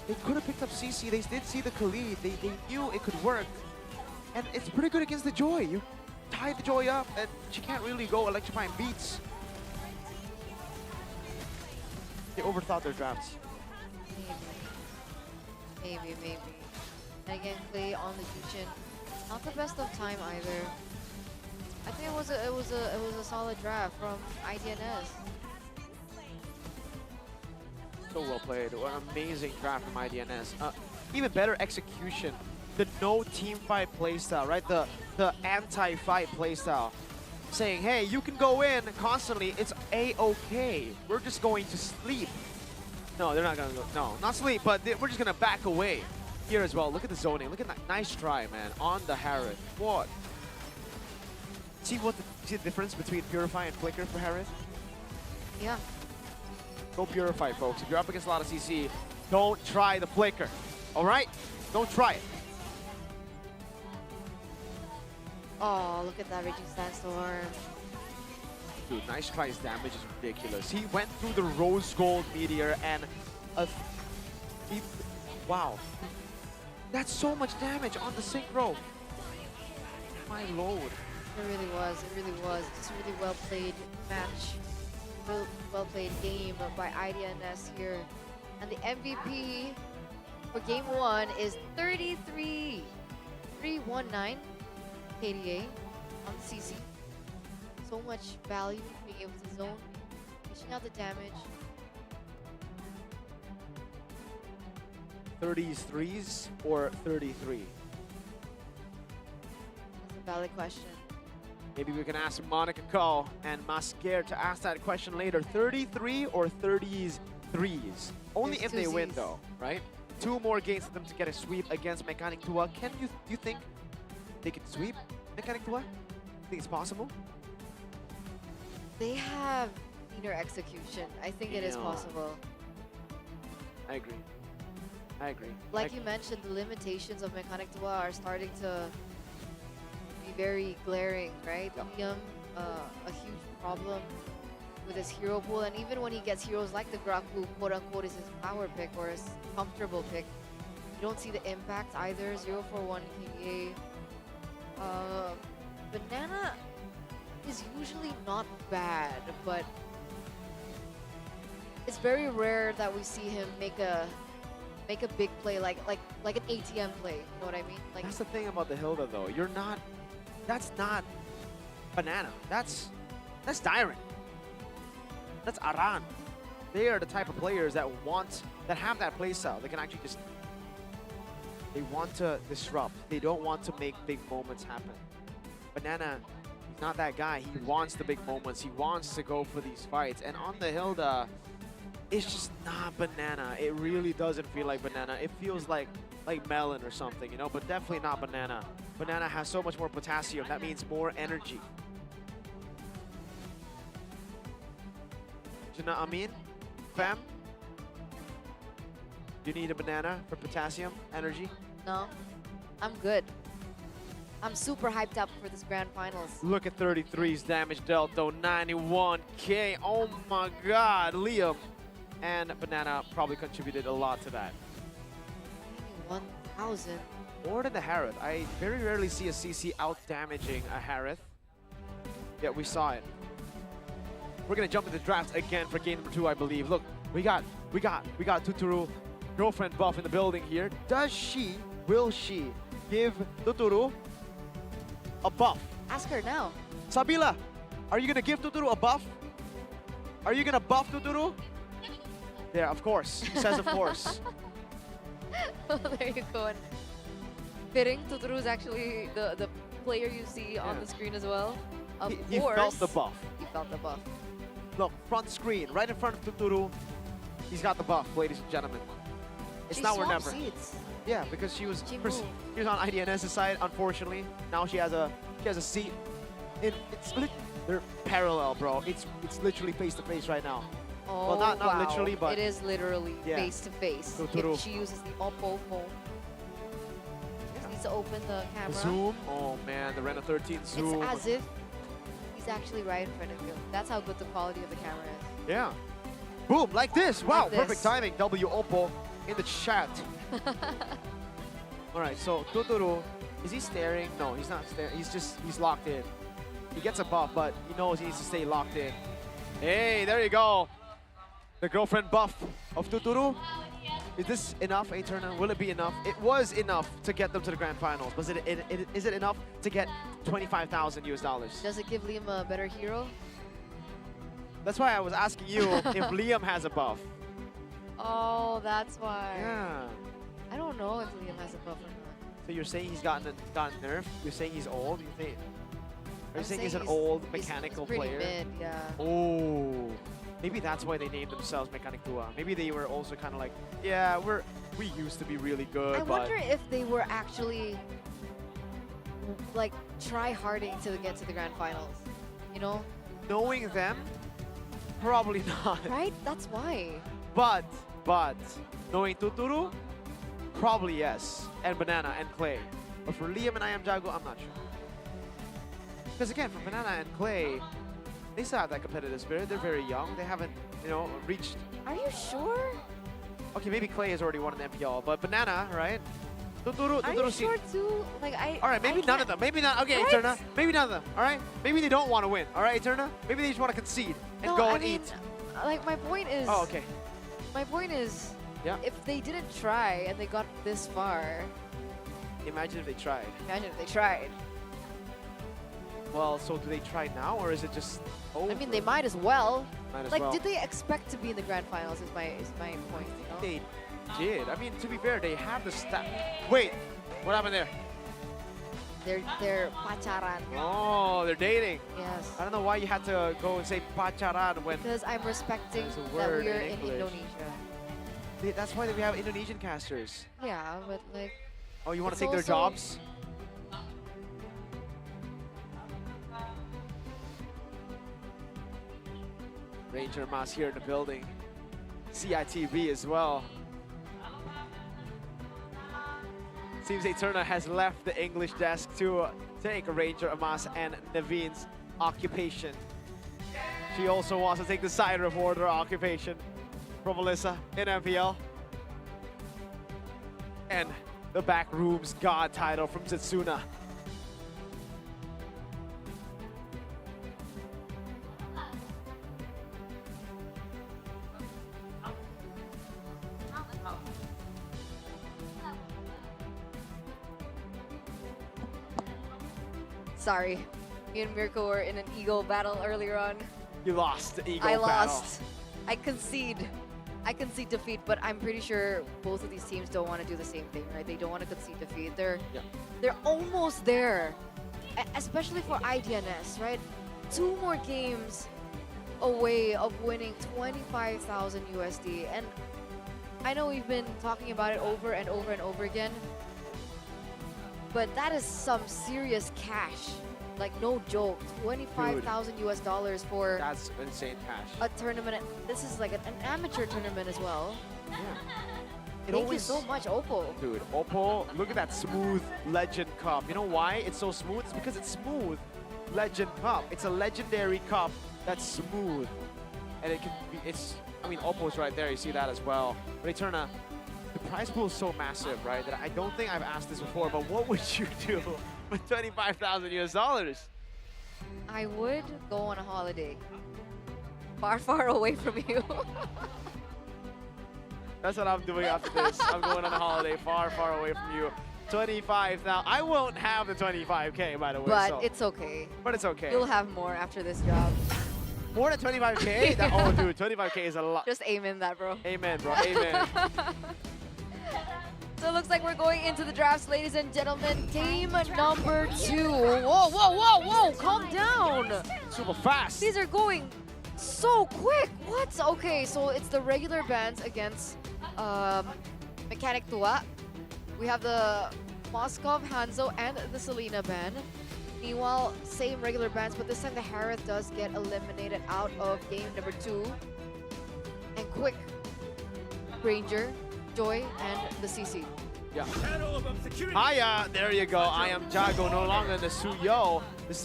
S8: they could have picked up CC. They did see the Khalid. They knew it could work. And it's pretty good against the Joy. You tie the Joy up and she can't really go electrifying beats. They overthought their drafts.
S7: Maybe. And again, Clay on the Jushin. Not the best of time either. I think it was a solid draft from IDNS.
S8: So well played. What an amazing draft from IDNS. Even better execution. The no team fight playstyle, right? The anti-fight playstyle. Saying, hey, you can go in constantly. It's A-okay. We're just going to sleep. No, they're not going to go. No, not sleep, but we're just going to back away. Here as well. Look at the zoning. Look at that. Nice try, man. On the Harith. What? See the difference between Purify and Flicker for Harith?
S7: Yeah.
S8: Go Purify, folks. If you're up against a lot of CC, don't try the Flicker. All right? Don't try it.
S7: Oh, look at that Raging Sandstorm.
S8: Dude, nice try. His damage is ridiculous. He went through the Rose Gold Meteor and wow. That's so much damage on the synchro. My lord.
S7: It really was. Just a really well played match. Well played game by IDNS here. And the MVP for game 1 is 319 KDA on CC. So much value being able to zone, dishing out the damage.
S8: 30s threes or 33?
S7: That's a valid question.
S8: Maybe we can ask Monica Call and Masquer to ask that question later. 33 or 30s threes? Only
S7: There's
S8: if they win
S7: twosies.
S8: though, right? 2 more games for them to get a sweep against Mechanic Tua. Do you think they could sweep Mechanic Tua? Think it's possible?
S7: They have cleaner execution. I think it is
S8: Yeah.
S7: possible.
S8: I agree.
S7: Like you mentioned, the limitations of Mechanic Tua are starting to be very glaring, right? Liam, a huge problem with his hero pool, and even when he gets heroes like the Grok, who quote-unquote is his power pick or his comfortable pick, you don't see the impact either. 041 KDA. Banana is usually not bad, but it's very rare that we see him make a big play like an ATM play. You know what I mean? Like,
S8: That's the thing about the Hilda though. That's not Banana. That's Dyron. That's Aran. They are the type of players that have that playstyle. They can actually they want to disrupt. They don't want to make big moments happen. Banana, he's not that guy. He wants the big moments. He wants to go for these fights. And on the Hilda, it's just not Banana. It really doesn't feel like Banana. It feels like Melon or something, you know, but definitely not Banana. Banana has so much more potassium. That means more energy. Do you know what I mean? Fam? Do you need a banana for potassium energy?
S7: no, I'm good. I'm super hyped up for this grand finals.
S8: Look at 33's damage dealt though, 91k. Oh my god, Liam and Banana probably contributed a lot to that.
S7: 1,000.
S8: More than the Harith. I very rarely see a CC out-damaging a Harith. Yet we saw it. We're gonna jump into draft again for game number 2, I believe. Look, we got Tuturu, girlfriend buff in the building here. Will she give Tuturu a buff?
S7: Ask her now.
S8: Sabila, are you gonna give Tuturu a buff? Are you gonna buff Tuturu? There, of course. He says of course.
S7: There you go. fitting. Totoro is actually the player you see on the screen as well. Of
S8: He
S7: course.
S8: felt the buff.
S7: He felt the buff.
S8: Look, front screen, right in front of Totoro. He's got the buff, ladies and gentlemen. It's
S7: She
S8: now or
S7: swapped
S8: never.
S7: seats.
S8: Yeah, because she was
S7: She
S8: first,
S7: moved.
S8: she was on IDNS's side, unfortunately. Now she has a seat. They're parallel, bro. It's literally face to face right now.
S7: Oh,
S8: well, not
S7: wow.
S8: literally, but
S7: it is literally
S8: yeah.
S7: face to face.
S8: Totoro.
S7: If she uses the OPPO phone, she needs to open the camera.
S8: Zoom. Oh man, the Reno 13 zoom.
S7: It's as if he's actually right in front of you. That's how good the quality of the camera is.
S8: Yeah. Boom, like this. Wow,
S7: Like this.
S8: perfect timing. W OPPO in the chat. All right, so Totoro, is he staring? No, he's not staring. He's locked in. He gets a buff, but he knows he needs to stay locked in. Hey, there you go. The girlfriend buff of Totoro. Is this enough, Eterna? Will it be enough? It was enough to get them to the grand finals. Was is it enough to get 25,000 US dollars?
S7: Does it give Liam a better hero?
S8: That's why I was asking you if Liam has a buff.
S7: Oh, that's why.
S8: Yeah.
S7: I don't know if Liam has a buff or not.
S8: So you're saying he's gotten nerfed? You're saying he's old? Are you
S7: I'm
S8: saying he's an
S7: he's-
S8: old
S7: he's
S8: mechanical
S7: pretty
S8: player?
S7: Mid, yeah.
S8: Oh, maybe that's why they named themselves Mechanic Tua. Maybe they were also kind of like, yeah, we used to be really good,
S7: I
S8: but
S7: wonder if they were actually like try-harding to get to the grand finals. You know?
S8: knowing them, probably not.
S7: Right? That's why.
S8: But knowing Tuturu, probably yes. And Banana and Clay. But for Liam and I Am Jago, I'm not sure. Because again, for Banana and Clay, they still have that competitive spirit. They're very young. They haven't, reached.
S7: Are you sure?
S8: Okay, maybe Clay has already won an MPL, but Banana, right?
S7: Are you sure too?
S8: All right, maybe none of them. Maybe not. Okay,
S7: What?
S8: Eterna. Maybe none of them. All right. Maybe they don't want to win. All right, Eterna. Maybe they just want to concede and
S7: No,
S8: go
S7: I
S8: and
S7: mean,
S8: eat.
S7: Like my point is.
S8: Oh, okay.
S7: My point is.
S8: Yeah.
S7: If they didn't try and they got this far.
S8: Imagine if they tried.
S7: Imagine if they tried.
S8: Well, so do they try now, or is it just over?
S7: I mean, they might as well.
S8: Might as
S7: like,
S8: well.
S7: did they expect to be in the grand finals? Is my point.
S8: They did. I mean, to be fair, they have the stat. Wait, what happened there?
S7: They're pacaran.
S8: Oh, they're dating.
S7: Yes.
S8: I don't know why you had to go and say pacaran when.
S7: Because I'm respecting
S8: There's a
S7: that
S8: word
S7: we're
S8: in
S7: in
S8: English.
S7: Indonesia.
S8: That's why we have Indonesian casters.
S7: Yeah, but like.
S8: Oh, you want
S7: it's
S8: to take their
S7: also-
S8: jobs? Ranger Mas here in the building. CITV as well. Seems Eterna has left the English desk to take Ranger Amas and Naveen's occupation. She also wants to take the side reporter occupation from Alyssa in MPL. And the Backrooms God title from Setsuna.
S7: Sorry, me and Mirko were in an ego battle earlier on.
S8: You lost the ego
S7: I
S8: battle.
S7: lost. I concede defeat, but I'm pretty sure both of these teams don't want to do the same thing, right? They don't want to concede defeat. They're almost there, especially for IDNS, right? 2 more games away of winning 25,000 USD, and I know we've been talking about it over and over and over again, but that is some serious cash. Like, no joke, 25,000 US dollars for
S8: That's insane cash.
S7: a tournament. This is like an amateur tournament as well.
S8: Yeah.
S7: Thank you so much, OPPO.
S8: Dude, OPPO, look at that smooth Legend Cup. You know why it's so smooth? It's because it's smooth Legend Cup. It's a legendary cup that's smooth. And it can be, OPPO's right there. You see that as well. But Eterna, the prize pool is so massive, right? That I don't think I've asked this before, but what would you do with 25,000 US dollars?
S7: I would go on a holiday. Far, far away from you.
S8: That's what I'm doing after this. I'm going on a holiday far, far away from you. 25,000. I won't have the 25K, by the way.
S7: But
S8: so.
S7: it's okay.
S8: But it's okay.
S7: You'll have more after this job.
S8: More than 25K? Oh, dude, 25K is a lot.
S7: Just amen that, bro.
S8: Amen, bro. Amen.
S7: So it looks like we're going into the drafts, ladies and gentlemen. Game number 2. Whoa, whoa, whoa, whoa! Calm down.
S8: Super fast.
S7: These are going so quick. What? Okay, so it's the regular bands against Mechanic Tua. We have the Moskov, Hanzo, and the Selena band. Meanwhile, same regular bands, but this time the Harith does get eliminated out of game number 2. And quick, Ranger, Joy, and the CC.
S8: Yeah. Hiya, there you go. I am Jago, no longer the Suyo. This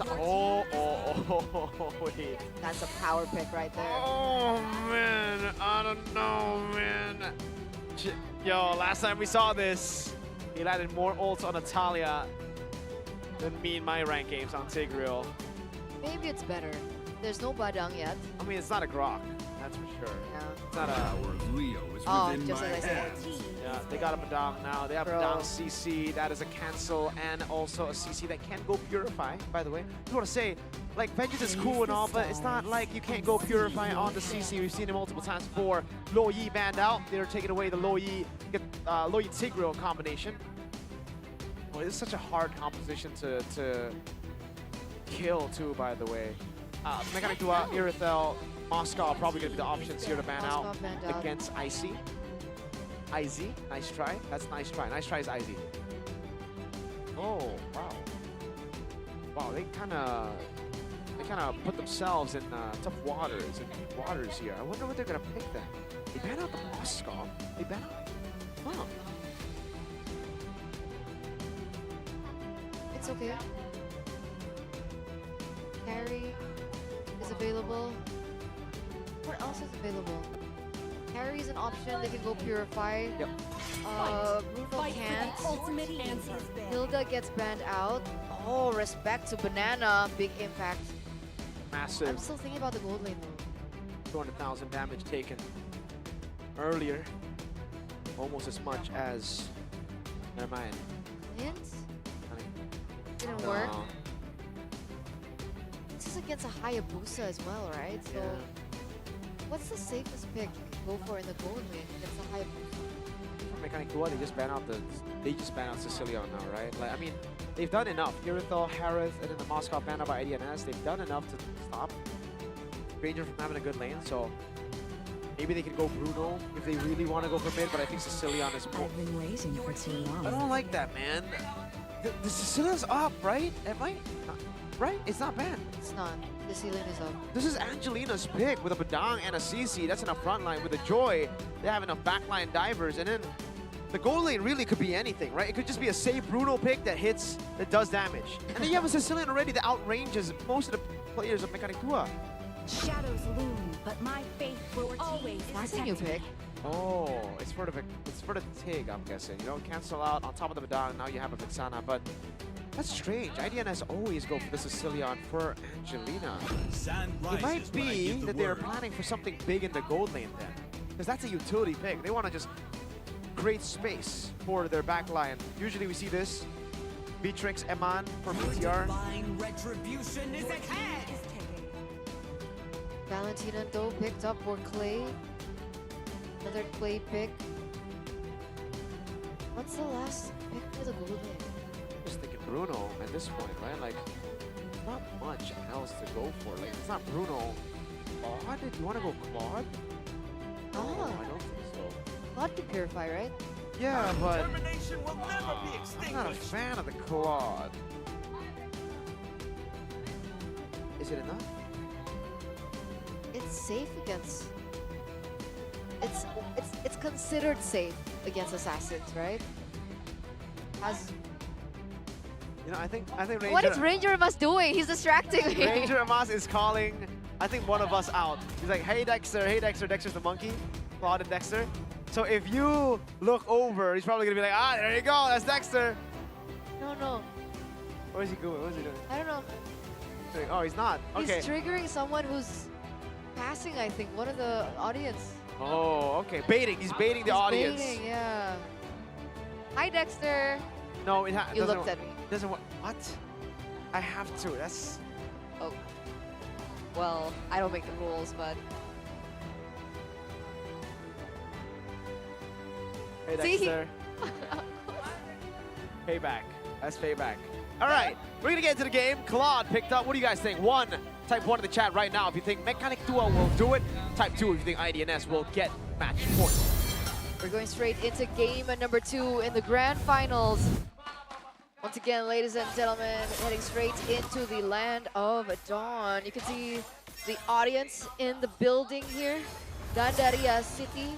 S8: wait.
S7: That's a power pick right there.
S8: Oh man, I don't know, man. Yo, last time we saw this, he landed more ults on Natalia than me in my rank games on Tigreal.
S7: Maybe it's better. There's no Badang yet.
S8: I mean, it's not a Grok, that's for sure.
S7: Yeah.
S8: It's not a...
S1: Leo is
S7: Oh,
S1: within
S7: just
S1: my
S7: as I said.
S1: hands.
S8: Yeah, they got a Badang now. They have Badang CC. That is a cancel and also a CC that can go Purify, by the way. I just want to say, like, Vengeance is cool and all, but it's not like you can't go Purify on the CC. We've seen it multiple times before. Lo Yi banned out. They're taking away the Lo Yi Tigreal combination. Well, it's such a hard composition to kill, too, by the way. Mechanic Dua, Irithel, Moscow probably going to be the options here to ban out against Icy. IZ, nice try. That's nice try. Nice try is IZ. Oh, wow. Wow, they kind of put themselves in tough waters and deep waters here. I wonder what they're going to pick then. They ban out the Moscow. They ban out... Huh.
S7: It's okay. Carry is available. What else is available? Carry is an option. They can go Purify.
S8: Yep.
S7: Bruno can't. Hilda gets banned out. Oh, respect to Banana. Big impact.
S8: Massive.
S7: I'm still thinking about the gold lane though.
S8: 200,000 damage taken earlier. Almost as much as... Never mind.
S7: Millions? Didn't work. This is against a Hayabusa as well, right? So, what's the safest pick you can go for in the gold lane against a Hayabusa?
S8: For Mechanic Dua, they just ban out Sicilian now, right? Like, I mean, they've done enough. Irithel, Harith, and then the Moscow ban out by IDNS. They've done enough to stop Ranger from having a good lane. So maybe they can go Bruno if they really want to go for mid. But I think Sicilian is more.
S15: I've been waiting for too long.
S8: I don't like that, man. The Sicilian's up, right? Am I? Right? It's not banned.
S7: It's not. The ceiling is up.
S8: This is Angelina's pick with a Badang and a CC. That's in a front line. With a Joy, they have enough backline divers. And then the gold lane really could be anything, right? It could just be a safe Bruno pick that hits, that does damage. And then you have a Sicilian already that outranges most of the players of Mechanic Dua.
S15: Shadows loom, but my faith will always
S7: That's a new pick.
S8: Oh, it's for the Tig, I'm guessing. You know, cancel out on top of the Badang. Now you have a Vixana, but that's strange. IDNS always go for the Sicilian for Angelina. It might be that they're planning for something big in the gold lane then, because that's a utility pick. They want to just create space for their backline. Usually we see this. Beatrix, Eman for BTR.
S15: Retribution is at hand.
S7: Valentina though picked up for Clay. Another Clay pick. What's the last pick for the gold lane?
S8: Just thinking Bruno at this point, right? Like, not much else to go for. Like, it's not Bruno. Claude? Do you want to go Claude? No, I don't think so.
S7: Claude can Purify, right?
S8: Yeah, but I'm not a fan of the Claude. Is it enough?
S7: It's safe against. It's considered safe against assassins, right? As
S8: you know, I think Ranger.
S7: What is Ranger Amas doing? He's distracting me.
S8: Ranger Amas is calling, I think, one of us out. He's like, hey Dexter, hey Dexter. Dexter's the monkey. Claude and Dexter. So if you look over, he's probably gonna be like, ah, there you go, that's Dexter.
S7: No.
S8: Where is he going? What is he doing?
S7: I don't know.
S8: Oh, he's not. Okay.
S7: He's triggering someone who's passing, I think, one of the audience.
S8: Oh, okay. Baiting. He's baiting the audience.
S7: Baiting, yeah. Hi, Dexter.
S8: No,
S7: You looked at me.
S8: Doesn't what? I have to. That's.
S7: Oh. Well, I don't make the rules, but.
S8: Hey,
S7: See,
S8: Dexter. Payback. That's payback. All right, we're gonna get into the game. Claude picked up. What do you guys think? Type 1 in the chat right now if you think Mechanic Duo will do it. Type 2 if you think IDNS will get match point.
S7: We're going straight into game number 2 in the grand finals. Once again, ladies and gentlemen, heading straight into the land of dawn. You can see the audience in the building here. Gandaria City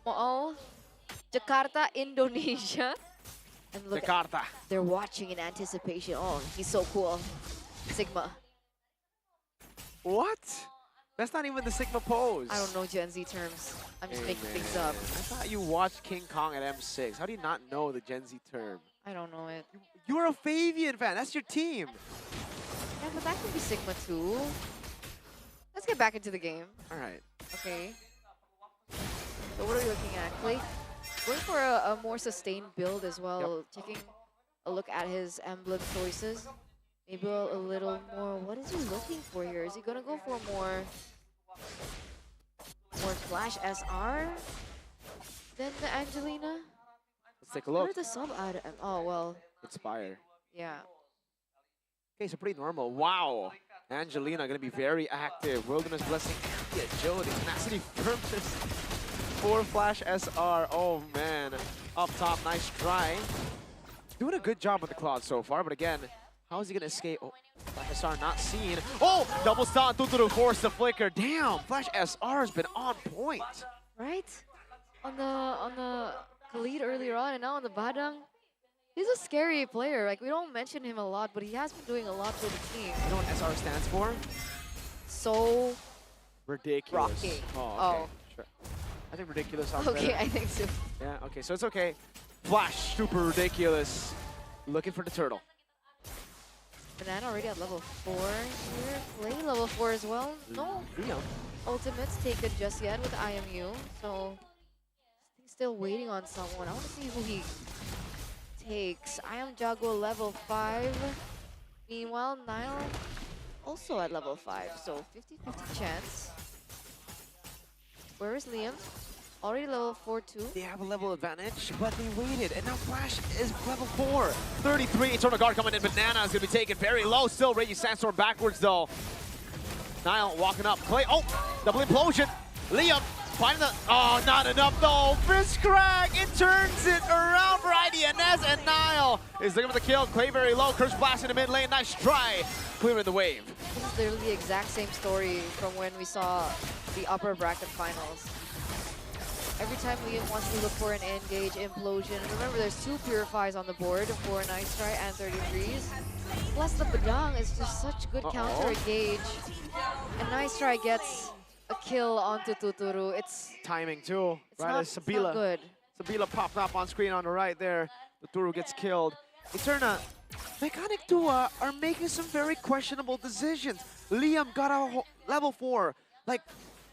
S7: Mall, Jakarta, Indonesia. And look
S8: Jakarta.
S7: They're watching in anticipation. Oh, he's so cool. Sigma.
S8: What? That's not even the Sigma pose.
S7: I don't know Gen Z terms. I'm just making things up.
S8: I thought you watched King Kong at M6. How do you not know the Gen Z term?
S7: I don't know it.
S8: You're a Favian fan. That's your team.
S7: Yeah, but that could be Sigma too. Let's get back into the game.
S8: All right.
S7: Okay. So what are we looking at? Clay going for a more sustained build as well. Taking a look at his emblem choices. Maybe a little more. What is he looking for here? Is he gonna go for more Flash SR than the Angelina?
S8: Let's take a look.
S7: Where the sub ad? Oh well.
S8: Inspire.
S7: Yeah.
S8: Okay, so pretty normal. Wow. Angelina gonna be very active. Wilderness Blessing, the agility, tenacity, firmness. 4 Flash SR. Oh man. Up top, nice try. Doing a good job with the Claude so far, but again, how is he gonna escape? Oh, Flash SR not seen. Oh, double stun, Tuturu forced the flicker. Damn, Flash SR has been on point.
S7: Right? On the Khalid earlier on and now on the Badang. He's a scary player. Like, we don't mention him a lot, but he has been doing a lot for the team.
S8: You know what SR stands for?
S7: So
S8: ridiculous.
S7: Rocky.
S8: Oh, okay. Sure. I think ridiculous sounds
S7: Okay,
S8: better.
S7: I think so.
S8: Yeah, okay, so it's okay. Flash, super ridiculous. Looking for the turtle.
S7: Banana already at level 4 here. Play level 4 as well. No ultimates taken just yet with IMU. So he's still waiting on someone. I want to see who he takes. I am Jago level 5. Meanwhile, Nile also at level 5. So 50-50 chance. Where is Liam? Already level 4 too.
S8: They have a level advantage, but they waited. And now Flash is level 4. 33, Eternal Guard coming in. Banana is going to be taken very low. Still Raging Sandstorm backwards though. Nile walking up. Clay, oh, double implosion. Liam finding the, oh, not enough though. Fist crack, it turns it around for IDNS, and Nile is looking for the kill. Clay very low, Curse Blast in the mid lane. Nice try, clearing the wave.
S7: This is literally the exact same story from when we saw the upper bracket finals. Every time Liam wants to look for an engage implosion, and remember there's 2 purifies on the board for a nice try and 33s. Plus the Badang is just such good counter engage. And nice try gets a kill onto Tuturu. It's
S8: timing too. Right as
S7: it's not good.
S8: Sabila popped up on screen on the right there. Tuturu gets killed. Eterna, Mechanic Dua are making some very questionable decisions. Liam got a level 4, like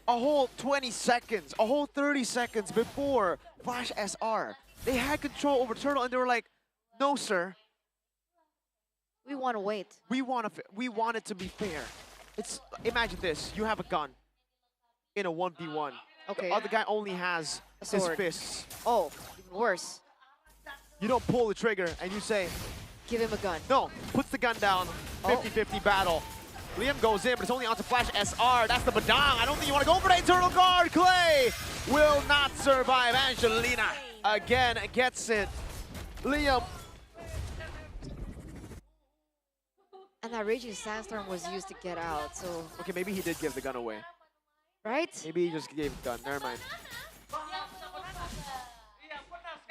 S8: a whole 20 seconds, a whole 30 seconds before Flash SR. They had control over Turtle and they were like, no sir.
S7: We want to wait.
S8: We want it to be fair. It's, imagine this, you have a gun in a 1v1.
S7: Okay.
S8: The other guy only has his fists.
S7: Oh, even worse.
S8: You don't pull the trigger and you say,
S7: give him a gun.
S8: No, puts the gun down, 50-50 battle. Liam goes in, but it's only onto Flash SR. That's the Badang. I don't think you want to go for the Eternal Guard. Clay will not survive. Angelina again gets it. Liam.
S7: And that Raging Sandstorm was used to get out, so...
S8: Okay, maybe he did give the gun away.
S7: Right?
S8: Maybe he just gave the gun. Never mind.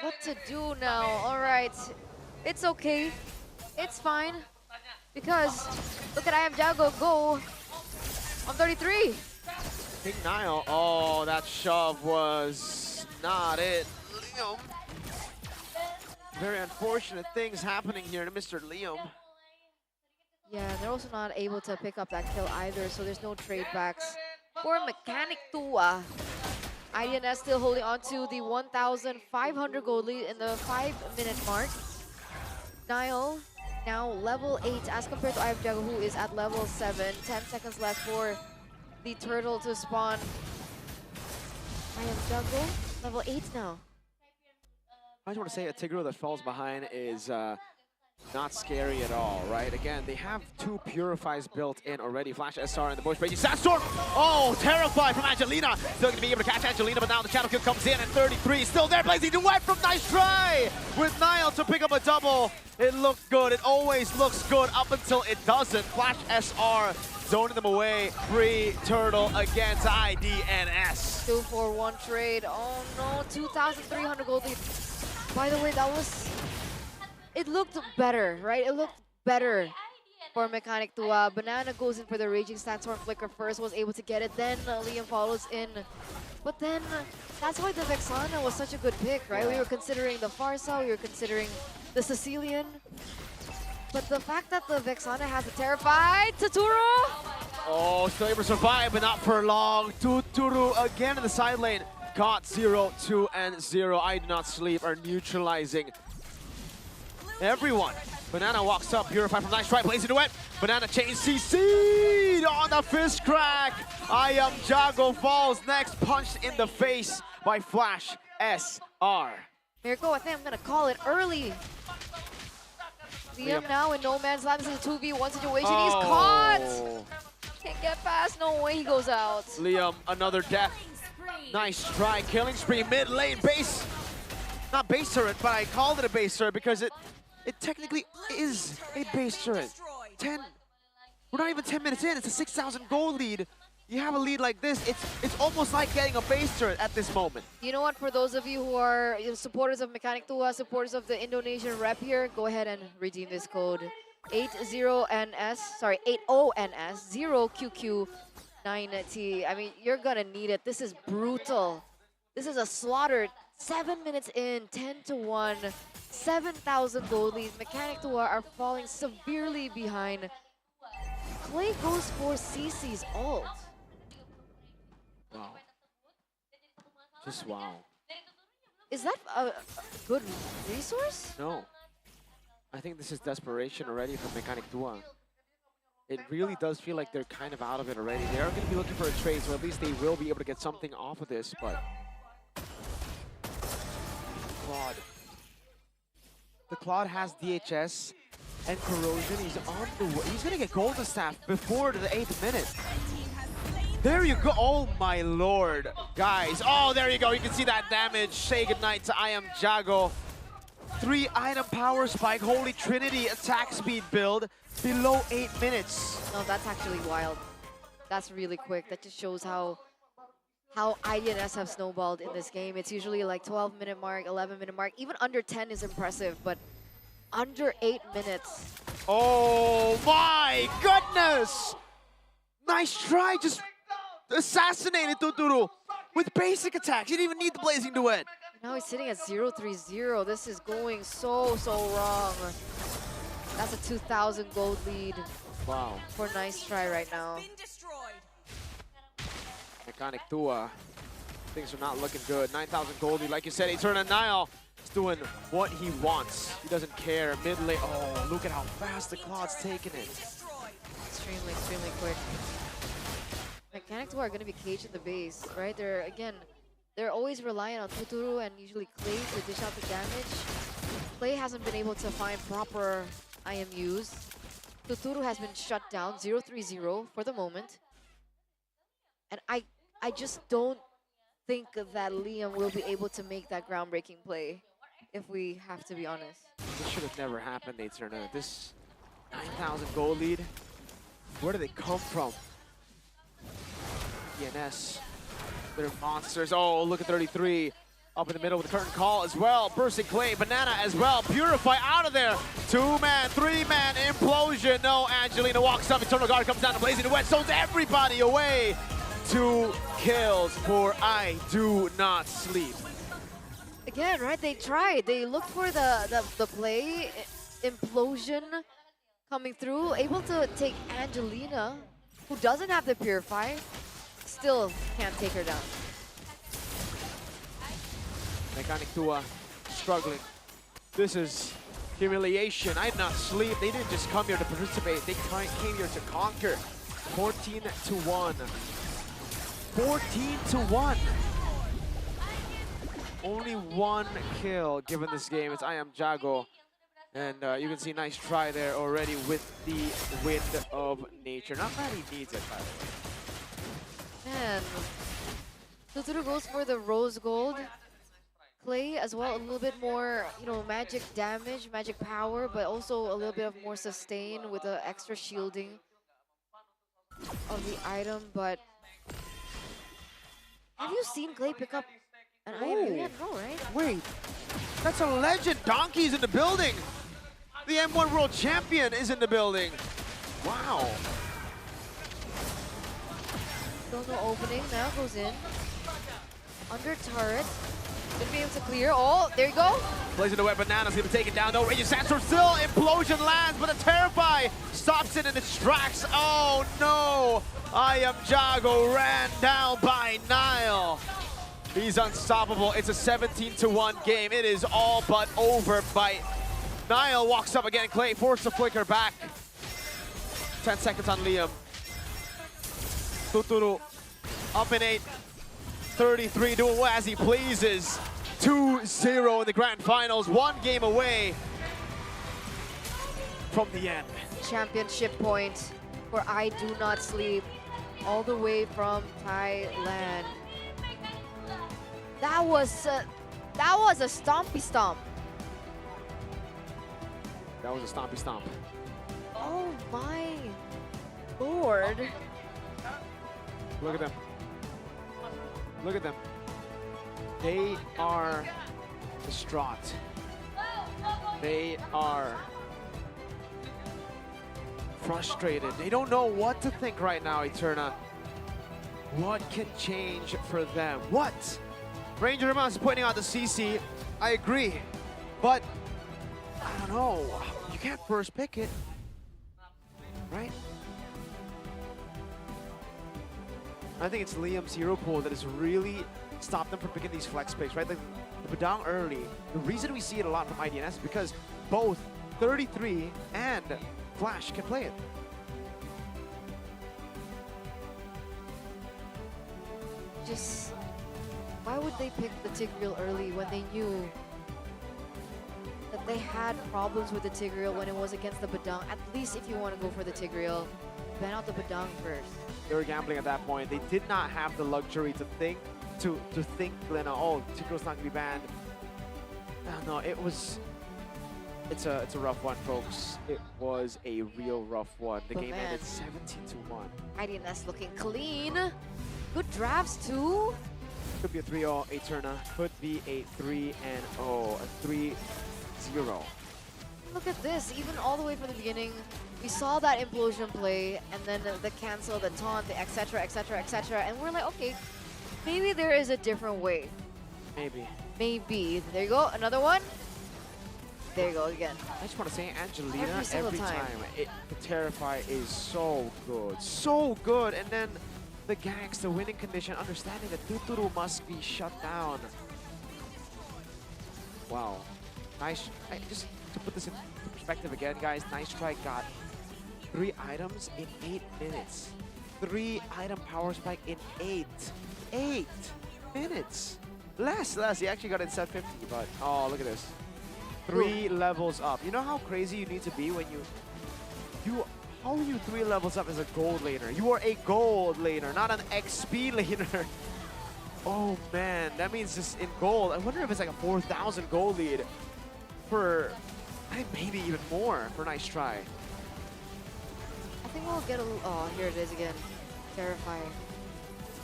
S7: What to do now? All right. It's okay. It's fine. Because look at I Am Jago go on 33.
S8: King Nile. Oh, that shove was not it. Liam. Very unfortunate things happening here to Mr. Liam.
S7: Yeah, they're also not able to pick up that kill either, so there's no trade backs for Mechanic Tua. IDNS still holding on to the 1,500 gold lead in the 5-minute mark. Nile now level 8 as compared to I Am Jago, who is at level 7. 10 seconds left for the turtle to spawn. I Am Jago level 8 now.
S8: I just want to say a Tigreal that falls behind is not scary at all, right? Again, they have 2 Purifies built in already. Flash SR and the Bush Raging Sandstorm. Oh, terrified from Angelina. Still going to be able to catch Angelina, but now the Shadow Kill comes in, and 33 still there. Blazing Duet from Nice Try with Niall to pick up a double. It looked good. It always looks good up until it doesn't. Flash SR zoning them away. Free Turtle against IDNS.
S7: 2-4-1 trade. Oh no, 2,300 gold lead. By the way, that was... It looked better, right? It looked better for Mechanic Tua. Banana goes in for the Raging Sandstorm Flicker first, was able to get it. Then Liam follows in. But then, that's why the Vexana was such a good pick, right? We were considering the Farsa, we were considering the Sicilian. But the fact that the Vexana has a terrified Tuturu.
S8: Oh, still able to survive, but not for long. Tuturu again in the side lane. Caught 0, 2, and 0. I do not sleep are neutralizing everyone. Banana walks up, Purify from Nice Try, Blazing Duet. Banana chain CC'd on the fist crack. I Am Jago falls next, punched in the face by Flash SR.
S7: Mirko, I think I'm gonna call it early. Liam now in no man's land. This is a 2v1 situation.
S8: Oh.
S7: He's caught. Can't get past. No way he goes out.
S8: Liam, another death. Nice try, killing spree, mid lane, base. Not base turret, but I called it a base turret because it technically is a base turret. We're not even 10 minutes in, it's a 6,000 gold lead. You have a lead like this, it's almost like getting a base turret at this moment.
S7: You know what, for those of you who are supporters of Mechanic Tua, supporters of the Indonesian rep here, go ahead and redeem this code. 80NS, 0QQ9T. I mean, you're gonna need it. This is brutal. This is a slaughter. 7 minutes in, 10-1, 7,000 gold leads. Mechanic Tua are falling severely behind. Clay goes for CC's ult.
S8: Wow. Just wow.
S7: Is that a good resource?
S8: No. I think this is desperation already from Mechanic Tua. It really does feel like they're kind of out of it already. They are going to be looking for a trade, so at least they will be able to get something off of this, but... Claude. The Claude has DHS and Corrosion. He's on the way. He's going to get Golden Staff before the 8th minute. There you go. Oh, my lord. Guys. Oh, there you go. You can see that damage. Say goodnight to I Am Jago. 3 item power spike. Holy Trinity attack speed build. Below 8 minutes.
S7: No, that's actually wild. That's really quick. That just shows how IDNS have snowballed in this game. It's usually like 12-minute mark, 11-minute mark. Even under 10 is impressive, but under 8 minutes.
S8: Oh my goodness! Nice try, just assassinated Tuturu with basic attacks. You didn't even need the Blazing Duet.
S7: Now he's sitting at 0-3-0. This is going so wrong. That's a 2,000 gold lead.
S8: Wow.
S7: For Nice Try right now.
S8: Mechanic Tua, things are not looking good. 9,000 gold lead, like you said. Eternal Nile is doing what he wants. He doesn't care. Mid lane. Oh, look at how fast the Claude's taking it.
S7: Extremely quick. Mechanic Tua are going to be caged in the base, right? They're always reliant on Tuturu and usually Clay to dish out the damage. Clay hasn't been able to find proper IMUs. Tuturu has been shut down, 0-3-0 for the moment. And I just don't think that Liam will be able to make that groundbreaking play, if we have to be honest.
S8: This should have never happened, Eternal. This 9,000 gold lead, where do they come from? ENS, they're monsters. Oh, look at 33. Up in the middle with the curtain call as well. Bursting Clay, Banana as well. Purify out of there. 2-man, 3-man implosion. No, Angelina walks up. Eternal Guard comes down to Blazing Duet. Zones everybody away. 2 kills for I Do Not Sleep.
S7: Again, right? They tried. They looked for the play. Implosion coming through. Able to take Angelina, who doesn't have the Purify. Still can't take her down.
S8: Mechanic Tua struggling. This is humiliation. I Did Not Sleep. They didn't just come here to participate. They came here to conquer. 14-1. 14-1. Only one kill given this game. It's I Am Jago. And you can see nice try there already with the Wind of Nature. Not that he needs it, by the way.
S7: And Tuturu goes for the rose gold. Clay as well, a little bit more, you know, magic damage, magic power, but also a little bit of more sustain with the extra shielding of the item. But have you seen Clay pick up an item yet? No, right?
S8: Wait, that's a legend. Donkey's in the building. The M1 World Champion is in the building. Wow.
S7: Still no opening, now goes in. Under turret. Gonna be able to clear. Oh, there you go.
S8: Blazing the weapon, Nana's gonna take it down. No Raging Sandstorm still. Implosion lands, but a Terrify stops it and distracts. Oh no! I Am Jago ran down by Nile. He's unstoppable. It's a 17-1 game. It is all but over. By Nile walks up again. Clay forced to flicker back. 10 seconds on Liam. Tuturu up in 8. 33 doing as he pleases. 2-0 in the grand finals. 1 game away from the end.
S7: Championship point for I Do Not Sleep, all the way from Thailand. That was a stompy stomp.
S8: That was a stompy stomp.
S7: Oh my lord.
S8: Look at them. Look at them. They are distraught. They are frustrated. They don't know what to think right now, Eterna. What can change for them? What? Ranger Ramos is pointing out the CC. I agree. But, I don't know. You can't first pick it. Right? I think it's Liam's hero pool that has really stopped them from picking these flex picks, right? The Badang early. The reason we see it a lot from IDNS is because both 33 and Flash can play it.
S7: Just, why would they pick the Tigreal early when they knew that they had problems with the Tigreal when it was against the Badang? At least if you want to go for the Tigreal, ban out the Badang first.
S8: They were gambling at that point. They did not have the luxury to think, Glenna, oh, Tigreal's not gonna be banned. No, it's a rough one, folks. It was a real rough one. The game ended 17-1.
S7: IDNS looking clean. Good drafts too.
S8: Could be a 3-0 Eterna. Could be a 3-0, a 3-0.
S7: Look at this, even all the way from the beginning, we saw that implosion play, and then the cancel, the taunt, the etc, etc, etc, and we're like, okay, maybe there is a different way.
S8: Maybe.
S7: Maybe. There you go, another one. There you go again.
S8: I just want to say, Angelina, every time the Terrify is so good. So good. And then the ganks, the winning condition, understanding that Tuturu must be shut down. Wow. Nice. Just to put this in perspective again, guys, nice try got 3 items in 8 minutes. 3 item power spike in 8 minutes. Less. He actually got it set 50, but oh, look at this. 3 levels up. You know how crazy you need to be when how are you 3 levels up as a gold laner? You are a gold laner, not an XP laner. Oh man, that means just in gold. I wonder if it's like a 4,000 gold lead for, I think maybe even more for Nice Try.
S7: I think we'll get a, oh, here it is again. Terrifying.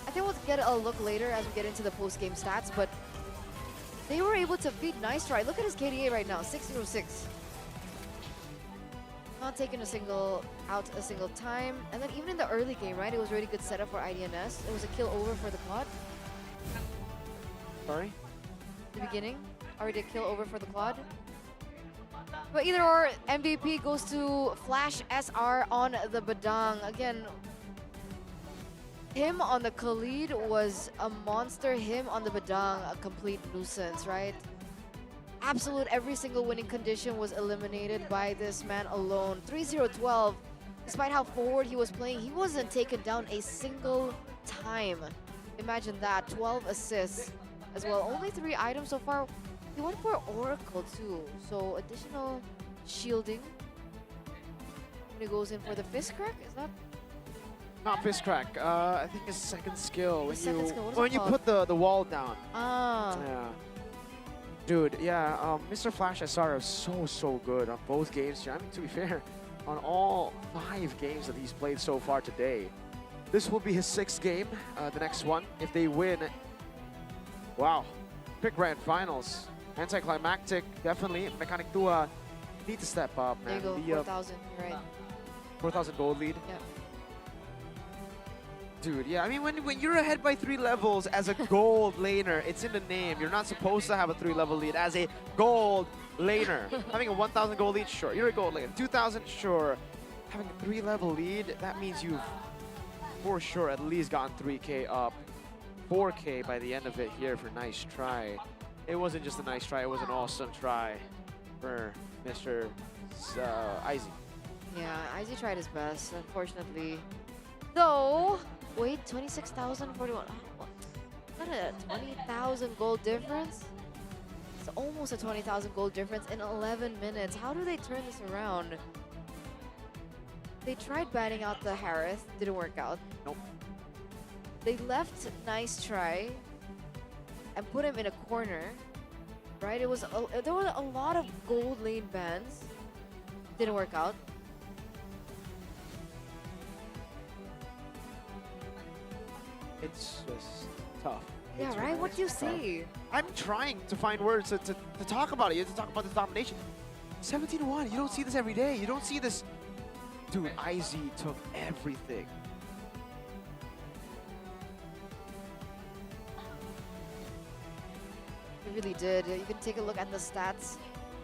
S7: I think we'll get a look later as we get into the post-game stats, but they were able to beat Nice Try. Look at his KDA right now, 606. Not taking a single time. And then even in the early game, right, it was a really good setup for IDNS. It was a kill over for the quad.
S8: Sorry?
S7: The beginning, already a kill over for the quad. But either or, MVP goes to Flash SR on the Badang. Again, him on the Khalid was a monster. Him on the Badang, a complete nuisance, right? Absolute every single winning condition was eliminated by this man alone. 3-0-12, despite how forward he was playing, he wasn't taken down a single time. Imagine that, 12 assists. as well. Only 3 items so far. He went for Oracle too, so additional shielding. When he goes in for the fist crack, is that?
S8: Not fist crack. I think his second skill. When
S7: Second skill, what is
S8: when
S7: it
S8: you
S7: called?
S8: put the wall down.
S7: Ah.
S8: Yeah. Dude, yeah. Mr. Flash SR is so good on both games. I mean, to be fair, on all 5 games that he's played so far today. This will be his 6th game. The next one, if they win. Wow. Pick grand finals. Anticlimactic, definitely. Mechanic Tua need to step up, man.
S7: There you go, 4,000, you're right.
S8: 4,000 gold lead.
S7: Yeah.
S8: Dude, yeah, I mean, when you're ahead by 3 levels as a gold laner, it's in the name. You're not supposed to have a 3-level lead as a gold laner. Having a 1,000 gold lead, sure, you're a gold laner. 2,000, sure. Having a 3-level lead, that means you've, for sure, at least gotten 3K up. 4K by the end of it here for nice try. It wasn't just a nice try, it was an awesome try for Mr. Izzy.
S7: Yeah, Izzy tried his best, unfortunately. Though, wait, 26,041. Is that a 20,000 gold difference? It's almost a 20,000 gold difference in 11 minutes. How do they turn this around? They tried banning out the Harith, didn't work out.
S8: Nope.
S7: They left nice try and put him in a corner, right? There was a lot of gold lane bans. Didn't work out.
S8: It's just tough.
S7: Yeah, right? What do you say?
S8: I'm trying to find words to talk about it, to talk about this domination. 17-1, you don't see this every day. You don't see this. Dude, Izzy took everything.
S7: He really did. You can take a look at the stats.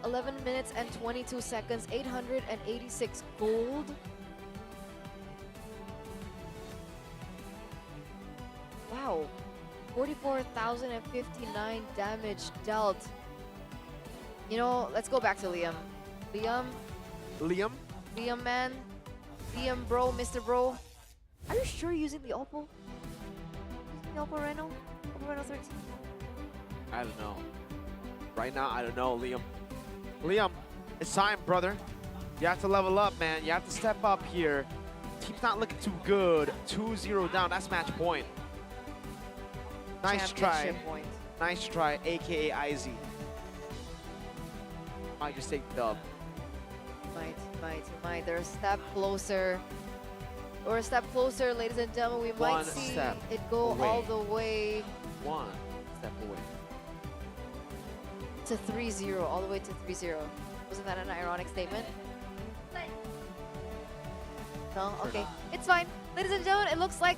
S7: 11 minutes and 22 seconds, 886 gold. Wow. 44,059 damage dealt. You know, let's go back to Liam.
S8: Liam,
S7: man. Liam, bro, Mr. Bro. Are you sure you're using the OPPO? Using the OPPO Reno? OPPO Reno 13?
S8: I don't know. Right now, I don't know, Liam. Liam, it's time, brother. You have to level up, man. You have to step up here. Team's not looking too good. 2-0 down, that's match point. Nice try.
S7: Championship point.
S8: Nice try, aka Izzy. Might just take the dub.
S7: Might. They're a step closer. We're a step closer, ladies and gentlemen. We might see it go all the way.
S8: 1 step away.
S7: To 3-0, all the way to 3-0. Wasn't that an ironic statement? No? Okay. It's fine. Ladies and gentlemen, it looks like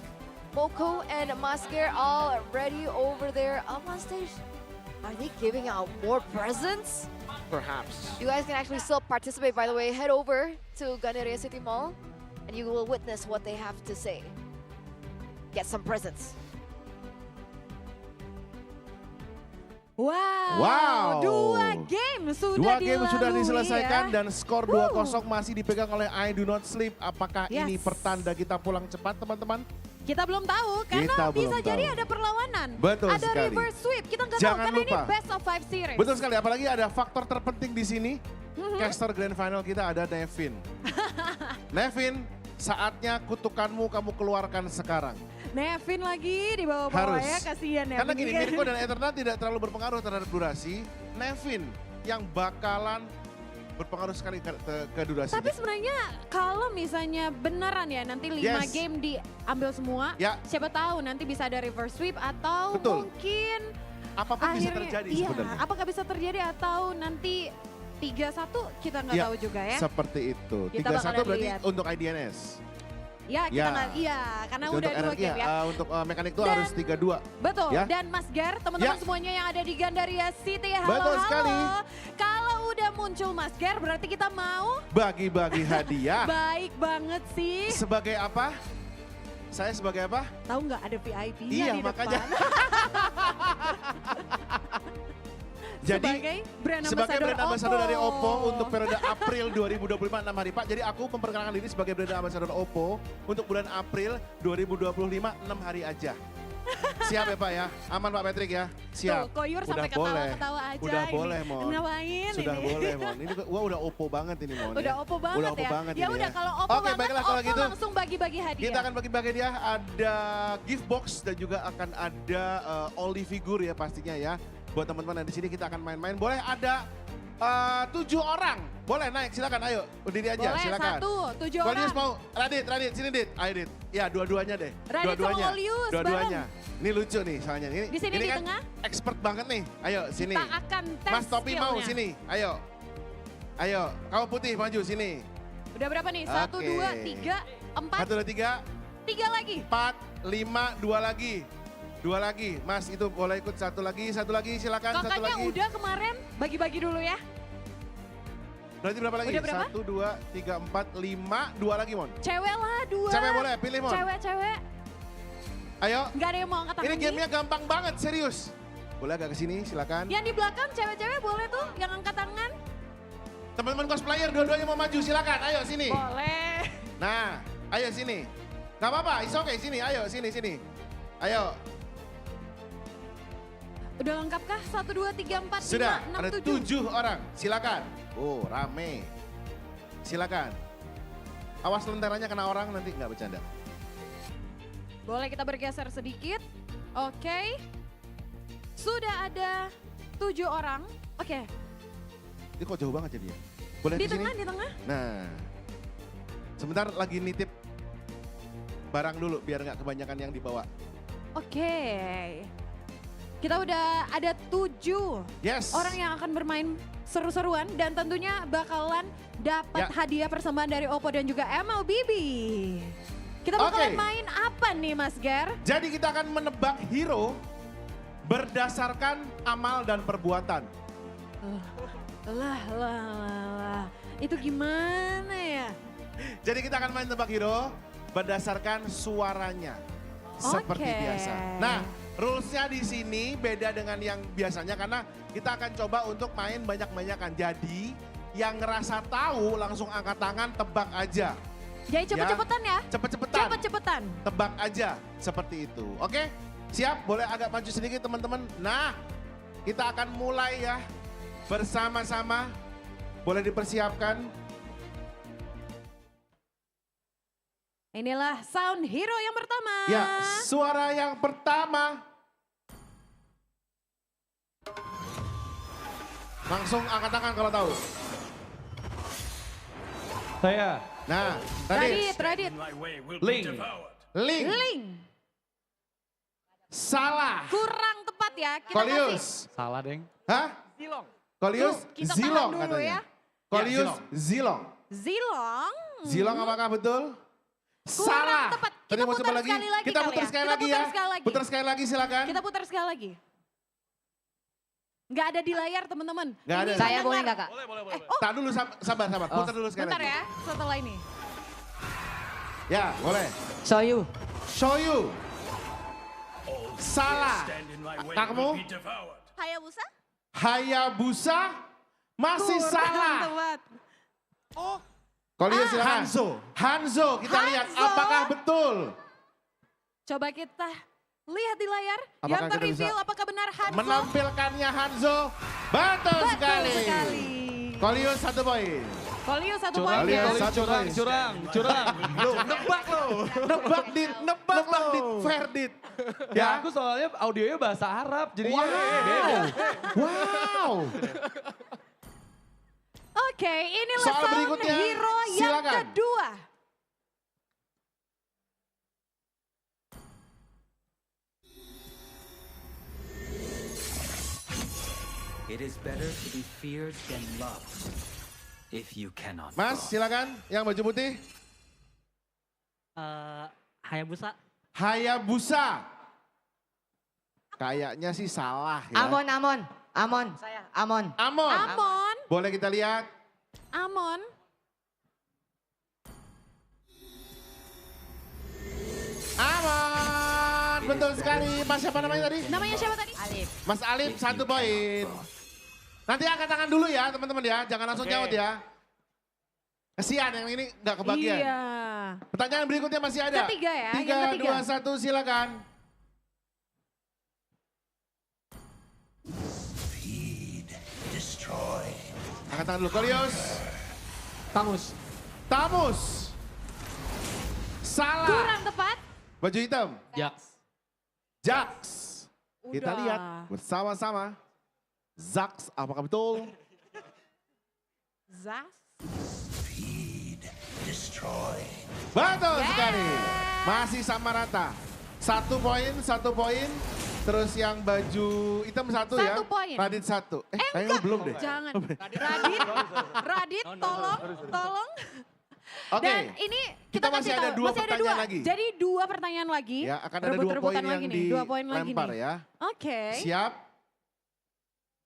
S7: Moko and Masker all ready over there up on stage. Are they giving out more presents?
S8: Perhaps.
S7: You guys can actually still participate, by the way. Head over to Gandaria City Mall and you will witness what they have to say. Get some presents.
S6: Wow. 2 game sudah
S5: diselesaikan
S6: ya.
S5: dan skor 2-0 masih dipegang oleh I Do Not Sleep. Apakah ini pertanda kita pulang cepat, teman-teman?
S6: Kita belum tahu karena bisa jadi ada perlawanan.
S5: Betul
S6: ada
S5: sekali.
S6: reverse sweep. Kita nggak tahu
S5: Jangan
S6: karena
S5: lupa.
S6: ini best of 5 series.
S5: Betul sekali, apalagi ada faktor terpenting di sini. Caster Grand Final kita ada Nevin. Nevin, saatnya kutukanmu kamu keluarkan sekarang.
S6: Nevin lagi di bawah-bawah ya, kasihan Nevin.
S5: Karena gini, Mirko dan Eternal tidak terlalu berpengaruh terhadap durasi. Nevin yang bakalan berpengaruh sekali ke durasi.
S6: Tapi sebenarnya kalau misalnya beneran ya nanti 5 game diambil semua, siapa tahu nanti bisa ada reverse sweep atau mungkin
S5: apapun bisa terjadi sebenarnya.
S6: Apakah bisa terjadi atau nanti 3-1 kita nggak tahu juga ya.
S5: Seperti itu. 3-1 berarti untuk IDNS.
S6: Ya, kita nggak, karena
S5: untuk
S6: udah 2 game ya.
S5: Untuk mekanik itu harus 3-2.
S6: Betul,
S5: ya?
S6: dan Mas Gar, teman-teman semuanya yang ada di Gandaria City, halo.
S5: Betul sekali.
S6: Kalau udah muncul Mas Gar, berarti kita mau
S5: bagi-bagi hadiah.
S6: Baik banget sih.
S5: Sebagai apa? Saya sebagai apa?
S6: Tahu nggak ada VIP-nya di
S5: makanya.
S6: depan.
S5: Jadi sebagai brand ambassador dari OPPO untuk periode April 2025 6 hari Pak. Jadi aku memperkenalkan diri sebagai brand ambassador OPPO untuk bulan April 2025 6 hari aja. Siap ya Pak ya? Aman Pak Patrick ya? Siap.
S6: Tuh, Koyur
S5: Udah
S6: sampai
S5: boleh.
S6: ketawa-ketawa aja.
S5: Udah
S6: ini.
S5: boleh Mon.
S6: Ngapain
S5: Sudah
S6: ini?
S5: boleh Mon. Ini wah udah OPPO banget ini Mon.
S6: Udah
S5: ya.
S6: OPPO banget
S5: Udah OPPO
S6: ya.
S5: banget
S6: Ya
S5: ini
S6: udah
S5: ya.
S6: kalau OPPO
S5: Oke,
S6: banget,
S5: baiklah kalau
S6: OPPO
S5: gitu.
S6: langsung bagi-bagi hadiah.
S5: Kita akan bagi-bagi hadiah, ada gift box dan juga akan ada Oli figur ya pastinya ya. Buat teman-teman yang di sini kita akan main-main. Boleh ada 7 orang. Boleh naik silakan ayo. Berdiri aja
S6: Boleh,
S5: silakan.
S6: 7 orang.
S5: Kolius mau, Radit sini Dit. Ayo Dit. Ya dua-duanya deh.
S6: Radit
S5: Dua-duanya.
S6: sama Kolius
S5: Dua-duanya. Ini lucu nih soalnya.
S6: Di sini
S5: ini
S6: di
S5: kan
S6: tengah.
S5: expert banget nih. Ayo sini.
S6: Kita akan tes
S5: Mas Topi mau
S6: skillnya.
S5: sini. Ayo. Ayo, kamu putih maju sini.
S6: Udah berapa nih? 1,
S5: Oke.
S6: 2, 3, 4.
S5: 1, 2, 3.
S6: 3 lagi.
S5: 4, 5, 2 lagi. 2 lagi. Mas itu boleh ikut satu lagi silakan. Satu
S6: Kakaknya
S5: lagi.
S6: udah kemarin bagi-bagi dulu ya.
S5: Berarti berapa lagi?
S6: Udah berapa?
S5: 1, 2, 3, 4, 5, 2 lagi Mon.
S6: Cewek lah 2.
S5: Cewek boleh, pilih Mon.
S6: Cewek.
S5: Ayo.
S6: Gak ada yang mau angkat tangan
S5: Ini
S6: nih.
S5: gamenya gampang banget, serius. Boleh agak ke sini, silakan.
S6: Yang di belakang cewek-cewek boleh tuh yang angkat tangan.
S5: Teman-teman cosplayer dua-duanya mau maju, silakan. Ayo sini.
S6: Boleh.
S5: Nah, ayo sini. Gak apa-apa, it's okay, sini. Ayo, sini. Ayo.
S6: Udah lengkap kah? 1, 2, 3, 4,
S5: Sudah,
S6: 5, 6,
S5: ada
S6: 7.
S5: 7 orang. Silakan. Oh, rame. Silakan. Awas lentaranya kena orang nanti nggak bercanda.
S6: Boleh kita bergeser sedikit. Oke. Sudah ada 7 orang. Oke.
S5: Ini kok jauh banget jadinya. Boleh
S6: Di
S5: ke sini?
S6: tengah, di tengah.
S5: Nah. Sebentar lagi nitip barang dulu biar nggak kebanyakan yang dibawa.
S6: Oke. Kita udah ada 7
S5: Yes.
S6: orang yang akan bermain seru-seruan dan tentunya bakalan dapat
S5: Ya.
S6: hadiah persembahan dari OPPO dan juga MLBB. Kita bakalan
S5: Oke.
S6: main apa nih Mas Ger?
S5: Jadi kita akan menebak hero berdasarkan amal dan perbuatan.
S6: Lah. Itu gimana ya?
S5: Jadi kita akan main tebak hero berdasarkan suaranya. Seperti
S6: Oke.
S5: biasa. Nah, rulesnya di sini beda dengan yang biasanya karena kita akan coba untuk main banyak-banyakan. Jadi yang ngerasa tahu langsung angkat tangan, tebak aja.
S6: Jadi cepet-cepetan ya?
S5: Cepet-cepetan.
S6: Cepet-cepetan.
S5: Tebak aja seperti itu. Oke? Siap? Boleh agak maju sedikit teman-teman. Nah, kita akan mulai ya bersama-sama. Boleh dipersiapkan.
S6: Inilah sound hero yang pertama.
S5: Ya, suara yang pertama. Langsung angkat tangan kalau tahu.
S14: Saya.
S5: Nah,
S6: Radit.
S5: Link. Salah.
S6: Kurang tepat ya. Kita
S5: Kolius.
S14: Salah, Deng.
S5: Hah?
S11: Zilong.
S5: Kolius
S6: Tuh, kita
S5: Zilong
S6: tahan dulu
S5: katanya.
S6: ya.
S5: Kolius Zilong.
S6: Zilong.
S5: Zilong apakah betul?
S6: Kurang
S5: Salah.
S6: tepat.
S5: Tadi
S6: Kita
S5: mau
S6: putar
S5: coba lagi.
S6: sekali lagi
S5: Kita
S6: kali
S5: putar
S6: ya.
S5: sekali
S6: Kita
S5: lagi
S6: putar
S5: ya.
S6: sekali lagi.
S5: Putar sekali lagi silakan.
S6: Kita putar sekali lagi. Nggak ada di layar teman-teman.
S5: Nggak ada.
S6: Ini
S7: Saya
S6: dengar.
S7: boleh nggak Kak?
S5: Tak dulu sabar. Putar dulu sekali
S6: Bentar
S5: lagi.
S6: ya, setelah ini.
S5: Ya, boleh.
S16: Show you.
S5: Show you. Salah. Kamu?
S3: Hayabusa?
S5: Hayabusa masih
S6: Kurang
S5: salah.
S6: tepat.
S5: Kolius silakan. Hanzo, kita lihat apakah betul.
S6: Coba kita lihat di layar.
S5: Apakah
S6: yang
S5: kita
S6: terreveal
S5: bisa
S6: apakah benar Hanzo?
S5: Menampilkannya Hanzo. Betul sekali. Kolius 1 poin.
S6: Kolius 1 poin ya.
S14: Curang.
S5: Lu nebak lo. Nebak dit, fair dit.
S14: Ya, aku soalnya audionya bahasa Arab, jadi
S5: Wow.
S6: Oke, inilah
S5: Soal
S6: sound
S5: berikutnya,
S6: hero yang
S5: silakan.
S6: kedua.
S4: It is better to be feared than loved. If you cannot.
S5: Mas, silakan yang baju putih.
S16: Hayabusa.
S5: Hayabusa. Kayaknya sih salah ya.
S16: Amon. Saya. Amon.
S6: Amon.
S5: Boleh kita lihat?
S6: Amon.
S5: Aman, betul sekali. Mas siapa namanya tadi?
S6: Namanya siapa tadi?
S16: Alif.
S5: Mas Alif 1 poin. Nanti angkat tangan dulu ya teman-teman ya, jangan langsung nyaut ya. Kesian yang ini nggak kebagian.
S6: Iya.
S5: Pertanyaan berikutnya masih ada.
S6: Ketiga ya,
S5: 3,
S6: yang ketiga.
S5: 2, 1 silakan. Angkat tangan dulu, Kolius. Tamus. Salah.
S6: Kurang tepat.
S5: Baju hitam. Jax. Kita
S6: Udah.
S5: lihat bersama-sama. Zax, apakah betul?
S6: Zas.
S5: Betul sekali. Masih sama rata. 1 poin. Terus yang baju hitam 1 ya.
S6: 1 poin.
S5: Radit 1. Kayaknya belum deh.
S6: Jangan. Radit, tolong.
S5: Oke.
S6: Dan ini kita
S5: masih
S6: kasih
S5: ada
S6: tahu,
S5: 2
S6: masih ada
S5: pertanyaan
S6: 2.
S5: lagi.
S6: Jadi 2 pertanyaan lagi.
S5: Ya, akan ada 2 poin
S6: Rebut-rebutan
S5: yang
S6: lagi nih, 2 poin lagi
S5: dilempar
S6: nih.
S5: ya.
S6: Oke.
S5: Siap?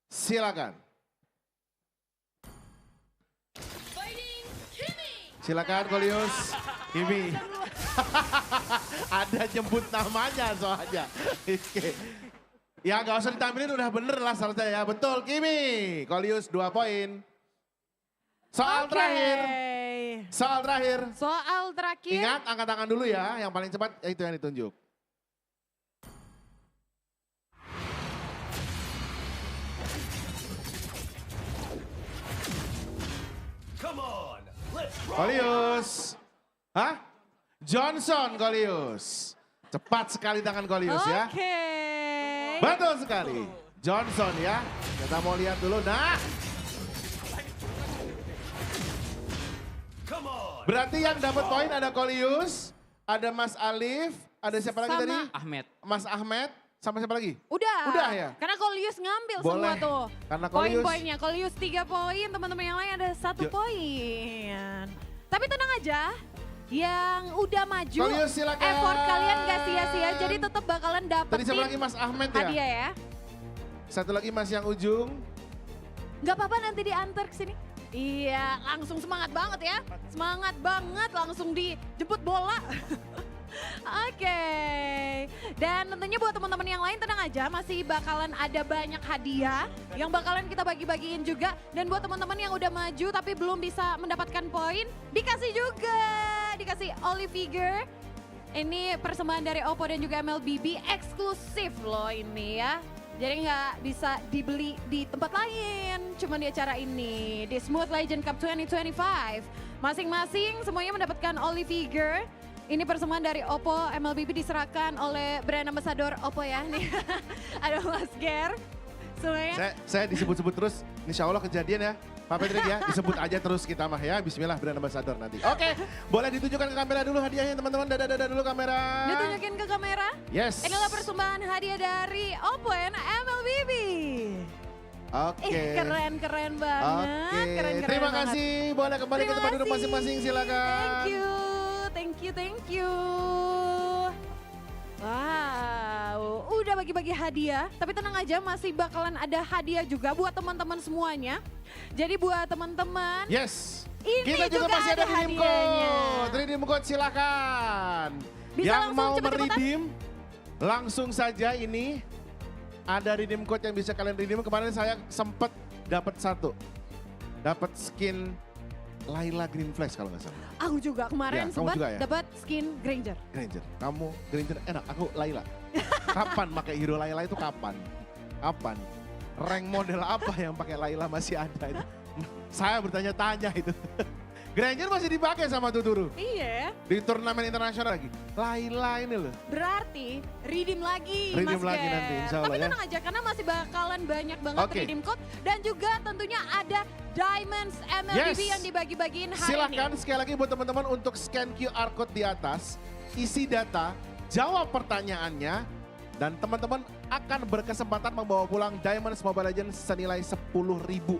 S5: Silakan. Silakan Kolius. Kimi. Ada jemput namanya soalnya. Oke. Ya gak usah ditampilin udah bener lah seharusnya ya. Betul Kimi. Kolius 2 poin. Soal terakhir.
S6: Soal terakhir.
S5: Ingat angkat tangan dulu ya. Yang paling cepat itu yang ditunjuk. Kolius. Hah? Johnson Kolius. Cepat sekali tangan Kolius ya.
S6: Oke.
S5: Betul sekali. Johnson ya. Kita mau lihat dulu. Nah. Berarti yang dapat poin ada Kolius, ada Mas Alif, ada siapa lagi tadi?
S19: Ahmed.
S5: Mas Ahmed, sama siapa lagi?
S6: Udah
S5: ya?
S6: Karena Kolius ngambil
S5: Boleh.
S6: semua tuh.
S5: Karena Kolius.
S6: Poin-poinnya. Kolius 3 poin, teman-teman yang lain ada 1 poin. Tapi tenang aja, yang udah maju,
S5: Kolius, silakan.
S6: effort kalian gak sia-sia, jadi tetap bakalan
S5: Tadi
S6: dapetin
S5: siapa lagi Mas Ahmed ya?
S6: hadiah ya.
S5: Satu lagi Mas yang ujung.
S6: Gak apa-apa nanti diantar ke sini. Iya, langsung semangat banget ya. Semangat banget, langsung dijemput bola. Oke. Dan tentunya buat teman-teman yang lain tenang aja, masih bakalan ada banyak hadiah yang bakalan kita bagi-bagiin juga. Dan buat teman-teman yang udah maju tapi belum bisa mendapatkan poin, dikasih juga. Dikasih Oli figure. Ini persembahan dari OPPO dan juga MLBB, eksklusif loh ini ya. Jadi nggak bisa dibeli di tempat lain, cuma di acara ini, di Smooth Legend Cup 2025. Masing-masing semuanya mendapatkan Oli figure. Ini persembahan dari OPPO, MLBB diserahkan oleh brand ambassador OPPO ya. Nih ada Mas Ger. Semuanya.
S5: Saya disebut-sebut terus, insya Allah kejadian ya. Pak Patrick ya, disebut aja terus kita mah ya. Bismillah brand ambassador nanti. Oke, boleh ditunjukkan ke kamera dulu hadiahnya teman-teman. Dadah dulu kamera.
S6: Ditunjukin ke kamera.
S5: Yes.
S6: Inilah persembahan hadiah dari OPPO dan MLBB.
S5: Oke.
S6: Keren banget.
S5: Oke,
S6: Keren
S5: terima
S6: banget.
S5: kasih. Boleh kembali ke tempat duduk masing-masing, silakan.
S6: Thank you. Wow, udah bagi-bagi hadiah. Tapi tenang aja, masih bakalan ada hadiah juga buat teman-teman semuanya. Jadi buat teman-teman.
S5: Yes.
S6: Ini
S5: Kita juga masih ada redeem
S6: hadiahnya.
S5: code. Redeem code silakan.
S6: Bisa
S5: Yang
S6: langsung
S5: mau
S6: cepet-cepetan?
S5: meredeem, langsung saja ini ada redeem code yang bisa kalian redeem. Kemarin saya sempat dapat 1. Dapat skin Layla Green Flash kalau nggak salah.
S6: Aku juga kemarin
S5: Ya, kamu
S6: sempat
S5: juga ya?
S6: dapat skin Granger.
S5: Granger, kamu Granger enak, aku Layla. Kapan pakai hero Layla itu kapan? Kapan? Rank model apa yang pakai Layla masih ada itu? Saya bertanya-tanya itu. Granger masih dipakai sama Tuturu.
S6: Iya.
S5: Di turnamen internasional lagi. Layla ini loh.
S6: Berarti redeem lagi
S5: Redeem
S6: Mas
S5: lagi
S6: Ger.
S5: nanti, insya Allah
S6: Tapi
S5: ya.
S6: tenang aja karena masih bakalan banyak banget
S5: Oke.
S6: redeem code. Dan juga tentunya ada Diamonds MLBB
S5: Yes.
S6: yang dibagi-bagiin hari
S5: Silahkan
S6: ini.
S5: sekali lagi buat teman-teman untuk scan QR code di atas. Isi data, jawab pertanyaannya. Dan teman-teman akan berkesempatan membawa pulang Diamonds Mobile Legends senilai 10.000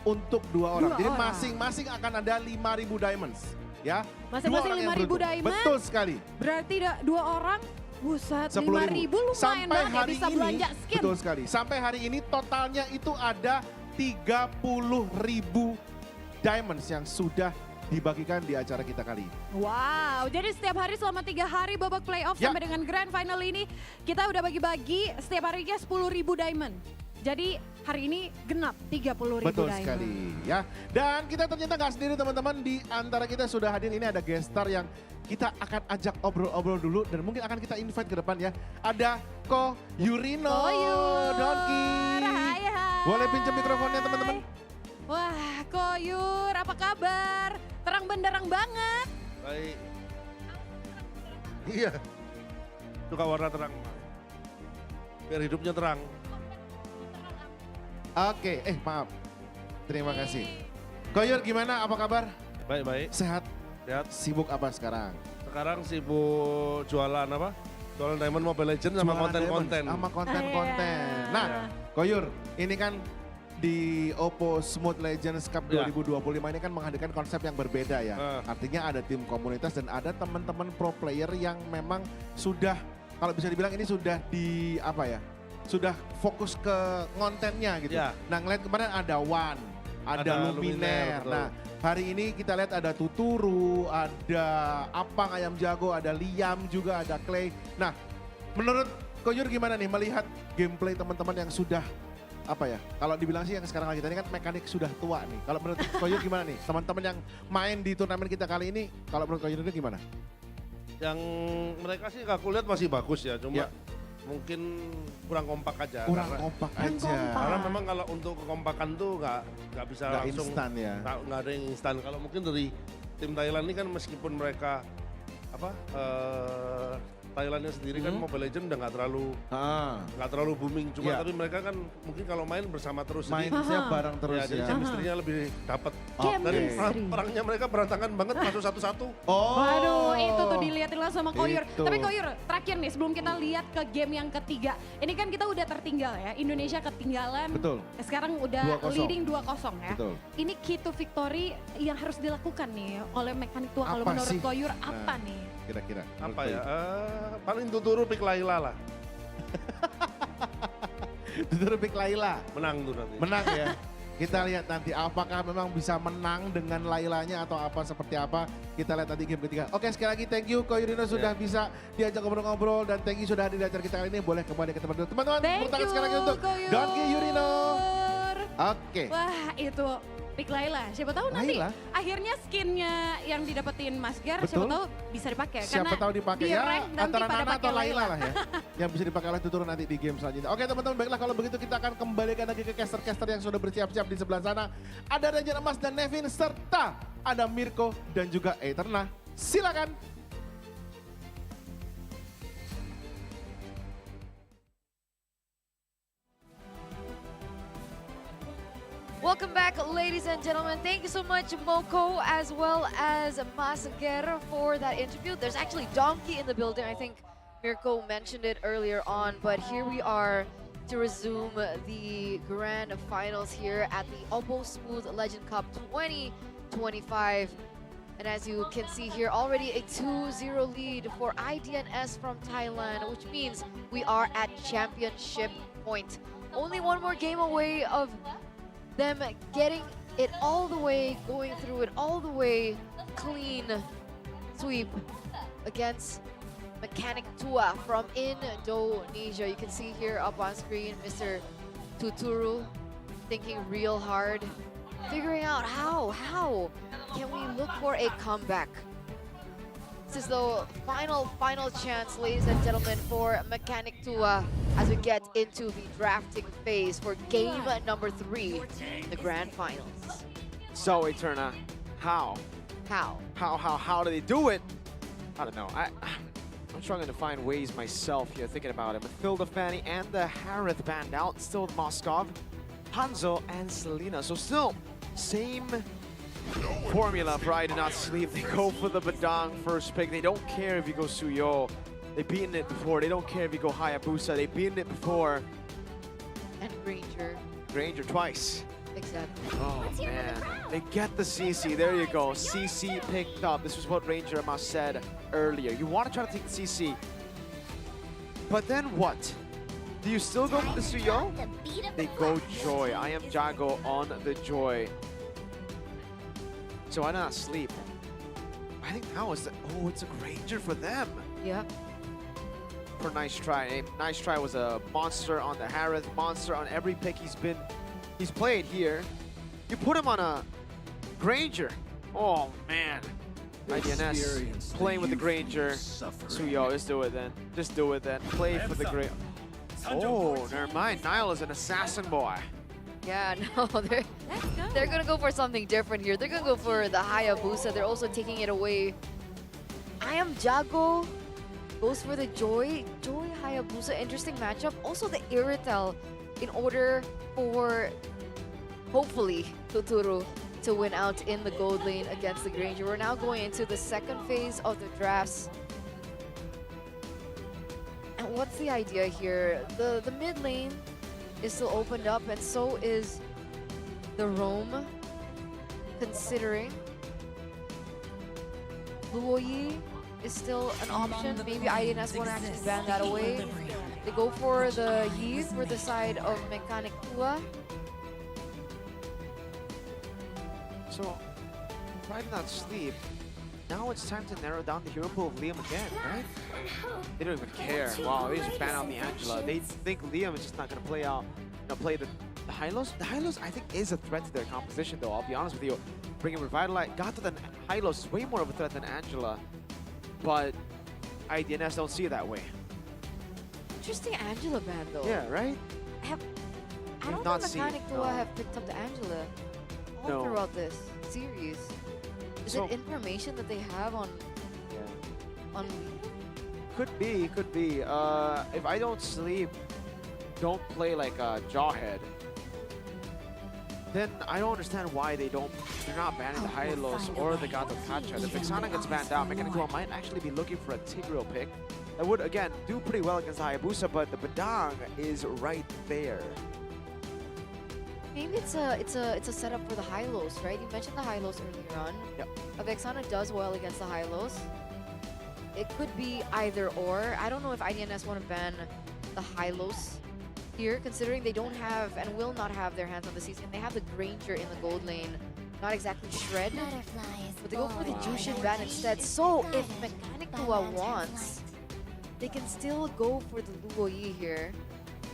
S5: untuk 2 orang. Jadi masing-masing akan ada 5.000 Diamonds. Ya,
S6: Masing-masing
S5: 2 orang yang
S6: 5.000
S5: beruntung.
S6: Diamonds.
S5: Betul sekali.
S6: Berarti 2 orang, buset
S5: 10.000.
S6: 5.000 lumayan
S5: Sampai
S6: banget ya
S5: hari
S6: bisa
S5: ini,
S6: belanja skin.
S5: betul sekali. Sampai hari ini totalnya itu ada 30.000 Diamonds yang sudah dibagikan di acara kita kali ini.
S6: Wow, jadi setiap hari selama 3 hari babak playoff
S5: Ya.
S6: sampai dengan grand final ini kita udah bagi-bagi setiap harinya 10.000 diamond. Jadi hari ini genap 30.000
S5: Betul
S6: diamond.
S5: sekali ya. Dan kita ternyata nggak sendiri teman-teman, di antara kita sudah hadir ini ada guest star yang kita akan ajak obrol-obrol dulu dan mungkin akan kita invite ke depan ya. Ada Ko Yurino, Donki. Boleh pinjam mikrofonnya teman-teman?
S6: Wah, Koyur, apa kabar? Terang benderang banget.
S19: Baik. Iya. Suka warna terang. Biar hidupnya terang.
S5: Oke, maaf. Terima kasih. Koyur gimana, apa kabar?
S19: Baik-baik.
S5: Sehat?
S19: Sehat.
S5: Sibuk apa sekarang?
S19: Sekarang sibuk jualan apa? Jualan Diamond Mobile Legends sama konten-konten.
S5: Sama konten-konten. Nah, Koyur, ini kan di OPPO Smooth Legends Cup 2025 ini kan menghadirkan konsep yang berbeda ya. Artinya ada tim komunitas dan ada teman-teman pro player yang memang sudah, kalau bisa dibilang ini sudah di apa ya, sudah fokus ke kontennya gitu. Nah ngeliat kemarin ada Wan, ada Luminer. Nah hari ini kita lihat ada Tuturu, ada Apang Ayam Jago, ada Liam juga, ada Clay. Nah menurut Koyur gimana nih melihat gameplay teman-teman yang sudah apa ya, kalau dibilang sih yang sekarang lagi tadi kan mekanik sudah tua nih. Kalau menurut Koyur gimana nih? Teman-teman yang main di turnamen kita kali ini, kalau menurut Koyur itu gimana?
S19: Yang mereka sih aku lihat masih bagus ya, cuma mungkin kurang kompak aja.
S5: Kompak aja.
S19: Karena memang kalau untuk kekompakan tuh nggak bisa langsung
S5: instan ya.
S19: Nggak ada yang instan. Kalau mungkin dari tim Thailand ini kan meskipun mereka Thailandnya sendiri kan Mobile Legends udah nggak terlalu booming, cuma tapi mereka kan mungkin kalau main bersama terus,
S5: mainnya bareng terus ya.
S19: Jadi chemistry-nya lebih dapat. Dari perangnya mereka berantakan banget, masuk satu-satu.
S6: Waduh, itu tuh dilihatin lah sama Koyur.
S19: Itu.
S6: Tapi Koyur, terakhir nih sebelum kita lihat ke game yang ketiga. Ini kan kita udah tertinggal ya, Indonesia ketinggalan.
S5: Betul.
S6: Sekarang udah
S5: 2-0.
S6: leading 2-0 ya.
S5: Betul.
S6: Ini key to victory yang harus dilakukan nih oleh mekanik tua. Kalau menurut Koyur apa nih?
S5: Kira-kira.
S19: Apa ya? Paling Tuturu pick Laila lah.
S5: Tuturu pick Laila.
S19: Menang tuh nanti.
S5: Menang ya. Kita lihat nanti apakah memang bisa menang dengan Lailanya atau apa seperti apa. Kita lihat nanti game ketiga. Oke, sekali lagi thank you Koyurino sudah bisa diajak ngobrol-ngobrol dan thank you sudah hadir di acara kita kali ini. Boleh kembali ke teman-teman. Teman-teman, tepuk tangan sekali lagi untuk Donki Yurino. Oke.
S6: Wah, itu pick Laila. Siapa tahu nanti akhirnya skinnya yang didapetin Mas Gar, siapa tahu bisa dipakai.
S5: Siapa tahu dipakai ya, antara Nana atau Laila lah ya. Yang bisa dipakai oleh Tuturu nanti di game selanjutnya. Oke teman-teman, baiklah kalau begitu kita akan kembalikan lagi ke caster-caster yang sudah bersiap-siap di sebelah sana. Ada Ranger Emas dan Nevin serta ada Mirko dan juga Eterna. Silakan.
S7: Welcome back, ladies and gentlemen. Thank you so much, Moko, as well as Masger for that interview. There's actually Donkey in the building. I think Mirko mentioned it earlier on, but here we are to resume the grand finals here at the OPPO Smooth Legend Cup 2025. And as you can see here, already a 2-0 lead for IDNS from Thailand, which means we are at championship point. Only one more game away of them getting it all the way, going through it all the way, clean sweep against Mechanic Tua from Indonesia. You can see here up on screen, Mr. Tuturu thinking real hard, figuring out how can we look for a comeback. This is the final chance, ladies and gentlemen, for Mechanic Tua as we get into the drafting phase for game number 3, the grand finals.
S8: So, Eterna, how do they do it? I don't know. I'm struggling to find ways myself here, thinking about it. Mathilda, Fanny, and the Harith banned out. Still Moskov, Hanzo, and Selena. So still, same formula for I Do Not Sleep. They go for the Badang first pick. They don't care if you go Suyo. They've beaten it before. They don't care if you go Hayabusa. They've beaten it before.
S7: And Granger.
S8: Granger twice.
S7: Exactly.
S8: Oh man, they get the CC. There you go. CC picked up. This was what Ranger Emas said earlier. You want to try to take the CC, but then what? Do you still go for the Suyo? They go Joy. I am Jago on the Joy. So I do not sleep. I think now is it's a Granger for them.
S7: Yeah.
S8: For Nice Try. Nice Try was a monster on the Harith, monster on every pick he's played here. You put him on a Granger. Oh man. IDNS playing with the Granger. Suyo, just do it then. Just do it then. Play for the Granger. Oh, never mind. Nile is an assassin boy.
S7: Yeah, no, they're They're gonna go for something different here. They're gonna go for the Hayabusa. They're also taking it away. I am Jago goes for the Joy. Joy Hayabusa, interesting matchup. Also the Iritel in order for, hopefully, Totoro to win out in the gold lane against the Granger. We're now going into the second phase of the drafts. And what's the idea here? The mid lane is still opened up, and so is the roam, considering Luoyi is still an option. Maybe INS want to actually ban that away. They go for the Yi for the side of Mechanic Tua.
S8: So, if I did not sleep, now it's time to narrow down the hero pool of Liam again, right? They don't even care. Wow, they just ban out the Angela. They think Liam is just not going to play out, play the Hylos. The Hylos, I think, is a threat to their composition, though. I'll be honest with you. Bringing Revitalize, Gata than Hylos is way more of a threat than Angela. But IDNS don't see it that way.
S7: Interesting Angela ban, though.
S8: Yeah, right?
S7: I don't think Mechanic Tua have picked up the Angela all throughout this series. Is it information that they have on... on...
S8: Could be. If I don't sleep, don't play like a Jawhead, then I don't understand why they're not banning the Hylos or the Gato Kacha. The Vexana gets banned out. Mechanic Tua might actually be looking for a Tigreal pick. That would, again, do pretty well against the Hayabusa, but the Badang is right there.
S7: Maybe it's a setup for the Hylos, right? You mentioned the Hylos earlier on.
S8: Yep.
S7: Vexana does well against the Hylos. It could be either or. I don't know if IDNS want to ban the Hylos here, considering they don't have and will not have their hands on the season. They have the Granger in the gold lane. Not exactly Shred, but they go for the Jushin ban instead. So if Mechanic Tua wants, they can still go for the Luoyi here.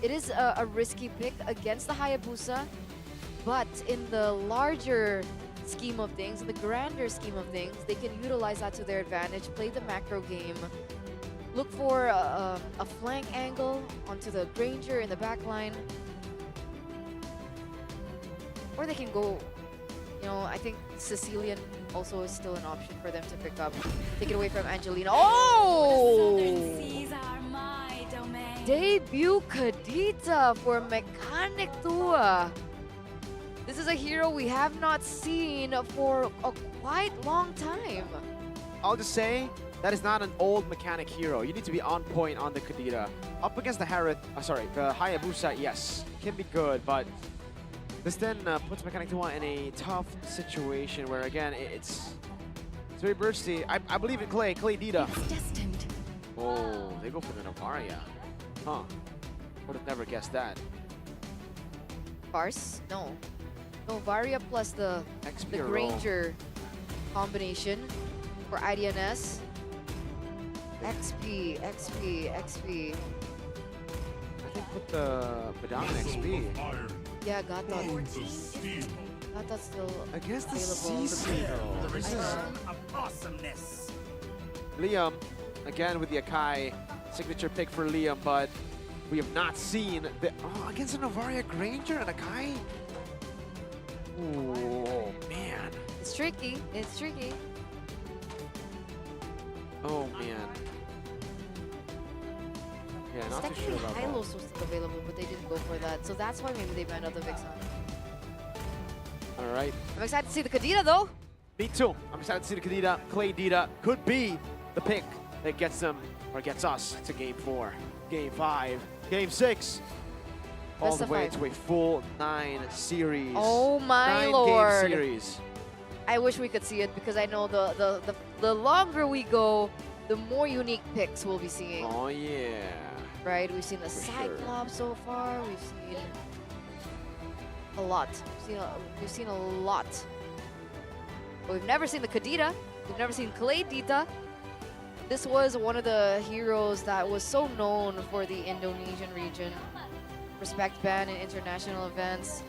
S7: It is a risky pick against the Hayabusa, but in the larger scheme of things, in the grander scheme of things, they can utilize that to their advantage, play the macro game, look for a flank angle onto the Granger in the back line. Or they can go, I think Sicilian also is still an option for them to pick up. Take it away from Angelina. Oh! Debut Kadita for Mechanic Tua. This is a hero we have not seen for a quite long time.
S8: I'll just say, that is not an old mechanic hero. You need to be on point on the Kadita. Up against the the Hayabusa, yes, can be good, but this then puts Mechanic Tua in a tough situation where, again, it's very bursty. I believe in Clay Dita. Oh, they go for the Navaria. Huh. Would have never guessed that.
S7: Farce? No. Novaria plus the Granger combination for IDNS. XP.
S8: I think put the Badang XP.
S7: Yeah, got that. Got that still
S8: against the
S7: CC.
S8: The
S1: return of awesomeness.
S8: Liam, again with the Akai. Signature pick for Liam, but we have not seen the... Oh, against a Novaria Granger and Akai? Oh, man.
S7: It's tricky.
S8: Oh, man. Yeah, not too sure about that.
S7: Hylos was still available, but they didn't go for that. So that's why maybe they banned out the Vixen.
S8: All right.
S7: I'm excited to see the Kadita, though.
S8: Me too. I'm excited to see the Kadita. Clay Dita could be the pick that gets them, or gets us, to Game 4, Game 5, Game 6. All the way to a full 9 series.
S7: Oh my
S8: 9
S7: lord.
S8: game series.
S7: I wish we could see it because I know the longer we go, the more unique picks we'll be seeing.
S8: Oh yeah.
S7: Right? We've seen the Cyclops so far. We've seen a lot. We've seen a lot. But we've never seen the Kadita. We've never seen Clay Dita. This was one of the heroes that was so known for the Indonesian region. Respect ban in international events.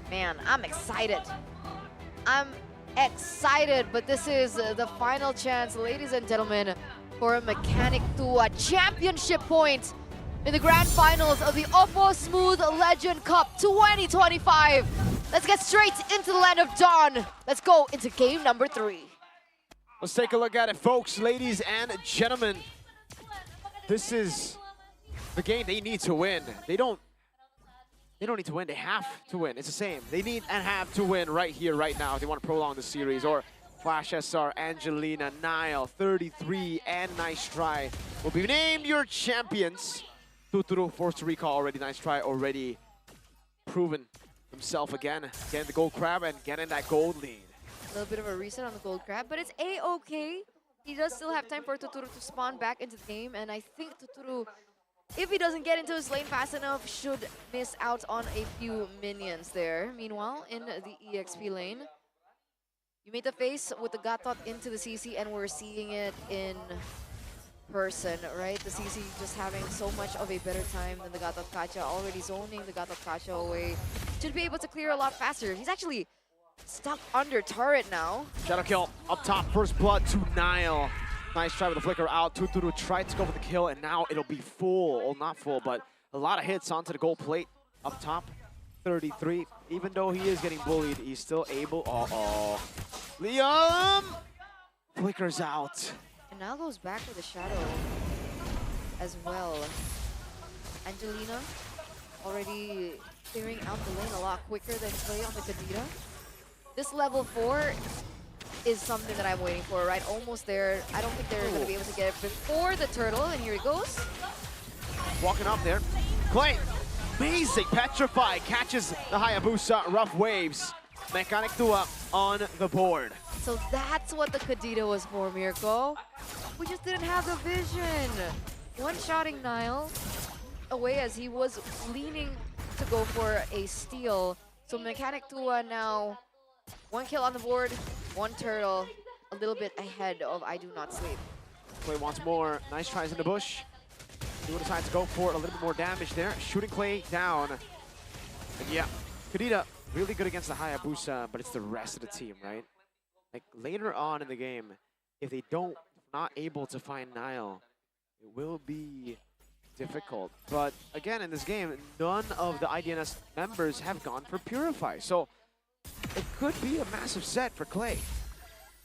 S7: Man, I'm excited. But this is the final chance, ladies and gentlemen, for a Mechanic Tua championship point in the grand finals of the OPPO Smooth Legend Cup 2025. Let's get straight into the land of Dawn. Let's go into game number 3.
S8: Let's take a look at it, folks, ladies and gentlemen. This is the game they need to win. They don't need to win, they have to win. It's the same. They need and have to win right here, right now if they want to prolong the series. Or Flash SR, Angelina, Nile, 33, and Nice Try will be named your champions. Tuturu forced to recall already. Nice Try already proven himself again. Getting the gold crab and getting that gold lead.
S7: A little bit of a reset on the gold crab, but it's A-okay. He does still have time for Tuturu to spawn back into the game, and I think Tuturu, if he doesn't get into his lane fast enough, should miss out on a few minions there. Meanwhile, in the EXP lane, you made the face with the Gatot into the CC, and we're seeing it in person, right? The CC just having so much of a better time than the Gatot Kacha, already zoning the Gatot Kacha away. Should be able to clear a lot faster. He's actually stuck under turret now.
S8: Shadow kill up top, first blood to Nile. Nice try with the flicker out. Tuturu tried to go for the kill, and now it'll be full. Well, not full, but a lot of hits onto the gold plate up top. 33. Even though he is getting bullied, he's still able. Liam flickers out.
S7: And now goes back for the Shadow as well. Angelina already clearing out the lane a lot quicker than Clay on the Kadira. This level 4 is something that I'm waiting for, right? Almost there. I don't think they're going to be able to get it before the turtle, and here he goes.
S8: Walking up there. Clay, amazing, petrified, catches the Hayabusa, rough waves. Mechanic Tua on the board.
S7: So that's what the Kadita was for, Mirko. We just didn't have the vision. One-shotting Nile away as he was leaning to go for a steal. So Mechanic Tua now 1 kill on the board, 1 turtle, a little bit ahead of I Do Not Sleep.
S8: Clay wants more. Nice tries in the bush. He decides to go for it, a little bit more damage there. Shooting Clay down. And yeah, Kadita really good against the Hayabusa, but it's the rest of the team, right? Like later on in the game, if they not able to find Nile, it will be difficult. But again, in this game, none of the IDNS members have gone for Purify. So it could be a massive set for Clay.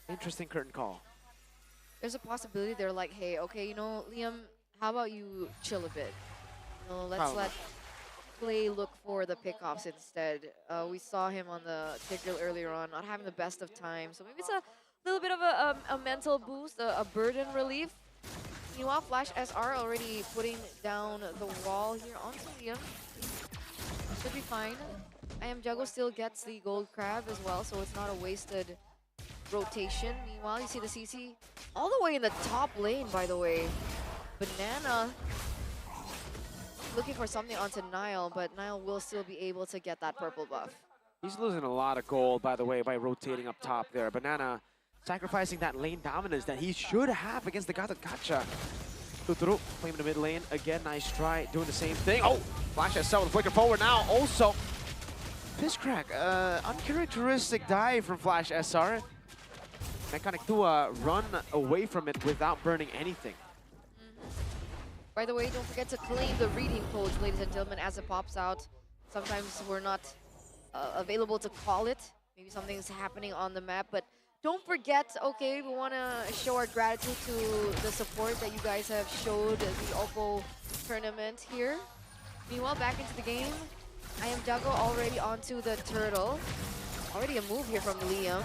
S8: Interesting curtain call.
S7: There's a possibility they're like, hey, okay, you know, Liam, how about you chill a bit? You know, let's let Clay look for the pickoffs instead. We saw him on the tickle earlier on, not having the best of time. So maybe it's a little bit of a mental boost, a burden relief. Meanwhile, Flash SR already putting down the wall here onto Liam. Should be fine. I Am Juggle still gets the gold crab as well, so it's not a wasted rotation. Meanwhile, you see the CC all the way in the top lane, by the way. Banana looking for something onto Nile, but Nile will still be able to get that purple buff.
S8: He's losing a lot of gold, by the way, by rotating up top there. Banana sacrificing that lane dominance that he should have against the Gatot Kacha. Tuturu claiming the mid lane. Again, nice try, doing the same thing. Oh, Flash SR with a flicker forward now. Also, Piss Crack, uncharacteristic dive from Flash SR. Mechanic Tua run away from it without burning anything.
S7: By the way, don't forget to claim the reading codes, ladies and gentlemen, as it pops out. Sometimes we're not available to call it. Maybe something's happening on the map, but don't forget, okay, we want to show our gratitude to the support that you guys have showed the OPPO tournament here. Meanwhile, back into the game. I Am Juggle already onto the turtle. Already a move here from Liam.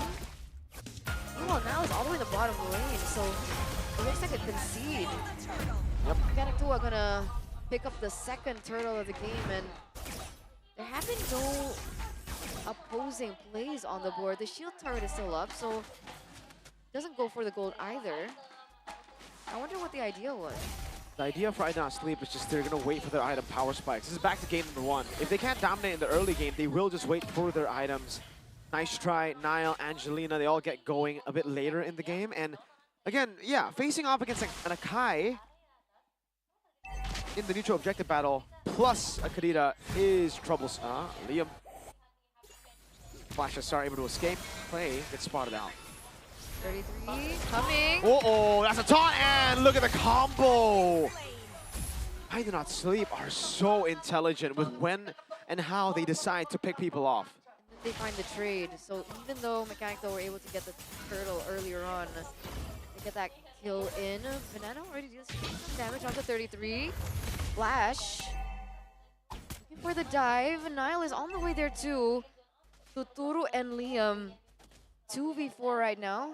S7: Meanwhile, now it's all the way in the bottom lane, so it looks like a concede.
S8: Yep.
S7: Mechanic Tua gonna pick up the second turtle of the game, and there have been no opposing plays on the board. The shield turret is still up, so doesn't go for the gold either. I wonder what the idea was.
S8: The idea for I Do Not Sleep is just they're going to wait for their item power spikes. This is back to game number 1. If they can't dominate in the early game, they will just wait for their items. Nice try, Nile, Angelina, they all get going a bit later in the game. And again, yeah, facing off against an Akai in the neutral objective battle, plus a Kadita is troublesome. Liam. Flash SR able to escape. Clay gets spotted out.
S7: 33 coming.
S8: Uh-oh, that's a taunt, and look at the combo. I Do Not Sleep are so intelligent with when and how they decide to pick people off.
S7: they find the trade. So even though Mechanical were able to get the turtle earlier on, they get that kill in. Banana already deals some damage onto 33. Flash. Looking for the dive. Nile is on the way there too. Tuturu and Liam 2v4 right now.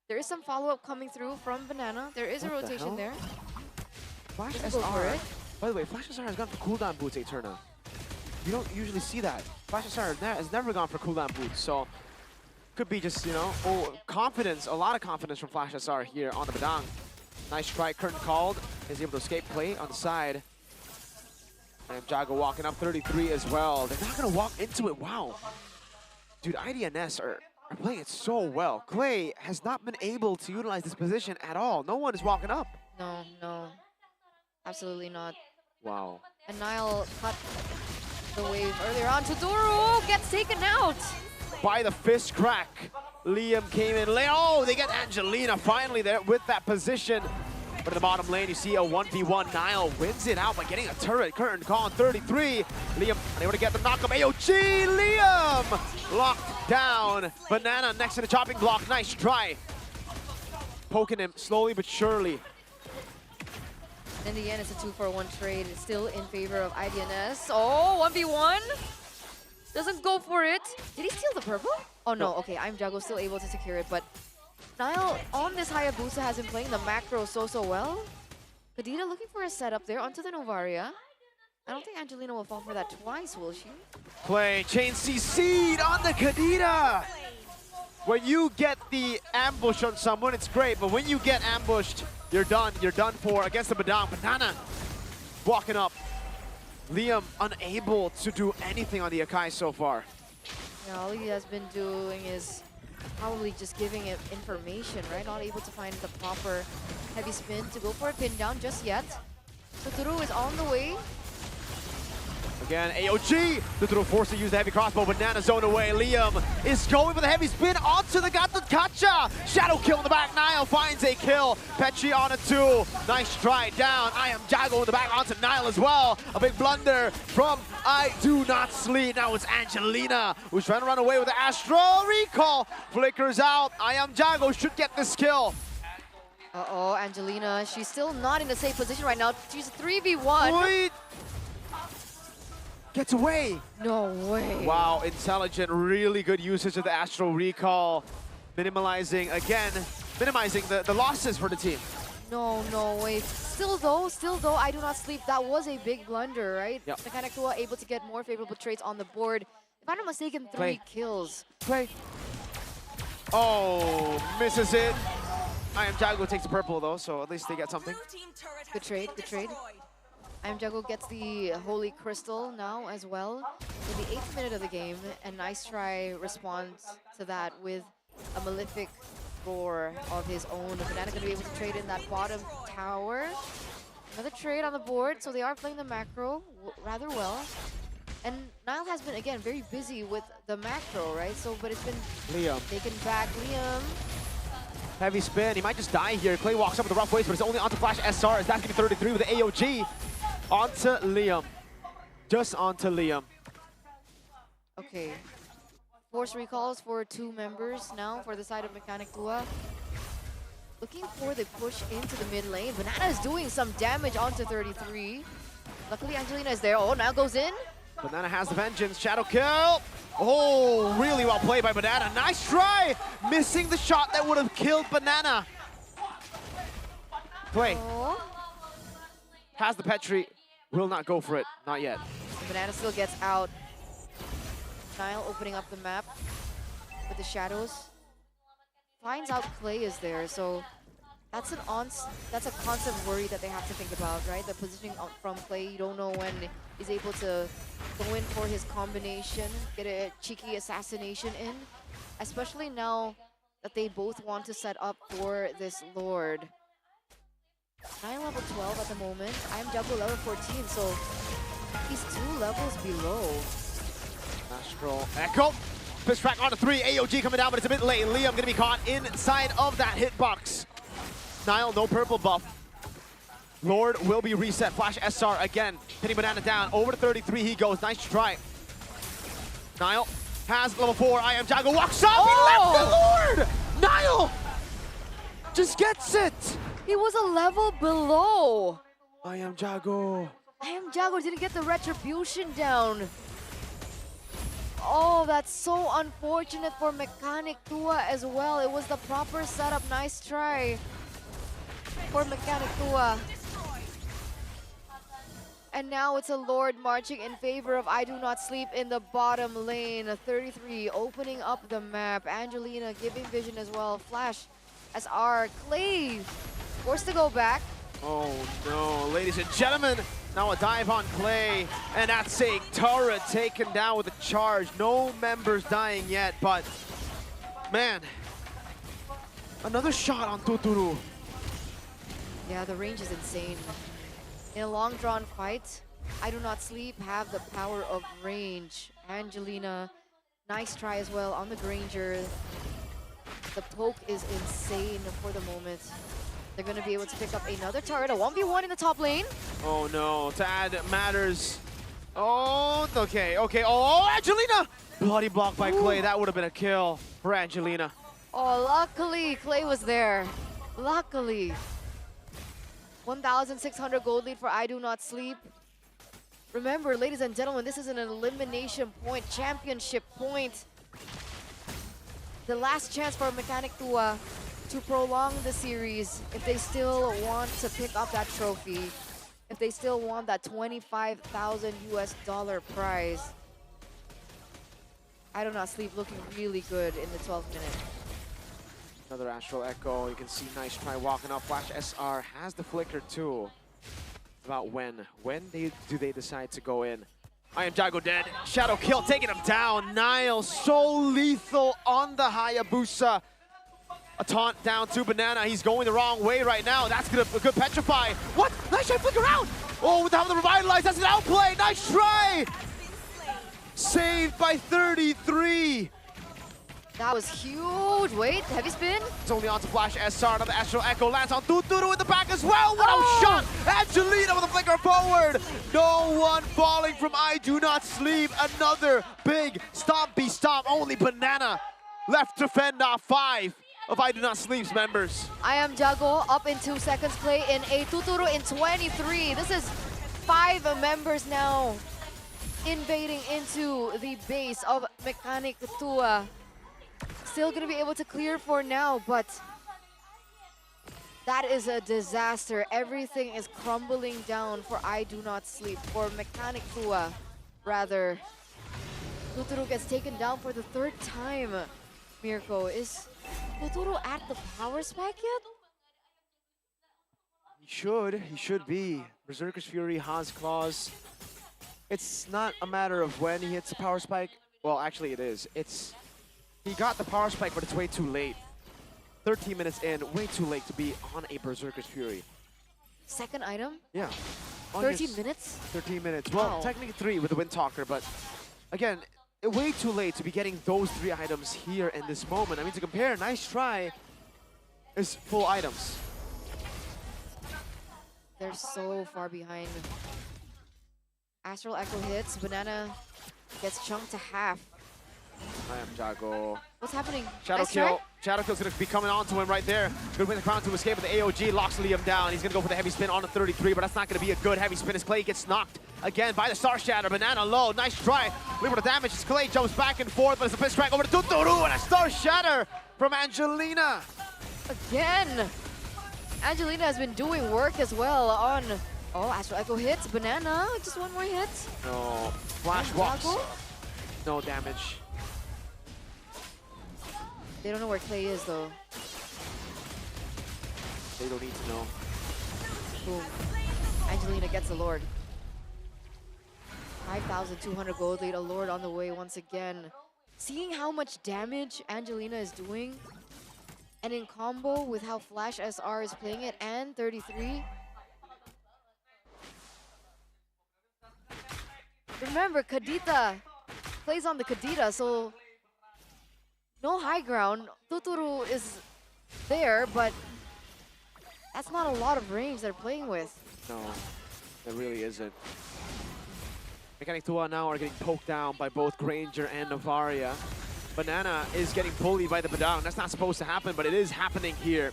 S7: There is some follow-up coming through from Banana. There is a
S8: What the
S7: rotation
S8: hell?
S7: there.
S8: Flash
S7: Doesn't go for
S8: SR.
S7: it.
S8: By the way, Flash SR has gone for cooldown boots, Eterna. You don't usually see that. Flash SR has never gone for cooldown boots, so could be just, you know, confidence, a lot of confidence from Flash SR here on the Badang. Nice strike, curtain called. Is able to escape play on the side. And Jago walking up 33 as well. They're not gonna walk into it, wow. Dude, IDNS are playing it so well. Clay has not been able to utilize this position at all. No one is walking up.
S7: No. Absolutely not.
S8: Wow.
S7: And Nile cut the wave earlier on. Tuduru gets taken out.
S8: By the fist crack. Liam came in late. Oh, they get Angelina finally there with that position. But in the bottom lane, you see a 1v1. Nile wins it out by getting a turret. Curtain call on 33. Liam unable to get the knock-up. AOG, Liam locked down. Banana next to the chopping block. Nice try. Poking him slowly but surely.
S7: In the end, it's a 2-for-1 trade. It's still in favor of IDNS. Oh, 1v1. Doesn't go for it. Did he steal the purple? Oh, no. Okay, I'm Jago still able to secure it, but Nile on this Hayabusa has been playing the macro so well. Kadita looking for a setup there onto the Novaria. I don't think Angelina will fall for that twice, will she?
S8: Play chain CC'd on the Kadita. When you get the ambush on someone, it's great, but when you get ambushed, you're done. You're done for against the Badang. Banana walking up. Liam unable to do anything on the Akai so far.
S7: Yeah, all he has been doing is probably just giving it information, right? Not able to find the proper heavy spin to go for a pin down just yet. Tuturu is on the way.
S8: Again, AOG. Tuturu forced to use the heavy crossbow. Banana zone away. Liam is going for the heavy spin onto the Gacha. Shadow kill in the back. Nile finds a kill. Petri on a 2. Nice try down. I am Jago in the back onto Nile as well. A big blunder from I Do Not Sleep. Now it's Angelina who's trying to run away with the Astro recall. Flickers out. I am Jago should get this kill.
S7: Uh-oh, Angelina. She's still not in a safe position right now. She's 3v1.
S8: Wait. Gets away.
S7: No way.
S8: Wow, intelligent, really good usage of the Astro Recall. Minimizing the losses for the team.
S7: No way. Still though, I Do Not Sleep. That was a big blunder, right?
S8: Yep.
S7: Mechanical able to get more favorable traits on the board. If I'm not mistaken, 3
S8: Play.
S7: kills.
S8: Play. Oh, misses it. I am Jago takes the purple though, so at least they get something.
S7: Good trade. I am Jago gets the Holy Crystal now as well in the 8th minute of the game. And Nice Try responds to that with a Malefic Roar of his own. Banana gonna be able to trade in that bottom tower. Another trade on the board, so they are playing the macro rather well. And Nile has been, again, very busy with the macro, right? So, but it's been
S8: Liam
S7: taken back. Liam.
S8: Heavy spin, he might just die here. Clay walks up with the rough ways, but it's only onto Flash SR as that's gonna be 33 with the AOG. Onto Liam. Just onto Liam.
S7: Okay. Force recalls for 2 members now for the side of Mechanic Tua. Looking for the push into the mid lane. Banana is doing some damage onto 33. Luckily, Angelina is there. Oh, now goes in.
S8: Banana has the vengeance. Shadow kill. Oh, really well played by Banana. Nice try. Missing the shot that would have killed Banana. Play.
S7: Oh.
S8: Has the Petri. Will not go for it. Not yet.
S7: Banana still gets out. Nile opening up the map with the shadows. Finds out Clay is there, so that's a constant worry that they have to think about, right? The positioning from Clay, you don't know when he's able to go in for his combination, get a cheeky assassination in, especially now that they both want to set up for this Lord. Nile level 12 at the moment. I'm Jago level 14, so he's 2 levels below.
S8: Astral Echo. Fist track onto 3. AOG coming down, but it's a bit late. Liam gonna be caught inside of that hitbox. Nile, no purple buff. Lord will be reset. Flash SR again. Pinning Banana down. Over to 33 he goes. Nice try. Nile has level 4. I am Jago walks up. He left the Lord. Niall just gets it.
S7: He was a level below.
S8: I am Jago.
S7: I am Jago didn't get the retribution down. Oh, that's so unfortunate for Mechanic Tua as well. It was the proper setup. Nice try for Mechanic Tua. And now it's a Lord marching in favor of I Do Not Sleep in the bottom lane. 33 opening up the map. Angelina giving vision as well. Flash, SR, Clay forced to go back.
S8: Oh no, ladies and gentlemen. Now a dive on Clay, and that's a turret taken down with a charge. No members dying yet, but man, another shot on Tuturu.
S7: Yeah, the range is insane. In a long drawn fight, I Do Not Sleep have the power of range. Angelina, nice try as well on the Granger. The poke is insane for the moment. They're going to be able to pick up another turret, a 1v1 in the top lane.
S8: Oh no, to add matters. Oh, okay. Oh, Angelina! Bloody block by Clay. That would have been a kill for Angelina.
S7: Oh, luckily Clay was there. Luckily. 1,600 gold lead for I Do Not Sleep. Remember, ladies and gentlemen, this is an elimination point, championship point. The last chance for Mechanic Tua to prolong the series if they still want to pick up that trophy, if they still want that $25,000 US prize. I Do Not Sleep looking really good in the 12th minute.
S8: Another Astral Echo. You can see nice try walking up. Flash SR has the flicker too. It's about when do they decide to go in? I am Jago dead. Shadow kill taking him down. Niall so lethal on the Hayabusa. A taunt down to Banana. He's going the wrong way right now. That's gonna a good petrify. What? Nice try, flick around. Oh, without the revitalize, that's an outplay. Nice try. Saved by 33.
S7: That was huge. Wait, heavy spin.
S8: It's only on to Flash SR. Another Astral Echo lands on Tuturu in the back as well. What a shot. Angelina with a flicker forward. No one falling from I Do Not Sleep. Another big stompy stomp. Only Banana left to fend off 5 of I Do Not Sleep's members.
S7: I am Jago up in 2 seconds play in a Tuturu in 23. This is 5 members now invading into the base of Mechanic Tua. Still gonna be able to clear for now, but that is a disaster. Everything is crumbling down for I Do Not Sleep, for Mechanic Tua, rather. Tuturu gets taken down for the 3rd time. Mirko, is Tuturu at the power spec yet?
S8: He should be. Berserker's Fury, Haas Claws. It's not a matter of when he hits the power spike. Well, actually it is. He got the power spike, but it's way too late. 13 minutes in, way too late to be on a Berserker's Fury.
S7: Second item?
S8: Yeah.
S7: 13 minutes?
S8: 13 minutes. Well,
S7: Wow.
S8: technically 3 with the Windtalker, but again, way too late to be getting those 3 items here in this moment. I mean, to compare, nice try is full items.
S7: They're so far behind. Astral Echo hits, Banana gets chunked to half.
S8: I am Jago.
S7: What's happening?
S8: Shadow
S7: Nice
S8: kill.
S7: try.
S8: Shadow kill's gonna be coming on to him right there. Gonna win the crown to escape with the AOG. Locks Liam down. He's gonna go for the heavy spin on the 33, but that's not gonna be a good heavy spin as Clay gets knocked again by the Star Shatter. Banana low. Nice try. Little bit of damage as Clay jumps back and forth, but it's a pitch strike over to Tuturu and a Star Shatter from Angelina.
S7: Again. Angelina has been doing work as well on... Oh, Astral Echo hits. Banana, just one more hit.
S8: No. Flash walks.
S7: Jago?
S8: No damage.
S7: They don't know where Clay is, though.
S8: They don't need to know.
S7: Boom. Angelina gets a Lord. 5,200 gold lead, a Lord on the way once again. Seeing how much damage Angelina is doing, and in combo with how Flash SR is playing it, and 33. Remember, Kadita plays on the Kadita, so no high ground. Tuturu is there, but that's not a lot of range they're playing with.
S8: No, it really isn't. Mechanic Tua now are getting poked down by both Granger and Navaria. Banana is getting bullied by the Badang. That's not supposed to happen, but it is happening here.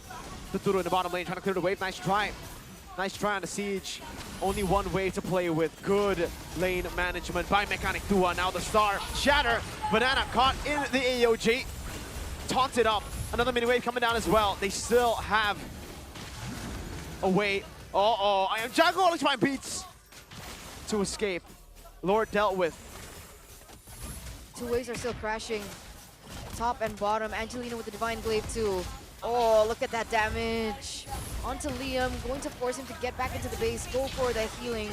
S8: Tuturu in the bottom lane trying to clear the wave. Nice try. Nice try on the siege. Only one way to play with. Good lane management by Mechanic Tua. Now the star shatter. Banana caught in the AOG. Taunted up. Another mini wave coming down as well. They still have a way. I am Jago. Let's find beats to escape. Lord dealt with.
S7: Two waves are still crashing. Top and bottom. Angelina with the Divine Glaive too. Oh, look at that damage. Onto Liam, going to force him to get back into the base, go for the healing.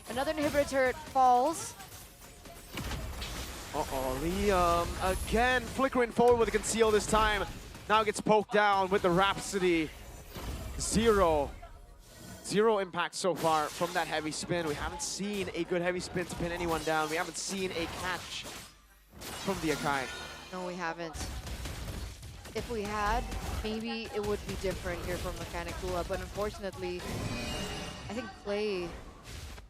S7: Another inhibitor turret falls.
S8: Liam again flickering forward with a conceal this time. Now gets poked down with the Rhapsody. Zero impact so far from that heavy spin. We haven't seen a good heavy spin to pin anyone down. We haven't seen a catch from the Akai.
S7: No, we haven't. If we had, maybe it would be different here from Mechanic Tua, but unfortunately, I think Clay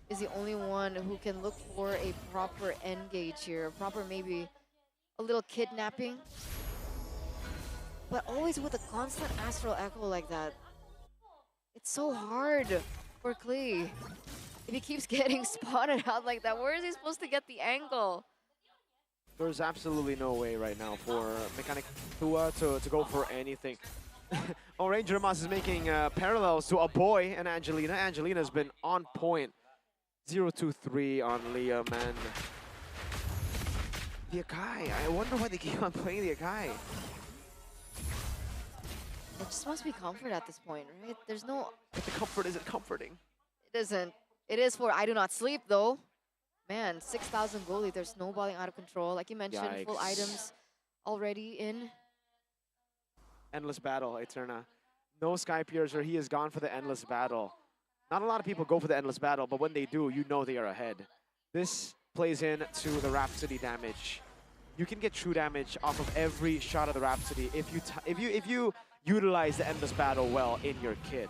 S7: is the only one who can look for a proper engage here, maybe a little kidnapping, but always with a constant Astral Echo like that. It's so hard for Clay. If he keeps getting spotted out like that, where is he supposed to get the angle?
S8: There's absolutely no way right now for Mechanic Tua to go for anything. Ranger Mas is making parallels to a boy and Angelina. Angelina's been on point. 0-2-3 on Liam and the Akai. I wonder why they keep on playing the Akai.
S7: It just must be comfort at this point, right? There's no...
S8: But the comfort isn't comforting.
S7: It isn't. It is for I Do Not Sleep, though. Man, 6,000 goalie. They're snowballing out of control. Like you mentioned,
S8: Yikes.
S7: full items already in.
S8: Endless battle, Eterna. No Sky Piercer. He has gone for the endless battle. Not a lot of people go for the endless battle, but when they do, you know they are ahead. This plays into the Rhapsody damage. You can get true damage off of every shot of the Rhapsody if you utilize the endless battle well in your kit.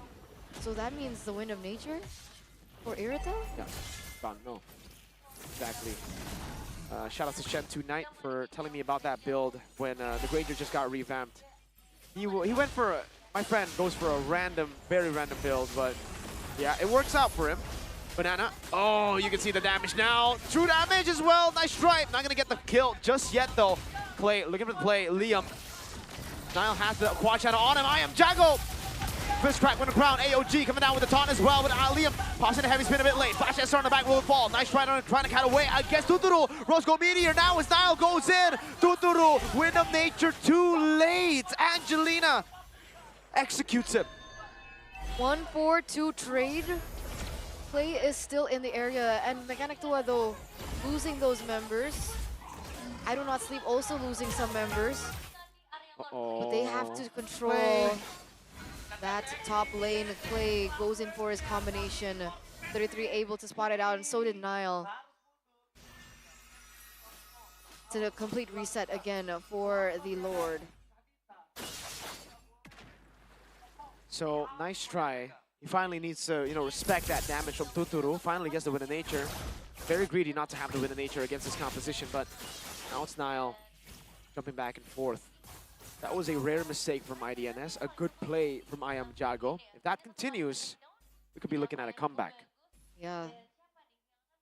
S7: So that means the Wind of Nature for Irithel?
S8: Yeah, gone, no. Exactly. Shout out to Shen2 Knight for telling me about that build when the Granger just got revamped. He went for, my friend goes for a random, very random build, but yeah, it works out for him. Banana, oh, you can see the damage now. True damage as well, nice stripe. Not gonna get the kill just yet though. Clay, looking for the play, Liam. Nile has the quad channel on him, I am Jago. Fist crack, winner crown, AOG coming down with the taunt as well, but Liam pops in a heavy spin a bit late. Flash SR on the back, will fall. Nice try trying to cut away against Tuturu. Roscoe Meteor now as Nile goes in. Tuturu, Wind of Nature too late. Angelina executes it.
S7: 1-4-2 trade. Clay is still in the area, and Mechanic Tua, though, losing those members. I Do Not Sleep also losing some members. But they have to control that top lane. Clay goes in for his combination. 33 able to spot it out, and so did Nile. To the complete reset again for the Lord.
S8: So, nice try. He finally needs to, respect that damage from Tuturu. Finally gets the Wind of Nature. Very greedy not to have the Wind of Nature against his composition, but now it's Nile jumping back and forth. That was a rare mistake from IDNS, a good play from I Am Jago. If that continues, we could be looking at a comeback.
S7: Yeah. It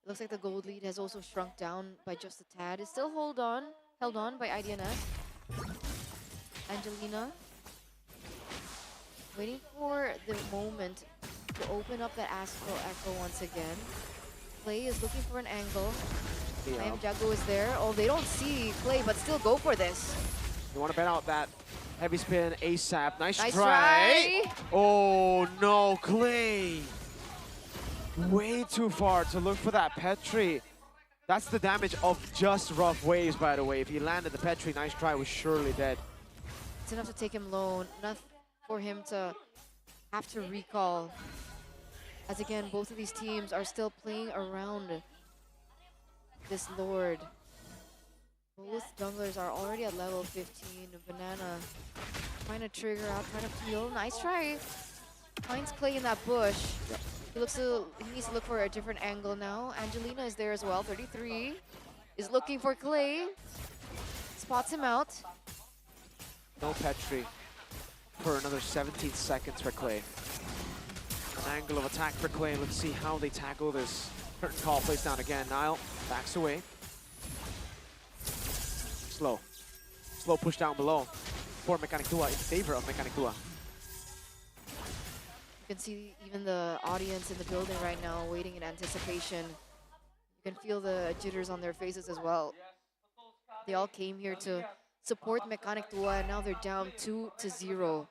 S7: looks like the gold lead has also shrunk down by just a tad. It's still held on by IDNS. Angelina waiting for the moment to open up that Astral Echo once again. Clay is looking for an angle.
S8: Yeah.
S7: I Am Jago is there. Oh, they don't see Clay, but still go for this.
S8: You want to bet out that heavy spin ASAP. Nice
S7: Nice
S8: try.
S7: try.
S8: Oh no, Clay. Way too far to look for that Petri. That's the damage of just rough waves, by the way. If he landed the Petri, nice try, was surely dead.
S7: It's enough to take him low, enough for him to have to recall. As again, both of these teams are still playing around this Lord. Both junglers are already at level 15. Banana trying to trigger out, trying to peel. Nice try. Finds Clay in that bush.
S8: Yep.
S7: He needs to look for a different angle now. Angelina is there as well. 33 is looking for Clay. Spots him out.
S8: No Petri for another 17 seconds for Clay. An angle of attack for Clay. Let's see how they tackle this. Curtain call placed down again. Nile backs away. Slow push down below for Mechanic Tua, in favor of Mechanic Tua.
S7: You can see even the audience in the building right now waiting in anticipation. You can feel the jitters on their faces as well. They all came here to support Mechanic Tua, and now they're down 2-0.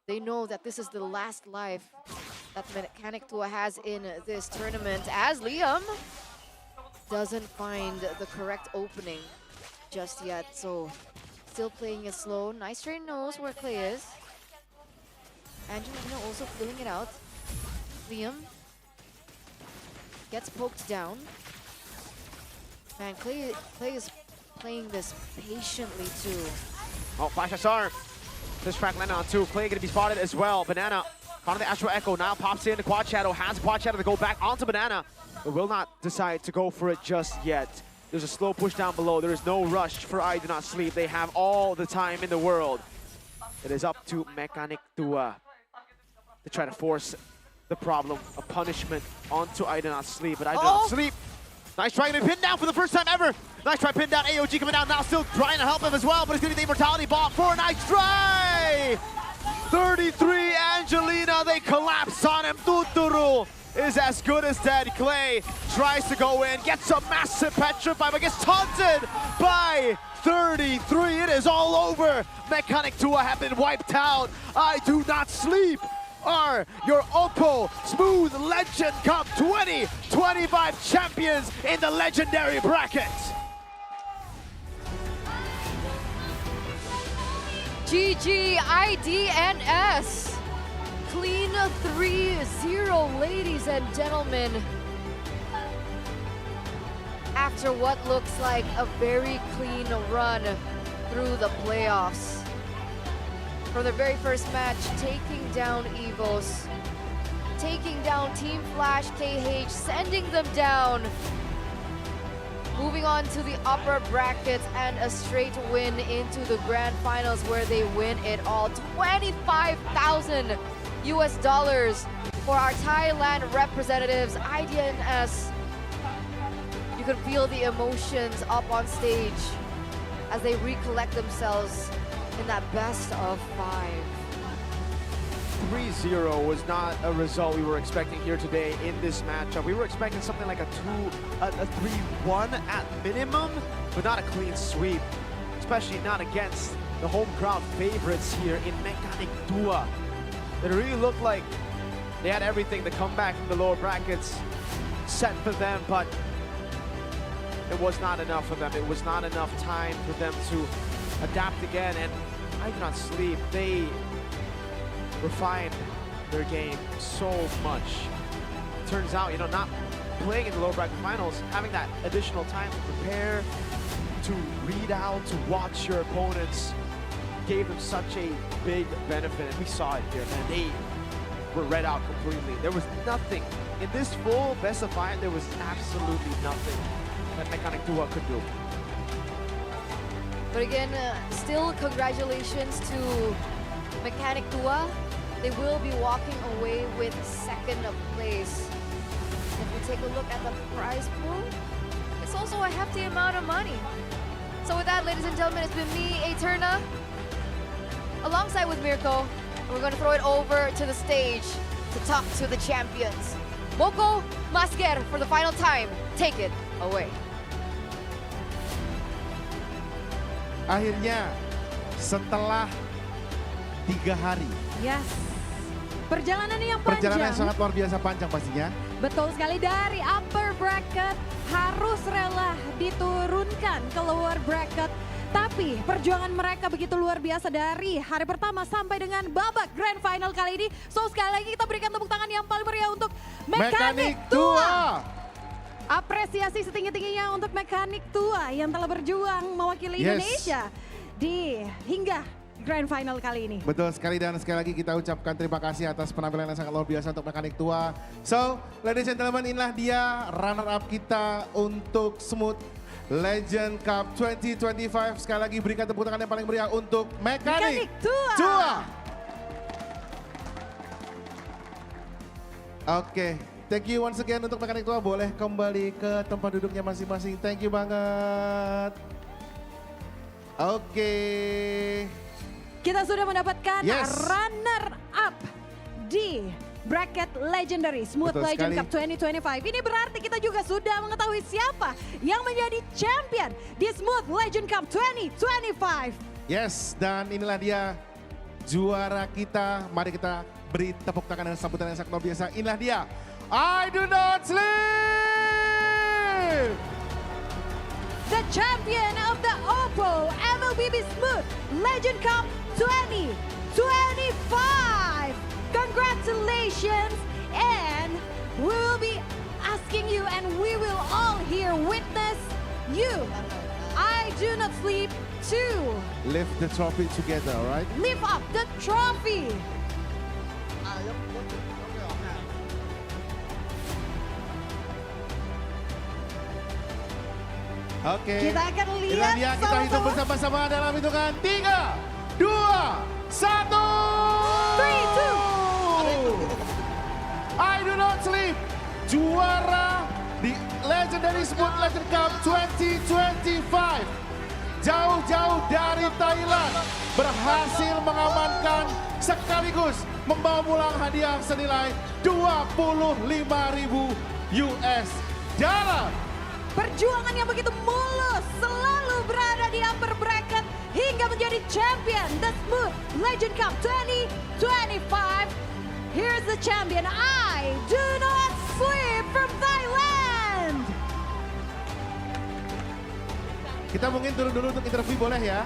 S7: They know that this is the last life that Mechanic Tua has in this tournament, as Liam doesn't find the correct opening just yet. So still playing it slow. Nice Train knows where Clay is. Angelina also feeling it out. Liam gets poked down. Man, Clay is playing this patiently too.
S8: Oh, Flash SR. This track landed on 2. Clay gonna be spotted as well. Banana found the Astro Echo. Now pops in the Quad Shadow. Has Quad Shadow to go back onto Banana, but will not decide to go for it just yet. There's a slow push down below. There is no rush for I Do Not Sleep. They have all the time in the world. It is up to Mechanic Tua to try to force the problem, a punishment onto I Do Not Sleep, but I Do Not Sleep. Nice try, getting pinned down for the first time ever. Nice try, pinned down. AOG coming down now, still trying to help him as well, but it's gonna be the Immortality Bomb for a nice try. 33, Angelina, they collapse on him. Tuturu is as good as dead. Clay tries to go in, gets a massive petrify, but gets taunted by 33. It is all over. Mechanic Tua have been wiped out. I Do Not Sleep are your OPPO Smooth Legend Cup 2025 champions in the legendary bracket.
S7: GG IDNS. Clean 3-0, ladies and gentlemen. After what looks like a very clean run through the playoffs. For their very first match, taking down EVOS, taking down Team Flash KH, sending them down. Moving on to the upper brackets and a straight win into the grand finals where they win it all. $25,000 for our Thailand representatives, IDNS. You can feel the emotions up on stage as they recollect themselves in that best of 5.
S8: 3-0 was not a result we were expecting here today in this matchup. We were expecting something like a 3-1 at minimum, but not a clean sweep, especially not against the home crowd favorites here in Mechanic Tua. It really looked like they had everything to come back from the lower brackets set for them, but it was not enough for them. It was not enough time for them to adapt again, and I Do Not Sleep, they refined their game so much. Turns out, not playing in the lower bracket finals, having that additional time to prepare, to read out, to watch your opponents, gave them such a big benefit, and we saw it here, man. They were read out completely. There was nothing. In this full best of 5, there was absolutely nothing that Mechanic Tua could do.
S7: But again, still congratulations to Mechanic Tua. They will be walking away with second place. If we take a look at the prize pool, it's also a hefty amount of money. So with that, ladies and gentlemen, it's been me, Eterna, alongside with Mirko. And we're going to throw it over to the stage to talk to the champions. Moko Masker, for the final time, take it away.
S5: Akhirnya setelah 3 hari.
S6: Yes. Perjalanan yang panjang.
S5: Perjalanan yang sangat luar biasa panjang pastinya.
S6: Betul sekali, dari upper bracket harus rela diturunkan ke lower bracket. Tapi perjuangan mereka begitu luar biasa dari hari pertama sampai dengan babak grand final kali ini. So sekali lagi kita berikan tepuk tangan yang paling meriah untuk Mechanic Tua. Apresiasi setinggi-tingginya untuk Mechanic Tua yang telah berjuang mewakili Indonesia di hingga Grand Final kali ini.
S5: Betul sekali dan sekali lagi kita ucapkan terima kasih atas penampilan yang sangat luar biasa untuk mekanik tua. So, ladies and gentlemen, inilah dia runner up kita untuk Smooth Legend Cup 2025. Sekali lagi berikan tepuk tangan yang paling meriah untuk mekanik tua. Oke, thank you once again untuk mekanik tua. Boleh kembali ke tempat duduknya masing-masing. Thank you banget. Oke.
S6: Kita sudah mendapatkan runner up di bracket Legendary Smooth
S5: Betul
S6: Legend
S5: sekali.
S6: Cup 2025. Ini berarti kita juga sudah mengetahui siapa yang menjadi champion di Smooth Legend Cup 2025.
S5: Yes, dan inilah dia juara kita. Mari kita beri tepuk tangan dan sambutan yang sangat luar biasa. Inilah dia, I Do Not Sleep!
S6: The champion of the OPPO MLBB Smooth Legend Cup 2025. Congratulations, and we will be asking you and we will all here witness you. I Do Not Sleep to
S5: Lift the trophy together, all right?
S6: lift up the trophy.
S5: Oke.
S6: Kita akan lihat
S5: Inilah dia, kita hitung
S6: sama-sama.
S5: bersama-sama dalam hitungan 3, 2, 1.
S6: 3, 2.
S5: I Do Not Sleep, juara di Legendary Smooth Legend Cup 2025. Jauh-jauh dari Thailand, berhasil mengamankan sekaligus membawa pulang hadiah senilai 25.000 US dollar.
S6: Perjuangan yang begitu mulus, selalu berada di upper bracket hingga menjadi champion The Smooth Legend Cup 2025. Here's the champion, I Do Not Sleep from Thailand.
S5: Kita mungkin turun dulu untuk interview, boleh ya?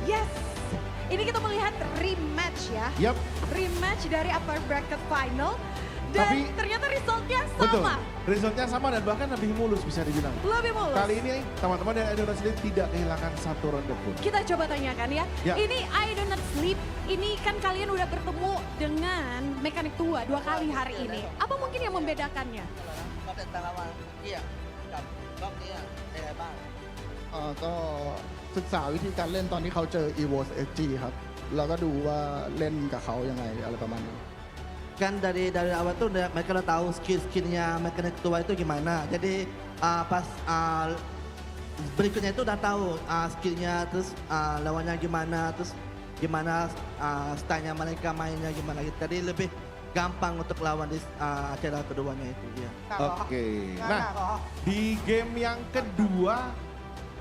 S6: Yes, ini kita melihat rematch ya.
S5: Yap.
S6: Rematch dari upper bracket final. Dan
S5: Tapi,
S6: ternyata resultnya
S5: Betul,
S6: sama.
S5: resultnya sama dan bahkan lebih mulus bisa dibilang.
S6: Lebih mulus.
S5: Kali ini teman-teman dari I Do Not Sleep tidak kehilangan satu ronde pun.
S6: Kita coba tanyakan ya.
S5: Ya.
S6: Ini I Do Not Sleep, ini kan kalian udah bertemu dengan mekanik tua 2 kali hari ini. Apa mungkin yang membedakannya?
S9: ก็เป็นแต่ละวันเกี่ยกับรอบนี้เป็นไงบ้าง
S10: ก็ศึกษาวิธีการเล่นตอนที่เขาเจอ EVO SG ครับ แล้วก็ดูว่าเล่นกับเขายังไงอะไรประมาณนี้
S9: kan dari awal tuh mereka udah tahu skill-skillnya mekanik tua itu gimana. Jadi pas berikutnya itu udah tahu skillnya, terus lawannya gimana, terus gimana stylenya mereka mainnya gimana gitu. Jadi lebih gampang untuk lawan di acara keduanya itu. Ya.
S5: Oke. Nah, di game yang kedua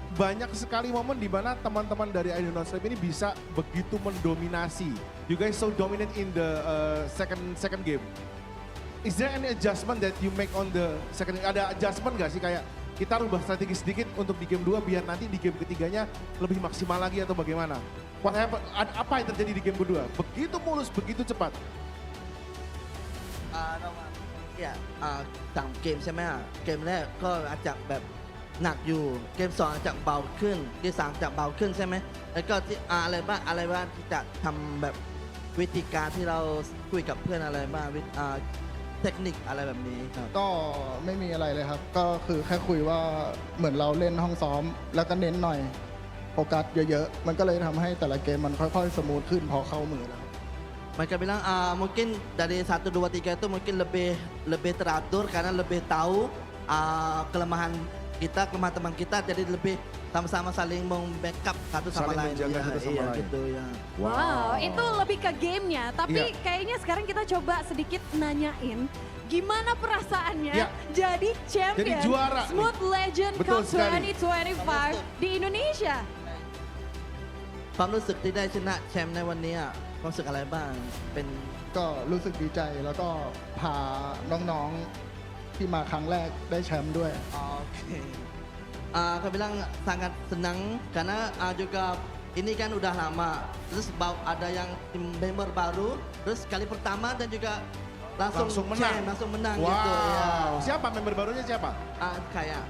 S5: banyak sekali momen di mana teman-teman dari I Do Not Sleep ini bisa begitu mendominasi. You guys so dominant in the second game. Is there any adjustment that you make on the second? Ada adjustment gak sih kayak kita rubah strategi sedikit untuk di game 2 biar nanti di game ketiganya lebih maksimal lagi atau bagaimana? What happened? Apa yang terjadi di game kedua? Begitu mulus, begitu cepat.
S9: เนี่ยต่างเกมใช่ไหมเกมแรกก็อาจจะแบบหนักอยู่เกม2อาจจะเบาขึ้นเกม3จะเบาขึ้นใช่ไหมแล้วก็ที่อะไรบ้างที่จะทำแบบวิธีการที่เราคุยกับเพื่อนอะไรบ้างเทคนิคอะไรแบบนี้ครับ
S10: ก็ไม่มีอะไรเลยครับ ก็คือแค่คุยว่าเหมือนเราเล่นห้องซ้อม แล้วก็เน้นหน่อยโฟกัสเยอะๆมันก็เลยทำให้แต่ละเกมมันค่อยๆสมูทขึ้นพอเข้ามือแล้ว
S9: Mereka bilang mungkin dari 1, 2, 3 itu mungkin lebih teratur karena lebih tahu kelemahan kita, kelemahan teman kita, jadi lebih sama-sama saling membackup satu sama lain.
S5: Menjaga satu sama lain.
S9: Gitu ya.
S6: Wow, itu lebih ke gamenya. Tapi
S5: Iya.
S6: kayaknya sekarang kita coba sedikit nanyain gimana perasaannya
S5: Iya.
S6: jadi champion
S5: Jadi juara nih.
S6: Smooth Legend
S5: Betul
S6: Cup
S5: sekali.
S6: 2025 di Indonesia.
S9: ความรู้สึกที่ได้ชนะแชมป์ในวันนี้ความรู้สึกอะไรบ้างเป็น
S10: ก็รู้สึกดีใจแล้วก็พาน้องๆที่มาครั้งแรกได้แชมป์ด้วย
S9: Oke. Kau bilang sangat senang karena juga ini kan udah lama. Terus ada yang tim member baru, terus kali pertama dan juga langsung
S5: menang.
S9: langsung menang
S5: Wow.
S9: gitu ya.
S5: Siapa member barunya siapa?
S9: Kayak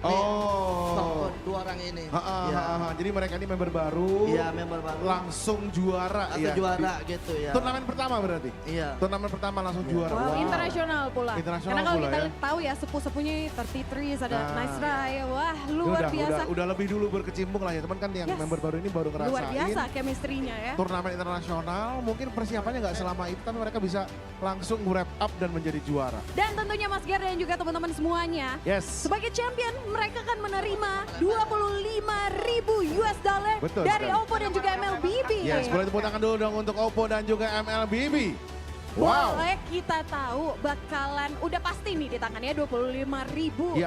S5: Oh.
S9: Dua orang ini.
S5: Jadi mereka ini member baru.
S9: Iya, member baru.
S5: Langsung juara
S9: Langsung juara gitu ya.
S5: Turnamen pertama berarti?
S9: Iya.
S5: Turnamen pertama langsung juara.
S6: Wow, internasional pula.
S5: Internasional
S6: Karena kalau
S5: pula
S6: kita
S5: ya.
S6: tahu ya sepuh-sepuhnya 33 ada Nice Rai. Wah, luar biasa.
S5: Udah lebih dulu berkecimpung lah ya teman kan yang member baru ini baru ngerasain.
S6: Luar biasa chemistry-nya ya.
S5: Turnamen internasional mungkin persiapannya nggak selama itu tapi mereka bisa langsung wrap up dan menjadi juara.
S6: Dan tentunya Mas Ger dan juga teman-teman semuanya.
S5: Yes.
S6: Sebagai champion mereka akan menerima 25.000 US dollar dari
S5: sekali.
S6: OPPO dan juga MLBB.
S5: Yes, boleh tepuk tangan dulu dong untuk OPPO dan juga MLBB. Wow.
S6: Boleh kita tahu bakalan udah pasti nih di tangannya 25.000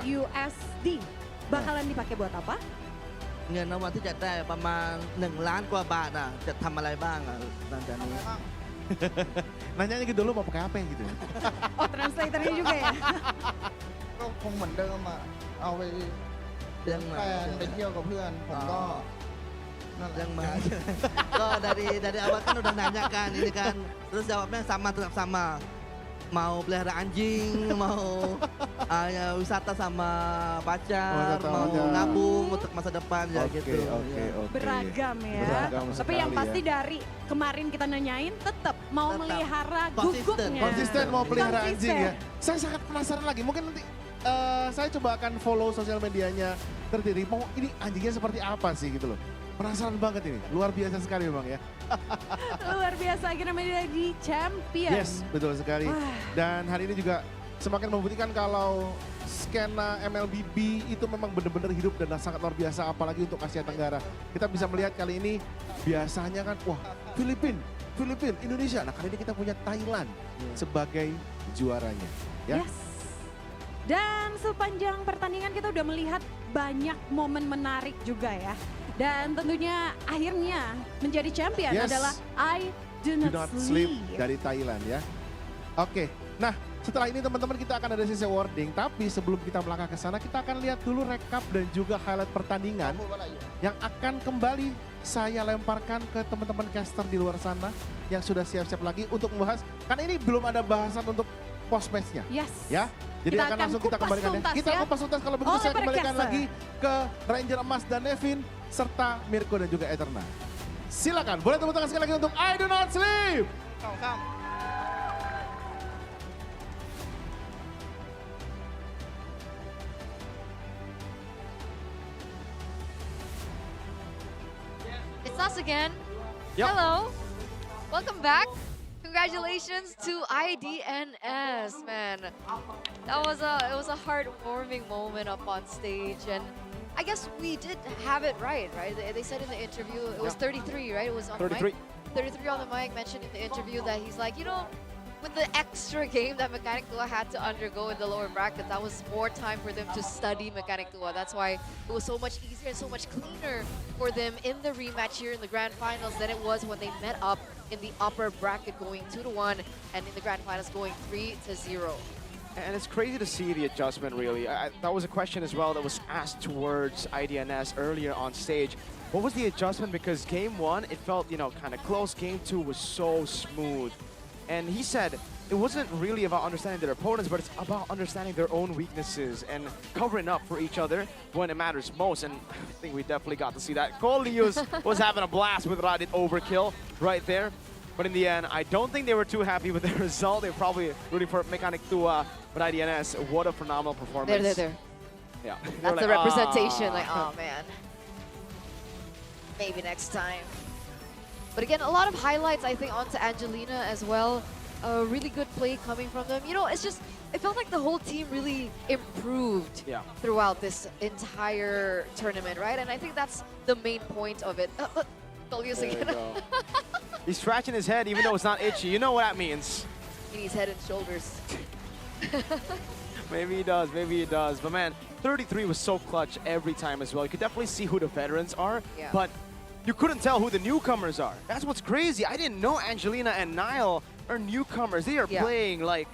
S6: USD. Bakalan dipakai buat apa?
S9: เงินรางวัลที่จะได้ประมาณ1 ล้านกว่าบาทจะทำอะไรบ้างหลังจากนี้
S5: Nanyanya gitu lu mau pakai apa gitu.
S6: Oh, translatornya juga ya.
S10: ก็คงเหมือนเดิมเอาไปเลี้ยงแฟนไปเที่ยวกับเพื่อนผมก็นั่นแหละ
S9: yang manaก็ dari awal kan udah nanya kan ini kan terus jawabnya sama tetap sama mau pelihara anjing mau wisata sama pacar mau nabung untuk masa depan ya gitu.
S6: Beragam ya.
S5: Beragam
S6: Tapi yang
S5: sekali
S6: pasti
S5: ya.
S6: dari kemarin kita nanyain tetap mau melihara guguknya.
S5: Konsisten mau pelihara anjing ya. Saya sangat penasaran lagi. Mungkin nanti saya coba akan follow sosial medianya terdiri. Mau ini anjingnya seperti apa sih gitu loh. Penasaran banget ini. Luar biasa sekali memang ya.
S6: Luar biasa akhirnya menjadi champion.
S5: Yes, betul sekali. Dan hari ini juga semakin membuktikan kalau skena MLBB itu memang benar-benar hidup dan sangat luar biasa apalagi untuk Asia Tenggara. Kita bisa melihat kali ini biasanya kan wah Filipina, Indonesia. Nah kali ini kita punya Thailand sebagai juaranya. Ya.
S6: Yes. Dan sepanjang pertandingan kita udah melihat banyak momen menarik juga ya. Dan tentunya akhirnya menjadi champion adalah I Do Not Sleep
S5: dari Thailand ya. Oke, nah setelah ini teman-teman kita akan ada sesi awarding. Tapi sebelum kita melangkah ke sana kita akan lihat dulu rekap dan juga highlight pertandingan yang akan kembali saya lemparkan ke teman-teman caster di luar sana yang sudah siap-siap lagi untuk membahas. Karena ini belum ada bahasan untuk post match-nya.
S6: Yes.
S5: Ya. Jadi
S6: kita
S5: akan langsung kita kembalikan ya. Kita kupas tuntas kalau begitu saya kembalikan lagi ke Ranger Emas dan Nevin serta Mirko dan juga Eterna. Silakan, boleh tepuk tangan sekali lagi untuk I Do Not Sleep.
S7: It's us again. Hello. Welcome back. Congratulations to IDNS, man. It was a heartwarming moment up on stage, and I guess we did have it right? They said in the interview it was 33, right? It was on
S8: 33.
S7: the mic. 33 on the mic mentioned in the interview that he's like, you know, with the extra game that Mechanic Tua had to undergo in the lower bracket, that was more time for them to study Mechanic Tua. That's why it was so much easier and so much cleaner for them in the rematch here in the grand finals than it was when they met up in the upper bracket going 2-1 and in the grand finals going 3-0.
S8: And it's crazy to see the adjustment, really. That was a question as well that was asked towards IDNS earlier on stage. What was the adjustment? Because game 1, it felt, you know, kind of close. Game 2 was so smooth. And he said it wasn't really about understanding their opponents, but it's about understanding their own weaknesses and covering up for each other when it matters most. And I think we definitely got to see that. Colius was having a blast with Radit overkill right there. But in the end, I don't think they were too happy with the result. They were probably rooting for Mechanic Tua, but IDNS, what a phenomenal performance.
S7: There.
S8: Yeah.
S7: That's the representation. Like, oh man. Maybe next time. But again, a lot of highlights, I think, onto Angelina as well. A really good play coming from them. You know, it's just, it felt like the whole team really improved throughout this entire tournament, right? And I think that's the main point of it. Colius again.
S8: He's scratching his head even though it's not itchy. You know what that means.
S7: He needs head and shoulders.
S8: Maybe he does, maybe he does. But man, 33 was so clutch every time as well. You could definitely see who the veterans are, but you couldn't tell who the newcomers are. That's what's crazy. I didn't know Angelina and Niall are newcomers. They are playing like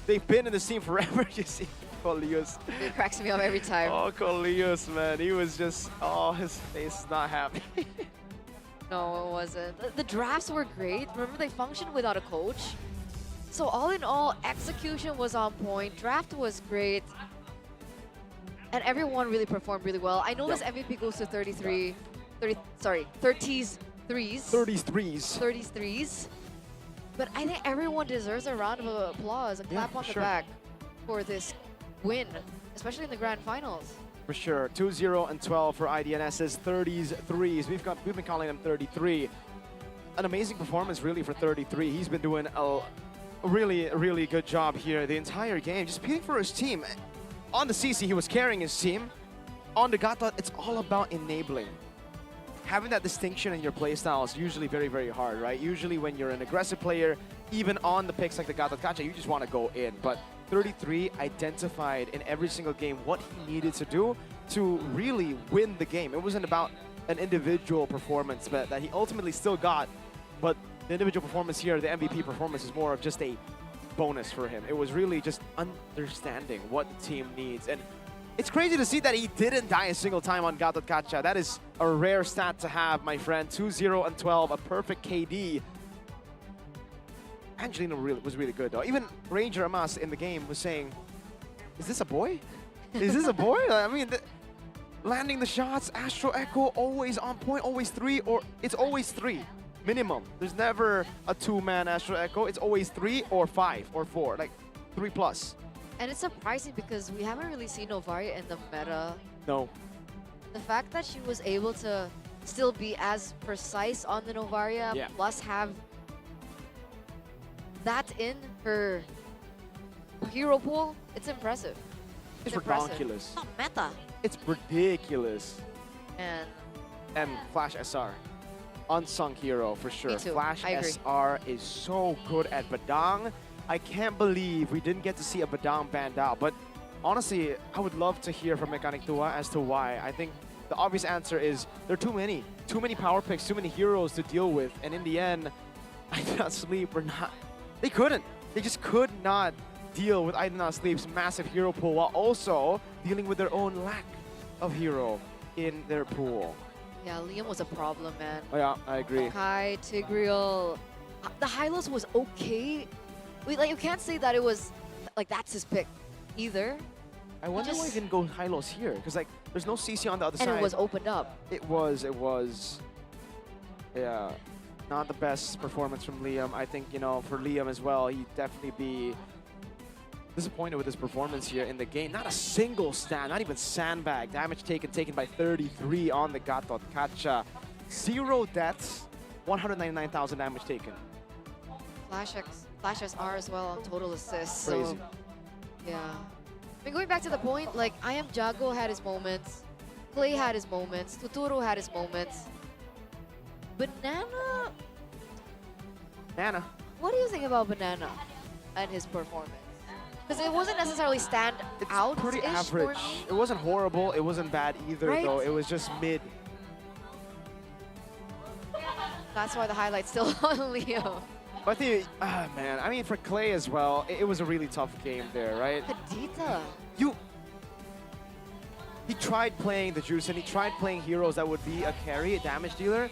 S8: they've been in the scene forever, you see. Colius.
S7: It cracks me up every time.
S8: Oh, Colius, man. He was just, oh, his face is not happy.
S7: No, it wasn't. The drafts were great. Remember, they functioned without a coach. So all in all, execution was on point. Draft was great. And everyone really performed really well. I know this MVP goes to 30s threes. 30s threes. But I think everyone deserves a round of applause, a clap on the back for this win, especially in the grand finals.
S8: For sure. 2-0 and 12 for IDNS's 30s threes. We've been calling them 33. An amazing performance really for 33. He's been doing a really good job here the entire game, just competing for his team. On the CC, he was carrying his team. On the Gata, it's all about enabling. Having that distinction in your playstyle is usually very, very hard, right? Usually when you're an aggressive player, even on the picks like the Gata Gacha, you just want to go in. But 33 identified in every single game what he needed to do to really win the game. It wasn't about an individual performance that he ultimately still got, but the individual performance here, the MVP performance, is more of just a bonus for him. It was really just understanding what the team needs. And it's crazy to see that he didn't die a single time on Gata Gacha. That is a rare stat to have, my friend. 2-0 and 12, a perfect KD. Angelino was really good, though. Even Ranger Amas in the game was saying, is this a boy? Is this a boy? I mean, landing the shots, Astro Echo, always on point, always 3, or it's always 3, minimum. There's never a 2-man Astro Echo. It's always 3 or 5 or 4, like 3+.
S7: And it's surprising because we haven't really seen Novaria in the meta.
S8: No.
S7: The fact that she was able to still be as precise on the Novaria, plus have that in her hero pool, it's impressive.
S8: It's ridiculous.
S7: Not meta.
S8: It's ridiculous.
S7: And
S8: Flash SR. Unsung hero for sure.
S7: Me too.
S8: Flash
S7: I agree.
S8: SR is so good at Badang. I can't believe we didn't get to see a Badang banned out. But honestly, I would love to hear from Mechanic Tua as to why. I think the obvious answer is there are too many. Too many power picks, too many heroes to deal with. And in the end, I Did Not Sleep or not. They couldn't. They just could not deal with I Did Not Sleep's massive hero pool while also dealing with their own lack of hero in their pool.
S7: yeah, Liam was a problem, man.
S8: Oh yeah, I agree.
S7: Kai, Tigreal. The Hylos was okay. You can't say that it was, like, that's his pick either.
S8: I wonder why he didn't go Hylos here, because like there's no CC on the other side.
S7: And it was opened up.
S8: It was. Yeah, not the best performance from Liam. I think, you know, for Liam as well, he'd definitely be disappointed with his performance here in the game. Not a single stand, not even sandbag. Damage taken by 33 on the Gata Gacha. 0 deaths, 199,000 damage taken.
S7: Flash SR as well on total assists.
S8: Crazy.
S7: So, yeah. I mean, going back to the point, like, I Am Jago had his moments. Clay had his moments. Tuturu had his moments. Banana? What do you think about Banana and his performance? Because it wasn't necessarily stand out.
S8: Pretty average. It wasn't horrible. It wasn't bad either, though. It was just mid.
S7: That's why the highlight's still on Leo.
S8: But I think, man, I mean, for Clay as well, it was a really tough game there, right?
S7: Kadita.
S8: He tried playing the Juice and he tried playing heroes that would be a carry, a damage dealer.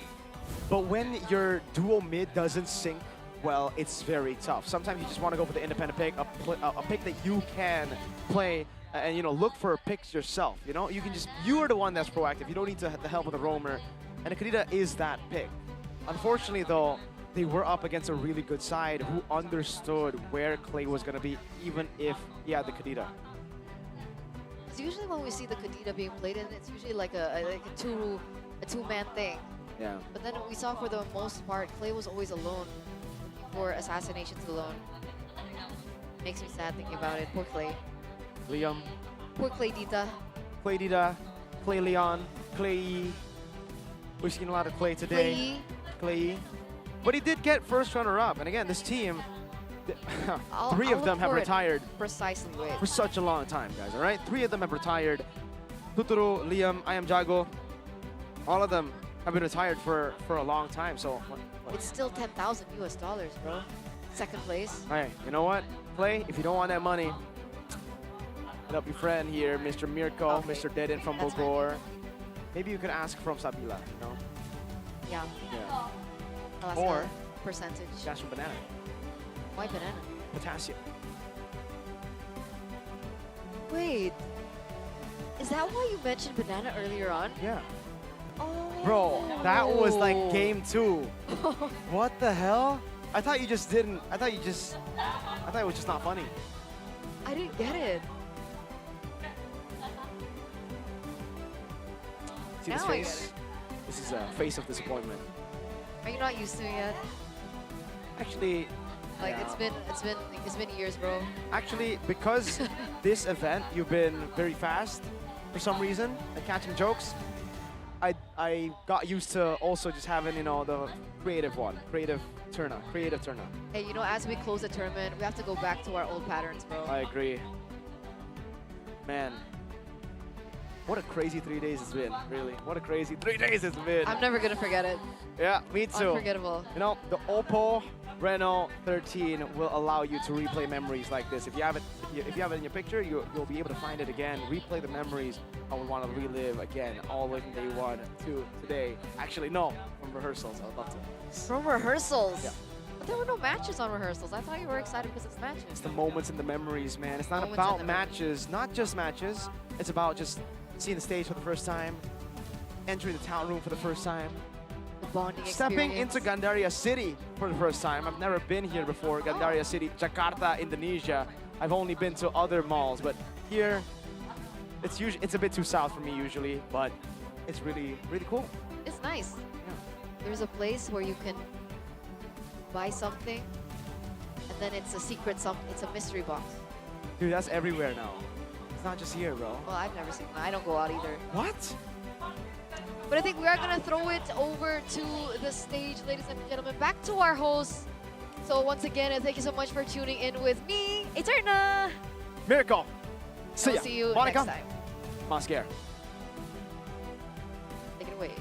S8: But when your dual mid doesn't sync well, it's very tough. Sometimes you just want to go for the independent pick, a pick that you can play and, you know, look for picks yourself, you know? You are the one that's proactive. You don't need the help of the roamer. And Kadita is that pick. Unfortunately, though, they were up against a really good side who understood where Clay was going to be, even if he had the Kadita.
S7: Because usually when we see the Kadita being played, and it's usually like a two-man thing.
S8: Yeah.
S7: But then we saw for the most part, Clay was always alone for assassinations alone. Makes me sad thinking about it. Poor Clay.
S8: Liam.
S7: Poor Clay Dita.
S8: Clay Dita. Clay Leon. Clay. We've seen a lot of Clay today. Clay. But he did get first runner-up. And again, this team, three of them have retired.
S7: Precisely, wait.
S8: For such a long time, guys, all right? 3 of them have retired. Tuturu, Liam, I Am Jago. All of them have been retired for a long time. So
S7: it's still $10,000 US, bro. Second place.
S8: All right, you know what? Clay, if you don't want that money, hit up your friend here, Mr. Mirko, Mr. Dedin from Bogor. Maybe you could ask from Sabila, you know?
S7: Yeah.
S8: Or
S7: percentage.
S8: Cash from banana.
S7: Why banana?
S8: Potassium.
S7: Wait. Is that why you mentioned banana earlier on?
S8: Yeah.
S7: Oh.
S8: Bro, that was like game 2. What the hell? I thought you just didn't. I thought it was just not funny.
S7: I didn't get it.
S8: See this
S7: Now I get
S8: face? This is a face of disappointment.
S7: Are you not used to it yet?
S8: Actually,
S7: Like
S8: yeah.
S7: it's been years, bro.
S8: Actually, because this event, you've been very fast for some reason at catching jokes. I got used to also just having, you know, the creative turn-up.
S7: Hey, you know, as we close the tournament, we have to go back to our old patterns, bro.
S8: I agree. Man, what a crazy 3 days it's been, really. What a crazy 3 days it's been.
S7: I'm never gonna forget it.
S8: Yeah, me too.
S7: Unforgettable.
S8: You know, the OPPO Reno 13 will allow you to replay memories like this. If you have it in your picture, you'll be able to find it again, replay the memories I would want to relive again, all the way from day 1 to today. Actually, no, from rehearsals. I would love to.
S7: From rehearsals?
S8: Yeah.
S7: But there were no matches on rehearsals. I thought you were excited because it's matches.
S8: It's the moments and the memories, man. It's not
S7: Moments
S8: about
S7: and the
S8: matches, not just matches. It's about just seeing the stage for the first time, entering the town room for the first time,
S7: the bonding
S8: stepping
S7: experience.
S8: into Gandaria City for the first time. I've never been here before, Gandaria City, Jakarta, Indonesia. I've only been to other malls, but here, it's a bit too south for me usually, but it's really, really cool.
S7: It's nice. There's a place where you can buy something, and then it's a secret, it's a mystery box.
S8: Dude, that's everywhere now. It's not just here, bro.
S7: Well, I've never seen that. I don't go out either.
S8: What?
S7: But I think we are gonna throw it over to the stage, ladies and gentlemen, back to our hosts. So once again, thank you so much for tuning in with me, Eterna.
S8: Miracle. See
S7: We'll
S8: ya.
S7: see you
S8: Monica.
S7: next time.
S8: Mascare.
S7: Take it away.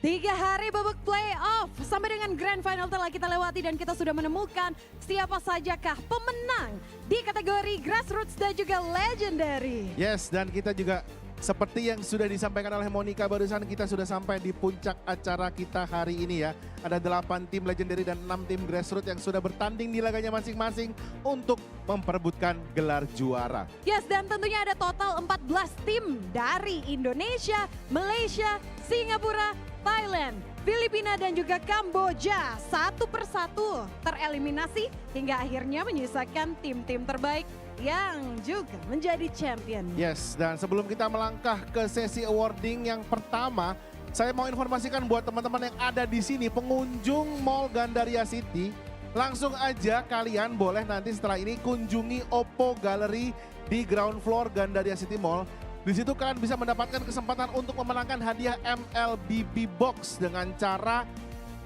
S6: 3 hari babak playoff sampai dengan grand final telah kita lewati dan kita sudah menemukan siapa sajakah pemenang di kategori Grassroots dan juga Legendary.
S5: Yes, dan kita juga seperti yang sudah disampaikan oleh Monica barusan, kita sudah sampai di puncak acara kita hari ini ya. Ada 8 tim Legendary dan 6 tim Grassroots yang sudah bertanding di laganya masing-masing untuk memperebutkan gelar juara.
S6: Yes, dan tentunya ada total 14 tim dari Indonesia, Malaysia, Singapura, Thailand, Filipina dan juga Kamboja. Satu persatu tereliminasi hingga akhirnya menyisakan tim-tim terbaik yang juga menjadi champion.
S5: Yes, dan sebelum kita melangkah ke sesi awarding yang pertama, saya mau informasikan buat teman-teman yang ada di sini, pengunjung Mall Gandaria City, langsung aja kalian boleh nanti setelah ini kunjungi OPPO Gallery di ground floor Gandaria City Mall. Di situ kalian bisa mendapatkan kesempatan untuk memenangkan hadiah MLBB Box dengan cara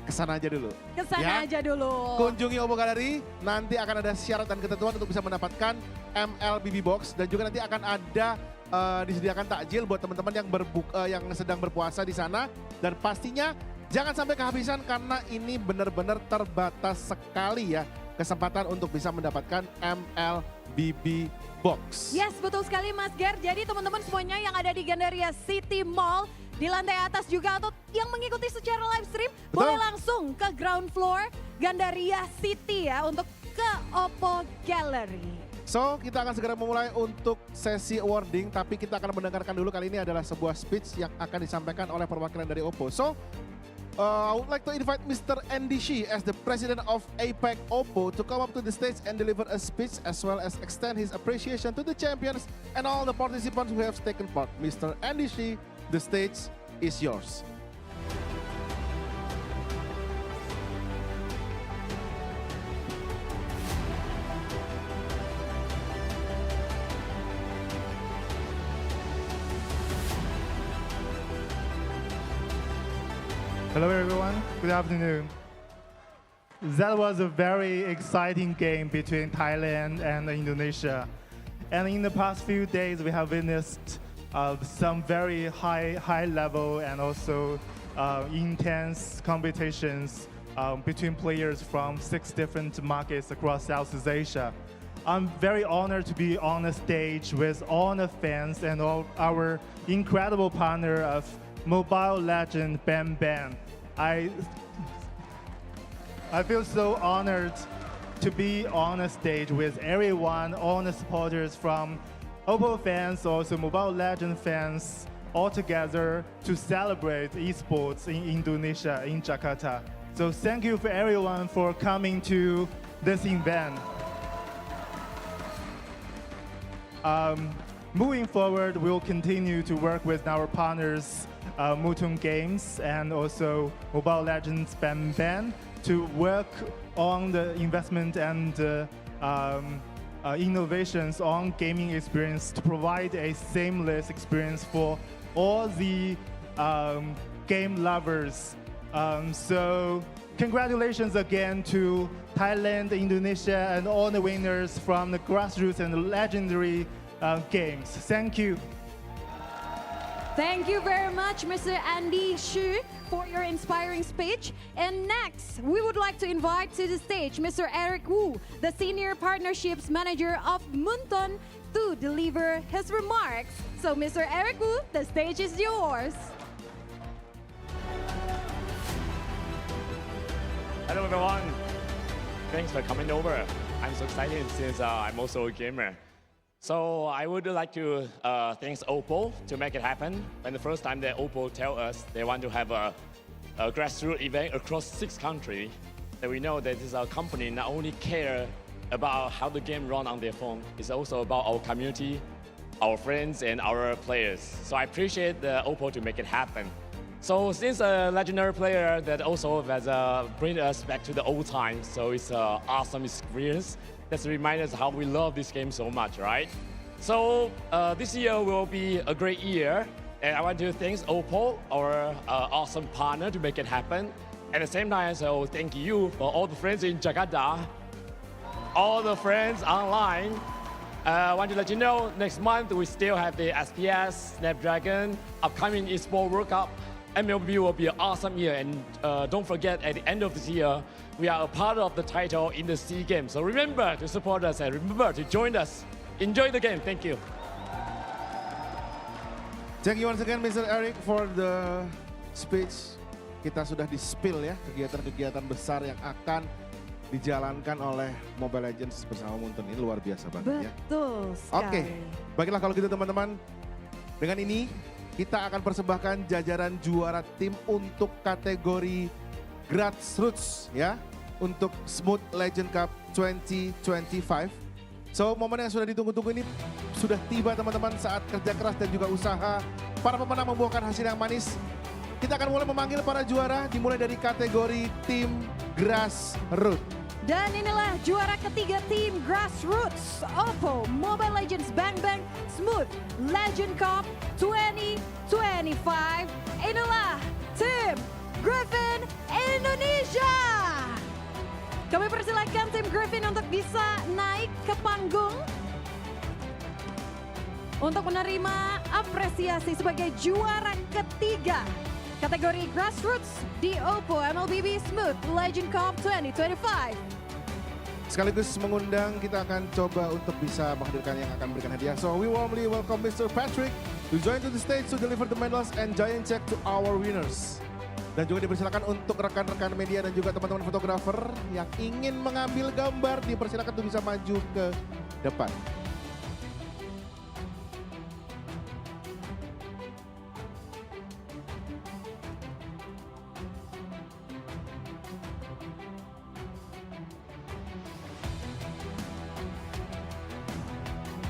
S5: kesana aja dulu.
S6: Kesana aja dulu.
S5: Kunjungi OPPO Gallery, nanti akan ada syarat dan ketentuan untuk bisa mendapatkan MLBB Box dan juga nanti akan ada disediakan takjil buat teman-teman yang sedang berpuasa di sana dan pastinya jangan sampai kehabisan karena ini benar-benar terbatas sekali ya kesempatan untuk bisa mendapatkan MLBB Box.
S6: Yes, betul sekali Mas Ger. Jadi teman-teman semuanya yang ada di Gandaria City Mall, di lantai atas juga atau yang mengikuti secara live stream, boleh langsung ke ground floor Gandaria City ya untuk ke OPPO Gallery.
S5: So, kita akan segera memulai untuk sesi awarding, tapi kita akan mendengarkan dulu kali ini adalah sebuah speech yang akan disampaikan oleh perwakilan dari OPPO. So, I would like to invite Mr. Andy Shi as the president of APAC OPPO to come up to the stage and deliver a speech as well as extend his appreciation to the champions and all the participants who have taken part. Mr. Andy Shi, the stage is yours.
S20: Hello everyone, good afternoon. That was a very exciting game between Thailand and Indonesia. And in the past few days, we have witnessed some very high level and also intense competitions between players from 6 different markets across Southeast Asia. I'm very honored to be on the stage with all the fans and all our incredible partner of Mobile Legend Bam Bam. I feel so honored to be on a stage with everyone, all the supporters from OPPO fans, also Mobile Legends fans, all together to celebrate esports in Indonesia, in Jakarta. So thank you for everyone for coming to this event. Moving forward, we'll continue to work with our partners, Mutung Games and also Mobile Legends Bang to work on the investment and innovations on gaming experience to provide a seamless experience for all the game lovers. So congratulations again to Thailand, Indonesia, and all the winners from the Grassroots and the legendary games. Thank you.
S6: Thank you very much, Mr. Andy Xu, for your inspiring speech. And next, we would like to invite to the stage Mr. Eric Wu, the Senior Partnerships Manager of Munton, to deliver his remarks. So, Mr. Eric Wu, the stage is yours.
S21: Hello, everyone. Thanks for coming over. I'm so excited since I'm also a gamer. So I would like to thank OPPO to make it happen. When the first time that OPPO tell us they want to have a grassroots event across 6 countries, that we know that this is a company not only care about how the game run on their phone, it's also about our community, our friends, and our players. So I appreciate the OPPO to make it happen. So since a legendary player that also has bring us back to the old times, so it's an awesome experience. That's a reminder of how we love this game so much, right? So this year will be a great year, and I want to thank OPPO, our awesome partner, to make it happen. At the same time, so thank you for all the friends in Jakarta, all the friends online. I want to let you know, next month we still have the SPS, Snapdragon, upcoming eSport World Cup. MLBB will be an awesome year, and don't forget, at the end of this year, we are a part of the title in the SEA Games. So remember to support us and remember to join us. Enjoy the game. Thank you.
S5: Thank you once again, Mr. Eric, for the speech. Kita sudah di-spill ya, kegiatan-kegiatan besar yang akan dijalankan oleh Mobile Legends bersama Munton. Ini luar biasa banget ya.
S6: Betul sekali.
S5: Oke, baiklah kalau gitu teman-teman. Dengan ini, kita akan persembahkan jajaran juara tim untuk kategori Grassroots ya, untuk Smooth Legend Cup 2025. So, momen yang sudah ditunggu-tunggu ini sudah tiba teman-teman, saat kerja keras dan juga usaha para pemenang membuahkan hasil yang manis. Kita akan mulai memanggil para juara, dimulai dari kategori tim Grassroots.
S6: Dan inilah juara ketiga tim Grassroots, OPPO Mobile Legends Bang Smooth Legend Cup 2025. Inilah tim Griffin Indonesia. Kami persilakan tim Griffin untuk bisa naik ke panggung untuk menerima apresiasi sebagai juara ketiga kategori Grassroots di OPPO MLBB Smooth Legend Cup 2025.
S5: Sekaligus mengundang, kita akan coba untuk bisa menghadirkan yang akan memberikan hadiah. So we warmly welcome Mr. Patrick to join to the stage to deliver the medals and giant check to our winners. Dan juga dipersilakan untuk rekan-rekan media dan juga teman-teman fotografer yang ingin mengambil gambar, dipersilakan untuk bisa maju ke depan.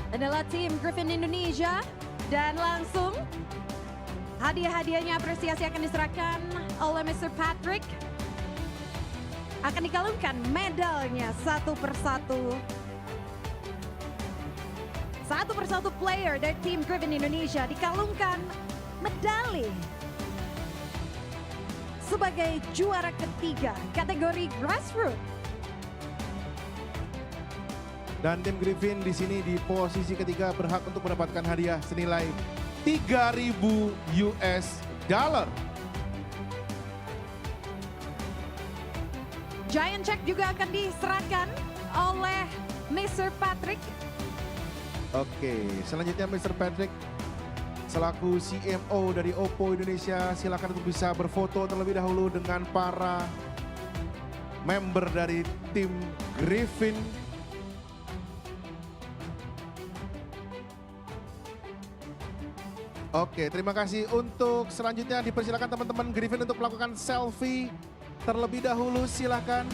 S6: Adalah tim Griffin Indonesia, dan langsung hadiah-hadiahnya apresiasi akan diserahkan oleh Mr. Patrick. Akan dikalungkan medalnya satu persatu. Satu persatu player dari tim Griffin Indonesia dikalungkan medali sebagai juara ketiga kategori Grassroots.
S5: Dan tim Griffin di sini di posisi ketiga berhak untuk mendapatkan hadiah senilai $3.000.
S6: Giant check juga akan diserahkan oleh Mr. Patrick.
S5: Oke, selanjutnya Mr. Patrick selaku CMO dari OPPO Indonesia, silakan untuk bisa berfoto terlebih dahulu dengan para member dari tim Griffin. Oke, terima kasih. Untuk selanjutnya dipersilakan teman-teman Griffin untuk melakukan selfie terlebih dahulu, silakan.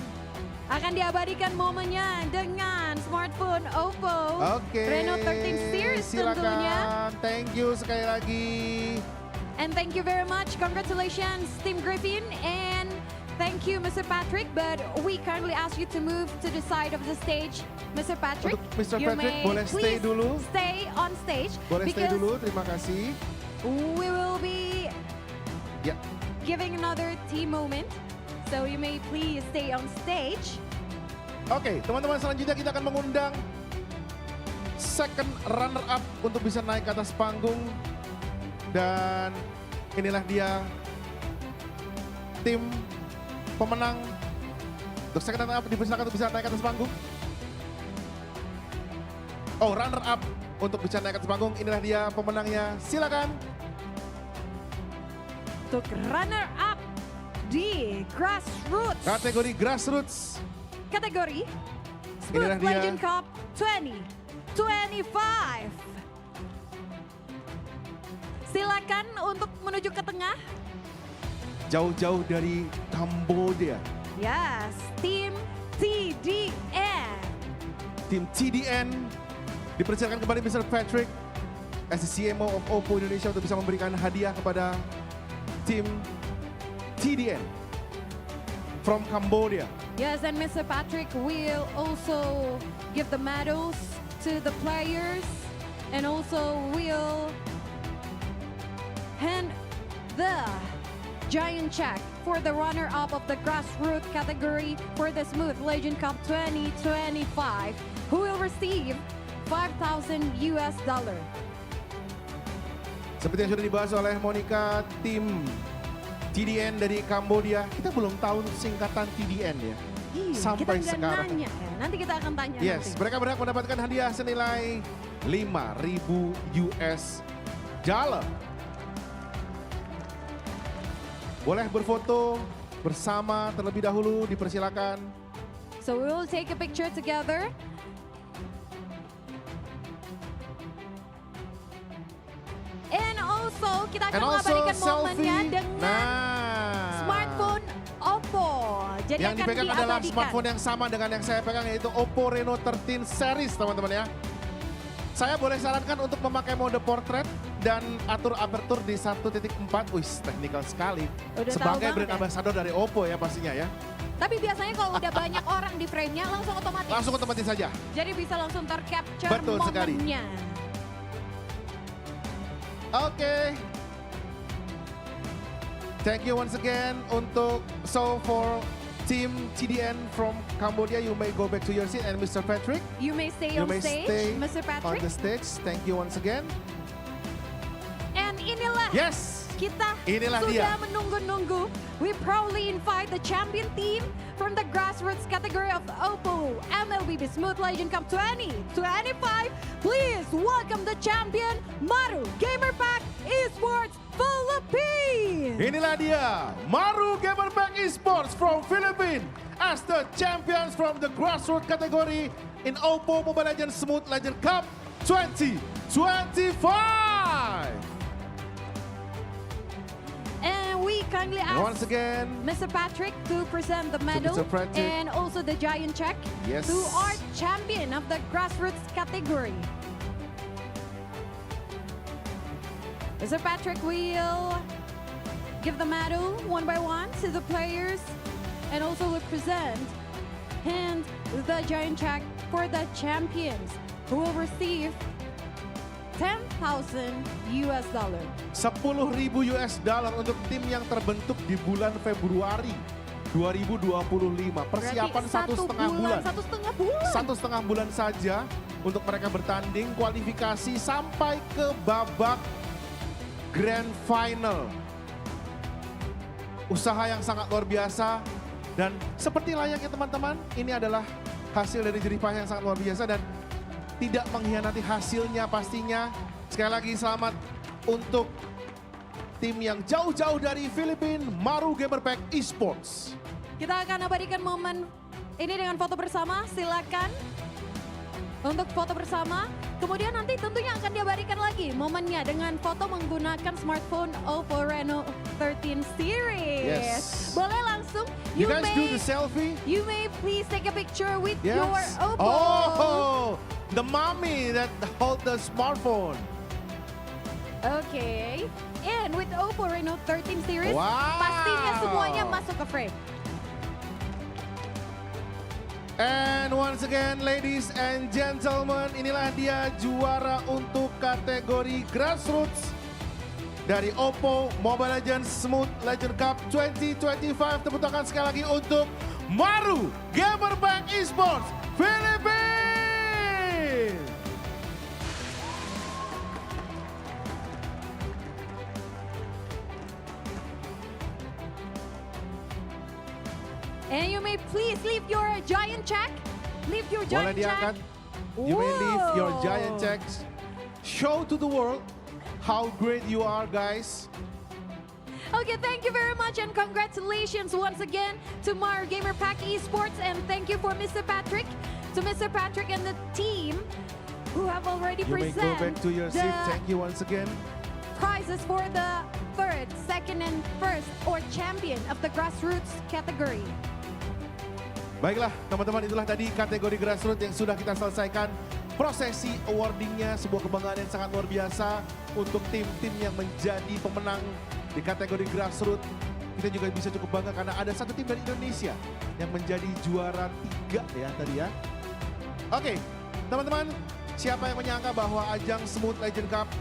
S6: Akan diabadikan momennya dengan smartphone OPPO
S5: Oke,
S6: Reno 13 series tentunya.
S5: silakan. Thank you sekali lagi.
S6: And thank you very much. Congratulations Team Griffin and thank you Mr. Patrick, but we kindly ask you to move to the side of the stage. Mr. Patrick,
S5: Untuk Mr.
S6: you
S5: Patrick,
S6: may
S5: boleh stay
S6: please
S5: dulu.
S6: stay on stage.
S5: Boleh stay
S6: because
S5: dulu, terima kasih.
S6: we will be
S5: Ya.
S6: giving another team moment. So you may please stay on stage.
S5: Oke, teman-teman, selanjutnya kita akan mengundang second runner up untuk bisa naik ke atas panggung. Dan inilah dia tim pemenang. Untuk second runner up dipersilakan untuk bisa naik ke atas panggung. Oh, runner up untuk bisa naik ke atas panggung. Inilah dia pemenangnya. Silakan.
S6: Untuk runner up di Grassroots.
S5: Kategori Grassroots.
S6: Kategori
S5: Inilah
S6: Smooth
S5: dia.
S6: Legend Cup 2025. Silakan untuk menuju ke tengah.
S5: Jauh-jauh dari Kamboja.
S6: Yes, tim TDN.
S5: Tim TDN dipersilakan kembali Mr. Patrick as the CMO of OPPO Indonesia untuk bisa memberikan hadiah kepada tim TDN from Cambodia.
S6: Yes, and Mr. Patrick will also give the medals to the players and also will hand the giant check for the runner-up of the Grassroots category for the Smooth Legend Cup 2025, who will receive $5,000 US.
S5: Seperti yang sudah dibahas oleh Monica, tim TDN dari Kambodia, kita belum tahu singkatan TDN ya.
S6: Iya,
S5: sampai
S6: kita nggak
S5: sekarang.
S6: nanya ya. Nanti kita akan tanya
S5: Yes,
S6: nanti.
S5: mereka berhak mendapatkan hadiah senilai $5,000 US. Boleh berfoto bersama terlebih dahulu, dipersilakan.
S6: So we will take a picture together. And also kita akan
S5: And also
S6: mengabadikan momennya
S5: selfie.
S6: dengan smartphone OPPO. Jadi
S5: Yang
S6: akan
S5: dipegang adalah
S6: diabadikan.
S5: smartphone yang sama dengan yang saya pegang, yaitu OPPO Reno 13 series, teman-teman ya. Saya boleh sarankan untuk memakai mode portrait dan atur aperture di 1.4. Wih, teknikal sekali.
S6: Udah tahu
S5: Sebagai
S6: banget
S5: brand
S6: ya.
S5: ambassador dari OPPO ya pastinya ya.
S6: Tapi biasanya kalau udah banyak orang di frame-nya langsung otomatis.
S5: Langsung otomatis saja.
S6: Jadi bisa langsung tercapture
S5: Betul sekali.
S6: momennya.
S5: Oke. Thank you once again untuk for Team TDN from Cambodia, you may go back to your seat, and Mr. Patrick,
S6: You may stay
S5: you
S6: on
S5: may
S6: stage,
S5: stay
S6: Mr.
S5: on
S6: Patrick.
S5: the stage. Thank you once again.
S6: And inilah
S5: Yes.
S6: kita
S5: Inilah
S6: sudah
S5: dia.
S6: menunggu-nunggu. We proudly invite the champion team from the Grassroots category of OPPO MLBB Smooth Legend Cup 2025. Please welcome the champion Maru Gamerpack Esports Philippines.
S5: Inilah dia, Maru Gamerpack Esports from Philippines as the champions from the Grassroots category in OPPO Mobile Legends Smooth Legend Cup 2025.
S6: And we kindly ask
S5: Once again,
S6: Mr. Patrick to present the medal
S5: Mr. Patrick.
S6: and also the giant check
S5: Yes.
S6: to our champion of the Grassroots category. Mr. Patrick will give the medal one by one to the players and also will present and the giant check for the champions who will receive $10,000 US.
S5: $10,000 US untuk tim yang terbentuk di bulan Februari 2025. Persiapan
S6: Berarti
S5: 1,5 bulan.
S6: 1,5 bulan.
S5: 1,5 bulan saja untuk mereka bertanding kualifikasi sampai ke babak Grand Final. Usaha yang sangat luar biasa dan seperti layaknya teman-teman, ini adalah hasil dari jerih payah yang sangat luar biasa dan tidak mengkhianati hasilnya pastinya. Sekali lagi selamat untuk tim yang jauh-jauh dari Filipina, Maru Gamerpack Esports.
S6: Kita akan abadikan momen ini dengan foto bersama, silakan. Untuk foto bersama, kemudian nanti tentunya akan diabadikan lagi momennya dengan foto menggunakan smartphone OPPO Reno 13 series.
S5: Yes.
S6: Boleh langsung,
S5: You guys do the selfie?
S6: You may please take a picture with
S5: Yes.
S6: your OPPO.
S5: Oh, the mommy that hold the smartphone.
S6: Okay, and with OPPO Reno 13 series,
S5: Wow.
S6: pastinya semuanya masuk ke frame.
S5: And once again, ladies and gentlemen, inilah dia juara untuk kategori Grassroots dari OPPO Mobile Legends Smooth Legend Cup 2025. Tepuk tangan sekali lagi untuk Maru Gamerbank Esports Philippines.
S6: And you may please leave your giant check. Leave your
S5: Boleh
S6: giant
S5: diangkat.
S6: check.
S5: You may leave your
S6: Whoa.
S5: giant checks. Show to the world how great you are, guys.
S6: Okay, thank you very much and congratulations once again to Mar Gamer Pack Esports and thank you for Mr. Patrick, to Mr. Patrick and the team who have already
S5: You may go
S6: presented
S5: back to your seat. Thank you once again.
S6: prizes for the third, second, and first or champion of the Grassroots category.
S5: Baiklah teman-teman, itulah tadi kategori Grassroots yang sudah kita selesaikan. Prosesi awardingnya sebuah kebanggaan yang sangat luar biasa untuk tim-tim yang menjadi pemenang di kategori Grassroots. Kita juga bisa cukup bangga karena ada satu tim dari Indonesia yang menjadi juara 3 ya tadi ya. Oke, teman-teman, siapa yang menyangka bahwa ajang Smooth Legend Cup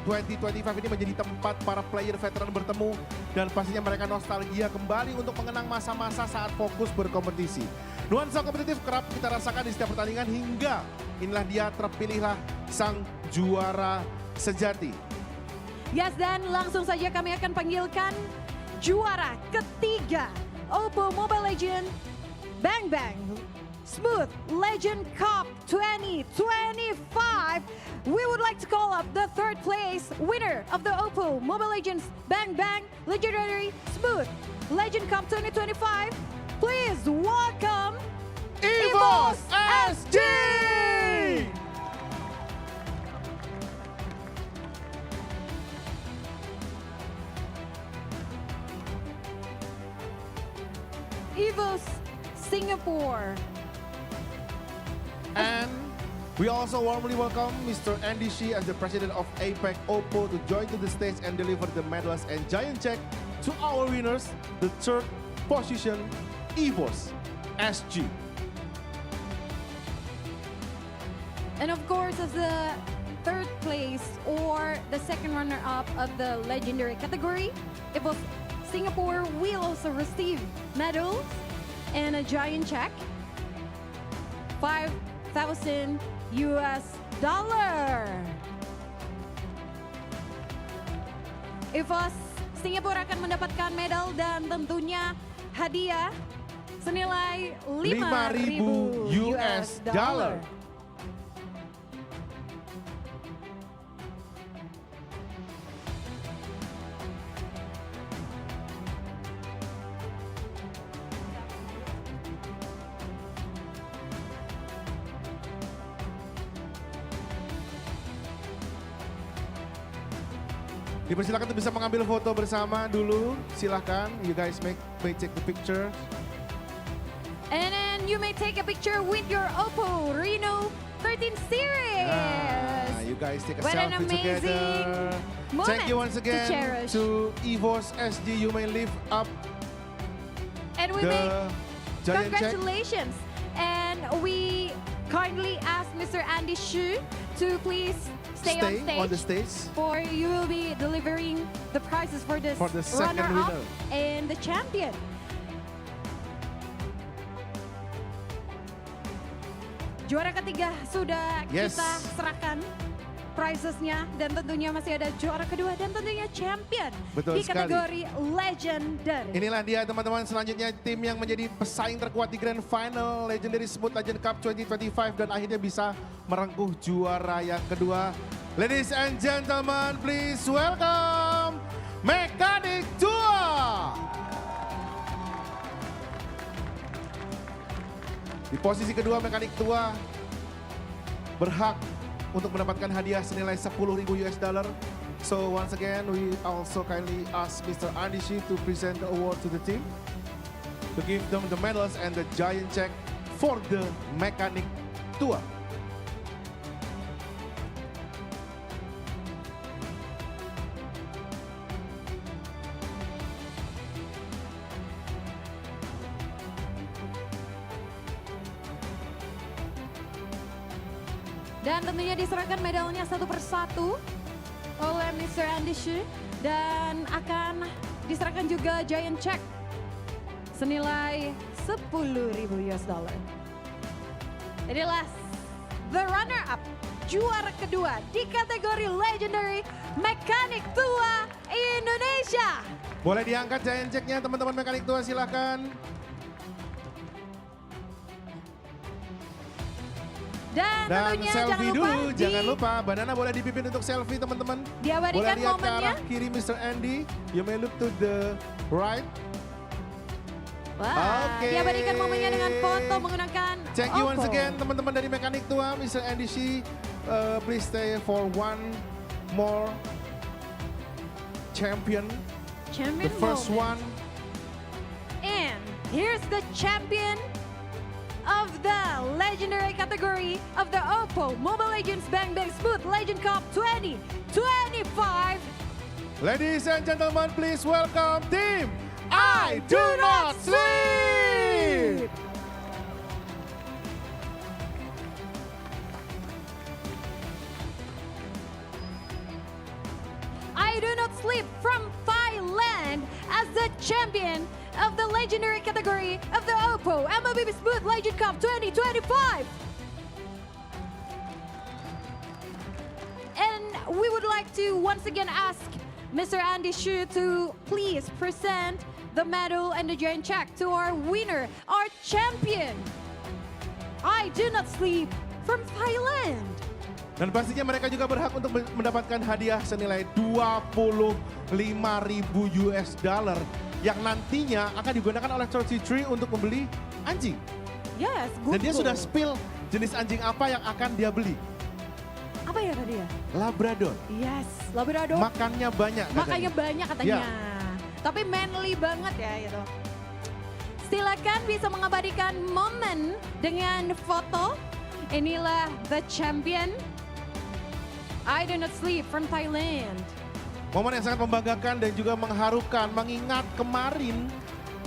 S5: 2025 ini menjadi tempat para player veteran bertemu dan pastinya mereka nostalgia kembali untuk mengenang masa-masa saat fokus berkompetisi. Nuansa kompetitif kerap kita rasakan di setiap pertandingan hingga inilah dia terpilihlah sang juara sejati.
S6: Yes, dan langsung saja kami akan panggilkan juara ketiga OPPO Mobile Legend Bang Bang Smooth Legend Cup 2025. We would like to call up the third place winner of the OPPO Mobile Legends Bang Bang Legendary Smooth Legend Cup 2025. Please welcome
S5: EVOS SG!
S6: EVOS Singapore.
S5: And we also warmly welcome Mr. Andy Shi as the president of APAC OPPO to join to the stage and deliver the medals and giant check to our winners, the third position EVOS SG.
S6: And of course, as the third place or the second runner-up of the legendary category, EVOS Singapore will also receive medals and a giant check, $5,000. EVOS Singapura akan mendapatkan medal dan tentunya hadiah senilai $5,000.
S5: Dipersilakan untuk bisa mengambil foto bersama dulu. Silahkan, you guys may take the picture.
S6: And then you may take a picture with your OPPO Reno 13 series.
S5: You guys take a
S6: What an
S5: selfie
S6: amazing
S5: together.
S6: moment
S5: Thank you once
S6: to
S5: again
S6: cherish.
S5: to EVOS SG. You may lift up
S6: And we
S5: the
S6: make
S5: giant check.
S6: congratulations. And we kindly ask Mr. Andy Shu to please stay
S5: on the stage.
S6: For you will be delivering the prizes for this
S5: For the second
S6: runner-up
S5: winner.
S6: and the champion. Juara ketiga sudah
S5: Yes.
S6: kita serahkan prizesnya dan tentunya masih ada juara kedua dan tentunya champion
S5: Betul
S6: di
S5: sekali.
S6: kategori legendary.
S5: Inilah dia teman-teman, selanjutnya tim yang menjadi pesaing terkuat di Grand Final Legendary Smooth Legend Cup 2025 dan akhirnya bisa merengkuh juara yang kedua. Ladies and gentlemen, please welcome Mechanic 2. Di posisi kedua mekanik tua berhak untuk mendapatkan hadiah senilai 10.000 US dollar. So once again, we also kindly ask Mr. Andishi to present the award to the team, to give them the medals and the giant check for the mekanik tua.
S6: Dan tentunya diserahkan medalnya satu persatu oleh Mr. Andishi. Dan akan diserahkan juga giant check senilai 10.000 US dollar. Inilah the runner up, juara kedua di kategori Legendary Mekanik Tua Indonesia.
S5: Boleh diangkat giant checknya teman-teman mekanik tua, silakan.
S6: Dan tentunya
S5: selfie dulu,
S6: jangan
S5: jangan lupa. Banana boleh dipimpin untuk selfie teman-teman.
S6: Diabadikan
S5: boleh lihat ke
S6: momennya.
S5: arah kiri Mr. Andy. You may look to the right.
S6: Wah, diabadikan momennya dengan foto menggunakan
S5: Thank you once
S6: OPPO.
S5: again teman-teman dari mekanik tua. Mr. Andy Shi, please stay for one more champion. The first
S6: moment.
S5: one.
S6: And here's the champion of the legendary category of the OPPO Mobile Legends Bang Bang Smooth Legend Cup 2025.
S5: Ladies and gentlemen, please welcome team I Do Not Sleep.
S6: I Do Not Sleep from Thailand as the champion of the legendary category of the OPPO MLBB Smooth Legend Cup 2025. And we would like to once again ask Mr. Andy Shu to please present the medal and the giant check to our winner, our champion. I Do Not Sleep from Thailand.
S5: Dan pastinya mereka juga berhak untuk mendapatkan hadiah senilai 25.000 US dollar yang nantinya akan digunakan oleh 33 untuk membeli anjing.
S6: Yes, good.
S5: Dan dia sudah spill jenis anjing apa yang akan dia beli.
S6: Apa ya tadi ya?
S5: Labrador.
S6: Yes, Labrador.
S5: Makannya banyak katanya.
S6: Makannya banyak katanya.
S5: Ya.
S6: Tapi manly banget ya gitu. Silakan bisa mengabadikan momen dengan foto. Inilah the champion. I Do Not Sleep from Thailand.
S5: Momen yang sangat membanggakan dan juga mengharukan, mengingat kemarin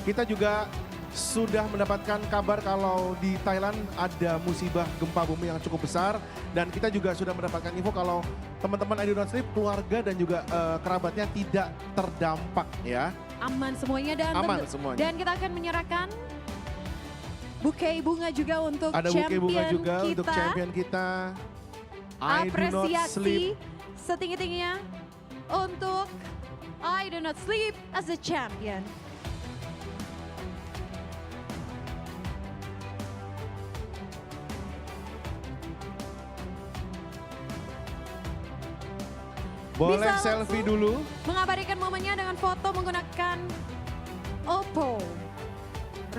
S5: kita juga sudah mendapatkan kabar kalau di Thailand ada musibah gempa bumi yang cukup besar. Dan kita juga sudah mendapatkan info kalau teman-teman I Do Not Sleep, keluarga dan juga kerabatnya tidak terdampak ya.
S6: Aman semuanya dan
S5: Aman semuanya.
S6: Dan kita akan menyerahkan bouquet bunga juga untuk
S5: Ada bouquet
S6: champion
S5: bunga juga
S6: kita.
S5: untuk champion kita. I Do Not Sleep.
S6: Apresiasi setinggi-tingginya untuk I Do Not Sleep as a champion.
S5: Boleh
S6: Bisa
S5: selfie
S6: langsung
S5: dulu.
S6: Mengabadikan momennya dengan foto menggunakan OPPO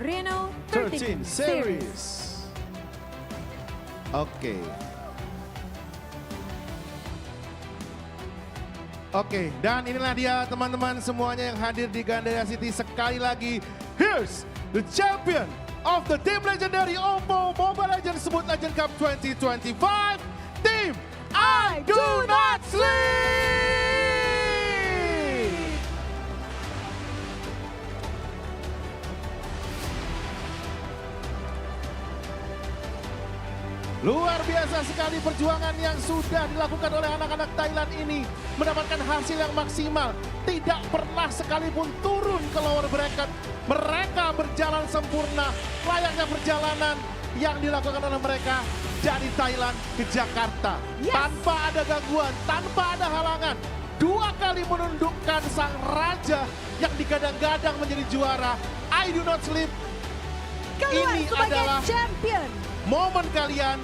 S6: Reno 13 series.
S5: Oke. Oke, dan inilah dia teman-teman semuanya yang hadir di Gandaria City. Sekali lagi, here's the champion of the Team Legendary OPPO Mobile Legends Smooth Legend Cup 2025, Team I Do Not Sleep! Luar biasa sekali perjuangan yang sudah dilakukan oleh anak-anak Thailand ini. Mendapatkan hasil yang maksimal. Tidak pernah sekalipun turun ke lower bracket. Mereka berjalan sempurna. Layaknya perjalanan yang dilakukan oleh mereka dari Thailand ke Jakarta.
S6: Yes.
S5: Tanpa ada gangguan, tanpa ada halangan. 2 kali menundukkan sang raja yang digadang-gadang menjadi juara. I Do Not Sleep.
S6: Keluar
S5: Ini
S6: sebagai
S5: adalah
S6: champion.
S5: momen kalian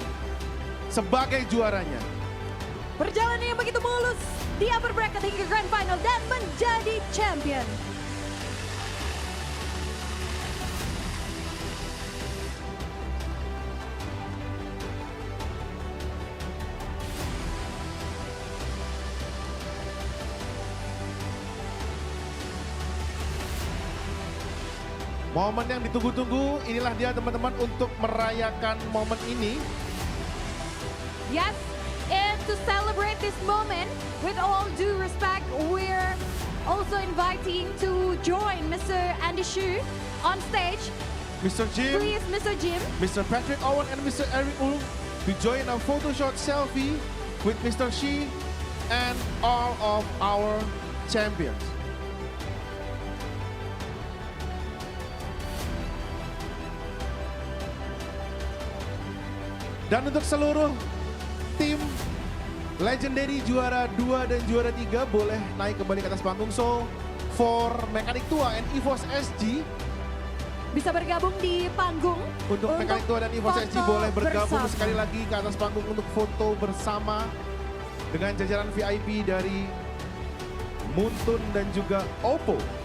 S5: sebagai juaranya.
S6: Perjalanan yang begitu mulus di upper bracket hingga grand final dan menjadi champion.
S5: Momen yang ditunggu-tunggu, inilah dia teman-teman untuk merayakan momen ini.
S6: Yes, and to celebrate this moment, with all due respect, we're also inviting to join Mr. Andy Shu on stage.
S5: Mr. Jim,
S6: Please, Mr. Jim.
S5: Mr. Patrick Owen and Mr. Eric Ulf to join a photo shot selfie with Mr. Shi and all of our champions. Dan untuk seluruh tim legendary juara 2 dan juara 3 boleh naik kembali ke atas panggung. So, for Mekanik Tua and EVOS SG
S6: bisa bergabung di panggung.
S5: Untuk Mekanik Tua dan EVOS SG boleh bergabung
S6: bersama.
S5: sekali lagi ke atas panggung untuk foto bersama dengan jajaran VIP dari Muntun dan juga OPPO.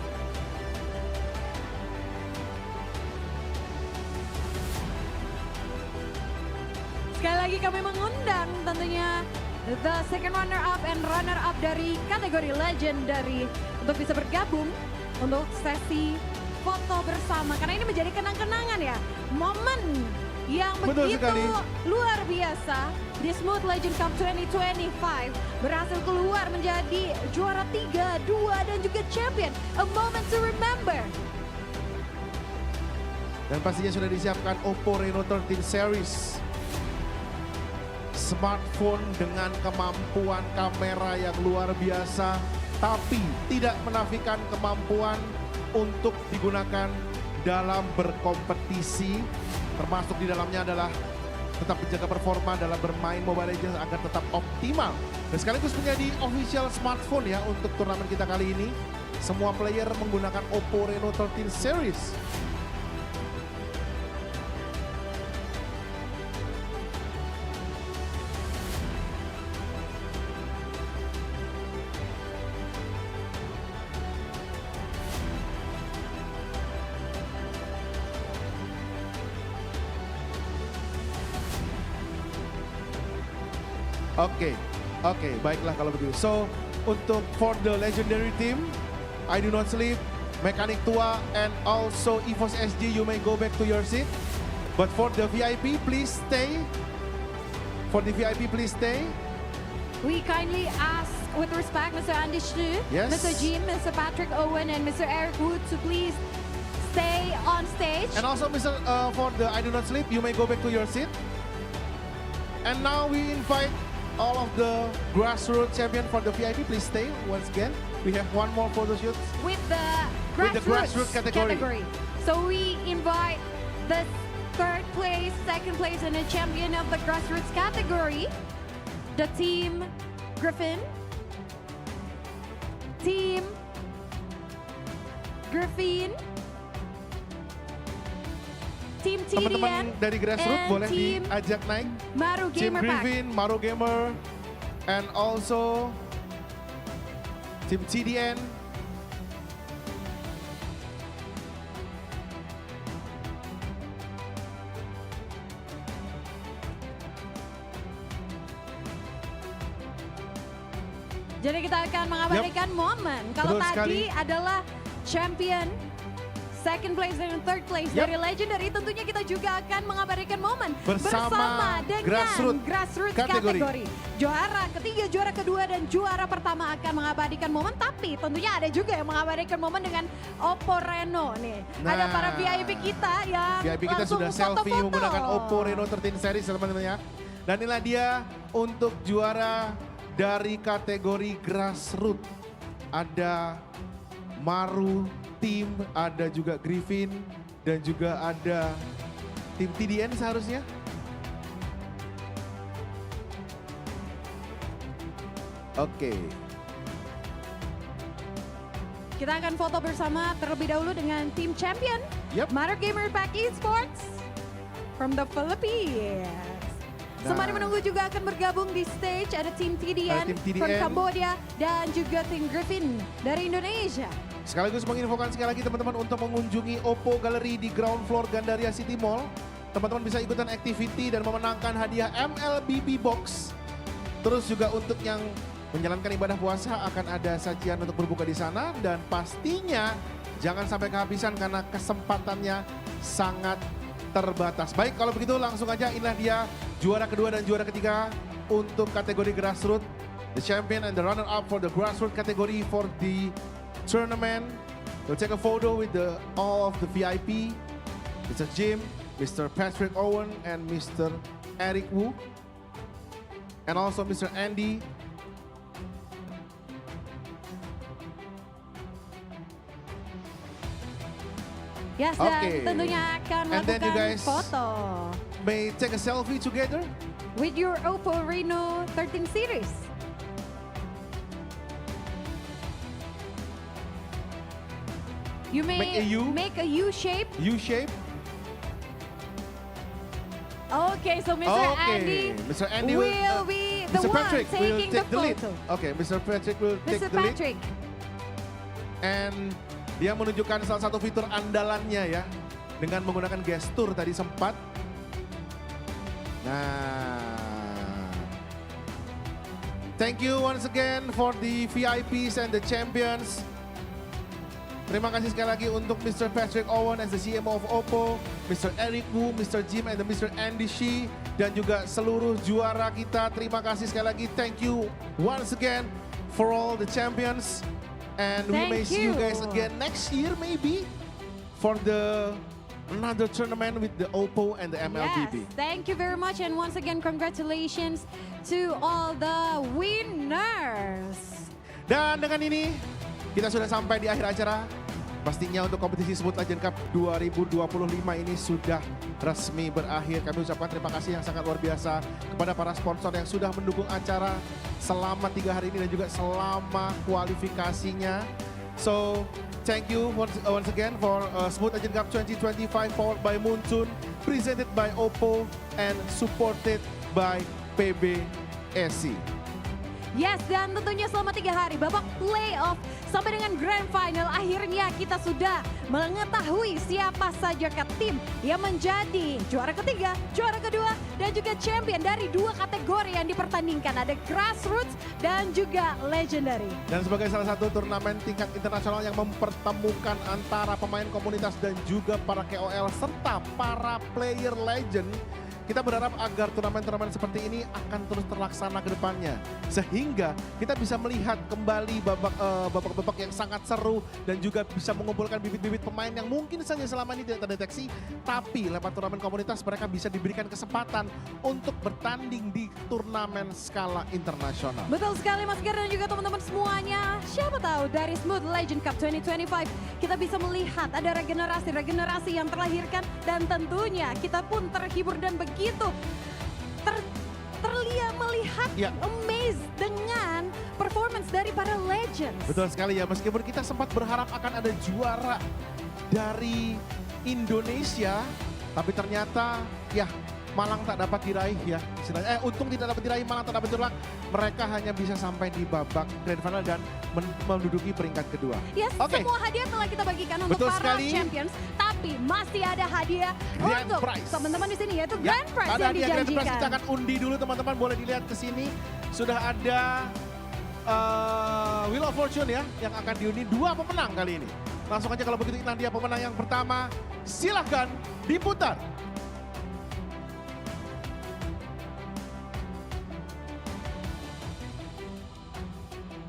S6: Sekali lagi kami mengundang tentunya the second runner up and runner up dari kategori legendary untuk bisa bergabung untuk sesi foto bersama. Karena ini menjadi kenang-kenangan ya. Momen yang begitu luar biasa di Smooth Legend Cup 2025 berhasil keluar menjadi juara 3, 2 dan juga champion. A moment to remember.
S5: Dan pastinya sudah disiapkan OPPO Reno 13 series. Smartphone dengan kemampuan kamera yang luar biasa, tapi tidak menafikan kemampuan untuk digunakan dalam berkompetisi, termasuk di dalamnya adalah tetap menjaga performa dalam bermain Mobile Legends agar tetap optimal. Dan sekaligus menjadi official smartphone ya untuk turnamen kita kali ini. Semua player menggunakan OPPO Reno 13 series. Oke, baiklah kalau begitu. So, untuk for the legendary team, I do not sleep, Mekanik Tua, and also EVOS SG, you may go back to your seat. But for the VIP, please stay. For the VIP, please stay.
S6: We kindly ask with respect Mr. Andy Shu,
S5: Yes.
S6: Mr. Jim, Mr. Patrick Owen, and Mr. Eric Wood to please stay on stage.
S5: And also, for the I do not sleep, you may go back to your seat. And now we invite all of the Grassroots champion for the VIP, please stay once again. We have one more photo shoot.
S6: With the
S5: Grassroots category.
S6: So we invite the third place, second place, and the champion of the Grassroots category, the team Griffin, team Griffin, Team
S5: Teman-teman
S6: TDN,
S5: dari Grassroots
S6: and
S5: boleh
S6: Team
S5: diajak naik.
S6: Maru
S5: Team
S6: Gamer Pack.
S5: Griffin, Maru Gamer, and also Team TDN.
S6: Jadi kita akan mengabadikan momen. Kalau
S5: Betul
S6: tadi
S5: sekali.
S6: adalah champion, second place dan third place dari legendary, tentunya kita juga akan mengabadikan momen
S5: Bersama
S6: dengan
S5: Grassroots
S6: kategori. Juara ketiga, juara kedua, dan juara pertama akan mengabadikan momen. Tapi tentunya ada juga yang mengabadikan momen dengan OPPO Reno nih. Ada para VIP kita yang
S5: VIP kita
S6: langsung
S5: sudah selfie
S6: foto-foto.
S5: menggunakan OPPO Reno 13 series teman-teman ya. Dan inilah dia untuk juara dari kategori Grassroots. Ada Maru Team, ada juga Griffin, dan juga ada tim TDN seharusnya. Oke.
S6: Kita akan foto bersama terlebih dahulu dengan tim champion, Maru Gamer Pack Esports from the Philippines. Sembari menunggu juga akan bergabung di stage ada tim TDN, from Cambodia dan juga tim Griffin dari Indonesia.
S5: Sekaligus menginfokan sekali lagi teman-teman untuk mengunjungi OPPO Gallery di ground floor Gandaria City Mall. Teman-teman bisa ikutan activity dan memenangkan hadiah MLBB Box. Terus juga untuk yang menjalankan ibadah puasa akan ada sajian untuk berbuka di sana. Dan pastinya Jangan sampai kehabisan karena kesempatannya sangat terbatas. Baik, kalau begitu langsung aja inilah dia juara kedua dan juara ketiga untuk kategori Grassroots. The champion and the runner-up for the Grassroots category for the tournament. We'll take a photo with all of the VIP. Mr. Jim, Mr. Patrick Owen, and Mr. Eric Wu. And also Mr. Andy.
S6: Yes,
S5: Okay.
S6: dan tentunya akan
S5: And then you
S6: melakukan
S5: guys
S6: foto
S5: may take a selfie together.
S6: with your OPPO Reno 13 series. You may
S5: Make a U.
S6: make a U shape.
S5: U shape.
S6: Okay, so Mr. Andy,
S5: Mr. Andy
S6: will be the
S5: Mr.
S6: one
S5: Patrick will
S6: taking the
S5: take the lead.
S6: photo.
S5: Okay, Mr. Patrick will take
S6: Mr.
S5: the lead.
S6: Patrick.
S5: And dia menunjukkan salah satu fitur andalannya ya. Dengan menggunakan gestur tadi sempat. Nah. Thank you once again for the VIPs and the champions. Terima kasih sekali lagi untuk Mr. Patrick Owen as the CMO of OPPO, Mr. Eric Wu, Mr. Jim, and Mr. Andy Shi, dan juga seluruh juara kita. Terima kasih sekali lagi. Thank you once again for all the champions. And we may see you guys again next year maybe for the another tournament with the OPPO and the MLBB.
S6: Yes, thank you very much and once again congratulations to all the winners.
S5: Dan dengan ini kita sudah sampai di akhir acara. Pastinya untuk kompetisi Smooth Legend Cup 2025 ini sudah resmi berakhir. Kami ucapkan terima kasih yang sangat luar biasa kepada para sponsor yang sudah mendukung acara selama 3 hari ini dan juga selama kualifikasinya. So, thank you once again for Smooth Legend Cup 2025 powered by Moonsoon, presented by OPPO, and supported by PBSI.
S6: Yes, dan tentunya selama 3 hari babak playoff sampai dengan grand final akhirnya kita sudah mengetahui siapa saja tim yang menjadi juara ketiga, juara kedua, dan juga champion dari 2 kategori yang dipertandingkan. Ada Grassroots dan juga Legendary.
S5: Dan sebagai salah satu turnamen tingkat internasional yang mempertemukan antara pemain komunitas dan juga para KOL serta para player legend, kita berharap agar turnamen-turnamen seperti ini akan terus terlaksana ke depannya. Sehingga kita bisa melihat kembali babak-babak yang sangat seru dan juga bisa mengumpulkan bibit-bibit pemain yang mungkin saja selama ini tidak terdeteksi. Tapi lewat turnamen komunitas mereka bisa diberikan kesempatan untuk bertanding di turnamen skala internasional.
S6: Betul sekali Mas Ger dan juga teman-teman semuanya. Siapa tahu dari Smooth Legend Cup 2025 kita bisa melihat ada regenerasi yang terlahirkan dan tentunya kita pun terhibur dan begitu terlihat melihat amazed dengan performance dari para legends.
S5: Betul sekali ya, meskipun kita sempat berharap akan ada juara dari Indonesia, tapi ternyata ya Malang tak dapat diraih ya. Untung tidak dapat diraih, Malang tak dapat diraih. Mereka hanya bisa sampai di babak grand final dan menduduki peringkat kedua.
S6: Yes, semua hadiah telah kita bagikan untuk para champions, tapi masih ada hadiah untuk teman-teman di sini yaitu grand prize yang dijanjikan.
S5: Grand prize kita akan undi dulu teman-teman, boleh dilihat ke sini. Sudah ada Wheel of Fortune ya yang akan diundi 2 pemenang kali ini. Langsung aja kalau begitu ini dia pemenang yang pertama. Silahkan diputar.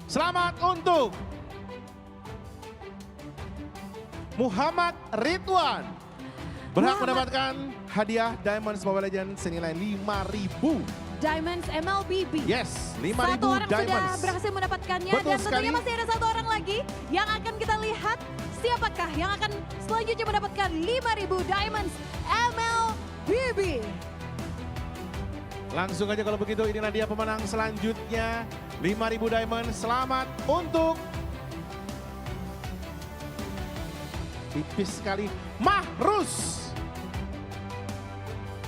S5: Selamat untuk Muhammad Ridwan. Berhak mendapatkan hadiah Diamonds Mobile Legends senilai 5.000.
S6: Diamonds MLBB.
S5: Yes, 5.000
S6: Satu orang
S5: Diamonds.
S6: sudah berhasil mendapatkannya.
S5: Betul
S6: dan tentunya
S5: sekali.
S6: masih ada 1 orang lagi yang akan kita lihat siapakah yang akan selanjutnya mendapatkan 5.000 Diamonds MLBB.
S5: Langsung aja kalau begitu inilah dia pemenang selanjutnya 5.000 Diamond. Selamat untuk tipis sekali Mahrus.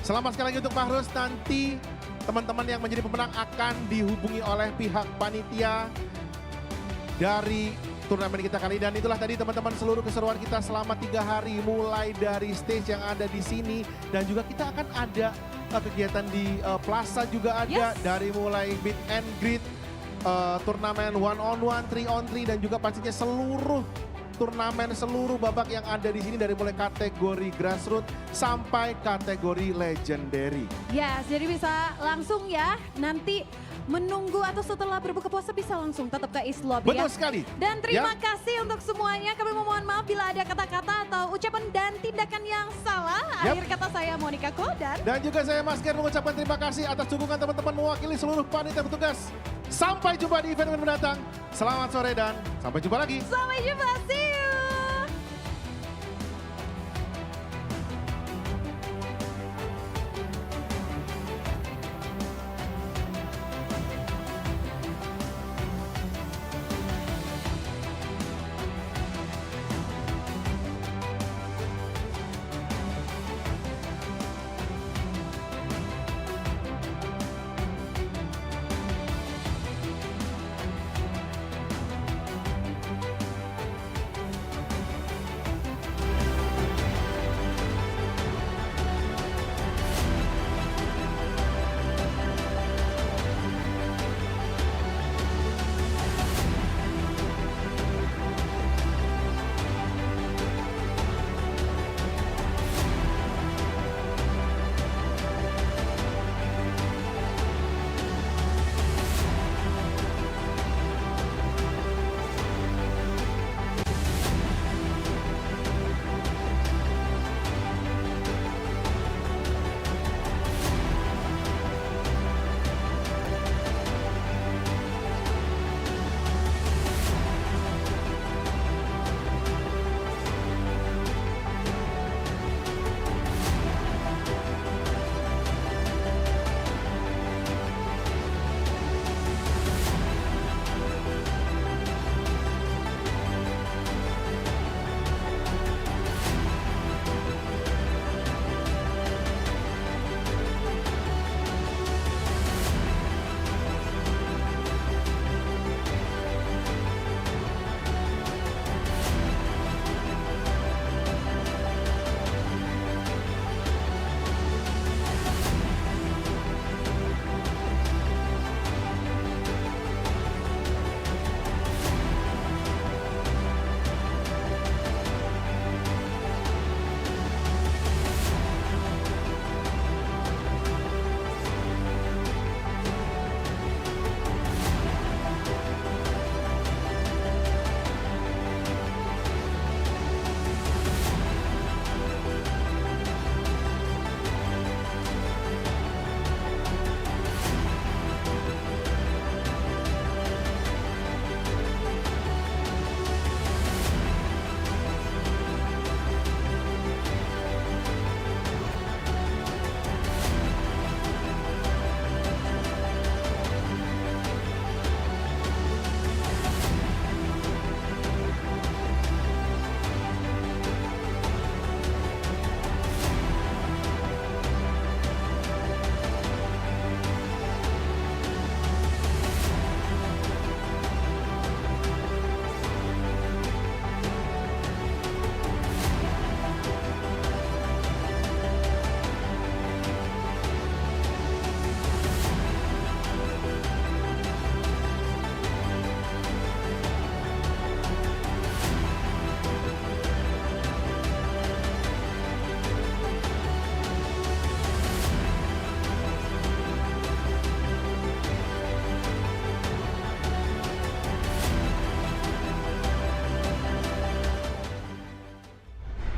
S5: Selamat sekali lagi untuk Mahrus. Nanti teman-teman yang menjadi pemenang akan dihubungi oleh pihak panitia dari turnamen kita kali. Dan itulah tadi teman-teman seluruh keseruan kita selama 3 hari. Mulai dari stage yang ada di sini dan juga kita akan ada kegiatan di Plaza juga ada. Dari mulai meet and greet, turnamen 1-on-1, 3-on-3 dan juga pastinya seluruh turnamen seluruh babak yang ada di sini dari mulai kategori grassroots sampai kategori legendary.
S6: Yes, jadi bisa langsung ya nanti menunggu atau setelah berbuka puasa bisa langsung tetap ke East Lobby
S5: Betul
S6: ya.
S5: sekali.
S6: Dan terima
S5: Ya.
S6: kasih untuk semuanya. Kami memohon maaf bila ada kata-kata atau ucapan dan tindakan yang salah.
S5: Yap.
S6: Akhir kata saya Monica Kodan.
S5: Dan juga saya Mas Ger mengucapkan terima kasih atas dukungan teman-teman mewakili seluruh panitia petugas. Sampai jumpa di event mendatang. Selamat sore dan sampai jumpa lagi.
S6: Sampai jumpa, see you.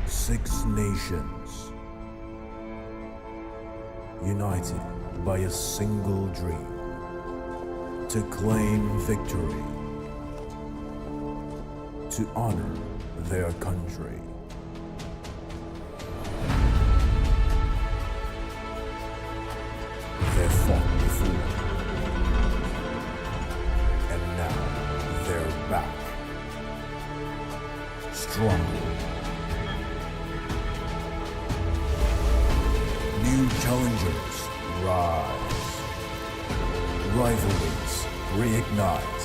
S18: Six nations, united by a single dream to claim victory, to honor their country. They fought before, and now they're back, stronger. New challengers rise. Rivalries reignite.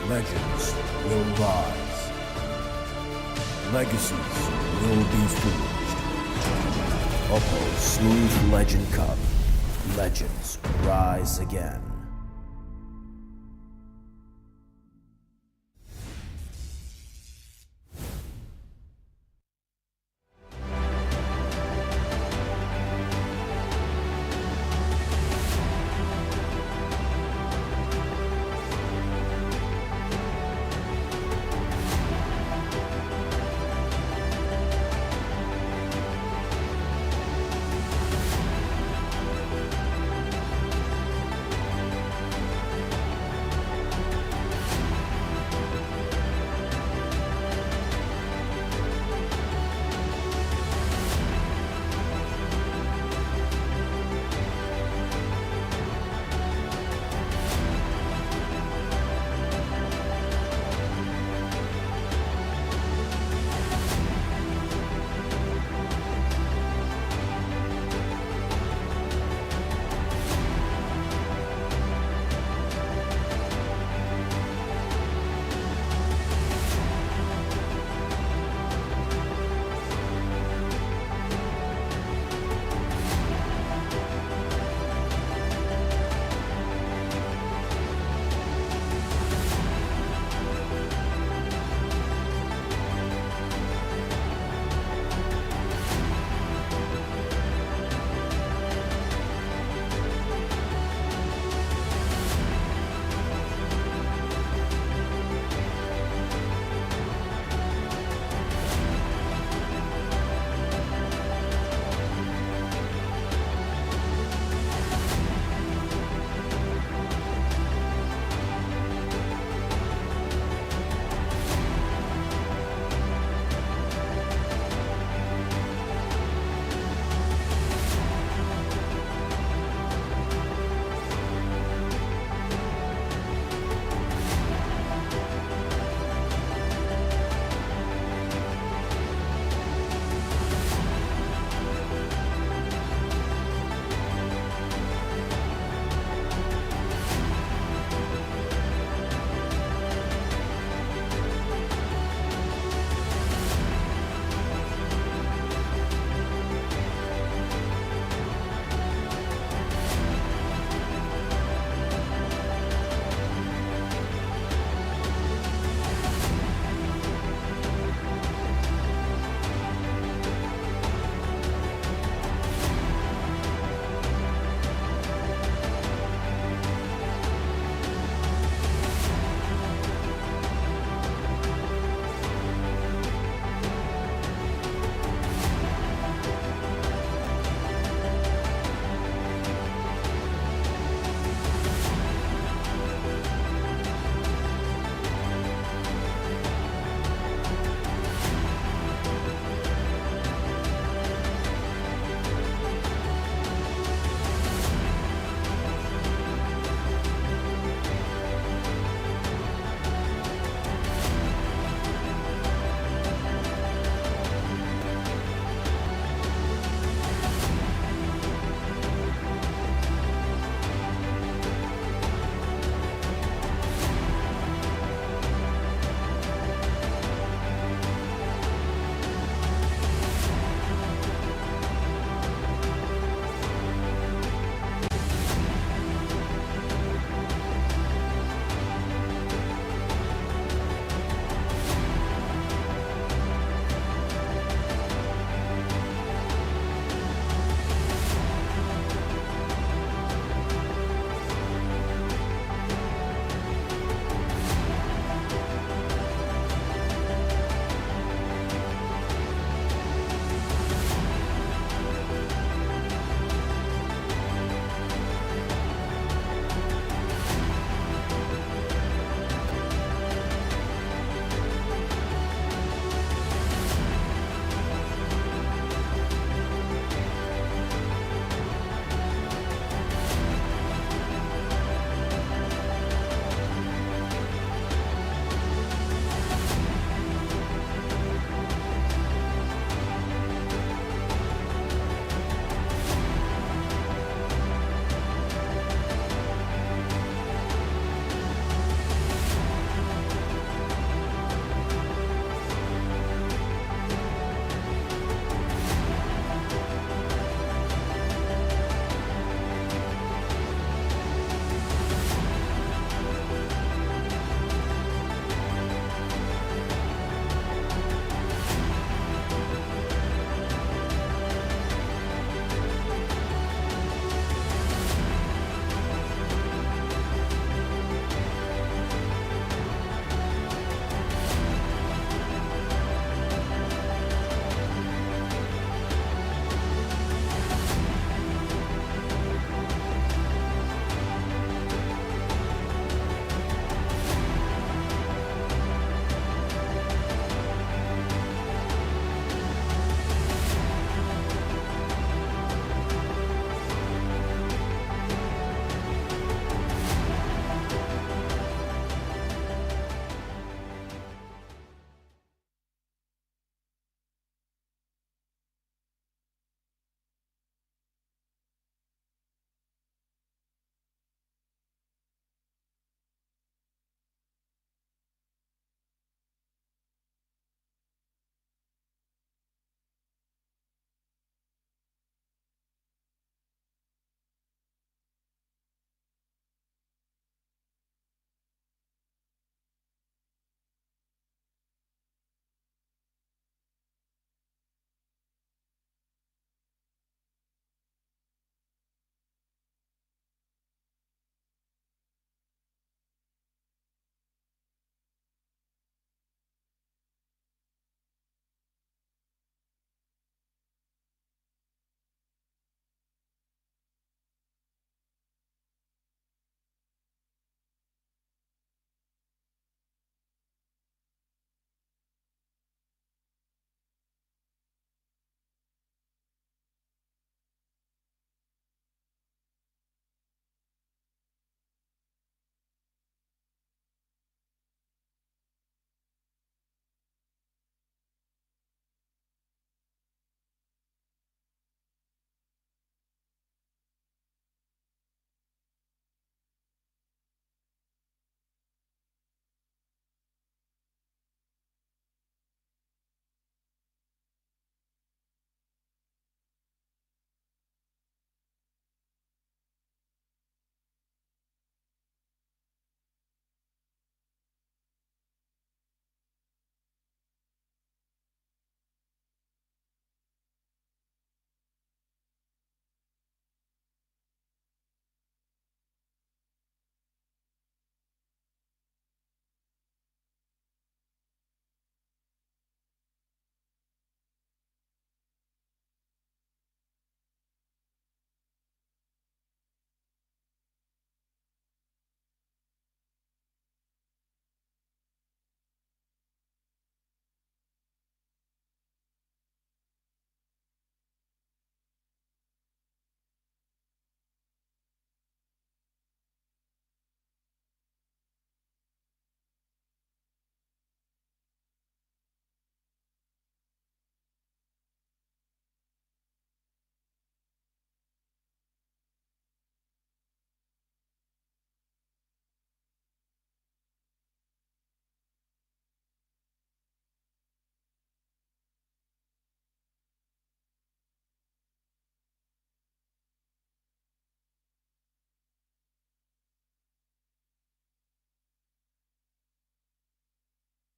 S18: Legends will rise. Legacies will be forged. OPPO Smooth Legend Cup. Legends rise again.